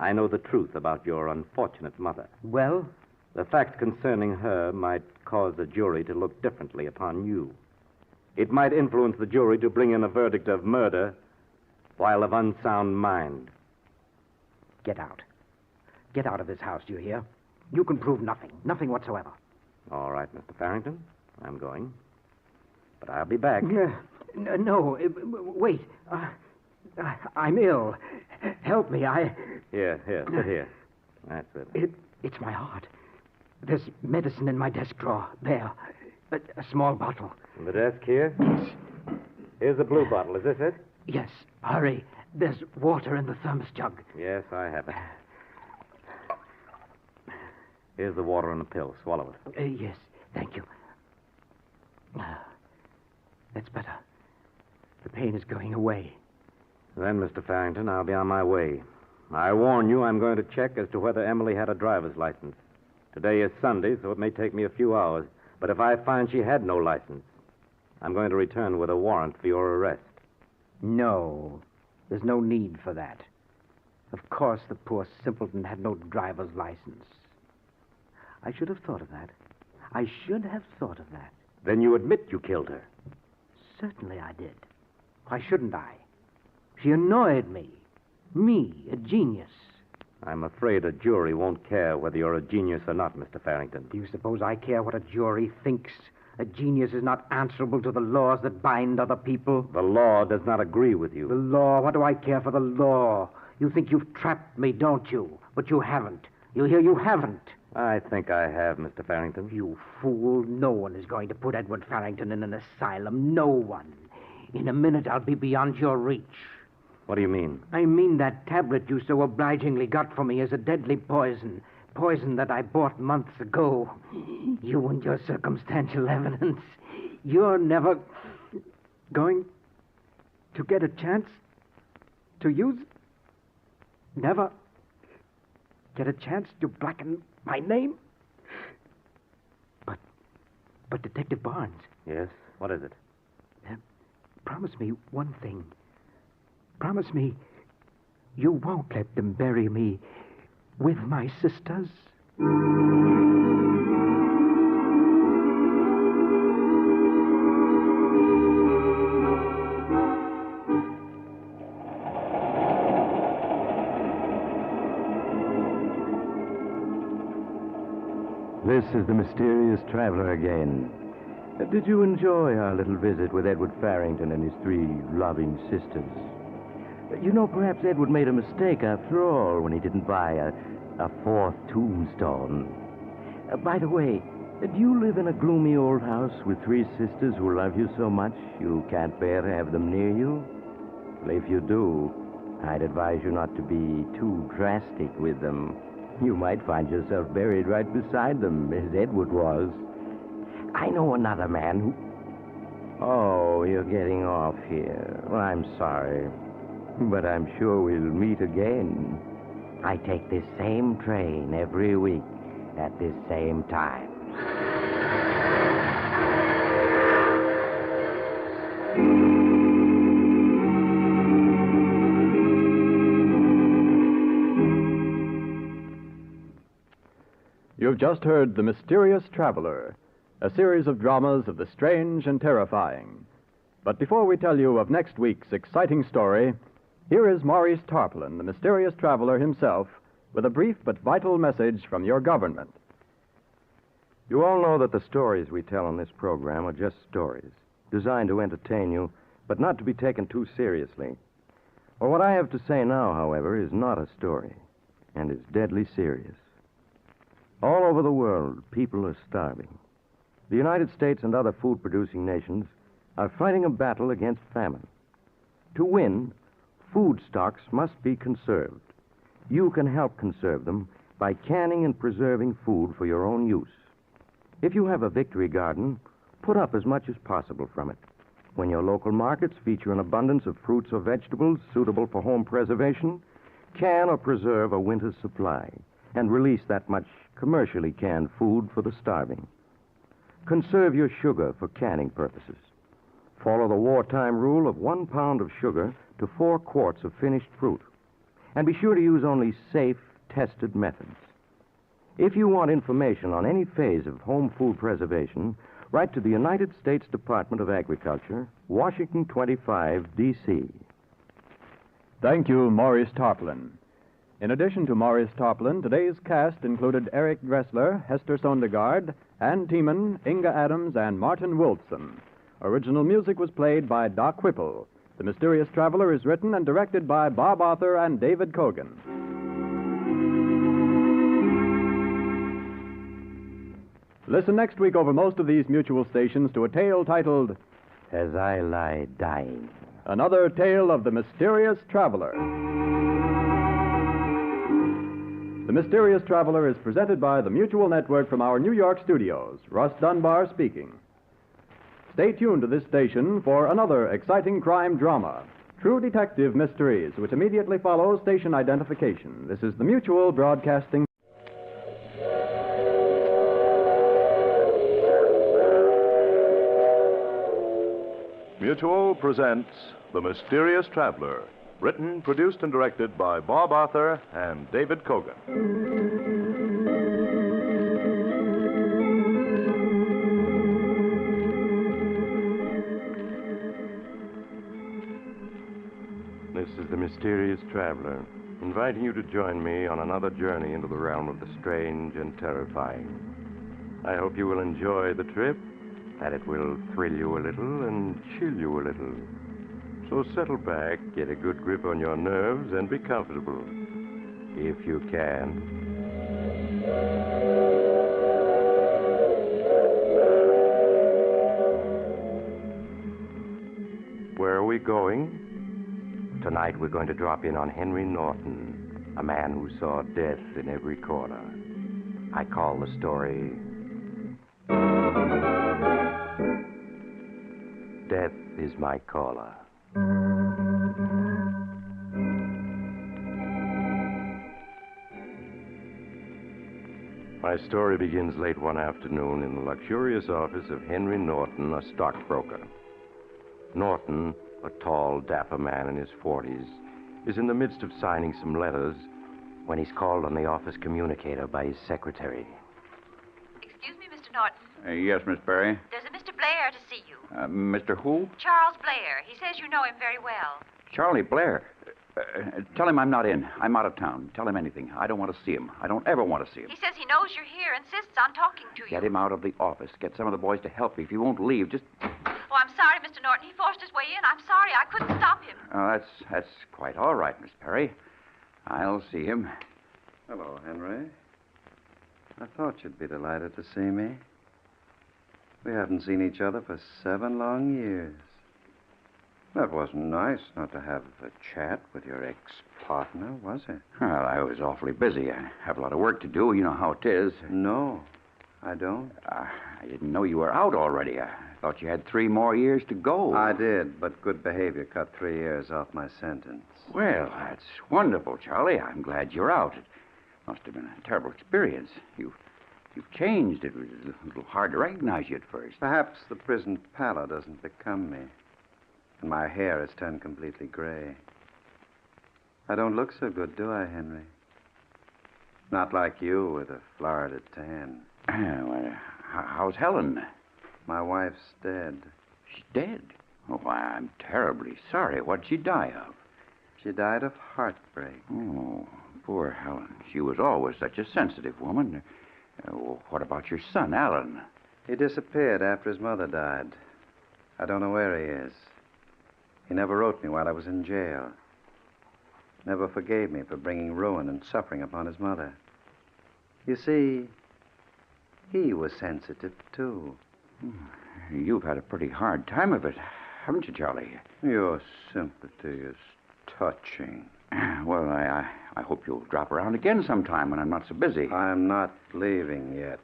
I know the truth about your unfortunate mother. Well? The fact concerning her might cause the jury to look differently upon you. It might influence the jury to bring in a verdict of murder while of unsound mind. Get out. Get out of this house, do you hear? You can prove nothing. Nothing whatsoever. All right, Mr. Farrington. I'm going. But I'll be back. No, wait. I'm ill. Help me. Here, sit here. That's it. It's my heart. There's medicine in my desk drawer. There. A small bottle. In the desk here? Yes. Here's the blue bottle. Is this it? Yes. Hurry. There's water in the thermos jug. Yes, I have it. Here's the water and the pill. Swallow it. Yes. Thank you. That's better. The pain is going away. Then, Mr. Farrington, I'll be on my way. I warn you, I'm going to check as to whether Emily had a driver's license. Today is Sunday, so it may take me a few hours. But if I find she had no license, I'm going to return with a warrant for your arrest. No, there's no need for that. Of course, the poor simpleton had no driver's license. I should have thought of that. I should have thought of that. Then you admit you killed her. Certainly I did. Why shouldn't I? She annoyed me. Me, a genius. I'm afraid a jury won't care whether you're a genius or not, Mr. Farrington. Do you suppose I care what a jury thinks? A genius is not answerable to the laws that bind other people. The law does not agree with you. The law? What do I care for the law? You think you've trapped me, don't you? But you haven't. You hear? You haven't. I think I have, Mr. Farrington. You fool. No one is going to put Edward Farrington in an asylum. No one. In a minute, I'll be beyond your reach. What do you mean? I mean that tablet you so obligingly got for me is a deadly poison. Poison that I bought months ago. You and your circumstantial evidence. You're never going to get a chance to use it. Never get a chance to blacken my name. But Detective Barnes. Yes? What is it? Promise me one thing. Promise me you won't let them bury me with my sisters. This is the mysterious traveler again. Did you enjoy our little visit with Edward Farrington and his 3 loving sisters? You know, perhaps Edward made a mistake after all when he didn't buy a 4th tombstone. By the way, do you live in a gloomy old house with 3 sisters who love you so much you can't bear to have them near you? Well, if you do, I'd advise you not to be too drastic with them. You might find yourself buried right beside them, as Edward was. I know another man who... Oh, you're getting off here. Well, I'm sorry. But I'm sure we'll meet again. I take this same train every week at this same time. You've just heard The Mysterious Traveler, a series of dramas of the strange and terrifying. But before we tell you of next week's exciting story, here is Maurice Tarpaulin, the mysterious traveler himself, with a brief but vital message from your government. You all know that the stories we tell on this program are just stories, designed to entertain you, but not to be taken too seriously. Well, what I have to say now, however, is not a story, and is deadly serious. All over the world, people are starving. The United States and other food-producing nations are fighting a battle against famine. To win, food stocks must be conserved. You can help conserve them by canning and preserving food for your own use. If you have a victory garden, put up as much as possible from it. When your local markets feature an abundance of fruits or vegetables suitable for home preservation, can or preserve a winter's supply and release that much commercially canned food for the starving. Conserve your sugar for canning purposes. Follow the wartime rule of 1 pound of sugar to 4 quarts of finished fruit. And be sure to use only safe, tested methods. If you want information on any phase of home food preservation, write to the United States Department of Agriculture, Washington 25, D.C. Thank you, Maurice Tarpaulin. In addition to Maurice Tarpaulin, today's cast included Eric Dressler, Hester Sondergaard, Ann Tiemann, Inga Adams, and Martin Wilson. Original music was played by Doc Whipple. The Mysterious Traveler is written and directed by Bob Arthur and David Kogan. Listen next week over most of these mutual stations to a tale titled As I Lie Dying. Another tale of the Mysterious Traveler. The Mysterious Traveler is presented by the Mutual Network from our New York studios. Russ Dunbar speaking. Stay tuned to this station for another exciting crime drama, True Detective Mysteries, which immediately follows station identification. This is the Mutual Broadcasting. Mutual presents The Mysterious Traveler, written, produced, and directed by Bob Arthur and David Kogan. the mysterious traveler, inviting you to join me on another journey into the realm of the strange and terrifying. I hope you will enjoy the trip, that it will thrill you a little and chill you a little. So settle back, get a good grip on your nerves, and be comfortable, if you can. Where are we going? Tonight we're going to drop in on Henry Norton, a man who saw death in every corner. I call the story Death is My Caller. My story begins late one afternoon in the luxurious office of Henry Norton, a stockbroker. Norton, a tall, dapper man in his 40s, is in the midst of signing some letters when he's called on the office communicator by his secretary. Excuse me, Mr. Norton. Yes, Miss Berry. There's a Mr. Blair to see you. Mr. Who? Charles Blair. He says you know him very well. Charlie Blair. Tell him I'm not in. I'm out of town. Tell him anything. I don't want to see him. I don't ever want to see him. He says he knows you're here, insists on talking to you. Get him out of the office. Get some of the boys to help me. If he won't leave, just... Oh, I'm sorry, Mr. Norton. He forced his way in. I'm sorry. I couldn't stop him. That's quite all right, Miss Perry. I'll see him. Hello, Henry. I thought you'd be delighted to see me. We haven't seen each other for 7 long years. That wasn't nice not to have a chat with your ex-partner, was it? Well, I was awfully busy. I have a lot of work to do. You know how it is. No, I don't. I didn't know you were out already. I thought you had 3 more years to go. I did, but good behavior cut 3 years off my sentence. Well, that's wonderful, Charlie. I'm glad you're out. It must have been a terrible experience. You've changed. It was a little hard to recognize you at first. Perhaps the prison pallor doesn't become me. And my hair has turned completely gray. I don't look so good, do I, Henry? Not like you with a Florida tan. Well, how's Helen? My wife's dead. She's dead? Oh, I'm terribly sorry. What'd she die of? She died of heartbreak. Oh, poor Helen. She was always such a sensitive woman. What about your son, Alan? He disappeared after his mother died. I don't know where he is. He never wrote me while I was in jail. Never forgave me for bringing ruin and suffering upon his mother. You see, he was sensitive, too. You've had a pretty hard time of it, haven't you, Charlie? Your sympathy is touching. Well, I hope you'll drop around again sometime when I'm not so busy. I'm not leaving yet,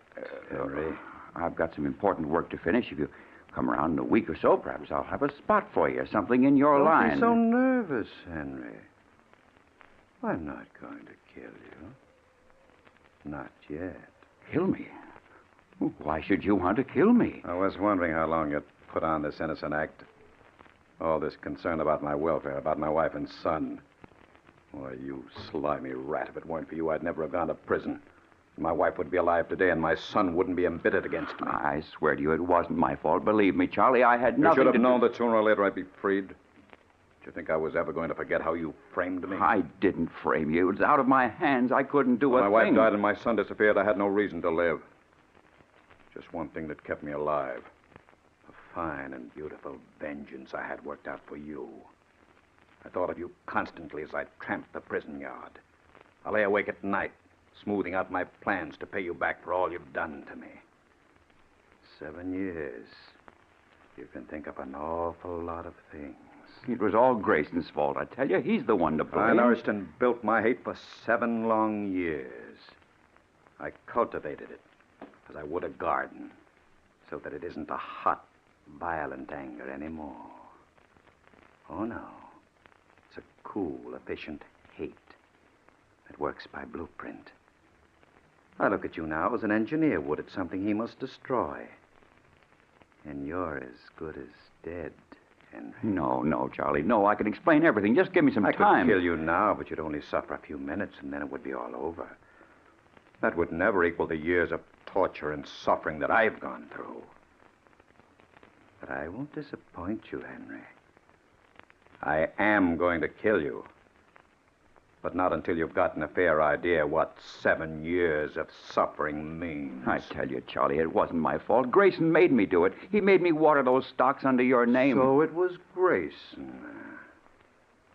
Henry. I've got some important work to finish. If you come around in a week or so, perhaps I'll have a spot for you, something in your line. Don't be so nervous, Henry. I'm not going to kill you. Not yet. Kill me? Why should you want to kill me? I was wondering how long you'd put on this innocent act. All this concern about my welfare, about my wife and son. Why, you slimy rat. If it weren't for you, I'd never have gone to prison. My wife would be alive today, and my son wouldn't be embittered against me. I swear to you, it wasn't my fault. Believe me, Charlie, I had nothing You should have to known that sooner or later I'd be freed. Did you think I was ever going to forget how you framed me? I didn't frame you. It was out of my hands. I couldn't do When a my thing. wife died and my son disappeared, I had no reason to live. Just one thing that kept me alive. A fine and beautiful vengeance I had worked out for you. I thought of you constantly as I tramped the prison yard. I lay awake at night, smoothing out my plans to pay you back for all you've done to me. 7 years. You can think of an awful lot of things. It was all Grayson's fault, I tell you. He's the one to blame. I nourished and built my hate for 7 long years. I cultivated it as I would a garden, so that it isn't a hot, violent anger anymore. Oh, no. It's a cool, efficient hate that works by blueprint. I look at you now as an engineer would at something he must destroy. And you're as good as dead, Henry. No, Charlie. No, I can explain everything. Just give me some time. I could kill you now, but you'd only suffer a few minutes, and then it would be all over. That would never equal the years of torture and suffering that I've gone through. But I won't disappoint you, Henry. I am going to kill you. But not until you've gotten a fair idea what 7 years of suffering means. I tell you, Charlie, it wasn't my fault. Grayson made me do it. He made me water those stocks under your name. So it was Grayson.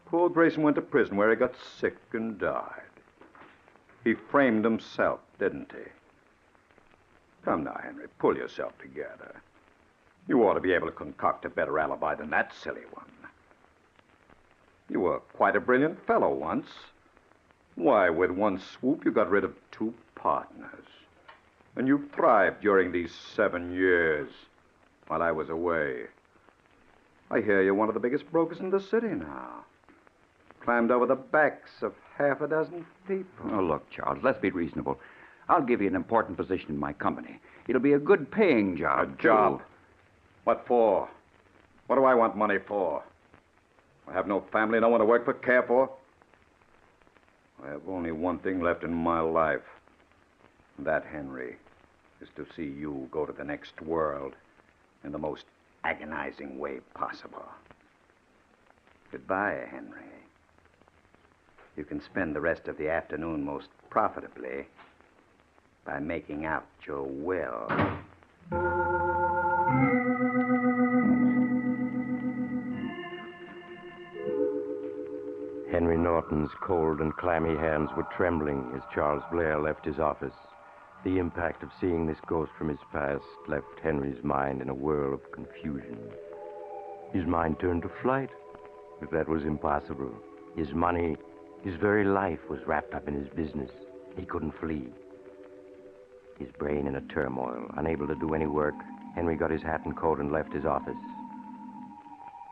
Poor Grayson went to prison where he got sick and died. He framed himself, didn't he? Come now, Henry, pull yourself together. You ought to be able to concoct a better alibi than that silly one. You were quite a brilliant fellow once. Why, with one swoop, you got rid of 2 partners. And you thrived during these 7 years while I was away. I hear you're one of the biggest brokers in the city now. Climbed over the backs of half a dozen people. Oh, look, Charles, let's be reasonable. I'll give you an important position in my company. It'll be a good-paying job. A job? What for? What do I want money for? I have no family, no one to work for, care for. I have only one thing left in my life. And that, Henry, is to see you go to the next world in the most agonizing way possible. Goodbye, Henry. You can spend the rest of the afternoon most profitably by making out your will. Henry Norton's cold and clammy hands were trembling as Charles Blair left his office. The impact of seeing this ghost from his past left Henry's mind in a whirl of confusion. His mind turned to flight, but that was impossible. His money, his very life was wrapped up in his business. He couldn't flee. His brain in a turmoil, unable to do any work, Henry got his hat and coat and left his office.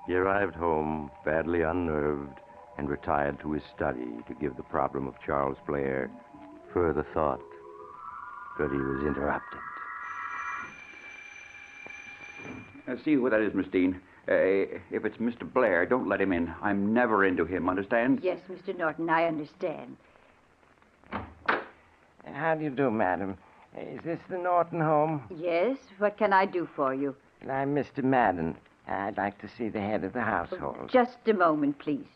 He arrived home, badly unnerved, and retired to his study to give the problem of Charles Blair further thought. But he was interrupted. See who that is, Miss Dean. If it's Mr. Blair, don't let him in. I'm never into him, understand? Yes, Mr. Norton, I understand. How do you do, madam? Is this the Norton home? Yes, what can I do for you? I'm Mr. Madden. I'd like to see the head of the household. Just a moment, please.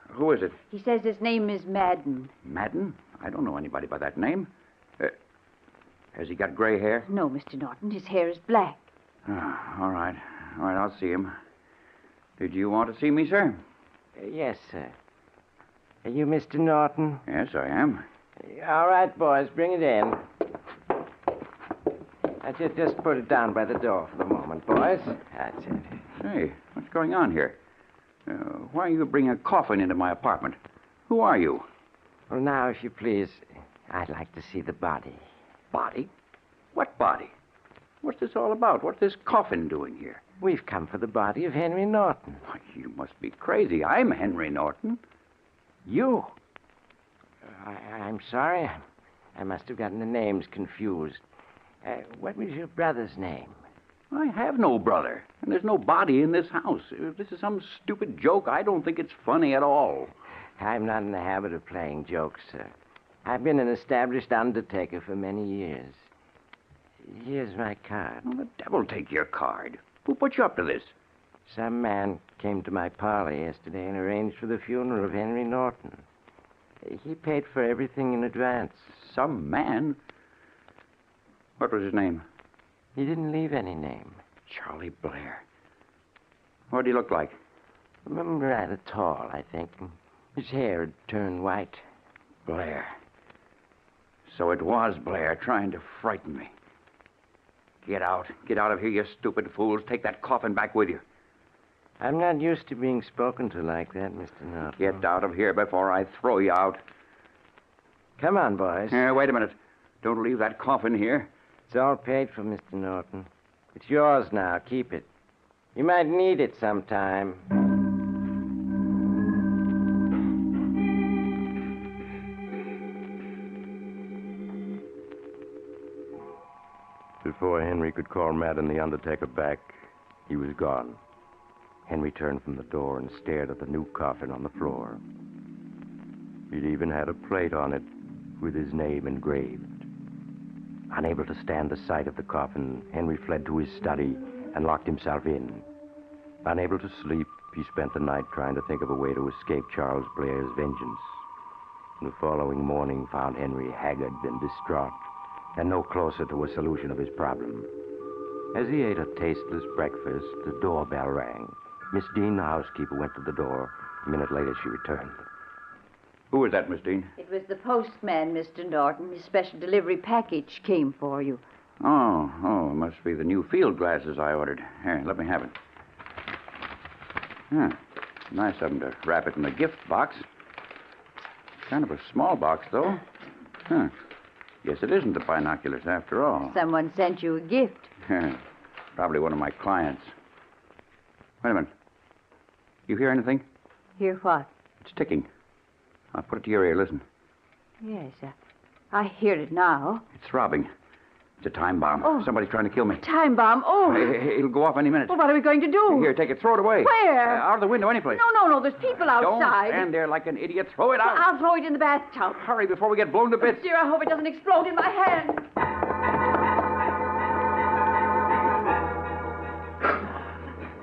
Who is it? He says his name is Madden. Madden? I don't know anybody by that name. Has he got gray hair? No, Mr. Norton, his hair is black. All right. All right, I'll see him. Did you want to see me, sir? Yes, sir. Are you Mr. Norton? Yes, I am. All right, boys, bring it in. Just put it down by the door for the moment, boys. That's it. Hey, what's going on here? Why are you bringing a coffin into my apartment? Who are you? Well, now, if you please, I'd like to see the body. Body? What body? What's this all about? What's this coffin doing here? We've come for the body of Henry Norton. Why, you must be crazy. I'm Henry Norton. You? I'm sorry. I must have gotten the names confused. What was your brother's name? I have no brother, and there's no body in this house. If this is some stupid joke, I don't think it's funny at all. I'm not in the habit of playing jokes, sir. I've been an established undertaker for many years. Here's my card. Well, the devil take your card. Who put you up to this? Some man came to my parlor yesterday and arranged for the funeral of Henry Norton. He paid for everything in advance. Some man? What was his name? He didn't leave any name. Charlie Blair. What did he look like? Rather tall, I think. His hair had turned white. Blair. So it was Blair trying to frighten me. Get out. Get out of here, you stupid fools. Take that coffin back with you. I'm not used to being spoken to like that, Mr. Norton. Get out of here before I throw you out. Come on, boys. Wait a minute. Don't leave that coffin here. It's all paid for, Mr. Norton. It's yours now. Keep it. You might need it sometime. Before Henry could call Madden the undertaker back, he was gone. Henry turned from the door and stared at the new coffin on the floor. It even had a plate on it with his name engraved. Unable to stand the sight of the coffin, Henry fled to his study and locked himself in. Unable to sleep, he spent the night trying to think of a way to escape Charles Blair's vengeance. The following morning found Henry haggard and distraught, and no closer to a solution of his problem. As he ate a tasteless breakfast, the doorbell rang. Miss Dean, the housekeeper, went to the door. A minute later, she returned. Who was that, Miss Dean? It was the postman, Mr. Norton. His special delivery package came for you. Oh, it must be the new field glasses I ordered. Here, let me have it. Nice of them to wrap it in a gift box. Kind of a small box, though. Guess it isn't the binoculars after all. Someone sent you a gift. Probably one of my clients. Wait a minute. You hear anything? Hear what? It's ticking. I'll put it to your ear. Listen. Yes, I hear it now. It's throbbing. It's a time bomb. Oh. Somebody's trying to kill me. Time bomb. Oh. Hey, it'll go off any minute. Well, what are we going to do? Here, take it. Throw it away. Where? Out of the window, anyplace. No. There's people outside. Don't stand there like an idiot. Throw it out. Well, I'll throw it in the bathtub. Hurry before we get blown to bits. Dear, I hope it doesn't explode in my hand.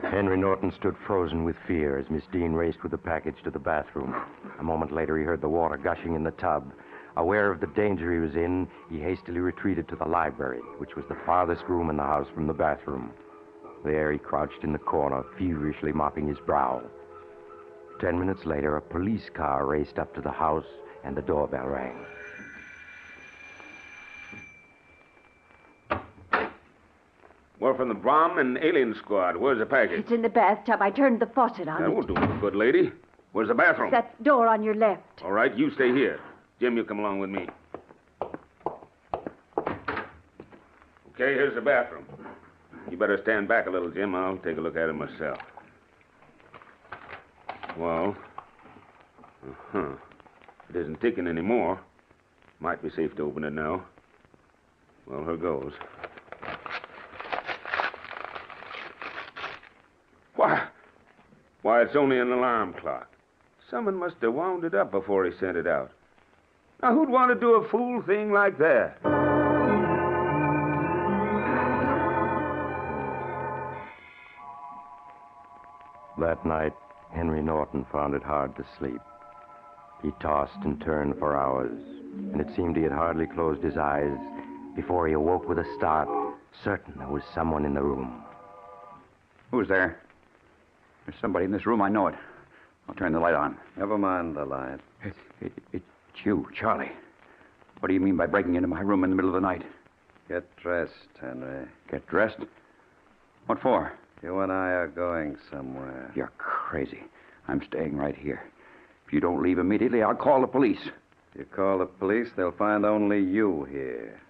Henry Norton stood frozen with fear as Miss Dean raced with the package to the bathroom. A moment later, he heard the water gushing in the tub. Aware of the danger he was in, he hastily retreated to the library, which was the farthest room in the house from the bathroom. There, he crouched in the corner, feverishly mopping his brow. 10 minutes later, a police car raced up to the house, and the doorbell rang. We're from the bomb and alien squad. Where's the package? It's in the bathtub. I turned the faucet on. That won't do no good, lady. Where's the bathroom? It's that door on your left. All right, you stay here. Jim, you come along with me. Okay, here's the bathroom. You better stand back a little, Jim. I'll take a look at it myself. Well, it isn't ticking anymore. Might be safe to open it now. Well, here goes. Why, it's only an alarm clock. Someone must have wound it up before he sent it out. Now, who'd want to do a fool thing like that? That night, Henry Norton found it hard to sleep. He tossed and turned for hours, and it seemed he had hardly closed his eyes before he awoke with a start, certain there was someone in the room. Who's there? There's somebody in this room. I know it. I'll turn the light on. Never mind the light. It's you, Charlie. What do you mean by breaking into my room in the middle of the night? Get dressed, Henry. Get dressed? What for? You and I are going somewhere. You're crazy. I'm staying right here. If you don't leave immediately, I'll call the police. If you call the police, they'll find only you here.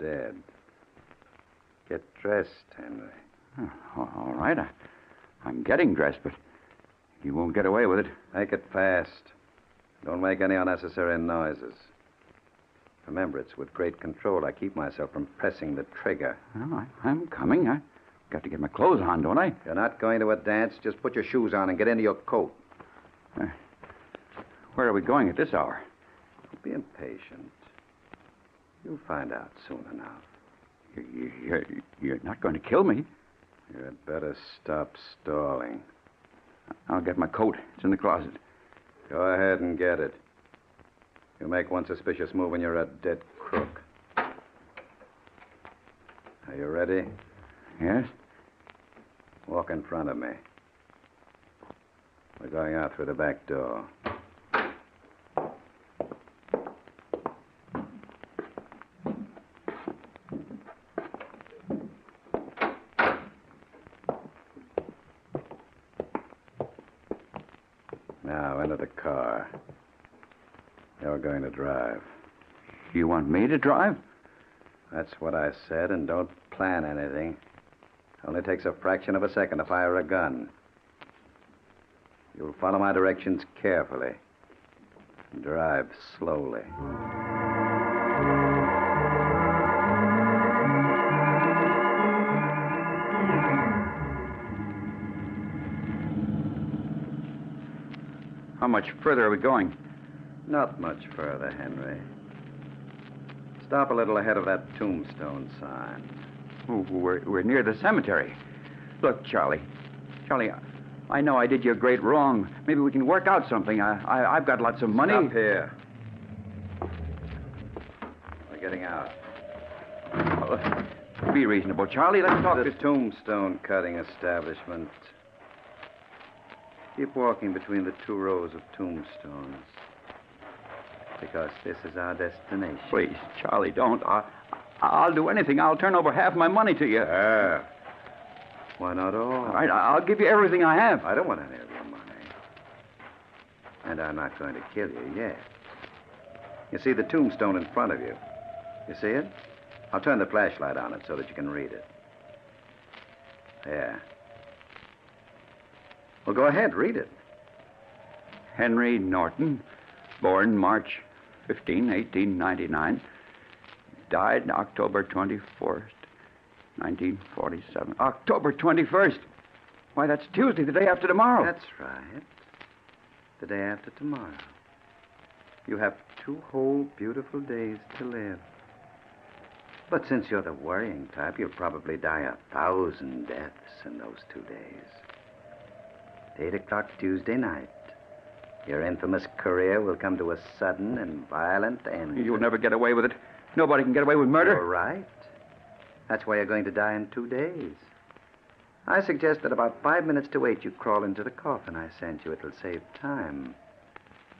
Dead. Get dressed, Henry. All right. I'm getting dressed, but you won't get away with it. Make it fast. Don't make any unnecessary noises. Remember, it's with great control I keep myself from pressing the trigger. Well, I'm coming. I've got to get my clothes on, don't I? You're not going to a dance. Just put your shoes on and get into your coat. Where are we going at this hour? Don't be impatient. You'll find out soon enough. You're not going to kill me. You'd better stop stalling. I'll get my coat. It's in the closet. Go ahead and get it. You make one suspicious move and you're a dead crook. Are you ready? Yes. Walk in front of me. We're going out through the back door. Now, into the car. You're going to drive. You want me to drive? That's what I said, and don't plan anything. Only takes a fraction of a second to fire a gun. You'll follow my directions carefully. Drive slowly. How much further are we going? Not much further, Henry. Stop a little ahead of that tombstone sign. Oh, we're near the cemetery. Look, Charlie. Charlie, I know I did you a great wrong. Maybe we can work out something. I've got lots of money. Stop here. We're getting out. Be reasonable, Charlie. Let's talk The to... tombstone cutting establishment. Keep walking between the 2 rows of tombstones. Because this is our destination. Please, Charlie, don't. I'll do anything. I'll turn over half my money to you. Why not all? All right, I'll give you everything I have. I don't want any of your money. And I'm not going to kill you yet. You see the tombstone in front of you? You see it? I'll turn the flashlight on it so that you can read it. There. Well, go ahead, read it. Henry Norton, born March 15, 1899. Died October 24th, 1947. October 21st. Why, that's Tuesday, the day after tomorrow. That's right. The day after tomorrow. You have 2 whole beautiful days to live. But since you're the worrying type, you'll probably die 1,000 deaths in those 2 days. 8 o'clock Tuesday night. Your infamous career will come to a sudden and violent end. You'll never get away with it. Nobody can get away with murder. You're right. That's why you're going to die in 2 days. I suggest that about 5 minutes to 8 you crawl into the coffin I sent you. It'll save time.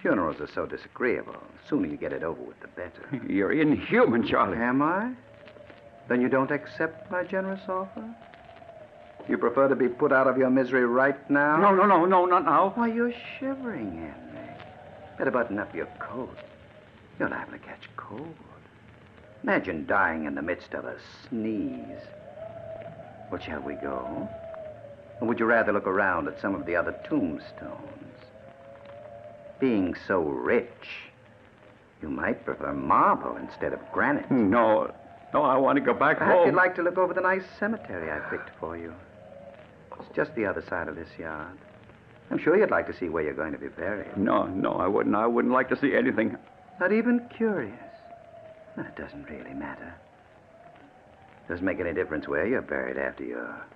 Funerals are so disagreeable. The sooner you get it over with, the better. You're inhuman, Charlie. Am I? Then you don't accept my generous offer? You prefer to be put out of your misery right now? No, not now. Why, you're shivering, Henry. Better button up your coat. You're liable to catch cold. Imagine dying in the midst of a sneeze. Well, shall we go? Or would you rather look around at some of the other tombstones? Being so rich, you might prefer marble instead of granite. No, I want to go back Perhaps home. you'd like to look over the nice cemetery I picked for you. It's just the other side of this yard. I'm sure you'd like to see where you're going to be buried. No, I wouldn't. I wouldn't like to see anything. Not even curious. Well, it doesn't really matter. Doesn't make any difference where you're buried after you're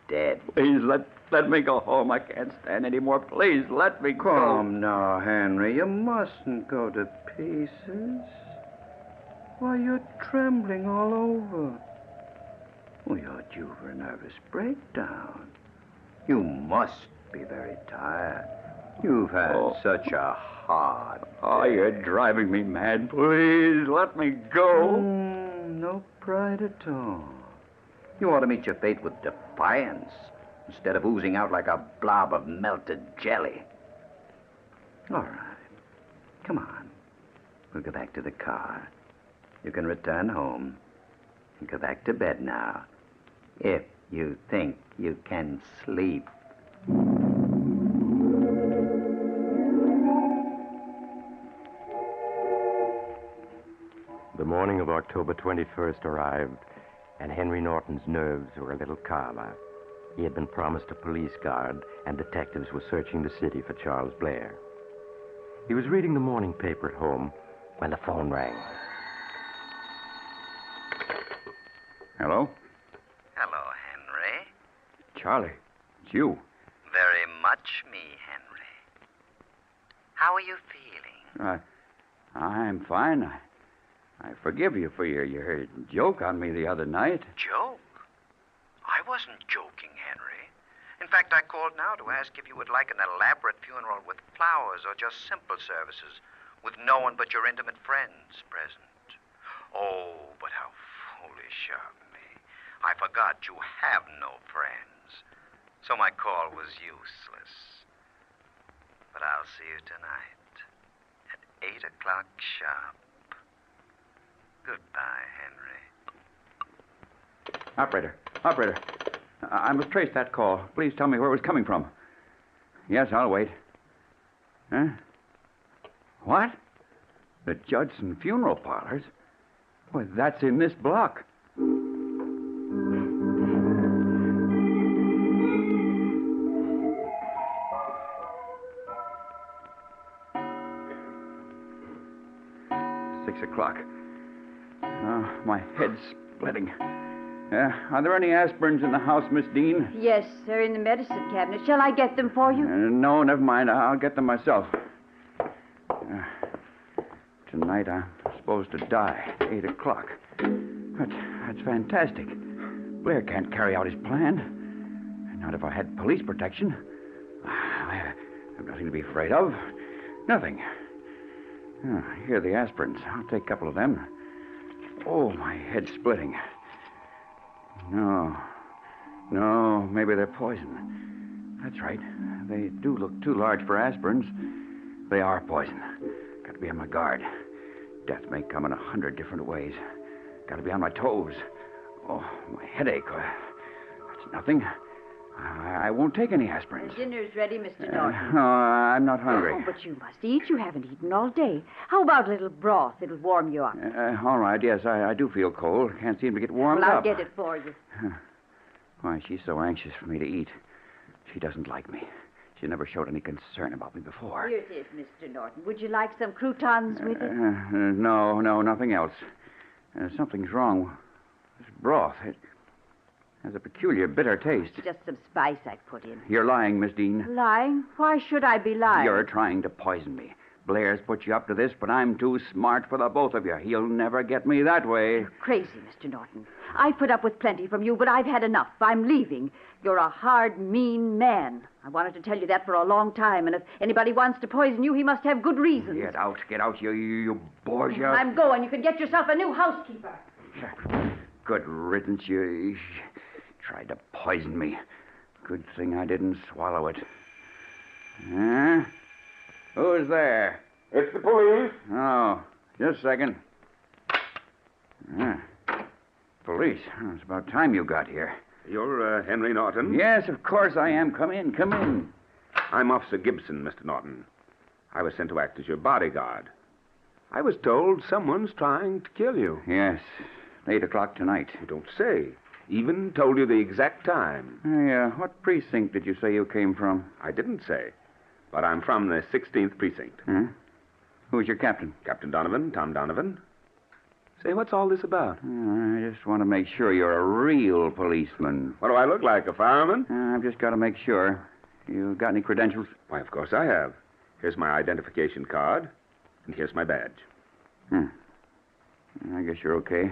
dead. Please, let me go home. I can't stand anymore. Please, let me go. Come now, Henry. You mustn't go to pieces. Why, you're trembling all over. Well, you're due for a nervous breakdown. You must be very tired. You've had such a hard day. Oh, you're driving me mad. Please, let me go. No pride at all. You ought to meet your fate with defiance instead of oozing out like a blob of melted jelly. All right. Come on. We'll go back to the car. You can return home and go back to bed now, if you think you can sleep. The morning of October 21st arrived, and Henry Norton's nerves were a little calmer. He had been promised a police guard, and detectives were searching the city for Charles Blair. He was reading the morning paper at home when the phone rang. Hello? Hello, Henry. Charlie, it's you. Very much me, Henry. How are you feeling? I'm fine. I forgive you for your joke on me the other night. Joke? I wasn't joking, Henry. In fact, I called now to ask if you would like an elaborate funeral with flowers or just simple services with no one but your intimate friends present. Oh, but how foolish of me. I forgot you have no friends. So my call was useless. But I'll see you tonight at 8 o'clock sharp. Goodbye, Henry. Operator. I must trace that call. Please tell me where it was coming from. Yes, I'll wait. Huh? What? The Judson Funeral Parlors? Well, that's in this block. $6 o'clock. My head's splitting. Are there any aspirins in the house, Miss Dean? Yes, they're in the medicine cabinet. Shall I get them for you? No, never mind. I'll get them myself. Tonight I'm supposed to die at 8 o'clock. That's fantastic. Blair can't carry out his plan. Not if I had police protection. I have nothing to be afraid of. Nothing. Here are the aspirins. I'll take a couple of them. Oh, my head's splitting. No, maybe they're poison. That's right. They do look too large for aspirins. They are poison. Got to be on my guard. Death may come in 100 different ways. Got to be on my toes. Oh, my headache. That's nothing. I won't take any aspirins. Dinner's ready, Mr. Norton. No, I'm not hungry. Oh, but you must eat. You haven't eaten all day. How about a little broth? It'll warm you up. All right, yes, I do feel cold. Can't seem to get warmed Well, I'll up. get it for you. Why, she's so anxious for me to eat. She doesn't like me. She never showed any concern about me before. Here it is, Mr. Norton. Would you like some croutons with it? No, nothing else. Something's wrong. This broth, it has a peculiar bitter taste. It's just some spice I put in. You're lying, Miss Dean. Lying? Why should I be lying? You're trying to poison me. Blair's put you up to this, but I'm too smart for the both of you. He'll never get me that way. You're crazy, Mr. Norton. I've put up with plenty from you, but I've had enough. I'm leaving. You're a hard, mean man. I wanted to tell you that for a long time, and if anybody wants to poison you, he must have good reasons. Get out, you Borgia. I'm going. You can get yourself a new housekeeper. Good riddance. You tried to poison me. Good thing I didn't swallow it. Huh? Who's there? It's the police. Oh, just a second. Police. It's about time you got here. You're Henry Norton? Yes, of course I am. Come in. I'm Officer Gibson, Mr. Norton. I was sent to act as your bodyguard. I was told someone's trying to kill you. Yes, 8 o'clock tonight. You don't say. Even told you the exact time. What precinct did you say you came from? I didn't say. But I'm from the 16th precinct. Huh? Who's your captain? Captain Donovan, Tom Donovan. Say, what's all this about? I just want to make sure you're a real policeman. What do I look like, a fireman? I've just got to make sure. You got any credentials? Why, of course I have. Here's my identification card, and here's my badge. I guess you're okay.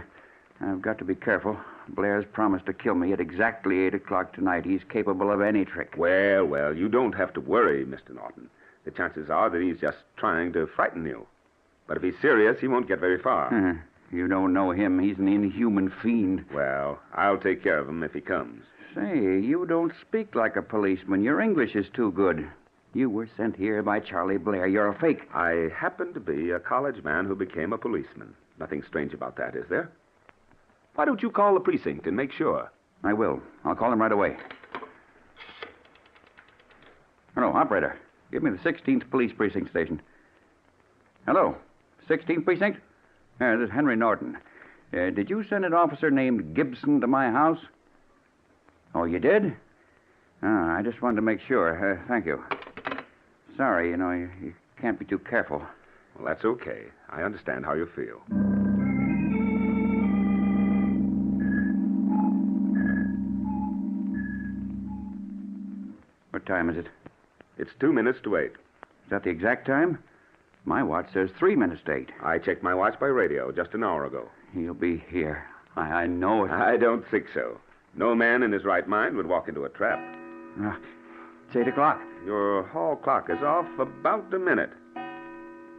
I've got to be careful. Blair's promised to kill me at exactly 8 o'clock tonight. He's capable of any trick. Well, you don't have to worry, Mr. Norton. The chances are that he's just trying to frighten you. But if he's serious, he won't get very far. You don't know him. He's an inhuman fiend. Well, I'll take care of him if he comes. Say, you don't speak like a policeman. Your English is too good. You were sent here by Charlie Blair. You're a fake. I happen to be a college man who became a policeman. Nothing strange about that, is there? Why don't you call the precinct and make sure? I will. I'll call him right away. Hello, operator. Give me the 16th Police Precinct station. Hello, 16th Precinct? This is Henry Norton. Did you send an officer named Gibson to my house? Oh, you did? I just wanted to make sure. Thank you. Sorry, you can't be too careful. Well, that's okay. I understand how you feel. What time is it? It's 2 minutes to 8. Is that the exact time? My watch says 3 minutes to 8. I checked my watch by radio just an hour ago. He'll be here. I know it. I don't think so. No man in his right mind would walk into a trap. It's 8 o'clock. Your hall clock is off about a minute.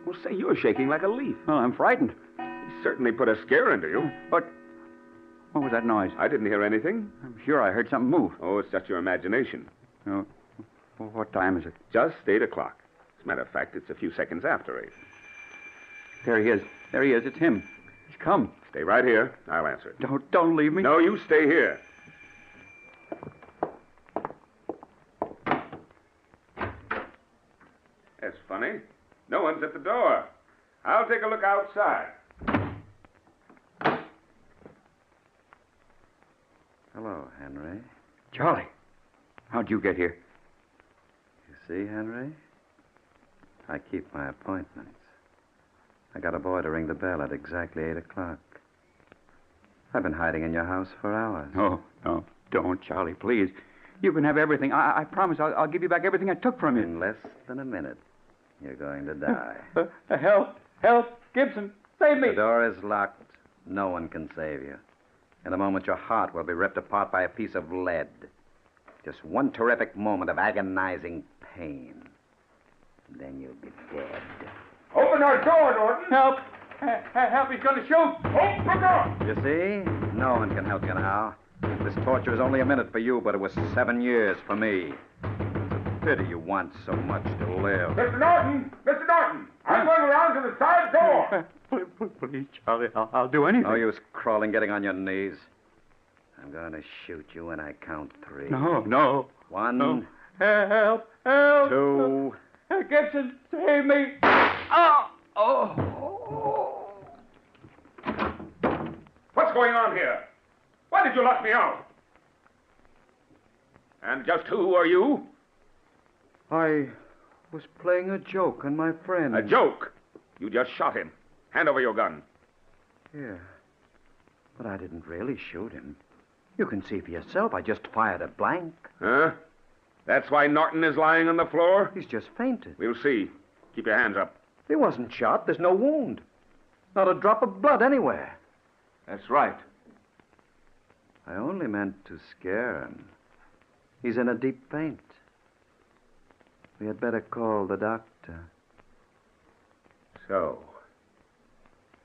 Well, say, you're shaking like a leaf. Well, I'm frightened. He certainly put a scare into you. But what was that noise? I didn't hear anything. I'm sure I heard something move. Oh, it's just your imagination. Oh, what time is it? Just 8 o'clock. As a matter of fact, it's a few seconds after 8. There he is. It's him. He's come. Stay right here. I'll answer it. Don't leave me. No, you stay here. That's funny. No one's at the door. I'll take a look outside. Hello, Henry. Charlie, how'd you get here? You see, Henry? I keep my appointments. I got a boy to ring the bell at exactly 8 o'clock. I've been hiding in your house for hours. No, no, don't, Charlie, please. You can have everything. I promise I'll give you back everything I took from you. In less than a minute, you're going to die. Help! Help! Gibson, save me! The door is locked. No one can save you. In a moment, your heart will be ripped apart by a piece of lead. Just one terrific moment of agonizing pain. Then you'll be dead. Open our door, Norton. Help! Help, he's going to shoot! Open the door! You see? No one can help you now. This torture is only a minute for you, but it was 7 years for me. It's a pity you want so much to live. Mr. Norton! Mr. Norton! I'm going around to the side door! Please, Charlie, I'll do anything. No use crawling, getting on your knees. I'm going to shoot you when I count 3. No. 1. No. Help! Help! 2. Gibson, save me! What's going on here? Why did you lock me out? And just who are you? I was playing a joke on my friend. A joke? You just shot him. Hand over your gun. Yeah. But I didn't really shoot him. You can see for yourself. I just fired a blank. Huh? That's why Norton is lying on the floor? He's just fainted. We'll see. Keep your hands up. He wasn't shot. There's no wound. Not a drop of blood anywhere. That's right. I only meant to scare him. He's in a deep faint. We had better call the doctor. So,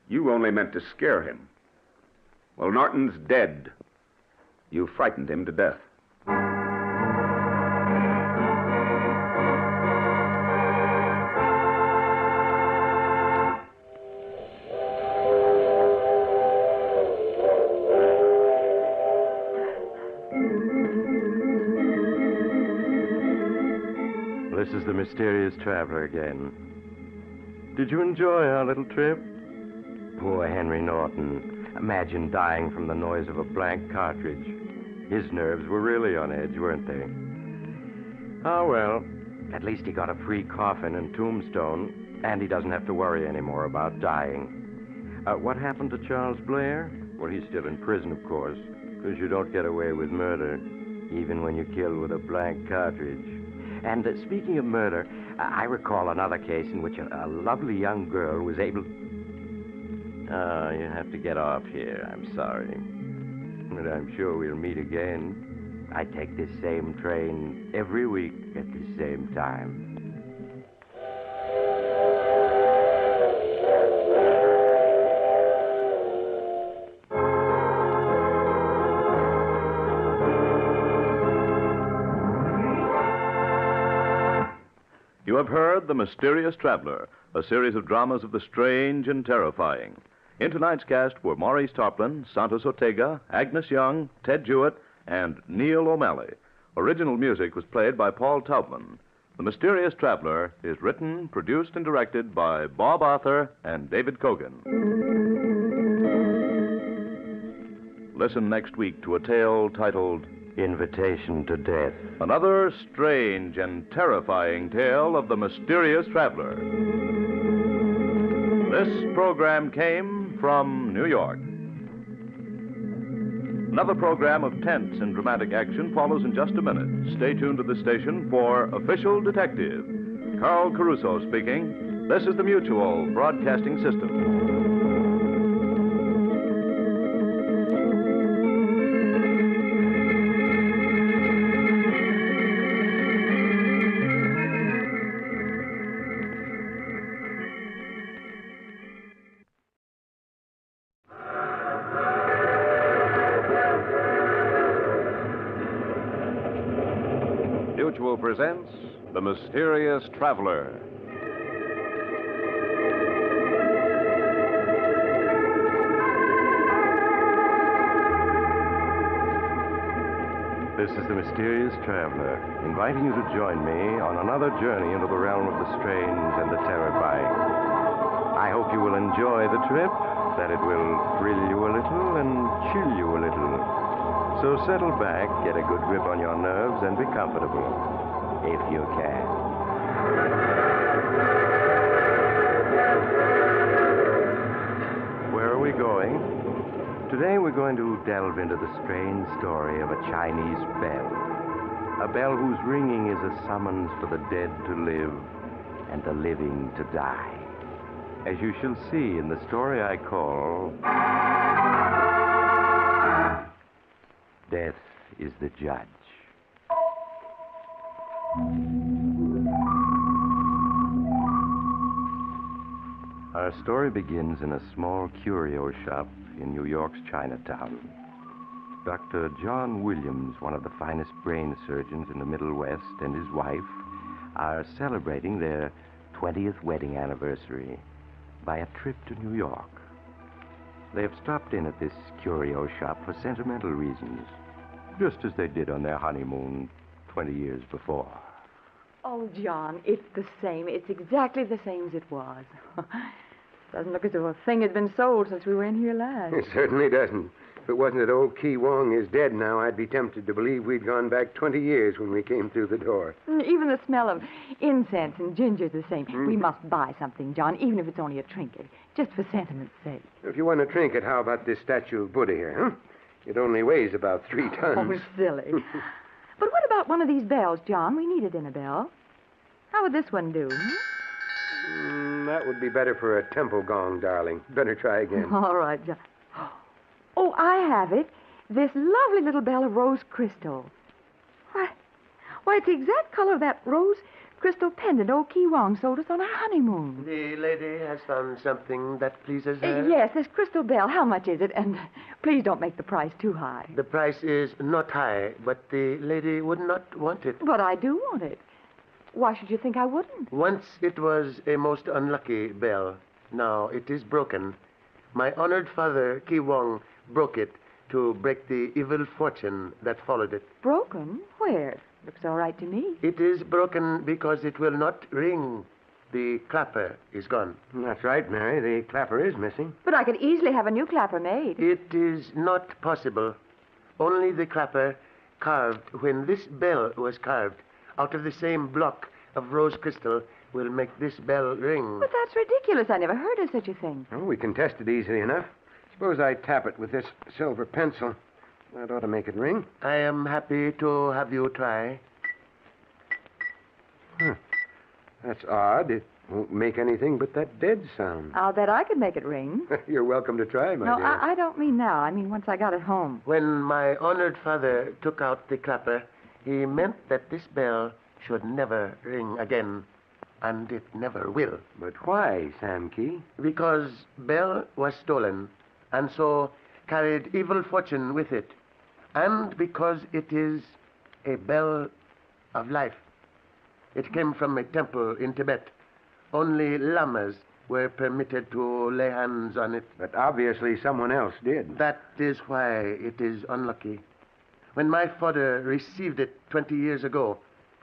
you only meant to scare him. Well, Norton's dead. You frightened him to death. This is the mysterious traveler again. Did you enjoy our little trip? Poor Henry Norton. Imagine dying from the noise of a blank cartridge. His nerves were really on edge, weren't they? Oh, well, at least he got a free coffin and tombstone, and he doesn't have to worry anymore about dying. What happened to Charles Blair? Well, he's still in prison, of course, because you don't get away with murder, even when you kill with a blank cartridge. And speaking of murder, I recall another case in which a lovely young girl was able... Oh, you have to get off here. I'm sorry. But I'm sure we'll meet again. I take this same train every week at the same time. You have heard The Mysterious Traveler, a series of dramas of the strange and terrifying. In tonight's cast were Maurice Tarplin, Santos Ortega, Agnes Young, Ted Jewett, and Neil O'Malley. Original music was played by Paul Taubman. The Mysterious Traveler is written, produced, and directed by Bob Arthur and David Cogan. Listen next week to a tale titled Invitation to Death. Another strange and terrifying tale of the mysterious traveler. This program came from New York. Another program of tense and dramatic action follows in just a minute. Stay tuned to the station for Official Detective. Carl Caruso speaking. This is the Mutual Broadcasting System. Mutual presents The Mysterious Traveler. This is the Mysterious Traveler, inviting you to join me on another journey into the realm of the strange and the terrifying. I hope you will enjoy the trip, that it will thrill you a little and chill you a little. So settle back, get a good grip on your nerves, and be comfortable, if you can. Where are we going? Today we're going to delve into the strange story of a Chinese bell. A bell whose ringing is a summons for the dead to live and the living to die. As you shall see in the story I call Death is the Judge. Our story begins in a small curio shop in New York's Chinatown. Dr. John Williams, one of the finest brain surgeons in the Middle West, and his wife are celebrating their 20th wedding anniversary by a trip to New York. They have stopped in at this curio shop for sentimental reasons, just as they did on their honeymoon 20 years before. Oh, John, it's the same. It's exactly the same as it was. Doesn't look as though a thing had been sold since we were in here last. It certainly doesn't. If it wasn't that old Ki Wong is dead now, I'd be tempted to believe we'd gone back 20 years when we came through the door. Even the smell of incense and ginger's the same. We must buy something, John, even if it's only a trinket, just for sentiment's sake. If you want a trinket, how about this statue of Buddha here, huh? It only weighs about 3 tons. Oh, silly. But what about one of these bells, John? We need a dinner bell. How would this one do? That would be better for a temple gong, darling. Better try again. All right, John. Oh, I have it. This lovely little bell of rose crystal. Why, it's the exact color of that rose crystal pendant old Ki Wong sold us on our honeymoon. The lady has found something that pleases her? Yes, this crystal bell. How much is it? And please don't make the price too high. The price is not high, but the lady would not want it. But I do want it. Why should you think I wouldn't? Once it was a most unlucky bell. Now it is broken. My honored father, Ki Wong, broke it to break the evil fortune that followed it. Broken? Where? Looks all right to me. It is broken because it will not ring. The clapper is gone. That's right, Mary. The clapper is missing. But I could easily have a new clapper made. It is not possible. Only the clapper carved when this bell was carved out of the same block of rose crystal will make this bell ring. But that's ridiculous. I never heard of such a thing. Oh, we can test it easily enough. Suppose I tap it with this silver pencil. That ought to make it ring. I am happy to have you try. That's odd. It won't make anything but that dead sound. I'll bet I could make it ring. You're welcome to try, my No, dear. I don't mean now. I mean once I got it home. When my honored father took out the clapper, he meant that this bell should never ring again. And it never will. But why, Sam Key? Because bell was stolen, and so carried evil fortune with it. And because it is a bell of life. It came from a temple in Tibet. Only lamas were permitted to lay hands on it. But obviously someone else did. That is why it is unlucky. When my father received it 20 years ago,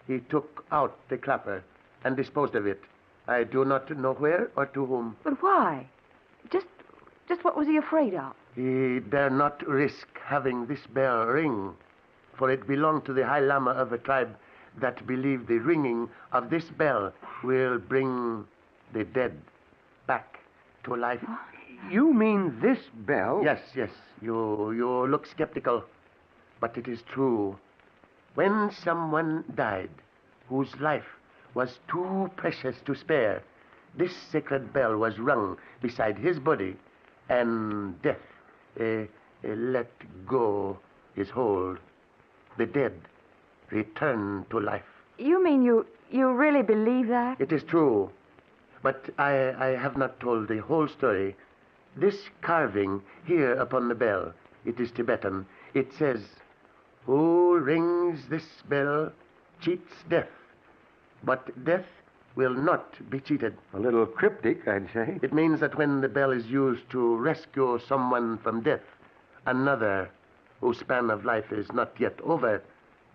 he took out the clapper and disposed of it. I do not know where or to whom. But why? Just what was he afraid of? He dare not risk having this bell ring, for it belonged to the High Lama of a tribe that believed the ringing of this bell will bring the dead back to life. You mean this bell? Yes. You look skeptical, but it is true. When someone died whose life was too precious to spare, this sacred bell was rung beside his body, and death let go his hold. The dead return to life. You mean you really believe that? It is true, but I have not told the whole story. This carving here upon the bell, it is Tibetan. It says, "Who rings this bell cheats death, but death will not be cheated." A little cryptic, I'd say. It means that when the bell is used to rescue someone from death, another whose span of life is not yet over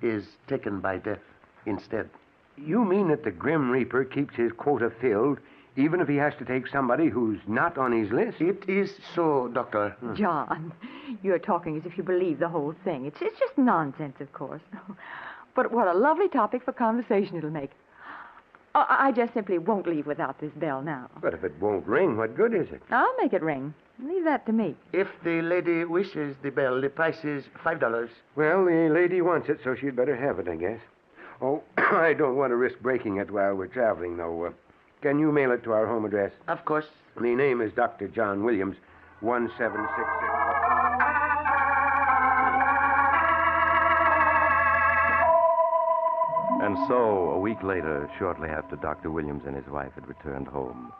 is taken by death instead. You mean that the Grim Reaper keeps his quota filled even if he has to take somebody who's not on his list? It is so, Doctor. John, you're talking as if you believe the whole thing. It's just nonsense, of course. But what a lovely topic for conversation it'll make. I just simply won't leave without this bell now. But if it won't ring, what good is it? I'll make it ring. Leave that to me. If the lady wishes the bell, the price is $5. Well, the lady wants it, so she'd better have it, I guess. Oh, I don't want to risk breaking it while we're traveling, though. Can you mail it to our home address? Of course. The name is Dr. John Williams, 1766. And so, a week later, shortly after Dr. Williams and his wife had returned home,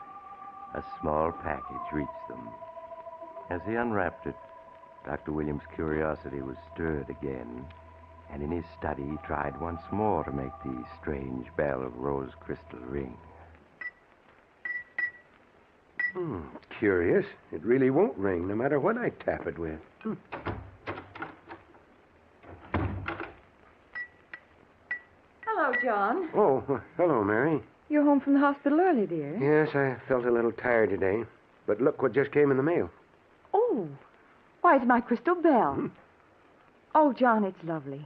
a small package reached them. As he unwrapped it, Dr. Williams' curiosity was stirred again, and in his study he tried once more to make the strange bell of rose crystal ring. Curious. It really won't ring, no matter what I tap it with. Hello, John. Oh, hello, Mary. You're home from the hospital early, dear. Yes, I felt a little tired today. But look what just came in the mail. Oh, why, it's my crystal bell. Oh, John, it's lovely.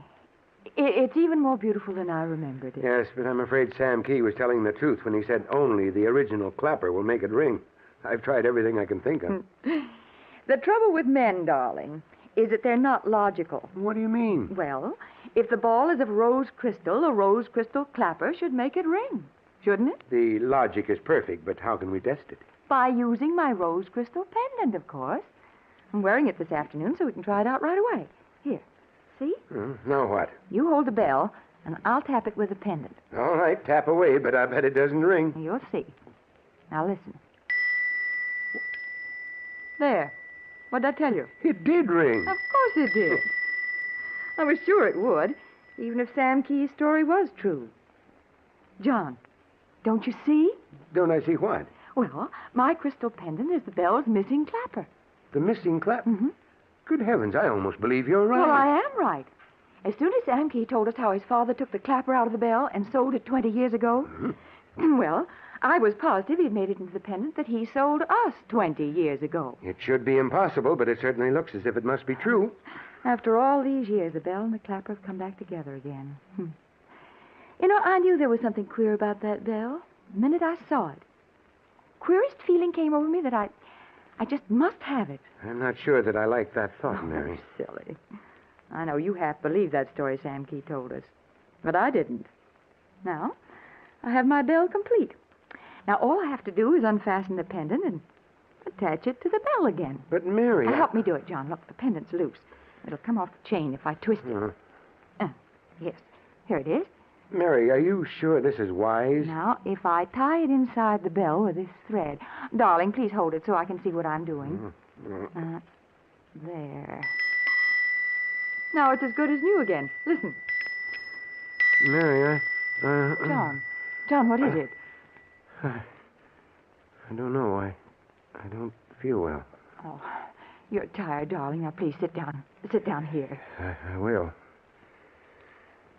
It's even more beautiful than I remembered it. Yes, but I'm afraid Sam Key was telling the truth when he said only the original clapper will make it ring. I've tried everything I can think of. The trouble with men, darling, is that they're not logical. What do you mean? Well, if the ball is of rose crystal, a rose crystal clapper should make it ring, shouldn't it? The logic is perfect, but how can we test it? By using my rose crystal pendant, of course. I'm wearing it this afternoon so we can try it out right away. Here, see? Now what? You hold the bell, and I'll tap it with a pendant. All right, tap away, but I bet it doesn't ring. You'll see. Now listen. There. What'd I tell you? It did ring. Of course it did. I was sure it would, even if Sam Key's story was true. John, don't you see? Don't I see what? Well, my crystal pendant is the bell's missing clapper. The missing clap? Mm-hmm. Good heavens, I almost believe you're right. Well, I am right. As soon as Sam Key told us how his father took the clapper out of the bell and sold it 20 years ago, well, I was positive he'd made it into the pendant that he sold us 20 years ago. It should be impossible, but it certainly looks as if it must be true. After all these years, the bell and the clapper have come back together again. You know, I knew there was something queer about that bell the minute I saw it. Queerest feeling came over me that I just must have it. I'm not sure that I like that thought, Mary. Silly. I know you half believed that story Sam Key told us, but I didn't. Now, I have my bell complete. Now, all I have to do is unfasten the pendant and attach it to the bell again. But, Mary... Help me do it, John. Look, the pendant's loose. It'll come off the chain if I twist it. Yes. Here it is. Mary, are you sure this is wise? Now, if I tie it inside the bell with this thread... Darling, please hold it so I can see what I'm doing. There. Now it's as good as new again. Listen. Mary, John, what is it? I don't know. I don't feel well. Oh, you're tired, darling. Now, please sit down. Sit down here. I will.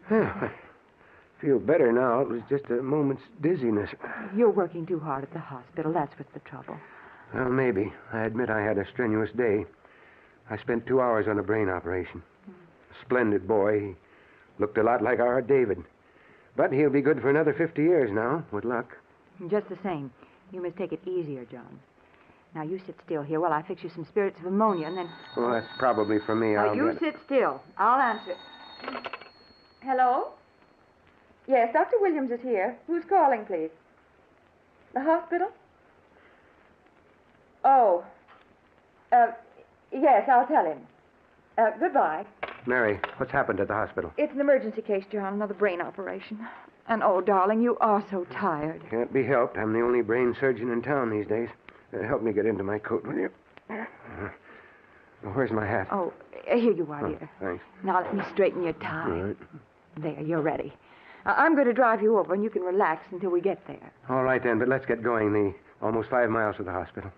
I feel better now. It was just a moment's dizziness. You're working too hard at the hospital. That's what's the trouble. Well, maybe. I admit I had a strenuous day. I spent 2 hours on a brain operation. A splendid boy. He looked a lot like our David. But he'll be good for another 50 years now, with luck. Just the same, you must take it easier, John. Now, you sit still here while I fix you some spirits of ammonia, and then... Well, that's probably for me. Now, you sit still. I'll answer. Hello? Yes, Dr. Williams is here. Who's calling, please? The hospital? Oh. Yes, I'll tell him. Goodbye. Mary, what's happened at the hospital? It's an emergency case, John, another brain operation. And, oh, darling, you are so tired. Can't be helped. I'm the only brain surgeon in town these days. Help me get into my coat, will you? Where's my hat? Oh, here you are, dear. Thanks. Now let me straighten your tie. All right. There, you're ready. I'm going to drive you over, and you can relax until we get there. All right, then, but let's get going. The almost 5 miles to the hospital.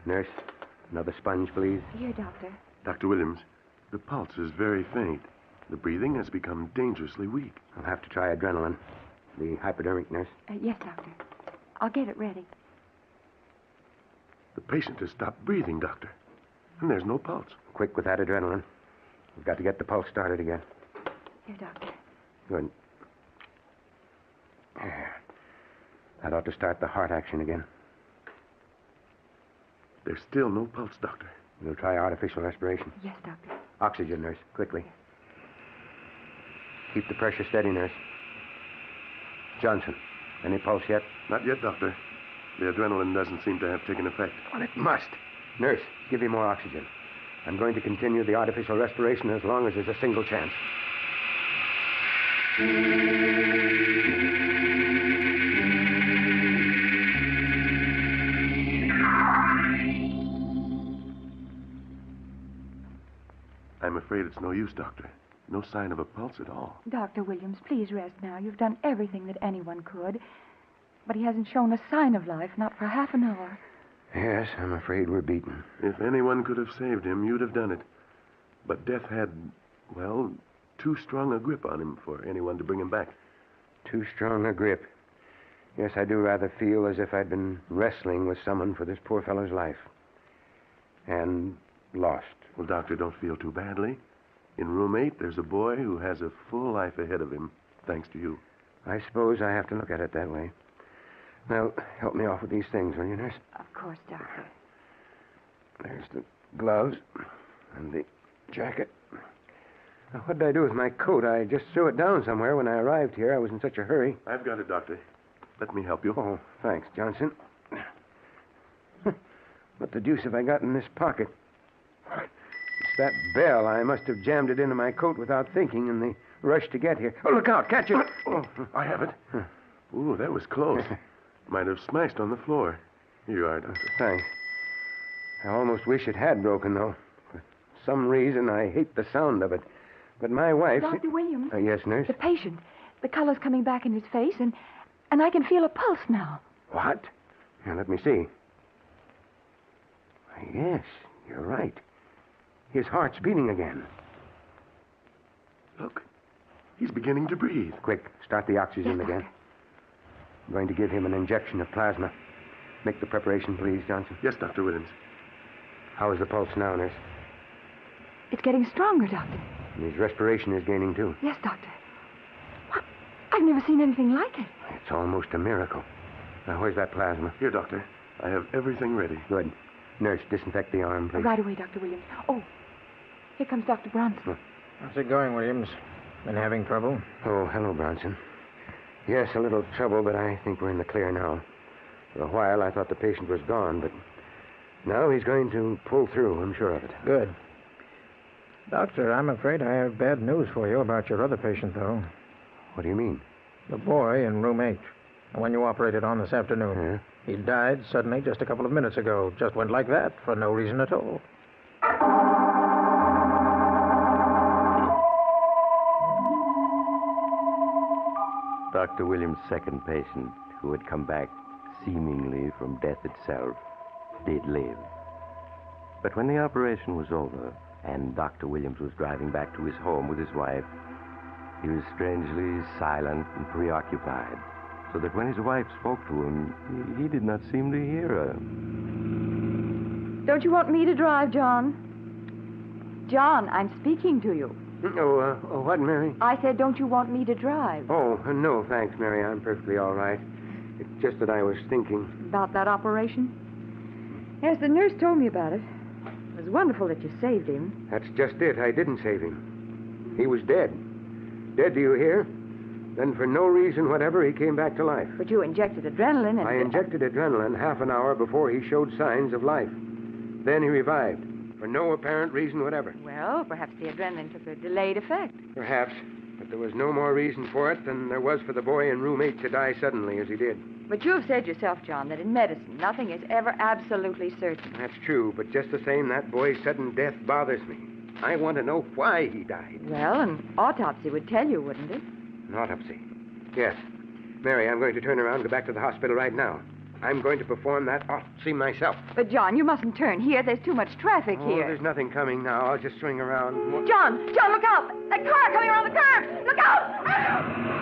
Nurse, another sponge, please. Here, Doctor. Dr. Williams, the pulse is very faint. The breathing has become dangerously weak. I'll have to try adrenaline. The hypodermic, nurse. Yes, Doctor. I'll get it ready. The patient has stopped breathing, Doctor. And there's no pulse. Quick with that adrenaline. We've got to get the pulse started again. Here, Doctor. Good. There. That ought to start the heart action again. There's still no pulse, Doctor. We'll try artificial respiration. Yes, Doctor. Oxygen, nurse, quickly. Keep the pressure steady, nurse. Johnson, any pulse yet? Not yet, Doctor. The adrenaline doesn't seem to have taken effect. Well, it must. Nurse, give him more oxygen. I'm going to continue the artificial respiration as long as there's a single chance. I'm afraid it's no use, Doctor. No sign of a pulse at all. Dr. Williams, please rest now. You've done everything that anyone could. But he hasn't shown a sign of life, not for half an hour. Yes, I'm afraid we're beaten. If anyone could have saved him, you'd have done it. But death had, well, too strong a grip on him for anyone to bring him back. Too strong a grip. Yes, I do rather feel as if I'd been wrestling with someone for this poor fellow's life. And lost. Well, Doctor, don't feel too badly. In room 8, there's a boy who has a full life ahead of him, thanks to you. I suppose I have to look at it that way. Now, help me off with these things, will you, nurse? Of course, Doctor. There's the gloves and the jacket. Now, what did I do with my coat? I just threw it down somewhere when I arrived here. I was in such a hurry. I've got it, Doctor. Let me help you. Oh, thanks, Johnson. What the deuce have I got in this pocket? It's that bell. I must have jammed it into my coat without thinking in the rush to get here. Oh, look out. Catch it. Oh, I have it. Ooh, that was close. Might have smashed on the floor. Here you are, Doctor. Thanks. I almost wish it had broken, though. For some reason, I hate the sound of it. But my wife... Dr. Williams. Yes, nurse? The patient. The color's coming back in his face, and I can feel a pulse now. What? Now, let me see. Yes, you're right. His heart's beating again. Look. He's beginning to breathe. Quick, start the oxygen again. I'm going to give him an injection of plasma. Make the preparation, please, Johnson. Yes, Dr. Williams. How is the pulse now, nurse? It's getting stronger, Doctor. And his respiration is gaining, too. Yes, Doctor. What? I've never seen anything like it. It's almost a miracle. Now, where's that plasma? Here, Doctor. I have everything ready. Good. Nurse, disinfect the arm, please. Right away, Dr. Williams. Oh, here comes Dr. Bronson. How's it going, Williams? Been having trouble? Oh, hello, Bronson. Yes, a little trouble, but I think we're in the clear now. For a while, I thought the patient was gone, but now he's going to pull through, I'm sure of it. Good. Doctor, I'm afraid I have bad news for you about your other patient, though. What do you mean? The boy in room 8. The one you operated on this afternoon. Yeah? He died suddenly just a couple of minutes ago. Just went like that for no reason at all. Dr. Williams' second patient, who had come back seemingly from death itself, did live. But when the operation was over and Dr. Williams was driving back to his home with his wife, he was strangely silent and preoccupied, so that when his wife spoke to him, he did not seem to hear her. Don't you want me to drive, John? John, I'm speaking to you. Oh, what, Mary? I said, don't you want me to drive? Oh, no, thanks, Mary. I'm perfectly all right. It's just that I was thinking. About that operation? Yes, the nurse told me about it. It was wonderful that you saved him. That's just it. I didn't save him. He was dead. Dead, do you hear? Then for no reason whatever, he came back to life. But you injected adrenaline and... I injected adrenaline half an hour before he showed signs of life. Then he revived. For no apparent reason whatever. Well, perhaps the adrenaline took a delayed effect. Perhaps. But there was no more reason for it than there was for the boy in room 8 to die suddenly as he did. But you have said yourself, John, that in medicine, nothing is ever absolutely certain. That's true, but just the same, that boy's sudden death bothers me. I want to know why he died. Well, an autopsy would tell you, wouldn't it? An autopsy? Yes. Mary, I'm going to turn around and go back to the hospital right now. I'm going to perform that autopsy myself. But, John, you mustn't turn here. There's too much traffic here. There's nothing coming now. I'll just swing around. John, look out! That car coming around the curve! Look out!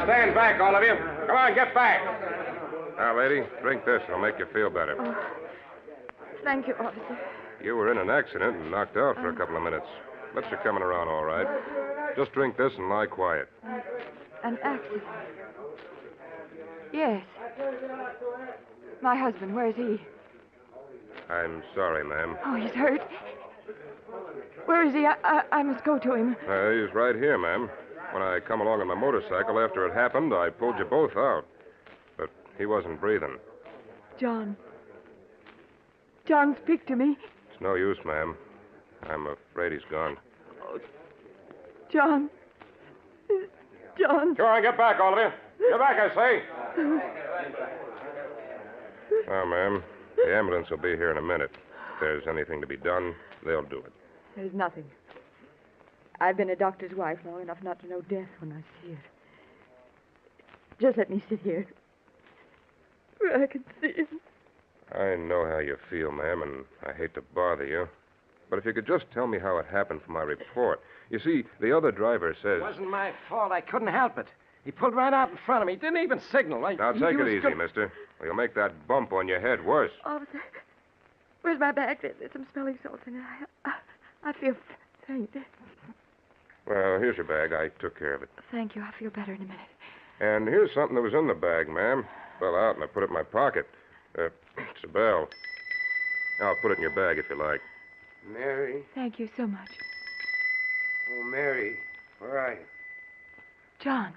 Now stand back, all of you. Come on, get back. Now, lady, drink this. It'll make you feel better. Oh, thank you, officer. You were in an accident and knocked out for a couple of minutes. But you're coming around all right. Just drink this and lie quiet. An accident? Yes. My husband, where is he? I'm sorry, ma'am. Oh, he's hurt. Where is he? I must go to him. He's right here, ma'am. When I come along on my motorcycle after it happened, I pulled you both out. But he wasn't breathing. John. John, speak to me. It's no use, ma'am. I'm afraid he's gone. Oh, John. John. Come on, get back, all of you. Get back, I say. Now, ma'am, the ambulance will be here in a minute. If there's anything to be done, they'll do it. There's nothing. I've been a doctor's wife long enough not to know death when I see it. Just let me sit here where I can see him. I know how you feel, ma'am, and I hate to bother you. But if you could just tell me how it happened for my report. You see, the other driver says... It wasn't my fault. I couldn't help it. He pulled right out in front of me. He didn't even signal. Now, take it easy, mister. Or you'll make that bump on your head worse. Officer, where's my bag? There's some smelling salts in it. I feel faint. Well, here's your bag. I took care of it. Thank you. I'll feel better in a minute. And here's something that was in the bag, ma'am. Fell out, and I put it in my pocket. It's a bell. I'll put it in your bag if you like. Mary. Thank you so much. Oh, Mary. Where are you? John.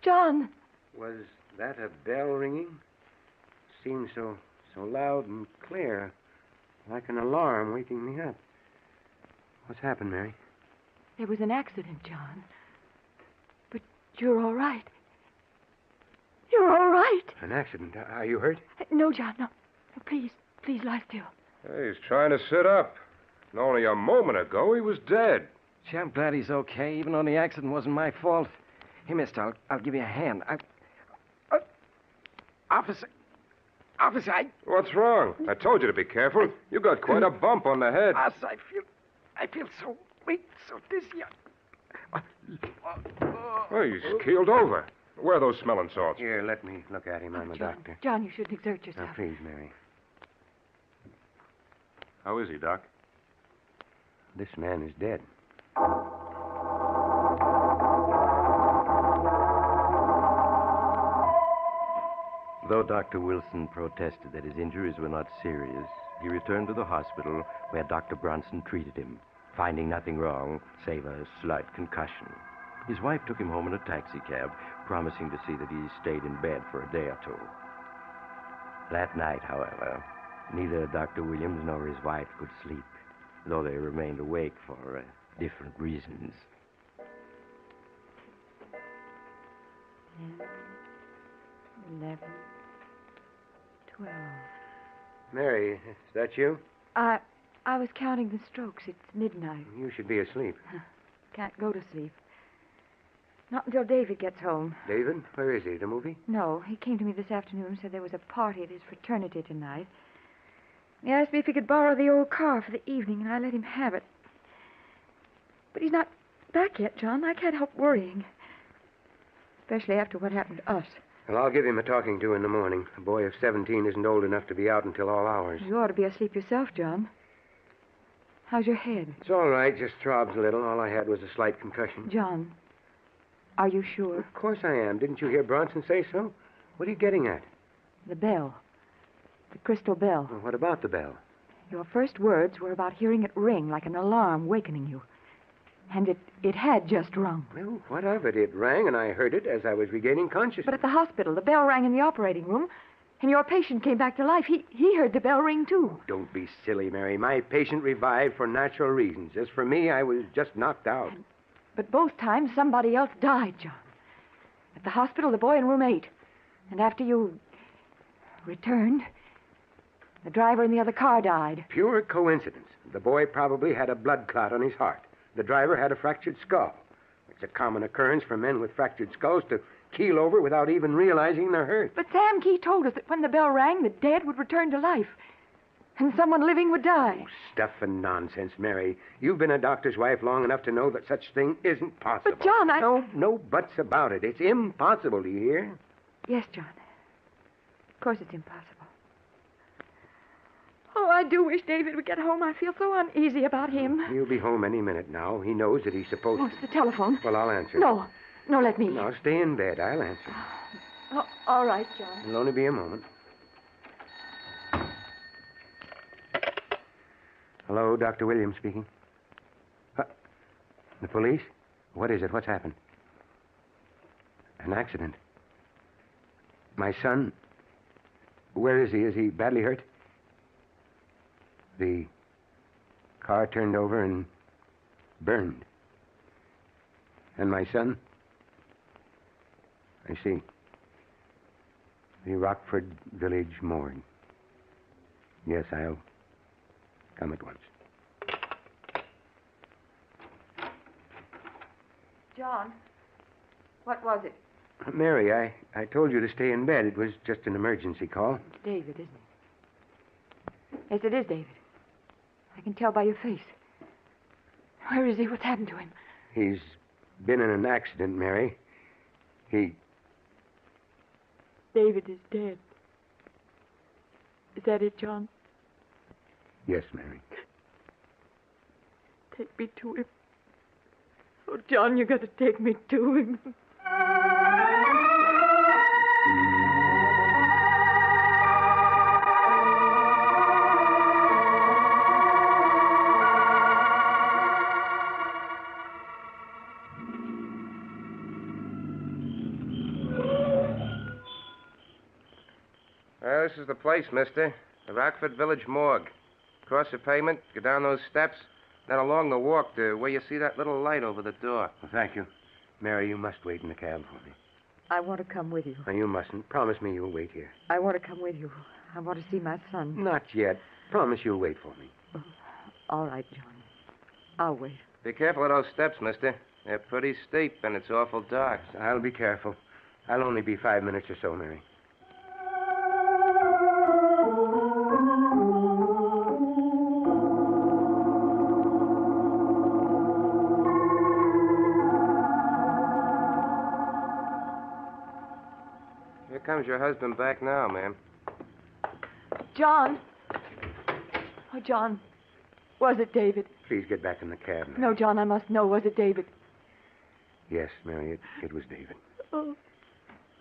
John. Was that a bell ringing? Seemed so loud and clear. Like an alarm waking me up. What's happened, Mary? There was an accident, John. But you're all right. You're all right. An accident? Are you hurt? No, John, no. Please lie still. Hey, he's trying to sit up. And only a moment ago, he was dead. Gee, I'm glad he's okay, even though the accident wasn't my fault. Hey, mister, I'll give you a hand. Officer, What's wrong? I told you to be careful. You got quite a bump on the head. I feel so weak, so dizzy. Oh, he's keeled over. Where are those smelling salts? Here, let me look at him. I'm a doctor. John, you shouldn't exert yourself. Now, please, Mary. How is he, Doc? This man is dead. Though Dr. Wilson protested that his injuries were not serious, he returned to the hospital where Dr. Bronson treated him, finding nothing wrong save a slight concussion. His wife took him home in a taxicab, promising to see that he stayed in bed for a day or two. That night, however, neither Dr. Williams nor his wife could sleep, though they remained awake for different reasons. 10, 11, 12. Mary, is that you? I was counting the strokes. It's midnight. You should be asleep. Can't go to sleep. Not until David gets home. David? Where is he? The movie? No, he came to me this afternoon and said there was a party at his fraternity tonight. He asked me if he could borrow the old car for the evening, and I let him have it. But he's not back yet, John. I can't help worrying. Especially after what happened to us. Well, I'll give him a talking to in the morning. A boy of 17 isn't old enough to be out until all hours. You ought to be asleep yourself, John. How's your head? It's all right. Just throbs a little. All I had was a slight concussion. John, are you sure? Of course I am. Didn't you hear Bronson say so? What are you getting at? The bell. The crystal bell. Well, what about the bell? Your first words were about hearing it ring like an alarm wakening you. And it had just rung. Well, what of it? It rang, and I heard it as I was regaining consciousness. But at the hospital, the bell rang in the operating room, and your patient came back to life. He heard the bell ring, too. Don't be silly, Mary. My patient revived for natural reasons. As for me, I was just knocked out. But both times, somebody else died, John. At the hospital, the boy in room 8. And after you returned, the driver in the other car died. Pure coincidence. The boy probably had a blood clot on his heart. The driver had a fractured skull. It's a common occurrence for men with fractured skulls to keel over without even realizing they're hurt. But Sam Key told us that when the bell rang, the dead would return to life. and someone living would die. Stuff and nonsense, Mary. You've been a doctor's wife long enough to know that such thing isn't possible. But, John, No buts about it. It's impossible, do you hear? Yes, John. Of course it's impossible. Oh, I do wish David would get home. I feel so uneasy about him. He'll be home any minute now. He knows that he's supposed Oh, to... it's the telephone. Well, I'll answer. No, let me. No, stay in bed. I'll answer. Oh, all right, John. It'll only be a moment. Hello, Dr. Williams speaking. The police? What is it? What's happened? An accident. My son? Where is he? Is he badly hurt? The car turned over and burned. And my son? I see. The Rockford Village morgue. Yes, I'll come at once. John, what was it? Mary, I told you to stay in bed. It was just an emergency call. It's David, isn't it? Yes, it is David. I can tell by your face. Where is he? What's happened to him? He's been in an accident, Mary. David is dead. Is that it, John? Yes, Mary. Take me to him. Oh, John, you got to take me to him. This is the place, mister. The Rockford Village morgue. Cross the pavement, go down those steps, then along the walk to where you see that little light over the door. Well, thank you. Mary, you must wait in the cab for me. I want to come with you. No, you mustn't. Promise me you'll wait here. I want to come with you. I want to see my son. Not yet. Promise you'll wait for me. All right, John. I'll wait. Be careful of those steps, mister. They're pretty steep, and it's awful dark. I'll be careful. I'll only be 5 minutes or so, Mary. Here comes your husband back now, ma'am. John. Oh, John. Was it David? Please get back in the cab, ma'am. No, John, I must know. Was it David? Yes, Mary, it was David. Oh,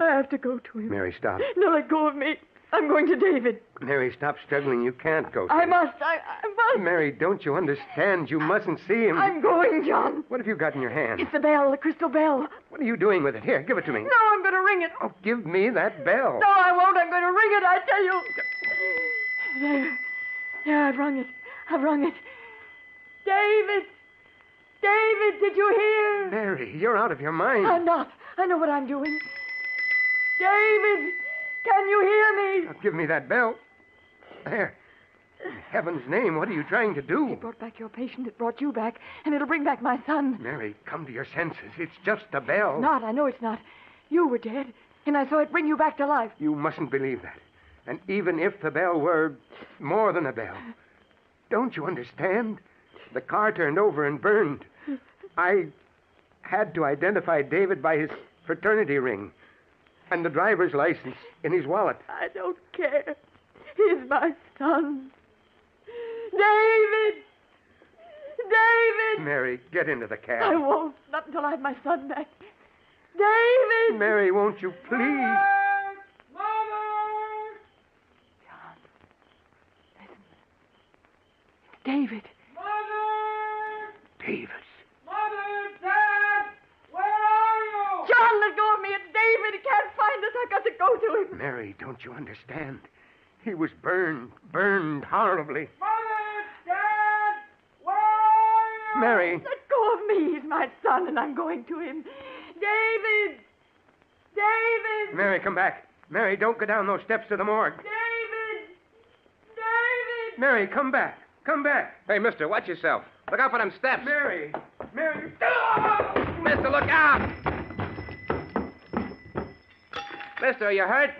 I have to go to him. Mary, stop. No, let go of me. I'm going to David. Mary, stop struggling. You can't go to I him. must. I must. Mary, don't you understand? You mustn't see him. I'm going, John. What have you got in your hand? It's the bell, the crystal bell. What are you doing with it? Here, give it to me. No, I'm going to ring it. Oh, give me that bell. No, I won't. I'm going to ring it, I tell you. There. There, I've rung it. I've rung it. David! David, did you hear? Mary, you're out of your mind. I'm not. I know what I'm doing. David! Can you hear me? Now, give me that bell. There. In heaven's name, what are you trying to do? It brought back your patient. It brought you back. And it'll bring back my son. Mary, come to your senses. It's just a bell. It's not. I know it's not. You were dead. And I saw it bring you back to life. You mustn't believe that. And even if the bell were more than a bell, don't you understand? The car turned over and burned. I had to identify David by his fraternity ring and the driver's license in his wallet. I don't care. He's my son. David! David! Mary, get into the cab. I won't. Not until I have my son back. David! Mary, won't you please? Mother! John, listen. It's David. Mother! David. Mother! Dad! Where are you? John, let go of me. It's David. He can't find us. I've got to go to him. Mary, don't you understand? He was burned horribly. Mother! Dad! Where are you? Mary. Let go of me. He's my son, and I'm going to him. David! David! Mary, come back. Mary, don't go down those steps to the morgue. David! David! Mary, come back. Come back. Hey, mister, watch yourself. Look out for them steps. Mary! Mary! Mister, look out! Mister, are you hurt?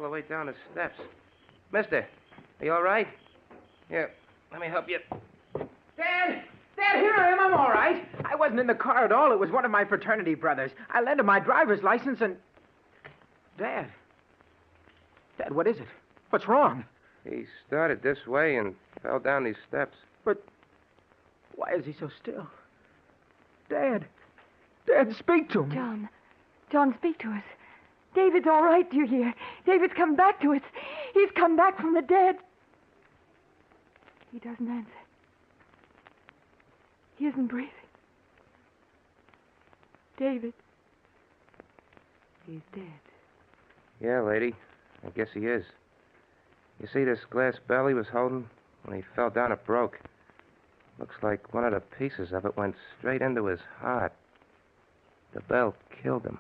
the way down the steps. Mister, are you all right? Here, let me help you. Dad! Dad, here I am. I'm all right. I wasn't in the car at all. It was one of my fraternity brothers. I lent him my driver's license and... Dad. Dad, what is it? What's wrong? He started this way and fell down these steps. But why is he so still? Dad. Dad, speak to me. John, speak to us. David's all right, do you hear? David's come back to us. He's come back from the dead. He doesn't answer. He isn't breathing. David. He's dead. Yeah, lady. I guess he is. You see this glass bell he was holding? When he fell down, it broke. Looks like one of the pieces of it went straight into his heart. The bell killed him.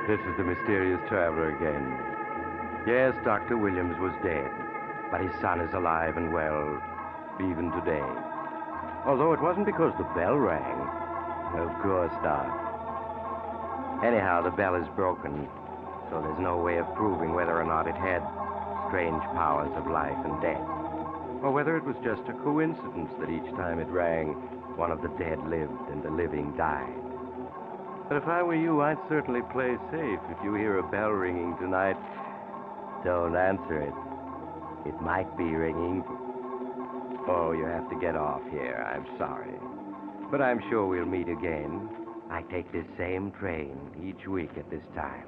This is the mysterious traveler again. Yes, Dr. Williams was dead, but his son is alive and well, even today. Although it wasn't because the bell rang. Of course not. Anyhow, the bell is broken, so there's no way of proving whether or not it had strange powers of life and death, or whether it was just a coincidence that each time it rang, one of the dead lived and the living died. But if I were you, I'd certainly play safe. If you hear a bell ringing tonight, don't answer it. It might be ringing. Oh, you have to get off here. I'm sorry. But I'm sure we'll meet again. I take this same train each week at this time.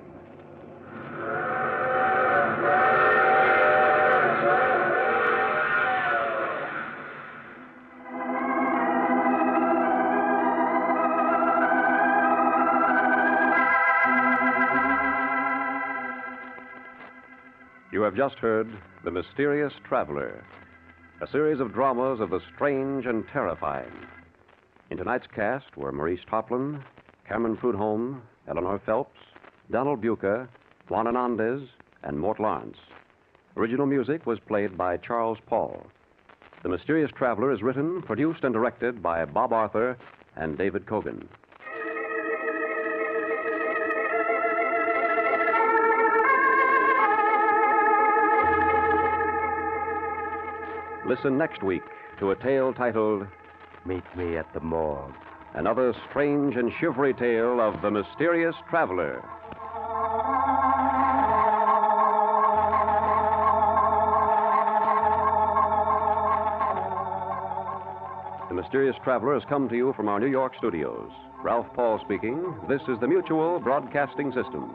You have just heard The Mysterious Traveler, a series of dramas of the strange and terrifying. In tonight's cast were Maurice Toplin, Cameron Prudhomme, Eleanor Phelps, Donald Bucher, Juan Hernandez, and Mort Lawrence. Original music was played by Charles Paul. The Mysterious Traveler is written, produced, and directed by Bob Arthur and David Cogan. Listen next week to a tale titled Meet Me at the Morgue. Another strange and shivery tale of the mysterious traveler. The Mysterious Traveler has come to you from our New York studios. Ralph Paul speaking. This is the Mutual Broadcasting System.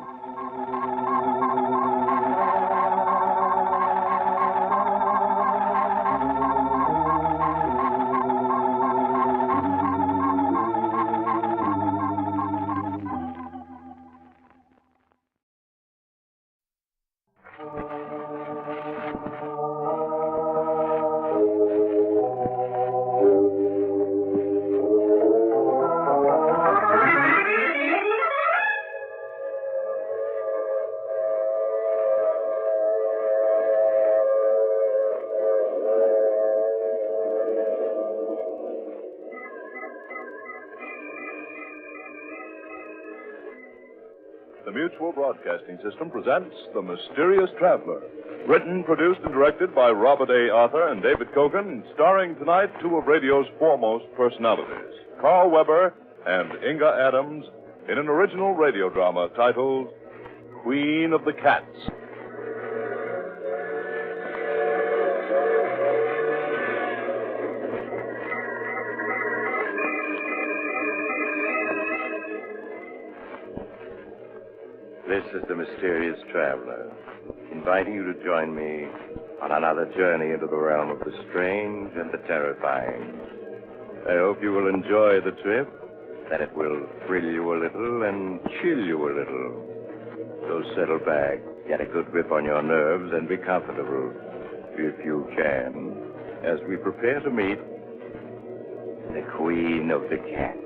The Mutual Broadcasting System presents The Mysterious Traveler. Written, produced, and directed by Robert A. Arthur and David Cogan, starring tonight two of radio's foremost personalities, Carl Weber and Inga Adams, in an original radio drama titled Queen of the Cats. This is the Mysterious Traveler, inviting you to join me on another journey into the realm of the strange and the terrifying. I hope you will enjoy the trip, that it will thrill you a little and chill you a little. So settle back, get a good grip on your nerves, and be comfortable. if you can, as we prepare to meet the Queen of the Cats.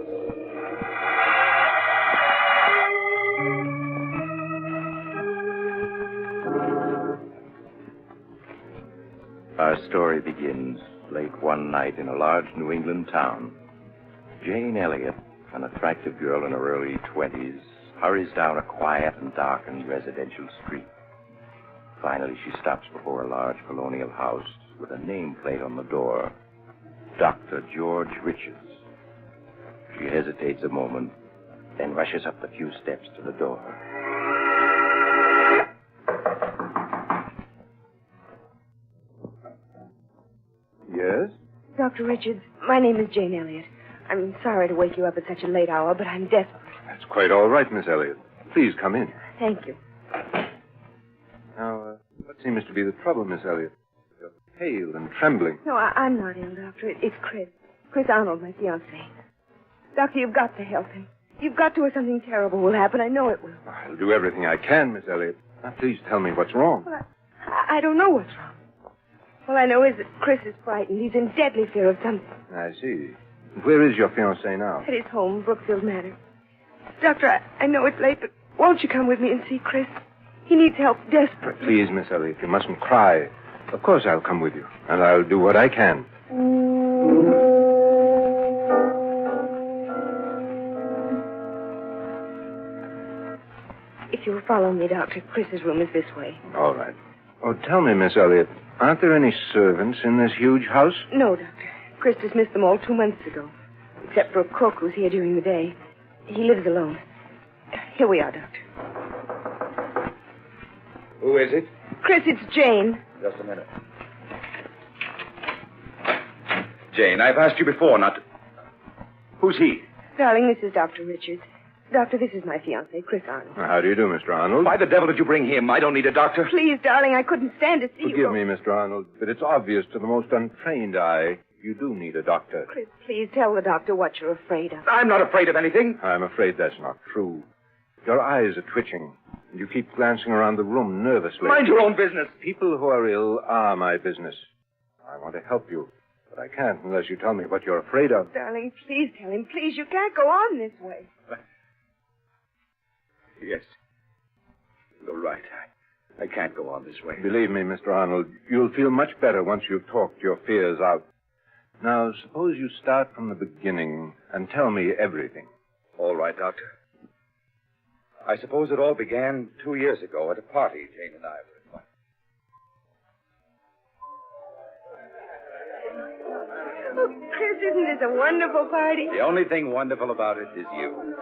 Our story begins late one night in a large New England town. Jane Elliott, an attractive girl in her early 20s, hurries down a quiet and darkened residential street. Finally, she stops before a large colonial house with a nameplate on the door, Dr. George Richards. She hesitates a moment, then rushes up the few steps to the door. Yes? Dr. Richards, my name is Jane Elliott. I'm sorry to wake you up at such a late hour, but I'm desperate. That's quite all right, Miss Elliott. Please come in. Thank you. Now, what seems to be the trouble, Miss Elliott? You're pale and trembling. No, I'm not ill, Doctor. It's Chris. Chris Arnold, my fiancé. Doctor, you've got to help him. You've got to, or something terrible will happen. I know it will. I'll do everything I can, Miss Elliott. Now, please tell me what's wrong. Well, I don't know what's wrong. All I know is that Chris is frightened. He's in deadly fear of something. I see. Where is your fiancé now? At his home, Brookfield Manor. Doctor, I know it's late, but won't you come with me and see Chris? He needs help desperately. Please, Miss Elliott, you mustn't cry. Of course I'll come with you, and I'll do what I can. If you'll follow me, Doctor, Chris's room is this way. All right. Oh, tell me, Miss Elliott, aren't there any servants in this huge house? No, Doctor. Chris dismissed them all 2 months ago, except for a cook who's here during the day. He lives alone. Here we are, Doctor. Who is it? Chris, it's Jane. Just a minute. Jane, I've asked you before not to... Who's he? Darling, this is Dr. Richards. Doctor, this is my fiancé, Chris Arnold. How do you do, Mr. Arnold? Why the devil did you bring him? I don't need a doctor. Please, darling, I couldn't stand to see you. Forgive me, Mr. Arnold, but it's obvious to the most untrained eye you do need a doctor. Chris, please tell the doctor what you're afraid of. I'm not afraid of anything. I'm afraid that's not true. Your eyes are twitching, and you keep glancing around the room nervously. Mind your own business. People who are ill are my business. I want to help you, but I can't unless you tell me what you're afraid of. Darling, please tell him. Please, you can't go on this way. Yes. You're right. I can't go on this way. Believe me, Mr. Arnold, you'll feel much better once you've talked your fears out. Now, suppose you start from the beginning and tell me everything. All right, Doctor. I suppose it all began 2 years ago at a party Jane and I were invited. Oh, Chris, isn't this a wonderful party? The only thing wonderful about it is you.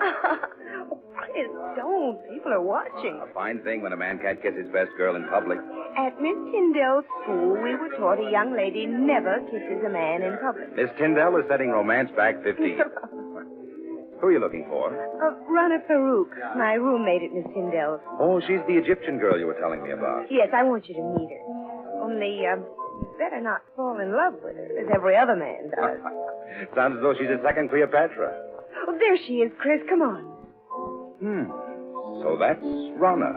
Oh, Chris, don't. People are watching. A fine thing when a man can't kiss his best girl in public. At Miss Tyndall's school, we were taught a young lady never kisses a man in public. Miss Tyndall is setting romance back 50 years. Who are you looking for? Rana Farouk, my roommate at Miss Tyndall's. Oh, she's the Egyptian girl you were telling me about. Yes, I want you to meet her. Only, better not fall in love with her, as every other man does. Sounds as though she's a second Cleopatra. Oh, there she is, Chris. Come on. So that's Rana.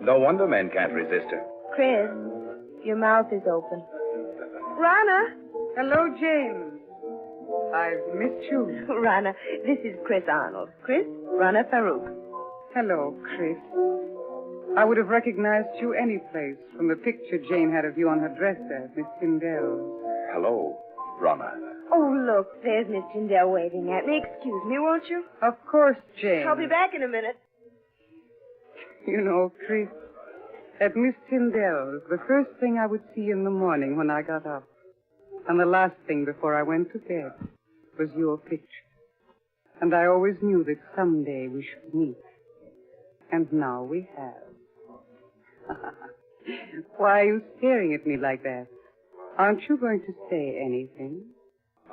No wonder men can't resist her. Chris, your mouth is open. Rana. Hello, Jane. I've missed you. Rana, this is Chris Arnold. Chris, Rana Farouk. Hello, Chris. I would have recognized you any place from the picture Jane had of you on her dresser, Miss Tyndall's. Hello, Rana. Oh, look, there's Miss Tyndall waving at me. Excuse me, won't you? Of course, Jane. I'll be back in a minute. You know, Chris, at Miss Tyndall's, the first thing I would see in the morning when I got up, and the last thing before I went to bed, was your picture. And I always knew that someday we should meet. And now we have. Why are you staring at me like that? Aren't you going to say anything?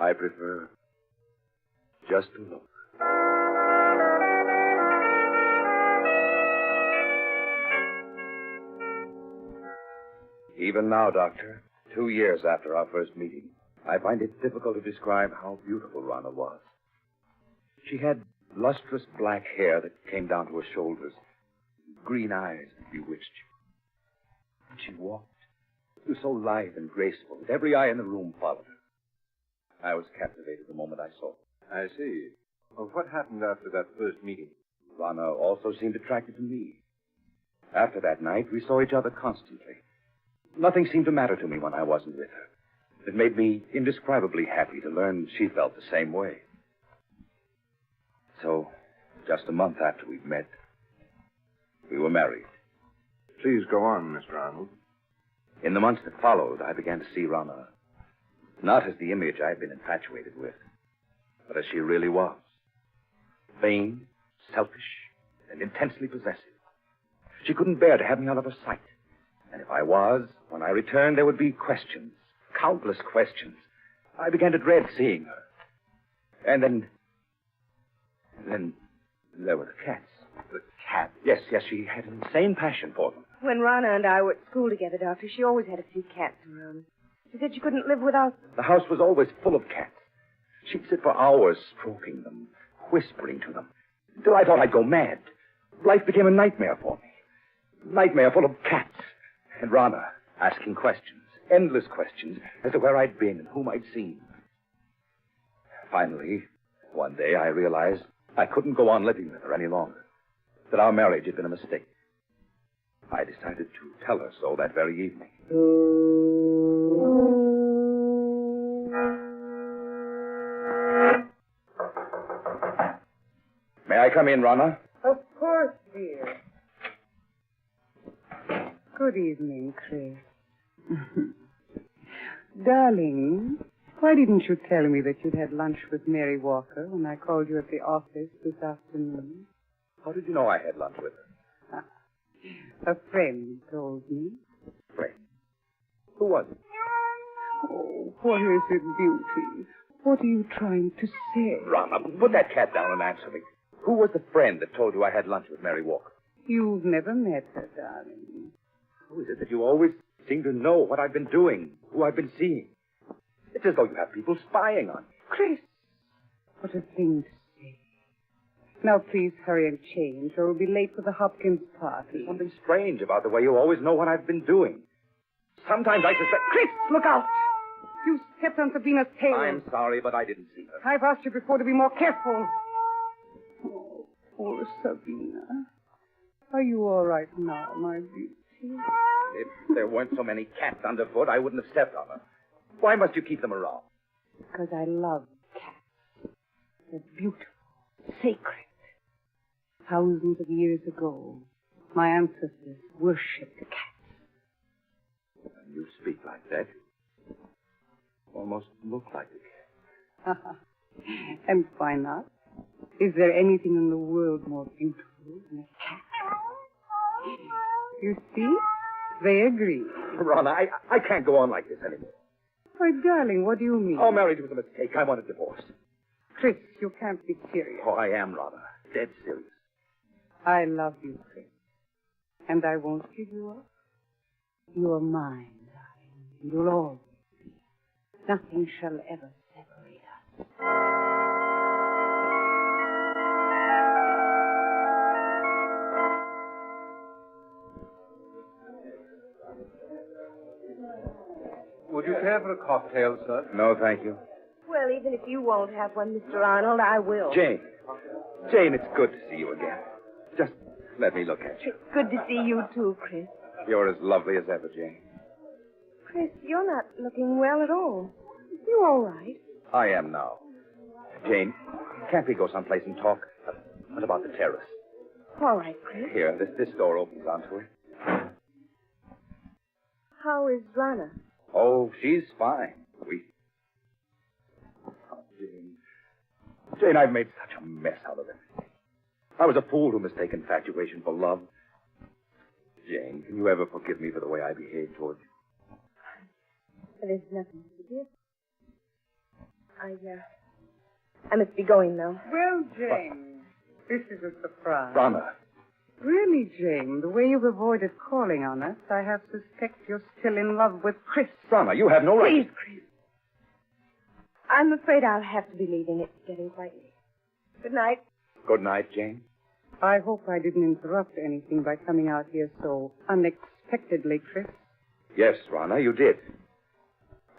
I prefer just to look. Even now, Doctor, 2 years after our first meeting, I find it difficult to describe how beautiful Rana was. She had lustrous black hair that came down to her shoulders, green eyes that bewitched you. And she walked She was so lithe and graceful that every eye in the room followed her. I was captivated the moment I saw her. I see. Well, what happened after that first meeting? Rana also seemed attracted to me. After that night, we saw each other constantly. Nothing seemed to matter to me when I wasn't with her. It made me indescribably happy to learn she felt the same way. So, just a month after we'd met, we were married. Please go on, Mr. Arnold. In the months that followed, I began to see Rana not as the image I had been infatuated with, but as she really was. Vain, selfish, and intensely possessive. She couldn't bear to have me out of her sight. And if I was, when I returned, there would be questions. Countless questions. I began to dread seeing her. And then there were the cats. The cat? Yes, she had an insane passion for them. When Rana and I were at school together, Doctor, she always had a few cats around. She said she couldn't live without them. The house was always full of cats. She'd sit for hours stroking them, whispering to them, until I thought I'd go mad. Life became a nightmare for me. A nightmare full of cats. And Rana asking questions, endless questions, as to where I'd been and whom I'd seen. Finally, one day I realized I couldn't go on living with her any longer, that our marriage had been a mistake. I decided to tell her so that very evening. May I come in, Rana? Of course, dear. Good evening, Chris. Darling, why didn't you tell me that you'd had lunch with Mary Walker when I called you at the office this afternoon? How did you know I had lunch with her? A friend told me. Friend? Who was it? Oh, what is it, Beauty? What are you trying to say? Rana, put that cat down and answer me. Who was the friend that told you I had lunch with Mary Walker? You've never met her, darling. Who is it that you always seem to know what I've been doing, who I've been seeing? It's as though you have people spying on me. Chris, what a thing to say. Now, please hurry and change, or we'll be late for the Hopkins party. There's something strange about the way you always know what I've been doing. Sometimes I suspect... Chris, look out! You stepped on Sabina's tail. I'm sorry, but I didn't see her. I've asked you before to be more careful. Oh, poor Sabina. Are you all right now, my beauty? If there weren't so many cats underfoot, I wouldn't have stepped on her. Why must you keep them around? Because I love cats. They're beautiful, sacred. Thousands of years ago, my ancestors worshipped the cats. When you speak like that, you almost look like a cat. And why not? Is there anything in the world more beautiful than a cat? You see? They agree. Rana, I can't go on like this anymore. Why, darling, what do you mean? Our marriage was a mistake. I want a divorce. Chris, you can't be serious. Oh, I am, Rana. Dead serious. I love you, Chris. And I won't give you up. You're mine, darling. You'll always be. Nothing shall ever separate us. Would you care for a cocktail, sir? No, thank you. Well, even if you won't have one, Mr. Arnold, I will. Jane, it's good to see you again. Just let me look at you. It's good to see you, too, Chris. You're as lovely as ever, Jane. Chris, you're not looking well at all. You all right? I am now. Jane, can't we go someplace and talk? What about the terrace? All right, Chris. Here, this door opens onto it. How is Rana? Oh, she's fine. Jane, I've made such a mess out of it. I was a fool to mistake infatuation for love. Jane, can you ever forgive me for the way I behaved towards you? There's nothing to forgive. I must be going now. Well, Jane, this is a surprise. Rana. Really, Jane, the way you've avoided calling on us, I have suspect you're still in love with Chris. Rana, you have no right... Please, Chris. I'm afraid I'll have to be leaving. It's getting quite late. Good night. Good night, Jane. I hope I didn't interrupt anything by coming out here so unexpectedly, Chris. Yes, Rana, you did.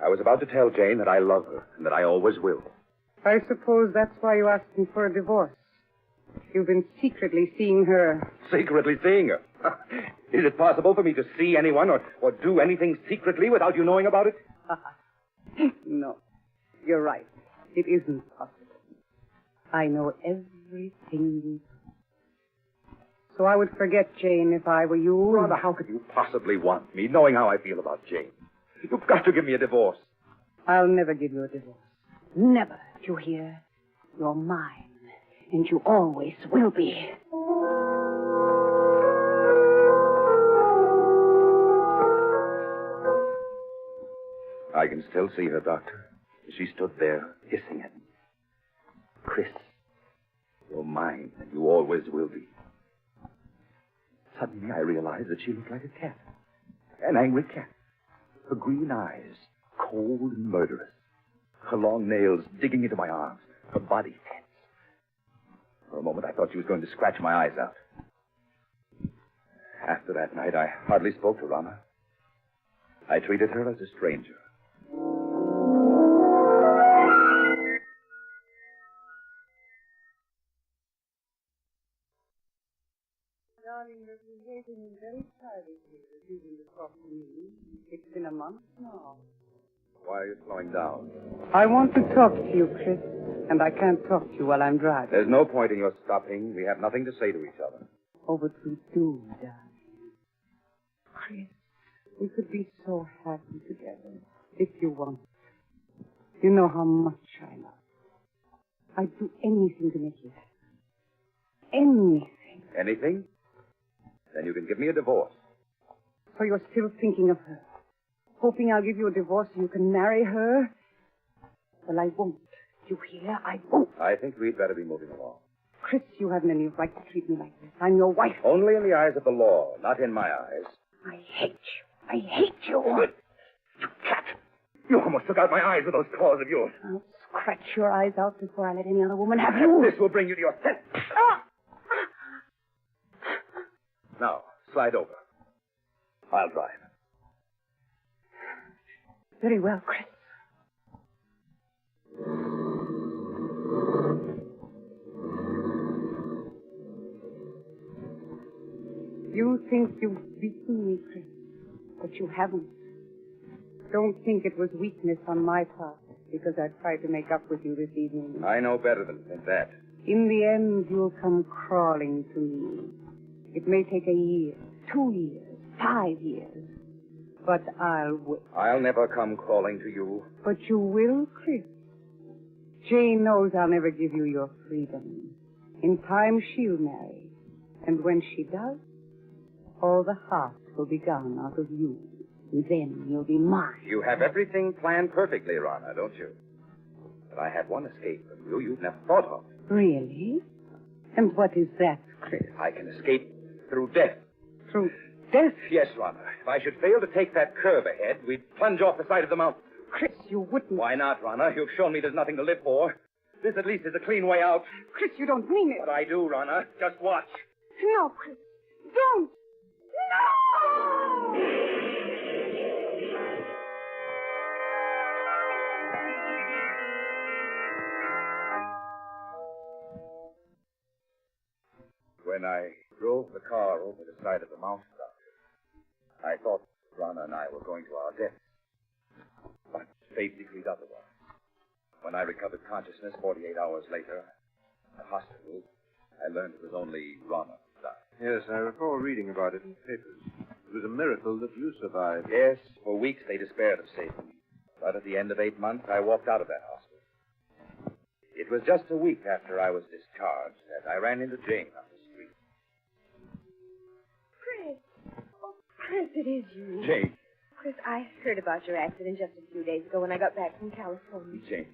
I was about to tell Jane that I love her and that I always will. I suppose that's why you asked me for a divorce. You've been secretly seeing her. Secretly seeing her? Is it possible for me to see anyone or do anything secretly without you knowing about it? No, you're right. It isn't possible. I know everything you do. So I would forget Jane if I were you. Rhonda, how could you possibly want me, knowing how I feel about Jane? You've got to give me a divorce. I'll never give you a divorce. Never. Do you hear? You're mine. And you always will be. I can still see her, Doctor. She stood there, hissing at me. Chris, you're mine, and you always will be. Suddenly I realized that she looked like a cat. An angry cat. Her green eyes, cold and murderous. Her long nails digging into my arms. Her body tense. For a moment I thought she was going to scratch my eyes out. After that night, I hardly spoke to Rana. I treated her as a stranger. Darling, you're behaving very childishly, refusing to talk to me. It's been a month now. Why are you slowing down? I want to talk to you, Chris, and I can't talk to you while I'm driving. There's no point in your stopping. We have nothing to say to each other. Oh, but we do, darling. Chris, we could be so happy together if you want. You know how much I love you. I'd do anything to make you happy. Anything. Anything? Then you can give me a divorce. So you're still thinking of her? Hoping I'll give you a divorce so you can marry her? Well, I won't. You hear? I won't. I think we'd better be moving along. Chris, you haven't any right to treat me like this. I'm your wife. Only in the eyes of the law, not in my eyes. I hate you. I hate you. Good. You cat. You almost took out my eyes with those claws of yours. I'll scratch your eyes out before I let any other woman have you. This will bring you to your senses. Now, slide over. I'll drive. Very well, Chris. You think you've beaten me, Chris, but you haven't. Don't think it was weakness on my part because I tried to make up with you this evening. I know better than to think that. In the end, you'll come crawling to me. It may take a year, 2 years, 5 years, but I'll wait. I'll never come crawling to you. But you will, Chris. Jane knows I'll never give you your freedom. In time, she'll marry. And when she does, all the heart will be gone out of you. And then you'll be mine. You have everything planned perfectly, Rana, don't you? But I have one escape from you you've never thought of. Really? And what is that, Chris? I can escape through death. Through death? Yes, Rana. If I should fail to take that curve ahead, we'd plunge off the side of the mountain. Chris, you wouldn't. Why not, Rana? You've shown me there's nothing to live for. This at least is a clean way out. Chris, you don't mean it. But I do, Rana. Just watch. No, Chris. Don't. No! When I drove the car over the side of the mountain, I thought Rana and I were going to our deaths. But fate decreed otherwise. When I recovered consciousness 48 hours later, in the hospital, I learned it was only Rana who died. Yes, I recall reading about it in the papers. It was a miracle that you survived. Yes, for weeks they despaired of saving me. But at the end of 8 months, I walked out of that hospital. It was just a week after I was discharged that I ran into Jane on the street. Chris. Oh, Chris, it is you. Jane. Chris, I heard about your accident just a few days ago when I got back from California. Jane.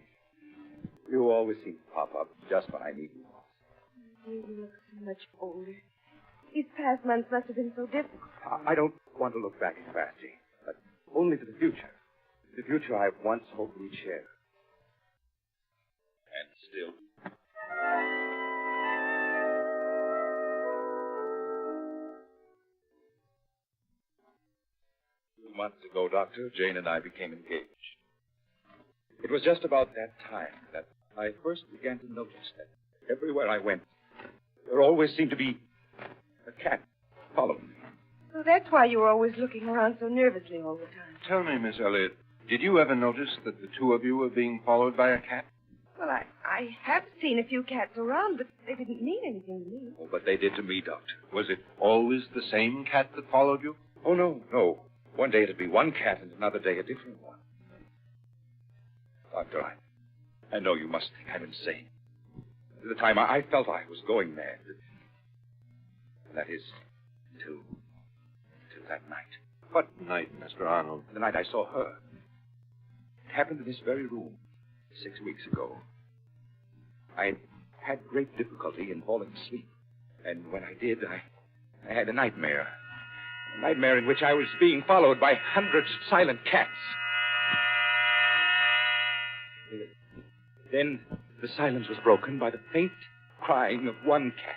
You always seem to pop up just when I need you. Dear, you look so much older. These past months must have been so difficult. I don't want to look back as fast, Jane, but only to the future. The future I once hoped we'd share. And still. months ago, Doctor, Jane and I became engaged. It was just about that time that I first began to notice that everywhere I went, there always seemed to be a cat following me. So that's why you were always looking around so nervously all the time. Tell me, Miss Elliot, did you ever notice that the two of you were being followed by a cat? Well, I have seen a few cats around, but they didn't mean anything to me. Oh, but they did to me, Doctor. Was it always the same cat that followed you? Oh, no. One day it'd be one cat and another day a different one. Doctor, I know you must think I'm insane. At the time, I felt I was going mad. That is, till that night. What night, Mr. Arnold? The night I saw her. It happened in this very room 6 weeks ago. I had great difficulty in falling asleep. And when I did, I had a nightmare. A nightmare in which I was being followed by hundreds of silent cats. Then the silence was broken by the faint crying of one cat.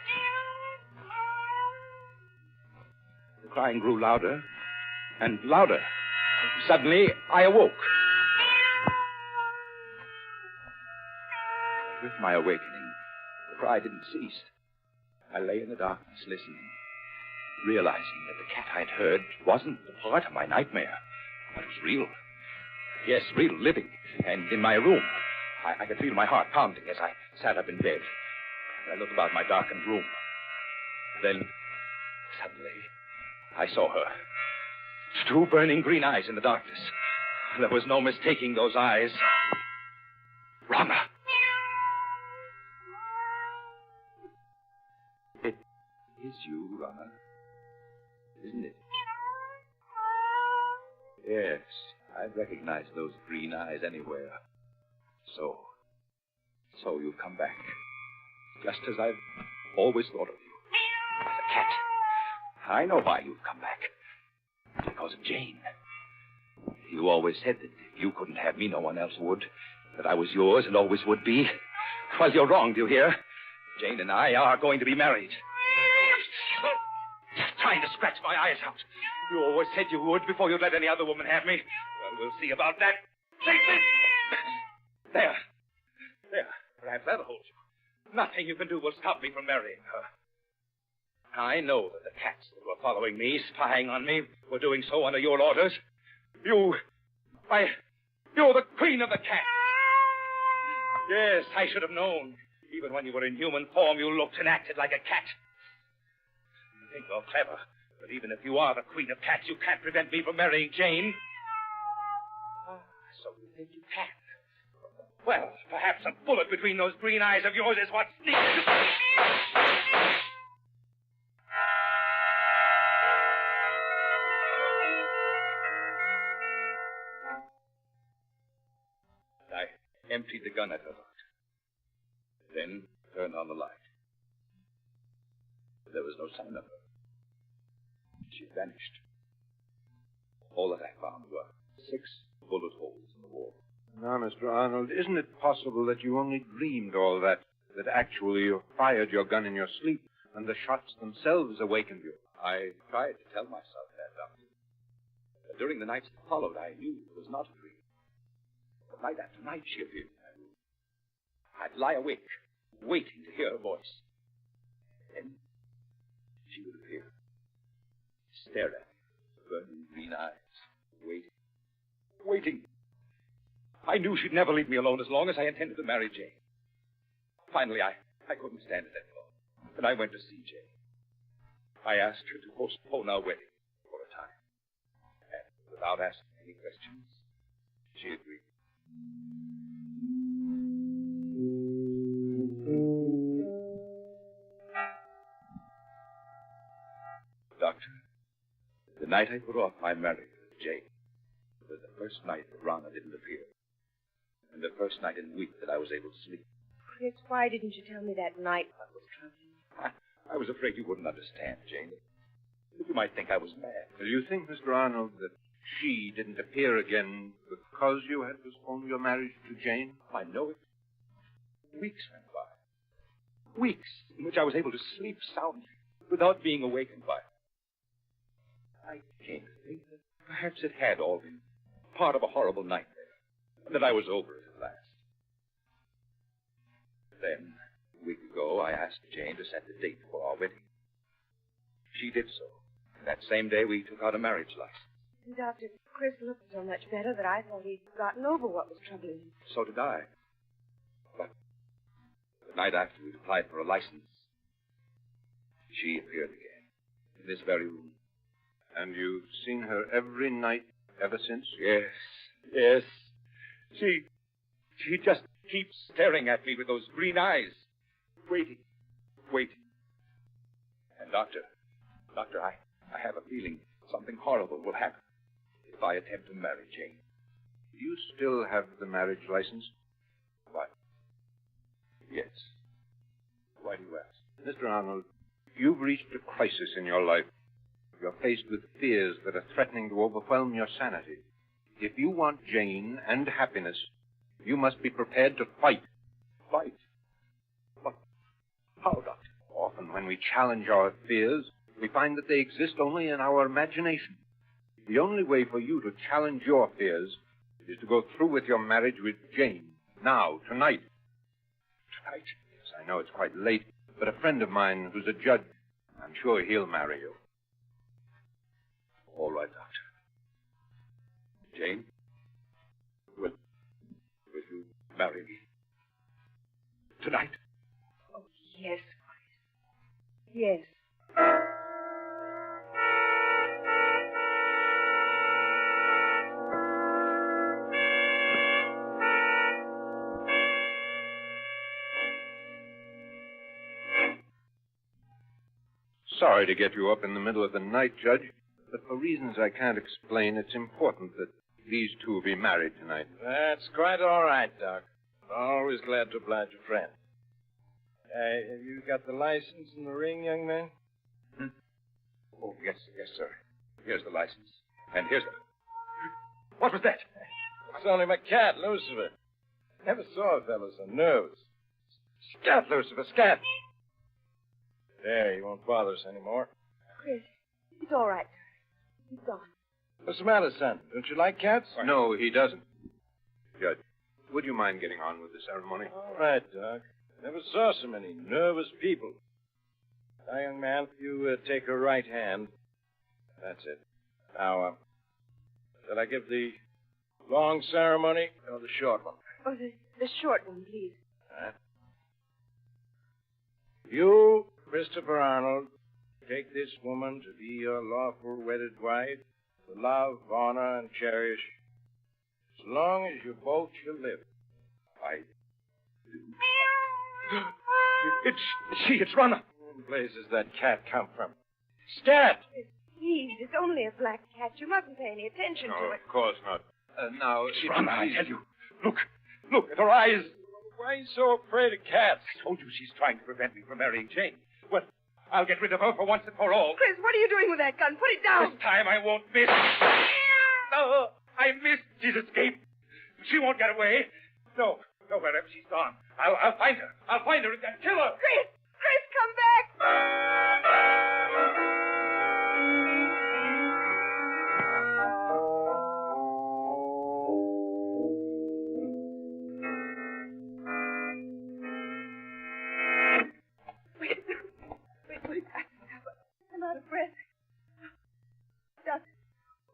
The crying grew louder and louder. Suddenly, I awoke. With my awakening, the cry didn't cease. I lay in the darkness listening, realizing that the cat I'd heard wasn't a part of my nightmare, but was real. Yes, real, living, and in my room. I could feel my heart pounding as I sat up in bed. I looked about my darkened room. Then, suddenly, I saw her. Two burning green eyes in the darkness. There was no mistaking those eyes. Rana! It is you, Rana. Isn't it? Yes, I'd recognize those green eyes anywhere. So you've come back. Just as I've always thought of you. As a cat. I know why you've come back. Because of Jane. You always said that if you couldn't have me, no one else would. That I was yours and always would be. Well, you're wrong, do you hear? Jane and I are going to be married. Just trying to scratch my eyes out. You always said you would before you'd let any other woman have me. Well, we'll see about that. There. Perhaps that'll hold you. Nothing you can do will stop me from marrying her. I know that the cats that were following me, spying on me, were doing so under your orders. You're the queen of the cats. Yes, I should have known. Even when you were in human form, you looked and acted like a cat. You think you're clever, but even if you are the queen of cats, you can't prevent me from marrying Jane. So you think you can? Well, perhaps a bullet between those green eyes of yours is what's needed. I emptied the gun at her, then turned on the light. There was no sign of her. She vanished. All that I found were 6 bullet holes in the wall. Now, Mr. Arnold, isn't it possible that you only dreamed all that actually you fired your gun in your sleep and the shots themselves awakened you? I tried to tell myself that, Doctor. But during the nights that followed, I knew it was not a dream. But night after night, she appeared in my room. I'd lie awake, waiting to hear her voice. Then she would appear, stare at me with burning green eyes, waiting. I knew she'd never leave me alone as long as I intended to marry Jane. Finally, I couldn't stand it anymore, and I went to see Jane. I asked her to postpone our wedding for a time. And without asking any questions, she agreed. Doctor, the night I put off my marriage with Jane was the first night that Rana didn't appear. And the first night in weeks that I was able to sleep. Chris, why didn't you tell me that night what was troubling you? I was afraid you wouldn't understand, Jane. That you might think I was mad. Do you think, Mr. Arnold, that she didn't appear again because you had postponed your marriage to Jane? I know it. Weeks went by. Weeks in which I was able to sleep soundly without being awakened by her. I came to think that Perhaps it had all been part of a horrible nightmare, and that I was over it at last. Then, a week ago, I asked Jane to set the date for our wedding. She did so. And that same day, we took out a marriage license. Dr. Chris looked so much better that I thought he'd gotten over what was troubling him. So did I. But the night after we'd applied for a license, she appeared again, in this very room. And you've seen her every night ever since? Yes, yes. She just keeps staring at me with those green eyes. Waiting. And Doctor, I have a feeling something horrible will happen if I attempt to marry Jane. Do you still have the marriage license? Why? Yes. Why do you ask? Mr. Arnold, you've reached a crisis in your life. You're faced with fears that are threatening to overwhelm your sanity. If you want Jane and happiness, you must be prepared to fight. Fight? But how, Doctor? Often when we challenge our fears, we find that they exist only in our imagination. The only way for you to challenge your fears is to go through with your marriage with Jane. Now, tonight. Tonight? Yes, I know it's quite late, but a friend of mine who's a judge, I'm sure he'll marry you. All right, Doctor. Jane, will you marry me? Tonight? Oh, yes, Chris. Yes. Sorry to get you up in the middle of the night, Judge, but for reasons I can't explain, it's important that these two be married tonight. That's quite all right, Doc. Always glad to oblige a friend. Have you got the license and the ring, young man? Oh, yes, sir. Here's the license. And here's the... What was that? It's only my cat, Lucifer. Never saw a fellow so nervous. Scat, Lucifer, scat! There, he won't bother us anymore. Chris, it's all right. He's gone. What's the matter, son? Don't you like cats? No, he doesn't. Judge, would you mind getting on with the ceremony? All right, Doc. Never saw so many nervous people. Now, young man, you take her right hand. That's it. Now, shall I give the long ceremony or the short one? Oh, the short one, please. All right. You, Christopher Arnold, take this woman to be your lawful wedded wife, to love, honor, and cherish, as long as you both shall live. I do. It's Runner. What place does that cat come from? Scat! Please, it's only a black cat. You mustn't pay any attention to it. Of course not. Now, it's Runner, I tell you. Look at her eyes. Why are you so afraid of cats? I told you she's trying to prevent me from marrying Jane. Well, I'll get rid of her for once and for all. Chris, what are you doing with that gun? Put it down. This time I won't miss. No, I missed. She's escaped. She won't get away. No, wherever she's gone. I'll find her. I'll find her and kill her. Chris, come back. Wait. I'm out of breath. Doc,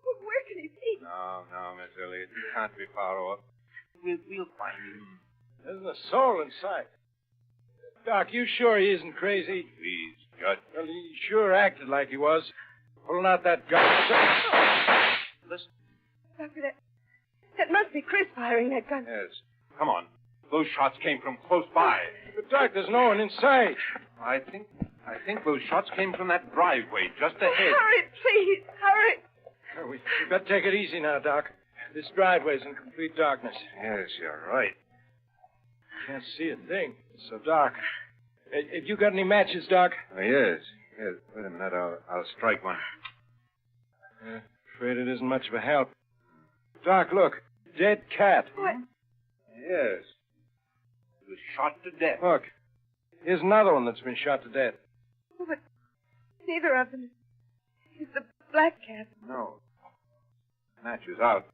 where can he be? No, Miss Elliot. You can't be far off. We'll find him. There isn't a soul in sight. Doc, you sure he isn't crazy? Please, Judge. Well, he sure acted like he was. Pulling out that gun. Listen. Doctor, that must be Chris firing that gun. Yes. Come on. Those shots came from close by. But, Doc, there's no one in sight. I think those shots came from that driveway just ahead. Hurry, please. Hurry. We better take it easy now, Doc. This driveway's in complete darkness. Yes, you're right. Can't see a thing. It's so dark. Have you got any matches, Doc? Yes. Wait a minute. I'll strike one. Afraid it isn't much of a help. Doc, look. Dead cat. What? Yes. He was shot to death. Look. Here's another one that's been shot to death. Oh, but neither of them is the black cat. No. Match is out.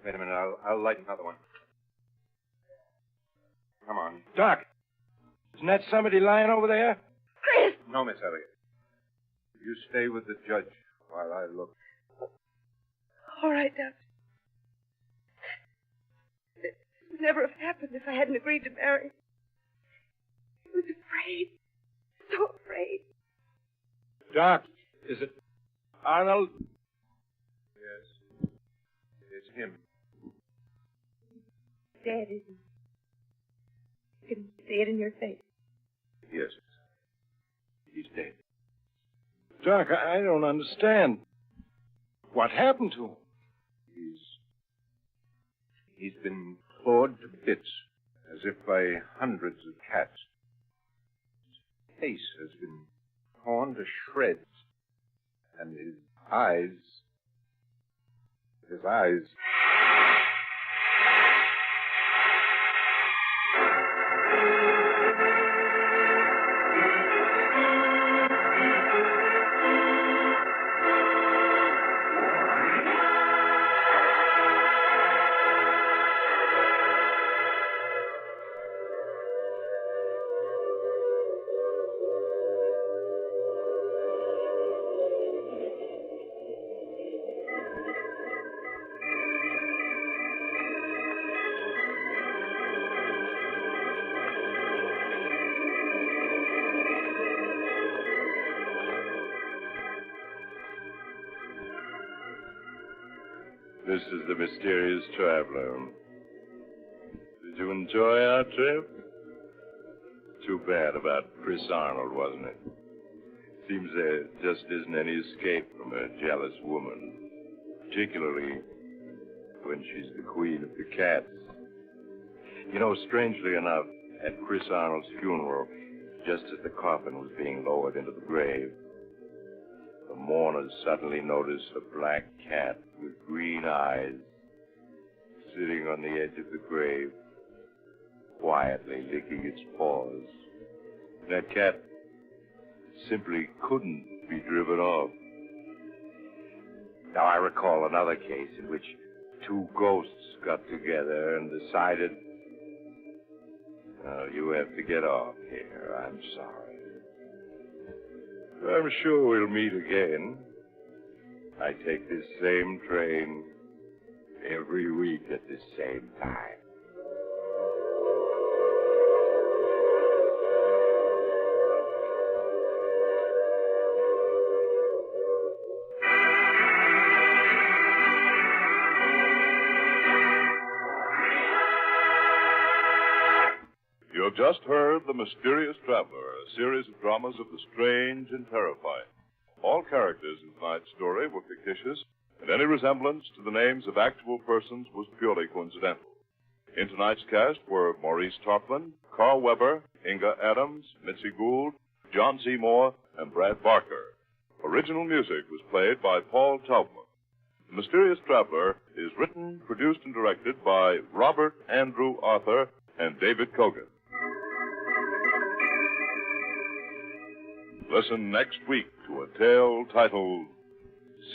Wait a minute, I'll light another one. Come on. Doc, isn't that somebody lying over there? Chris! No, Miss Elliott. You stay with the judge while I look. All right, Doctor. This would never have happened if I hadn't agreed to marry. I was afraid. So afraid. Doc, is it Arnold? Yes. It's him. Dead, isn't he? You can see it in your face. Yes. He's dead. Doc, I don't understand. What happened to him? He's been clawed to bits, as if by hundreds of cats. His face has been torn to shreds, and his eyes... This is the mysterious traveler. Did you enjoy our trip? Too bad about Chris Arnold, wasn't it? Seems there just isn't any escape from a jealous woman, particularly when she's the queen of the cats. You know, strangely enough, at Chris Arnold's funeral, just as the coffin was being lowered into the grave, the mourners suddenly noticed a black cat with green eyes sitting on the edge of the grave, quietly licking its paws. That cat simply couldn't be driven off. Now, I recall another case in which two ghosts got together and decided, "Oh, you have to get off here. I'm sorry. I'm sure we'll meet again. I take this same train every week at the same time." You have just heard The Mysterious Traveler, a series of dramas of the strange and terrifying. All characters in tonight's story were fictitious, and any resemblance to the names of actual persons was purely coincidental. In tonight's cast were Maurice Tarplin, Carl Weber, Inga Adams, Mitzi Gould, John Seymour, and Brad Barker. Original music was played by Paul Taubman. The Mysterious Traveler is written, produced, and directed by Robert Andrew Arthur and David Kogan. Listen next week to a tale titled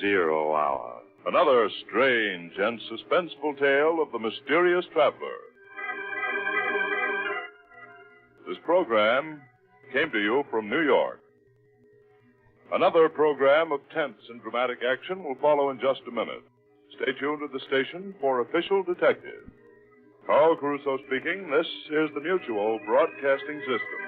0 Hour. Another strange and suspenseful tale of the mysterious traveler. This program came to you from New York. Another program of tense and dramatic action will follow in just a minute. Stay tuned to the station for Official Detective. Carl Caruso speaking. This is the Mutual Broadcasting System.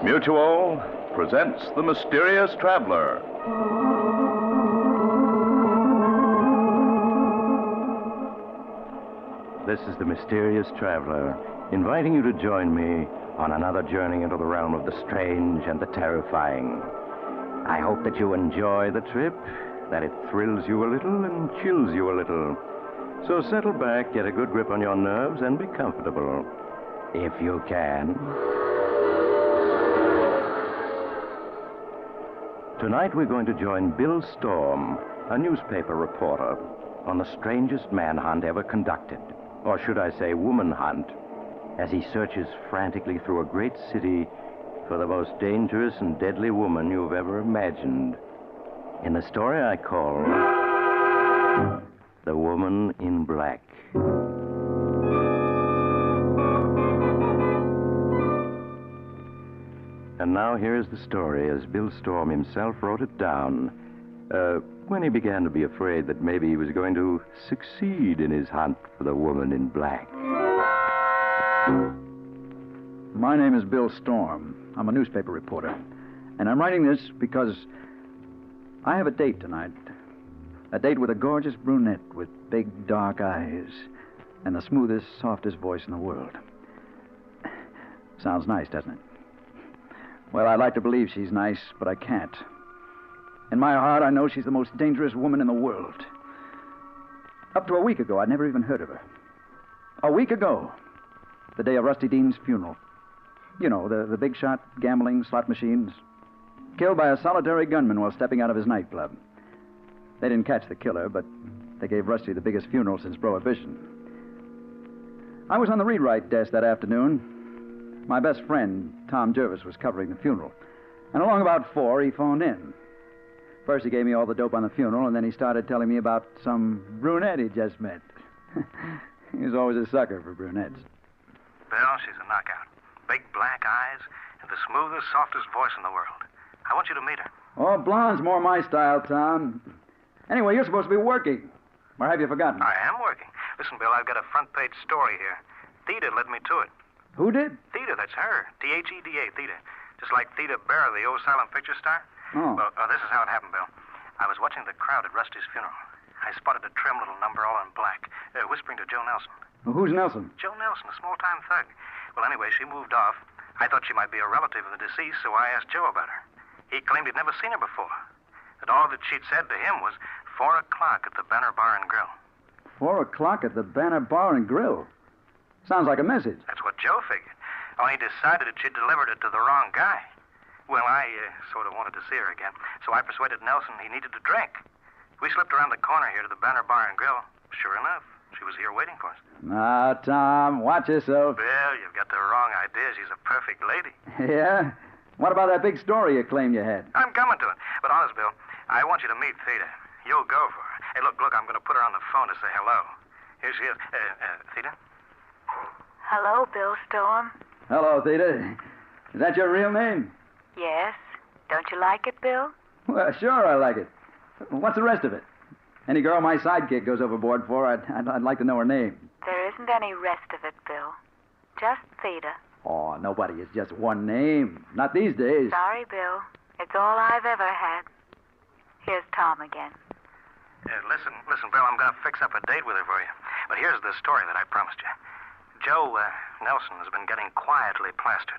Mutual presents The Mysterious Traveler. This is the Mysterious Traveler, inviting you to join me on another journey into the realm of the strange and the terrifying. I hope that you enjoy the trip, that it thrills you a little and chills you a little. So settle back, get a good grip on your nerves, and be comfortable, if you can. Tonight we're going to join Bill Storm, a newspaper reporter, on the strangest manhunt ever conducted, or should I say woman hunt, as he searches frantically through a great city for the most dangerous and deadly woman you've ever imagined. In the story I call The Woman in Black. And now here's the story as Bill Storm himself wrote it down when he began to be afraid that maybe he was going to succeed in his hunt for the woman in black. My name is Bill Storm. I'm a newspaper reporter. And I'm writing this because I have a date tonight. A date with a gorgeous brunette with big dark eyes and the smoothest, softest voice in the world. Sounds nice, doesn't it? Well, I'd like to believe she's nice, but I can't. In my heart, I know she's the most dangerous woman in the world. Up to a week ago, I'd never even heard of her. A week ago, the day of Rusty Dean's funeral. You know, the big shot, gambling, slot machines. Killed by a solitary gunman while stepping out of his nightclub. They didn't catch the killer, but they gave Rusty the biggest funeral since Prohibition. I was on the read-write desk that afternoon. My best friend, Tom Jervis, was covering the funeral. And along about 4, he phoned in. First, he gave me all the dope on the funeral, and then he started telling me about some brunette he just met. He was always a sucker for brunettes. Bill, she's a knockout. Big black eyes and the smoothest, softest voice in the world. I want you to meet her. Oh, blonde's more my style, Tom. Anyway, you're supposed to be working. Or have you forgotten? I am working. Listen, Bill, I've got a front-page story here. Theda led me to it. Who did? Theda, that's her. Theda. Theda. Just like Theda Barrow, the old silent picture star. Oh. Well, this is how it happened, Bill. I was watching the crowd at Rusty's funeral. I spotted a trim little number all in black, whispering to Joe Nelson. Well, who's Nelson? Joe Nelson, a small-time thug. Well, anyway, she moved off. I thought she might be a relative of the deceased, so I asked Joe about her. He claimed he'd never seen her before. That all that she'd said to him was 4 o'clock at the Banner Bar and Grill. 4 o'clock at the Banner Bar and Grill? Sounds like a message. That's what Joe figured. Only he decided that she'd delivered it to the wrong guy. Well, I sort of wanted to see her again, so I persuaded Nelson he needed a drink. We slipped around the corner here to the Banner Bar and Grill. Sure enough, she was here waiting for us. Now, Tom, watch yourself. Bill, you've got the wrong idea. She's a perfect lady. Yeah? What about that big story you claimed you had? I'm coming to it. But honest, Bill, I want you to meet Theda. You'll go for her. Hey, look, I'm going to put her on the phone to say hello. Here she is. Theda? Hello, Bill Storm. Hello, Theda. Is that your real name? Yes. Don't you like it, Bill? Well, sure I like it. What's the rest of it? Any girl my sidekick goes overboard for, I'd like to know her name. There isn't any rest of it, Bill. Just Theda. Oh, nobody is just one name. Not these days. Sorry, Bill. It's all I've ever had. Here's Tom again. Listen, Bill, I'm going to fix up a date with her for you. But here's the story that I promised you. Joe Nelson has been getting quietly plastered.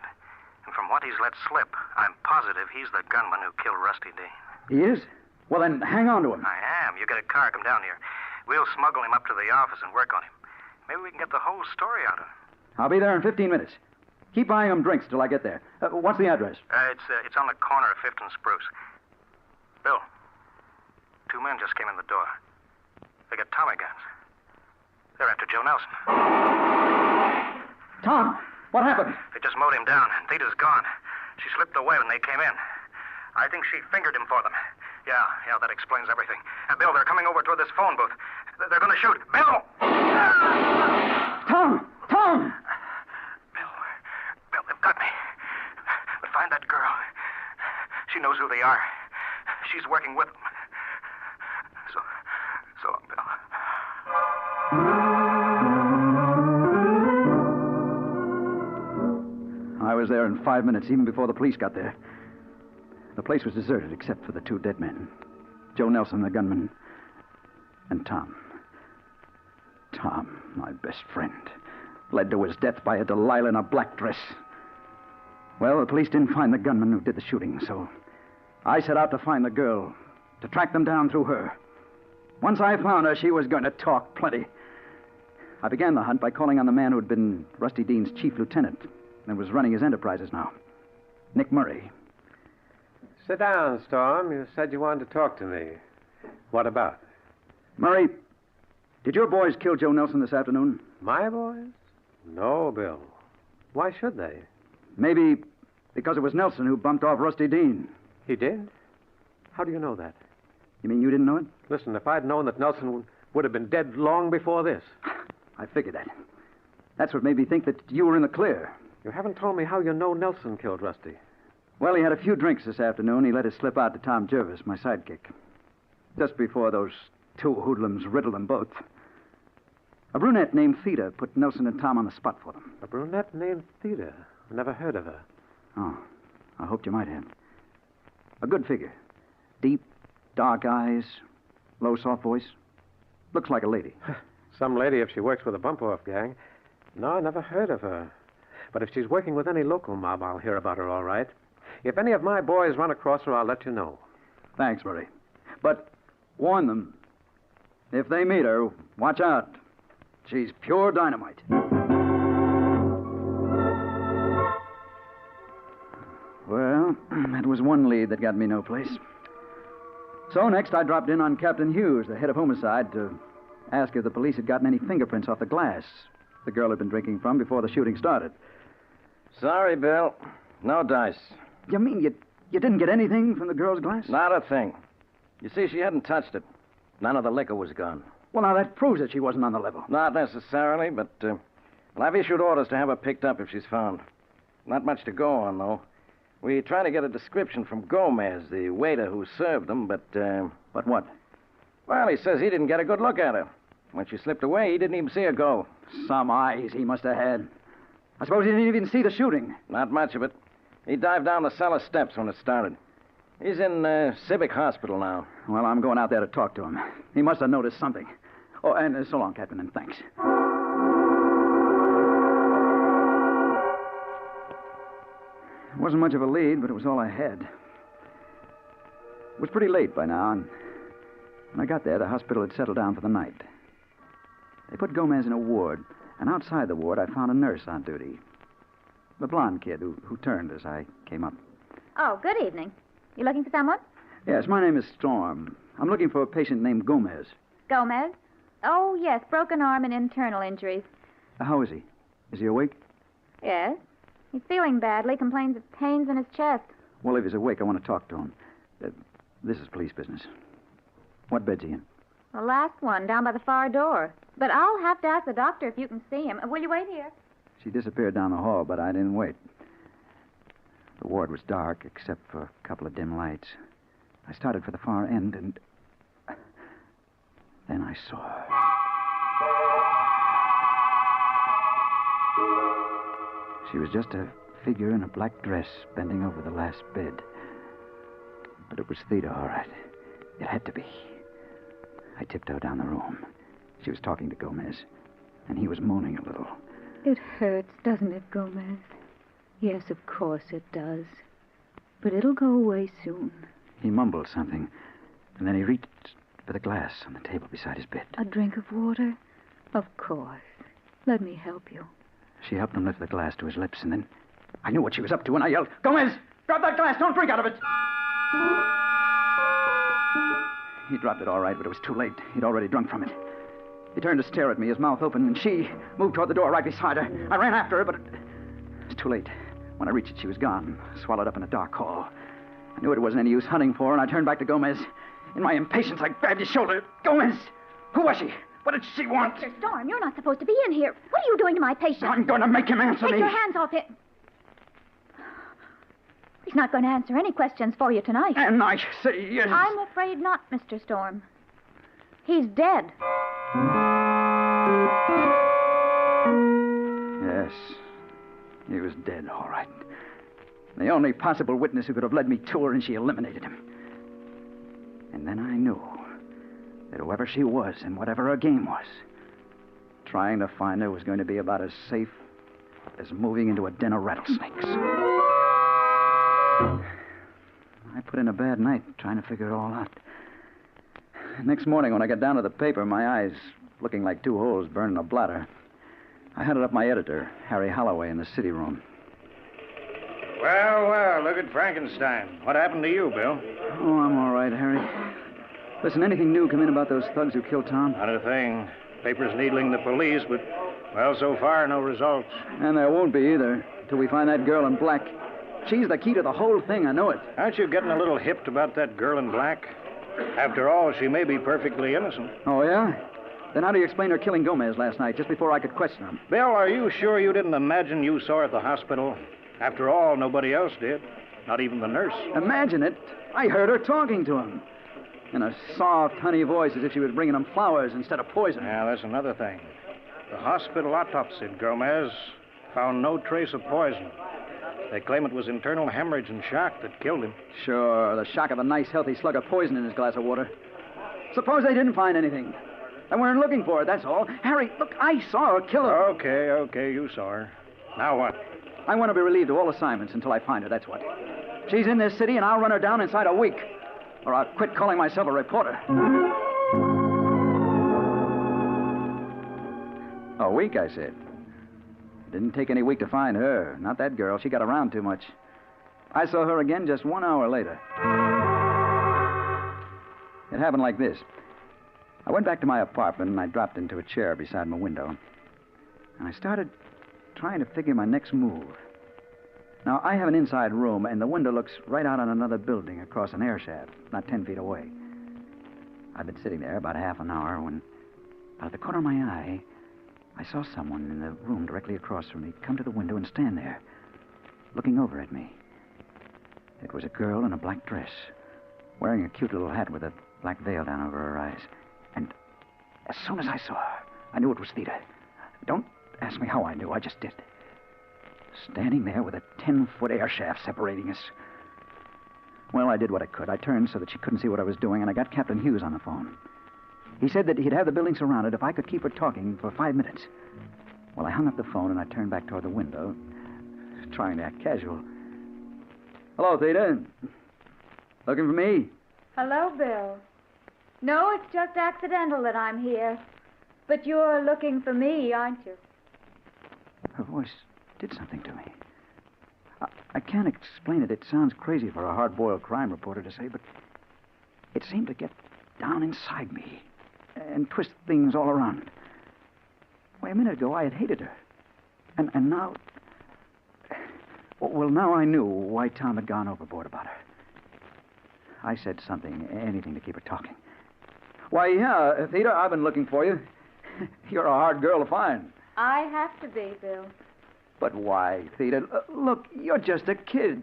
And from what he's let slip, I'm positive he's the gunman who killed Rusty Dean. He is? Well, then hang on to him. I am. You get a car, come down here. We'll smuggle him up to the office and work on him. Maybe we can get the whole story out of him. I'll be there in 15 minutes. Keep buying him drinks till I get there. What's the address? It's on the corner of 5th and Spruce. Bill, 2 men just came in the door. They got Tommy guns. They're after Joe Nelson. Tom, what happened? They just mowed him down. Theda's gone. She slipped away when they came in. I think she fingered him for them. Yeah, that explains everything. Bill, they're coming over toward this phone booth. They're going to shoot. Bill! Tom! Bill, they've got me. But find that girl. She knows who they are. She's working with them. So long, Bill. I was there in 5 minutes, even before the police got there. The place was deserted except for the 2 dead men. Joe Nelson, the gunman, and Tom. Tom, my best friend, led to his death by a Delilah in a black dress. Well, the police didn't find the gunman who did the shooting, so I set out to find the girl, to track them down through her. Once I found her, she was going to talk plenty. I began the hunt by calling on the man who had been Rusty Dean's chief lieutenant and was running his enterprises now, Nick Murray. Sit down, Storm. You said you wanted to talk to me. What about? Murray, did your boys kill Joe Nelson this afternoon? My boys? No, Bill. Why should they? Maybe because it was Nelson who bumped off Rusty Dean. He did? How do you know that? You mean you didn't know it? Listen, if I'd known that Nelson would have been dead long before this. I figured that. That's what made me think that you were in the clear. You haven't told me how you know Nelson killed Rusty. Well, he had a few drinks this afternoon. He let it slip out to Tom Jervis, my sidekick. Just before those two hoodlums riddled them both. A brunette named Theda put Nelson and Tom on the spot for them. A brunette named Theda? Never heard of her. Oh, I hoped you might have. A good figure. Deep, dark eyes, low, soft voice. Looks like a lady. Some lady if she works with a bump-off gang. No, I never heard of her. But if she's working with any local mob, I'll hear about her all right. If any of my boys run across her, I'll let you know. Thanks, Murray. But warn them. If they meet her, watch out. She's pure dynamite. Well, that was one lead that got me no place. So next I dropped in on Captain Hughes, the head of homicide, to ask if the police had gotten any fingerprints off the glass the girl had been drinking from before the shooting started. Sorry, Bill. No dice. You mean you didn't get anything from the girl's glass? Not a thing. You see, she hadn't touched it. None of the liquor was gone. Well, now that proves that she wasn't on the level. Not necessarily, but well, I've issued orders to have her picked up if she's found. Not much to go on, though. We try to get a description from Gomez, the waiter who served them, but... But what? Well, he says he didn't get a good look at her. When she slipped away, he didn't even see her go. Some eyes he must have had. I suppose he didn't even see the shooting. Not much of it. He dived down the cellar steps when it started. He's in Civic Hospital now. Well, I'm going out there to talk to him. He must have noticed something. Oh, and so long, Captain, and thanks. It wasn't much of a lead, but it was all I had. It was pretty late by now, and when I got there, the hospital had settled down for the night. They put Gomez in a ward, and outside the ward, I found a nurse on duty. The blonde kid who turned as I came up. Oh, good evening. You looking for someone? Yes, my name is Storm. I'm looking for a patient named Gomez. Gomez? Oh, yes, broken arm and internal injuries. How is he? Is he awake? Yes. He's feeling badly, complains of pains in his chest. Well, if he's awake, I want to talk to him. This is police business. What bed's he in? The last one, down by the far door. But I'll have to ask the doctor if you can see him. Will you wait here? She disappeared down the hall, but I didn't wait. The ward was dark, except for a couple of dim lights. I started for the far end, and then I saw her. She was just a figure in a black dress bending over the last bed. But it was Theda, all right. It had to be. I tiptoed down the room. She was talking to Gomez, and he was moaning a little. It hurts, doesn't it, Gomez? Yes, of course it does. But it'll go away soon. He mumbled something, and then he reached for the glass on the table beside his bed. A drink of water? Of course. Let me help you. She helped him lift the glass to his lips, and then I knew what she was up to, and I yelled, Gomez, drop that glass, don't drink out of it. He dropped it all right, but it was too late. He'd already drunk from it. He turned to stare at me, his mouth open, and she moved toward the door right beside her. I ran after her, but it was too late. When I reached it, she was gone, swallowed up in a dark hall. I knew it wasn't any use hunting for her, and I turned back to Gomez. In my impatience, I grabbed his shoulder. Gomez! Who was she? What did she want? Mr. Storm, you're not supposed to be in here. What are you doing to my patient? I'm going to make him answer me. Take your hands off him. He's not going to answer any questions for you tonight. And I say yes. I'm afraid not, Mr. Storm. He's dead. Yes. He was dead, all right. The only possible witness who could have led me to her, and she eliminated him. And then I knew that whoever she was and whatever her game was, trying to find her was going to be about as safe as moving into a den of rattlesnakes. I put in a bad night trying to figure it all out. Next morning, when I got down to the paper, my eyes looking like two holes burning a bladder, I hunted up my editor, Harry Holloway, in the city room. Well, look at Frankenstein. What happened to you, Bill? Oh, I'm all right, Harry. Listen, anything new come in about those thugs who killed Tom? Not a thing. Papers needling the police, but, well, so far, no results. And there won't be either, till we find that girl in black. She's the key to the whole thing, I know it. Aren't you getting a little hipped about that girl in black? After all, she may be perfectly innocent. Oh, yeah? Then how do you explain her killing Gomez last night, just before I could question him? Bill, are you sure you didn't imagine you saw her at the hospital? After all, nobody else did. Not even the nurse. Imagine it. I heard her talking to him. In a soft, honey voice, as if she was bringing him flowers instead of poison. Yeah, that's another thing. The hospital autopsied Gomez. Found no trace of poison. They claim it was internal hemorrhage and shock that killed him. Sure, the shock of a nice, healthy slug of poison in his glass of water. Suppose they didn't find anything. They weren't looking for it, that's all. Harry, look, I saw her kill her. Okay, you saw her. Now what? I want to be relieved of all assignments until I find her, that's what. She's in this city, and I'll run her down inside a week. Or I'll quit calling myself a reporter. A week, I said. It didn't take any week to find her. Not that girl. She got around too much. I saw her again just 1 hour later. It happened like this. I went back to my apartment, and I dropped into a chair beside my window. And I started trying to figure my next move. Now, I have an inside room, and the window looks right out on another building across an air shaft, not 10 feet away. I'd been sitting there about half an hour when, out of the corner of my eye, I saw someone in the room directly across from me come to the window and stand there, looking over at me. It was a girl in a black dress, wearing a cute little hat with a black veil down over her eyes. And as soon as I saw her, I knew it was Theda. Don't ask me how I knew, I just did. Standing there with a 10-foot air shaft separating us. Well, I did what I could. I turned so that she couldn't see what I was doing, and I got Captain Hughes on the phone. He said that he'd have the building surrounded if I could keep her talking for 5 minutes. Well, I hung up the phone, and I turned back toward the window, trying to act casual. Hello, Theda. Looking for me? Hello, Bill. No, it's just accidental that I'm here. But you're looking for me, aren't you? Her voice did something to me. I can't explain it. It sounds crazy for a hard-boiled crime reporter to say, but it seemed to get down inside me and twist things all around. Why, a minute ago, I had hated her. And now... Well, now I knew why Tom had gone overboard about her. I said something, anything to keep her talking. Why, yeah, Theda, I've been looking for you. You're a hard girl to find. I have to be, Bill. But why, Theda? Look, you're just a kid.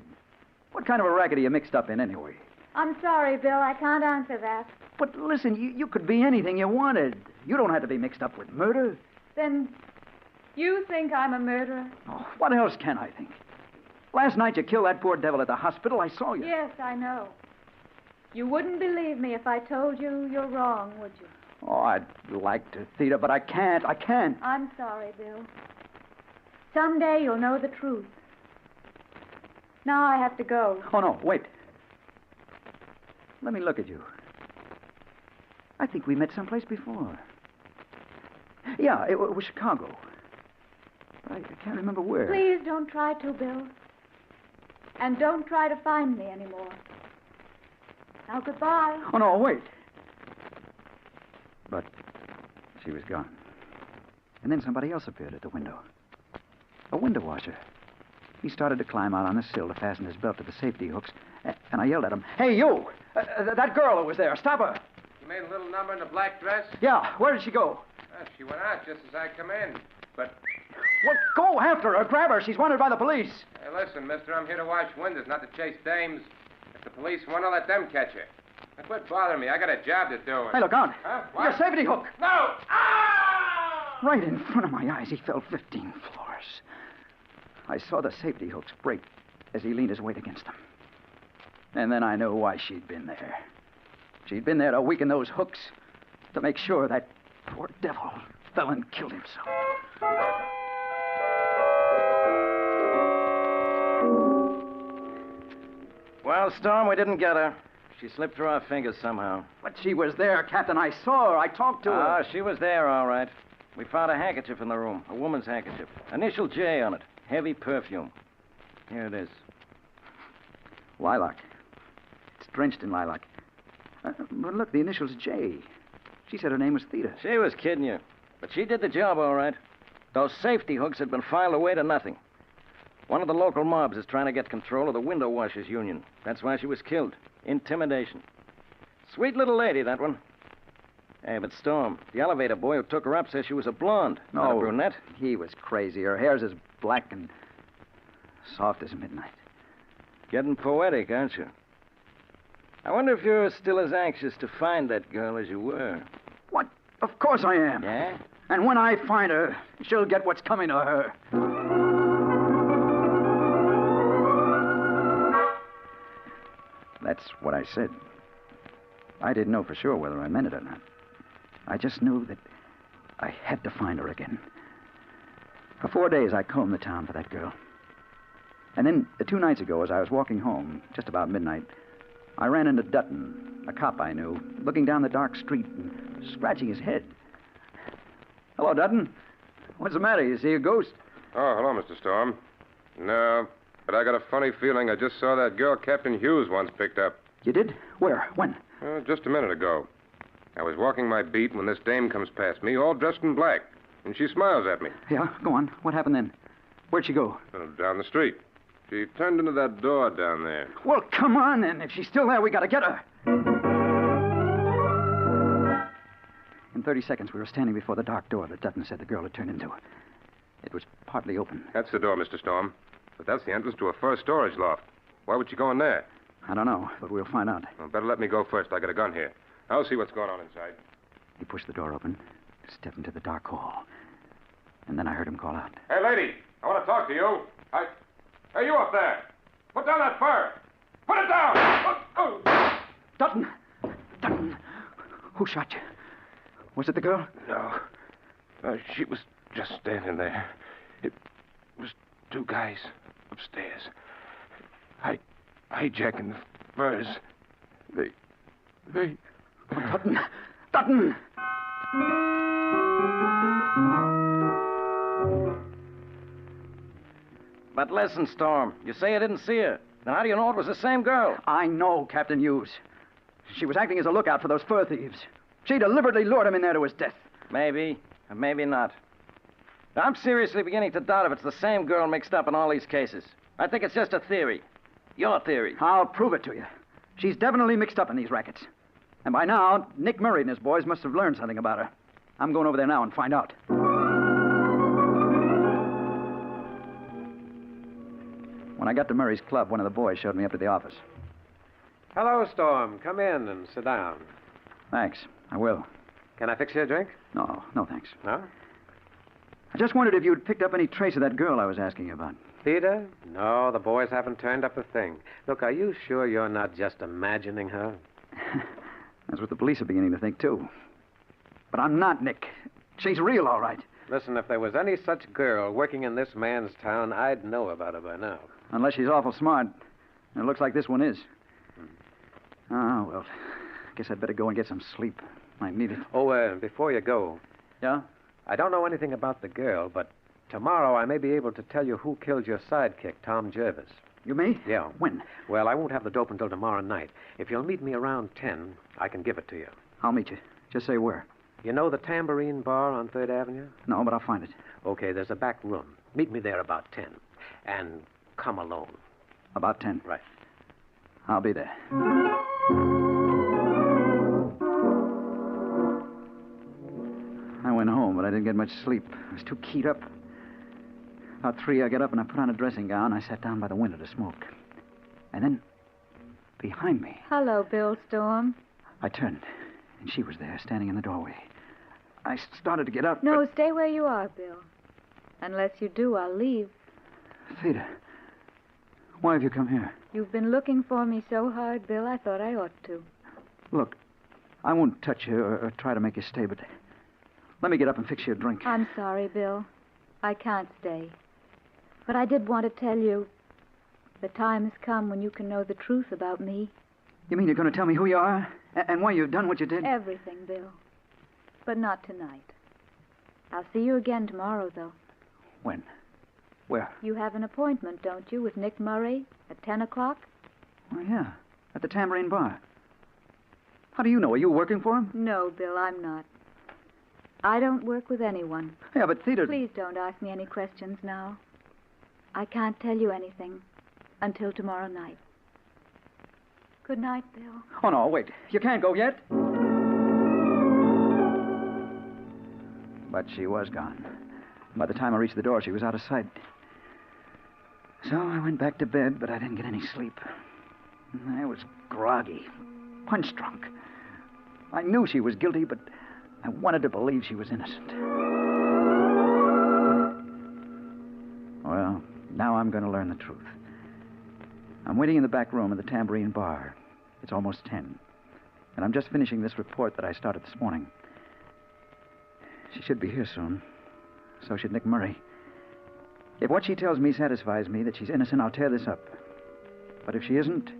What kind of a racket are you mixed up in, anyway? I'm sorry, Bill. I can't answer that. But listen, you could be anything you wanted. You don't have to be mixed up with murder. Then you think I'm a murderer? Oh, what else can I think? Last night you killed that poor devil at the hospital. I saw you. Yes, I know. You wouldn't believe me if I told you you're wrong, would you? Oh, I'd like to, Theda, but I can't. I'm sorry, Bill. Someday you'll know the truth. Now I have to go. Oh, no, wait. Let me look at you. I think we met someplace before. Yeah, it was Chicago. But I can't remember where. Please don't try to, Bill. And don't try to find me anymore. Now, goodbye. Oh, no, wait. But she was gone. And then somebody else appeared at the window. A window washer. He started to climb out on the sill to fasten his belt to the safety hooks, and I yelled at him, "Hey, you! That girl who was there, stop her!" You made a little number in the black dress? Yeah, where did she go? She went out just as I come in. But... Well, go after her, grab her. She's wanted by the police. Hey, listen, mister, I'm here to wash windows, not to chase dames. If the police want to, let them catch her. Now, quit bothering me. I got a job to do. Hey, look out. Huh? What? Your safety hook. No! Ah! Right in front of my eyes, he fell 15 floors. I saw the safety hooks break as he leaned his weight against them. And then I knew why she'd been there. She'd been there to weaken those hooks, to make sure that poor devil fell and killed himself. Well, Storm, we didn't get her. She slipped through our fingers somehow. But she was there, Captain. I saw her. I talked to her. She was there, all right. We found a handkerchief in the room, a woman's handkerchief. Initial J on it. Heavy perfume. Here it is. Lilac. It's drenched in lilac. But look, the initials J. She said her name was Theta. She was kidding you. But she did the job all right. Those safety hooks had been filed away to nothing. One of the local mobs is trying to get control of the window washers union. That's why she was killed. Intimidation. Sweet little lady, that one. Hey, but Storm, the elevator boy who took her up says she was a blonde, not a brunette. He was crazy. Her hair's as black and soft as midnight. Getting poetic, aren't you? I wonder if you're still as anxious to find that girl as you were. What? Of course I am. Yeah? And when I find her, she'll get what's coming to her. That's what I said. I didn't know for sure whether I meant it or not. I just knew that I had to find her again. For 4 days, I combed the town for that girl. And then, 2 nights ago, as I was walking home, just about midnight, I ran into Dutton, a cop I knew, looking down the dark street and scratching his head. Hello, Dutton. What's the matter? You see a ghost? Oh, hello, Mr. Storm. No, but I got a funny feeling I just saw that girl Captain Hughes once picked up. You did? Where? When? Just a minute ago. I was walking my beat when this dame comes past me, all dressed in black, and she smiles at me. Yeah, go on. What happened then? Where'd she go? Down the street. She turned into that door down there. Well, come on, then. If she's still there, we gotta get her. In 30 seconds, we were standing before the dark door that Dutton said the girl had turned into. It was partly open. That's the door, Mr. Storm. But that's the entrance to a first storage loft. Why would she go in there? I don't know, but we'll find out. Well, better let me go first. I got a gun here. I'll see what's going on inside. He pushed the door open, stepped into the dark hall. And then I heard him call out. Hey, lady, I want to talk to you. Hey, you up there. Put down that fur. Put it down. Dutton! Dutton! Who shot you? Was it the girl? No. She was just standing there. It was 2 guys upstairs. Hijacking the furs. They... Oh, Dutton! Dutton! But listen, Storm, you say you didn't see her. Then how do you know it was the same girl? I know, Captain Hughes. She was acting as a lookout for those fur thieves. She deliberately lured him in there to his death. Maybe, or maybe not. I'm seriously beginning to doubt if it's the same girl mixed up in all these cases. I think it's just a theory. Your theory. I'll prove it to you. She's definitely mixed up in these rackets. And by now, Nick Murray and his boys must have learned something about her. I'm going over there now and find out. When I got to Murray's club, one of the boys showed me up to the office. Hello, Storm. Come in and sit down. Thanks. I will. Can I fix you a drink? No, thanks. No? I just wondered if you'd picked up any trace of that girl I was asking you about. Theta? No, the boys haven't turned up a thing. Look, are you sure you're not just imagining her? That's what the police are beginning to think, too. But I'm not, Nick. She's real, all right. Listen, if there was any such girl working in this man's town, I'd know about her by now. Unless she's awful smart. And it looks like this one is. Oh, well, I guess I'd better go and get some sleep. I need it. Oh, before you go. Yeah? I don't know anything about the girl, but tomorrow I may be able to tell you who killed your sidekick, Tom Jervis. You may? Yeah. When? Well, I won't have the dope until tomorrow night. If you'll meet me around 10, I can give it to you. I'll meet you. Just say where. You know the Tambourine Bar on 3rd Avenue? No, but I'll find it. Okay, there's a back room. Meet me there about 10. And come alone. About 10? Right. I'll be there. I went home, but I didn't get much sleep. I was too keyed up. About 3, I got up and I put on a dressing gown. I sat down by the window to smoke. And then, behind me, Hello, Bill Storm. I turned, and she was there, standing in the doorway. I started to get up. No, stay where you are, Bill. Unless you do, I'll leave. Theta, why have you come here? You've been looking for me so hard, Bill, I thought I ought to. Look, I won't touch you or try to make you stay, but let me get up and fix you a drink. I'm sorry, Bill. I can't stay. But I did want to tell you the time has come when you can know the truth about me. You mean you're going to tell me who you are and why you've done what you did? Everything, Bill. But not tonight. I'll see you again tomorrow, though. When? Where? You have an appointment, don't you, with Nick Murray at 10 o'clock? Oh, yeah. At the Tambourine Bar. How do you know? Are you working for him? No, Bill, I'm not. I don't work with anyone. Yeah, but Theda... Please don't ask me any questions now. I can't tell you anything until tomorrow night. Good night, Bill. Oh, no, wait. You can't go yet? But she was gone. By the time I reached the door, she was out of sight. So I went back to bed, but I didn't get any sleep. I was groggy, punch-drunk. I knew she was guilty, but I wanted to believe she was innocent. Well, now I'm going to learn the truth. I'm waiting in the back room of the Tambourine Bar. It's almost 10. And I'm just finishing this report that I started this morning. She should be here soon. So should Nick Murray. If what she tells me satisfies me that she's innocent, I'll tear this up. But if she isn't,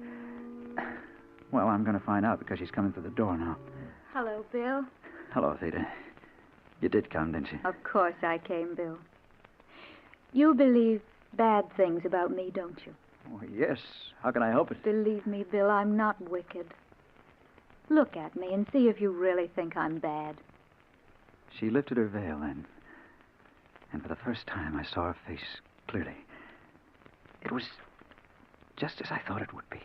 well, I'm going to find out because she's coming through the door now. Hello, Bill. Hello, Theda. You did come, didn't you? Of course I came, Bill. You believe bad things about me, don't you? Oh, yes. How can I help it? Believe me, Bill, I'm not wicked. Look at me and see if you really think I'm bad. She lifted her veil then. And for the first time, I saw her face clearly. It was just as I thought it would be.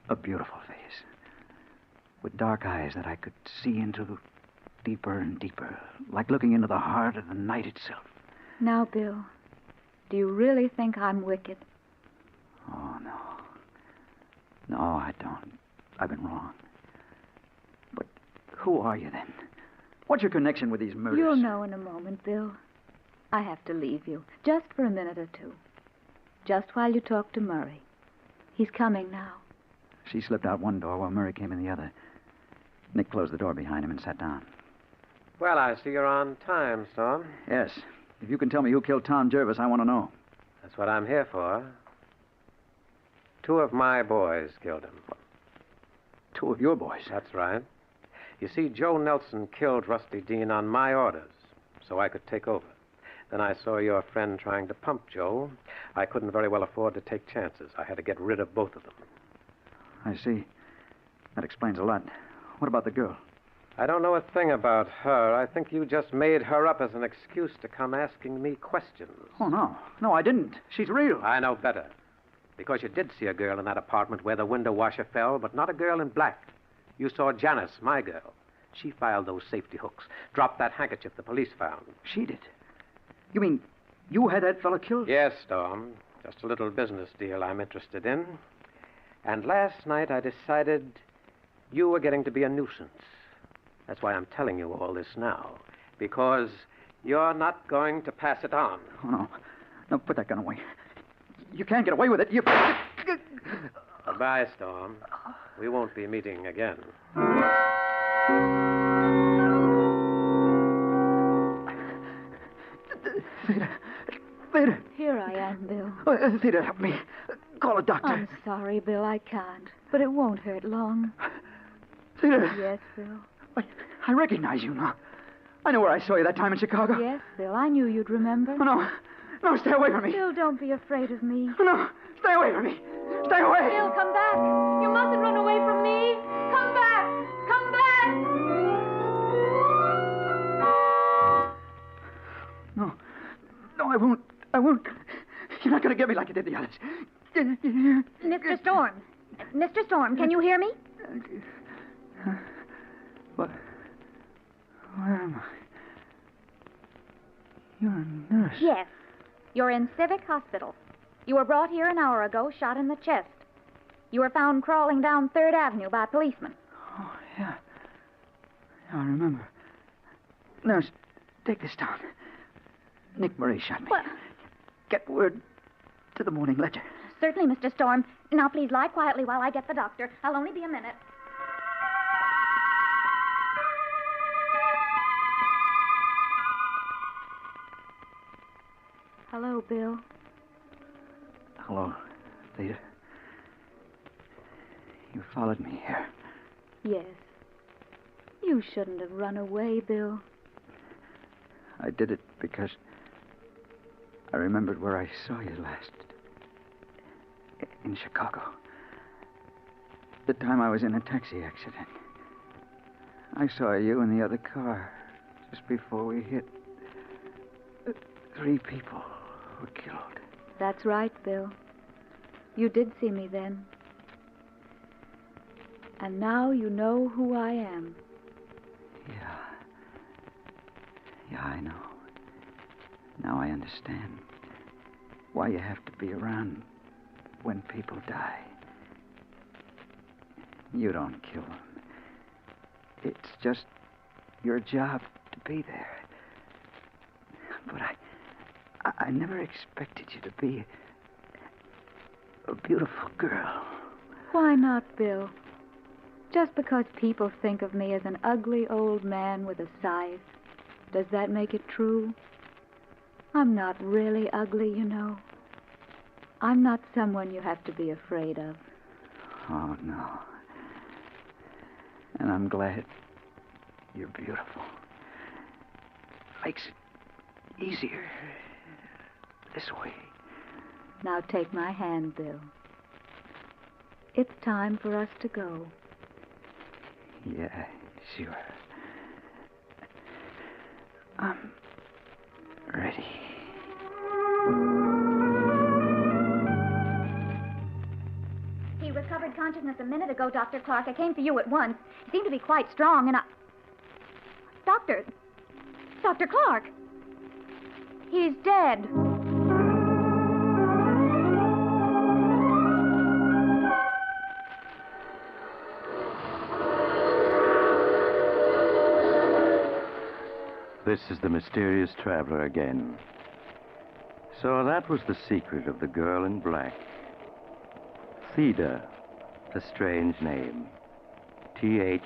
A beautiful face. With dark eyes that I could see into deeper and deeper, like looking into the heart of the night itself. Now, Bill, do you really think I'm wicked? Oh, no. No, I don't. I've been wrong. But who are you then? What's your connection with these murders? You'll know in a moment, Bill. I have to leave you, just for a minute or two. Just while you talk to Murray. He's coming now. She slipped out one door while Murray came in the other. Nick closed the door behind him and sat down. Well, I see you're on time, Storm. Yes. If you can tell me who killed Tom Jervis, I want to know. That's what I'm here for. 2 of my boys killed him. 2 of your boys? That's right. You see, Joe Nelson killed Rusty Dean on my orders, so I could take over. Then I saw your friend trying to pump Joe. I couldn't very well afford to take chances. I had to get rid of both of them. I see. That explains a lot. What about the girl? I don't know a thing about her. I think you just made her up as an excuse to come asking me questions. Oh, no. No, I didn't. She's real. I know better. Because you did see a girl in that apartment where the window washer fell, but not a girl in black. You saw Janice, my girl. She filed those safety hooks, dropped that handkerchief the police found. She did? You mean you had that fella killed? Yes, Storm. Just a little business deal I'm interested in. And last night I decided you were getting to be a nuisance. That's why I'm telling you all this now. Because you're not going to pass it on. Oh, no. No, put that gun away. You can't get away with it. You... Goodbye, Storm. We won't be meeting again. Theda. Here I am, Bill. Oh, Theda, help me. Call a doctor. I'm sorry, Bill, I can't. But it won't hurt long. Theda. Yes, Bill. I recognize you now. I know where I saw you that time in Chicago. Yes, Bill, I knew you'd remember. Oh, no. No, stay away from me. Bill, don't be afraid of me. Oh, no. Stay away from me. Stay away. Bill, come back. You mustn't run away from me. Come back. Come back. No. No, I won't. I won't. You're not going to get me like you did the others. Mr. Storm. Mr. Storm, can you hear me? What? Where am I? You're a nurse. Yes. You're in Civic Hospital. You were brought here an hour ago, shot in the chest. You were found crawling down 3rd Avenue by policemen. Oh, yeah. I remember. Nurse, take this down. Nick Murray shot me. What? Get word to the Morning Ledger. Certainly, Mr. Storm. Now, please lie quietly while I get the doctor. I'll only be a minute. Hello, Bill. Hello, Theda. You followed me here. Yes. You shouldn't have run away, Bill. I did it because I remembered where I saw you last. In Chicago. The time I was in a taxi accident. I saw you in the other car just before we hit. 3 people were killed. That's right, Bill. You did see me then. And now you know who I am. Yeah, I know. Now I understand why you have to be around when people die. You don't kill them. It's just your job to be there. But I never expected you to be a beautiful girl. Why not, Bill? Just because people think of me as an ugly old man with a scythe, does that make it true? I'm not really ugly, you know. I'm not someone you have to be afraid of. Oh, no. And I'm glad you're beautiful. Makes it easier this way. Now take my hand, Bill. It's time for us to go. Yeah, sure. I'm ready. He recovered consciousness a minute ago, Dr. Clark. I came for you at once. He seemed to be quite strong, and I... Dr. Clark! He's dead. This is the mysterious traveler again. So that was the secret of the girl in black. Theda, a strange name. Theda.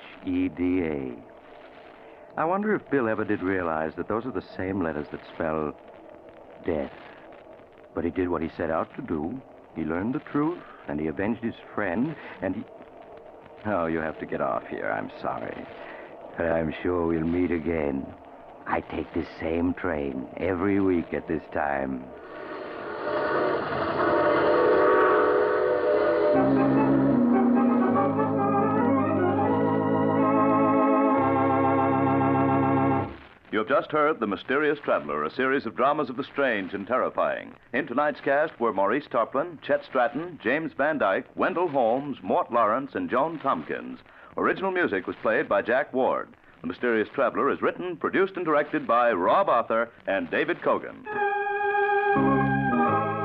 I wonder if Bill ever did realize that those are the same letters that spell death. But he did what he set out to do. He learned the truth, and he avenged his friend, and he... Oh, you have to get off here. I'm sorry. But I'm sure we'll meet again. I take this same train every week at this time. You have just heard The Mysterious Traveler, a series of dramas of the strange and terrifying. In tonight's cast were Maurice Tarplin, Chet Stratton, James Van Dyke, Wendell Holmes, Mort Lawrence, and Joan Tompkins. Original music was played by Jack Ward. The Mysterious Traveler is written, produced, and directed by Rob Arthur and David Kogan.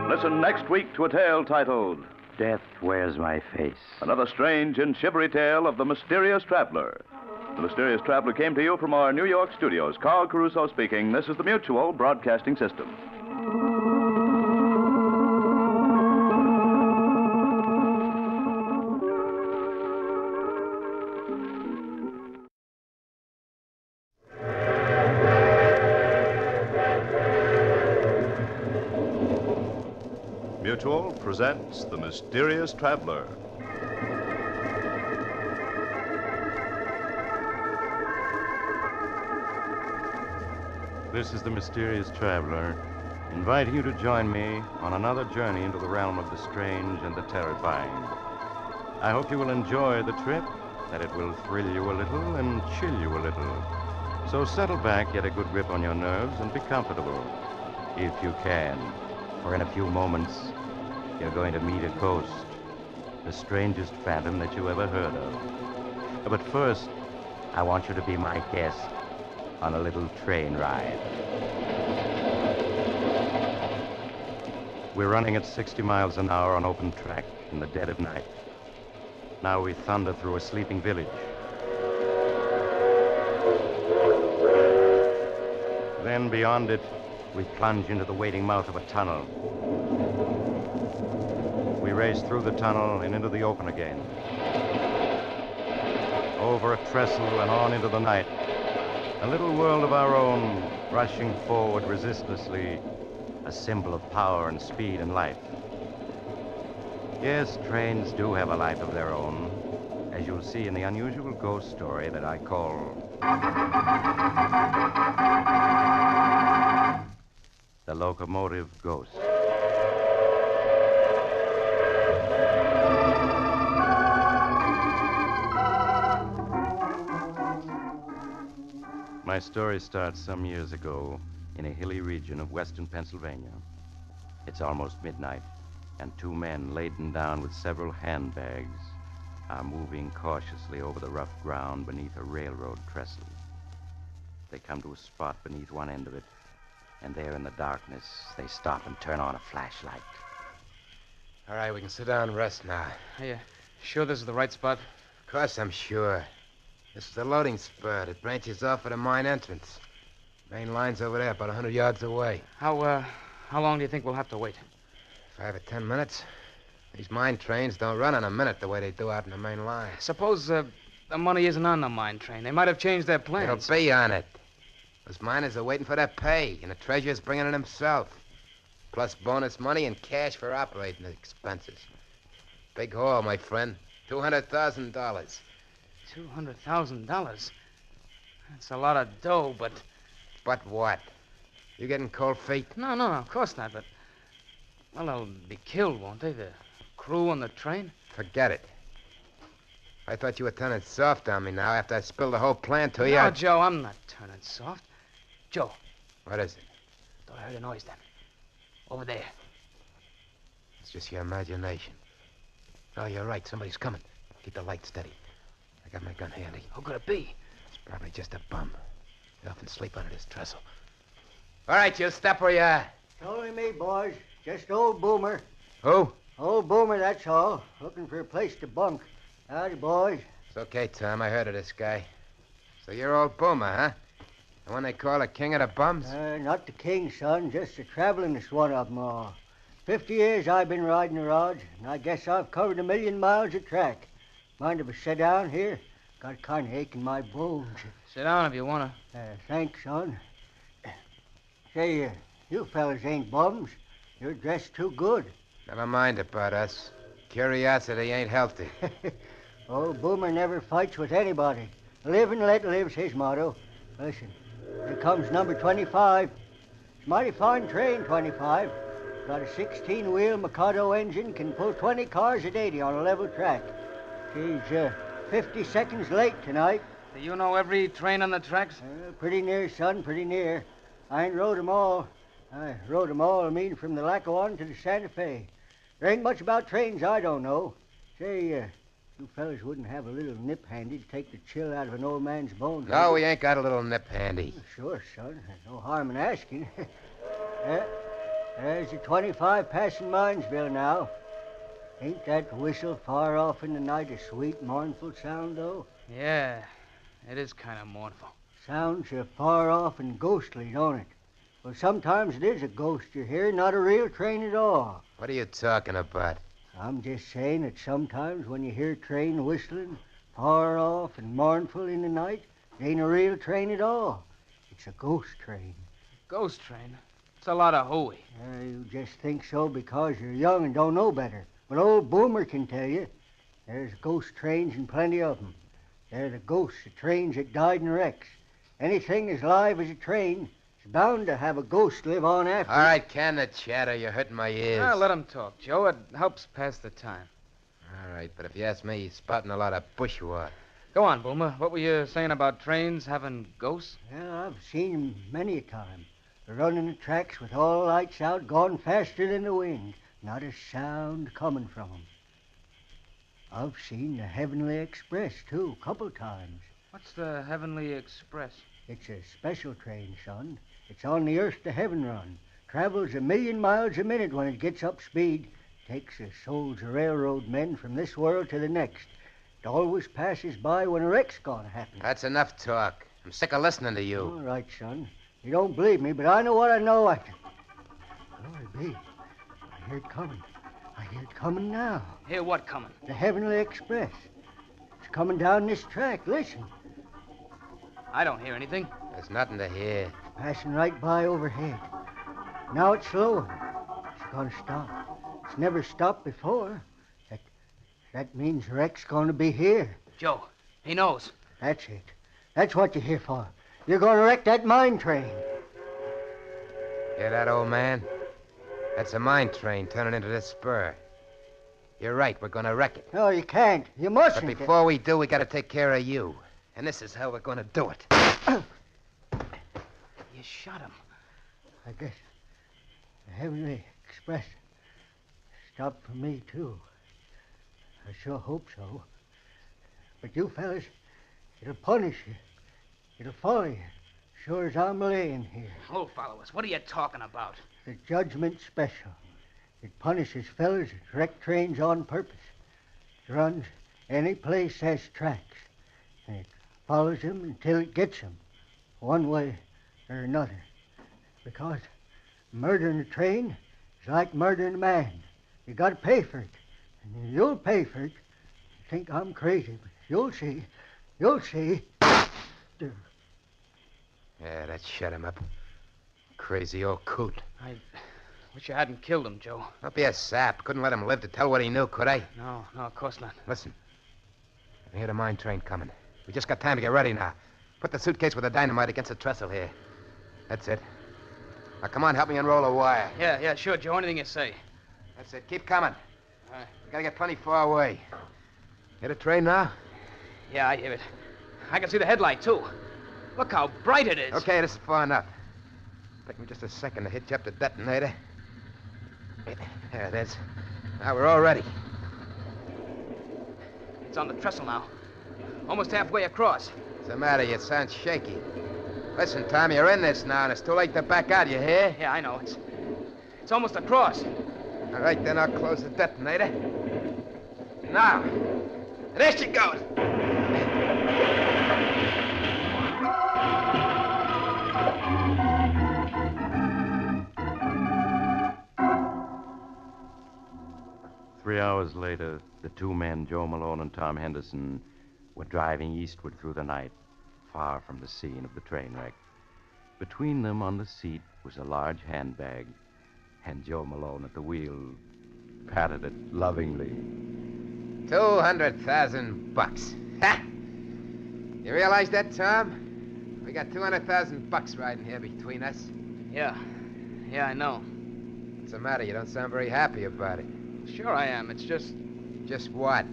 Listen next week to a tale titled Death Wears My Face. Another strange and shivery tale of the Mysterious Traveler. The Mysterious Traveler came to you from our New York studios. Carl Caruso speaking. This is the Mutual Broadcasting System. Mutual presents The Mysterious Traveler. This is the Mysterious Traveler, inviting you to join me on another journey into the realm of the strange and the terrifying. I hope you will enjoy the trip, that it will thrill you a little and chill you a little. So settle back, get a good grip on your nerves, and be comfortable, if you can. For in a few moments, you're going to meet a ghost, the strangest phantom that you ever heard of. But first, I want you to be my guest on a little train ride. We're running at 60 miles an hour on open track in the dead of night. Now we thunder through a sleeping village. Then beyond it, we plunge into the waiting mouth of a tunnel. We race through the tunnel and into the open again. Over a trestle and on into the night. A little world of our own, rushing forward resistlessly, a symbol of power and speed and life. Yes, trains do have a life of their own, as you'll see in the unusual ghost story that I call The Locomotive Ghost. My story starts some years ago in a hilly region of western Pennsylvania. It's almost midnight, and two men laden down with several handbags are moving cautiously over the rough ground beneath a railroad trestle. They come to a spot beneath one end of it, and there in the darkness, they stop and turn on a flashlight. All right, we can sit down and rest now. Are you sure this is the right spot? Of course I'm sure. This is the loading spur that branches off at the mine entrance. Main line's over there, about 100 yards away. How long do you think we'll have to wait? 5 or 10 minutes. These mine trains don't run in a minute the way they do out in the main line. Suppose the money isn't on the mine train. They might have changed their plans. It'll be on it. Those miners are waiting for their pay, and the treasurer's bringing it himself. Plus bonus money and cash for operating expenses. Big haul, my friend. $200,000. $200,000? That's a lot of dough, but... But what? You getting cold feet? No, of course not, but... Well, they'll be killed, won't they? The crew on the train? Forget it. I thought you were turning soft on me now after I spilled the whole plan to you. No, Joe, I'm not turning soft. Joe. What is it? Thought I heard a noise then. Over there. It's just your imagination. Oh, you're right. Somebody's coming. Keep the light steady. I got my gun handy. Who could it be? It's probably just a bum. They often sleep under this trestle. All right, you stop where you are. It's only me, boys. Just old Boomer. Who? Old Boomer, that's all. Looking for a place to bunk. Howdy, boys. It's okay, Tom. I heard of this guy. So you're old Boomer, huh? The one they call the king of the bums? Not the king, son. Just the travelingest one of them all. 50 years I've been riding the rods, and I guess I've covered 1,000,000 miles of track. Mind if I sit down here? Got a kind of ache in my bones. Sit down if you want to. Thanks, son. Say, you fellas ain't bums. You're dressed too good. Never mind about us. Curiosity ain't healthy. Old Boomer never fights with anybody. Live and let live's his motto. Listen, here comes number 25. It's a mighty fine train, 25. Got a 16-wheel Mikado engine, can pull 20 cars at 80 on a level track. She's 50 seconds late tonight. Do you know every train on the tracks? Pretty near, son, pretty near. I ain't rode 'em all. I rode 'em all, from the Lackawanna to the Santa Fe. There ain't much about trains I don't know. Say, you fellas wouldn't have a little nip handy to take the chill out of an old man's bones. No, we ain't got a little nip handy. Sure, son. There's no harm in asking. There's the 25 passing Minesville now. Ain't that whistle far off in the night a sweet, mournful sound, though? Yeah, it is kind of mournful. Sounds far off and ghostly, don't it? Well, sometimes it is a ghost you hear, not a real train at all. What are you talking about? I'm just saying that sometimes when you hear a train whistling far off and mournful in the night, it ain't a real train at all. It's a ghost train. Ghost train? It's a lot of hooey. You just think so because you're young and don't know better. But old Boomer can tell you. There's ghost trains and plenty of them. They're the ghosts of trains that died in wrecks. Anything as live as a train is bound to have a ghost live on after. All right, can the chatter. You're hurting my ears. Let him talk, Joe. It helps pass the time. All right, but if you ask me, he's spouting a lot of bushwa. Go on, Boomer. What were you saying about trains having ghosts? Well, I've seen them many a time. They're running the tracks with all lights out, going faster than the wind. Not a sound coming from them. I've seen the Heavenly Express, too, a couple times. What's the Heavenly Express? It's a special train, son. It's on the Earth to Heaven run. Travels 1,000,000 miles a minute when it gets up speed. Takes the souls of railroad men from this world to the next. It always passes by when a wreck's gonna happen. That's enough talk. I'm sick of listening to you. All right, son. You don't believe me, but I know what I know. Glory be. I hear it coming. I hear it coming now. Hear what coming? The Heavenly Express. It's coming down this track. Listen. I don't hear anything. There's nothing to hear. It's passing right by overhead. Now it's slowing. It's gonna stop. It's never stopped before. That means the wreck's gonna be here. Joe, he knows. That's it. That's what you're here for. You're gonna wreck that mine train. Hear that, old man? That's a mine train turning into this spur. You're right, we're gonna wreck it. No, you can't. You mustn't. But before we do, we gotta take care of you. And this is how we're gonna do it. You shot him. I guess the Heavenly Express stopped for me, too. I sure hope so. But you fellas, it'll punish you. It'll follow you, sure as I'm laying here. Oh, follow us. What are you talking about? The Judgment Special. It punishes fellas that wreck trains on purpose. It runs any place has tracks. And it follows them until it gets them, one way or another. Because murdering a train is like murdering a man. You got to pay for it. And you'll pay for it. You think I'm crazy, but you'll see. You'll see. Yeah, that shut him up. Crazy old coot. I wish you hadn't killed him, Joe. Don't be a sap. Couldn't let him live to tell what he knew, could I? No, of course not. Listen. I hear the mine train coming. We just got time to get ready now. Put the suitcase with the dynamite against the trestle here. That's it. Now, come on, help me unroll a wire. Yeah, sure, Joe. Anything you say. That's it. Keep coming. All right. We gotta get plenty far away. Hear the train now? Yeah, I hear it. I can see the headlight, too. Look how bright it is. Okay, this is far enough. Take me just a second to hitch up the detonator. There it is. Now we're all ready. It's on the trestle now. Almost halfway across. What's the matter? You sound shaky. Listen, Tom, you're in this now, and it's too late to back out, you hear? Yeah, I know. It's almost across. All right, then I'll close the detonator. Now. There she goes. 3 hours later, the two men, Joe Malone and Tom Henderson, were driving eastward through the night, far from the scene of the train wreck. Between them on the seat was a large handbag, and Joe Malone at the wheel patted it lovingly. $200,000. Ha! You realize that, Tom? We got $200,000 riding here between us. Yeah, I know. What's the matter? You don't sound very happy about it. Sure I am. It's just... Just what?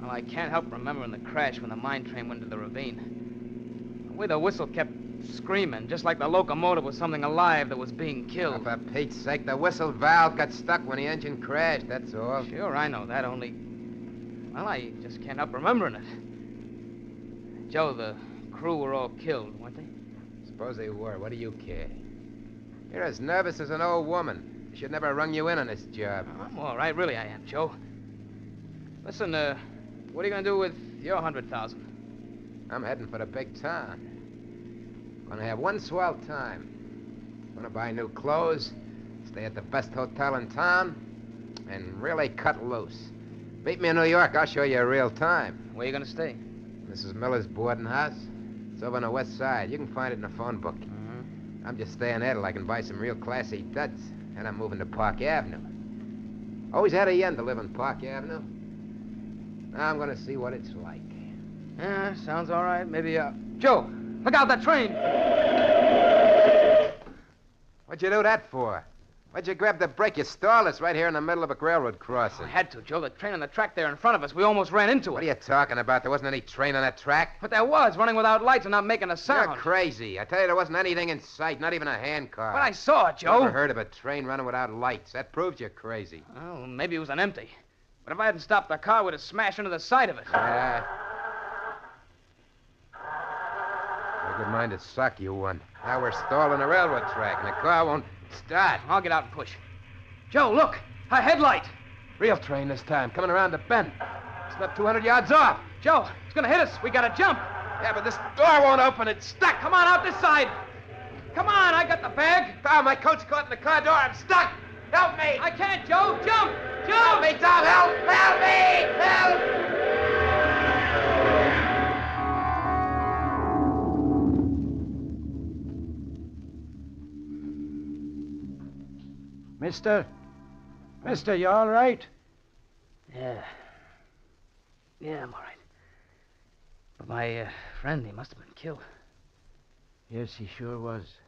Well, I can't help remembering the crash when the mine train went into the ravine. The way the whistle kept screaming, just like the locomotive was something alive that was being killed. Oh, for Pete's sake, the whistle valve got stuck when the engine crashed, that's all. Sure, I know that, only... Well, I just can't help remembering it. Joe, the crew were all killed, weren't they? Suppose they were. What do you care? You're as nervous as an old woman. I should never have rung you in on this job. I'm all right, really I am, Joe. Listen, what are you going to do with your 100,000? I'm heading for the big town. Gonna have one swell time. Gonna buy new clothes, stay at the best hotel in town, and really cut loose. Meet me in New York, I'll show you a real time. Where are you going to stay? Mrs. Miller's boarding house. It's over on the west side. You can find it in the phone book. Mm-hmm. I'm just staying there till I can buy some real classy duds. And I'm moving to Park Avenue. Always had a yen to live on Park Avenue. Now I'm going to see what it's like. Yeah, sounds all right. Maybe, Joe, look out, that train! What'd you do that for? Why'd you grab the brake? You stalled us right here in the middle of a railroad crossing. I had to, Joe. The train on the track there in front of us. We almost ran into it. What are you talking about? There wasn't any train on that track. But there was, running without lights and not making a sound. You're crazy. I tell you, there wasn't anything in sight, not even a handcar. But I saw it, Joe. Never heard of a train running without lights. That proves you're crazy. Well, maybe it was an empty. But if I hadn't stopped the car, we'd have smashed into the side of it. A good-minded suck, you one. Now we're stalling the railroad track, and the car won't start. I'll get out and push. Joe, look! A headlight! Real train this time, coming around the bend. It's not 200 yards off. Joe, it's gonna hit us. We gotta jump. Yeah, but this door won't open. It's stuck. Come on, out this side. Come on, I got the bag. Oh, my coat's caught in the car door. I'm stuck. Help me. I can't, Joe. Jump! Jump! Help me, Tom. Help! Help me! Help! Mister, you all right? Yeah, I'm all right. But my friend, he must have been killed. Yes, he sure was.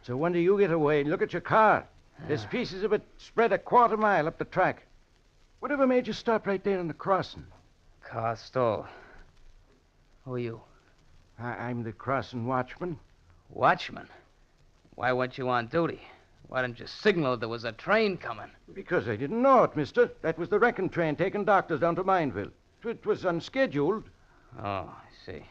So when do you get away? Look at your car. There's pieces of it spread a quarter mile up the track. Whatever made you stop right there in the crossing? Car stalled. Who are you? I'm the crossing watchman. Watchman? Why weren't you on duty? Why didn't you signal there was a train coming? Because I didn't know it, mister. That was the wrecking train taking doctors down to Mineville. It was unscheduled. Oh, I see.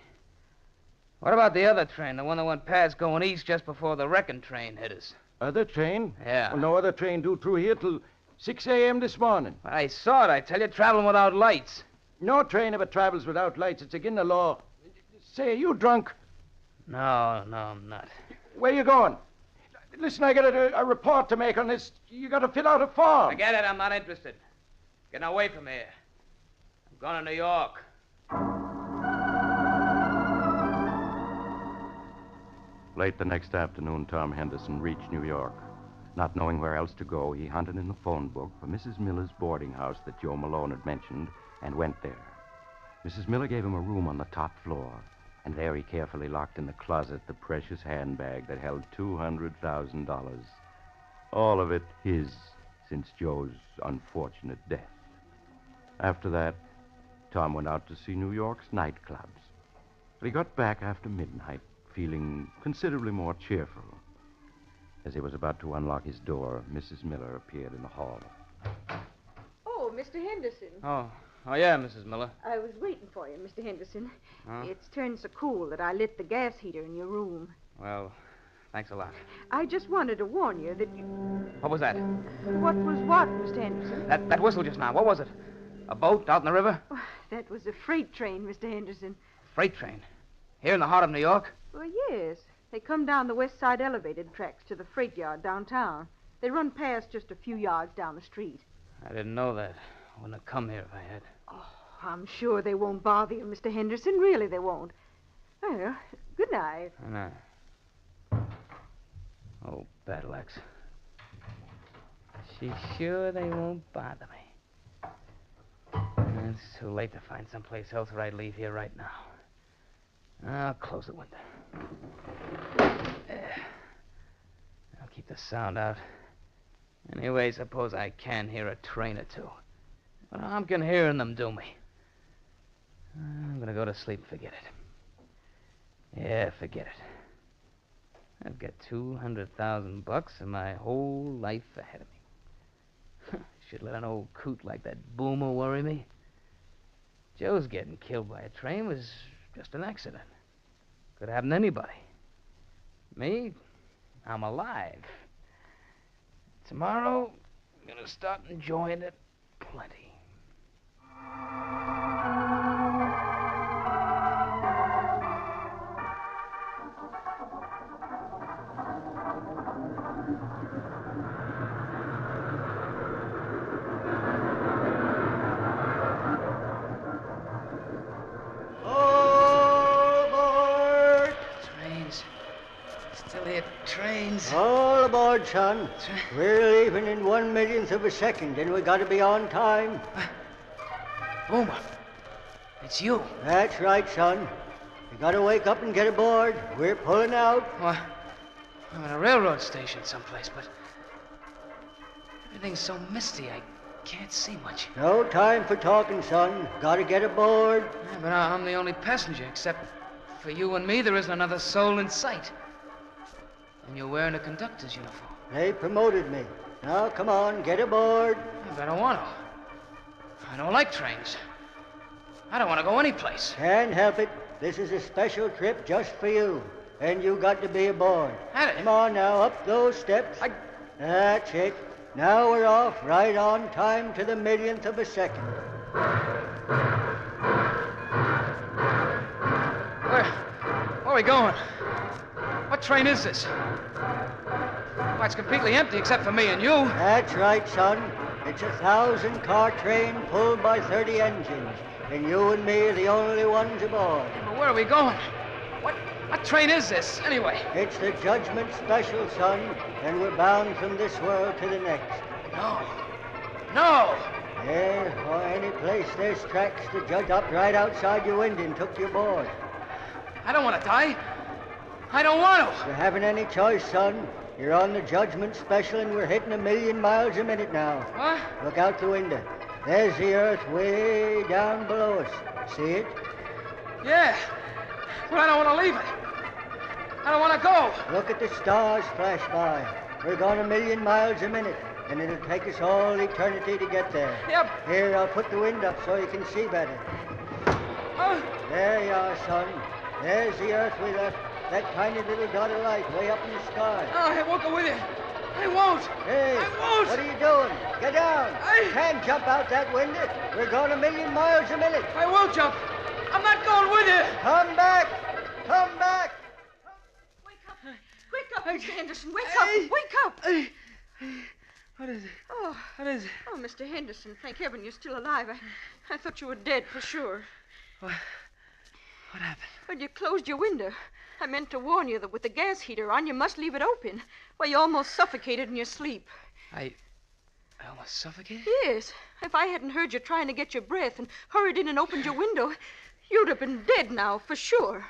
What about the other train, the one that went past going east just before the wrecking train hit us? Other train? Yeah. Well, no other train due through here till 6 a.m. this morning. I saw it, I tell you, traveling without lights. No train ever travels without lights. It's against the law. Say, are you drunk? No, I'm not. Where you going? Listen, I got a report to make on this. You got to fill out a form. Forget it, I'm not interested. Getting away from here. I'm going to New York. Late the next afternoon, Tom Henderson reached New York. Not knowing where else to go, he hunted in the phone book for Mrs. Miller's boarding house that Joe Malone had mentioned and went there. Mrs. Miller gave him a room on the top floor, and there he carefully locked in the closet the precious handbag that held $200,000. All of it his since Joe's unfortunate death. After that, Tom went out to see New York's nightclubs. But he got back after midnight, feeling considerably more cheerful. As he was about to unlock his door, Mrs. Miller appeared in the hall. Oh, Mr. Henderson. Oh, yeah, Mrs. Miller. I was waiting for you, Mr. Henderson. Huh? It's turned so cool that I lit the gas heater in your room. Well, thanks a lot. I just wanted to warn you that you... What was that? What was what, Mr. Henderson? That whistle just now. What was it? A boat out in the river? Oh, that was a freight train, Mr. Henderson. Freight train? Here in the heart of New York? Well, yes. They come down the west side elevated tracks to the freight yard downtown. They run past just a few yards down the street. I didn't know that. I wouldn't have come here if I had. Oh, I'm sure they won't bother you, Mr. Henderson. Really, they won't. Well, good night. Good night. Oh, battle axe. She's sure they won't bother me. It's too late to find someplace else where I'd leave here right now. I'll close the window. I'll keep the sound out. Anyway, suppose I can hear a train or two. What harm can hearing them do me? I'm gonna go to sleep and forget it. Yeah, forget it. I've got $200,000 and my whole life ahead of me. Should let an old coot like that Boomer worry me. Joe's getting killed by a train was just an accident. Could happen to anybody. Me, I'm alive. Tomorrow, I'm gonna start enjoying it plenty. Trains. All aboard, son. We're leaving in 1/1,000,000th of a second, and we gotta be on time. Boomer, it's you. That's right, son. You gotta wake up and get aboard. We're pulling out. Well, I'm at a railroad station someplace, but everything's so misty I can't see much. No time for talking, son. Gotta get aboard. Yeah, but I'm the only passenger, except for you and me, there isn't another soul in sight. And you're wearing a conductor's uniform. They promoted me. Now, come on, get aboard. Yeah, but I don't want to. I don't like trains. I don't want to go anyplace. Can't help it. This is a special trip just for you. And you got to be aboard. Come on now, up those steps. That's it. Now we're off, right on time to the 1,000,000th of a second. Where are we going? What train is this? Why, it's completely empty except for me and you. That's right, son. It's a 1,000-car train pulled by 30 engines. And you and me are the only ones aboard. Yeah, but where are we going? What train is this, anyway? It's the Judgment Special, son. And we're bound from this world to the next. No! Yeah, or any place there's tracks, the judge up right outside your window and took you aboard. I don't want to die. I don't want to. You haven't any choice, son. You're on the Judgment Special, and we're hitting 1,000,000 miles a minute now. What? Look out the window. There's the earth way down below us. See it? Yeah, but I don't want to leave it. I don't want to go. Look at the stars flash by. We're going 1,000,000 miles a minute, and it'll take us all eternity to get there. Yep. Here, I'll put the wind up so you can see better. There you are, son. There's the Earth we left. That tiny little dot of light way up in the sky. Oh, I won't go with you. I won't. Hey, I won't. What are you doing? Get down. You can't jump out that window. We're going 1,000,000 miles a minute. I will jump. I'm not going with you. Come back. Come back. Wake up, Mr. Henderson. Wake up. Wake up. What is it? Oh. What is it? Oh, Mr. Henderson, thank heaven you're still alive. I thought you were dead for sure. What happened? Well, you closed your window. I meant to warn you that with the gas heater on, you must leave it open. Well, you almost suffocated in your sleep. I almost suffocated? Yes. If I hadn't heard you trying to get your breath and hurried in and opened your window, you'd have been dead now, for sure.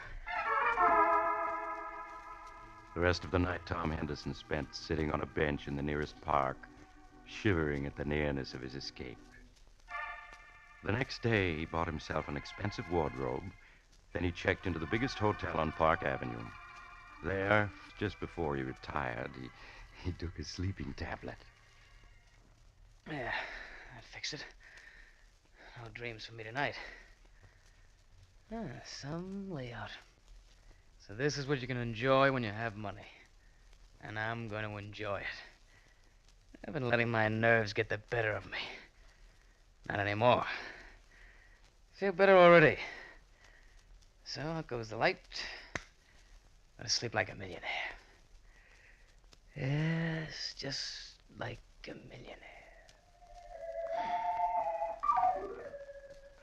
The rest of the night, Tom Henderson spent sitting on a bench in the nearest park, shivering at the nearness of his escape. The next day, he bought himself an expensive wardrobe. Then he checked into the biggest hotel on Park Avenue. There, just before he retired, he took a sleeping tablet. Yeah, that fixed it. No dreams for me tonight. Some layout. So this is what you can enjoy when you have money. And I'm going to enjoy it. I've been letting my nerves get the better of me. Not anymore. Feel better already. So out goes the light. Gotta sleep like a millionaire. Yes, just like a millionaire.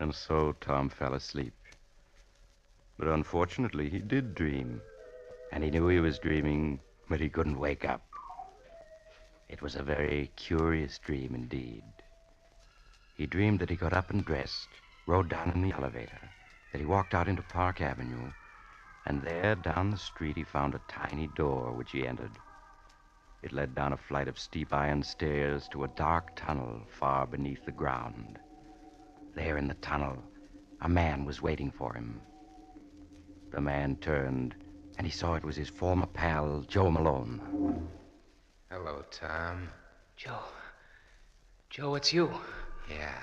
And so Tom fell asleep. But unfortunately, he did dream. And he knew he was dreaming, but he couldn't wake up. It was a very curious dream indeed. He dreamed that he got up and dressed, rode down in the elevator, that he walked out into Park Avenue, and there, down the street, he found a tiny door which he entered. It led down a flight of steep iron stairs to a dark tunnel far beneath the ground. There in the tunnel, a man was waiting for him. The man turned, and he saw it was his former pal, Joe Malone. Hello, Tom. Joe, it's you. Yeah.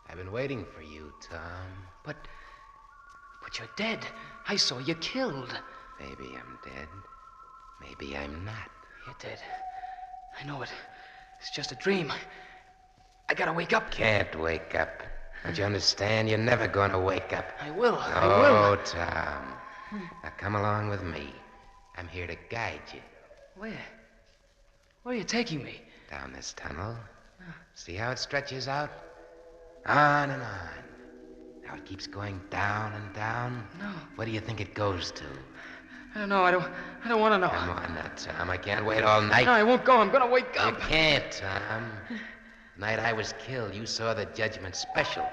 I've been waiting for you, Tom. But you're dead. I saw you killed. Maybe I'm dead. Maybe I'm not. You're dead. I know it. It's just a dream. I gotta wake up. Can't wake up. Don't you understand? You're never gonna wake up. I will. Oh, Tom. Now come along with me. I'm here to guide you. Where? Where are you taking me? Down this tunnel. See how it stretches out? On and on. Now it keeps going down and down. No. What do you think it goes to? I don't know. I don't want to know. Come on now, Tom. I can't wait all night. No, I won't go. I'm gonna wake up. You can't, Tom. The night I was killed, you saw the judgment special.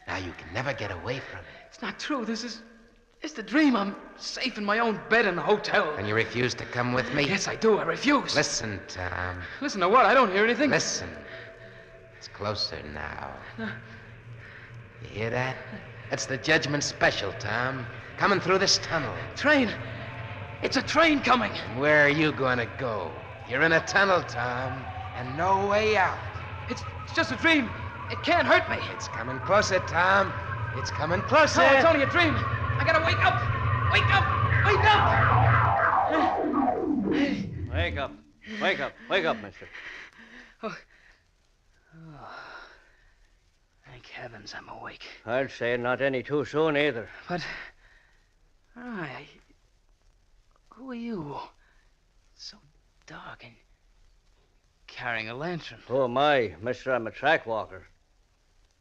Now you can never get away from it. It's not true. It's the dream. I'm safe in my own bed in the hotel. And you refuse to come with me? Yes, I do. I refuse. Listen, Tom. Listen to what? I don't hear anything. Listen. It's closer now. You hear that? That's the judgment special, Tom. Coming through this tunnel. Train. It's a train coming. And where are you going to go? You're in a tunnel, Tom, and no way out. It's just a dream. It can't hurt me. It's coming closer, Tom. It's coming closer. No, it's only a dream. I gotta wake up. Wake up. Wake up. Wake up. Wake up. Wake up, mister. Oh. Thank heavens I'm awake. I'd say not any too soon either. But, who are you? So dark and carrying a lantern. Who am I, mister? I'm a track walker.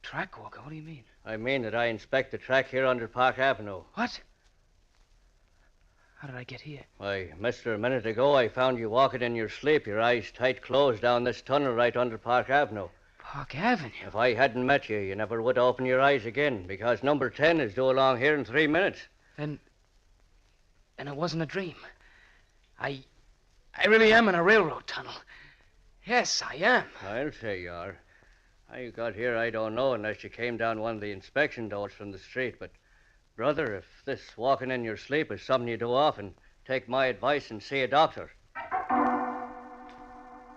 Track walker? What do you mean? I mean that I inspect the track here under Park Avenue. What? How did I get here? Why, mister, a minute ago I found you walking in your sleep, your eyes tight closed down this tunnel right under Park Avenue. Park Avenue? If I hadn't met you, you never would open your eyes again, because number 10 is due along here in 3 minutes. Then it wasn't a dream. I really am in a railroad tunnel. Yes, I am. I'll say you are. How you got here, I don't know, unless you came down one of the inspection doors from the street. But, brother, if this walking in your sleep is something you do often, Take my advice and see a doctor.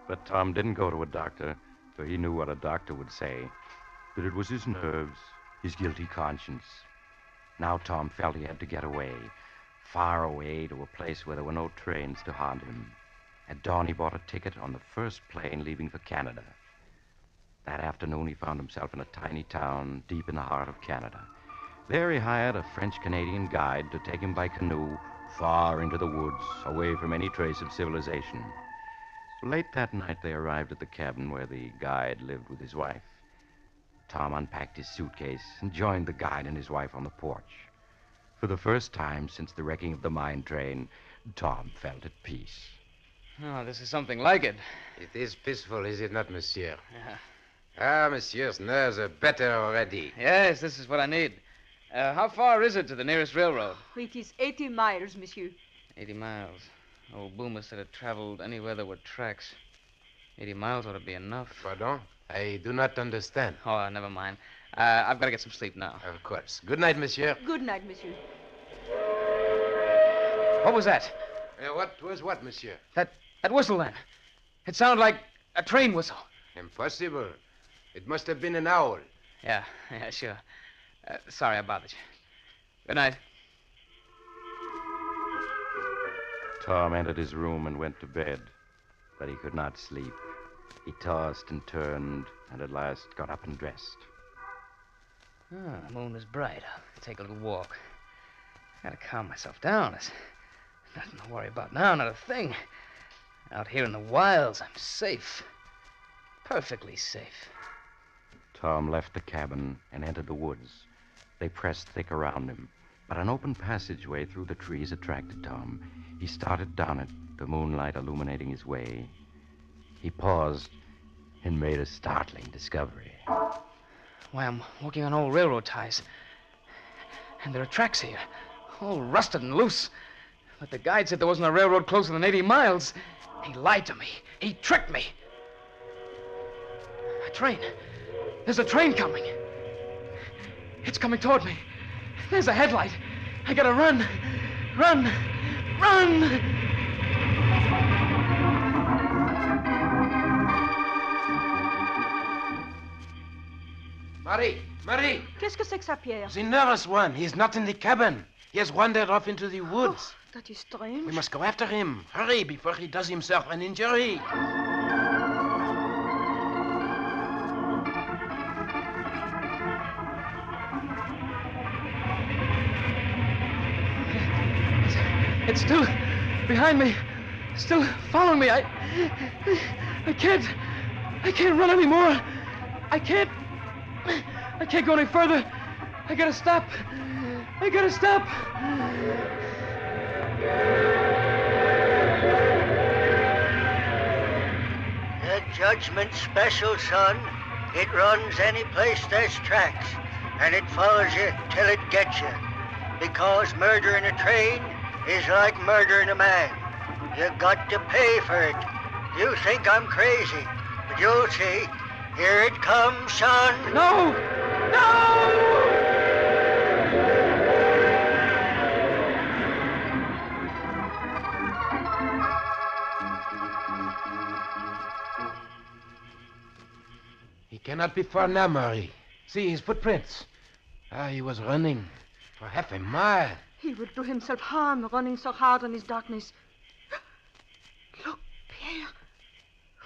But Tom didn't go to a doctor, for he knew what a doctor would say. That it was his nerves, his guilty conscience. Now Tom felt he had to get away, far away to a place where there were no trains to haunt him. At dawn, he bought a ticket on the first plane leaving for Canada. That afternoon, he found himself in a tiny town deep in the heart of Canada. There, he hired a French-Canadian guide to take him by canoe far into the woods, away from any trace of civilization. Late that night, they arrived at the cabin where the guide lived with his wife. Tom unpacked his suitcase and joined the guide and his wife on the porch. For the first time since the wrecking of the mine train, Tom felt at peace. Oh, this is something like it. It is peaceful, is it not, monsieur? Yeah. Ah, monsieur's nerves are better already. Yes, this is what I need. How far is it to the nearest railroad? It is 80 miles, monsieur. 80 miles. Old Boomer said it traveled anywhere there were tracks. 80 miles ought to be enough. Pardon? I do not understand. Oh, never mind. I've got to get some sleep now. Of course. Good night, monsieur. Good night, monsieur. What was that? What was what, monsieur? That whistle then. It sounded like a train whistle. Impossible. It must have been an owl. Yeah, sure. Sorry I bothered you. Good night. Tom entered his room and went to bed, but he could not sleep. He tossed and turned, and at last got up and dressed. Oh, the moon is bright. I'll take a little walk. Gotta calm myself down. There's nothing to worry about now, not a thing. Out here in the wilds, I'm safe. Perfectly safe. Tom left the cabin and entered the woods. They pressed thick around him, but an open passageway through the trees attracted Tom. He started down it, the moonlight illuminating his way. He paused and made a startling discovery. Why, I'm walking on old railroad ties. And there are tracks here, all rusted and loose. But the guide said there wasn't a railroad closer than 80 miles. He lied to me. He tricked me. A train. There's a train coming. It's coming toward me. There's a headlight. I gotta run. Run! Run! Marie! Qu'est-ce que c'est que ça, Pierre? The nervous one. He is not in the cabin. He has wandered off into the woods. Oh, that is strange. We must go after him. Hurry, before he does himself an injury. It's still behind me. Still following me. I can't run anymore. I can't go any further. I gotta stop. The judgment special, son. It runs any place there's tracks, and it follows you till it gets you. Because murdering a train is like murdering a man. You got to pay for it. You think I'm crazy, but you'll see. Here it comes, son. No! He cannot be far now, Marie. See his footprints. He was running for half a mile. He will do himself harm running so hard in his darkness. Look, Pierre.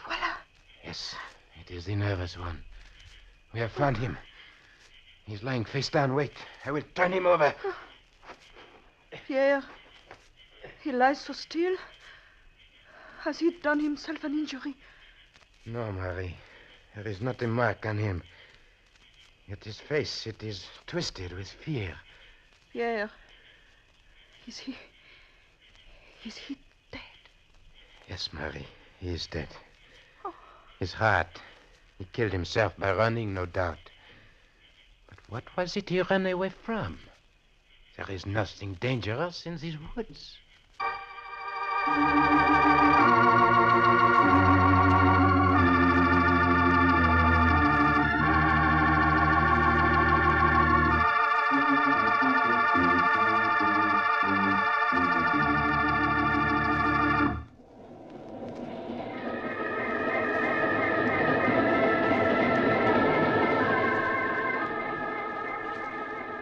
Voila. Yes, it is the nervous one. We have found him. He's lying face down. Wait, I will turn him over. Pierre, he lies so still. Has he done himself an injury? No, Marie. There is not a mark on him. Yet his face, it is twisted with fear. Pierre, is he dead? Yes, Marie, he is dead. Oh. His heart. He killed himself by running, no doubt. But what was it he ran away from? There is nothing dangerous in these woods.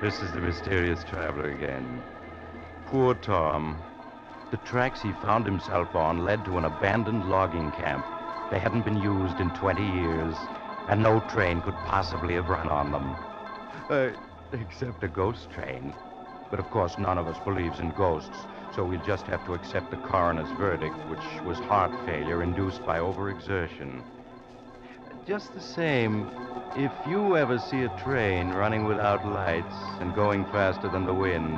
This is the mysterious traveler again. Poor Tom. The tracks he found himself on led to an abandoned logging camp. They hadn't been used in 20 years, and no train could possibly have run on them. Except a ghost train. But of course, none of us believes in ghosts, so we'll just have to accept the coroner's verdict, which was heart failure induced by overexertion. Just the same, if you ever see a train running without lights and going faster than the wind,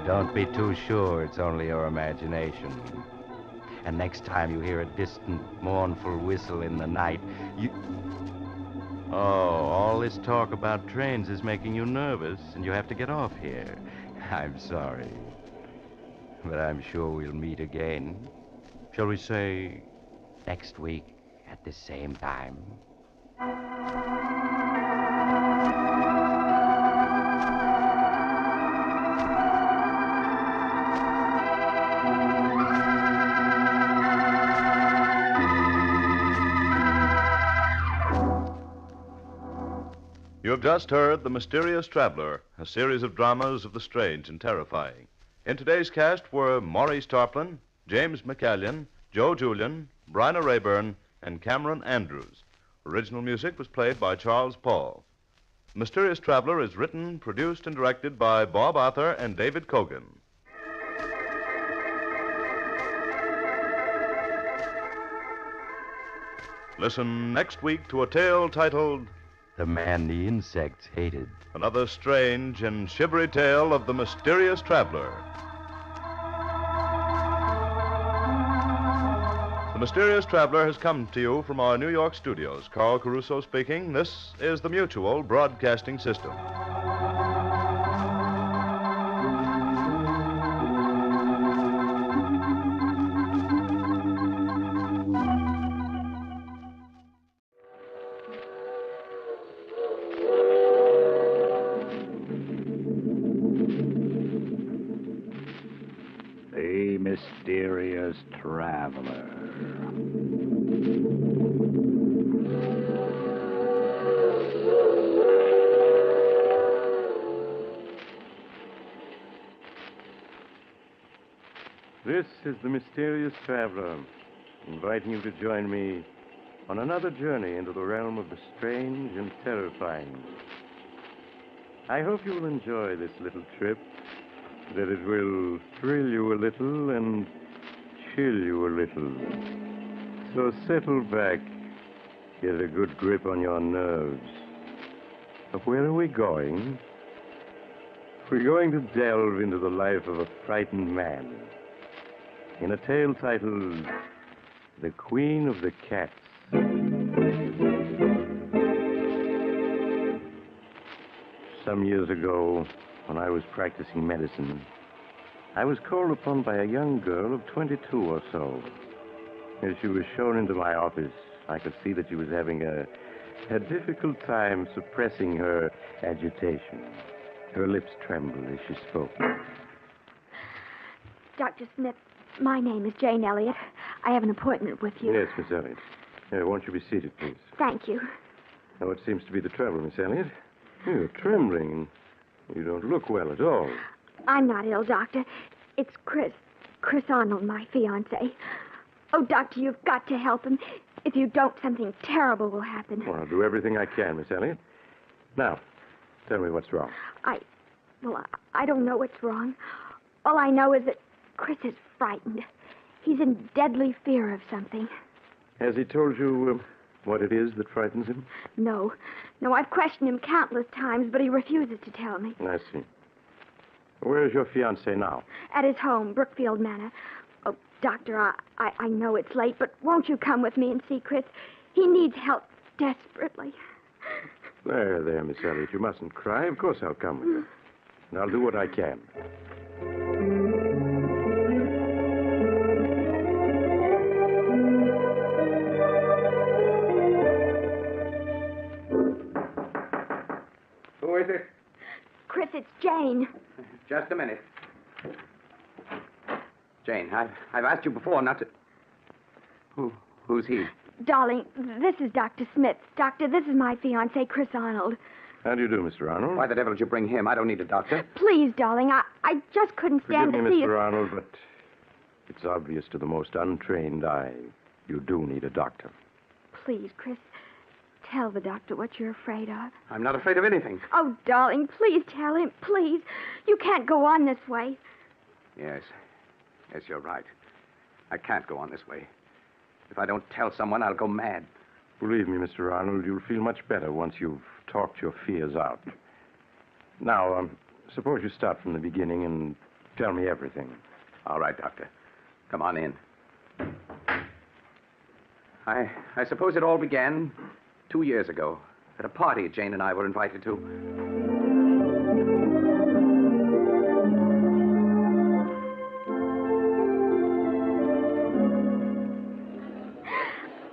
don't be too sure it's only your imagination. And next time you hear a distant, mournful whistle in the night, you... Oh, all this talk about trains is making you nervous, and you have to get off here. I'm sorry. But I'm sure we'll meet again. Shall we say next week at the same time? You have just heard The Mysterious Traveler, a series of dramas of the strange and terrifying. In today's cast were Maurice Tarplin, James McCallion, Joe Julian, Bryna Rayburn, and Cameron Andrews. Original music was played by Charles Paul. The Mysterious Traveler is written, produced, and directed by Bob Arthur and David Cogan. Listen next week to a tale titled The Man the Insects Hated. Another strange and shivery tale of the mysterious traveler. The Mysterious Traveler has come to you from our New York studios. Carl Caruso speaking. This is the Mutual Broadcasting System. The Mysterious Traveler. This is the Mysterious Traveler, inviting you to join me on another journey into the realm of the strange and terrifying. I hope you will enjoy this little trip, that it will thrill you a little and chill you a little. So settle back, get a good grip on your nerves. But where are we going? We're going to delve into the life of a frightened man in a tale titled The Queen of the Cats. Some years ago, when I was practicing medicine, I was called upon by a young girl of 22 or so. As she was shown into my office, I could see that she was having a difficult time suppressing her agitation. Her lips trembled as she spoke. Dr. Smith, my name is Jane Elliott. I have an appointment with you. Yes, Miss Elliott. Won't you be seated, please? Thank you. Now, what seems to be the trouble, Miss Elliott? You're trembling, and you don't look well at all. I'm not ill, Doctor. It's Chris. Chris Arnold, my fiancé. Oh, Doctor, you've got to help him. If you don't, something terrible will happen. Well, I'll do everything I can, Miss Elliott. Now, tell me what's wrong. I don't know what's wrong. All I know is that Chris is frightened. He's in deadly fear of something. Has he told you what it is that frightens him? No, I've questioned him countless times, but he refuses to tell me. I see. Where is your fiancé now? At his home, Brookfield Manor. Oh, Doctor, I know it's late, but won't you come with me and see Chris? He needs help desperately. There, Miss Elliott. You mustn't cry. Of course I'll come with you. And I'll do what I can. Who is it? Chris, it's Jane. Just a minute. Jane, I've asked you before not to... Who's he? Darling, this is Dr. Smith. Doctor, this is my fiancé, Chris Arnold. How do you do, Mr. Arnold? Why the devil did you bring him? I don't need a doctor. Please, darling, I just couldn't stand Forgive to me, see Mr. Arnold, but it's obvious to the most untrained eye you do need a doctor. Please, Chris, tell the doctor what you're afraid of. I'm not afraid of anything. Oh, darling, please tell him, please. You can't go on this way. Yes. Yes, you're right. I can't go on this way. If I don't tell someone, I'll go mad. Believe me, Mr. Arnold, you'll feel much better once you've talked your fears out. Now, suppose you start from the beginning and tell me everything. All right, Doctor. Come on in. I suppose it all began 2 years ago at a party Jane and I were invited to.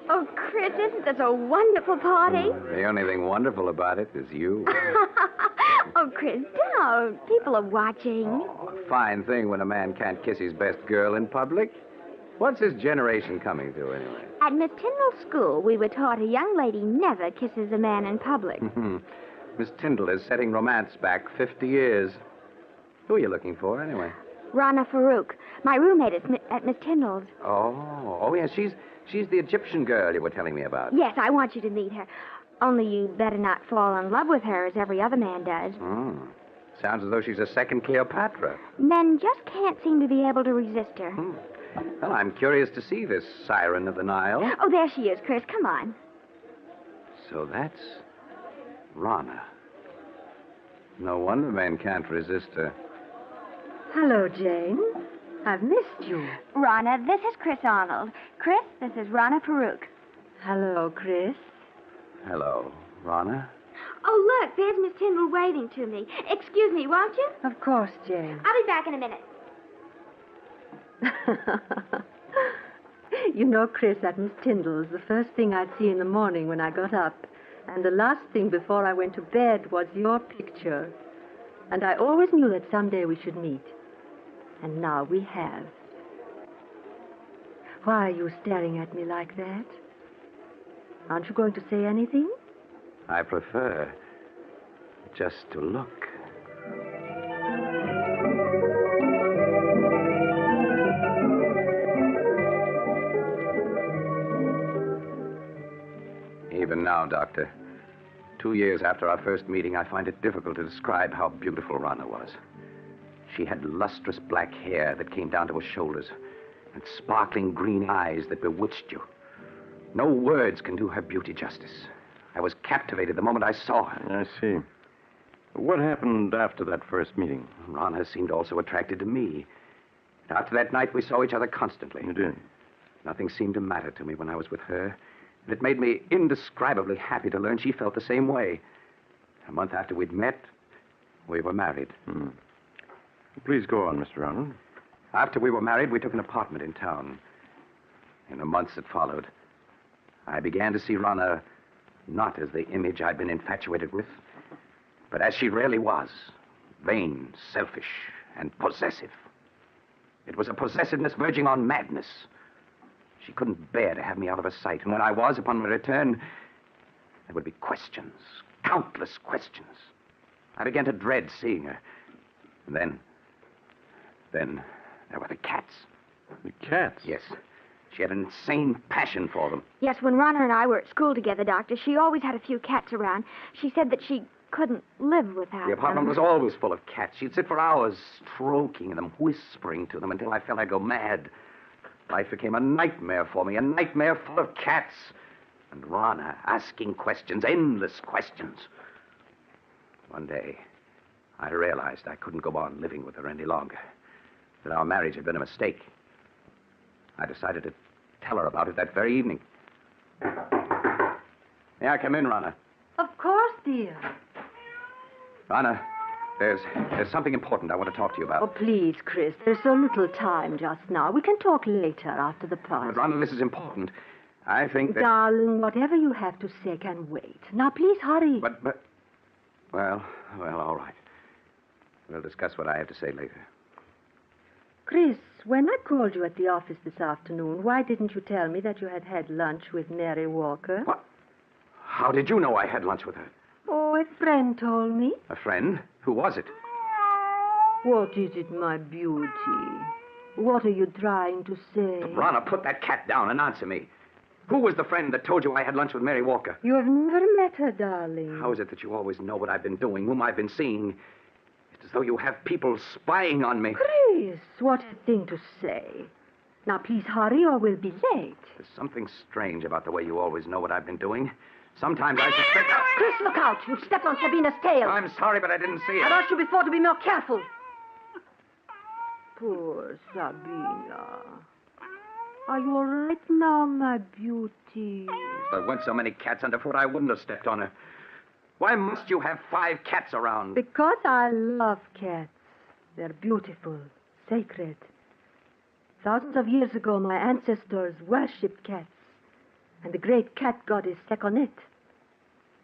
Oh, Chris, isn't this a wonderful party? The only thing wonderful about it is you. Oh, Chris, don't. People are watching. A fine thing when a man can't kiss his best girl in public. What's this generation coming to, anyway? At Miss Tyndall's school, we were taught a young lady never kisses a man in public. Miss Tyndall is setting romance back 50 years. Who are you looking for, anyway? Rana Farouk, my roommate at Miss Tyndall's. Oh, yes, she's the Egyptian girl you were telling me about. Yes, I want you to meet her. Only you better not fall in love with her as every other man does. Sounds as though she's a second Cleopatra. Men just can't seem to be able to resist her. Well, I'm curious to see this siren of the Nile. Oh, there she is, Chris. Come on. So that's Rana. No wonder men can't resist her. Hello, Jane. I've missed you. Rana, this is Chris Arnold. Chris, this is Rana Farouk. Hello, Chris. Hello, Rana. Oh, look, there's Miss Tyndall waving to me. Excuse me, won't you? Of course, Jane. I'll be back in a minute. You know, Chris, at Miss Tyndall's, the first thing I'd see in the morning when I got up, and the last thing before I went to bed, was your picture. And I always knew that someday we should meet. And now we have. Why are you staring at me like that? Aren't you going to say anything? I prefer just to look. Even now, Doctor, 2 years after our first meeting, I find it difficult to describe how beautiful Rana was. She had lustrous black hair that came down to her shoulders and sparkling green eyes that bewitched you. No words can do her beauty justice. I was captivated the moment I saw her. I see. What happened after that first meeting? Rana seemed also attracted to me. After that night, we saw each other constantly. You did? Nothing seemed to matter to me when I was with her. And it made me indescribably happy to learn she felt the same way. A month after we'd met, we were married. Please go on, Mr. Arnold. After we were married, we took an apartment in town. In the months that followed, I began to see Rana not as the image I'd been infatuated with, but as she really was, vain, selfish, and possessive. It was a possessiveness verging on madness. She couldn't bear to have me out of her sight, and when I was, upon my return, there would be questions, countless questions. I began to dread seeing her. And then there were the cats. The cats? Yes. She had an insane passion for them. Yes, when Rana and I were at school together, Doctor, she always had a few cats around. She said that she couldn't live without The apartment was always full of cats. She'd sit for hours stroking them, whispering to them until I felt I'd go mad. Life became a nightmare for me, a nightmare full of cats. And Rana asking questions, endless questions. One day, I realized I couldn't go on living with her any longer, that our marriage had been a mistake. I decided to tell her about it that very evening. May I come in, Rana? Of course, dear. Rana, there's something important I want to talk to you about. Oh, please, Chris, there's so little time just now. We can talk later after the party. But, Rana, this is important. I think that... Darling, whatever you have to say can wait. Now, please hurry. But... Well, all right. We'll discuss what I have to say later. Chris, when I called you at the office this afternoon, why didn't you tell me that you had had lunch with Mary Walker? What? How did you know I had lunch with her? Oh, a friend told me. A friend? Who was it? What is it, my beauty? What are you trying to say? Rana, put that cat down and answer me. Who was the friend that told you I had lunch with Mary Walker? You have never met her, darling. How is it that you always know what I've been doing, whom I've been seeing? It's as though you have people spying on me. Chris, what a thing to say. Now, please hurry or we'll be late. There's something strange about the way you always know what I've been doing. Sometimes I suspect... Chris, look out. You've stepped on Sabina's tail. I'm sorry, but I didn't see it. I asked you before to be more careful. Poor Sabina. Are you all right now, my beauty? If there weren't so many cats underfoot, I wouldn't have stepped on her. Why must you have 5 cats around? Because I love cats. They're beautiful, sacred. Thousands of years ago, my ancestors worshipped cats, and the great cat goddess Sekhmet.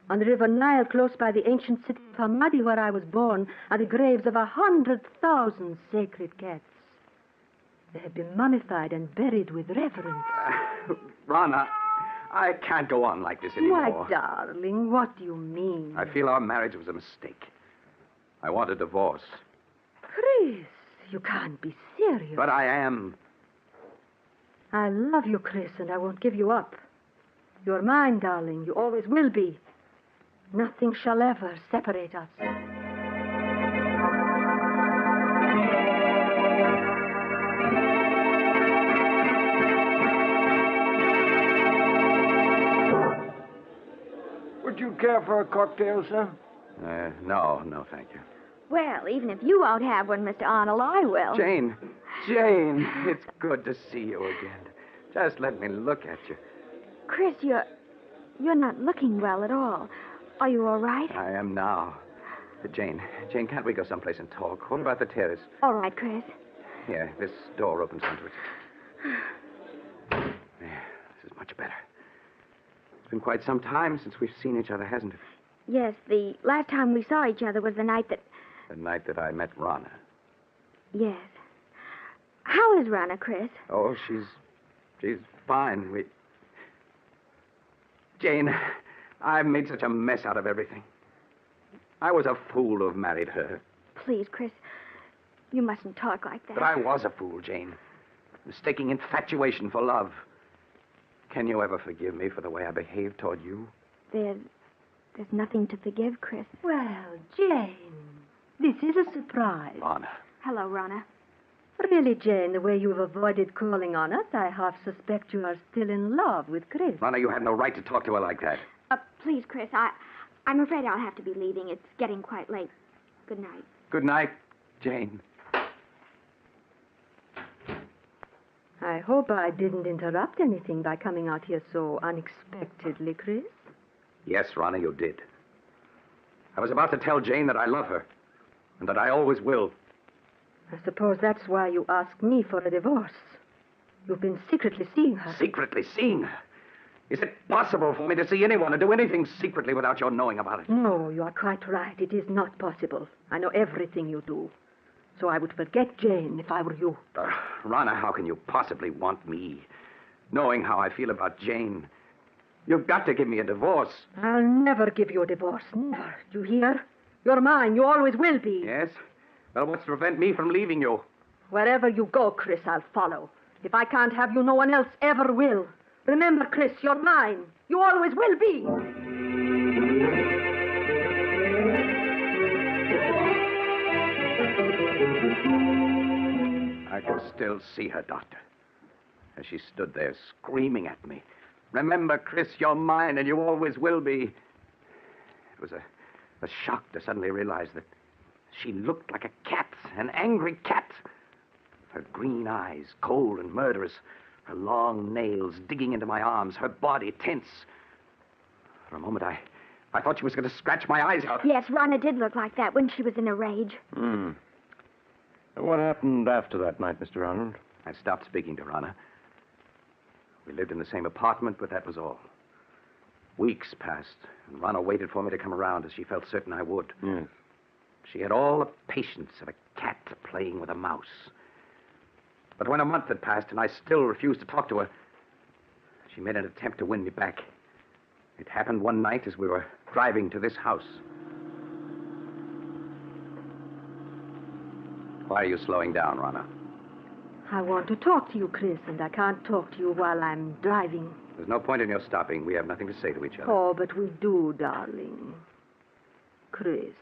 On the river Nile, close by the ancient city of Hammadi, where I was born, are the graves of 100,000 sacred cats. They have been mummified and buried with reverence. Rana, I can't go on like this anymore. Why, darling, what do you mean? I feel our marriage was a mistake. I want a divorce. Chris, you can't be serious. But I am. I love you, Chris, and I won't give you up. You're mine, darling. You always will be. Nothing shall ever separate us. Would you care for a cocktail, sir? No, thank you. Well, even if you won't have one, Mr. Arnold, I will. Jane, it's good to see you again. Just let me look at you. Chris, you're not looking well at all. Are you all right? I am now. Jane, can't we go someplace and talk? What about the terrace? All right, Chris. Here, this door opens onto it. There, this is much better. It's been quite some time since we've seen each other, hasn't it? Yes, the last time we saw each other was the night that... The night that I met Rana. Yes. How is Rana, Chris? Oh, she's fine. Jane, I've made such a mess out of everything. I was a fool to have married her. Please, Chris, you mustn't talk like that. But I was a fool, Jane. Mistaking infatuation for love. Can you ever forgive me for the way I behaved toward you? There's nothing to forgive, Chris. Well, Jane, this is a surprise. Rana. Hello, Rana. Really, Jane, the way you've avoided calling on us, I half suspect you are still in love with Chris. Rana, you had no right to talk to her like that. Please, Chris, I'm afraid I'll have to be leaving. It's getting quite late. Good night. Good night, Jane. I hope I didn't interrupt anything by coming out here so unexpectedly, Chris. Yes, Rana, you did. I was about to tell Jane that I love her, and that I always will. I suppose that's why you asked me for a divorce. You've been secretly seeing her. Secretly seeing her? Is it possible for me to see anyone or do anything secretly without your knowing about it? No, you are quite right. It is not possible. I know everything you do. So I would forget Jane if I were you. Rana, how can you possibly want me? Knowing how I feel about Jane. You've got to give me a divorce. I'll never give you a divorce. Never. Do you hear? You're mine. You always will be. Yes? Well, what's to prevent me from leaving you? Wherever you go, Chris, I'll follow. If I can't have you, no one else ever will. Remember, Chris, you're mine. You always will be. I can still see her, Doctor. As she stood there screaming at me. Remember, Chris, you're mine and you always will be. It was a shock to suddenly realize that she looked like a cat, an angry cat. Her green eyes, cold and murderous. Her long nails digging into my arms, her body tense. For a moment, I thought she was going to scratch my eyes out. Yes, Rana did look like that when she was in a rage. What happened after that night, Mr. Arnold? I stopped speaking to Rana. We lived in the same apartment, but that was all. Weeks passed, and Rana waited for me to come around as she felt certain I would. Yes. She had all the patience of a cat playing with a mouse. But when a month had passed and I still refused to talk to her, she made an attempt to win me back. It happened one night as we were driving to this house. Why are you slowing down, Rana? I want to talk to you, Chris, and I can't talk to you while I'm driving. There's no point in your stopping. We have nothing to say to each other. Oh, but we do, darling. Chris,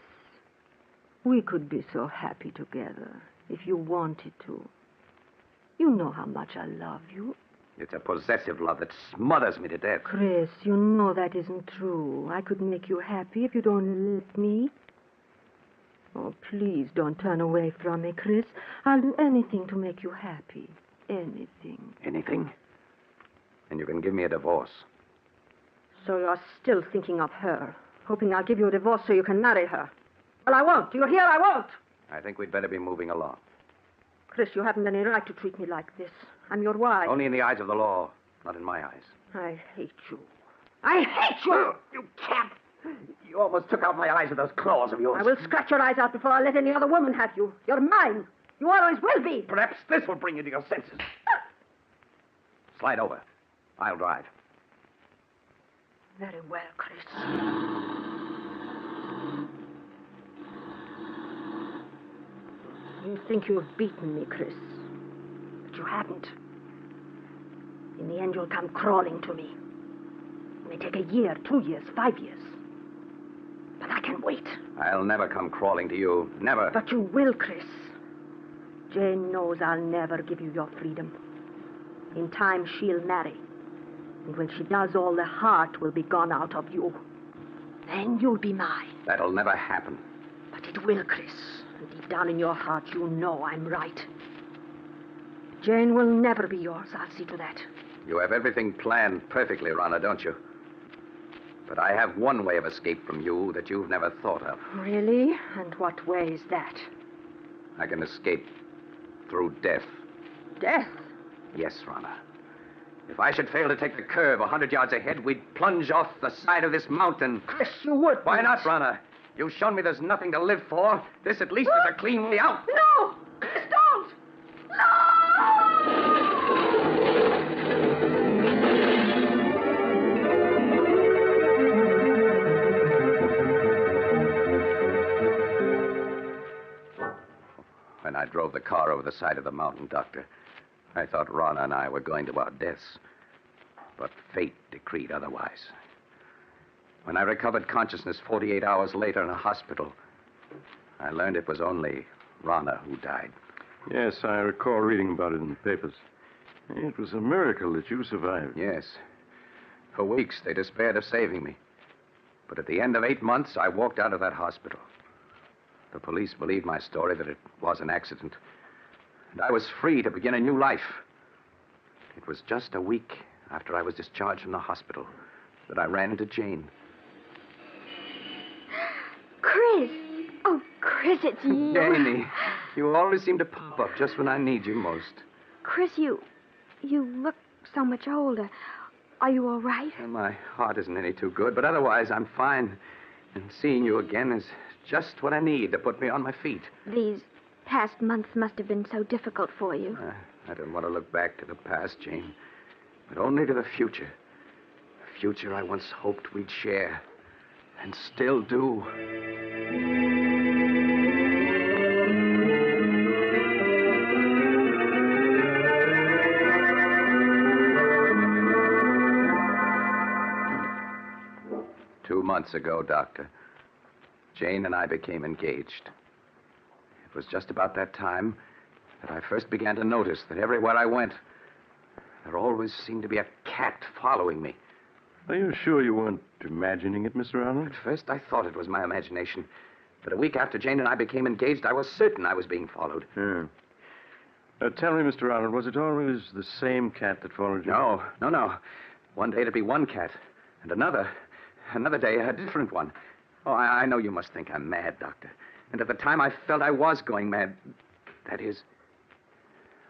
we could be so happy together if you wanted to. You know how much I love you. It's a possessive love that smothers me to death. Chris, you know that isn't true. I could make you happy if you'd only let me. Oh, please don't turn away from me, Chris. I'll do anything to make you happy. Anything. Anything? And you can give me a divorce. So you're still thinking of her, hoping I'll give you a divorce so you can marry her. Well, I won't. You hear? I won't. I think we'd better be moving along. Chris, you haven't any right to treat me like this. I'm your wife. Only in the eyes of the law, not in my eyes. I hate you. I hate you! You can't. You almost took out my eyes with those claws of yours. I will scratch your eyes out before I let any other woman have you. You're mine. You always will be. Perhaps this will bring you to your senses. Slide over. I'll drive. Very well, Chris. You think you've beaten me, Chris. But you haven't. In the end, you'll come crawling to me. It may take a year, 2 years, 5 years. But I can wait. I'll never come crawling to you. Never. But you will, Chris. Jane knows I'll never give you your freedom. In time, she'll marry. And when she does, all the heart will be gone out of you. Then you'll be mine. That'll never happen. But it will, Chris. And deep down in your heart, you know I'm right. Jane will never be yours. I'll see to that. You have everything planned perfectly, Rana, don't you? But I have one way of escape from you that you've never thought of. Really? And what way is that? I can escape through death. Death? Yes, Rana. If I should fail to take the curve 100 yards ahead, we'd plunge off the side of this mountain. Chris, you would. Why not, Rana? You've shown me there's nothing to live for. This at least is a clean way out. No! Chris, don't! When I drove the car over the side of the mountain, Doctor, I thought Rana and I were going to our deaths. But fate decreed otherwise. When I recovered consciousness 48 hours later in a hospital, I learned it was only Rana who died. Yes, I recall reading about it in the papers. It was a miracle that you survived. Yes. For weeks, they despaired of saving me. But at the end of 8 months, I walked out of that hospital. The police believed my story that it was an accident. And I was free to begin a new life. It was just a week after I was discharged from the hospital that I ran into Jane. Chris! Oh, Chris, it's you. Janie, you always seem to pop up just when I need you most. Chris, you look so much older. Are you all right? And my heart isn't any too good, but otherwise I'm fine. And seeing you again is just what I need to put me on my feet. These past months must have been so difficult for you. I don't want to look back to the past, Jane, but only to the future. The future I once hoped we'd share, and still do. Two months ago, Doctor, Jane and I became engaged. It was just about that time that I first began to notice that everywhere I went, there always seemed to be a cat following me. Are you sure you weren't imagining it, Mr. Arnold? At first, I thought it was my imagination. But a week after Jane and I became engaged, I was certain I was being followed. Yeah. Tell me, Mr. Arnold, was it always the same cat that followed you? No. One day it'd be one cat, and another day a different one. Oh, I know you must think I'm mad, Doctor. And at the time, I felt I was going mad. That is,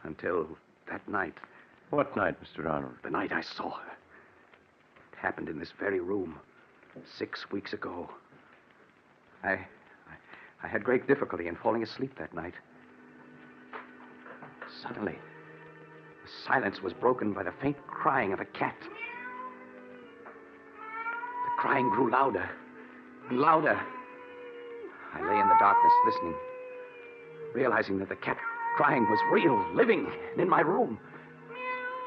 until that night. What night, Mr. Arnold? The night I saw her. It happened in this very room 6 weeks ago. I had great difficulty in falling asleep that night. Suddenly, the silence was broken by the faint crying of a cat. crying grew louder and louder. I lay in the darkness listening, realizing that the cat crying was real, living, and in my room.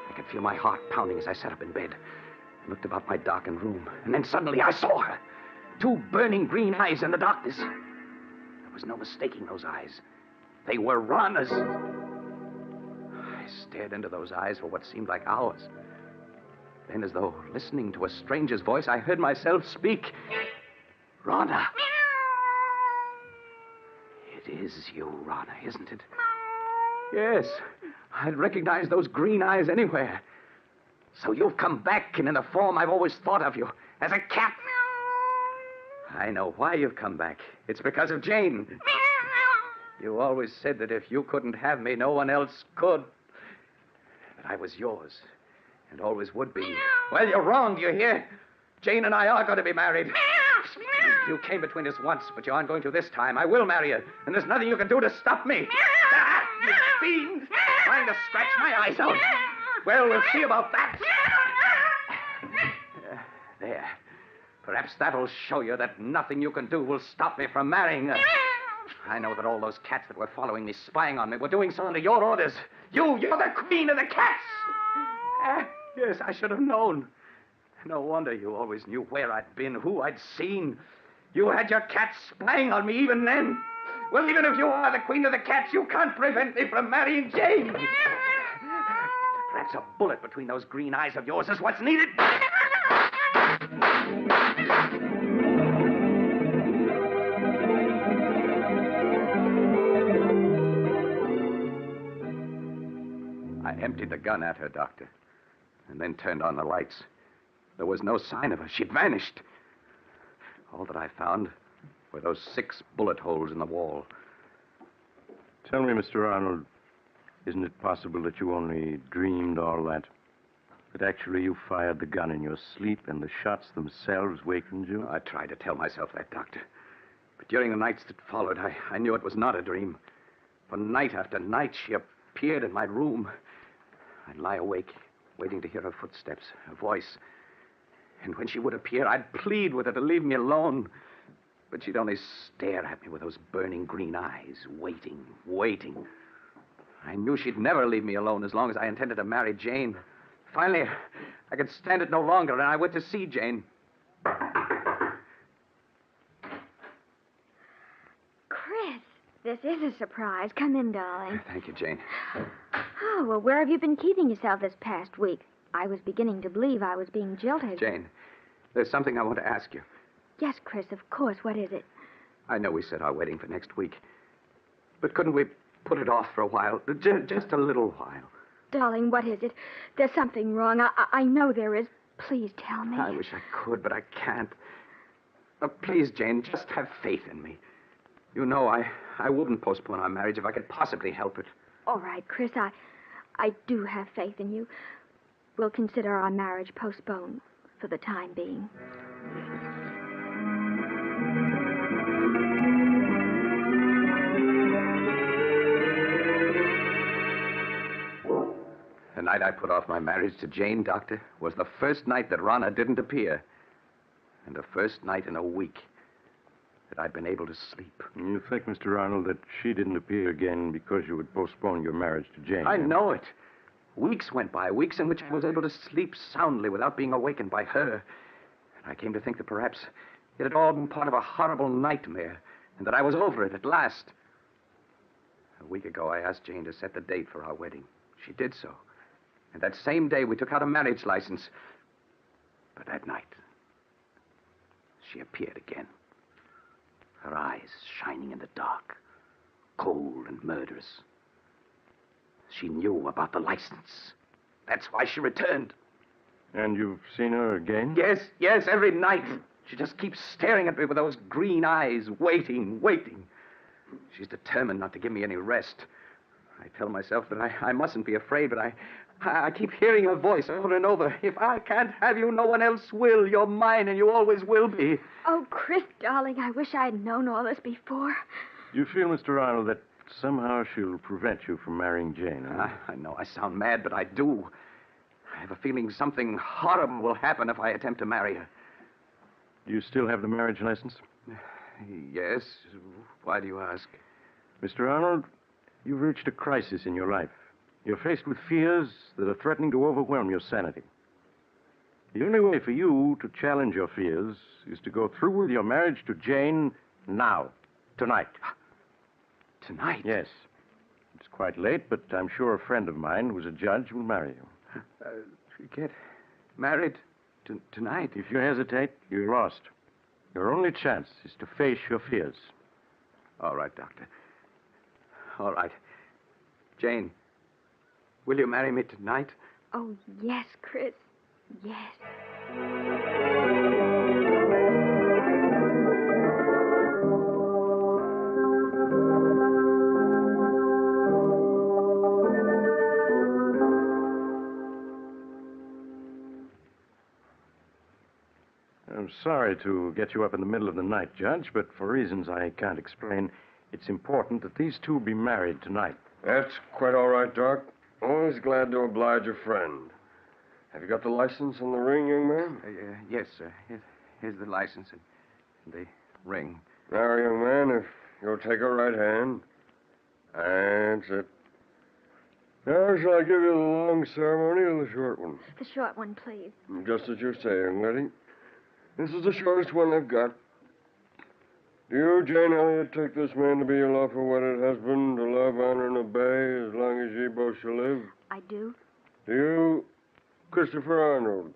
I could feel my heart pounding as I sat up in bed and looked about my darkened room. And then suddenly I saw her. 2 burning green eyes in the darkness. There was no mistaking those eyes. They were Rana's. I stared into those eyes for what seemed like hours. Then, as though listening to a stranger's voice, I heard myself speak. Rana. It is you, Rana, isn't it? Yes. I'd recognize those green eyes anywhere. So you've come back, and in the form I've always thought of you, as a cat. I know why you've come back. It's because of Jane. You always said that if you couldn't have me, no one else could. But I was yours, and always would be. Well, you're wrong, do you hear? Jane and I are going to be married. You came between us once, but you aren't going to this time. I will marry you, and there's nothing you can do to stop me. Ah, you fiend! Trying to scratch my eyes out. Well, we'll see about that. There. Perhaps that'll show you that nothing you can do will stop me from marrying her. I know that all those cats that were following me, spying on me, were doing so under your orders. You're the queen of the cats. Yes, I should have known. No wonder you always knew where I'd been, who I'd seen. You had your cats spying on me even then. Well, even if you are the queen of the cats, you can't prevent me from marrying Jane. Perhaps a bullet between those green eyes of yours is what's needed. I emptied the gun at her, Doctor, and then turned on the lights. There was no sign of her. She'd vanished. All that I found were those 6 bullet holes in the wall. Tell me, Mr. Arnold, isn't it possible that you only dreamed all that? That actually you fired the gun in your sleep and the shots themselves wakened you? I tried to tell myself that, Doctor. But during the nights that followed, I knew it was not a dream. For night after night, she appeared in my room. I'd lie awake, waiting to hear her footsteps, her voice. And when she would appear, I'd plead with her to leave me alone. But she'd only stare at me with those burning green eyes, waiting, waiting. I knew she'd never leave me alone as long as I intended to marry Jane. Finally, I could stand it no longer, and I went to see Jane. Chris, this is a surprise. Come in, darling. Thank you, Jane. Oh, well, where have you been keeping yourself this past week? I was beginning to believe I was being jilted. Jane, there's something I want to ask you. Yes, Chris, of course. What is it? I know we set our wedding for next week. But couldn't we put it off for a while? Just a little while. Darling, what is it? There's something wrong. I know there is. Please tell me. I wish I could, but I can't. Please, Jane, just have faith in me. You know I wouldn't postpone our marriage if I could possibly help it. All right, Chris, I do have faith in you. We'll consider our marriage postponed for the time being. The night I put off my marriage to Jane, Doctor, was the first night that Rana didn't appear. And the first night in a week that I'd been able to sleep. You think, Mr. Arnold, that she didn't appear again because you would postpone your marriage to Jane? I know it. Weeks went by, weeks in which I was able to sleep soundly without being awakened by her. And I came to think that perhaps it had all been part of a horrible nightmare, and that I was over it at last. A week ago, I asked Jane to set the date for our wedding. She did so. And that same day, we took out a marriage license. But that night, she appeared again. Her eyes shining in the dark, cold and murderous. She knew about the license. That's why she returned. And you've seen her again? Yes, every night. She just keeps staring at me with those green eyes, waiting. She's determined not to give me any rest. I tell myself that I mustn't be afraid, but I keep hearing her voice over and over. If I can't have you, no one else will. You're mine, and you always will be. Oh, Chris, darling, I wish I'd known all this before. Do you feel, Mr. Arnold, that somehow she'll prevent you from marrying Jane? Huh? I know I sound mad, but I do. I have a feeling something horrible will happen if I attempt to marry her. Do you still have the marriage license? Yes. Why do you ask? Mr. Arnold, you've reached a crisis in your life. You're faced with fears that are threatening to overwhelm your sanity. The only way for you to challenge your fears is to go through with your marriage to Jane now, tonight. Tonight? Yes. It's quite late, but I'm sure a friend of mine who's a judge will marry you. Get married tonight? If you hesitate, you're lost. Your only chance is to face your fears. All right, Doctor. All right. Jane, will you marry me tonight? Oh, yes, Chris. Yes. I'm sorry to get you up in the middle of the night, Judge, but for reasons I can't explain, it's important that these two be married tonight. That's quite all right, Doc. Always glad to oblige a friend. Have you got the license and the ring, young man? Yes, sir. Here's the license and the ring. Now, young man, if you'll take a right hand. That's it. Now, shall I give you the long ceremony or the short one? The short one, please. Just as you say, young lady. This is the shortest one I've got. Do you, Jane Elliott, take this man to be your lawful wedded husband, to love, honor, and obey as long as ye both shall live? I do. Do you, Christopher Arnold,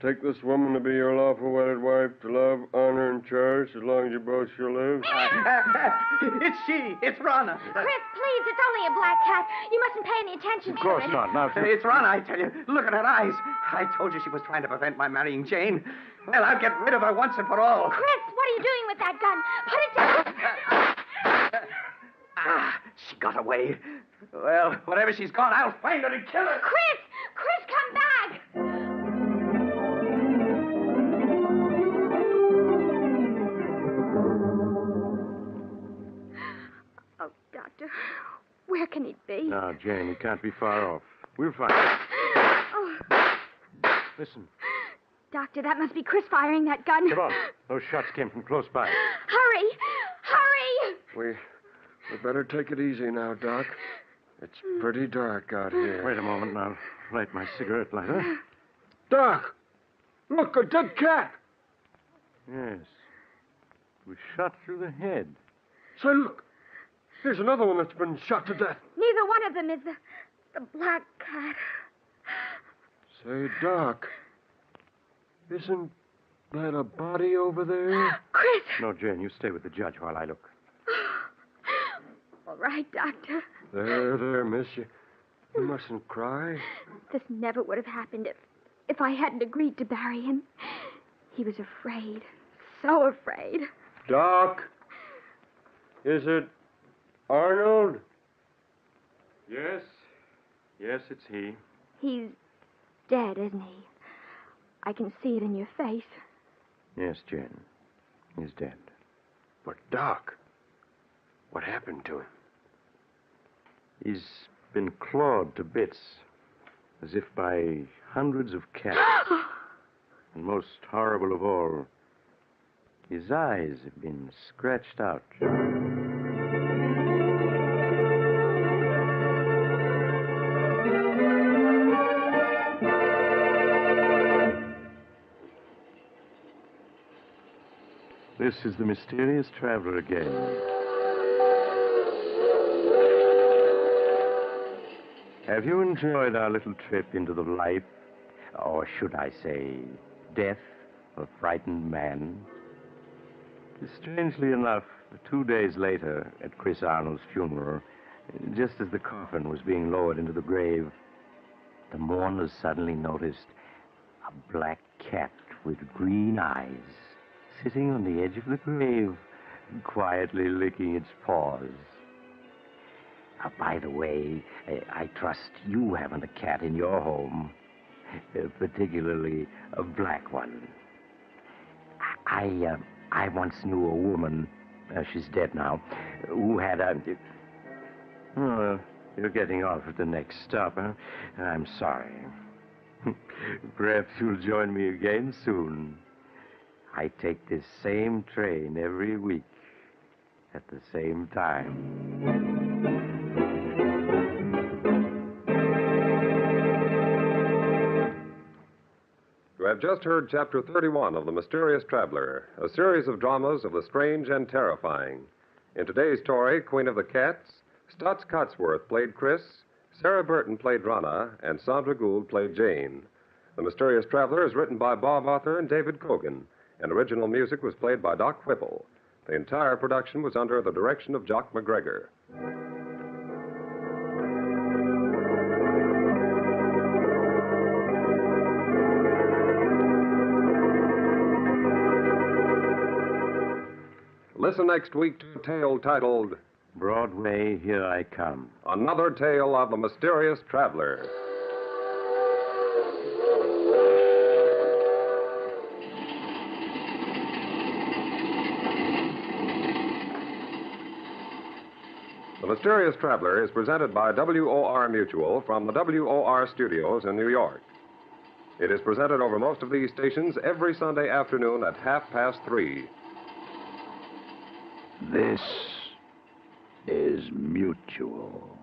take this woman to be your lawful wedded wife, to love, honor, and cherish as long as you both shall live? It's she. It's Rana. Chris, please, it's only a black cat. You mustn't pay any attention to it. Of course not. Now, It's Rana, I tell you. Look at her eyes. I told you she was trying to prevent my marrying Jane. Well, I'll get rid of her once and for all. Chris, what are you doing with that gun? Put it down. She got away. Well, wherever she's gone, I'll find her and kill her. Chris, come back. Oh, Doctor, where can he be? Now, Jane, he can't be far off. We'll find him. Oh, Listen. Doctor, that must be Chris firing that gun. Come on. Those shots came from close by. Hurry! Hurry! We better take it easy now, Doc. It's pretty dark out here. Wait a moment, and I'll light my cigarette lighter. Doc! Look, a dead cat! Yes. It was shot through the head. Say, look. Here's another one that's been shot to death. Neither one of them is the black cat. Say, Doc, isn't that a body over there? Chris! No, Jane, you stay with the judge while I look. All right, Doctor. There, miss. You mustn't cry. This never would have happened if I hadn't agreed to bury him. He was afraid. So afraid. Doc, is it Arnold? Yes. Yes, it's he. He's dead, isn't he? I can see it in your face. Yes, Jane. He's dead. But, Doc, what happened to him? He's been clawed to bits, as if by hundreds of cats. And most horrible of all, his eyes have been scratched out. This is the mysterious traveler again. Have you enjoyed our little trip into the life, or should I say, death of a frightened man? Strangely enough, 2 days later, at Chris Arnold's funeral, just as the coffin was being lowered into the grave, the mourners suddenly noticed a black cat with green eyes sitting on the edge of the grave, quietly licking its paws. By the way, I trust you haven't a cat in your home, particularly a black one. I once knew a woman, she's dead now, who had a... Oh, you're getting off at the next stop, huh? I'm sorry. Perhaps you'll join me again soon. I take this same train every week at the same time. You have just heard Chapter 31 of The Mysterious Traveler, a series of dramas of the strange and terrifying. In today's story, Queen of the Cats, Stutz Cotsworth played Chris, Sarah Burton played Rana, and Sandra Gould played Jane. The Mysterious Traveler is written by Bob Arthur and David Cogan, and original music was played by Doc Whipple. The entire production was under the direction of Jock McGregor. Listen next week to a tale titled Broadway, Here I Come. Another Tale of the Mysterious Traveler. The Mysterious Traveler is presented by WOR Mutual from the WOR studios in New York. It is presented over most of these stations every Sunday afternoon at 3:30. This is Mutual.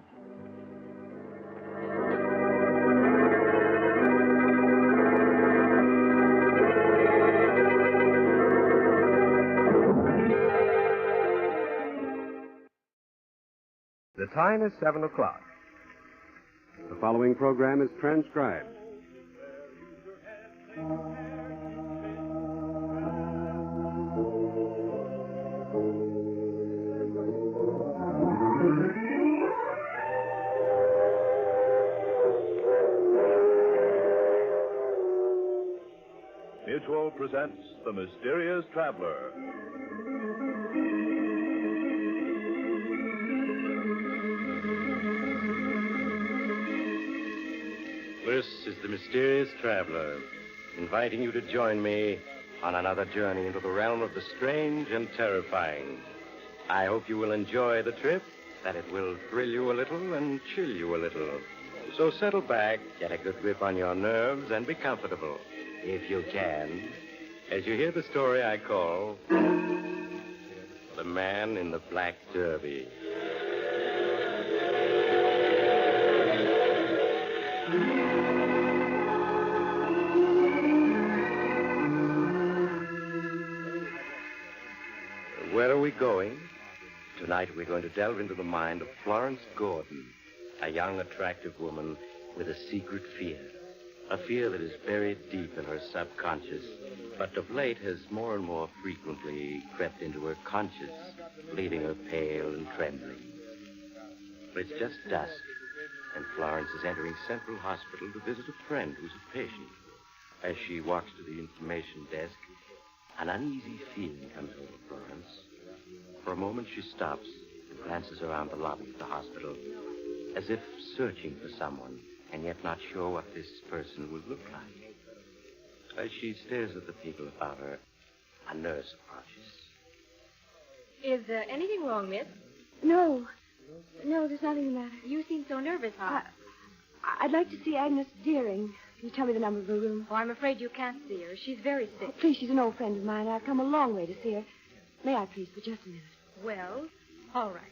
The time is 7 o'clock. The following program is transcribed. Mutual presents The Mysterious Traveler. This is the Mysterious Traveler, inviting you to join me on another journey into the realm of the strange and terrifying. I hope you will enjoy the trip, that it will thrill you a little and chill you a little. So settle back, get a good grip on your nerves, and be comfortable, if you can, as you hear the story I call The Man in the Black Derby. Where are we going? Tonight we're going to delve into the mind of Florence Gordon, a young, attractive woman with a secret fear. A fear that is buried deep in her subconscious, but of late has more and more frequently crept into her conscious, leaving her pale and trembling. But it's just dusk, and Florence is entering Central Hospital to visit a friend who's a patient. As she walks to the information desk, an uneasy feeling comes over Florence. For a moment, she stops and glances around the lobby of the hospital, as if searching for someone, and yet not sure what this person would look like. As she stares at the people about her, a nurse approaches. Is anything wrong, miss? No, there's nothing the matter. You seem so nervous, huh? I'd like to see Agnes Deering. Can you tell me the number of her room? Oh, I'm afraid you can't see her. She's very sick. Oh, please, she's an old friend of mine. I've come a long way to see her. May I, please, for just a minute? Well, all right.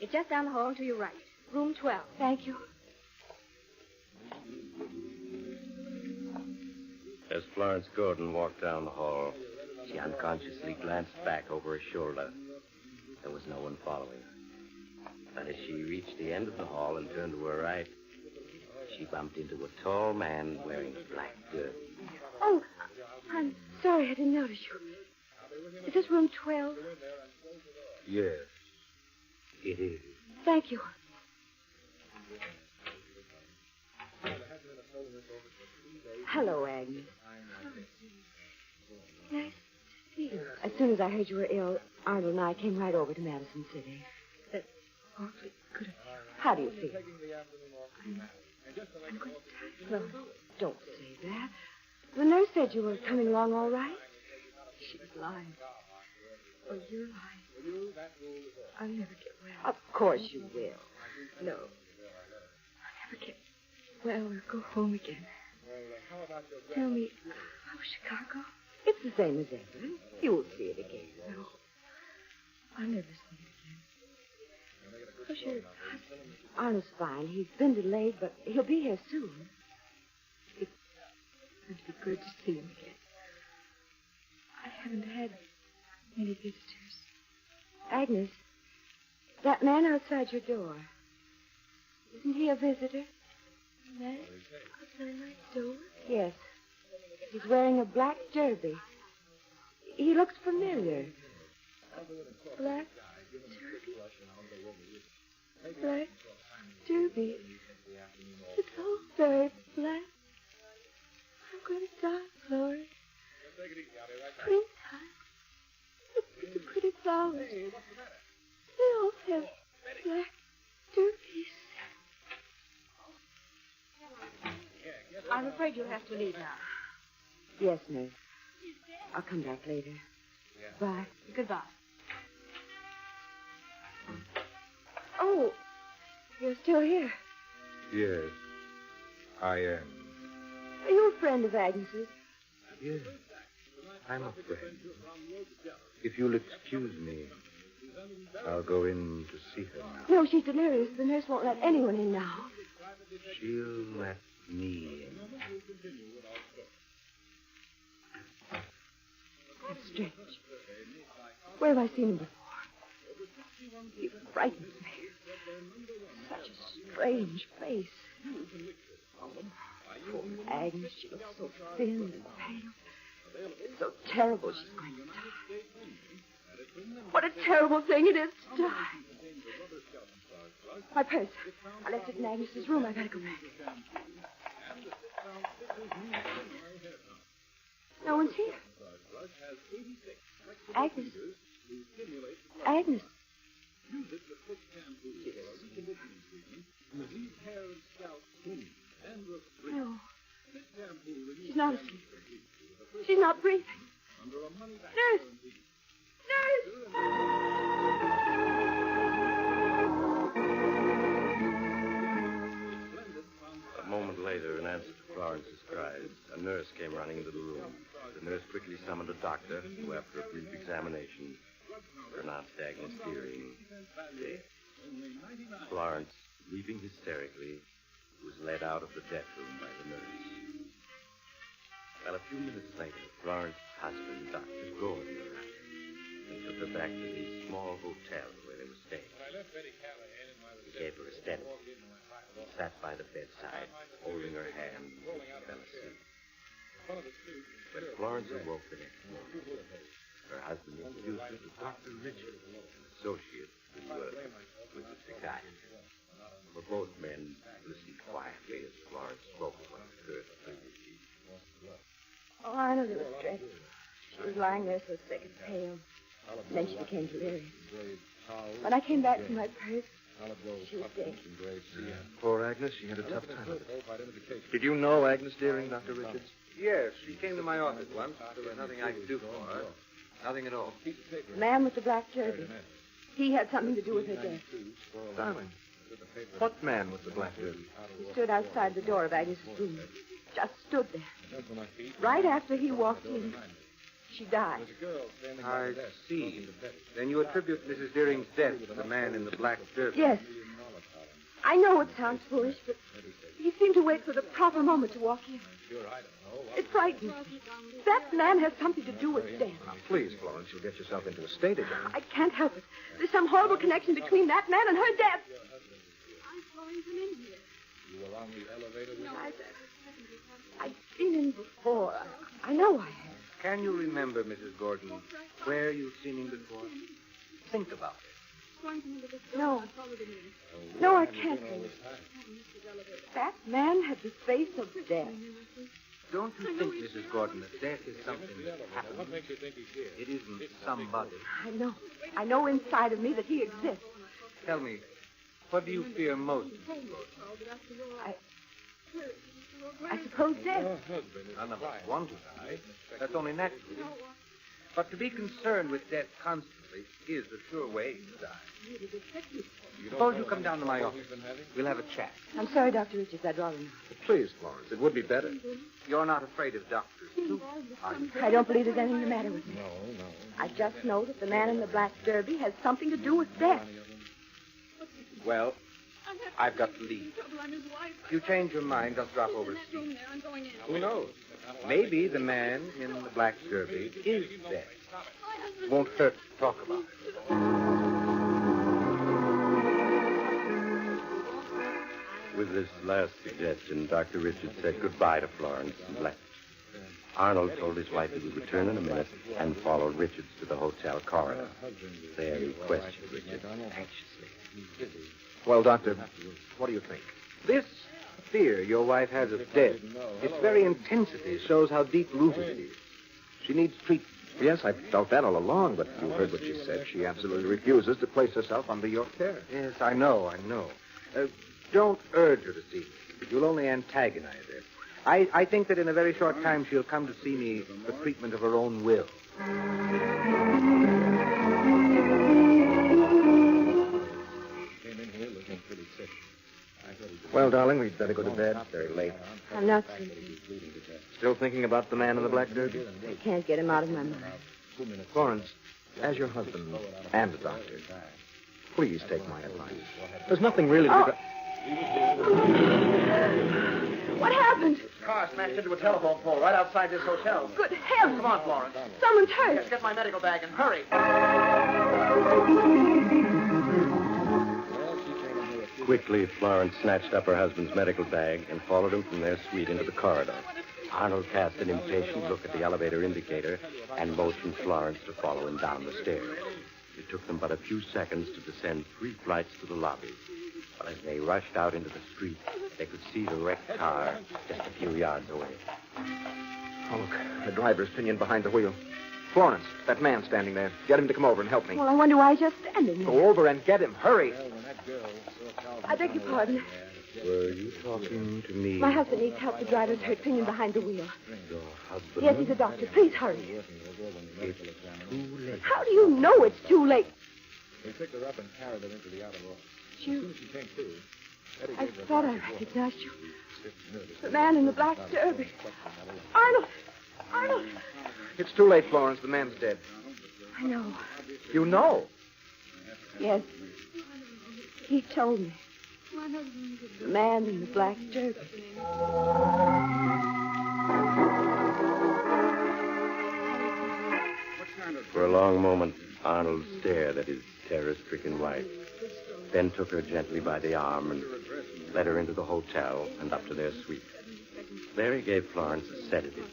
It's just down the hall to your right. Room 12. Thank you. As Florence Gordon walked down the hall, she unconsciously glanced back over her shoulder. There was no one following her. But as she reached the end of the hall and turned to her right, she bumped into a tall man wearing a black derby. Oh, I'm sorry I didn't notice you. Is this room 12? Yes, it is. Thank you. Hello, Agnes. Nice to see you. As soon as I heard you were ill, Arnold and I came right over to Madison City. That's awfully good of you. How do you feel? I'm quite tired. No, don't say that. The nurse said you were coming along all right. She was lying. Oh, you're lying. I'll never get well. Of course you will. No. I'll never get well or go home again. Tell me, how was Chicago? It's the same as ever. You'll see it again. No. I'll never see it again. Oh, sure. Arnold's fine. He's been delayed, but he'll be here soon. It's going to be good to see him again. I haven't had many visitors. Agnes, that man outside your door, isn't he a visitor? Man? Outside my door? Yes. He's wearing a black derby. He looks familiar. Black derby? Black derby? It's all very black. I'm going to die, Florence. Springtime. Look at the pretty flowers. They all have black derbies. I'm afraid you'll have to leave now. Yes, nurse. I'll come back later. Bye. Goodbye. Oh, you're still here. Yes, I am. Are you a friend of Agnes's? Yes, I'm a friend. If you'll excuse me, I'll go in to see her now. No, she's delirious. The nurse won't let anyone in now. She'll let me in. That's strange. Where have I seen him before? He frightens me. Such a strange face. Oh, poor Agnes. She looks so thin and pale. It's so terrible she's going to die. What a terrible thing it is to die. My purse. I left it in Agnes's room. I gotta go back. No one's here. Agnes. Agnes. No. She's not asleep. She's not breathing. Nurse! Nurse! A moment later, in answer to Florence's cries, a nurse came running into the room. The nurse quickly summoned a doctor, who, after a brief examination, pronounced Agnes Deering dead. Florence, weeping hysterically, was led out of the death room by the nurse. Well, a few minutes later, Florence's husband, Dr. Gordon, arrived and took her back to the small hotel where they were staying. He gave her a sedative. He sat by the bedside, holding her hand until she fell asleep. When Florence awoke the next morning, her husband introduced her to Dr. Richard, an associate who was the psychiatrist. For both men listened quietly as Florence spoke of what occurred the previous evening. Oh, I know it was dreadful. She was lying there so sick and pale. And then she became delirious. When I came back from my purse, she was dead. Poor Agnes, she had a tough time of it. Did you know Agnes Deering, Dr. Richards? Yes, she came to my office once. There was nothing I could do for her. Nothing at all. The man with the black derby. He had something to do with her death. Darling, what man with the black derby? He stood outside the door of Agnes's room. Just stood there. Right after he walked in, she died. I see. Then you attribute Mrs. Deering's death to the man in the black derby? Yes. I know it sounds foolish, but he seemed to wait for the proper moment to walk in. It frightens me. That man has something to do with death. Now, please, Florence, you'll get yourself into a state again. I can't help it. There's some horrible connection between that man and her death. I saw him come in here. You were on the elevator with No, I've seen him before. I know I have. Can you remember, Mrs. Gordon, where you've seen him before? Think about it. No. No, I can't. That man had the face of death. Don't you think, Mrs. Gordon, that death is something that happens? What makes you think he's here? It isn't somebody. I know. I know inside of me that he exists. Tell me, what do you fear most? I suppose death. None of us want to die. That's only natural. But to be concerned with death constantly is the sure way to die. Suppose you come down to my office. We'll have a chat. I'm sorry, Dr. Richards. I'd rather not. Please, Florence, it would be better. You're not afraid of doctors, are you? I don't believe there's anything the matter with me. No. I just know that the man in the black derby has something to do with death. Well, I've got to leave. If you change your mind, just drop over to see. Who knows? Maybe the man in the black derby is dead. Won't hurt to talk about it. With this last suggestion, Dr. Richards said goodbye to Florence and left. Arnold told his wife he would return in a minute and followed Richards to the hotel corridor. There he questioned Richards anxiously. Well, Doctor, what do you think? This fear your wife has of death, its very intensity shows how deep-rooted it is. She needs treatment. Yes, I felt that all along, but you heard what she said. She absolutely refuses to place herself under your care. Yes, I know. Don't urge her to see me. You'll only antagonize her. I think that in a very short time she'll come to see me for treatment of her own will. Well, darling, we'd better go to bed. It's very late. I'm not sleeping. Still thinking about the man in the black derby? I can't get him out of my mind. Florence, as your husband and a doctor, please take my advice. There's nothing really to be done. What happened? Car smashed into a telephone pole right outside this hotel. Good heavens! Come on, Florence. Someone's hurt. Yes, get my medical bag and hurry. Quickly, Florence snatched up her husband's medical bag and followed him from their suite into the corridor. Arnold cast an impatient look at the elevator indicator and motioned Florence to follow him down the stairs. It took them but a few seconds to descend 3 flights to the lobby. But as they rushed out into the street, they could see the wrecked car just a few yards away. Oh, look, the driver's pinioned behind the wheel. Florence, that man standing there. Get him to come over and help me. Well, I wonder why he's just standing there. Go over and get him. Hurry. I beg your pardon. Were you talking to me? My husband needs help. The driver's hurt, pinioned behind the wheel. Your husband? Yes, he's a doctor. Please hurry. It's too late. How do you know it's too late? We picked her up and carried her into the outer room. You. She came to. I thought I recognized you. The man in the black derby. Arnold! It's too late, Florence. The man's dead. I know. You know? Yes. He told me. The man in the black derby. For a long moment, Arnold stared at his terror-stricken wife, then took her gently by the arm and led her into the hotel and up to their suite. There he gave Florence a sedative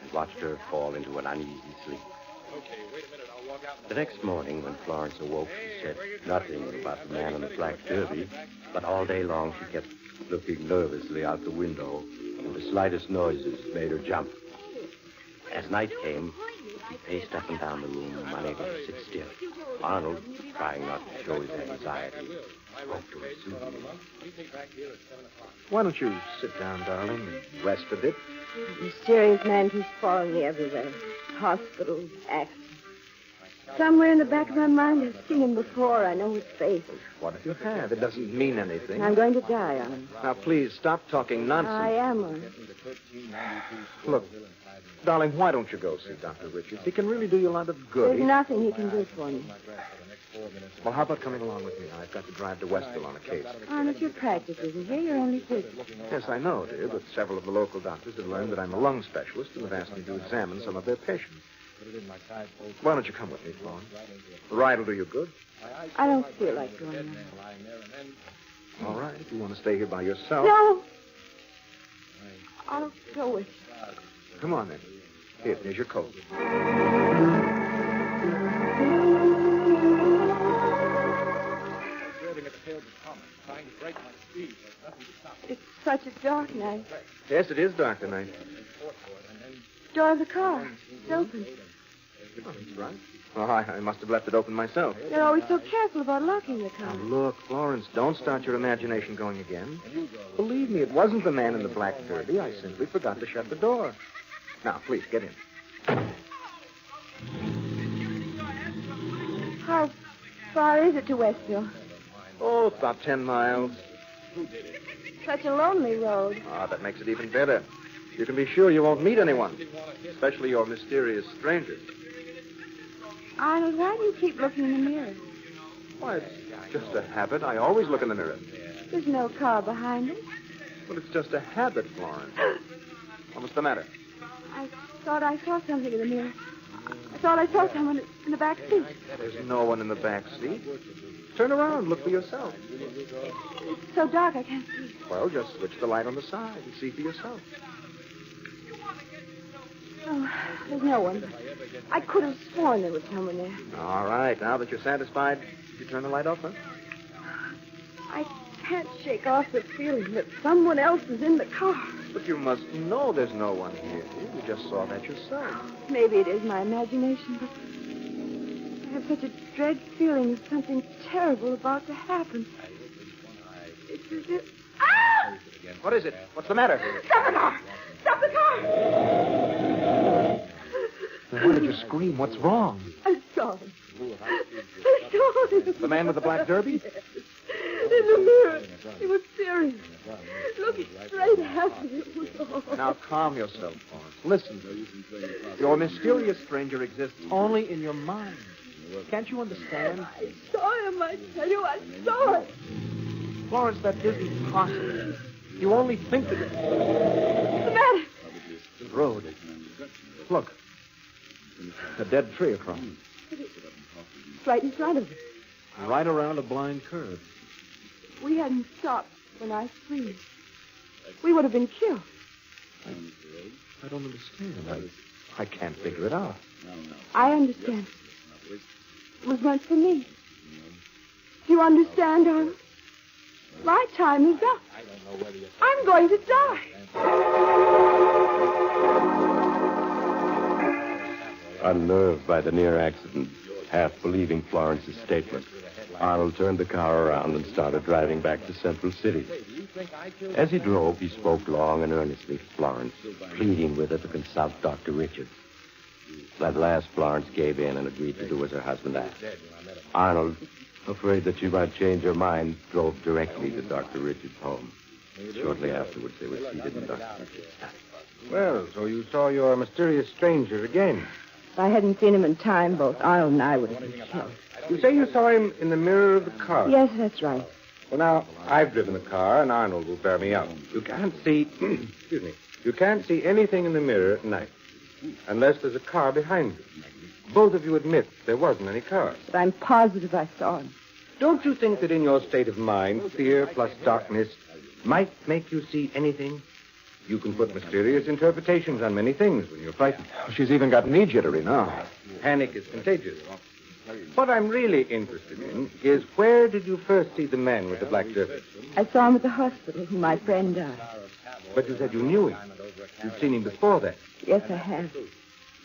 and watched her fall into an uneasy sleep. The next morning, when Florence awoke, she said nothing about the man in the black derby, but all day long she kept looking nervously out the window, and the slightest noises made her jump. As night came, he paced up and down the room, unable to sit still. Arnold, trying not to show his anxiety, spoke to her soothingly. Why don't you sit down, darling, and rest a bit? The mysterious man keeps following me everywhere. Hospitals, accidents. Somewhere in the back of my mind, I've seen him before. I know his face. What if you have? It doesn't mean anything. I'm going to die on him. Now, please, stop talking nonsense. I am. Look, darling, why don't you go see Dr. Richards? He can really do you a lot of good. There's nothing he can do for me. Well, how about coming along with me? I've got to drive to Westville on a case. Arnold, your practice isn't here. You're only busy. Yes, I know, dear, but several of the local doctors have learned that I'm a lung specialist and have asked me to examine some of their patients. Why don't you come with me, Florence? The ride will do you good. I don't feel like going now. All right, if you want to stay here by yourself. No! I'll go with you. Come on, then. Here's your coat. It's such a dark night. Yes, it is dark tonight. Door of the car. It's open. Oh, that's right. Oh, I must have left it open myself. They're always so careful about locking the car. Now, look, Florence, don't start your imagination going again. Believe me, it wasn't the man in the black derby. I simply forgot to shut the door. Now, please, get in. How far is it to Westville? Oh, it's about 10 miles. Such a lonely road. Ah, that makes it even better. You can be sure you won't meet anyone, especially your mysterious stranger. Arnold, why do you keep looking in the mirror? Why, it's just a habit. I always look in the mirror. There's no car behind us. But it's just a habit, Florence. What's the matter? I thought I saw something in the mirror. I thought I saw someone in the back seat. There's no one in the back seat. Turn around. Look for yourself. It's so dark I can't see. Well, just switch the light on the side and see for yourself. Oh, there's no one. I could have sworn there was someone there. All right. Now that you're satisfied, you turn the light off, huh? I can't shake off the feeling that someone else is in the car. But you must know there's no one here. You just saw that yourself. Maybe it is my imagination, but I have such a dread feeling of something terrible about to happen. It's as if... Ah! What is it? What's the matter? Stop the car! Stop the car! Why did you scream? What's wrong? I saw him. I saw him. The man with the black derby? Yes. In the mirror. He was serious. Looking straight at me. Now calm yourself, Florence. Listen. Your mysterious stranger exists only in your mind. Can't you understand? I saw him, I tell you. I saw him. Florence, that isn't possible. You only think of it. What's the matter? The road. Look. A dead tree across. It's right in front of us. Right around a blind curve. We hadn't stopped when I screamed. We would have been killed. I don't understand. I can't figure it out. I understand. It was meant for me. Do you understand, Arnold? My time is up. I'm going to die. Unnerved by the near accident, half believing Florence's statement, Arnold turned the car around and started driving back to Central City. As he drove, he spoke long and earnestly to Florence, pleading with her to consult Dr. Richards. At last, Florence gave in and agreed to do as her husband asked. Arnold, afraid that she might change her mind, drove directly to Dr. Richards' home. Shortly afterwards, they were seated in Dr. Richards' house. Well, so you saw your mysterious stranger again. If I hadn't seen him in time, both Arnold and I would have been killed. You say you saw him in the mirror of the car? Yes, that's right. Well, now, I've driven the car, and Arnold will bear me out. You can't see... excuse me. You can't see anything in the mirror at night, unless there's a car behind you. Both of you admit there wasn't any car. But I'm positive I saw him. Don't you think that in your state of mind, fear plus darkness might make you see anything? You can put mysterious interpretations on many things when you're frightened. She's even got knee jittery now. Panic is contagious. What I'm really interested in is where did you first see the man with the black derby? I saw him at the hospital, who my friend died. But you said you knew him. You'd seen him before that. Yes, I have.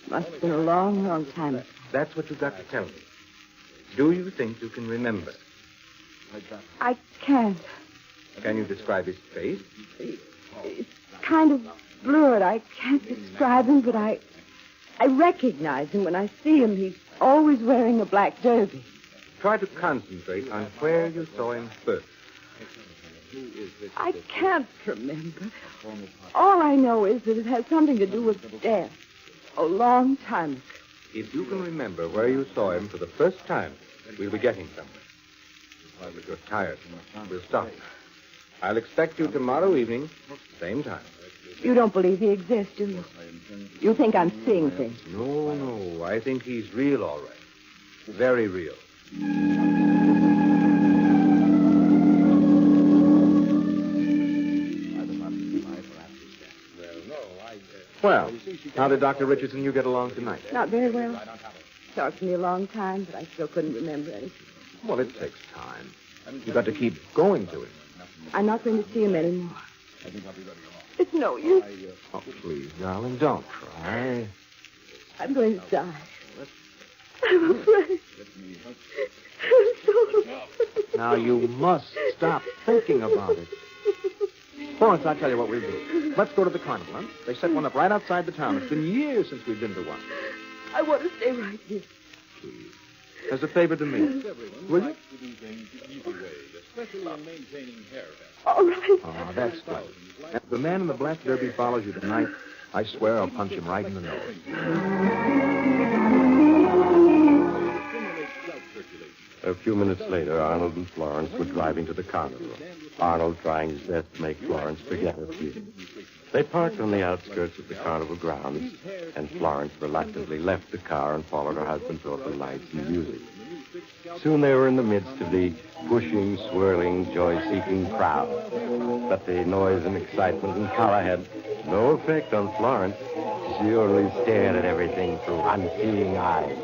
Must have been a long, long time ago. That's what you've got to tell me. Do you think you can remember? I can't. Can you describe his face? It's kind of blurred. I can't describe him, but I recognize him when I see him. He's always wearing a black derby. Try to concentrate on where you saw him first. I can't remember. All I know is that it has something to do with death. A long time ago. If you can remember where you saw him for the first time, we'll be getting somewhere. But you're tired. We'll stop. I'll expect you tomorrow evening, same time. You don't believe he exists, do you? You think I'm seeing things? No. I think he's real, all right. Very real. Well, how did Dr. Richards and you get along tonight? Not very well. Talked to me a long time, but I still couldn't remember anything. Well, it takes time. You've got to keep going to it. I'm not going to see him anymore. It's no use. Oh, please, darling, don't cry. I'm going to die. I'm afraid. I'm so afraid. Now, you must stop thinking about it. Florence, I'll tell you what we'll do. Let's go to the carnival, huh? They set one up right outside the town. It's been years since we've been to one. I want to stay right here. Please. as a favor to me. Will you? All right. Oh, that's good. If the man in the black derby follows you tonight, I swear I'll punch him right in the nose. A few minutes later, Arnold and Florence were driving to the carnival. Arnold trying his best to make Florence forget her feelings. They parked on the outskirts of the carnival grounds, and Florence reluctantly left the car and followed her husband toward the lights and music. Soon they were in the midst of the pushing, swirling, joy-seeking crowd. But the noise and excitement and color had no effect on Florence. She only stared at everything through unseeing eyes.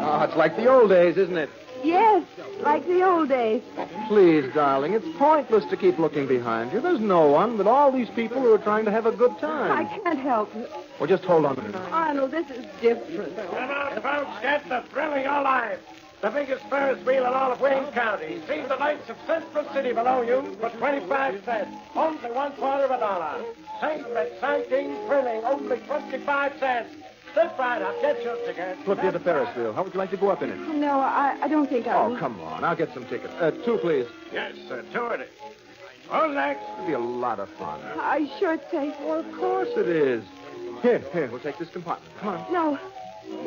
Oh, it's like the old days, isn't it? Yes, like the old days. Please, darling, it's pointless to keep looking behind you. There's no one but all these people who are trying to have a good time. I can't help it. Well, just hold on a minute. Arnold, this is different. Come on, folks, get the thrill of your life. The biggest Ferris wheel in all of Wayne County. See the lights of Central City below you for 25 cents. Only $0.25. Safe, exciting, thrilling, only 25 cents. Step right up, get your ticket. Look, here's the Ferris wheel. How would you like to go up in it? No, I don't think I Oh, will. come on. I'll get some tickets. 2, please. Yes, sir, 2 it is. Who's next? It'll be a lot of fun. Are you sure it's safe? Well, of course it is. Here, we'll take this compartment. Come on. No,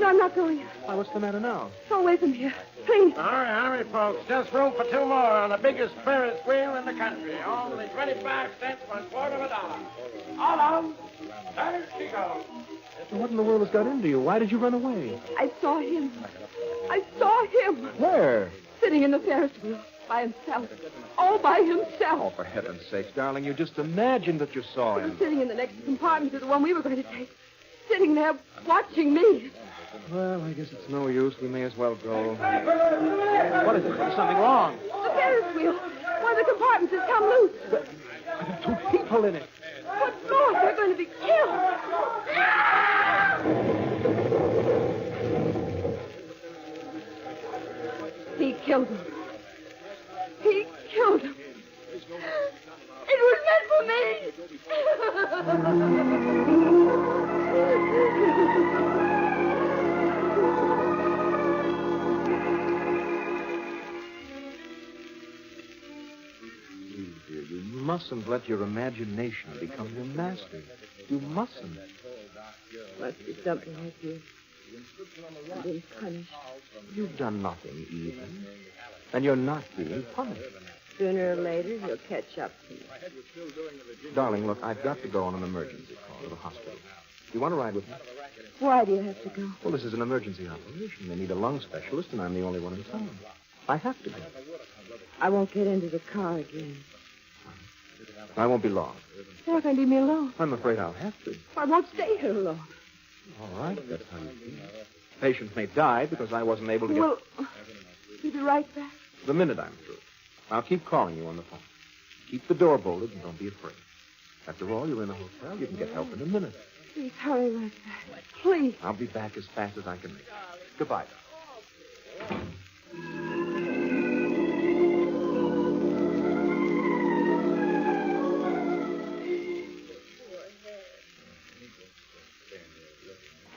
I'm not going. Why, what's the matter now? Go away from here. Please. Hurry, folks. Just room for 2 more on the biggest Ferris wheel in the country. Only 25 cents, $0.25. All on. There she goes. What in the world has got into you? Why did you run away? I saw him. I saw him. Where? Sitting in the Ferris wheel. By himself. All by himself. Oh, for heaven's sake, darling, you just imagined that you saw He was him. sitting in the next compartment to the one we were going to take. Sitting there watching me. Well, I guess it's no use. We may as well go. What is it? Is something wrong? The Ferris wheel. One of the compartments has come loose. There are 2 people in it. What's more, they're going to be killed. He killed him. He killed him. It was meant for me. Dear, you mustn't let your imagination become your master. You mustn't. Must be something like this. I've been punished. You've done nothing evil. And you're not being punished. Sooner or later, he'll catch up to you. Darling, look, I've got to go on an emergency call to the hospital. You want to ride with me? Why do you have to go? Well, this is an emergency operation. They need a lung specialist, and I'm the only one in town. I have to go. I won't get into the car again. I won't be long. You're not going to leave me alone. I'm afraid I'll have to. I won't stay here alone. All right, if that's how you feel. Patient may die because I wasn't able to get... Well, you'll be right back. The minute I'm through. I'll keep calling you on the phone. Keep the door bolted and don't be afraid. After all, you're in a hotel. You can get help in a minute. Please hurry right back. Please. I'll be back as fast as I can make it. Goodbye.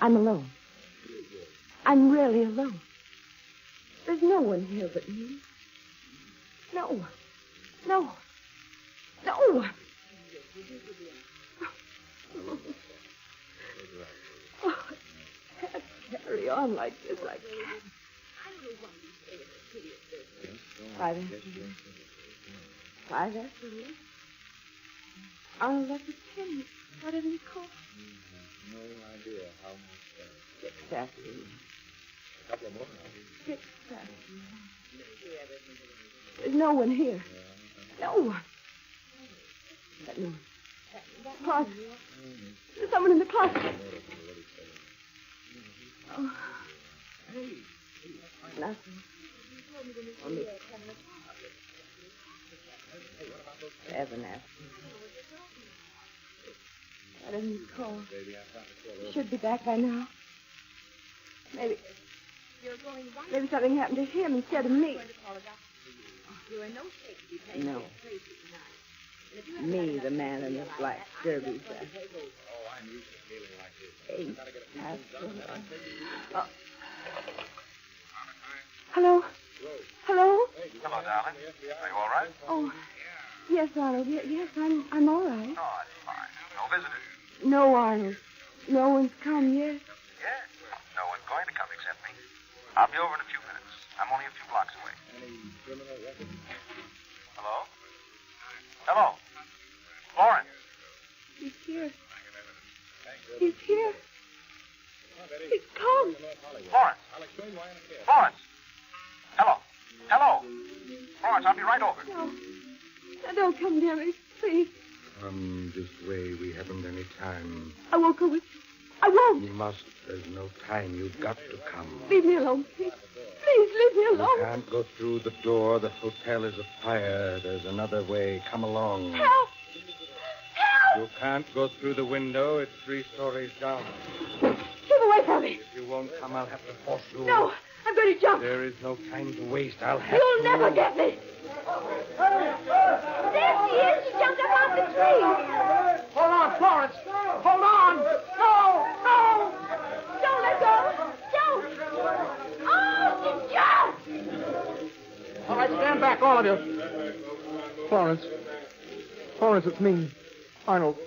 I'm alone. I'm really alone. There's no one here but me. No one. No one. No one. Oh, I can't carry on like this. I can't. 5 after 5 after 8. I'll let the 10. What did he call? No idea how much. 6 after 8. A couple more. 6 after 8. There's no one here. No one. That no one. Closet. There's someone in the closet. Oh. Nothing. Only 7 after. Why didn't he call? He should be back by now. Maybe something happened to him instead of me. No. Me, the man in the black derby dress. 8 after. Oh. Hello? Hello? Hello, darling. Are you all right? Oh, yes, Arnold. Yes, I'm all right. Oh, that's fine. No visitors? No, Arnold. No one's come yet. Yes. No one's going to come except me. I'll be over in a few minutes. I'm only a few blocks away. Hello? Hello? Florence? He's here. He's here. He's come. Florence? Florence? Hello? Hello? Florence, I'll be right over. No. Don't come near me, please. Come this way. We haven't any time. I won't go with you. I won't. You must. There's no time. You've got to come. Leave me alone, please. Please, leave me alone. You can't go through the door. The hotel is afire. There's another way. Come along. Help! Help! You can't go through the window. It's 3 stories down. Keep away from me. If you won't come, I'll have to force you. No, I'm going to jump. There is no time to waste. I'll have You'll to. never get me. There she is. She jumped up off the tree. Hold on, Florence. Hold on. No, no. Don't let go. Don't. Oh, she jumped. All right, stand back, all of you. Florence. Florence, it's me. Arnold.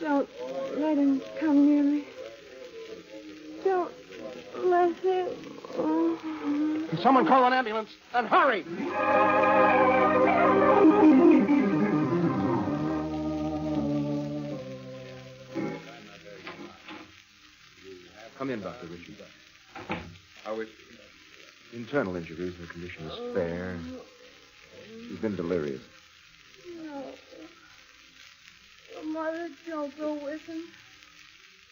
Don't let him come near me. Don't let him. Oh. Can someone call an ambulance? And hurry! Come in, Dr. Richards. How is Internal injuries. Her condition is fair. She's been delirious. No. Mother, don't go with him.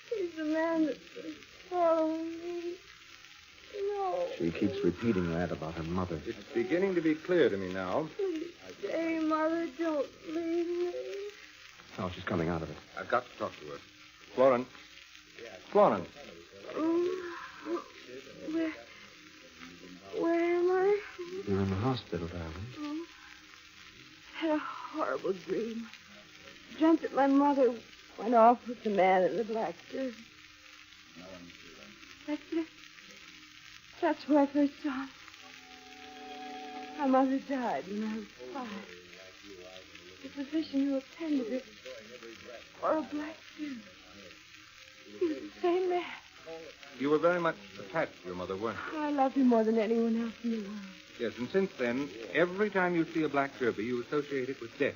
He's the man that's following me. No. She keeps repeating that about her mother. It's beginning to be clear to me now. Please stay, Mother. Don't leave me. Oh, she's coming out of it. I've got to talk to her. Florence. Florence. Where am I? You're in the hospital, darling. Oh. I had a horrible dream. Dreamt that my mother went off with the man in the black jersey. That's it. That's where I first saw him. My mother died when I was 5. The physician who attended her wore a black suit. He was the same man. You were very much attached to your mother, weren't you? I loved him more than anyone else in the world. Yes, and since then, every time you see a black derby, you associate it with death.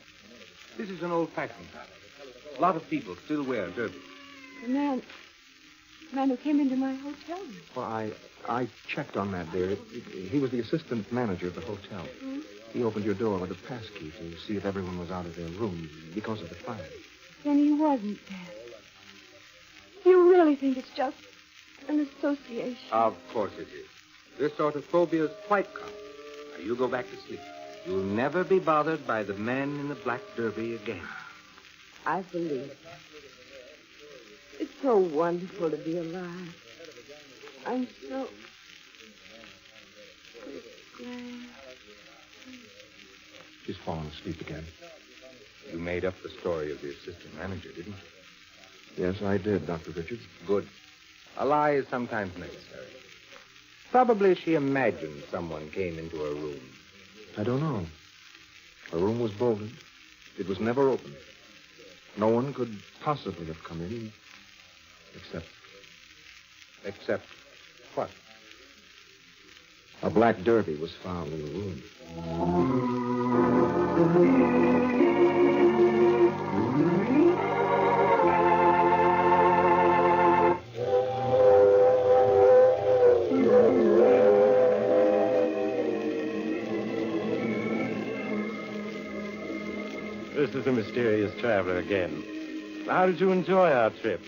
This is an old-fashioned habit. A lot of people still wear derbies. The man who came into my hotel room. Well, I checked on that, dear. He was the assistant manager of the hotel. Hmm? He opened your door with a pass key to see if everyone was out of their rooms because of the fire. Then he wasn't dead. You really think it's just an association? Of course it is. This sort of phobia is quite common. Now, you go back to sleep. You'll never be bothered by the man in the black derby again. I believe that. It's so wonderful to be alive. I'm so glad. She's fallen asleep again. You made up the story of the assistant manager, didn't you? Yes, I did, Dr. Richards. Good. A lie is sometimes necessary. Probably she imagined someone came into her room. I don't know. Her room was bolted. It was never opened. No one could possibly have come in except... Except what? A black derby was found in the room. This is the mysterious traveler again. How did you enjoy our trip?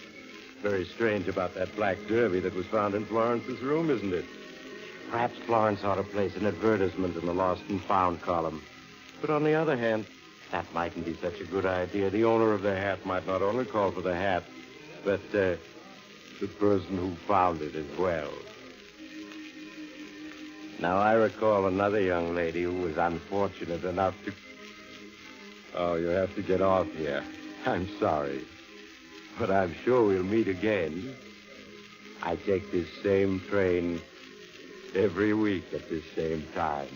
Very strange about that black derby that was found in Florence's room, isn't it? Perhaps Florence ought to place an advertisement in the lost and found column. But on the other hand, that mightn't be such a good idea. The owner of the hat might not only call for the hat, but the person who found it as well. Now, I recall another young lady who was unfortunate enough to... Oh, you have to get off here. I'm sorry. But I'm sure we'll meet again. I take this same train every week at this same time.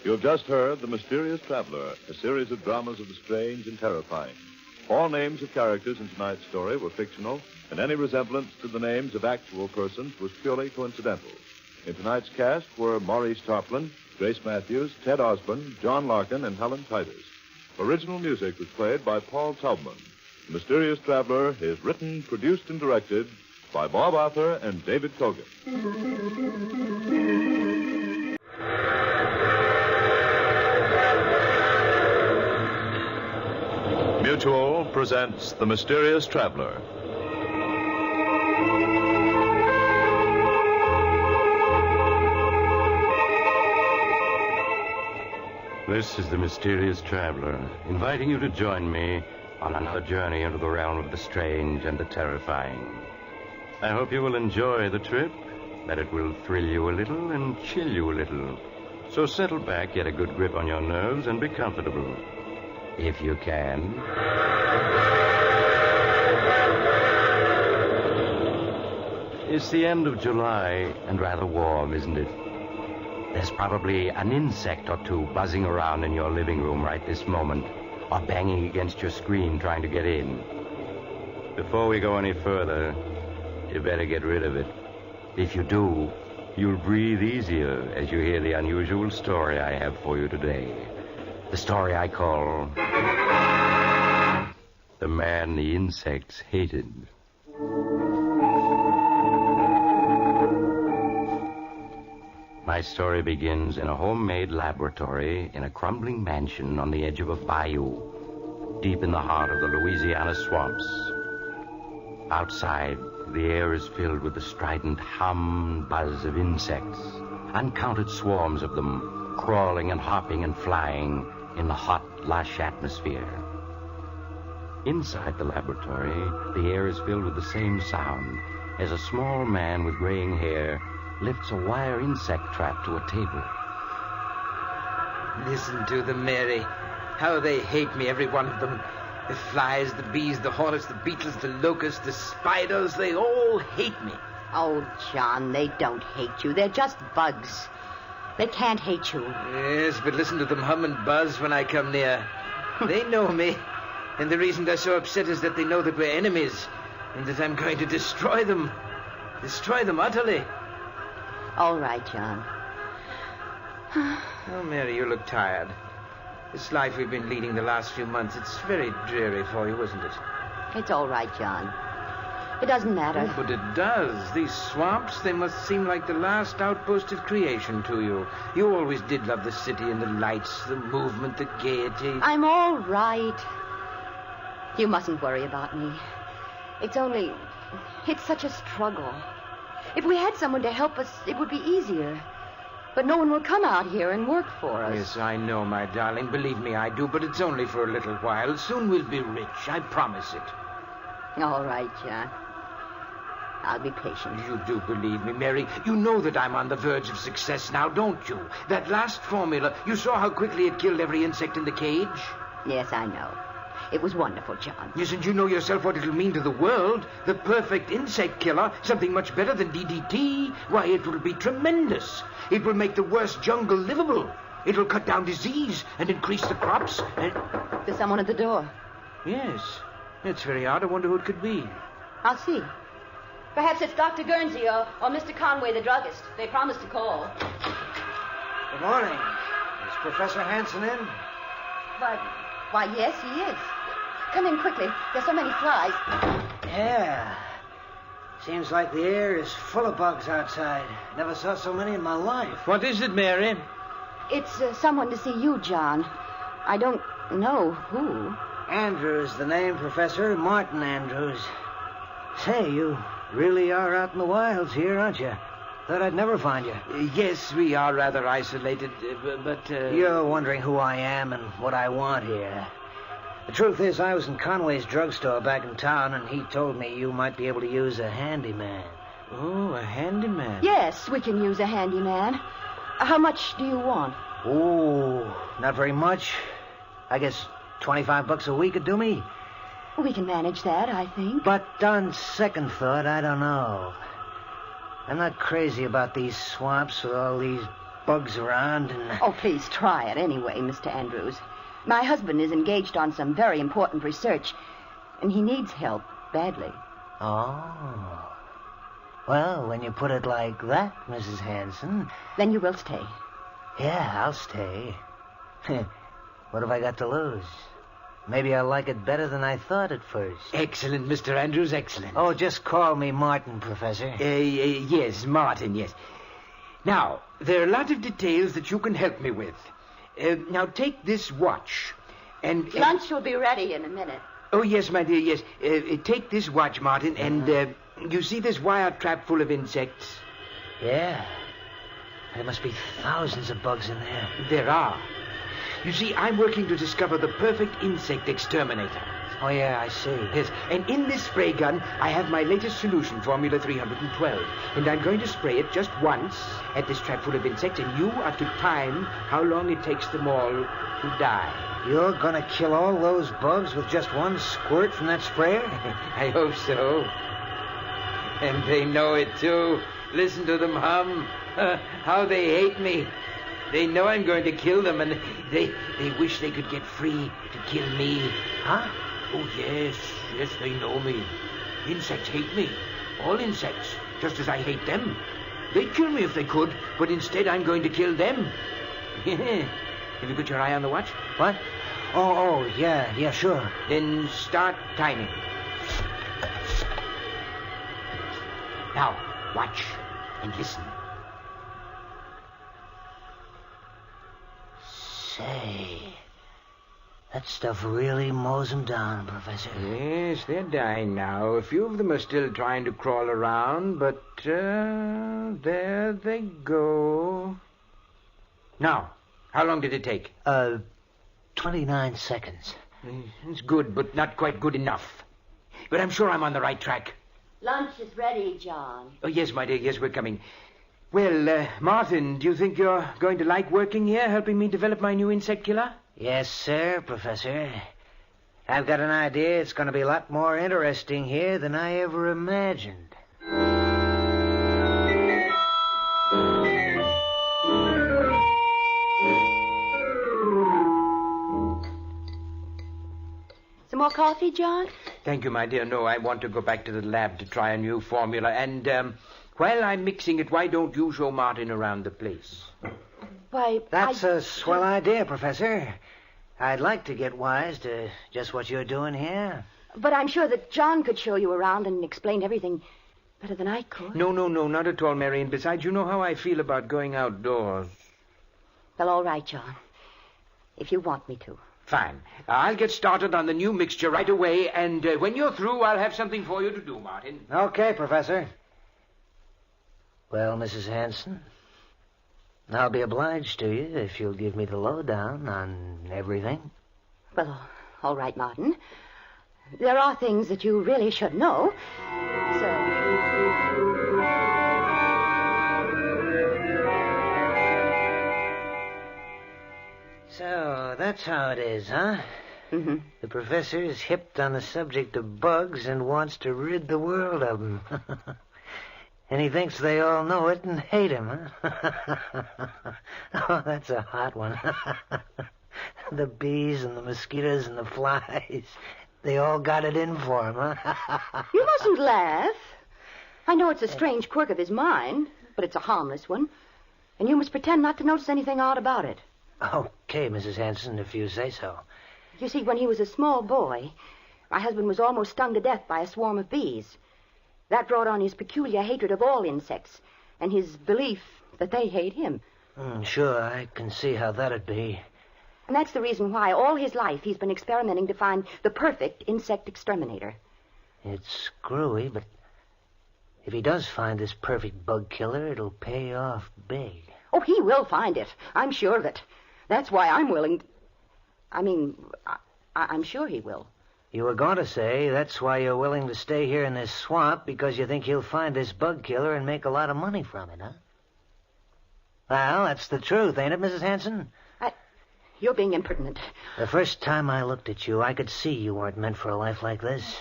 You have just heard The Mysterious Traveler, a series of dramas of the strange and terrifying. All names of characters in tonight's story were fictional, and any resemblance to the names of actual persons was purely coincidental. In tonight's cast were Maurice Tarplin, Grace Matthews, Ted Osborne, John Larkin, and Helen Titus. Original music was played by Paul Taubman. The Mysterious Traveler is written, produced, and directed by Bob Arthur and David Kogan. Mutual presents The Mysterious Traveler. This is The Mysterious Traveler, inviting you to join me on another journey into the realm of the strange and the terrifying. I hope you will enjoy the trip, that it will thrill you a little and chill you a little. So settle back, get a good grip on your nerves, and be comfortable. If you can. It's the end of July, and rather warm, isn't it? There's probably an insect or two buzzing around in your living room right this moment, or banging against your screen trying to get in. Before we go any further, you better get rid of it. If you do, you'll breathe easier as you hear the unusual story I have for you today. The story I call The Man the Insects Hated. My story begins in a homemade laboratory in a crumbling mansion on the edge of a bayou, deep in the heart of the Louisiana swamps. Outside, the air is filled with the strident hum and buzz of insects, uncounted swarms of them, crawling and hopping and flying in the hot, lush atmosphere. Inside the laboratory, the air is filled with the same sound as a small man with graying hair lifts a wire insect trap to a table. Listen to them, Mary. How they hate me, every one of them. The flies, the bees, the hornets, the beetles, the locusts, the spiders, they all hate me. Oh, John, they don't hate you. They're just bugs. They can't hate you. Yes, but listen to them hum and buzz when I come near. They know me. And the reason they're so upset is that they know that we're enemies and that I'm going to destroy them. Destroy them utterly. All right, John. Oh, Mary, you look tired. This life we've been leading the last few months, it's very dreary for you, isn't it? It's all right, John. It doesn't matter. Oh, but it does. These swamps, they must seem like the last outpost of creation to you. You always did love the city and the lights, the movement, the gaiety. I'm all right. You mustn't worry about me. It's such a struggle. If we had someone to help us, it would be easier. But no one will come out here and work for us. Yes, I know, my darling. Believe me, I do. But it's only for a little while. Soon we'll be rich. I promise it. All right, John. I'll be patient. You do believe me, Mary. You know that I'm on the verge of success now, don't you? That last formula, you saw how quickly it killed every insect in the cage? Yes, I know. It was wonderful, John. Yes, and you know yourself what it'll mean to the world. The perfect insect killer, something much better than DDT. Why, it will be tremendous. It will make the worst jungle livable. It'll cut down disease and increase the crops and... There's someone at the door. Yes. It's very odd. I wonder who it could be. I'll see. Perhaps it's Dr. Guernsey or Mr. Conway, the druggist. They promised to call. Good morning. Is Professor Hanson in? Why, yes, he is. Come in quickly. There's so many flies. Yeah. Seems like the air is full of bugs outside. Never saw so many in my life. What is it, Mary? It's someone to see you, John. I don't know who. Andrews, the name, Professor. Martin Andrews. Say, you really are out in the wilds here, aren't you? Thought I'd never find you. Yes, we are rather isolated, but... You're wondering who I am and what I want here. The truth is, I was in Conway's drugstore back in town, and he told me you might be able to use a handyman. Oh, a handyman? Yes, we can use a handyman. How much do you want? Oh, not very much. I guess $25 a week would do me. We can manage that, I think. But on second thought, I don't know. I'm not crazy about these swamps with all these bugs around and... Oh, please try it anyway, Mr. Andrews. My husband is engaged on some very important research, and he needs help badly. Oh. Well, when you put it like that, Mrs. Hanson... Then you will stay. Yeah, I'll stay. What have I got to lose? Maybe I'll like it better than I thought at first. Excellent, Mr. Andrews, excellent. Oh, just call me Martin, Professor. Yes, Martin, yes. Now, there are a lot of details that you can help me with. Now, take this watch, and... Lunch will be ready in a minute. Oh, yes, my dear, yes. Take this watch, Martin, and you see this wire trap full of insects? Yeah. There must be thousands of bugs in there. There are. You see, I'm working to discover the perfect insect exterminator. Oh, yeah, I see. Yes, and in this spray gun, I have my latest solution, Formula 312. And I'm going to spray it just once at this trap full of insects, and you are to time how long it takes them all to die. You're gonna kill all those bugs with just one squirt from that sprayer? I hope so. And they know it, too. Listen to them hum. How they hate me. They know I'm going to kill them, and they wish they could get free to kill me. Huh? Oh, yes, they know me. Insects hate me. All insects, just as I hate them. They'd kill me if they could, but instead I'm going to kill them. Have you got your eye on the watch? What? Oh, yeah, sure. Then start timing. Now, watch and listen. Say, that stuff really mows them down, Professor. Yes, they're dying now. A few of them are still trying to crawl around, but there they go. Now, how long did it take? 29 seconds. It's good, but not quite good enough. But I'm sure I'm on the right track. Lunch is ready, John. Oh, yes, my dear, yes, we're coming. Well, Martin, do you think you're going to like working here, helping me develop my new insect killer? Yes, sir, Professor. I've got an idea it's going to be a lot more interesting here than I ever imagined. Some more coffee, John? Thank you, my dear. No, I want to go back to the lab to try a new formula. And while I'm mixing it, why don't you show Martin around the place? Why, That's a swell idea, Professor. I'd like to get wise to just what you're doing here. But I'm sure that John could show you around and explain everything better than I could. No, not at all, Mary. And besides, you know how I feel about going outdoors. Well, all right, John. If you want me to. Fine. I'll get started on the new mixture right away, and when you're through, I'll have something for you to do, Martin. Okay, Professor. Well, Mrs. Hanson, I'll be obliged to you if you'll give me the lowdown on everything. Well, all right, Martin. There are things that you really should know. So, that's how it is, huh? Mm-hmm. The professor is hipped on the subject of bugs and wants to rid the world of them. And he thinks they all know it and hate him, huh? Oh, that's a hot one. The bees and the mosquitoes and the flies, they all got it in for him, huh? You mustn't laugh. I know it's a strange quirk of his mind, but it's a harmless one. And you must pretend not to notice anything odd about it. Okay, Mrs. Hanson, if you say so. You see, when he was a small boy, my husband was almost stung to death by a swarm of bees. That brought on his peculiar hatred of all insects, and his belief that they hate him. Sure, I can see how that'd be. And that's the reason why all his life he's been experimenting to find the perfect insect exterminator. It's screwy, but if he does find this perfect bug killer, it'll pay off big. Oh, he will find it. I'm sure of it. That's why I'm willing... I'm sure he will. You were going to say that's why you're willing to stay here in this swamp, because you think he'll find this bug killer and make a lot of money from it, huh? Well, that's the truth, ain't it, Mrs. Hanson? You're being impertinent. The first time I looked at you, I could see you weren't meant for a life like this.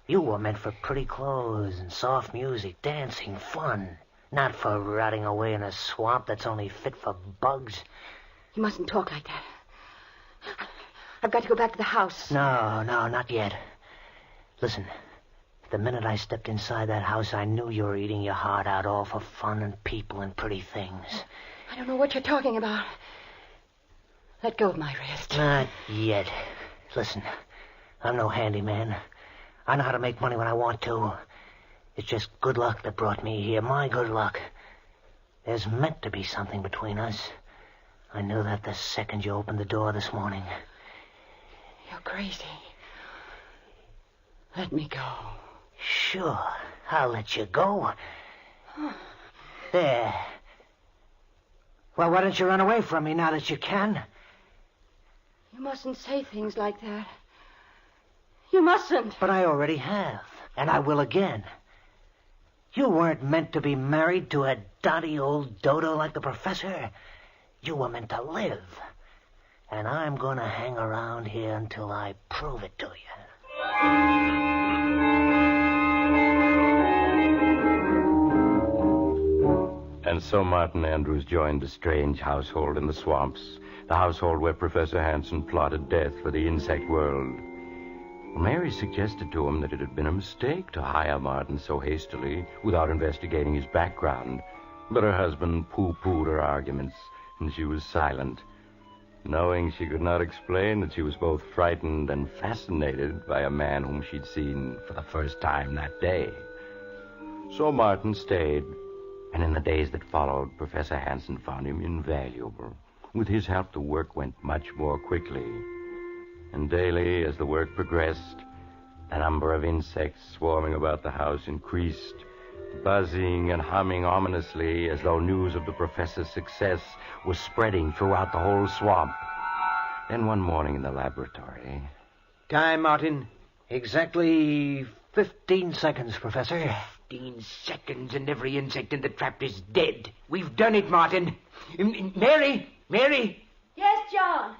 You were meant for pretty clothes and soft music, dancing, fun. Not for rotting away in a swamp that's only fit for bugs. You mustn't talk like that. I've got to go back to the house. No, not yet. Listen, the minute I stepped inside that house, I knew you were eating your heart out all for fun and people and pretty things. I don't know what you're talking about. Let go of my wrist. Not yet. Listen, I'm no handyman. I know how to make money when I want to. It's just good luck that brought me here. My good luck. There's meant to be something between us. I knew that the second you opened the door this morning. You're crazy. Let me go. Sure, I'll let you go. There. Well, why don't you run away from me now that you can? You mustn't say things like that. You mustn't. But I already have, and I will again. You weren't meant to be married to a dotty old dodo like the professor. You were meant to live. And I'm going to hang around here until I prove it to you. And so Martin Andrews joined the strange household in the swamps, the household where Professor Hanson plotted death for the insect world. Mary suggested to him that it had been a mistake to hire Martin so hastily without investigating his background. But her husband pooh-poohed her arguments, and she was silent, knowing she could not explain that she was both frightened and fascinated by a man whom she'd seen for the first time that day. So Martin stayed, and in the days that followed, Professor Hanson found him invaluable. With his help, the work went much more quickly. And daily, as the work progressed, the number of insects swarming about the house increased, buzzing and humming ominously as though news of the professor's success was spreading throughout the whole swamp. Then one morning in the laboratory... Time, Martin. Exactly 15 seconds, Professor. 15 seconds and every insect in the trap is dead. We've done it, Martin. Mary! Yes, John.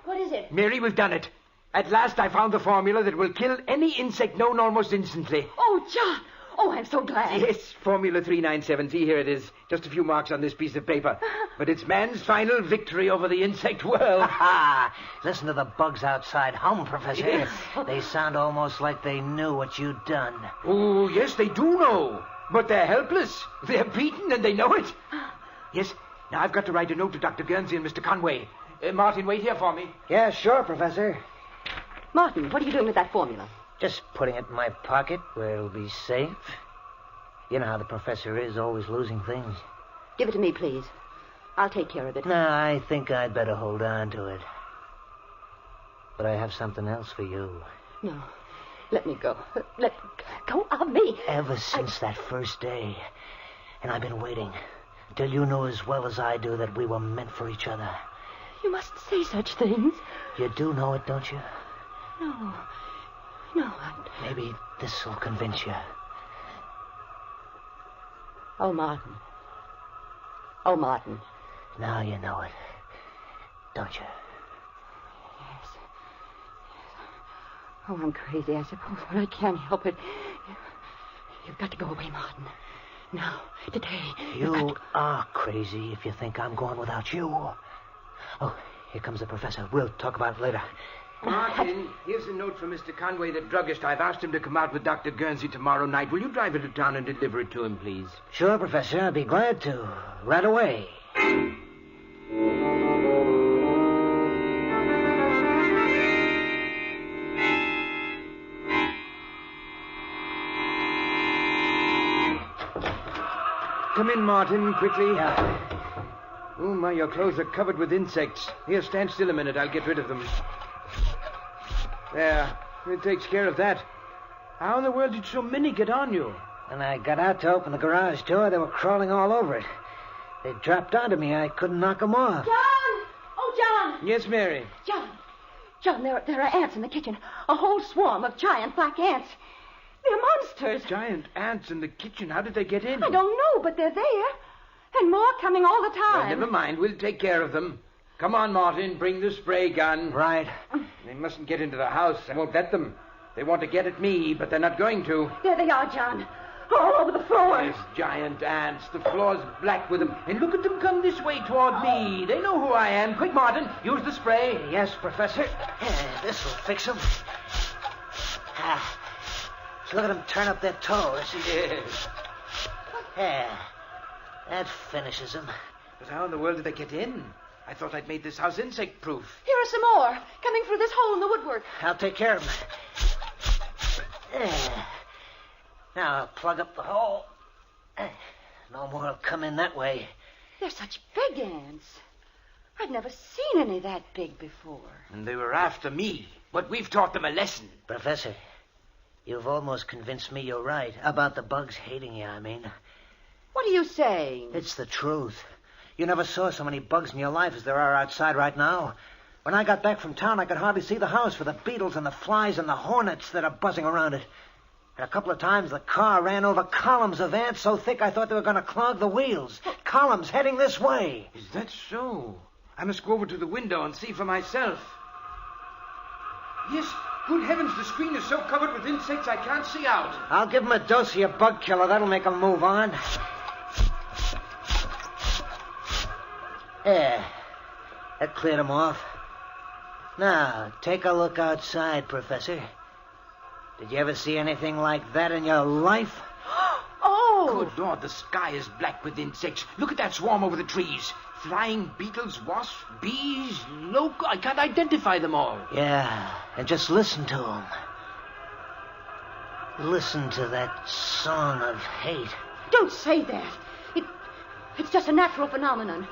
What is it? Mary, we've done it. At last I found the formula that will kill any insect known almost instantly. Oh, John. Oh, I'm so glad. Yes, Formula 397. See, here it is. Just a few marks on this piece of paper. But it's man's final victory over the insect world. Ha! Listen to the bugs outside hum, Professor. Yes. They sound almost like they knew what you'd done. Oh, yes, they do know. But they're helpless. They're beaten and they know it. Yes, now I've got to write a note to Dr. Guernsey and Mr. Conway. Martin, wait here for me. Yeah, sure, Professor. Martin, what are you doing with that formula? Just putting it in my pocket where it'll be safe. You know how the professor is, always losing things. Give it to me, please. I'll take care of it. No, I think I'd better hold on to it. But I have something else for you. No. Let me go. Let go of me. Ever since that first day. And I've been waiting till you know as well as I do that we were meant for each other. You mustn't say such things. You do know it, don't you? No. Maybe this'll convince you. Oh, Martin. Now you know it, don't you? Yes. Oh, I'm crazy, I suppose, but I can't help it. You've got to go away, Martin. Now, today. You are crazy if you think I'm going without you. Oh, here comes the professor. We'll talk about it later. Martin, here's a note from Mr. Conway, the druggist. I've asked him to come out with Dr. Guernsey tomorrow night. Will you drive into town and deliver it to him, please? Sure, Professor. I'll be glad to. Right away. Come in, Martin, quickly. Yeah. Oh, my, your clothes are covered with insects. Here, stand still a minute. I'll get rid of them. There. It takes care of that. How in the world did so many get on you? When I got out to open the garage door, they were crawling all over it. They dropped onto me. I couldn't knock them off. John! Oh, John! Yes, Mary? John, there are ants in the kitchen. A whole swarm of giant black ants. They're monsters. Giant ants in the kitchen. How did they get in? I don't know, but they're there. And more coming all the time. Well, never mind. We'll take care of them. Come on, Martin. Bring the spray gun. Right. They mustn't get into the house. I won't let them. They want to get at me, but they're not going to. There they are, John. All over the floor. There's giant ants. The floor's black with them. And look at them come this way toward me. They know who I am. Quick, Martin. Use the spray. Yes, Professor. This'll fix them. Look at them turn up their toes. Yes. That finishes them. But how in the world did they get in? I thought I'd made this house insect-proof. Here are some more, coming through this hole in the woodwork. I'll take care of them. Now I'll plug up the hole. No more will come in that way. They're such big ants. I've never seen any that big before. And they were after me. But we've taught them a lesson. Professor, you've almost convinced me you're right. About the bugs hating you, I mean. What are you saying? It's the truth. You never saw so many bugs in your life as there are outside right now. When I got back from town, I could hardly see the house for the beetles and the flies and the hornets that are buzzing around it. And a couple of times the car ran over columns of ants so thick I thought they were going to clog the wheels. Columns heading this way. Is that so? I must go over to the window and see for myself. Yes, good heavens, the screen is so covered with insects I can't see out. I'll give them a dose of your bug killer. That'll make them move on. There. That cleared them off. Now, take a look outside, Professor. Did you ever see anything like that in your life? Oh! Good Lord, the sky is black with insects. Look at that swarm over the trees. Flying beetles, wasps, bees, I can't identify them all. Yeah, and just listen to them. Listen to that song of hate. Don't say that. It's just a natural phenomenon.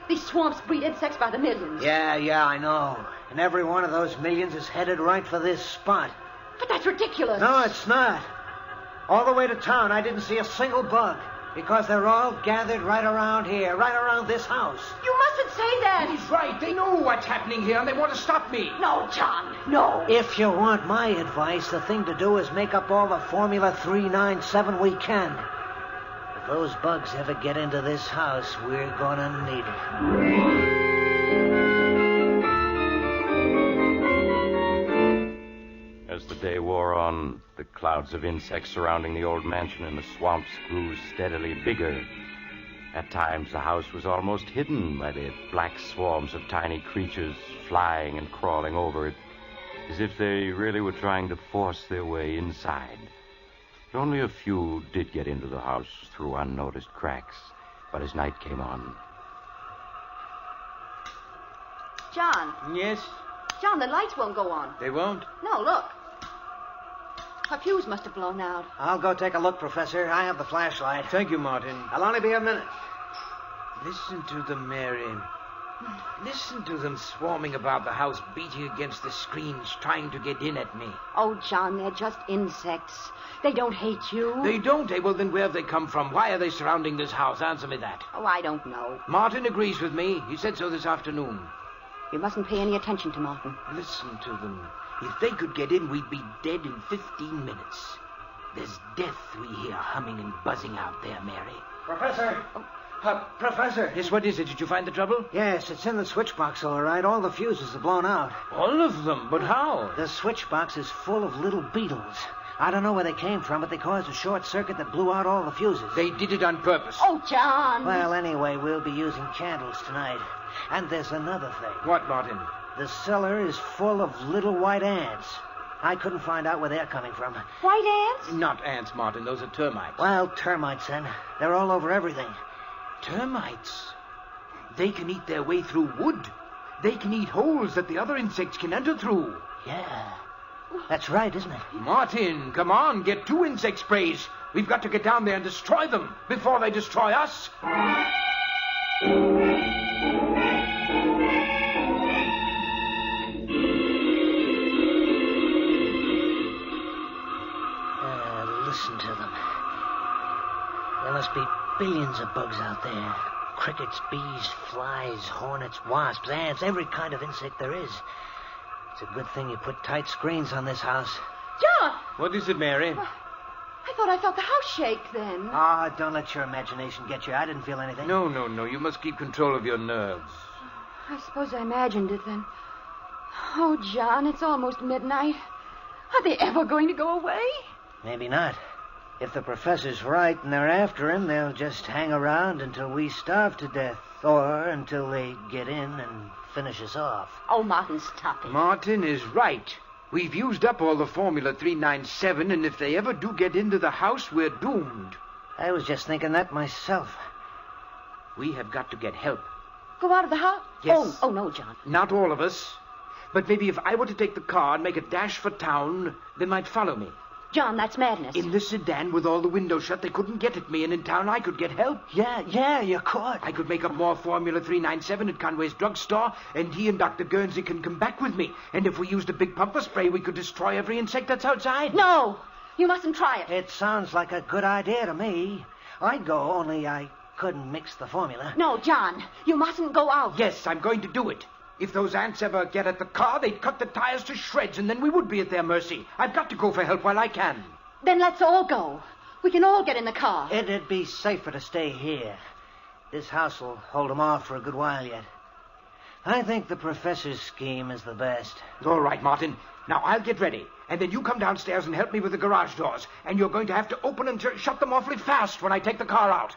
These swamps breed insects by the millions. Yeah, I know. And every one of those millions is headed right for this spot. But that's ridiculous. No, it's not. All the way to town, I didn't see a single bug. Because they're all gathered right around here, right around this house. You mustn't say that. He's right. They know what's happening here, and they want to stop me. No, John, no. If you want my advice, the thing to do is make up all the Formula 397 we can. If those bugs ever get into this house, we're gonna need it. As the day wore on, the clouds of insects surrounding the old mansion in the swamps grew steadily bigger. At times, the house was almost hidden by the black swarms of tiny creatures flying and crawling over it, as if they really were trying to force their way inside. But only a few did get into the house through unnoticed cracks, but as night came on... John. Yes? John, the lights won't go on. They won't? No, look. Our fuse must have blown out. I'll go take a look, Professor. I have the flashlight. Thank you, Martin. I'll only be a minute. Listen to them, Mary. Listen to them swarming about the house, beating against the screens, trying to get in at me. Oh, John, they're just insects. They don't hate you. They don't? Well, then where have they come from? Why are they surrounding this house? Answer me that. Oh, I don't know. Martin agrees with me. He said so this afternoon. You mustn't pay any attention to Martin. Listen to them. If they could get in, we'd be dead in 15 minutes. There's death we hear humming and buzzing out there, Mary. Professor! Professor! Yes, what is it? Did you find the trouble? Yes, it's in the switch box, all right. All the fuses are blown out. All of them? But how? The switch box is full of little beetles. I don't know where they came from, but they caused a short circuit that blew out all the fuses. They did it on purpose. Oh, John! Well, anyway, we'll be using candles tonight. And there's another thing. What, Martin? The cellar is full of little white ants. I couldn't find out where they're coming from. White ants? Not ants, Martin. Those are termites. Well, termites, then. They're all over everything. Termites? They can eat their way through wood. They can eat holes that the other insects can enter through. Yeah. That's right, isn't it? Martin, come on. Get 2 insect sprays. We've got to get down there and destroy them before they destroy us. Listen to them. There must be billions of bugs out there. Crickets, bees, flies, hornets, wasps, ants, every kind of insect there is. It's a good thing you put tight screens on this house. John! What is it, Mary? I thought I felt the house shake then. Ah, don't let your imagination get you. I didn't feel anything. No. You must keep control of your nerves. I suppose I imagined it then. Oh, John, it's almost midnight. Are they ever going to go away? Maybe not. If the professor's right and they're after him, they'll just hang around until we starve to death. Or until they get in and finish us off. Oh, Martin, stop it. Martin is right. We've used up all the Formula 397, and if they ever do get into the house, we're doomed. I was just thinking that myself. We have got to get help. Go out of the house? Yes. Oh, no, John. Not all of us. But maybe if I were to take the car and make a dash for town, they might follow me. John, that's madness. In the sedan with all the windows shut, they couldn't get at me, and in town I could get help. Yeah, you could. I could make up more Formula 397 at Conway's drugstore, and he and Dr. Guernsey can come back with me. And if we used a big pumper spray, we could destroy every insect that's outside. No, you mustn't try it. It sounds like a good idea to me. I'd go, only I couldn't mix the formula. No, John, you mustn't go out. Yes, I'm going to do it. If those ants ever get at the car, they'd cut the tires to shreds, and then we would be at their mercy. I've got to go for help while I can. Then let's all go. We can all get in the car. It'd be safer to stay here. This house will hold them off for a good while yet. I think the professor's scheme is the best. All right, Martin. Now, I'll get ready. And then you come downstairs and help me with the garage doors. And you're going to have to open and shut them awfully fast when I take the car out.